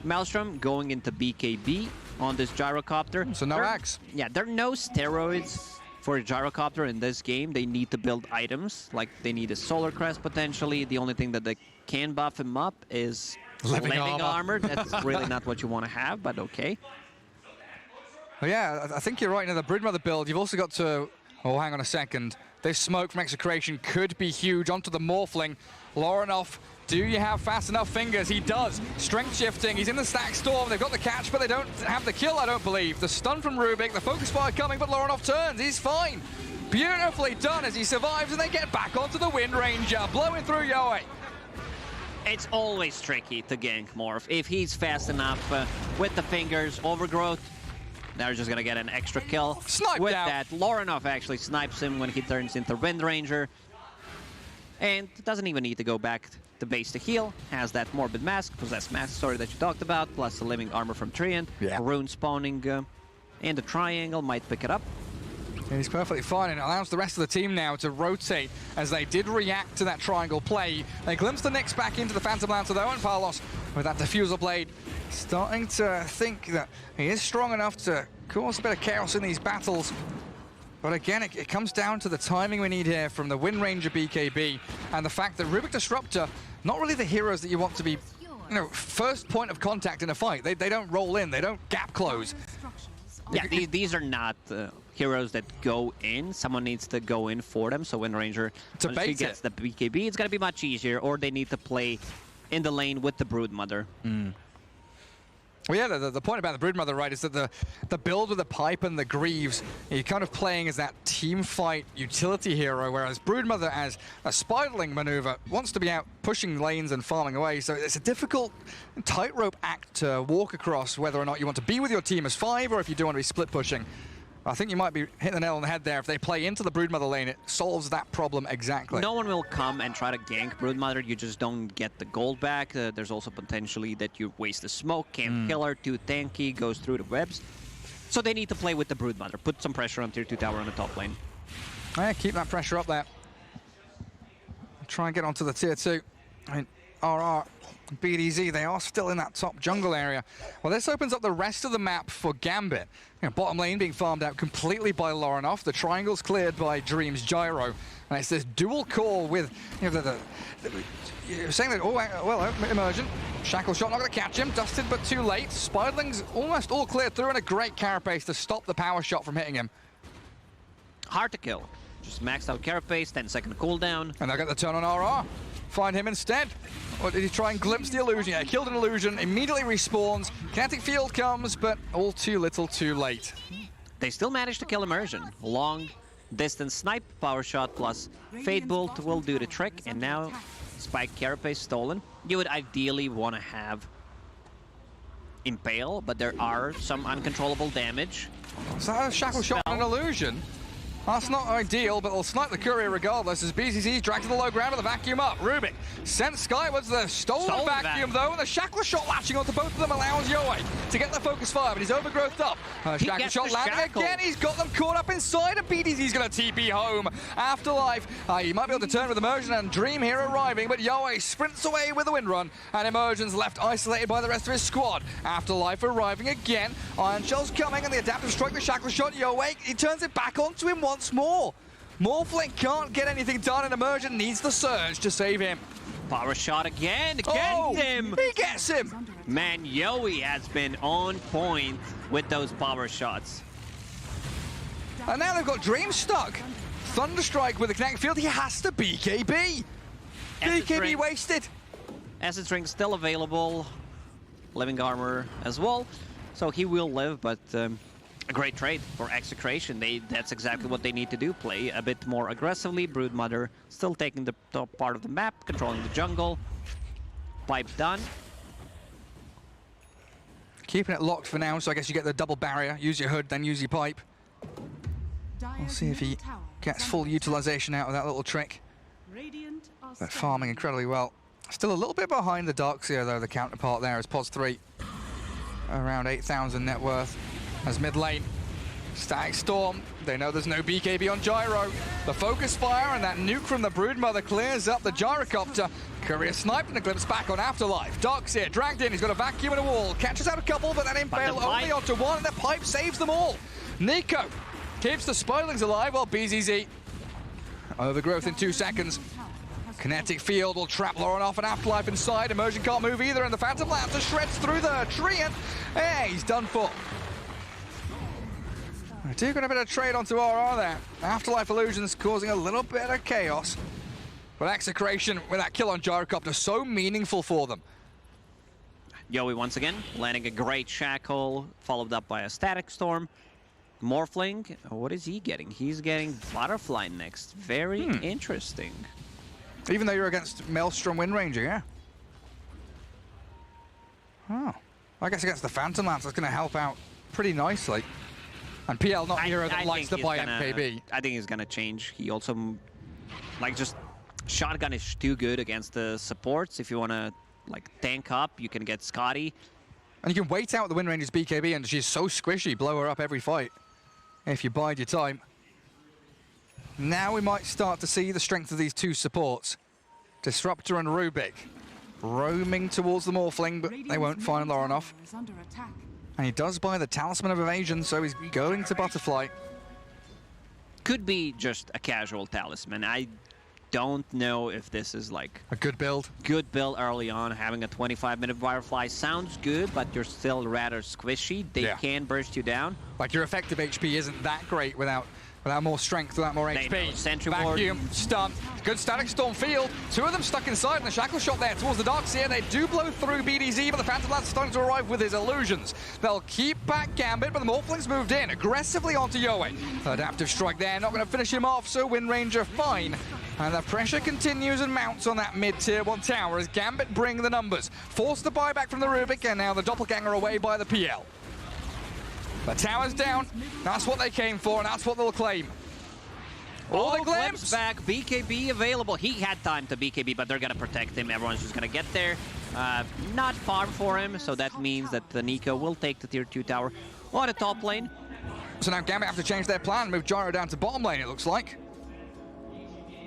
[SPEAKER 14] Maelstrom, going into BKB on this gyrocopter.
[SPEAKER 3] So no axe.
[SPEAKER 14] Yeah, there are no steroids for a gyrocopter in this game. They need to build items, like they need a solar crest potentially. The only thing that they can buff him up is living armor. That's really not what you want to have, but okay.
[SPEAKER 3] Well, yeah, I think you're right. In the Broodmother build, you've also got to... Oh, hang on a second. This smoke from Execration could be huge onto the Morphling. Lorinov, do you have fast enough fingers? He does. Strength shifting. He's in the stack storm. They've got the catch, but they don't have the kill, I don't believe. The stun from Rubik, the focus fire coming, but Lorinov turns. He's fine. Beautifully done as he survives, and they get back onto the Wind Ranger, blowing through Yoei.
[SPEAKER 14] It's always tricky to gank Morph. If he's fast enough with the fingers, overgrowth, they're just gonna get an extra kill.
[SPEAKER 3] Sniped
[SPEAKER 14] with
[SPEAKER 3] out.
[SPEAKER 14] that, Lorinov actually snipes him when he turns into Wind Ranger. And doesn't even need to go back to base to heal. Has that Morbid Mask, Possessed Mask story that you talked about, plus the Living Armor from Treant.
[SPEAKER 3] Yeah.
[SPEAKER 14] Rune spawning in the triangle might pick it up.
[SPEAKER 3] And he's perfectly fine, and it allows the rest of the team now to rotate as they did react to that triangle play. They glimpse the Nyx back into the Phantom Lancer though, and Palos with that Diffusal Blade starting to think that he is strong enough to cause a bit of chaos in these battles. But again, it comes down to the timing we need here from the Wind Ranger BKB and the fact that Rubik Disruptor, not really the heroes that you want to be, first point of contact in a fight. They don't roll in, they don't gap close.
[SPEAKER 14] Yeah, these are not heroes that go in. Someone needs to go in for them. So when Ranger gets the BKB, it's going to be much easier. Or they need to play in the lane with the Broodmother.
[SPEAKER 3] Well, yeah, the point about the Broodmother, right, is that the build with the Pipe and the Greaves, you're kind of playing as that team fight utility hero, whereas Broodmother, as a Spiderling maneuver, wants to be out pushing lanes and farming away. So it's a difficult tightrope act to walk across, whether or not you want to be with your team as 5 or if you do want to be split pushing. I think you might be hitting the nail on the head there. If they play into the Broodmother lane, it solves that problem exactly.
[SPEAKER 14] No one will come and try to gank Broodmother. You just don't get the gold back. There's also potentially that you waste the smoke, can't kill her, too tanky, goes through the webs. So they need to play with the Broodmother. Put some pressure on tier 2 tower on the top lane.
[SPEAKER 3] Yeah, keep that pressure up there. Try and get onto the tier 2. I mean, RR, BDZ, they are still in that top jungle area. Well, this opens up the rest of the map for Gambit. Bottom lane being farmed out completely by Lorinoff. The triangle's cleared by Dream's Gyro. And it's this dual core with, you're saying that, Emergent. Shackle shot not going to catch him. Dusted, but too late. Spiderling's almost all cleared through, and a great carapace to stop the power shot from hitting him.
[SPEAKER 14] Hard to kill. Just maxed out carapace, 10-second cooldown.
[SPEAKER 3] And they'll get the turn on RR. Find him instead. Or did he try and glimpse the illusion? Yeah, killed an illusion, immediately respawns. Kinetic field comes, but all too little too late.
[SPEAKER 14] They still managed to kill Immersion. Long distance snipe, power shot plus Fade Bolt will do the trick. And now Spike Carapace stolen. You would ideally want to have Impale, but there are some uncontrollable damage.
[SPEAKER 3] Is that a shackle shot and an illusion? That's not ideal, but they'll snipe the courier regardless as BCC's dragged to the low ground with the vacuum up. Rubik sent skywards the stolen vacuum though, and the shackle shot latching onto both of them allows Yoey to get the focus fire, but he's overgrowthed up. Shackle shot landing again, he's got them caught up inside, and BDZ's going to TP home. Afterlife, he might be able to turn with Immersion and Dream here arriving, but Yoey sprints away with the wind run, and Immersion's left isolated by the rest of his squad. Afterlife arriving again, Iron Shell's coming, and the adaptive strike the shackle shot. Yoey, he turns it back onto him once more. Morphling can't get anything done, and Immersion needs the surge to save him.
[SPEAKER 14] Power shot again, him!
[SPEAKER 3] He gets him!
[SPEAKER 14] Man, Yoey has been on point with those power shots.
[SPEAKER 3] And now they've got Dream stuck. Thunderstrike with the kinetic field, he has to BKB! BKB wasted!
[SPEAKER 14] Essence Ring still available. Living Armor as well. So he will live, but a great trade for Execration. That's exactly what they need to do. Play a bit more aggressively. Broodmother still taking the top part of the map, controlling the jungle. Pipe done.
[SPEAKER 3] Keeping it locked for now, so I guess you get the double barrier. Use your hood, then use your pipe. We'll see if he gets full utilization out of that little trick. But farming incredibly well. Still a little bit behind the Darkseer though, the counterpart there is Pos 3. Around 8,000 net worth. As mid lane, Static Storm, they know there's no BKB on Gyro. The focus fire and that nuke from the Broodmother clears up the Gyrocopter. Courier sniped and a glimpse back on Afterlife. Darkseer dragged in, he's got a vacuum and a wall. Catches out a couple, but that Impale only onto one, and the pipe saves them all. Nico keeps the Spiderlings alive while BZZ overgrowth in 2 seconds. Kinetic field will trap Lorinoff and Afterlife inside. Immersion can't move either, and the Phantom Lancer shreds through the tree, and hey, he's done for. I do get a bit of trade onto RR there. Afterlife Illusions causing a little bit of chaos. But Execration with that kill on Gyrocopter, so meaningful for them.
[SPEAKER 14] Yoey once again, landing a great shackle, followed up by a Static Storm. Morphling, what is he getting? He's getting Butterfly next. Very interesting.
[SPEAKER 3] Even though you're against Maelstrom Wind Ranger, yeah? Oh. I guess against the Phantom Lance, that's going to help out pretty nicely. And PL not a hero that likes to buy MKB.
[SPEAKER 14] I think he's going to change. He also, just shotgun is too good against the supports. If you want to, tank up, you can get Scotty.
[SPEAKER 3] And you can wait out the Wind Ranger's BKB, and she's so squishy, blow her up every fight. If you bide your time. Now we might start to see the strength of these two supports. Disruptor and Rubik roaming towards the Morphling, but they won't find Lorinoff. And he does buy the Talisman of Evasion, so he's going to Butterfly.
[SPEAKER 14] Could be just a casual Talisman. I don't know if this is like
[SPEAKER 3] a good build.
[SPEAKER 14] Good build early on. Having a 25-minute Firefly sounds good, but you're still rather squishy. They can burst you down.
[SPEAKER 3] Like your effective HP isn't that great without more strength, without more HP.
[SPEAKER 14] Sentry
[SPEAKER 3] Vacuum, stun, good Static Storm field. Two of them stuck inside, and the Shackle Shot there towards the Darkseer. They do blow through BDZ, but the Phantom Lance is starting to arrive with his illusions. They'll keep back Gambit, but the Morphling's moved in aggressively onto Yoe. Adaptive Strike there, not going to finish him off, so Wind Ranger fine. And the pressure continues and mounts on that mid-tier 1 tower as Gambit bring the numbers. Force the buyback from the Rubik, and now the Doppelganger away by the PL. The tower's down. That's what they came for, and that's what they'll claim.
[SPEAKER 14] All the glimpse back. BKB available. He had time to BKB, but they're going to protect him. Everyone's just going to get there. Not far for him, so that means that the Nico will take the tier 2 tower on the top lane.
[SPEAKER 3] So now Gambit have to change their plan. Move Gyro down to bottom lane, it looks like.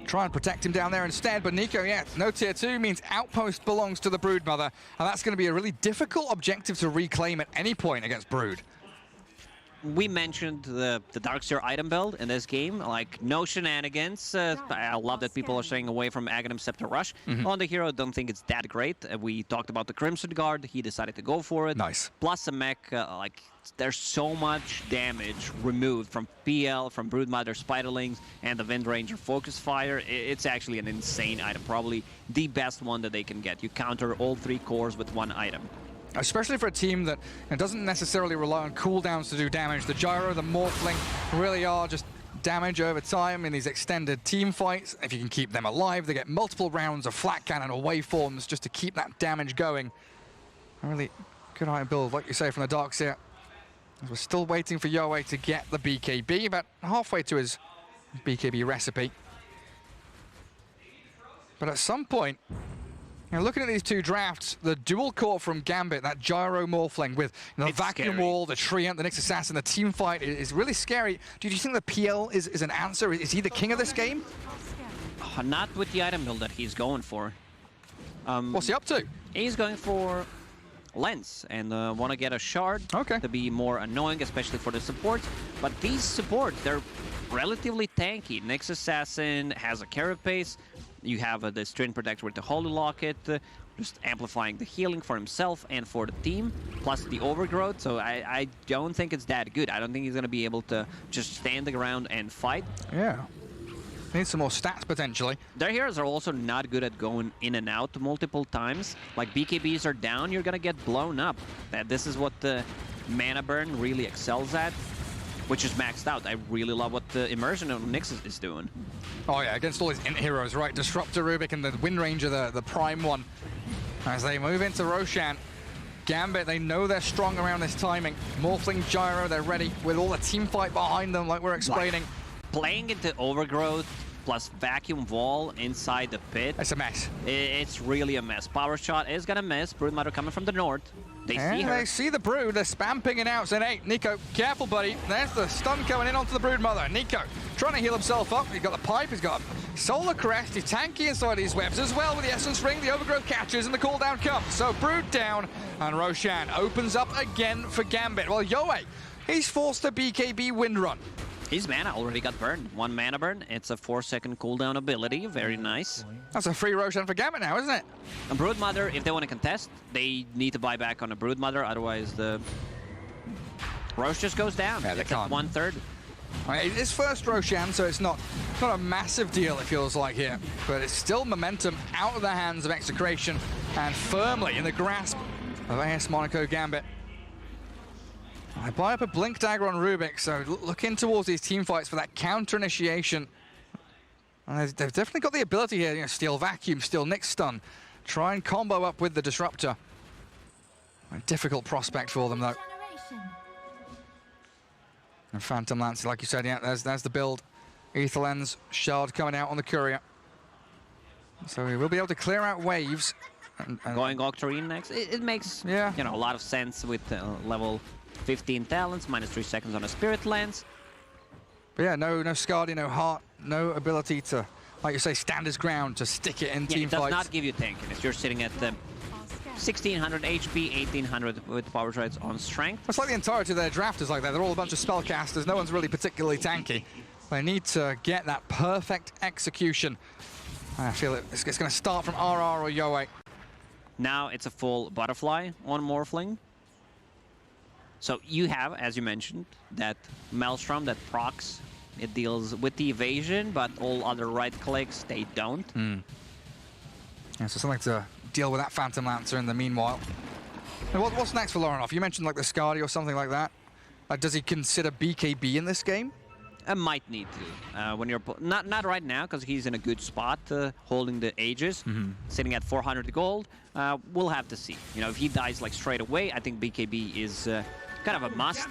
[SPEAKER 3] Try and protect him down there instead, but Nico, no tier 2 means Outpost belongs to the Broodmother, and that's going to be a really difficult objective to reclaim at any point against Brood.
[SPEAKER 14] We mentioned the Darkseer item build in this game, like no shenanigans. I love that people are staying away from Aghanim Scepter Rush. On the hero, don't think it's that great. We talked about the Crimson Guard. He decided to go for it.
[SPEAKER 3] Nice.
[SPEAKER 14] Plus a mech, like there's so much damage removed from PL, from Broodmother Spiderlings, and the Wind Ranger Focus Fire. It's actually an insane item, probably the best one that they can get. You counter all 3 cores with 1 item.
[SPEAKER 3] Especially for a team that doesn't necessarily rely on cooldowns to do damage. The Gyro, the Morphling really are just damage over time in these extended team fights. If you can keep them alive, they get multiple rounds of flat cannon or waveforms just to keep that damage going. A really good item build, like you say, from the Darkseer. We're still waiting for Yoe to get the BKB, about halfway to his BKB recipe. But at some point, looking at these 2 drafts, the dual core from Gambit, that Gyro Morphling with the Vacuum Wall, the Treant, the Nyx Assassin, the team fight is really scary. Do you think the PL is an answer? Is he the king of this game?
[SPEAKER 14] Not with the item build that he's going for.
[SPEAKER 3] What's he up to?
[SPEAKER 14] He's going for Lens and want to get a shard to be more annoying, especially for the supports. But these supports, they're relatively tanky. Nyx Assassin has a carapace. You have the String Protector with the Holy Locket, just amplifying the healing for himself and for the team, plus the Overgrowth. So I don't think it's that good. I don't think he's going to be able to just stand the ground and fight.
[SPEAKER 3] Yeah. Need some more stats, potentially.
[SPEAKER 14] Their heroes are also not good at going in and out multiple times. Like, BKBs are down, you're going to get blown up. This is what the mana burn really excels at, which is maxed out. I really love what the immersion of Nyx is doing.
[SPEAKER 3] Oh yeah, against all these int heroes, right? Disruptor Rubik and the Wind Ranger, the prime one. As they move into Roshan, Gambit, they know they're strong around this timing. Morphling, Gyro, they're ready with all the team fight behind them, like we're explaining.
[SPEAKER 14] Playing into Overgrowth plus Vacuum Wall inside the pit.
[SPEAKER 3] It's a mess.
[SPEAKER 14] It's really a mess. Power Shot is gonna miss. Broodmother coming from the north. They see her.
[SPEAKER 3] They see the Brood. They're spam pinging out, saying, hey, Nico, careful, buddy. There's the stun coming in onto the Broodmother. Nico trying to heal himself up. He's got the pipe. He's got Solar Crest. He's tanky inside these webs as well with the Essence Ring. The Overgrowth catches and the cooldown comes. So Brood down, and Roshan opens up again for Gambit. Well, Yoe, he's forced a BKB Wind Run.
[SPEAKER 14] His mana already got burned. 1 mana burn. It's a 4-second cooldown ability. Very nice.
[SPEAKER 3] That's a free Roshan for Gambit now, isn't it?
[SPEAKER 14] And Broodmother, if they want to contest, they need to buy back on a Broodmother. Otherwise, the Rosh just goes down.
[SPEAKER 3] Yeah, they can't.
[SPEAKER 14] 1/3.
[SPEAKER 3] It's first Roshan, so it's not a massive deal, it feels like here. But it's still momentum out of the hands of Execration and firmly in the grasp of AS Monaco Gambit. I buy up a Blink Dagger on Rubik, so looking towards these team fights for that counter initiation. And they've definitely got the ability here, steal Vacuum, steal Nyx Stun, try and combo up with the Disruptor. A difficult prospect for them, though. And Phantom Lance, like you said, there's the build. Aether Lens, Shard coming out on the Courier. So we will be able to clear out waves. And
[SPEAKER 14] going Octarine next, it makes a lot of sense with level 15 talents, -3 seconds on a Spirit Lens.
[SPEAKER 3] But yeah, no Scardy, no Heart, no ability to, like you say, stand his ground, to stick it in team
[SPEAKER 14] it does
[SPEAKER 3] fights.
[SPEAKER 14] not give you tankiness. You're sitting at the 1600 HP, 1800 with power trades on strength.
[SPEAKER 3] It's like the entirety of their draft is like that. They're all a bunch of spellcasters. No one's really particularly tanky. They need to get that perfect execution. I feel it's going to start from RR or Yoei.
[SPEAKER 14] Now it's a full butterfly on Morphling. So you have, as you mentioned, that Maelstrom that procs. It deals with the evasion, but all other right clicks, they don't.
[SPEAKER 3] Yeah, so something to deal with that Phantom Lancer in the meanwhile. And what's next for Laurenov? You mentioned like the Skadi or something like that. Does he consider BKB in this game?
[SPEAKER 14] I might need to. When you're not right now, because he's in a good spot, holding the Aegis, sitting at 400 gold. We'll have to see. You know, if he dies like straight away, I think BKB is kind of a must,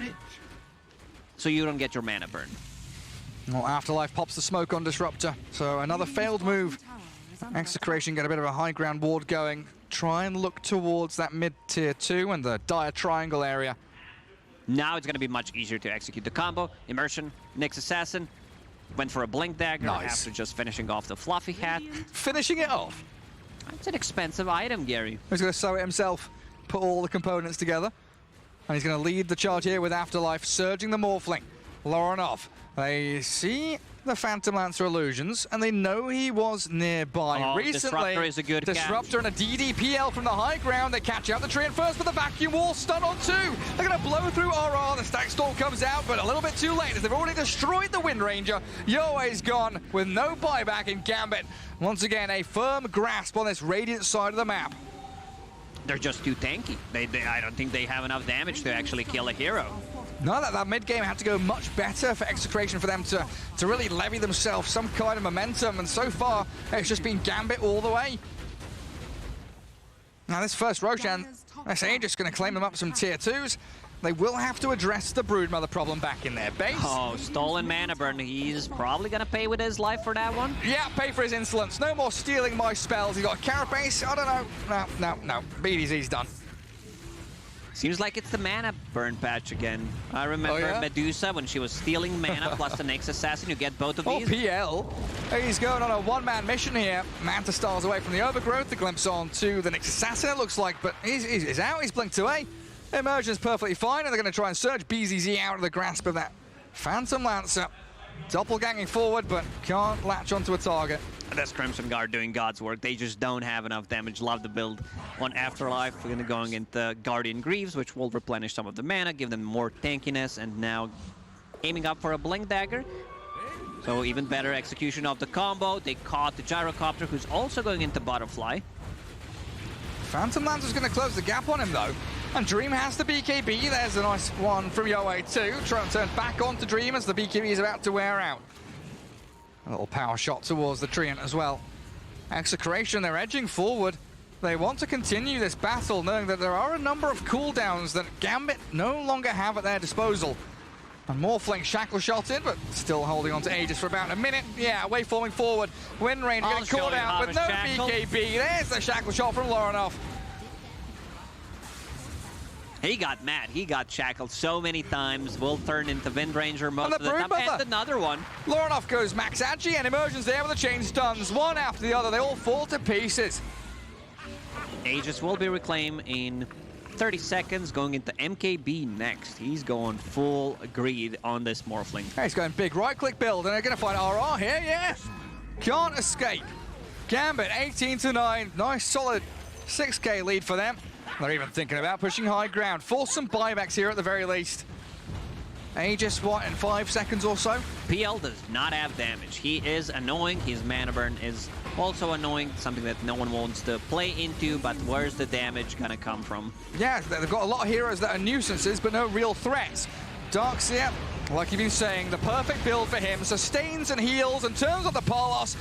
[SPEAKER 14] so you don't get your mana burn.
[SPEAKER 3] Well, Afterlife pops the smoke on Disruptor, so another failed move. Execration get a bit of a high ground ward going. Try and look towards that mid-tier 2 and the dire triangle area.
[SPEAKER 14] Now it's going to be much easier to execute the combo. Immersion, Nyx Assassin, went for a Blink Dagger after just finishing off the Fluffy Hat.
[SPEAKER 3] Finishing it off?
[SPEAKER 14] It's an expensive item, Gary.
[SPEAKER 3] He's going to sew it himself, put all the components together. And he's going to lead the charge here with Afterlife, surging the Morphling. Laurenov, they see the Phantom Lancer illusions, and they know he was nearby.
[SPEAKER 14] Oh,
[SPEAKER 3] recently.
[SPEAKER 14] Disruptor is a good
[SPEAKER 3] Disruptor
[SPEAKER 14] catch.
[SPEAKER 3] And a DDPL from the high ground. They catch out the Treant first, but the vacuum wall stun on 2. They're going to blow through RR. The Stack Storm comes out, but a little bit too late as they've already destroyed the Wind Ranger. Yoei's gone with no buyback in Gambit. Once again, a firm grasp on this Radiant side of the map.
[SPEAKER 14] They're just too tanky. I don't think they have enough damage to actually kill a hero.
[SPEAKER 3] No, that mid-game had to go much better for Execration for them to really levy themselves some kind of momentum, and so far, it's just been Gambit all the way. Now, this first Roshan, SA just going to claim them up some tier 2s. They will have to address the Broodmother problem back in their base.
[SPEAKER 14] Oh, stolen mana burn. He's probably going to pay with his life for that one.
[SPEAKER 3] Yeah, pay for his insolence. No more stealing my spells. He's got a Carapace. I don't know. No. BDZ's done.
[SPEAKER 14] Seems like it's the mana burn patch again. I remember Medusa when she was stealing mana plus the Nyx Assassin. You get both of these.
[SPEAKER 3] PL. He's going on a one-man mission here. Manta Star's away from the overgrowth. The glimpse on to the Nyx Assassin, it looks like, but he's out. He's blinked away. Immersion's perfectly fine, and they're going to try and surge BZZ out of the grasp of that Phantom Lancer. Doppelganging forward, but can't latch onto a target.
[SPEAKER 14] That's Crimson Guard doing God's work. They just don't have enough damage. Love the build on Afterlife. We're going to go into Guardian Greaves, which will replenish some of the mana, give them more tankiness, and now aiming up for a Blink Dagger. So even better execution of the combo. They caught the Gyrocopter, who's also going into Butterfly.
[SPEAKER 3] Phantom Lancer's going to close the gap on him, though. And Dream has the BKB. There's a nice one from Yoei, too. Trying to turn back onto Dream as the BKB is about to wear out. A little power shot towards the Treant as well. Execration, they're edging forward. They want to continue this battle, knowing that there are a number of cooldowns that Gambit no longer have at their disposal. And Morphling shackle shot in, but still holding on to Aegis for about a minute. Yeah, waveforming forward. Wind Ranger getting caught out with no BKB. There's the shackle shot from Laurenov.
[SPEAKER 14] He got mad. He got shackled so many times. Will turn into Wind Ranger most of the time. And another one.
[SPEAKER 3] Laurenov goes max agi, and Immersion's there with the chain stuns. One after the other. They all fall to pieces.
[SPEAKER 14] Aegis will be reclaimed in 30 seconds, going into MKB next. He's going full greed on this Morphling.
[SPEAKER 3] He's going big right-click build, and they're going to find RR here. Yeah. Can't escape. Gambit, 18-9. Nice, solid 6K lead for them. They're even thinking about pushing high ground. Force some buybacks here at the very least. Aegis, what, in 5 seconds or so?
[SPEAKER 14] PL does not have damage. He is annoying. His mana burn is also annoying. Something that no one wants to play into, but where's the damage gonna come from?
[SPEAKER 3] Yeah, they've got a lot of heroes that are nuisances, but no real threats. Darkseer, like you've been saying, the perfect build for him. Sustains and heals and turns on the Palos.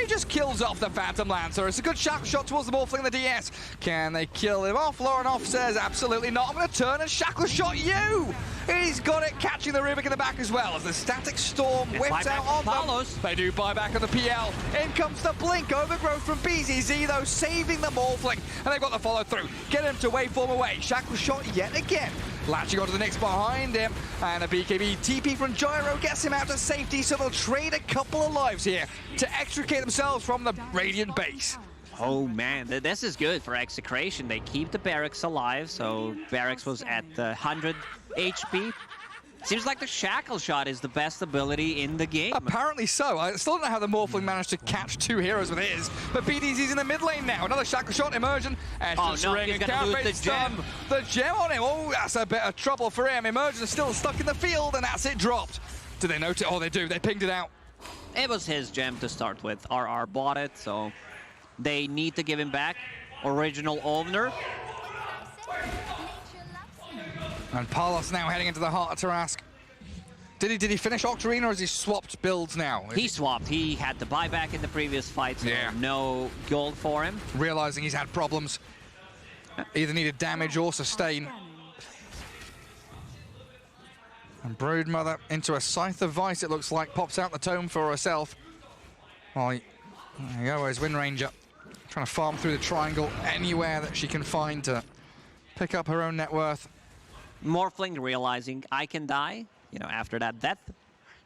[SPEAKER 3] He just kills off the Phantom Lancer. It's a good shackle shot towards the Morphling and the DS. Can they kill him off? Laurenov says absolutely not. I'm going to turn and shackle shot you. He's got it, catching the Rubik in the back as well as the Static Storm whips out on them. They do buyback on the PL. In comes the Blink. Overgrowth from BZZ, though, saving the Morphling. And they've got the follow through. Get him to waveform away. Shackle shot yet again. Latching onto the Nyx behind him. And a BKB TP from Gyro gets him out to safety, so they'll trade a couple of lives here to extricate themselves from the Radiant base.
[SPEAKER 14] Oh man, this is good for Execration. They keep the Barracks alive, so Barracks was at 100 HP. Seems like the Shackle Shot is the best ability in the game.
[SPEAKER 3] Apparently so. I still don't know how the Morphling managed to catch 2 heroes with his, but BDZ's in the mid lane now. Another Shackle Shot, Immersion,
[SPEAKER 14] oh no, he's gonna lose the gem.
[SPEAKER 3] The gem on him. Oh, that's a bit of trouble for him. Immersion's still stuck in the field, and that's it dropped. Do they note it? Oh, they do. They pinged it out.
[SPEAKER 14] It was his gem to start with. RR bought it, so they need to give him back. Original owner.
[SPEAKER 3] And Palos now heading into the heart of Tarask. Did he finish Octarine, or has he swapped builds now?
[SPEAKER 14] He swapped. He had the buyback in the previous fight, so no gold for him.
[SPEAKER 3] Realizing he's had problems. Either needed damage or sustain. And Broodmother into a Scythe of Vice, it looks like. Pops out the tome for herself. Well, there you go, as Wind Ranger. Trying to farm through the triangle anywhere that she can find to pick up her own net worth.
[SPEAKER 14] Morphling realizing I can die, you know, after that death.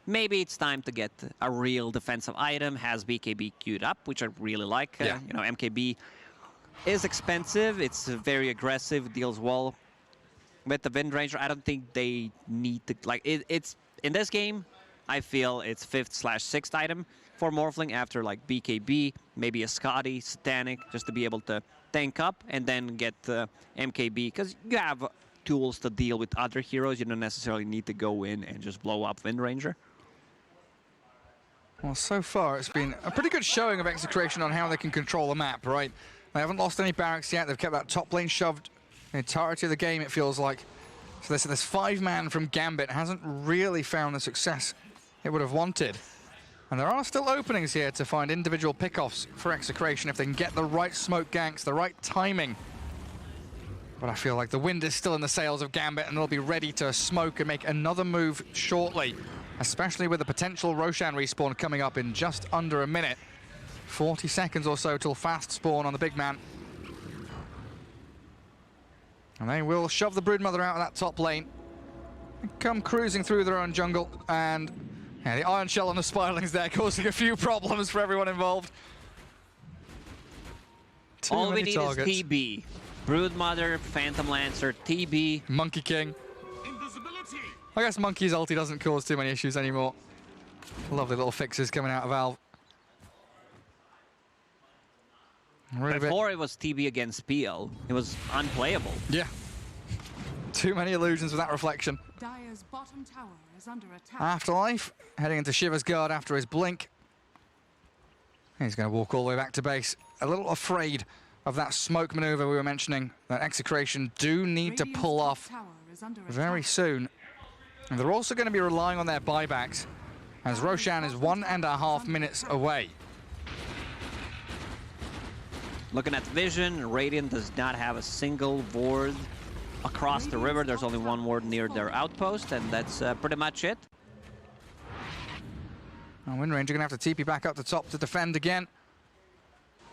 [SPEAKER 14] Maybe it's time to get a real defensive item. Has BKB queued up, which I really like. You know, MKB is expensive. It's very aggressive, deals well with the Wind Ranger. I don't think they need to, like, it's in this game, I feel it's 5th/6th item for Morphling after like BKB, maybe a Scotty, Satanic, just to be able to tank up and then get MKB, because you have tools to deal with other heroes. You don't necessarily need to go in and just blow up Wind Ranger.
[SPEAKER 3] Well, so far it's been a pretty good showing of Execration on how they can control the map, right? They haven't lost any barracks yet. They've kept that top lane shoved the entirety of the game, it feels like. So this 5-man from Gambit hasn't really found the success it would have wanted. And there are still openings here to find individual pickoffs for Execration if they can get the right smoke ganks, the right timing. But I feel like the wind is still in the sails of Gambit, and they'll be ready to smoke and make another move shortly, especially with the potential Roshan respawn coming up in just under a minute. 40 seconds or so till fast spawn on the big man. And they will shove the Broodmother out of that top lane and come cruising through their own jungle. And the Iron Shell on the Spirelings there causing a few problems for everyone involved.
[SPEAKER 14] All we need is TB. Broodmother, Phantom Lancer, TB.
[SPEAKER 3] Monkey King. I guess Monkey's ulti doesn't cause too many issues anymore. Lovely little fixes coming out of Valve.
[SPEAKER 14] Before it was TB against PL, it was unplayable.
[SPEAKER 3] Yeah. Too many illusions with that reflection.
[SPEAKER 16] Dire's bottom tower is under attack.
[SPEAKER 3] Afterlife heading into Shiva's guard after his blink. He's going to walk all the way back to base. A little afraid of that smoke maneuver we were mentioning that Execration do need to pull off very soon. And they're also going to be relying on their buybacks, as Roshan is 1.5 minutes away.
[SPEAKER 14] Looking at Vision, Radiant does not have a single ward across the river. There's only one ward near their outpost, and that's pretty much it.
[SPEAKER 3] And Wind Ranger going to have to TP back up the top to defend again.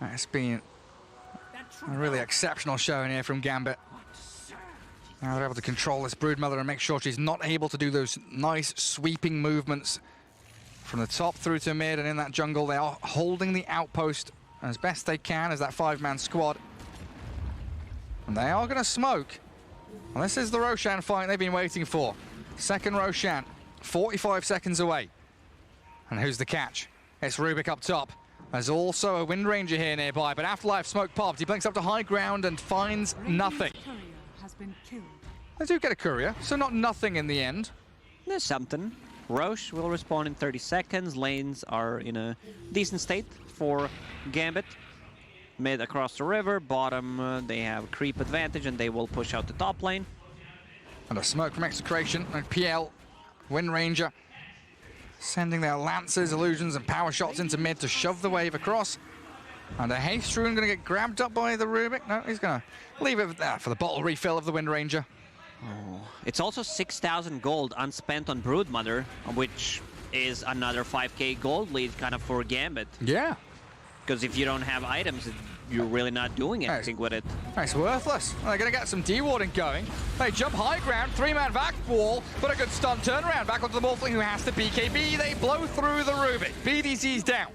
[SPEAKER 3] It's been a really exceptional showing here from Gambit. Now they're able to control this Broodmother and make sure she's not able to do those nice sweeping movements from the top through to mid, and in that jungle they are holding the outpost as best they can as that 5-man squad. And they are going to smoke. Well, this is the Roshan fight they've been waiting for. Second Roshan, 45 seconds away. And who's the catch? It's Rubik up top. There's also a Wind Ranger here nearby, but Afterlife smoke popped. He blinks up to high ground and finds nothing. They do get a courier, so not nothing in the end.
[SPEAKER 14] There's something. Roche will respawn in 30 seconds. Lanes are in a decent state for Gambit. Mid across the river, bottom they have creep advantage and they will push out the top lane.
[SPEAKER 3] And a smoke from Execration and PL, Wind Ranger, sending their Lancers, Illusions and Power Shots into mid to shove the wave across. And a Haste Rune going to get grabbed up by the Rubik. No, he's going to leave it there for the bottle refill of the Wind Ranger.
[SPEAKER 14] Oh. It's also 6,000 gold unspent on Broodmother, which is another 5k gold lead kind of for Gambit.
[SPEAKER 3] Yeah.
[SPEAKER 14] Because if you don't have items, you're really not doing anything with it.
[SPEAKER 3] It's worthless. Well, they're going to get some dewarding going. They jump high ground, 3-man back wall, but a good stun turnaround back onto the Morphling who has to BKB. They blow through the Rubik. BDC's down.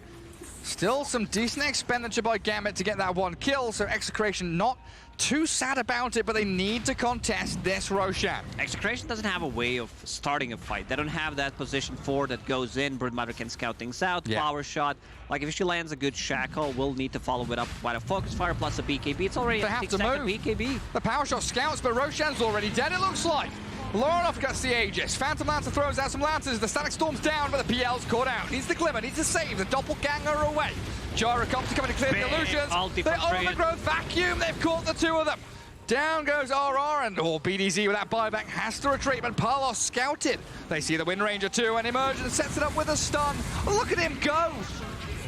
[SPEAKER 3] Still some decent expenditure by Gambit to get that one kill, so Execration not too sad about it, but they need to contest this Roshan.
[SPEAKER 14] Execration doesn't have a way of starting a fight. They don't have that position 4 that goes in. Broodmother can scout things out, power shot. Like, if she lands a good shackle, we'll need to follow it up by a focus fire plus a BKB. It's already
[SPEAKER 3] they
[SPEAKER 14] a
[SPEAKER 3] have to
[SPEAKER 14] 6-second
[SPEAKER 3] move.
[SPEAKER 14] BKB.
[SPEAKER 3] The power shot scouts, but Roshan's already dead, it looks like. Lorenov gets the Aegis. Phantom Lancer throws out some lances. The Static Storm's down, but the PL's caught out. Needs the Glimmer, needs to save the Doppelganger away. Gyrocopter coming to clear the illusions. The overgrowth vacuum, they've caught the 2 of them. Down goes RR, and BDZ with that buyback has to retreat, but Palos scouted. They see the Wind Ranger too, and Emergence sets it up with a stun. Look at him go!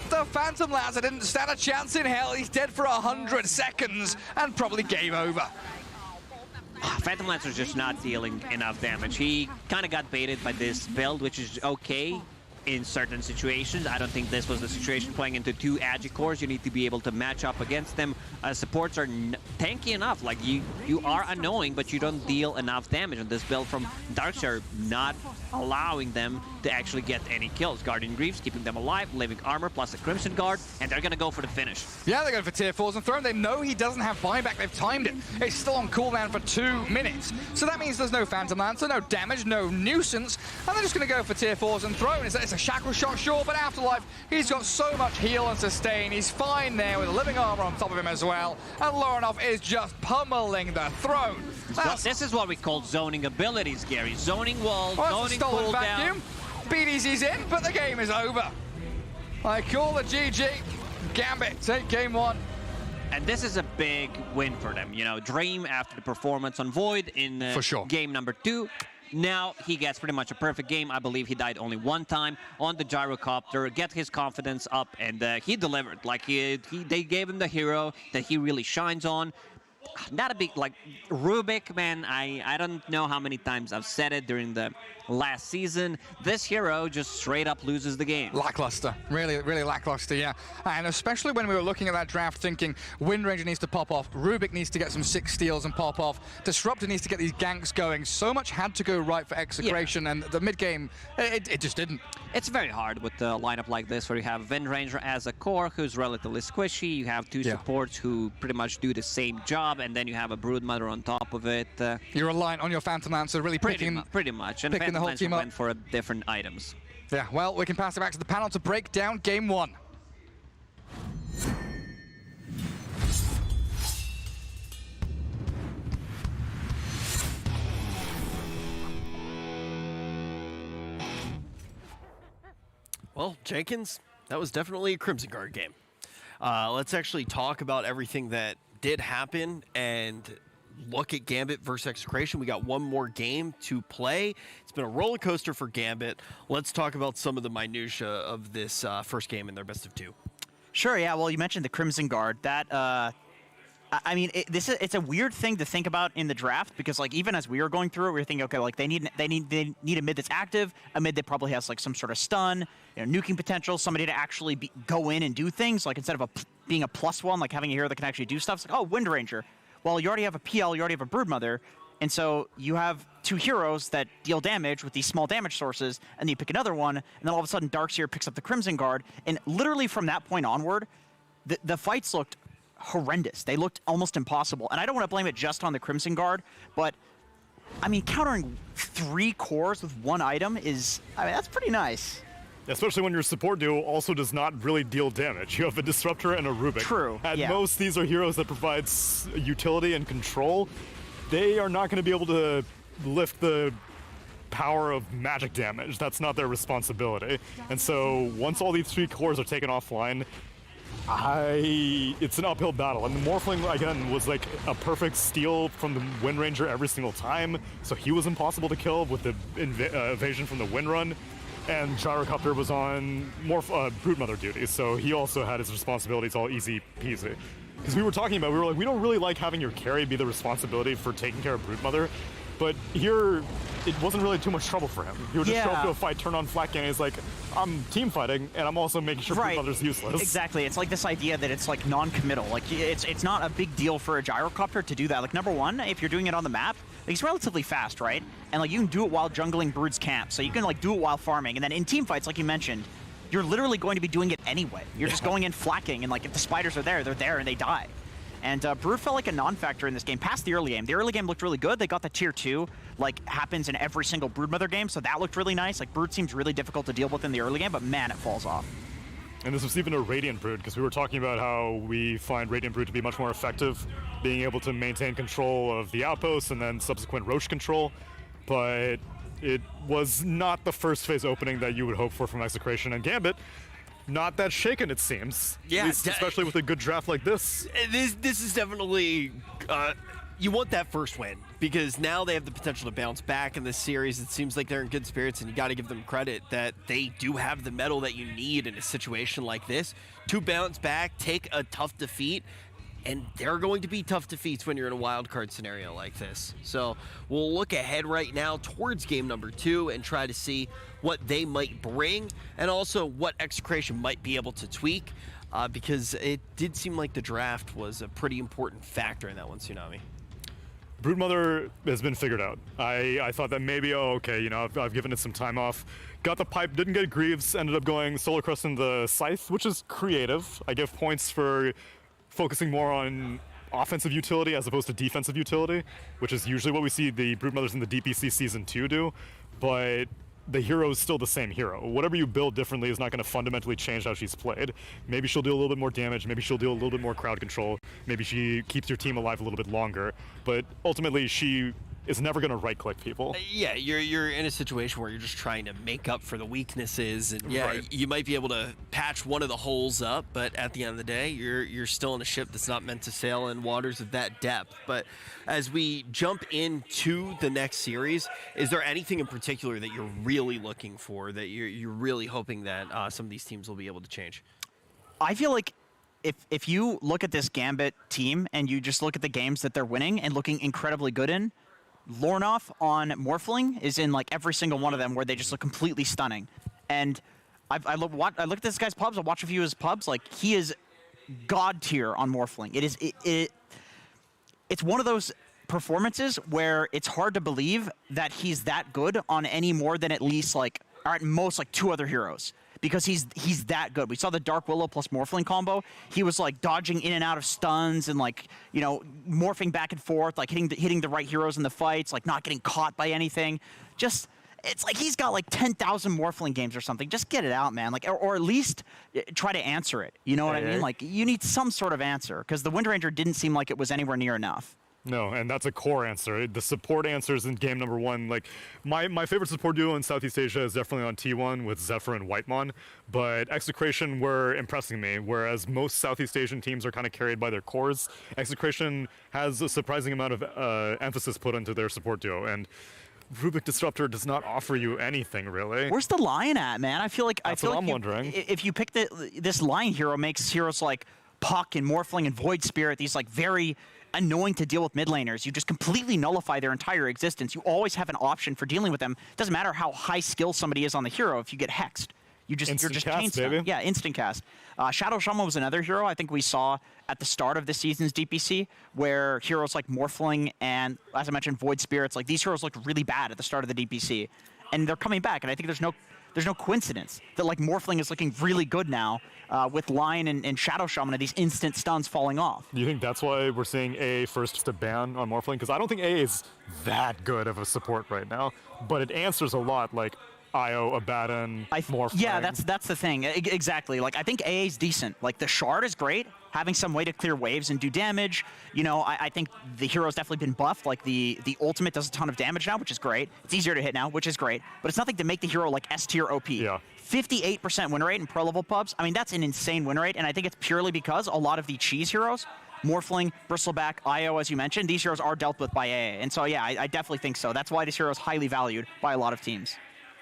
[SPEAKER 3] The Phantom Lancer didn't stand a chance in hell. He's dead for 100 seconds, and probably game over.
[SPEAKER 14] Phantom Lancer's just not dealing enough damage. He kind of got baited by this build, which is okay in certain situations. I don't think this was the situation playing into 2 Agi cores. You need to be able to match up against them. Supports are tanky enough. Like, you are annoying, but you don't deal enough damage. And this build from Darkseer not allowing them to actually get any kills. Guardian Greaves keeping them alive, living armor plus a Crimson Guard, and they're gonna go for the finish.
[SPEAKER 3] Yeah, they're going for tier 4s and Throne. They know he doesn't have buyback. They've timed it. It's still on cooldown for 2 minutes. So that means there's no Phantom Lancer, no damage, no nuisance, and they're just going to go for tier 4s and Throne. It's a shackle shot, sure, but Afterlife, he's got so much heal and sustain. He's fine there with a living armor on top of him as well, and Lorenov is just pummeling the Throne.
[SPEAKER 14] Well, this is what we call zoning abilities, Gary. Zoning wall, zoning cooldown.
[SPEAKER 3] BDZ's in, but the game is over. I call the GG. Gambit take game 1.
[SPEAKER 14] And this is a big win for them. You know, Dream after the performance on Void in
[SPEAKER 3] for sure.
[SPEAKER 14] Game number 2. Now he gets pretty much a perfect game. I believe he died only 1 time on the Gyrocopter, get his confidence up, and he delivered. Like, they gave him the hero that he really shines on. Not a big, like, Rubik, man, I don't know how many times I've said it during the last season. This hero just straight up loses the game.
[SPEAKER 3] Lackluster. Really, really lackluster, yeah. And especially when we were looking at that draft thinking Wind Ranger needs to pop off, Rubik needs to get some 6 steals and pop off, Disruptor needs to get these ganks going. So much had to go right for Execration, and the mid-game, it just didn't.
[SPEAKER 14] It's very hard with a lineup like this where you have Wind Ranger as a core who's relatively squishy, you have 2 supports who pretty much do the same job, and then you have a Broodmother on top of it.
[SPEAKER 3] You're reliant on your Phantom Lancer, really
[SPEAKER 14] pretty much. And
[SPEAKER 3] picking the whole team up.
[SPEAKER 14] Went for different items.
[SPEAKER 3] Yeah, well, we can pass it back to the panel to break down game 1.
[SPEAKER 4] Well, Jenkins, that was definitely a Crimson Guard game. Let's actually talk about everything that did happen and look at Gambit versus Execration. We got one more game to play. It's been a roller coaster for Gambit. Let's talk about some of the minutia of this first game in their best of 2.
[SPEAKER 6] Sure, yeah. Well, you mentioned the Crimson Guard. That, I mean, it's a weird thing to think about in the draft because, like, even as we were going through it, we were thinking, okay, like they need a mid that's active, a mid that probably has like some sort of stun, you know, nuking potential, somebody to actually go in and do things. Like instead of being a +1, like having a hero that can actually do stuff. It's like, oh, Wind Ranger. Well, you already have a PL, you already have a Broodmother, and so you have 2 heroes that deal damage with these small damage sources, and then you pick another one, and then all of a sudden Darkseer picks up the Crimson Guard, and literally from that point onward, the fights looked horrendous. They looked almost impossible, and I don't want to blame it just on the Crimson Guard, but I mean, countering 3 cores with 1 item is, I mean, that's pretty nice.
[SPEAKER 23] Especially when your support duo also does not really deal damage. You have a Disruptor and a Rubik.
[SPEAKER 6] True.
[SPEAKER 23] At most, these are heroes that provide utility and control. They are not going to be able to lift the power of magic damage. That's not their responsibility. And so once all these 3 cores are taken offline, it's an uphill battle. And the Morphling, again, was like a perfect steal from the Wind Ranger every single time. So he was impossible to kill with the evasion from the Wind Run. And Gyrocopter was on more Broodmother duty, so he also had his responsibilities all easy peasy. Because we were talking about, we were like, we don't really like having your carry be the responsibility for taking care of Broodmother, but here, it wasn't really too much trouble for him. He would just show up to a fight, turn on flat gang, and he's like, I'm team fighting, and I'm also making sure Broodmother's useless.
[SPEAKER 6] Exactly. It's like this idea that it's like non-committal. Like, it's not a big deal for a Gyrocopter to do that. Like, number one, if you're doing it on the map, he's relatively fast, right? And like you can do it while jungling Brood's camp, so you can like do it while farming. And then in team fights, like you mentioned, you're literally going to be doing it anyway. You're just going in flacking, and like if the spiders are there, they're there and they die. And Brood felt like a non-factor in this game past the early game. The early game looked really good. They got the tier 2, like happens in every single Broodmother game, so that looked really nice. Like Brood seems really difficult to deal with in the early game, but man, it falls off.
[SPEAKER 23] And this was even a Radiant Brood, because we were talking about how we find Radiant Brood to be much more effective, being able to maintain control of the outposts and then subsequent Roche control. But it was not the first phase opening that you would hope for from Execration, and Gambit not that shaken, it seems.
[SPEAKER 4] Yeah,
[SPEAKER 23] especially with a good draft like this.
[SPEAKER 4] This is definitely you want that first win, because now they have the potential to bounce back in this series. It seems like they're in good spirits, and you got to give them credit that they do have the metal that you need in a situation like this to bounce back, take a tough defeat. And they're going to be tough defeats when you're in a wild card scenario like this. So we'll look ahead right now towards game number 2 and try to see what they might bring, and also what Execration might be able to tweak, because it did seem like the draft was a pretty important factor in that one, Tsunami.
[SPEAKER 23] Broodmother has been figured out. I thought that maybe, oh, okay, you know, I've given it some time off. Got the pipe, didn't get Greaves, ended up going Solar Crest in the Scythe, which is creative. I give points for focusing more on offensive utility as opposed to defensive utility, which is usually what we see the Broodmothers in the DPC Season 2 do, but the hero is still the same hero. Whatever you build differently is not going to fundamentally change how she's played. Maybe she'll do a little bit more damage, maybe she'll do a little bit more crowd control, maybe she keeps your team alive a little bit longer, but ultimately she is never going to right-click people.
[SPEAKER 4] Yeah, you're in a situation where you're just trying to make up for the weaknesses, and yeah,
[SPEAKER 23] Right.
[SPEAKER 4] you might be able to patch one of the holes up, but at the end of the day, you're still in a ship that's not meant to sail in waters of that depth. But as we jump into the next series, is there anything in particular that you're really looking for, that you're really hoping that some of these teams will be able to change?
[SPEAKER 6] I feel like if you look at this Gambit team and you just look at the games that they're winning and looking incredibly good in, Lornoff on Morphling is in like every single one of them where they just look completely stunning. And I look at this guy's pubs, I watch a few of his pubs, like he is god tier on Morphling. It's one of those performances where it's hard to believe that he's that good on any more than at least like, or at most like 2 other heroes. Because he's that good. We saw the Dark Willow plus Morphling combo. He was like dodging in and out of stuns and like, you know, morphing back and forth, like hitting the right heroes in the fights, like not getting caught by anything. Just, it's like he's got like 10,000 Morphling games or something. Just get it out, man. Like, or at least try to answer it. You know what I mean? Like, you need some sort of answer, because the Wind Ranger didn't seem like it was anywhere near enough.
[SPEAKER 23] No, and that's a core answer. The support answers in game number 1, like my favorite support duo in Southeast Asia is definitely on T1 with Zephyr and Whitemon, but Execration were impressing me, whereas most Southeast Asian teams are kind of carried by their cores. Execration has a surprising amount of emphasis put into their support duo, and Rubik Disruptor does not offer you anything, really.
[SPEAKER 6] Where's the Lion at, man? I feel like
[SPEAKER 23] I'm wondering.
[SPEAKER 6] If you pick this Lion hero, makes heroes like Puck and Morphling and Void Spirit, these like very annoying to deal with mid laners. You just completely nullify their entire existence. You always have an option for dealing with them. Doesn't matter how high skill somebody is on the hero. If you get hexed, you're just chain stun. Yeah, instant cast. Shadow Shaman was another hero I think we saw at the start of this season's DPC, where heroes like Morphling and, as I mentioned, Void Spirits, like these heroes looked really bad at the start of the DPC, and they're coming back. And I think there's no coincidence that like Morphling is looking really good now with Lion and Shadow Shaman and these instant stuns falling off.
[SPEAKER 23] Do you think that's why we're seeing AA first to ban on Morphling? Because I don't think AA is that good of a support right now, but it answers a lot, like Io, Abaddon, Morphling.
[SPEAKER 6] Yeah, that's the thing. Exactly. Like, I think AA is decent. Like, the Shard is great. Having some way to clear waves and do damage. You know, I think the hero's definitely been buffed. Like, the ultimate does a ton of damage now, which is great. It's easier to hit now, which is great. But it's nothing to make the hero, like, S tier OP.
[SPEAKER 23] Yeah.
[SPEAKER 6] 58% win rate in pro level pubs. I mean, that's an insane win rate, and I think it's purely because a lot of the cheese heroes, Morphling, Bristleback, Io, as you mentioned, these heroes are dealt with by AA. And so, yeah, I definitely think so. That's why this hero is highly valued by a lot of teams.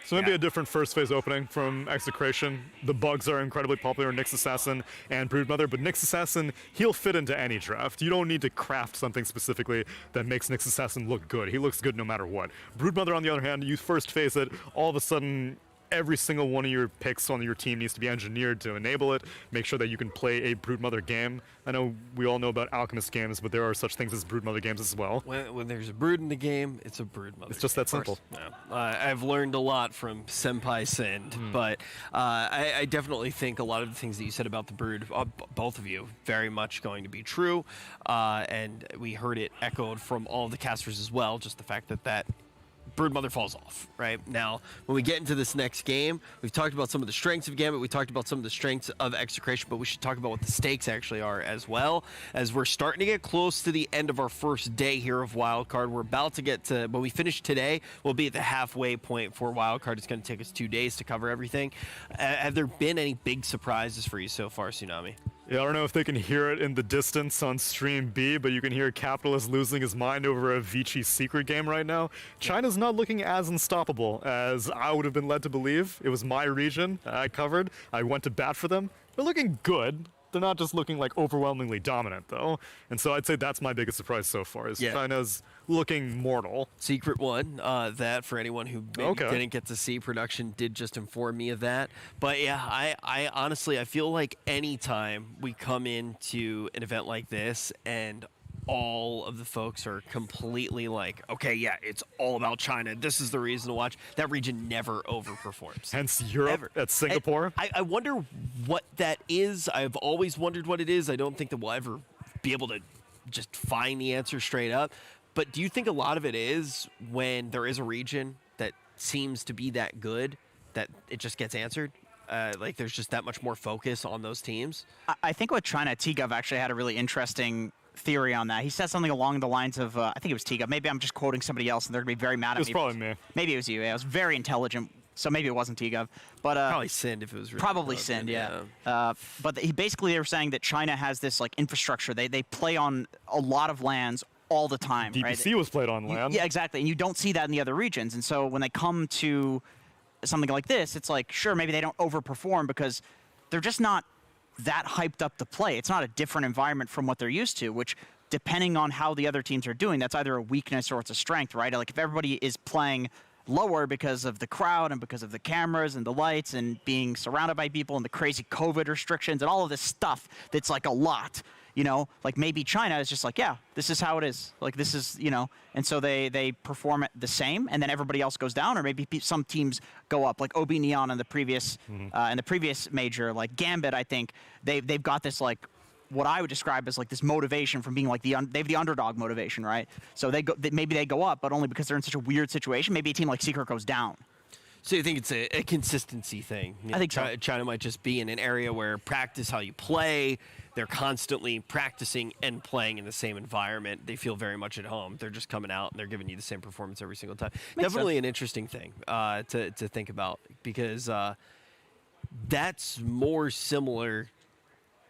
[SPEAKER 23] So maybe a different first phase opening from Execration. The bugs are incredibly popular in Nyx Assassin and Broodmother, but Nyx Assassin, he'll fit into any draft. You don't need to craft something specifically that makes Nyx Assassin look good. He looks good no matter what. Broodmother, on the other hand, you first phase it, all of a sudden every single one of your picks on your team needs to be engineered to enable it. Make sure that you can play a Broodmother game. I know we all know about Alchemist games, but there are such things as Broodmother games as well.
[SPEAKER 4] When there's a brood in the game, it's a Broodmother.
[SPEAKER 23] It's just that simple.
[SPEAKER 4] I've learned a lot from Senpai Send, but I definitely think a lot of the things that you said about the brood, both of you, very much going to be true. And we heard it echoed from all the casters as well, just the fact that Broodmother falls off, right? Now, when we get into this next game, we've talked about some of the strengths of Gambit, we talked about some of the strengths of Execration, but we should talk about what the stakes actually are as well, as we're starting to get close to the end of our first day here of Wildcard. We're about to get to, when we finish today, we'll be at the halfway point for Wildcard. It's going to take us 2 days to cover everything. Have there been any big surprises for you so far, Tsunami?
[SPEAKER 23] Yeah, I don't know if they can hear it in the distance on stream B, but you can hear Capitalist losing his mind over a Vici secret game right now. China's not looking as unstoppable as I would have been led to believe. It was my region I covered. I went to bat for them. They're looking good. They're not just looking like overwhelmingly dominant, though. And so I'd say that's my biggest surprise so far, is China's looking mortal.
[SPEAKER 4] Secret one, that for anyone who maybe didn't get to see, production did just inform me of that. But yeah, I honestly, I feel like anytime we come into an event like this and all of the folks are completely like, okay, yeah, it's all about China. This is the reason to watch. That region never overperforms.
[SPEAKER 23] Hence Europe at Singapore.
[SPEAKER 4] I wonder what that is. I've always wondered what it is. I don't think that we'll ever be able to just find the answer straight up. But do you think a lot of it is when there is a region that seems to be that good that it just gets answered? Like there's just that much more focus on those teams?
[SPEAKER 6] I think with China, T-Gov actually had a really interesting theory on that. He said something along the lines of, I think it was T-Gov. Maybe I'm just quoting somebody else and they're going to be very mad at me.
[SPEAKER 23] It was probably me.
[SPEAKER 6] Maybe it was you. Yeah, it was very intelligent. So maybe it wasn't T-Gov. But,
[SPEAKER 4] probably Sind if it was really
[SPEAKER 6] probably Sind, yeah. But basically they were saying that China has this like infrastructure. They play on a lot of lands all the time.
[SPEAKER 23] DPC
[SPEAKER 6] right?
[SPEAKER 23] was played on land.
[SPEAKER 6] Yeah, exactly. And you don't see that in the other regions. And so when they come to something like this, it's like, sure, maybe they don't overperform because they're just not that hyped up to play. It's not a different environment from what they're used to, which depending on how the other teams are doing, that's either a weakness or it's a strength, right? Like if everybody is playing lower because of the crowd and because of the cameras and the lights and being surrounded by people and the crazy COVID restrictions and all of this stuff that's like a lot, you know, like maybe China is just like, yeah, this is how it is. Like this is, you know, and so they perform it the same and then everybody else goes down, or maybe some teams go up, like OB Neon in the previous major, like Gambit, I think they've got this like what I would describe as like this motivation from being like they have the underdog motivation, right? So maybe they go up, but only because they're in such a weird situation. Maybe a team like Secret goes down.
[SPEAKER 4] So you think it's a consistency thing?
[SPEAKER 6] I think so.
[SPEAKER 4] China might just be in an area where practice how you play. They're constantly practicing and playing in the same environment. They feel very much at home. They're just coming out and they're giving you the same performance every single time. Definitely an interesting thing to think about, because that's more similar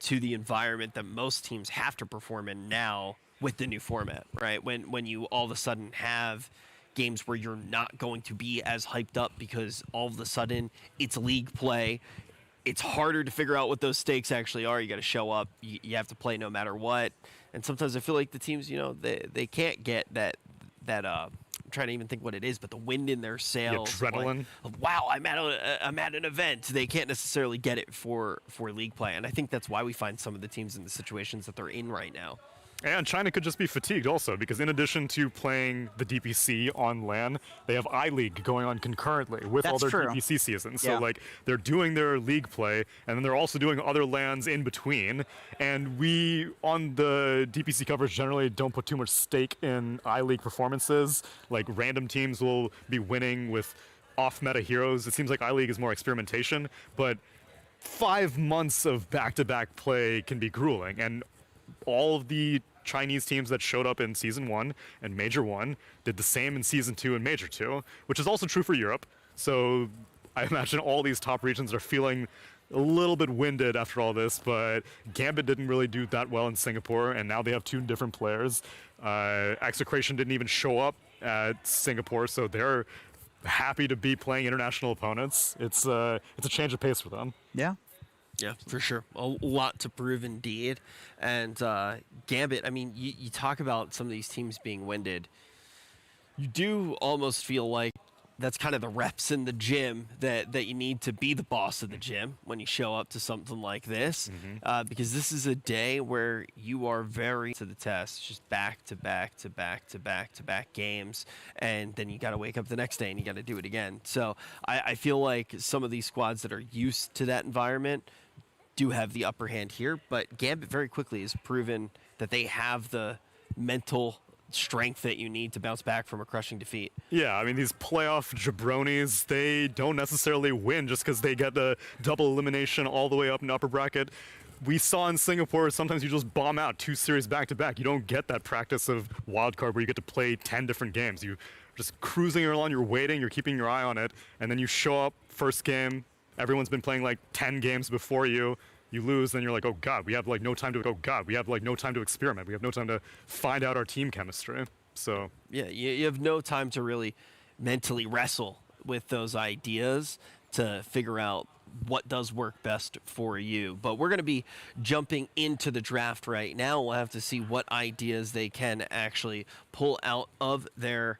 [SPEAKER 4] to the environment that most teams have to perform in now with the new format, right? When you all of a sudden have games where you're not going to be as hyped up because all of a sudden it's league play. It's harder to figure out what those stakes actually are. You got to show up. You have to play no matter what. And sometimes I feel like the teams, you know, they can't get that I'm trying to even think what it is, but the wind in their sails.
[SPEAKER 23] The adrenaline.
[SPEAKER 4] Like, wow, I'm at an event. They can't necessarily get it for league play. And I think that's why we find some of the teams in the situations that they're in right now.
[SPEAKER 23] And China could just be fatigued also, because in addition to playing the DPC on LAN, they have iLeague going on concurrently with all their DPC seasons. So like they're doing their league play, and then they're also doing other LANs in between. And we, on the DPC coverage, generally don't put too much stake in iLeague performances. Like random teams will be winning with off-meta heroes. It seems like iLeague is more experimentation, but 5 months of back-to-back play can be grueling. And all of the Chinese teams that showed up in Season 1 and Major 1 did the same in Season 2 and Major 2, which is also true for Europe. So I imagine all these top regions are feeling a little bit winded after all this, but Gambit didn't really do that well in Singapore, and now they have 2 different players. Execration didn't even show up at Singapore, so they're happy to be playing international opponents. It's a change of pace for them.
[SPEAKER 6] Yeah.
[SPEAKER 4] Yeah, for sure. A lot to prove indeed. And Gambit, I mean, you talk about some of these teams being winded. You do almost feel like that's kind of the reps in the gym that you need to be the boss of the gym when you show up to something like this, because this is a day where you are very to the test, just back to back to back to back to back games, and then you got to wake up the next day and you got to do it again. So I feel like some of these squads that are used to that environment do have the upper hand here, but Gambit very quickly has proven that they have the mental strength that you need to bounce back from a crushing defeat.
[SPEAKER 23] Yeah, I mean, these playoff jabronis, they don't necessarily win just because they get the double elimination all the way up in the upper bracket. We saw in Singapore, sometimes you just bomb out 2 series back-to-back. You don't get that practice of wildcard where you get to play 10 different games. You're just cruising along, you're waiting, you're keeping your eye on it, and then you show up, first game, everyone's been playing like 10 games before you. You lose, then you're like, oh god, we have like no time to experiment. We have no time to find out our team chemistry. So
[SPEAKER 4] yeah, you have no time to really mentally wrestle with those ideas to figure out what does work best for you. But we're going to be jumping into the draft right now. We'll have to see what ideas they can actually pull out of their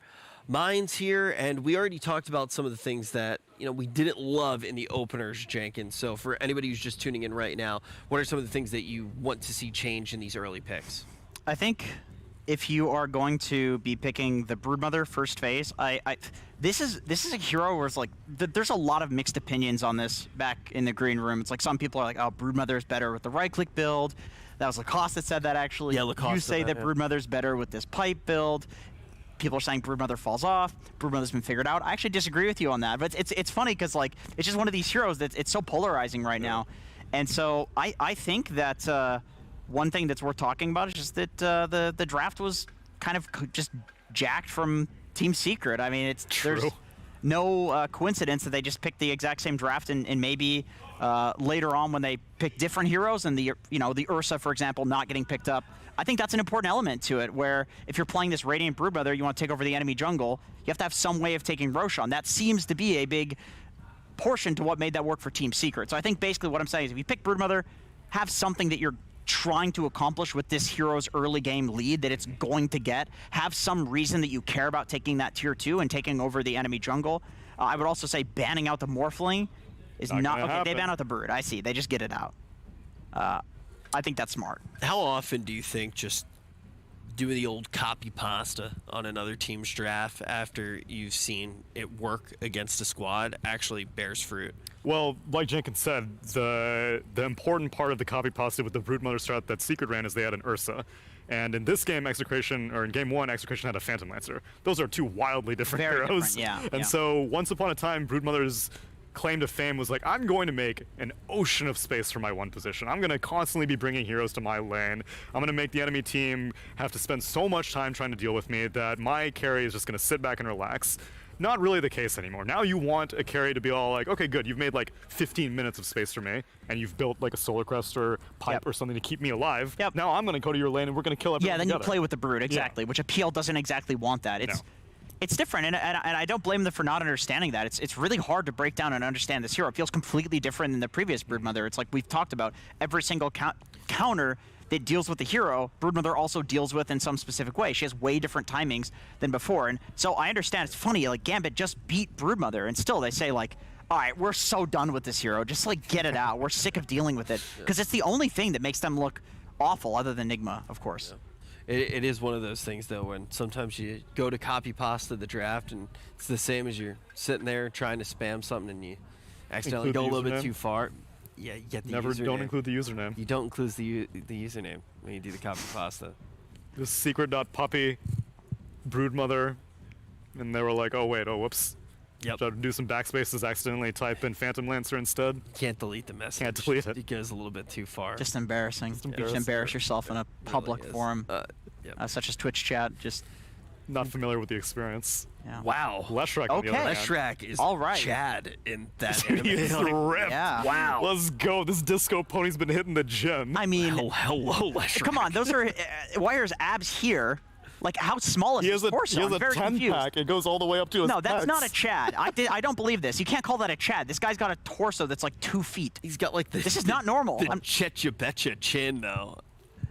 [SPEAKER 4] minds here, and we already talked about some of the things that we didn't love in the openers, Jenkins. So for anybody who's just tuning in right now, what are some of the things that you want to see change in these early picks?
[SPEAKER 6] I think if you are going to be picking the Broodmother first phase, this is a hero where it's like there's a lot of mixed opinions on this back in the green room. It's like some people are like, oh, Broodmother is better with the right-click build. That was Lacoste that said that, actually.
[SPEAKER 4] Yeah, Lacoste.
[SPEAKER 6] You say that Broodmother's better with this pipe build. People are saying Broodmother falls off. Broodmother's been figured out. I actually disagree with you on that, but it's funny because like it's just one of these heroes that it's so polarizing right now, and so I think that one thing that's worth talking about is just that the draft was kind of just jacked from Team Secret. I mean, there's no coincidence that they just picked the exact same draft, and maybe later on when they pick different heroes and the Ursa, for example, not getting picked up. I think that's an important element to it, where if you're playing this Radiant Broodmother, you want to take over the enemy jungle, you have to have some way of taking Roshan. That seems to be a big portion to what made that work for Team Secret. So I think basically what I'm saying is if you pick Broodmother, have something that you're trying to accomplish with this hero's early game lead that it's going to get. Have some reason that you care about taking that tier 2 and taking over the enemy jungle. I would also say banning out the Morphling is not okay. They ban out the Brood. I see. They just get it out. I think that's smart.
[SPEAKER 4] How often do you think just doing the old copy pasta on another team's draft after you've seen it work against a squad actually bears fruit?
[SPEAKER 23] Well, like Jenkins said, the important part of the copy pasta with the Broodmother strat that Secret ran is they had an Ursa. And in this game, Execration, or in game 1, Execration had a Phantom Lancer. Those are 2 wildly different heroes. And so once upon a time, Broodmother's claim to fame was like, I'm going to make an ocean of space for my 1 position. I'm going to constantly be bringing heroes to my lane. I'm going to make the enemy team have to spend so much time trying to deal with me that my carry is just going to sit back and relax. Not really the case anymore. Now you want a carry to be all like, okay, good, you've made like 15 minutes of space for me, and you've built like a Solar Crest or Pipe or something to keep me alive. Now I'm going to go to your lane and we're going to kill everyone
[SPEAKER 6] then
[SPEAKER 23] together.
[SPEAKER 6] You play with the Brood, exactly, which a PL doesn't exactly want that. It's different, and I don't blame them for not understanding that. It's really hard to break down and understand this hero. It feels completely different than the previous Broodmother. It's like we've talked about, every single counter that deals with the hero, Broodmother also deals with in some specific way. She has way different timings than before, and so I understand. It's funny, like Gambit just beat Broodmother, and still they say like, all right, we're so done with this hero. Just like get it out. We're sick of dealing with it, because it's the only thing that makes them look awful, other than Nigma, of course.
[SPEAKER 4] It is one of those things, though, when sometimes you go to copy pasta the draft, and it's the same as you're sitting there trying to spam something, and you accidentally go a little bit too far. Yeah, you get the username.
[SPEAKER 23] Don't include the username.
[SPEAKER 4] You don't include the username when you do the copy pasta.
[SPEAKER 23] This secret.puppy Broodmother, and they were like, oh wait, whoops.
[SPEAKER 4] Yep.
[SPEAKER 23] Tried to do some backspaces, accidentally type in Phantom Lancer instead.
[SPEAKER 4] Can't delete the message.
[SPEAKER 23] Can't delete it.
[SPEAKER 4] It goes a little bit too far.
[SPEAKER 6] Just embarrassing. You should embarrass yourself in a public forum, such as Twitch chat. Just
[SPEAKER 23] not familiar with the experience.
[SPEAKER 6] Yeah.
[SPEAKER 4] Wow.
[SPEAKER 23] Leshrac on the other hand.
[SPEAKER 4] Leshrac is
[SPEAKER 6] all right.
[SPEAKER 4] Chad in that
[SPEAKER 23] He's ripped.
[SPEAKER 6] Yeah.
[SPEAKER 4] Wow.
[SPEAKER 23] Let's go. This disco pony's been hitting the gym.
[SPEAKER 6] I mean,
[SPEAKER 4] hello, Leshrac.
[SPEAKER 6] Come on, those are Wire's abs here. Like, how small is his torso?
[SPEAKER 23] He has
[SPEAKER 6] I'm
[SPEAKER 23] a
[SPEAKER 6] very
[SPEAKER 23] 10-pack. It goes all the way up to his
[SPEAKER 6] No, that's
[SPEAKER 23] pecs.
[SPEAKER 6] not a Chad. I don't believe this. You can't call that a Chad. This guy's got a torso that's like 2 feet.
[SPEAKER 4] He's got like
[SPEAKER 6] this is not normal.
[SPEAKER 4] The Chetcha Betcha chin, though.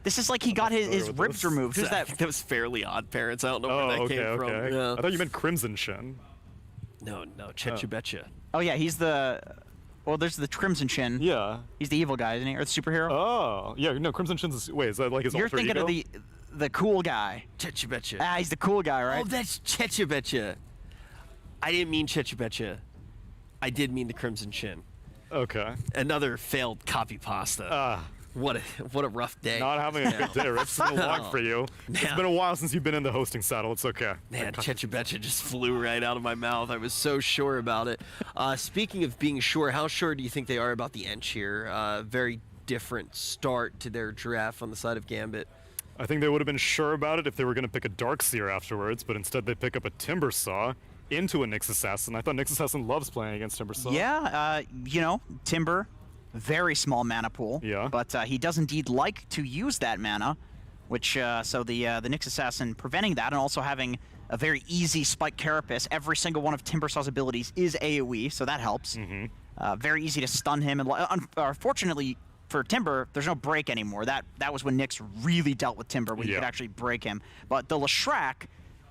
[SPEAKER 6] This is like he got his ribs removed. Who's that?
[SPEAKER 4] That was Fairly Odd Parents. I don't know where that came from.
[SPEAKER 23] Yeah. I thought you meant Crimson Chin.
[SPEAKER 4] No, Chechubetcha.
[SPEAKER 6] Oh yeah, he's the. Well, there's the Crimson Chin.
[SPEAKER 23] Yeah.
[SPEAKER 6] He's the evil guy, isn't he? Or the superhero?
[SPEAKER 23] Oh, yeah, no, Crimson Chin's, wait, is that like his
[SPEAKER 6] You're
[SPEAKER 23] alter
[SPEAKER 6] thinking
[SPEAKER 23] ego?
[SPEAKER 6] of the cool guy.
[SPEAKER 4] Chechubetcha.
[SPEAKER 6] Ah, he's the cool guy, right?
[SPEAKER 4] Oh, that's Chechubetcha. I didn't mean Chechubetcha. I did mean the Crimson Chin.
[SPEAKER 23] Okay.
[SPEAKER 4] Another failed copy pasta. What a rough day.
[SPEAKER 23] Not having a good day, Rich. It's been a long for you. It's
[SPEAKER 4] Yeah.
[SPEAKER 23] been a while since you've been in the hosting saddle. It's okay.
[SPEAKER 4] Man, Chechubetcha just flew right out of my mouth. I was so sure about it. Speaking of being sure, how sure do you think they are about the Ench here? Very different start to their draft on the side of Gambit.
[SPEAKER 23] I think they would have been sure about it if they were going to pick a Darkseer afterwards, but instead they pick up a Timbersaw into a Nyx Assassin. I thought Nyx Assassin loves playing against Timbersaw.
[SPEAKER 6] Yeah, you know, Timber, very small mana pool.
[SPEAKER 23] Yeah.
[SPEAKER 6] But he does indeed like to use that mana, which so the Nyx Assassin preventing that, and also having a very easy Spike Carapace. Every single one of Timbersaw's abilities is AoE, so that helps. Very easy to stun him, and unfortunately for Timber, there's no break anymore. That was when Nyx really dealt with Timber, when you could actually break him. But the Leshrac,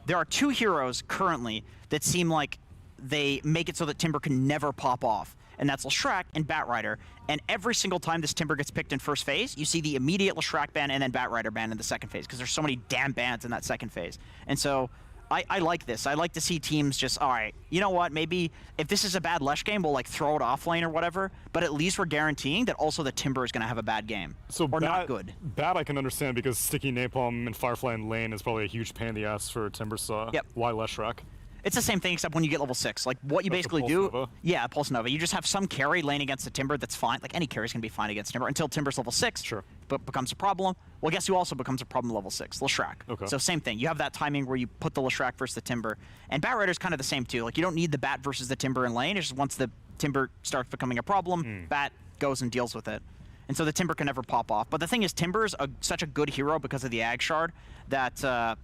[SPEAKER 6] there are two heroes currently that seem like they make it so that Timber can never pop off. And that's Leshrac and Batrider. And every single time this Timber gets picked in first phase, you see the immediate Leshrac ban and then Batrider ban in the second phase, because there's so many damn bans in that second phase. And so I like this. I like to see teams just, all right, you know what, maybe if this is a bad Lesh game, we'll like throw it off lane or whatever, but at least we're guaranteeing that also the Timber is going to have a bad game.
[SPEAKER 23] So
[SPEAKER 6] or not good.
[SPEAKER 23] Bad I can understand, because Sticky Napalm and Firefly in lane is probably a huge pain in the ass for Timbersaw.
[SPEAKER 6] Yep.
[SPEAKER 23] Why Leshrac?
[SPEAKER 6] It's the same thing, except when you get level 6. Like, what you basically
[SPEAKER 23] Pulse
[SPEAKER 6] do...
[SPEAKER 23] Nova?
[SPEAKER 6] Yeah, Pulse Nova. You just have some carry lane against the Timber that's fine. Like, any carry's going to be fine against Timber until Timber's level 6.
[SPEAKER 23] Sure.
[SPEAKER 6] But becomes a problem. Well, guess who also becomes a problem level 6? Leshrac.
[SPEAKER 23] Okay.
[SPEAKER 6] So same thing. You have that timing where you put the Leshrac versus the Timber. And Batrider's kind of the same, too. Like, you don't need the Bat versus the Timber in lane. It's just once the Timber starts becoming a problem, Bat goes and deals with it. And so the Timber can never pop off. But the thing is, Timber's such a good hero because of the Ag Shard that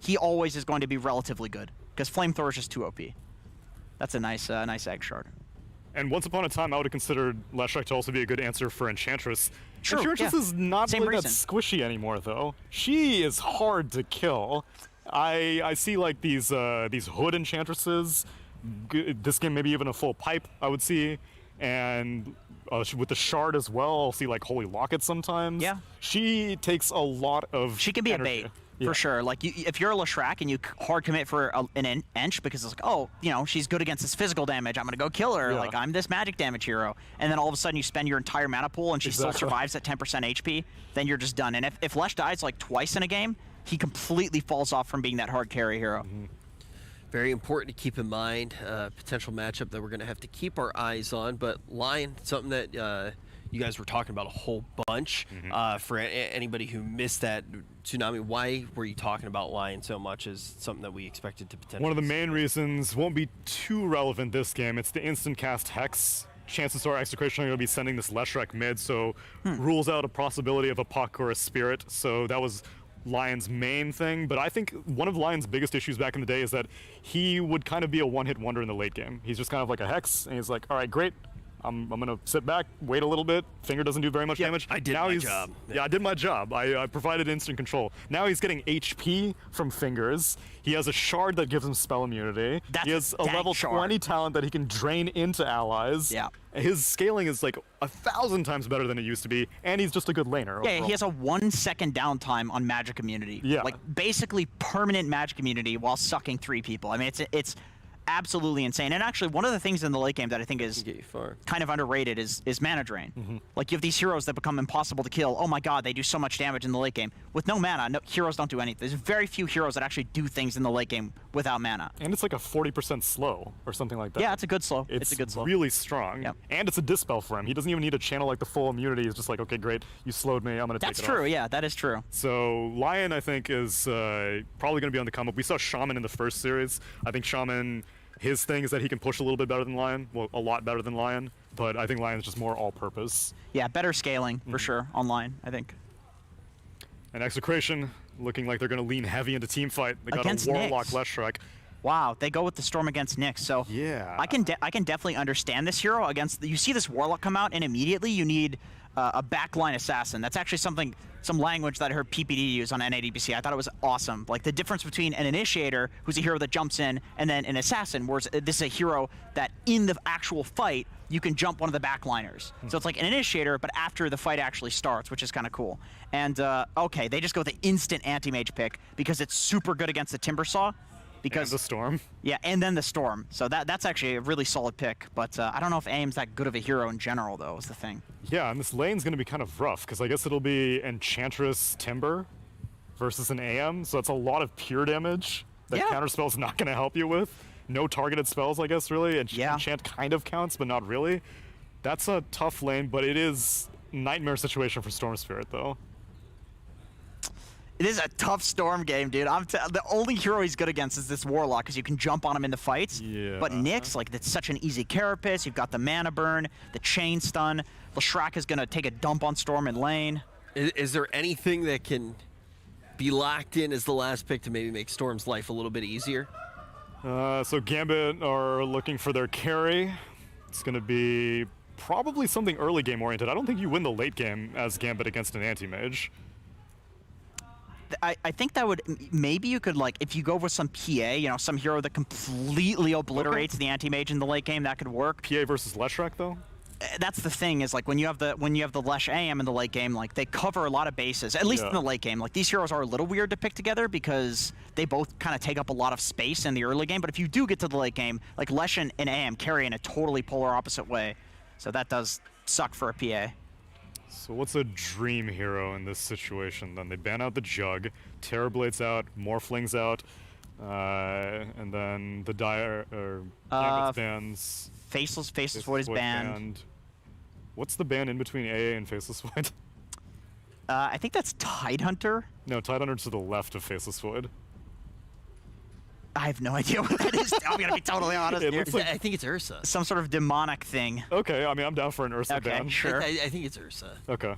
[SPEAKER 6] he always is going to be relatively good. Because Flamethrower is just too OP. That's a nice Ag Shard.
[SPEAKER 23] And once upon a time, I would have considered Leshrac to also be a good answer for Enchantress.
[SPEAKER 6] True,
[SPEAKER 23] Enchantress
[SPEAKER 6] yeah.
[SPEAKER 23] is not
[SPEAKER 6] Same
[SPEAKER 23] really that
[SPEAKER 6] reason.
[SPEAKER 23] squishy anymore, though. She is hard to kill. I see like these Hood Enchantresses. This game maybe even a full pipe, I would see. And with the Shard as well, I'll see like Holy Locket sometimes.
[SPEAKER 6] Yeah.
[SPEAKER 23] She takes a lot of
[SPEAKER 6] She can be
[SPEAKER 23] energy.
[SPEAKER 6] a bait. For sure. Like, if you're a Leshrac and you hard commit for an Ench because it's like, oh, you know, she's good against this physical damage, I'm going to go kill her.
[SPEAKER 23] Yeah.
[SPEAKER 6] Like, I'm this magic damage hero. And then all of a sudden you spend your entire mana pool and she still survives at 10% HP, then you're just done. And if Lesh dies like twice in a game, he completely falls off from being that hard carry hero.
[SPEAKER 4] Very important to keep in mind. Potential matchup that we're going to have to keep our eyes on. But Lion, something that you guys were talking about a whole bunch. For anybody who missed that, Tsunami, why were you talking about Lion so much as something that we expected to potentially
[SPEAKER 23] One of the main reasons won't be too relevant this game. It's the instant cast Hex. Chances are Execration are going to be sending this Leshrac mid, so rules out a possibility of a Puck or a Spirit. So that was Lion's main thing. But I think one of Lion's biggest issues back in the day is that he would kind of be a one-hit wonder in the late game. He's just kind of like a Hex, and he's like, all right, great. I'm going to sit back, wait a little bit. Finger doesn't do very much damage.
[SPEAKER 4] I did my job.
[SPEAKER 23] Yeah, I did my job. I provided instant control. Now he's getting HP from Fingers. He has a shard that gives him spell immunity. He has a level 20 talent that he can drain into allies.
[SPEAKER 6] Yeah.
[SPEAKER 23] His scaling is like 1,000 times better than it used to be, and he's just a good laner.
[SPEAKER 6] Yeah,
[SPEAKER 23] overall.
[SPEAKER 6] he has a 1 second downtime on magic immunity.
[SPEAKER 23] Yeah.
[SPEAKER 6] Like, basically permanent magic immunity while sucking 3 people. I mean, it's absolutely insane. And actually, one of the things in the late game that I think is kind of underrated is mana drain. Like, you have these heroes that become impossible to kill. Oh my god, they do so much damage in the late game. With no mana, heroes don't do anything. There's very few heroes that actually do things in the late game without mana.
[SPEAKER 23] And it's like a 40% slow or something like that.
[SPEAKER 6] Yeah, it's a good slow. It's a good slow.
[SPEAKER 23] Really strong.
[SPEAKER 6] Yep.
[SPEAKER 23] And it's a dispel for him. He doesn't even need to channel like the full immunity. He's just like, okay, great, you slowed me, I'm going to take it
[SPEAKER 6] That's true,
[SPEAKER 23] off.
[SPEAKER 6] yeah, that is true.
[SPEAKER 23] So Lion, I think, is probably going to be on the come up. We saw Shaman in the first series. I think Shaman, his thing is that he can push a little bit better than Lion. Well, a lot better than Lion. But I think Lion's just more all-purpose.
[SPEAKER 6] Yeah, better scaling, for sure, online, I think.
[SPEAKER 23] And Execration, looking like they're going to lean heavy into team fight. They got
[SPEAKER 6] Against
[SPEAKER 23] a Warlock
[SPEAKER 6] Nyx.
[SPEAKER 23] Leshrac.
[SPEAKER 6] Wow, they go with the Storm against Nyx. So
[SPEAKER 23] yeah,
[SPEAKER 6] I can definitely understand this hero against. You see this Warlock come out, and immediately you need a backline assassin. That's actually some language that I heard PPD use on NADBC. I thought it was awesome. Like the difference between an initiator, who's a hero that jumps in, and then an assassin, where this is a hero that in the actual fight, you can jump one of the backliners. So it's like an initiator, but after the fight actually starts, which is kind of cool. And okay, they just go with the instant anti-mage pick because it's super good against the Timbersaw. Because
[SPEAKER 23] and the Storm.
[SPEAKER 6] Yeah, and then the Storm. So that's actually a really solid pick. But I don't know if AIM's that good of a hero in general, though, is the thing.
[SPEAKER 23] Yeah, and this lane's going to be kind of rough, because I guess it'll be Enchantress Timber versus an AM, so that's a lot of pure damage that Counterspell's not going to help you with. No targeted spells, I guess, really. Enchant kind of counts, but not really. That's a tough lane, but it is nightmare situation for Storm Spirit, though.
[SPEAKER 6] It is a tough Storm game, dude. The only hero he's good against is this Warlock, because you can jump on him in the fights.
[SPEAKER 23] Yeah.
[SPEAKER 6] But Nyx, like, that's such an easy carapace. You've got the mana burn, the chain stun. Leshrac is going to take a dump on Storm in lane.
[SPEAKER 4] Is there anything that can be locked in as the last pick to maybe make Storm's life a little bit easier?
[SPEAKER 23] So Gambit are looking for their carry. It's going to be probably something early game oriented. I don't think you win the late game as Gambit against an anti-mage.
[SPEAKER 6] I think that would, maybe you could, like, if you go with some PA, you know, some hero that completely obliterates the anti-mage in the late game, that could work.
[SPEAKER 23] PA versus Leshrac, though?
[SPEAKER 6] That's the thing, is like when you have the Lesh AM in the late game, like they cover a lot of bases, at least in the late game. Like these heroes are a little weird to pick together because they both kind of take up a lot of space in the early game, but if you do get to the late game, like Lesh and AM carry in a totally polar opposite way. So that does suck for a PA.
[SPEAKER 23] So what's a dream hero in this situation then? They ban out the Jug, Terrorblade's out, Morphling's out, and then the Gambit bans.
[SPEAKER 6] Faceless Void is banned.
[SPEAKER 23] What's the ban in between AA and Faceless Void?
[SPEAKER 6] I think that's Tidehunter.
[SPEAKER 23] No, Tidehunter's to the left of Faceless Void.
[SPEAKER 6] I have no idea what that is. I'm gonna be totally honest here.
[SPEAKER 4] I think it's Ursa.
[SPEAKER 6] Some sort of demonic thing.
[SPEAKER 23] Okay, I mean, I'm down for an Ursa ban.
[SPEAKER 6] Sure.
[SPEAKER 4] I think it's Ursa.
[SPEAKER 23] Okay.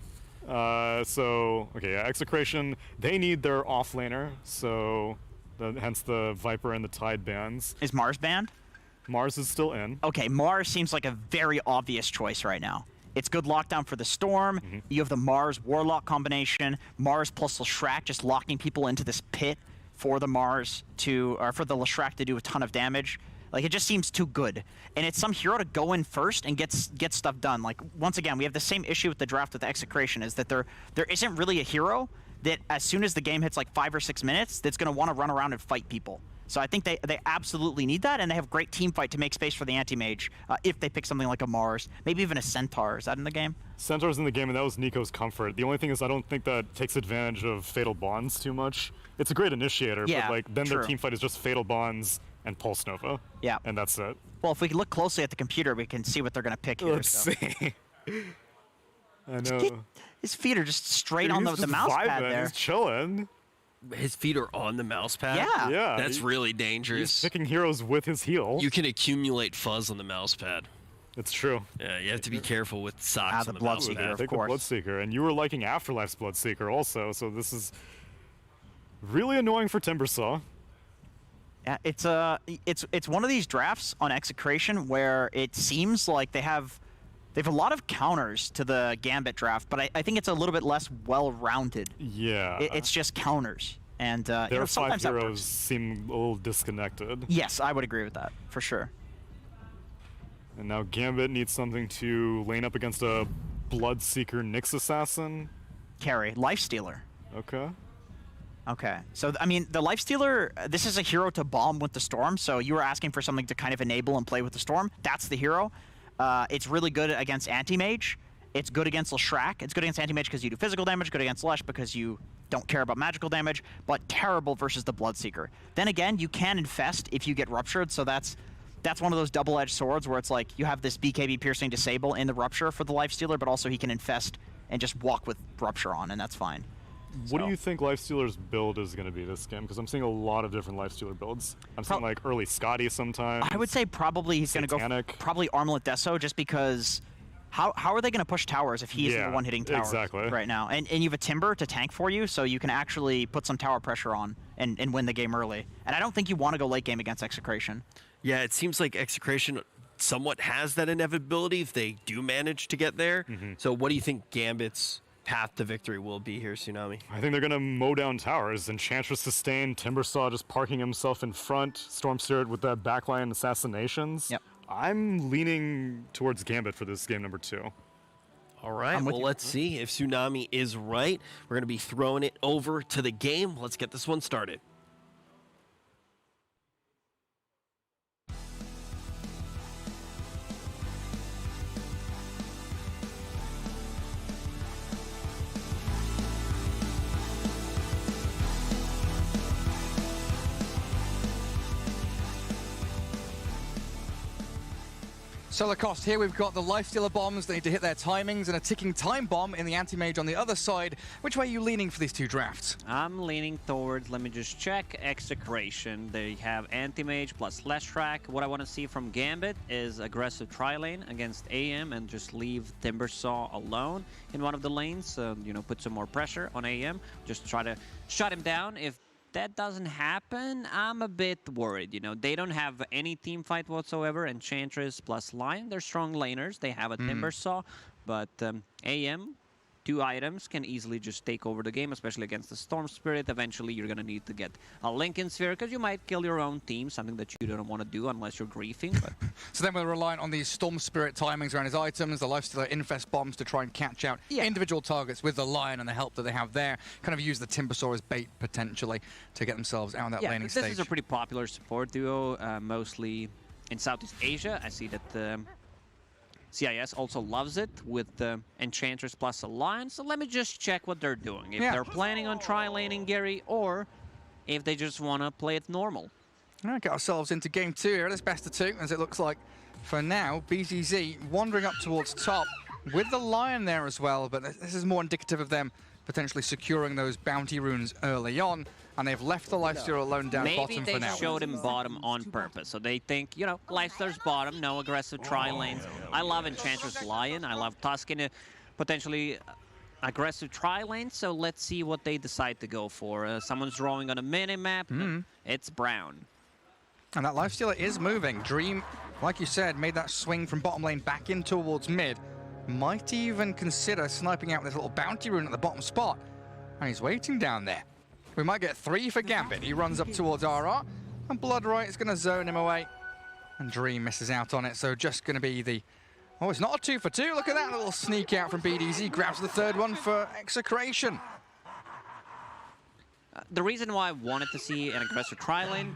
[SPEAKER 23] Execration, they need their offlaner, so hence the Viper and the Tide bans.
[SPEAKER 6] Is Mars banned?
[SPEAKER 23] Mars is still in.
[SPEAKER 6] Okay, Mars seems like a very obvious choice right now. It's good lockdown for the Storm. You have the Mars Warlock combination. Mars plus Leshrac just locking people into this pit for the Mars for the Leshrac to do a ton of damage. Like, it just seems too good. And it's some hero to go in first and get stuff done. Like, once again, we have the same issue with the draft with the Execration, is that there isn't really a hero that as soon as the game hits like 5 or 6 minutes, that's going to want to run around and fight people. So I think they absolutely need that, and they have great team fight to make space for the anti-mage if they pick something like a Mars, maybe even a Centaur. Is that in the game?
[SPEAKER 23] Centaur's in the game, and that was Nico's comfort. The only thing is I don't think that takes advantage of Fatal Bonds too much. It's a great initiator, but like then their team fight is just Fatal Bonds and Pulse Nova.
[SPEAKER 6] Yeah.
[SPEAKER 23] And that's it.
[SPEAKER 6] Well, if we look closely at the computer, we can see what they're going to pick here.
[SPEAKER 23] Let's see. I know.
[SPEAKER 6] His feet are just straight on the mouse pad there.
[SPEAKER 23] He's chilling.
[SPEAKER 4] His feet are on the mouse pad?
[SPEAKER 6] Yeah.
[SPEAKER 23] Yeah.
[SPEAKER 4] That's really dangerous.
[SPEAKER 23] He's picking heroes with his heel.
[SPEAKER 4] You can accumulate fuzz on the mouse pad.
[SPEAKER 23] It's true.
[SPEAKER 4] Yeah, you have to be careful with socks on the mouse pad.
[SPEAKER 23] Take the Bloodseeker, and you were liking Afterlife's Bloodseeker also, so this is really annoying for Timbersaw.
[SPEAKER 6] Yeah, it's one of these drafts on Execration where it seems like they have a lot of counters to the Gambit draft, but I think it's a little bit less well-rounded.
[SPEAKER 23] Yeah.
[SPEAKER 6] It's just counters. And
[SPEAKER 23] Their
[SPEAKER 6] sometimes
[SPEAKER 23] five heroes seem a little disconnected.
[SPEAKER 6] Yes, I would agree with that, for sure.
[SPEAKER 23] And now Gambit needs something to lane up against a Bloodseeker Nyx Assassin.
[SPEAKER 6] Carry. Lifestealer.
[SPEAKER 23] Okay.
[SPEAKER 6] Okay. So, I mean, the Lifestealer, this is a hero to bomb with the Storm, so you were asking for something to kind of enable and play with the Storm. That's the hero. It's really good against Anti-Mage. It's good against Leshrac. It's good against Anti-Mage because you do physical damage, good against Lesh because you don't care about magical damage, but terrible versus the Bloodseeker. Then again, you can infest if you get Ruptured, so that's one of those double-edged swords where it's like you have this BKB Piercing Disable in the Rupture for the Lifestealer, but also he can infest and just walk with Rupture on, and that's fine.
[SPEAKER 23] What do you think Lifestealer's build is going to be this game? Because I'm seeing a lot of different Lifestealer builds. I'm seeing like early Scotty sometimes.
[SPEAKER 6] I would say probably he's going to go probably Armlet Deso, just because how are they going to push towers if he isn't the one hitting towers right now? And you have a Timber to tank for you, so you can actually put some tower pressure on and win the game early. And I don't think you want to go late game against Execration.
[SPEAKER 4] Yeah, it seems like Execration somewhat has that inevitability if they do manage to get there. So what do you think Gambit's path to victory will be here, Tsunami?
[SPEAKER 23] I think they're going to mow down towers. Enchantress sustain, Timbersaw just parking himself in front, Storm Spirit with that backline assassinations.
[SPEAKER 6] Yep.
[SPEAKER 23] I'm leaning towards Gambit for this game number 2.
[SPEAKER 4] All right, well, let's see if Tsunami is right. We're going to be throwing it over to the game. Let's get this one started.
[SPEAKER 3] So Lacoste, here we've got the Lifestealer bombs. They need to hit their timings and a ticking time bomb in the anti-mage on the other side. Which way are you leaning for these two drafts?
[SPEAKER 14] I'm leaning towards, let me just check, Execration. They have anti-mage plus Leshrac. What I want to see from Gambit is aggressive tri-lane against AM and just leave Timbersaw alone in one of the lanes. You know, put some more pressure on AM. Just try to shut him down. If that doesn't happen, I'm a bit worried. You know, they don't have any team fight whatsoever. Enchantress plus Lion, they're strong laners. They have a Timbersaw, but AM, 2 items can easily just take over the game, especially against the Storm Spirit. Eventually, you're going to need to get a Lincoln Sphere because you might kill your own team, something that you don't want to do unless you're griefing. But
[SPEAKER 3] so then we're relying on these Storm Spirit timings around his items, the Lifestealer Infest bombs to try and catch out individual targets with the Lion and the help that they have there. Kind of use the Timbersaw as bait, potentially, to get themselves out of that laning stage.
[SPEAKER 14] This is a pretty popular support duo, mostly in Southeast Asia. I see that CIS also loves it with the Enchantress plus Alliance. So let me just check what they're doing. If they're planning on tri-laning Gary, or if they just want to play it normal.
[SPEAKER 3] All right, get ourselves into game 2 here. It's best of 2, as it looks like for now. BZZ wandering up towards top with the Lion there as well, but this is more indicative of them potentially securing those bounty runes early on, and they've left the Lifestealer alone down bottom for now.
[SPEAKER 14] Maybe they showed him bottom on purpose, so they think, you know, Lifestealer's bottom, no aggressive tri-lanes. I love Enchantress Lion, I love Tuscan, potentially aggressive tri-lanes, so let's see what they decide to go for. Someone's drawing on a mini-map, it's Brown.
[SPEAKER 3] And that Lifestealer is moving. Dream, like you said, made that swing from bottom lane back in towards mid. Might even consider sniping out this little bounty rune at the bottom spot. And he's waiting down there. We might get 3 for Gambit. He runs up towards RR, and Bloodright is going to zone him away. And Dream misses out on it, so just going to be the... Oh, it's not a 2 for 2. Look at that little sneak out from BDZ. Grabs the 3rd one for Execration.
[SPEAKER 14] The reason why I wanted to see an aggressive tri-lane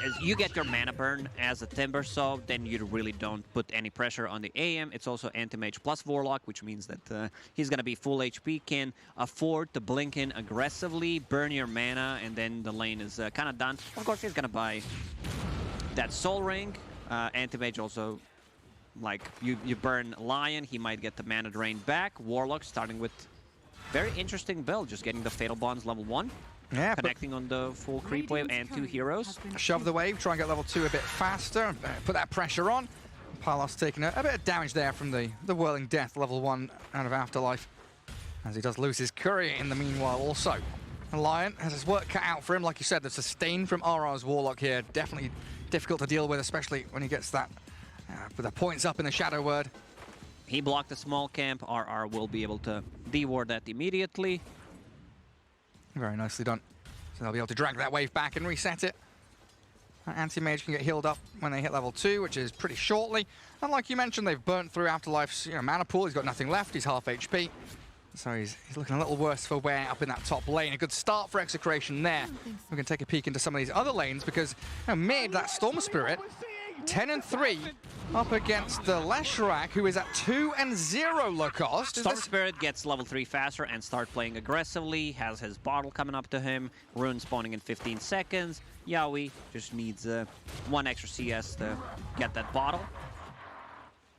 [SPEAKER 14] is you get your mana burn as a Timbersaw, then you really don't put any pressure on the AM. It's also anti-mage plus Warlock, which means that he's going to be full HP, can afford to blink in aggressively, burn your mana, and then the lane is kind of done. Of course, he's going to buy that Soul Ring. Anti-mage also, like, you burn Lion, he might get the mana drain back. Warlock starting with very interesting build, just getting the Fatal Bonds level 1.
[SPEAKER 3] Yeah,
[SPEAKER 14] connecting on the full creep wave and 2 heroes.
[SPEAKER 3] Shove the wave, try and get level 2 a bit faster, put that pressure on. Palos taking a bit of damage there from the Whirling Death, level 1 out of Afterlife, as he does lose his courier in the meanwhile also. Lion has his work cut out for him, like you said, the sustain from RR's Warlock here, definitely difficult to deal with, especially when he gets that, with the points up in the Shadow Word.
[SPEAKER 14] He blocked a small camp, RR will be able to deward that immediately.
[SPEAKER 3] Very nicely done. So they'll be able to drag that wave back and reset it. Anti-mage can get healed up when they hit level 2, which is pretty shortly. And like you mentioned, they've burnt through Afterlife's mana pool. He's got nothing left. He's half HP. So he's looking a little worse for wear up in that top lane. A good start for Execration there. We can take a peek into some of these other lanes because mid, that Storm Spirit, 10-3 up against the Leshrac, who is at 2-0 Lacoste.
[SPEAKER 14] Storm Spirit gets level 3 faster and start playing aggressively, has his bottle coming up to him, rune spawning in 15 seconds. Yaoi just needs 1 extra CS to get that bottle.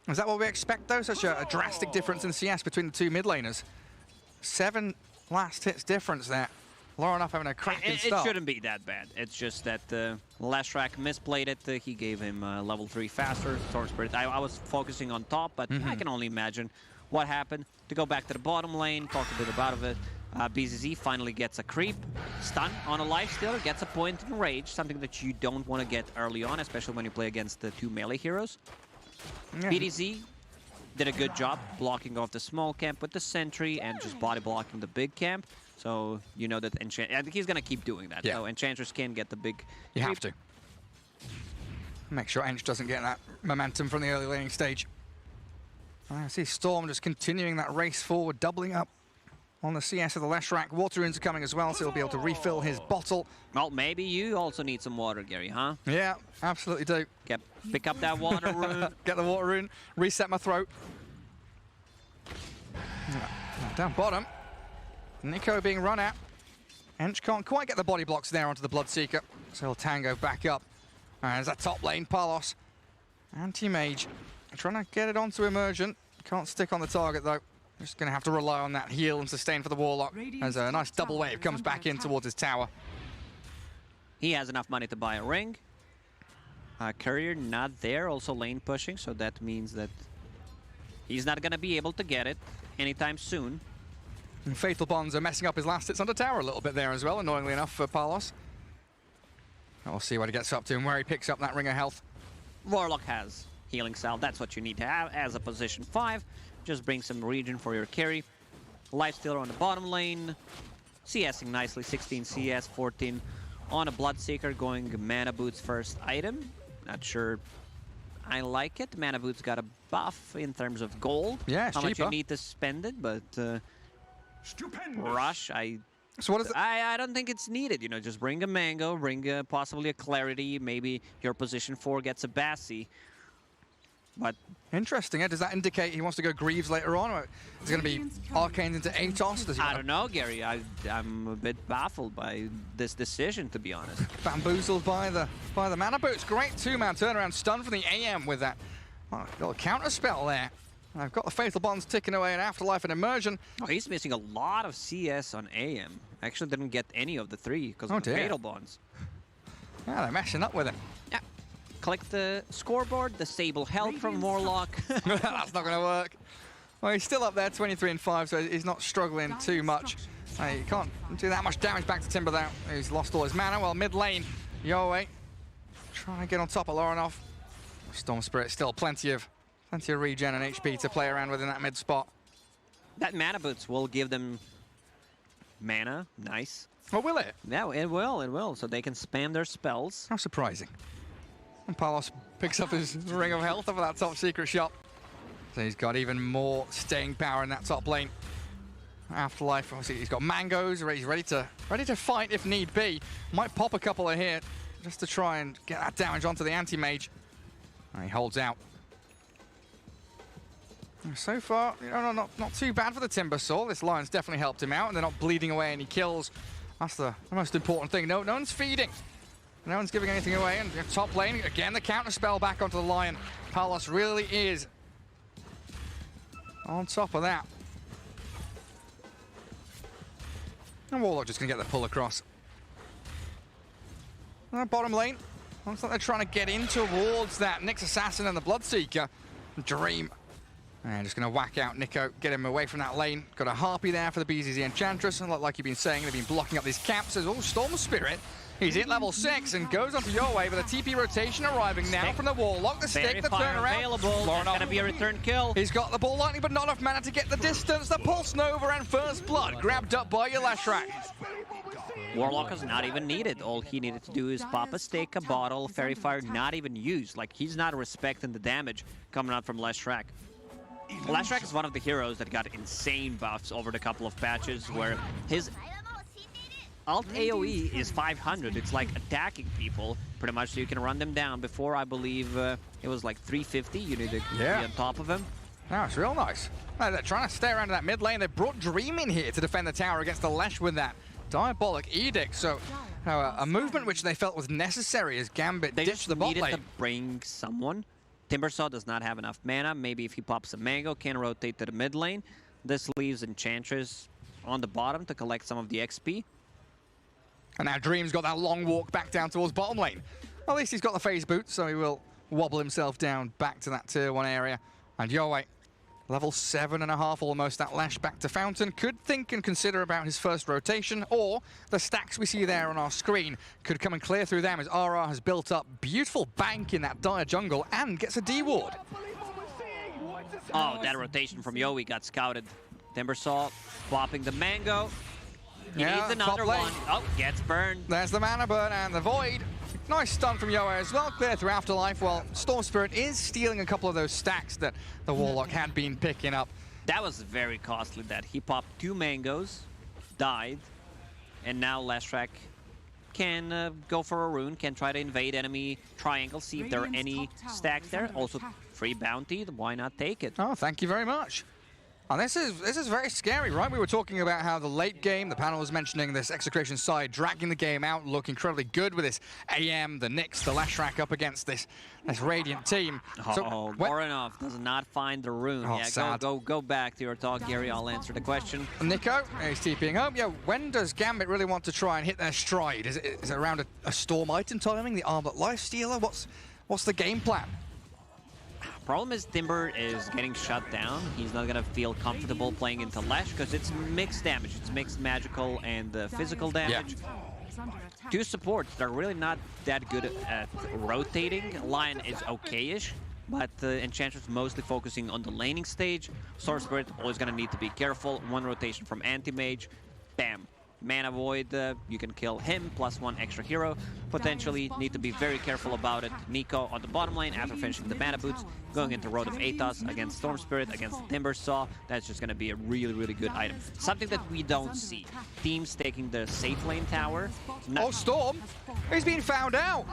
[SPEAKER 3] Is that what we expect though? Such a drastic difference in CS between the 2 mid laners. 7 last hits difference there. Lauren having a cracking start.
[SPEAKER 14] It shouldn't be that bad. It's just that Leshrac misplayed it. He gave him level 3 faster. Storm Spirit. I was focusing on top, but I can only imagine what happened. To go back to the bottom lane, talk a bit about it. BZZ finally gets a creep, stun on a lifestealer, gets a point in rage, something that you don't want to get early on, especially when you play against the 2 melee heroes.
[SPEAKER 3] Yeah.
[SPEAKER 14] BDZ did a good job blocking off the small camp with the sentry and just body blocking the big camp. So you know that I think he's going to keep doing that.
[SPEAKER 3] Yeah.
[SPEAKER 14] So Enchantress can get the big
[SPEAKER 3] You
[SPEAKER 14] creep.
[SPEAKER 3] have to. Make sure Ench doesn't get that momentum from the early laning stage. I see Storm just continuing that race forward, doubling up on the CS of the Leshrac. Water runes are coming as well, so he'll be able to refill his bottle.
[SPEAKER 14] Well, maybe you also need some water, Gary, huh?
[SPEAKER 3] Yeah, absolutely do.
[SPEAKER 14] Pick up that water rune.
[SPEAKER 3] Get the water rune, reset my throat. Down bottom, Nico being run at. Ench can't quite get the body blocks there onto the Bloodseeker, so he'll tango back up. And there's that top lane, Palos. Anti-mage, trying to get it onto Immersion. Can't stick on the target though. Just going to have to rely on that heal and sustain for the Warlock. As a nice double wave comes back in towards his tower.
[SPEAKER 14] He has enough money to buy a ring. Courier not there, also lane pushing, so that means that he's not going to be able to get it anytime soon.
[SPEAKER 3] And Fatal Bonds are messing up his last hits under tower a little bit there as well, annoyingly enough for Palos. We'll see what he gets up to and where he picks up that ring of health.
[SPEAKER 14] Warlock has healing salve, that's what you need to have as a position 5. Just bring some regen for your carry. Lifestealer on the bottom lane. CSing nicely, 16 CS, 14 on a Bloodseeker, going Mana Boots first item. Not sure I like it. Mana Boots got a buff in terms of gold.
[SPEAKER 3] Yeah, it's
[SPEAKER 14] how much
[SPEAKER 3] cheaper.
[SPEAKER 14] you need to spend it, but Rush,
[SPEAKER 3] so what is it?
[SPEAKER 14] I don't think it's needed. You know, just bring a Mango, bring possibly a Clarity. Maybe your position 4 gets a Bassi. But
[SPEAKER 3] interesting. Does that indicate he wants to go Greaves later on? Or is it going to be Arcanes into Atos?
[SPEAKER 14] I don't know, Gary. I'm a bit baffled by this decision, to be honest.
[SPEAKER 3] Bamboozled by the Mana Boots. Great 2-man turnaround stun from the AM with that little counter spell there. I've got the Fatal Bonds ticking away in Afterlife and Immersion.
[SPEAKER 14] Oh, he's missing a lot of CS on AM. Actually didn't get any of the 3 because of the Fatal Bonds.
[SPEAKER 3] Yeah, they're messing up with it.
[SPEAKER 14] Yeah. Click the scoreboard, disable health from Warlock.
[SPEAKER 3] That's not going to work. Well, he's still up there, 23 and 5, so he's not struggling too much. He can't do that much damage back to Timber though. He's lost all his mana. Well, mid lane, Yoe trying to get on top of Lorinov. Storm Spirit still plenty of regen and HP to play around with in that mid spot.
[SPEAKER 14] That Mana Boots will give them mana. Nice.
[SPEAKER 3] Oh, will it?
[SPEAKER 14] Yeah, it will. So they can spam their spells.
[SPEAKER 3] How surprising. And Palos picks up his ring of health over that top secret shop. So he's got even more staying power in that top lane. Afterlife, obviously he's got mangoes, he's ready to fight if need be. Might pop a couple of here just to try and get that damage onto the anti-mage. And he holds out. So far, you know, not too bad for the Timber Saw. This Lion's definitely helped him out, and they're not bleeding away any kills. That's the most important thing. No one's feeding. No one's giving anything away. And top lane, again, the counter spell back onto the Lion. Palos really is on top of that. And Warlock just going to get the pull across. Bottom lane, looks like they're trying to get in towards that Nyx Assassin and the Bloodseeker. Dream. And just going to whack out Nico, get him away from that lane. Got a Harpy there for the BZZ Enchantress, and like you've been saying, they've been blocking up these camps. Oh, Storm Spirit. He's hit level 6 and goes onto your way with a TP rotation arriving now from the Warlock. The stick, the turnaround.
[SPEAKER 14] Available. That's going to be a return kill.
[SPEAKER 3] He's got the ball lightning, but not enough mana to get the distance. The Pulse Nova and First Blood grabbed up by your Leshrac.
[SPEAKER 14] Warlock is not even needed. All he needed to do is pop a stick, a bottle, Fairy Fire, not even used. Like, he's not respecting the damage coming out from Leshrac. Leshrac is one of the heroes that got insane buffs over the couple of patches where his alt AoE is 500. It's like attacking people pretty much, so you can run them down. Before, I believe it was like 350. You need to be on top of him.
[SPEAKER 3] No, it's real nice. They're trying to stay around that mid lane. They brought Dream in here to defend the tower against the Lesh with that Diabolic Edict. So a movement which they felt was necessary as Gambit ditched the bot lane.
[SPEAKER 14] They just needed to bring someone. Timbersaw does not have enough mana. Maybe if he pops a Mango, can rotate to the mid lane. This leaves Enchantress on the bottom to collect some of the XP.
[SPEAKER 3] And now Dream's got that long walk back down towards bottom lane. At least he's got the phase boot, so he will wobble himself down back to that tier 1 area. And Yoe Level 7.5 almost, that lash back to Fountain. Could think and consider about his first rotation, or the stacks we see there on our screen could come and clear through them as RR has built up beautiful bank in that dire jungle and gets a D ward.
[SPEAKER 14] Oh, that rotation from Yowie got scouted. Timbersaw popping the mango. He needs another one. Oh, gets burned.
[SPEAKER 3] There's the mana burn and the void. Nice stun from Yowie as well, clear through Afterlife, while Storm Spirit is stealing a couple of those stacks that the Warlock had been picking up.
[SPEAKER 14] That was very costly, that he popped 2 mangoes, died, and now Lashrak can go for a rune, can try to invade enemy triangle, see if there are any stacks there. Also, free bounty, why not take it?
[SPEAKER 3] Oh, thank you very much. And this is very scary, right? We were talking about how the late game, the panel was mentioning this Execration side dragging the game out, look incredibly good with this AM, the Nyx, the Lashrak up against this Radiant team.
[SPEAKER 14] Oh, Voronov does not find the rune.
[SPEAKER 3] Oh,
[SPEAKER 14] yeah,
[SPEAKER 3] sad.
[SPEAKER 14] go back to your talk, Gary. I'll answer the question.
[SPEAKER 3] Nico, he's TPing home. Yeah, when does Gambit really want to try and hit their stride? Is it around a Storm item timing, the Armlet Lifestealer? What's the game plan?
[SPEAKER 14] Problem is Timber is getting shut down. He's not gonna feel comfortable playing into Lash because it's mixed damage. It's mixed magical and physical damage.
[SPEAKER 3] Yeah.
[SPEAKER 14] 2 supports, they're really not that good at rotating. Lion is okay-ish, but Enchantress mostly focusing on the laning stage. Storm Spirit always gonna need to be careful. 1 rotation from Anti-Mage, bam. Mana Void, you can kill him, plus 1 extra hero. Potentially need to be very careful about it. Nico on the bottom lane after finishing the Mana Boots, going into Road of Aethos against Storm Spirit, against Timbersaw. That's just going to be a really, really good item. Something that we don't see. Teams taking the safe lane tower.
[SPEAKER 3] Oh, Storm! He's been found out!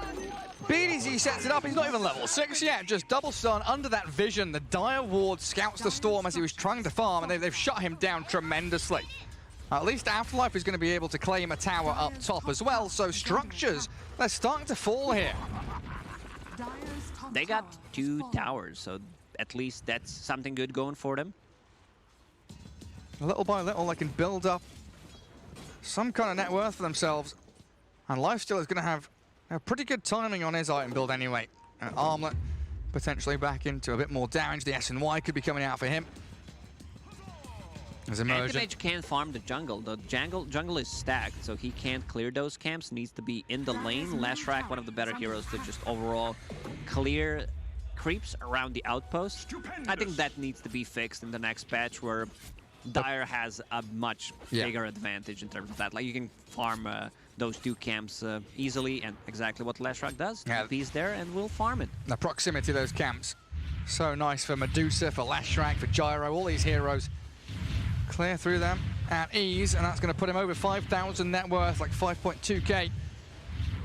[SPEAKER 3] BDZ sets it up, he's not even level 6 yet, just double stun under that vision. The dire ward scouts the Storm as he was trying to farm, and they've shut him down tremendously. At least Afterlife is going to be able to claim a tower up top as well, so structures, they're starting to fall here.
[SPEAKER 14] They got 2 towers, so at least that's something good going for them.
[SPEAKER 3] Little by little, they can build up some kind of net worth for themselves. And Lifesteal is going to have a pretty good timing on his item build anyway. And Armlet potentially back into a bit more damage. The S&Y could be coming out for him.
[SPEAKER 14] Anti-Mage can't farm the jungle. The jungle is stacked, so he can't clear those camps. Needs to be in the lane. Lashrak, one of the better heroes to just overall clear creeps around the outpost. I think that needs to be fixed in the next patch, where Dire has a much bigger advantage in terms of that. Like, you can farm those 2 camps easily, and exactly what Lashrak does.
[SPEAKER 3] Yeah.
[SPEAKER 14] He's there and we'll farm it.
[SPEAKER 3] The proximity of those camps. So nice for Medusa, for Lashrak, for Gyro, all these heroes. Clear through them at ease, and that's going to put him over 5,000 net worth, like 5.2k.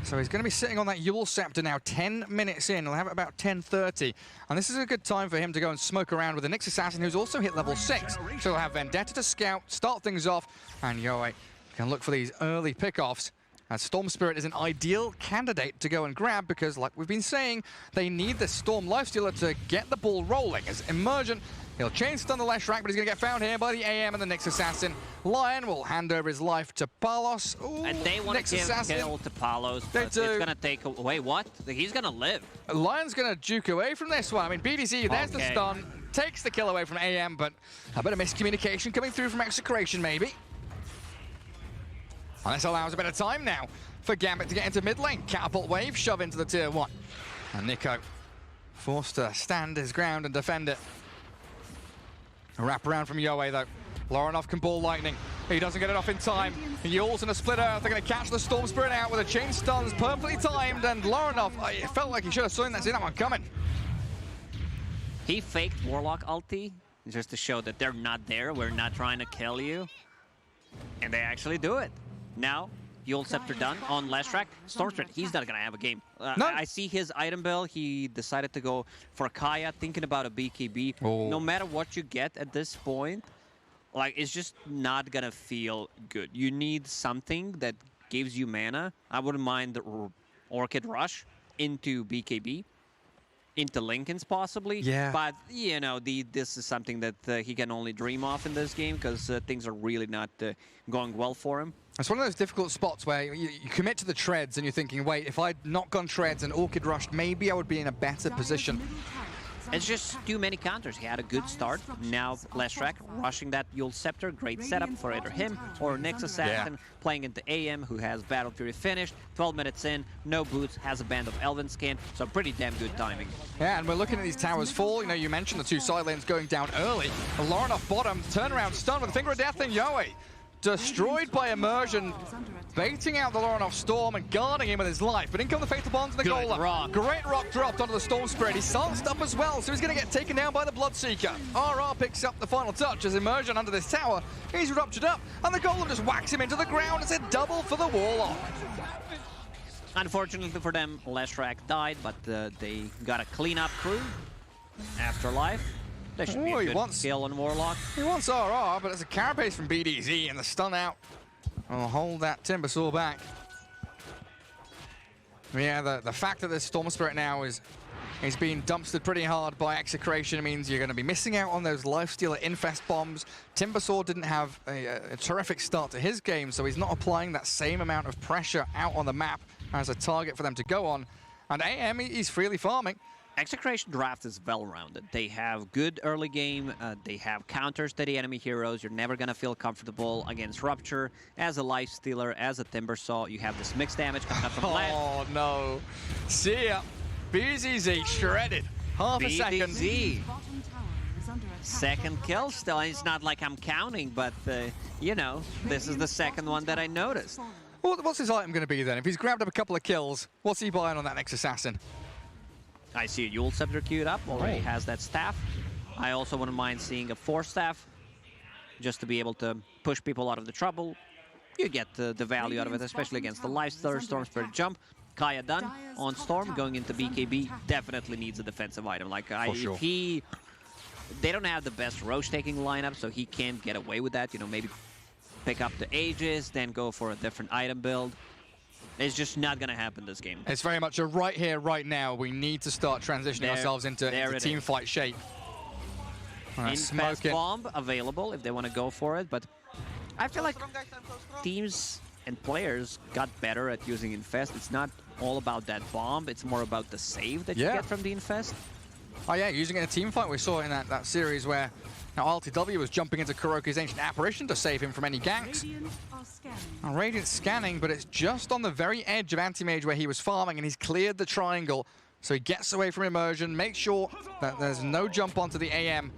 [SPEAKER 3] So he's going to be sitting on that Yule Scepter now, 10 minutes in. He'll have it about 10:30. And this is a good time for him to go and smoke around with the Nyx Assassin, who's also hit level 6. So he'll have Vendetta to scout, start things off, and Yowie can look for these early pickoffs. And Storm Spirit is an ideal candidate to go and grab because, like we've been saying, they need the Storm Lifestealer to get the ball rolling. As Emergent, he'll chain stun the Lashrak, but he's going to get found here by the AM and the Nyx Assassin. Lion will hand over his life to Palos. Ooh,
[SPEAKER 14] and they want to give kill to Palos, but it's going to take away what? He's going to live.
[SPEAKER 3] Lion's going to juke away from this one. I mean, BDZ, there's the stun, takes the kill away from AM, but a bit of miscommunication coming through from Execration, maybe. And this allows a bit of time now for Gambit to get into mid lane. Catapult wave, shove into the tier 1. And Nico forced to stand his ground and defend it. A wrap around from Yowie though. Voronov can ball lightning. He doesn't get it off in time. Yule's in a split earth. They're going to catch the Storm Spirit out with a chain stuns, perfectly timed. And Voronov, it felt like he should have seen that one coming.
[SPEAKER 14] He faked Warlock ulti just to show that they're not there. We're not trying to kill you. And they actually do it. Now, Yule Scepter done on Lashrak. Storm Spirit, he's not going to have a game.
[SPEAKER 3] No.
[SPEAKER 14] I see his item build. He decided to go for Kaya, thinking about a BKB.
[SPEAKER 3] Oh.
[SPEAKER 14] No matter what you get at this point, like, it's just not going to feel good. You need something that gives you mana. I wouldn't mind the Orchid Rush into BKB. Into Linken's possibly, but you know, this is something that he can only dream of in this game because things are really not going well for him.
[SPEAKER 3] It's one of those difficult spots where you commit to the treads and you're thinking, wait, if I'd not gone treads and Orchid rushed, maybe I would be in a better position.
[SPEAKER 14] It's just too many counters. He had a good start. Now Leshrac rushing that Yule Scepter. Great setup for either him or Nyx Assassin playing into AM, who has Battle Fury finished. 12 minutes in, no boots, has a band of Elven Skin, so pretty damn good timing.
[SPEAKER 3] Yeah, and we're looking at these towers fall. You know, you mentioned the two side lanes going down early. Lauren off bottom, turnaround stun with a Finger of Death and Yoe. Destroyed by Immersion, baiting out the Lorinov Storm and guarding him with his life. But in come the Fatal Bonds and the Golem. Great rock dropped onto the Storm Spirit. He's silenced up as well, so he's going to get taken down by the Bloodseeker. RR picks up the final touch as Immersion under this tower. He's ruptured up, and the Golem just whacks him into the ground. It's a double for the Warlock.
[SPEAKER 14] Unfortunately for them, Leshrac died, but they got a cleanup crew. Afterlife. There should be a good kill on Warlock.
[SPEAKER 3] He wants RR, but it's a carapace from BDZ, and the stun out will hold that Timbersaw back. Yeah, the fact that this Storm Spirit now is being dumpstered pretty hard by Execration means you're going to be missing out on those Lifestealer Infest bombs. Timbersaw didn't have a terrific start to his game, so he's not applying that same amount of pressure out on the map as a target for them to go on. And AM, he's freely farming.
[SPEAKER 14] Execration draft is well-rounded. They have good early game, they have counters to the enemy heroes. You're never going to feel comfortable against Rupture. As a Lifestealer, as a Timbersaw, you have this mixed damage coming up from left.
[SPEAKER 3] Oh no. See ya. BZZ shredded. Half a second.
[SPEAKER 14] BZZ. Second kill still. It's not like I'm counting, but you know, this is the second one that I noticed.
[SPEAKER 3] What's his item going to be then? If he's grabbed up a couple of kills, what's he buying on that next assassin?
[SPEAKER 14] I see a Yule Scepter queued up, already has that staff. I also wouldn't mind seeing a Force Staff, just to be able to push people out of the trouble. You get the value out of it, especially against the Lifestealer, Storm Spirit jump. Kaya done on Storm, going into BKB, definitely needs a defensive item. Like, they don't have the best Roche-taking lineup, so he can't get away with that. You know, maybe pick up the Aegis, then go for a different item build. It's just not going to happen this game.
[SPEAKER 3] It's very much a right here, right now. We need to start transitioning ourselves into team fight shape.
[SPEAKER 14] Infest bomb available if they want to go for it, but I feel like teams and players got better at using Infest. It's not all about that bomb, it's more about the save that you get from the Infest.
[SPEAKER 3] Oh yeah, using it in a team fight. We saw it in that series where now RTW was jumping into Kuroki's Ancient Apparition to save him from any ganks. Now Radiant's scanning, but it's just on the very edge of Anti-Mage where he was farming, and he's cleared the triangle. So he gets away from Immersion, makes sure that there's no jump onto the AM.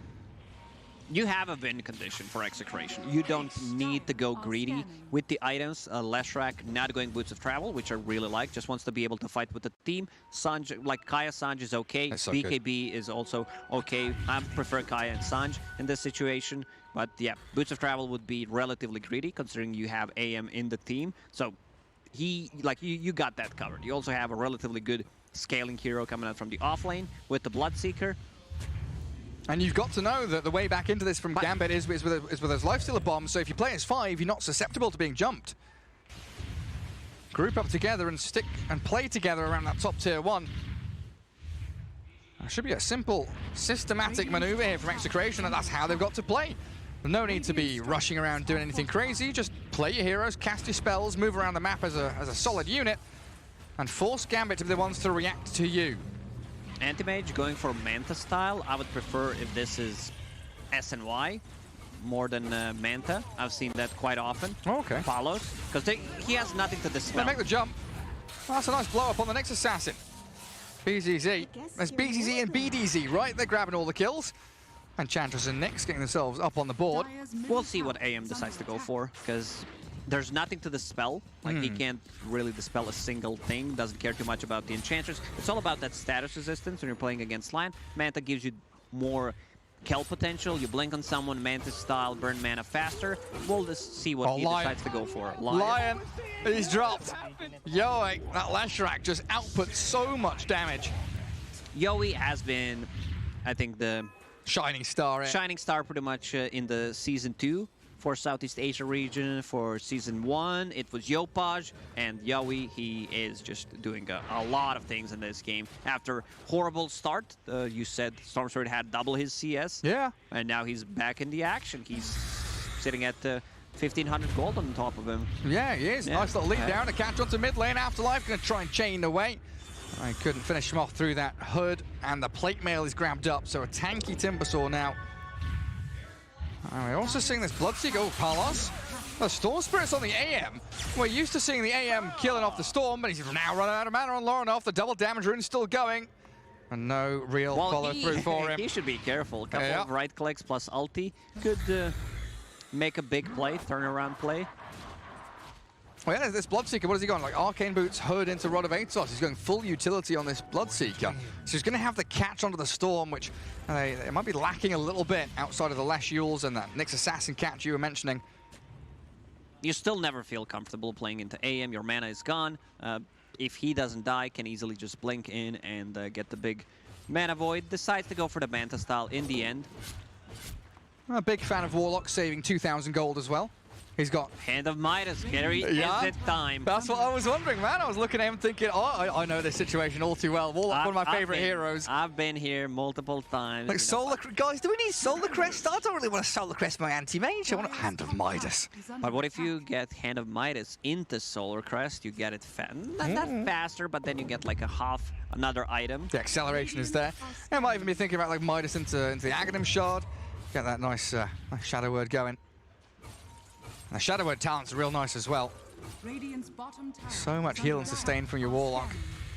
[SPEAKER 14] You have a win condition for Execration. You don't need to go greedy with the items. Leshrac not going Boots of Travel, which I really like. Just wants to be able to fight with the team. Sanj, like Kaya Sanj is okay. So BKB is also okay. I prefer Kaya and Sanj in this situation. But yeah, Boots of Travel would be relatively greedy considering you have AM in the team. So you got that covered. You also have a relatively good scaling hero coming out from the offlane with the Bloodseeker.
[SPEAKER 3] And you've got to know that the way back into this from Gambit is with those Lifestealer bombs, so if you play as 5, you're not susceptible to being jumped. Group up together and stick and play together around that top tier 1. That should be a simple, systematic maneuver here from Execration, and that's how they've got to play. No need to be rushing around doing anything crazy, just play your heroes, cast your spells, move around the map as a solid unit, and force Gambit to be the ones to react to you.
[SPEAKER 14] Anti-Mage going for Manta style. I would prefer if this is SNY more than Manta. I've seen that quite often.
[SPEAKER 3] Okay.
[SPEAKER 14] Follows. Because he has nothing to dispel.
[SPEAKER 3] They make the jump. Well, that's a nice blow up on the next assassin. BZZ. There's BZZ and BDZ, right? They're grabbing all the kills. And Chantress and Nyx getting themselves up on the board.
[SPEAKER 14] We'll see what AM decides to go for, because there's nothing to dispel. Like, he can't really dispel a single thing. Doesn't care too much about the Enchantress. It's all about that status resistance when you're playing against Lion. Manta gives you more kill potential. You blink on someone, Manta style, burn mana faster. We'll just see what he decides to go for.
[SPEAKER 3] Lion, he's dropped. Yoe, that Leshrac just outputs so much damage.
[SPEAKER 14] Yoe has been, I think, the
[SPEAKER 3] shining star.
[SPEAKER 14] Shining star pretty much in the Season 2. For Southeast Asia region. For Season 1, it was Yopaj, and Yoe, he is just doing a lot of things in this game. After horrible start, you said Storm Spirit had double his CS.
[SPEAKER 3] Yeah.
[SPEAKER 14] And now he's back in the action. He's sitting at 1,500 gold on top of him.
[SPEAKER 3] Yeah, he is.
[SPEAKER 14] Yeah.
[SPEAKER 3] Nice little lead down to catch onto mid lane. Afterlife going to try and chain away. I couldn't finish him off through that hood, and the plate mail is grabbed up, so a tanky Timbersaw now. And we're also seeing this Bloodseeker. Oh, Palos. The Storm Spirit's on the AM. We're used to seeing the AM killing off the Storm, but he's now running out of mana on Lorinoff. The double damage rune's still going. And no real follow through for him.
[SPEAKER 14] He should be careful. A couple of right clicks plus ulti could make a big play, turnaround play.
[SPEAKER 3] Well, yeah, this Bloodseeker, what has he gone? Like Arcane Boots, Hood into Rod of Atos. He's going full utility on this Bloodseeker. So he's going to have the catch onto the Storm, which they might be lacking a little bit outside of the Lash Yules and that Nyx Assassin catch you were mentioning.
[SPEAKER 14] You still never feel comfortable playing into AM. Your mana is gone. If he doesn't die, can easily just blink in and get the big mana void. Decides to go for the Manta style in the end.
[SPEAKER 3] I'm a big fan of Warlock saving 2,000 gold as well. He's got
[SPEAKER 14] Hand of Midas, Gary.
[SPEAKER 3] Yeah.
[SPEAKER 14] Is it time?
[SPEAKER 3] That's what I was wondering, man. I was looking at him thinking, oh, I know this situation all too well. Warlock, one of my favorite heroes.
[SPEAKER 14] I've been here multiple times.
[SPEAKER 3] Like Solar, guys, do we need Solar Crest? I don't really want to Solar Crest my anti-mage. I want Hand of Midas.
[SPEAKER 14] But what if you get Hand of Midas into Solar Crest? You get it not faster, but then you get like another item.
[SPEAKER 3] The acceleration is there. I might even be thinking about like Midas into the Aghanim Shard. Get that nice Shadow Word going. And the Shadow Word talent's real nice as well. So much heal and sustain from your Warlock.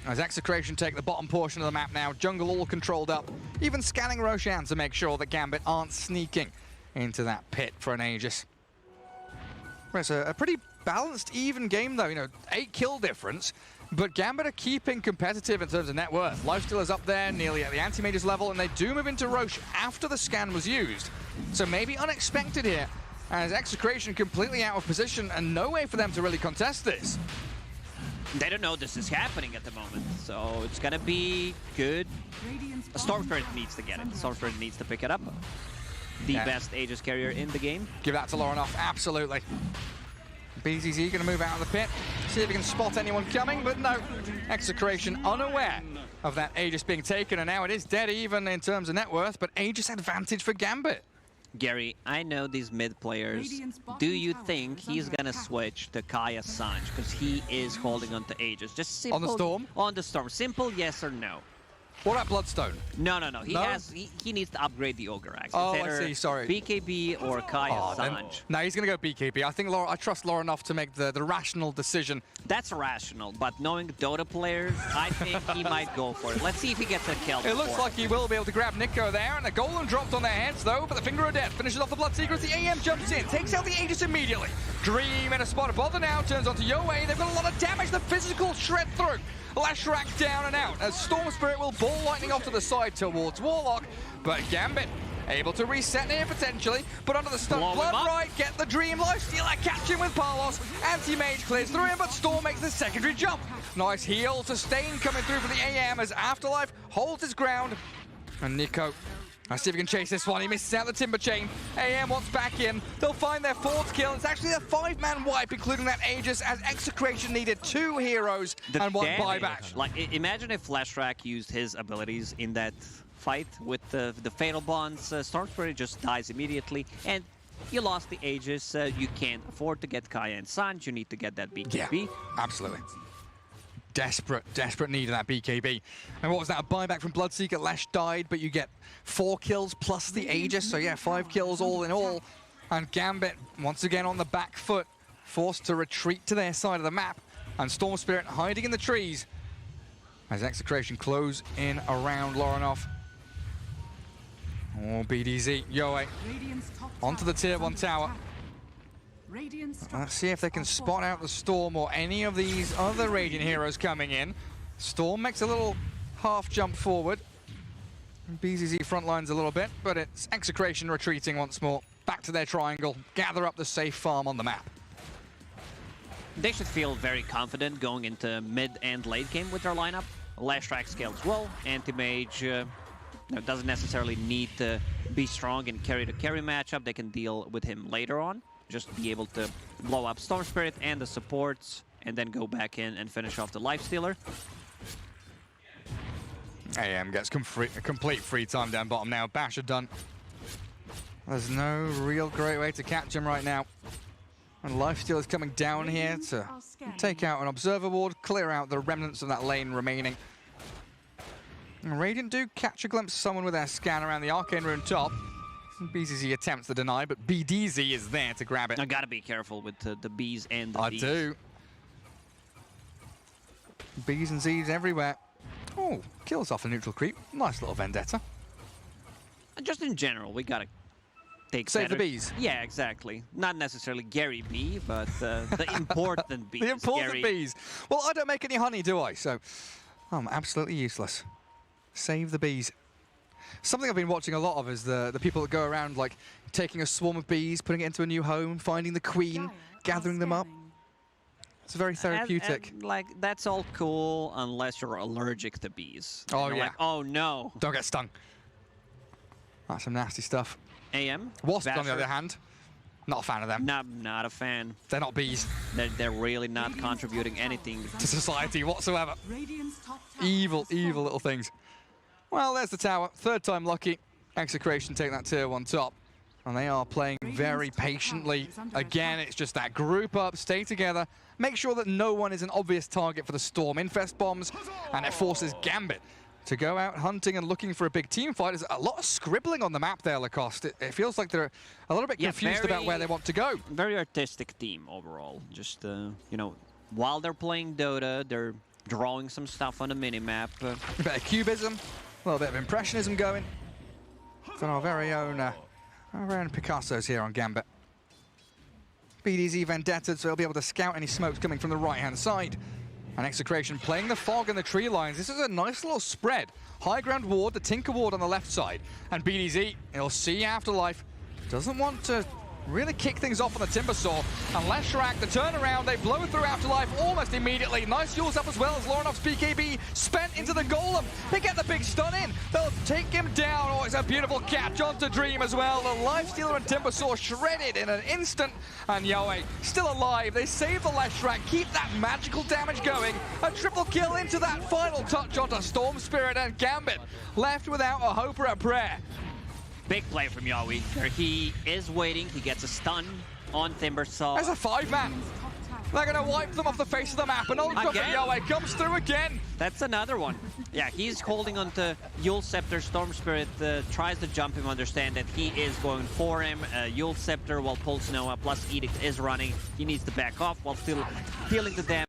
[SPEAKER 3] As Execration take the bottom portion of the map now, jungle all controlled up, even scanning Roshan to make sure that Gambit aren't sneaking into that pit for an Aegis. Well, it's a pretty balanced, even game though, 8 kill difference, but Gambit are keeping competitive in terms of net worth. Lifestealer's up there, nearly at the anti-mage's level, and they do move into Roche after the scan was used. So maybe unexpected here, as Execration completely out of position and no way for them to really contest this.
[SPEAKER 14] They don't know this is happening at the moment, so it's gonna be good. A Storm Spirit needs to get it. Storm Spirit needs to pick it up. The best Aegis carrier in the game.
[SPEAKER 3] Give that to Lorinoff, absolutely. BZZ gonna move out of the pit, see if he can spot anyone coming, but no. Execration unaware of that Aegis being taken, and now it is dead even in terms of net worth, but Aegis advantage for Gambit.
[SPEAKER 14] Gary, I know these mid players. Do you think he's gonna switch to Kaya Sanj? Because he is holding on to Aegis. Just simple.
[SPEAKER 3] On the Storm?
[SPEAKER 14] On the Storm. Simple yes or no.
[SPEAKER 3] What about Bloodstone?
[SPEAKER 14] No. He needs to upgrade the Ogre Axe.
[SPEAKER 3] Oh, I see, sorry.
[SPEAKER 14] BKB or Kaya Sanj.
[SPEAKER 3] No, he's going to go BKB. I trust Lorinoff to make the rational decision.
[SPEAKER 14] That's rational, but knowing Dota players, I think he might go for it. Let's see if he gets a kill.
[SPEAKER 3] It looks like he will be able to grab Nico there, and the golem dropped on their heads, though, but the Finger of Death finishes off the Bloodseeker as the AM jumps in, takes out the Aegis immediately. Dream in a spot of bother now, turns onto Yoei. They've got a lot of damage, the physical shred through. Lashrak down and out, as Storm Spirit will ball lightning off to the side towards Warlock, but Gambit able to reset here potentially, but under the stun, Bloodbright, get the Dream, Lifestealer, catch him with Palos, Anti-Mage clears through him, but Storm makes the secondary jump. Nice heal, sustain coming through for the AM as Afterlife holds his ground, and Nico, let's see if he can chase this one. He misses out the Timber Chain. AM wants back in. They'll find their 4th kill. It's actually a 5-man wipe, including that Aegis, as Execration needed 2 heroes and 1 buyback.
[SPEAKER 14] Like, imagine if Flashrack used his abilities in that fight with the Fatal Bonds. Storm Spirit just dies immediately, and you lost the Aegis. You can't afford to get Kaya and Sanj. You need to get that BKB.
[SPEAKER 3] Yeah, absolutely. Desperate need of that BKB. And what was that, a buyback from Bloodseeker? Lash died, but you get 4 kills plus the Aegis, so yeah, 5 kills all in all. And Gambit, once again on the back foot, forced to retreat to their side of the map. And Storm Spirit hiding in the trees as Execration close in around Lorinoff. Oh, BDZ, Yoei, onto the tier 1 tower. Let's see if they can spot out the Storm or any of these other Radiant heroes coming in. Storm makes a little half jump forward. BZZ front lines a little bit, but it's Execration retreating once more. Back to their triangle, gather up the safe farm on the map.
[SPEAKER 14] They should feel very confident going into mid and late game with their lineup. Lashrak scales well, Anti-Mage doesn't necessarily need to be strong and carry the carry matchup. They can deal with him later on. Just be able to blow up Storm Spirit and the supports, and then go back in and finish off the Lifestealer.
[SPEAKER 3] AM gets complete free time down bottom now. Basher done. There's no real great way to catch him right now. And Lifestealer's coming down here to take out an Observer Ward, clear out the remnants of that lane remaining. And Radiant do catch a glimpse of someone with their scan around the Arcane Rune top. BZZ attempts to deny, but BDZ is there to grab it.
[SPEAKER 14] I gotta be careful with the Bs and the Ds.
[SPEAKER 3] I do. Bs and Zs everywhere. Oh, kills off a neutral creep. Nice little vendetta.
[SPEAKER 14] And just in general, we gotta take
[SPEAKER 3] Save
[SPEAKER 14] better...
[SPEAKER 3] the Bs.
[SPEAKER 14] Yeah, exactly. Not necessarily Gary B, but the important Bs.
[SPEAKER 3] The important
[SPEAKER 14] Gary.
[SPEAKER 3] Bs. Well, I don't make any honey, do I? So I'm absolutely useless. Save the bees. Something I've been watching a lot of is the people that go around like taking a swarm of bees, putting it into a new home, finding the queen, gathering them up. It's very therapeutic.
[SPEAKER 14] And, like, that's all cool unless you're allergic to bees.
[SPEAKER 3] Oh,
[SPEAKER 14] you're
[SPEAKER 3] yeah.
[SPEAKER 14] Like, oh, no.
[SPEAKER 3] Don't get stung. That's some nasty stuff.
[SPEAKER 14] AM?
[SPEAKER 3] Wasps,
[SPEAKER 14] Basher.
[SPEAKER 3] on the other hand, not a fan of them.
[SPEAKER 14] Not a fan.
[SPEAKER 3] They're not bees.
[SPEAKER 14] They're really not contributing anything
[SPEAKER 3] to society whatsoever.
[SPEAKER 16] Radiant's top tower
[SPEAKER 3] Evil, evil little things. Well, there's the tower. Third time lucky. Execration take that tier 1 top. And they are playing very patiently. Again, it's just that group up, stay together, make sure that no one is an obvious target for the Storm Infest bombs, and it forces Gambit to go out hunting and looking for a big team fight. There's a lot of scribbling on the map there, Lacoste. It feels like they're a little bit confused about where they want to go.
[SPEAKER 14] Very artistic team overall. Just, you know, while they're playing Dota, they're drawing some stuff on the minimap.
[SPEAKER 3] A bit of cubism, a little bit of impressionism going. From our very own Picasso's here on Gambit. BDZ Vendetta, so he'll be able to scout any smokes coming from the right-hand side. And Execration playing the fog and the tree lines. This is a nice little spread. High ground ward, the Tinker ward on the left side. And BDZ, he'll see Afterlife. Doesn't want to really kick things off on the Timber Saw. And Leshrac, the turnaround, they blow through Afterlife almost immediately. Nice fuels up as well as Loronov's BKB spent into the Golem. They get the big stun in. They'll take him down. Oh, it's a beautiful catch onto Dream as well. The Lifestealer and Timber Saw shredded in an instant. And Yowie still alive. They save the Leshrac, keep that magical damage going. A triple kill into that final touch onto Storm Spirit, and Gambit left without a hope or a prayer.
[SPEAKER 14] Big play from Yowie. He is waiting. He gets a stun on Timbersaw.
[SPEAKER 3] There's a 5-man. They're going to wipe them off the face of the map. And Ultra from Yowie comes through again.
[SPEAKER 14] That's another one. Yeah, he's holding on to Yule Scepter. Storm Spirit tries to jump him, understand that he is going for him. Yule Scepter while Pulse Noah plus Edict is running. He needs to back off while still healing the damage.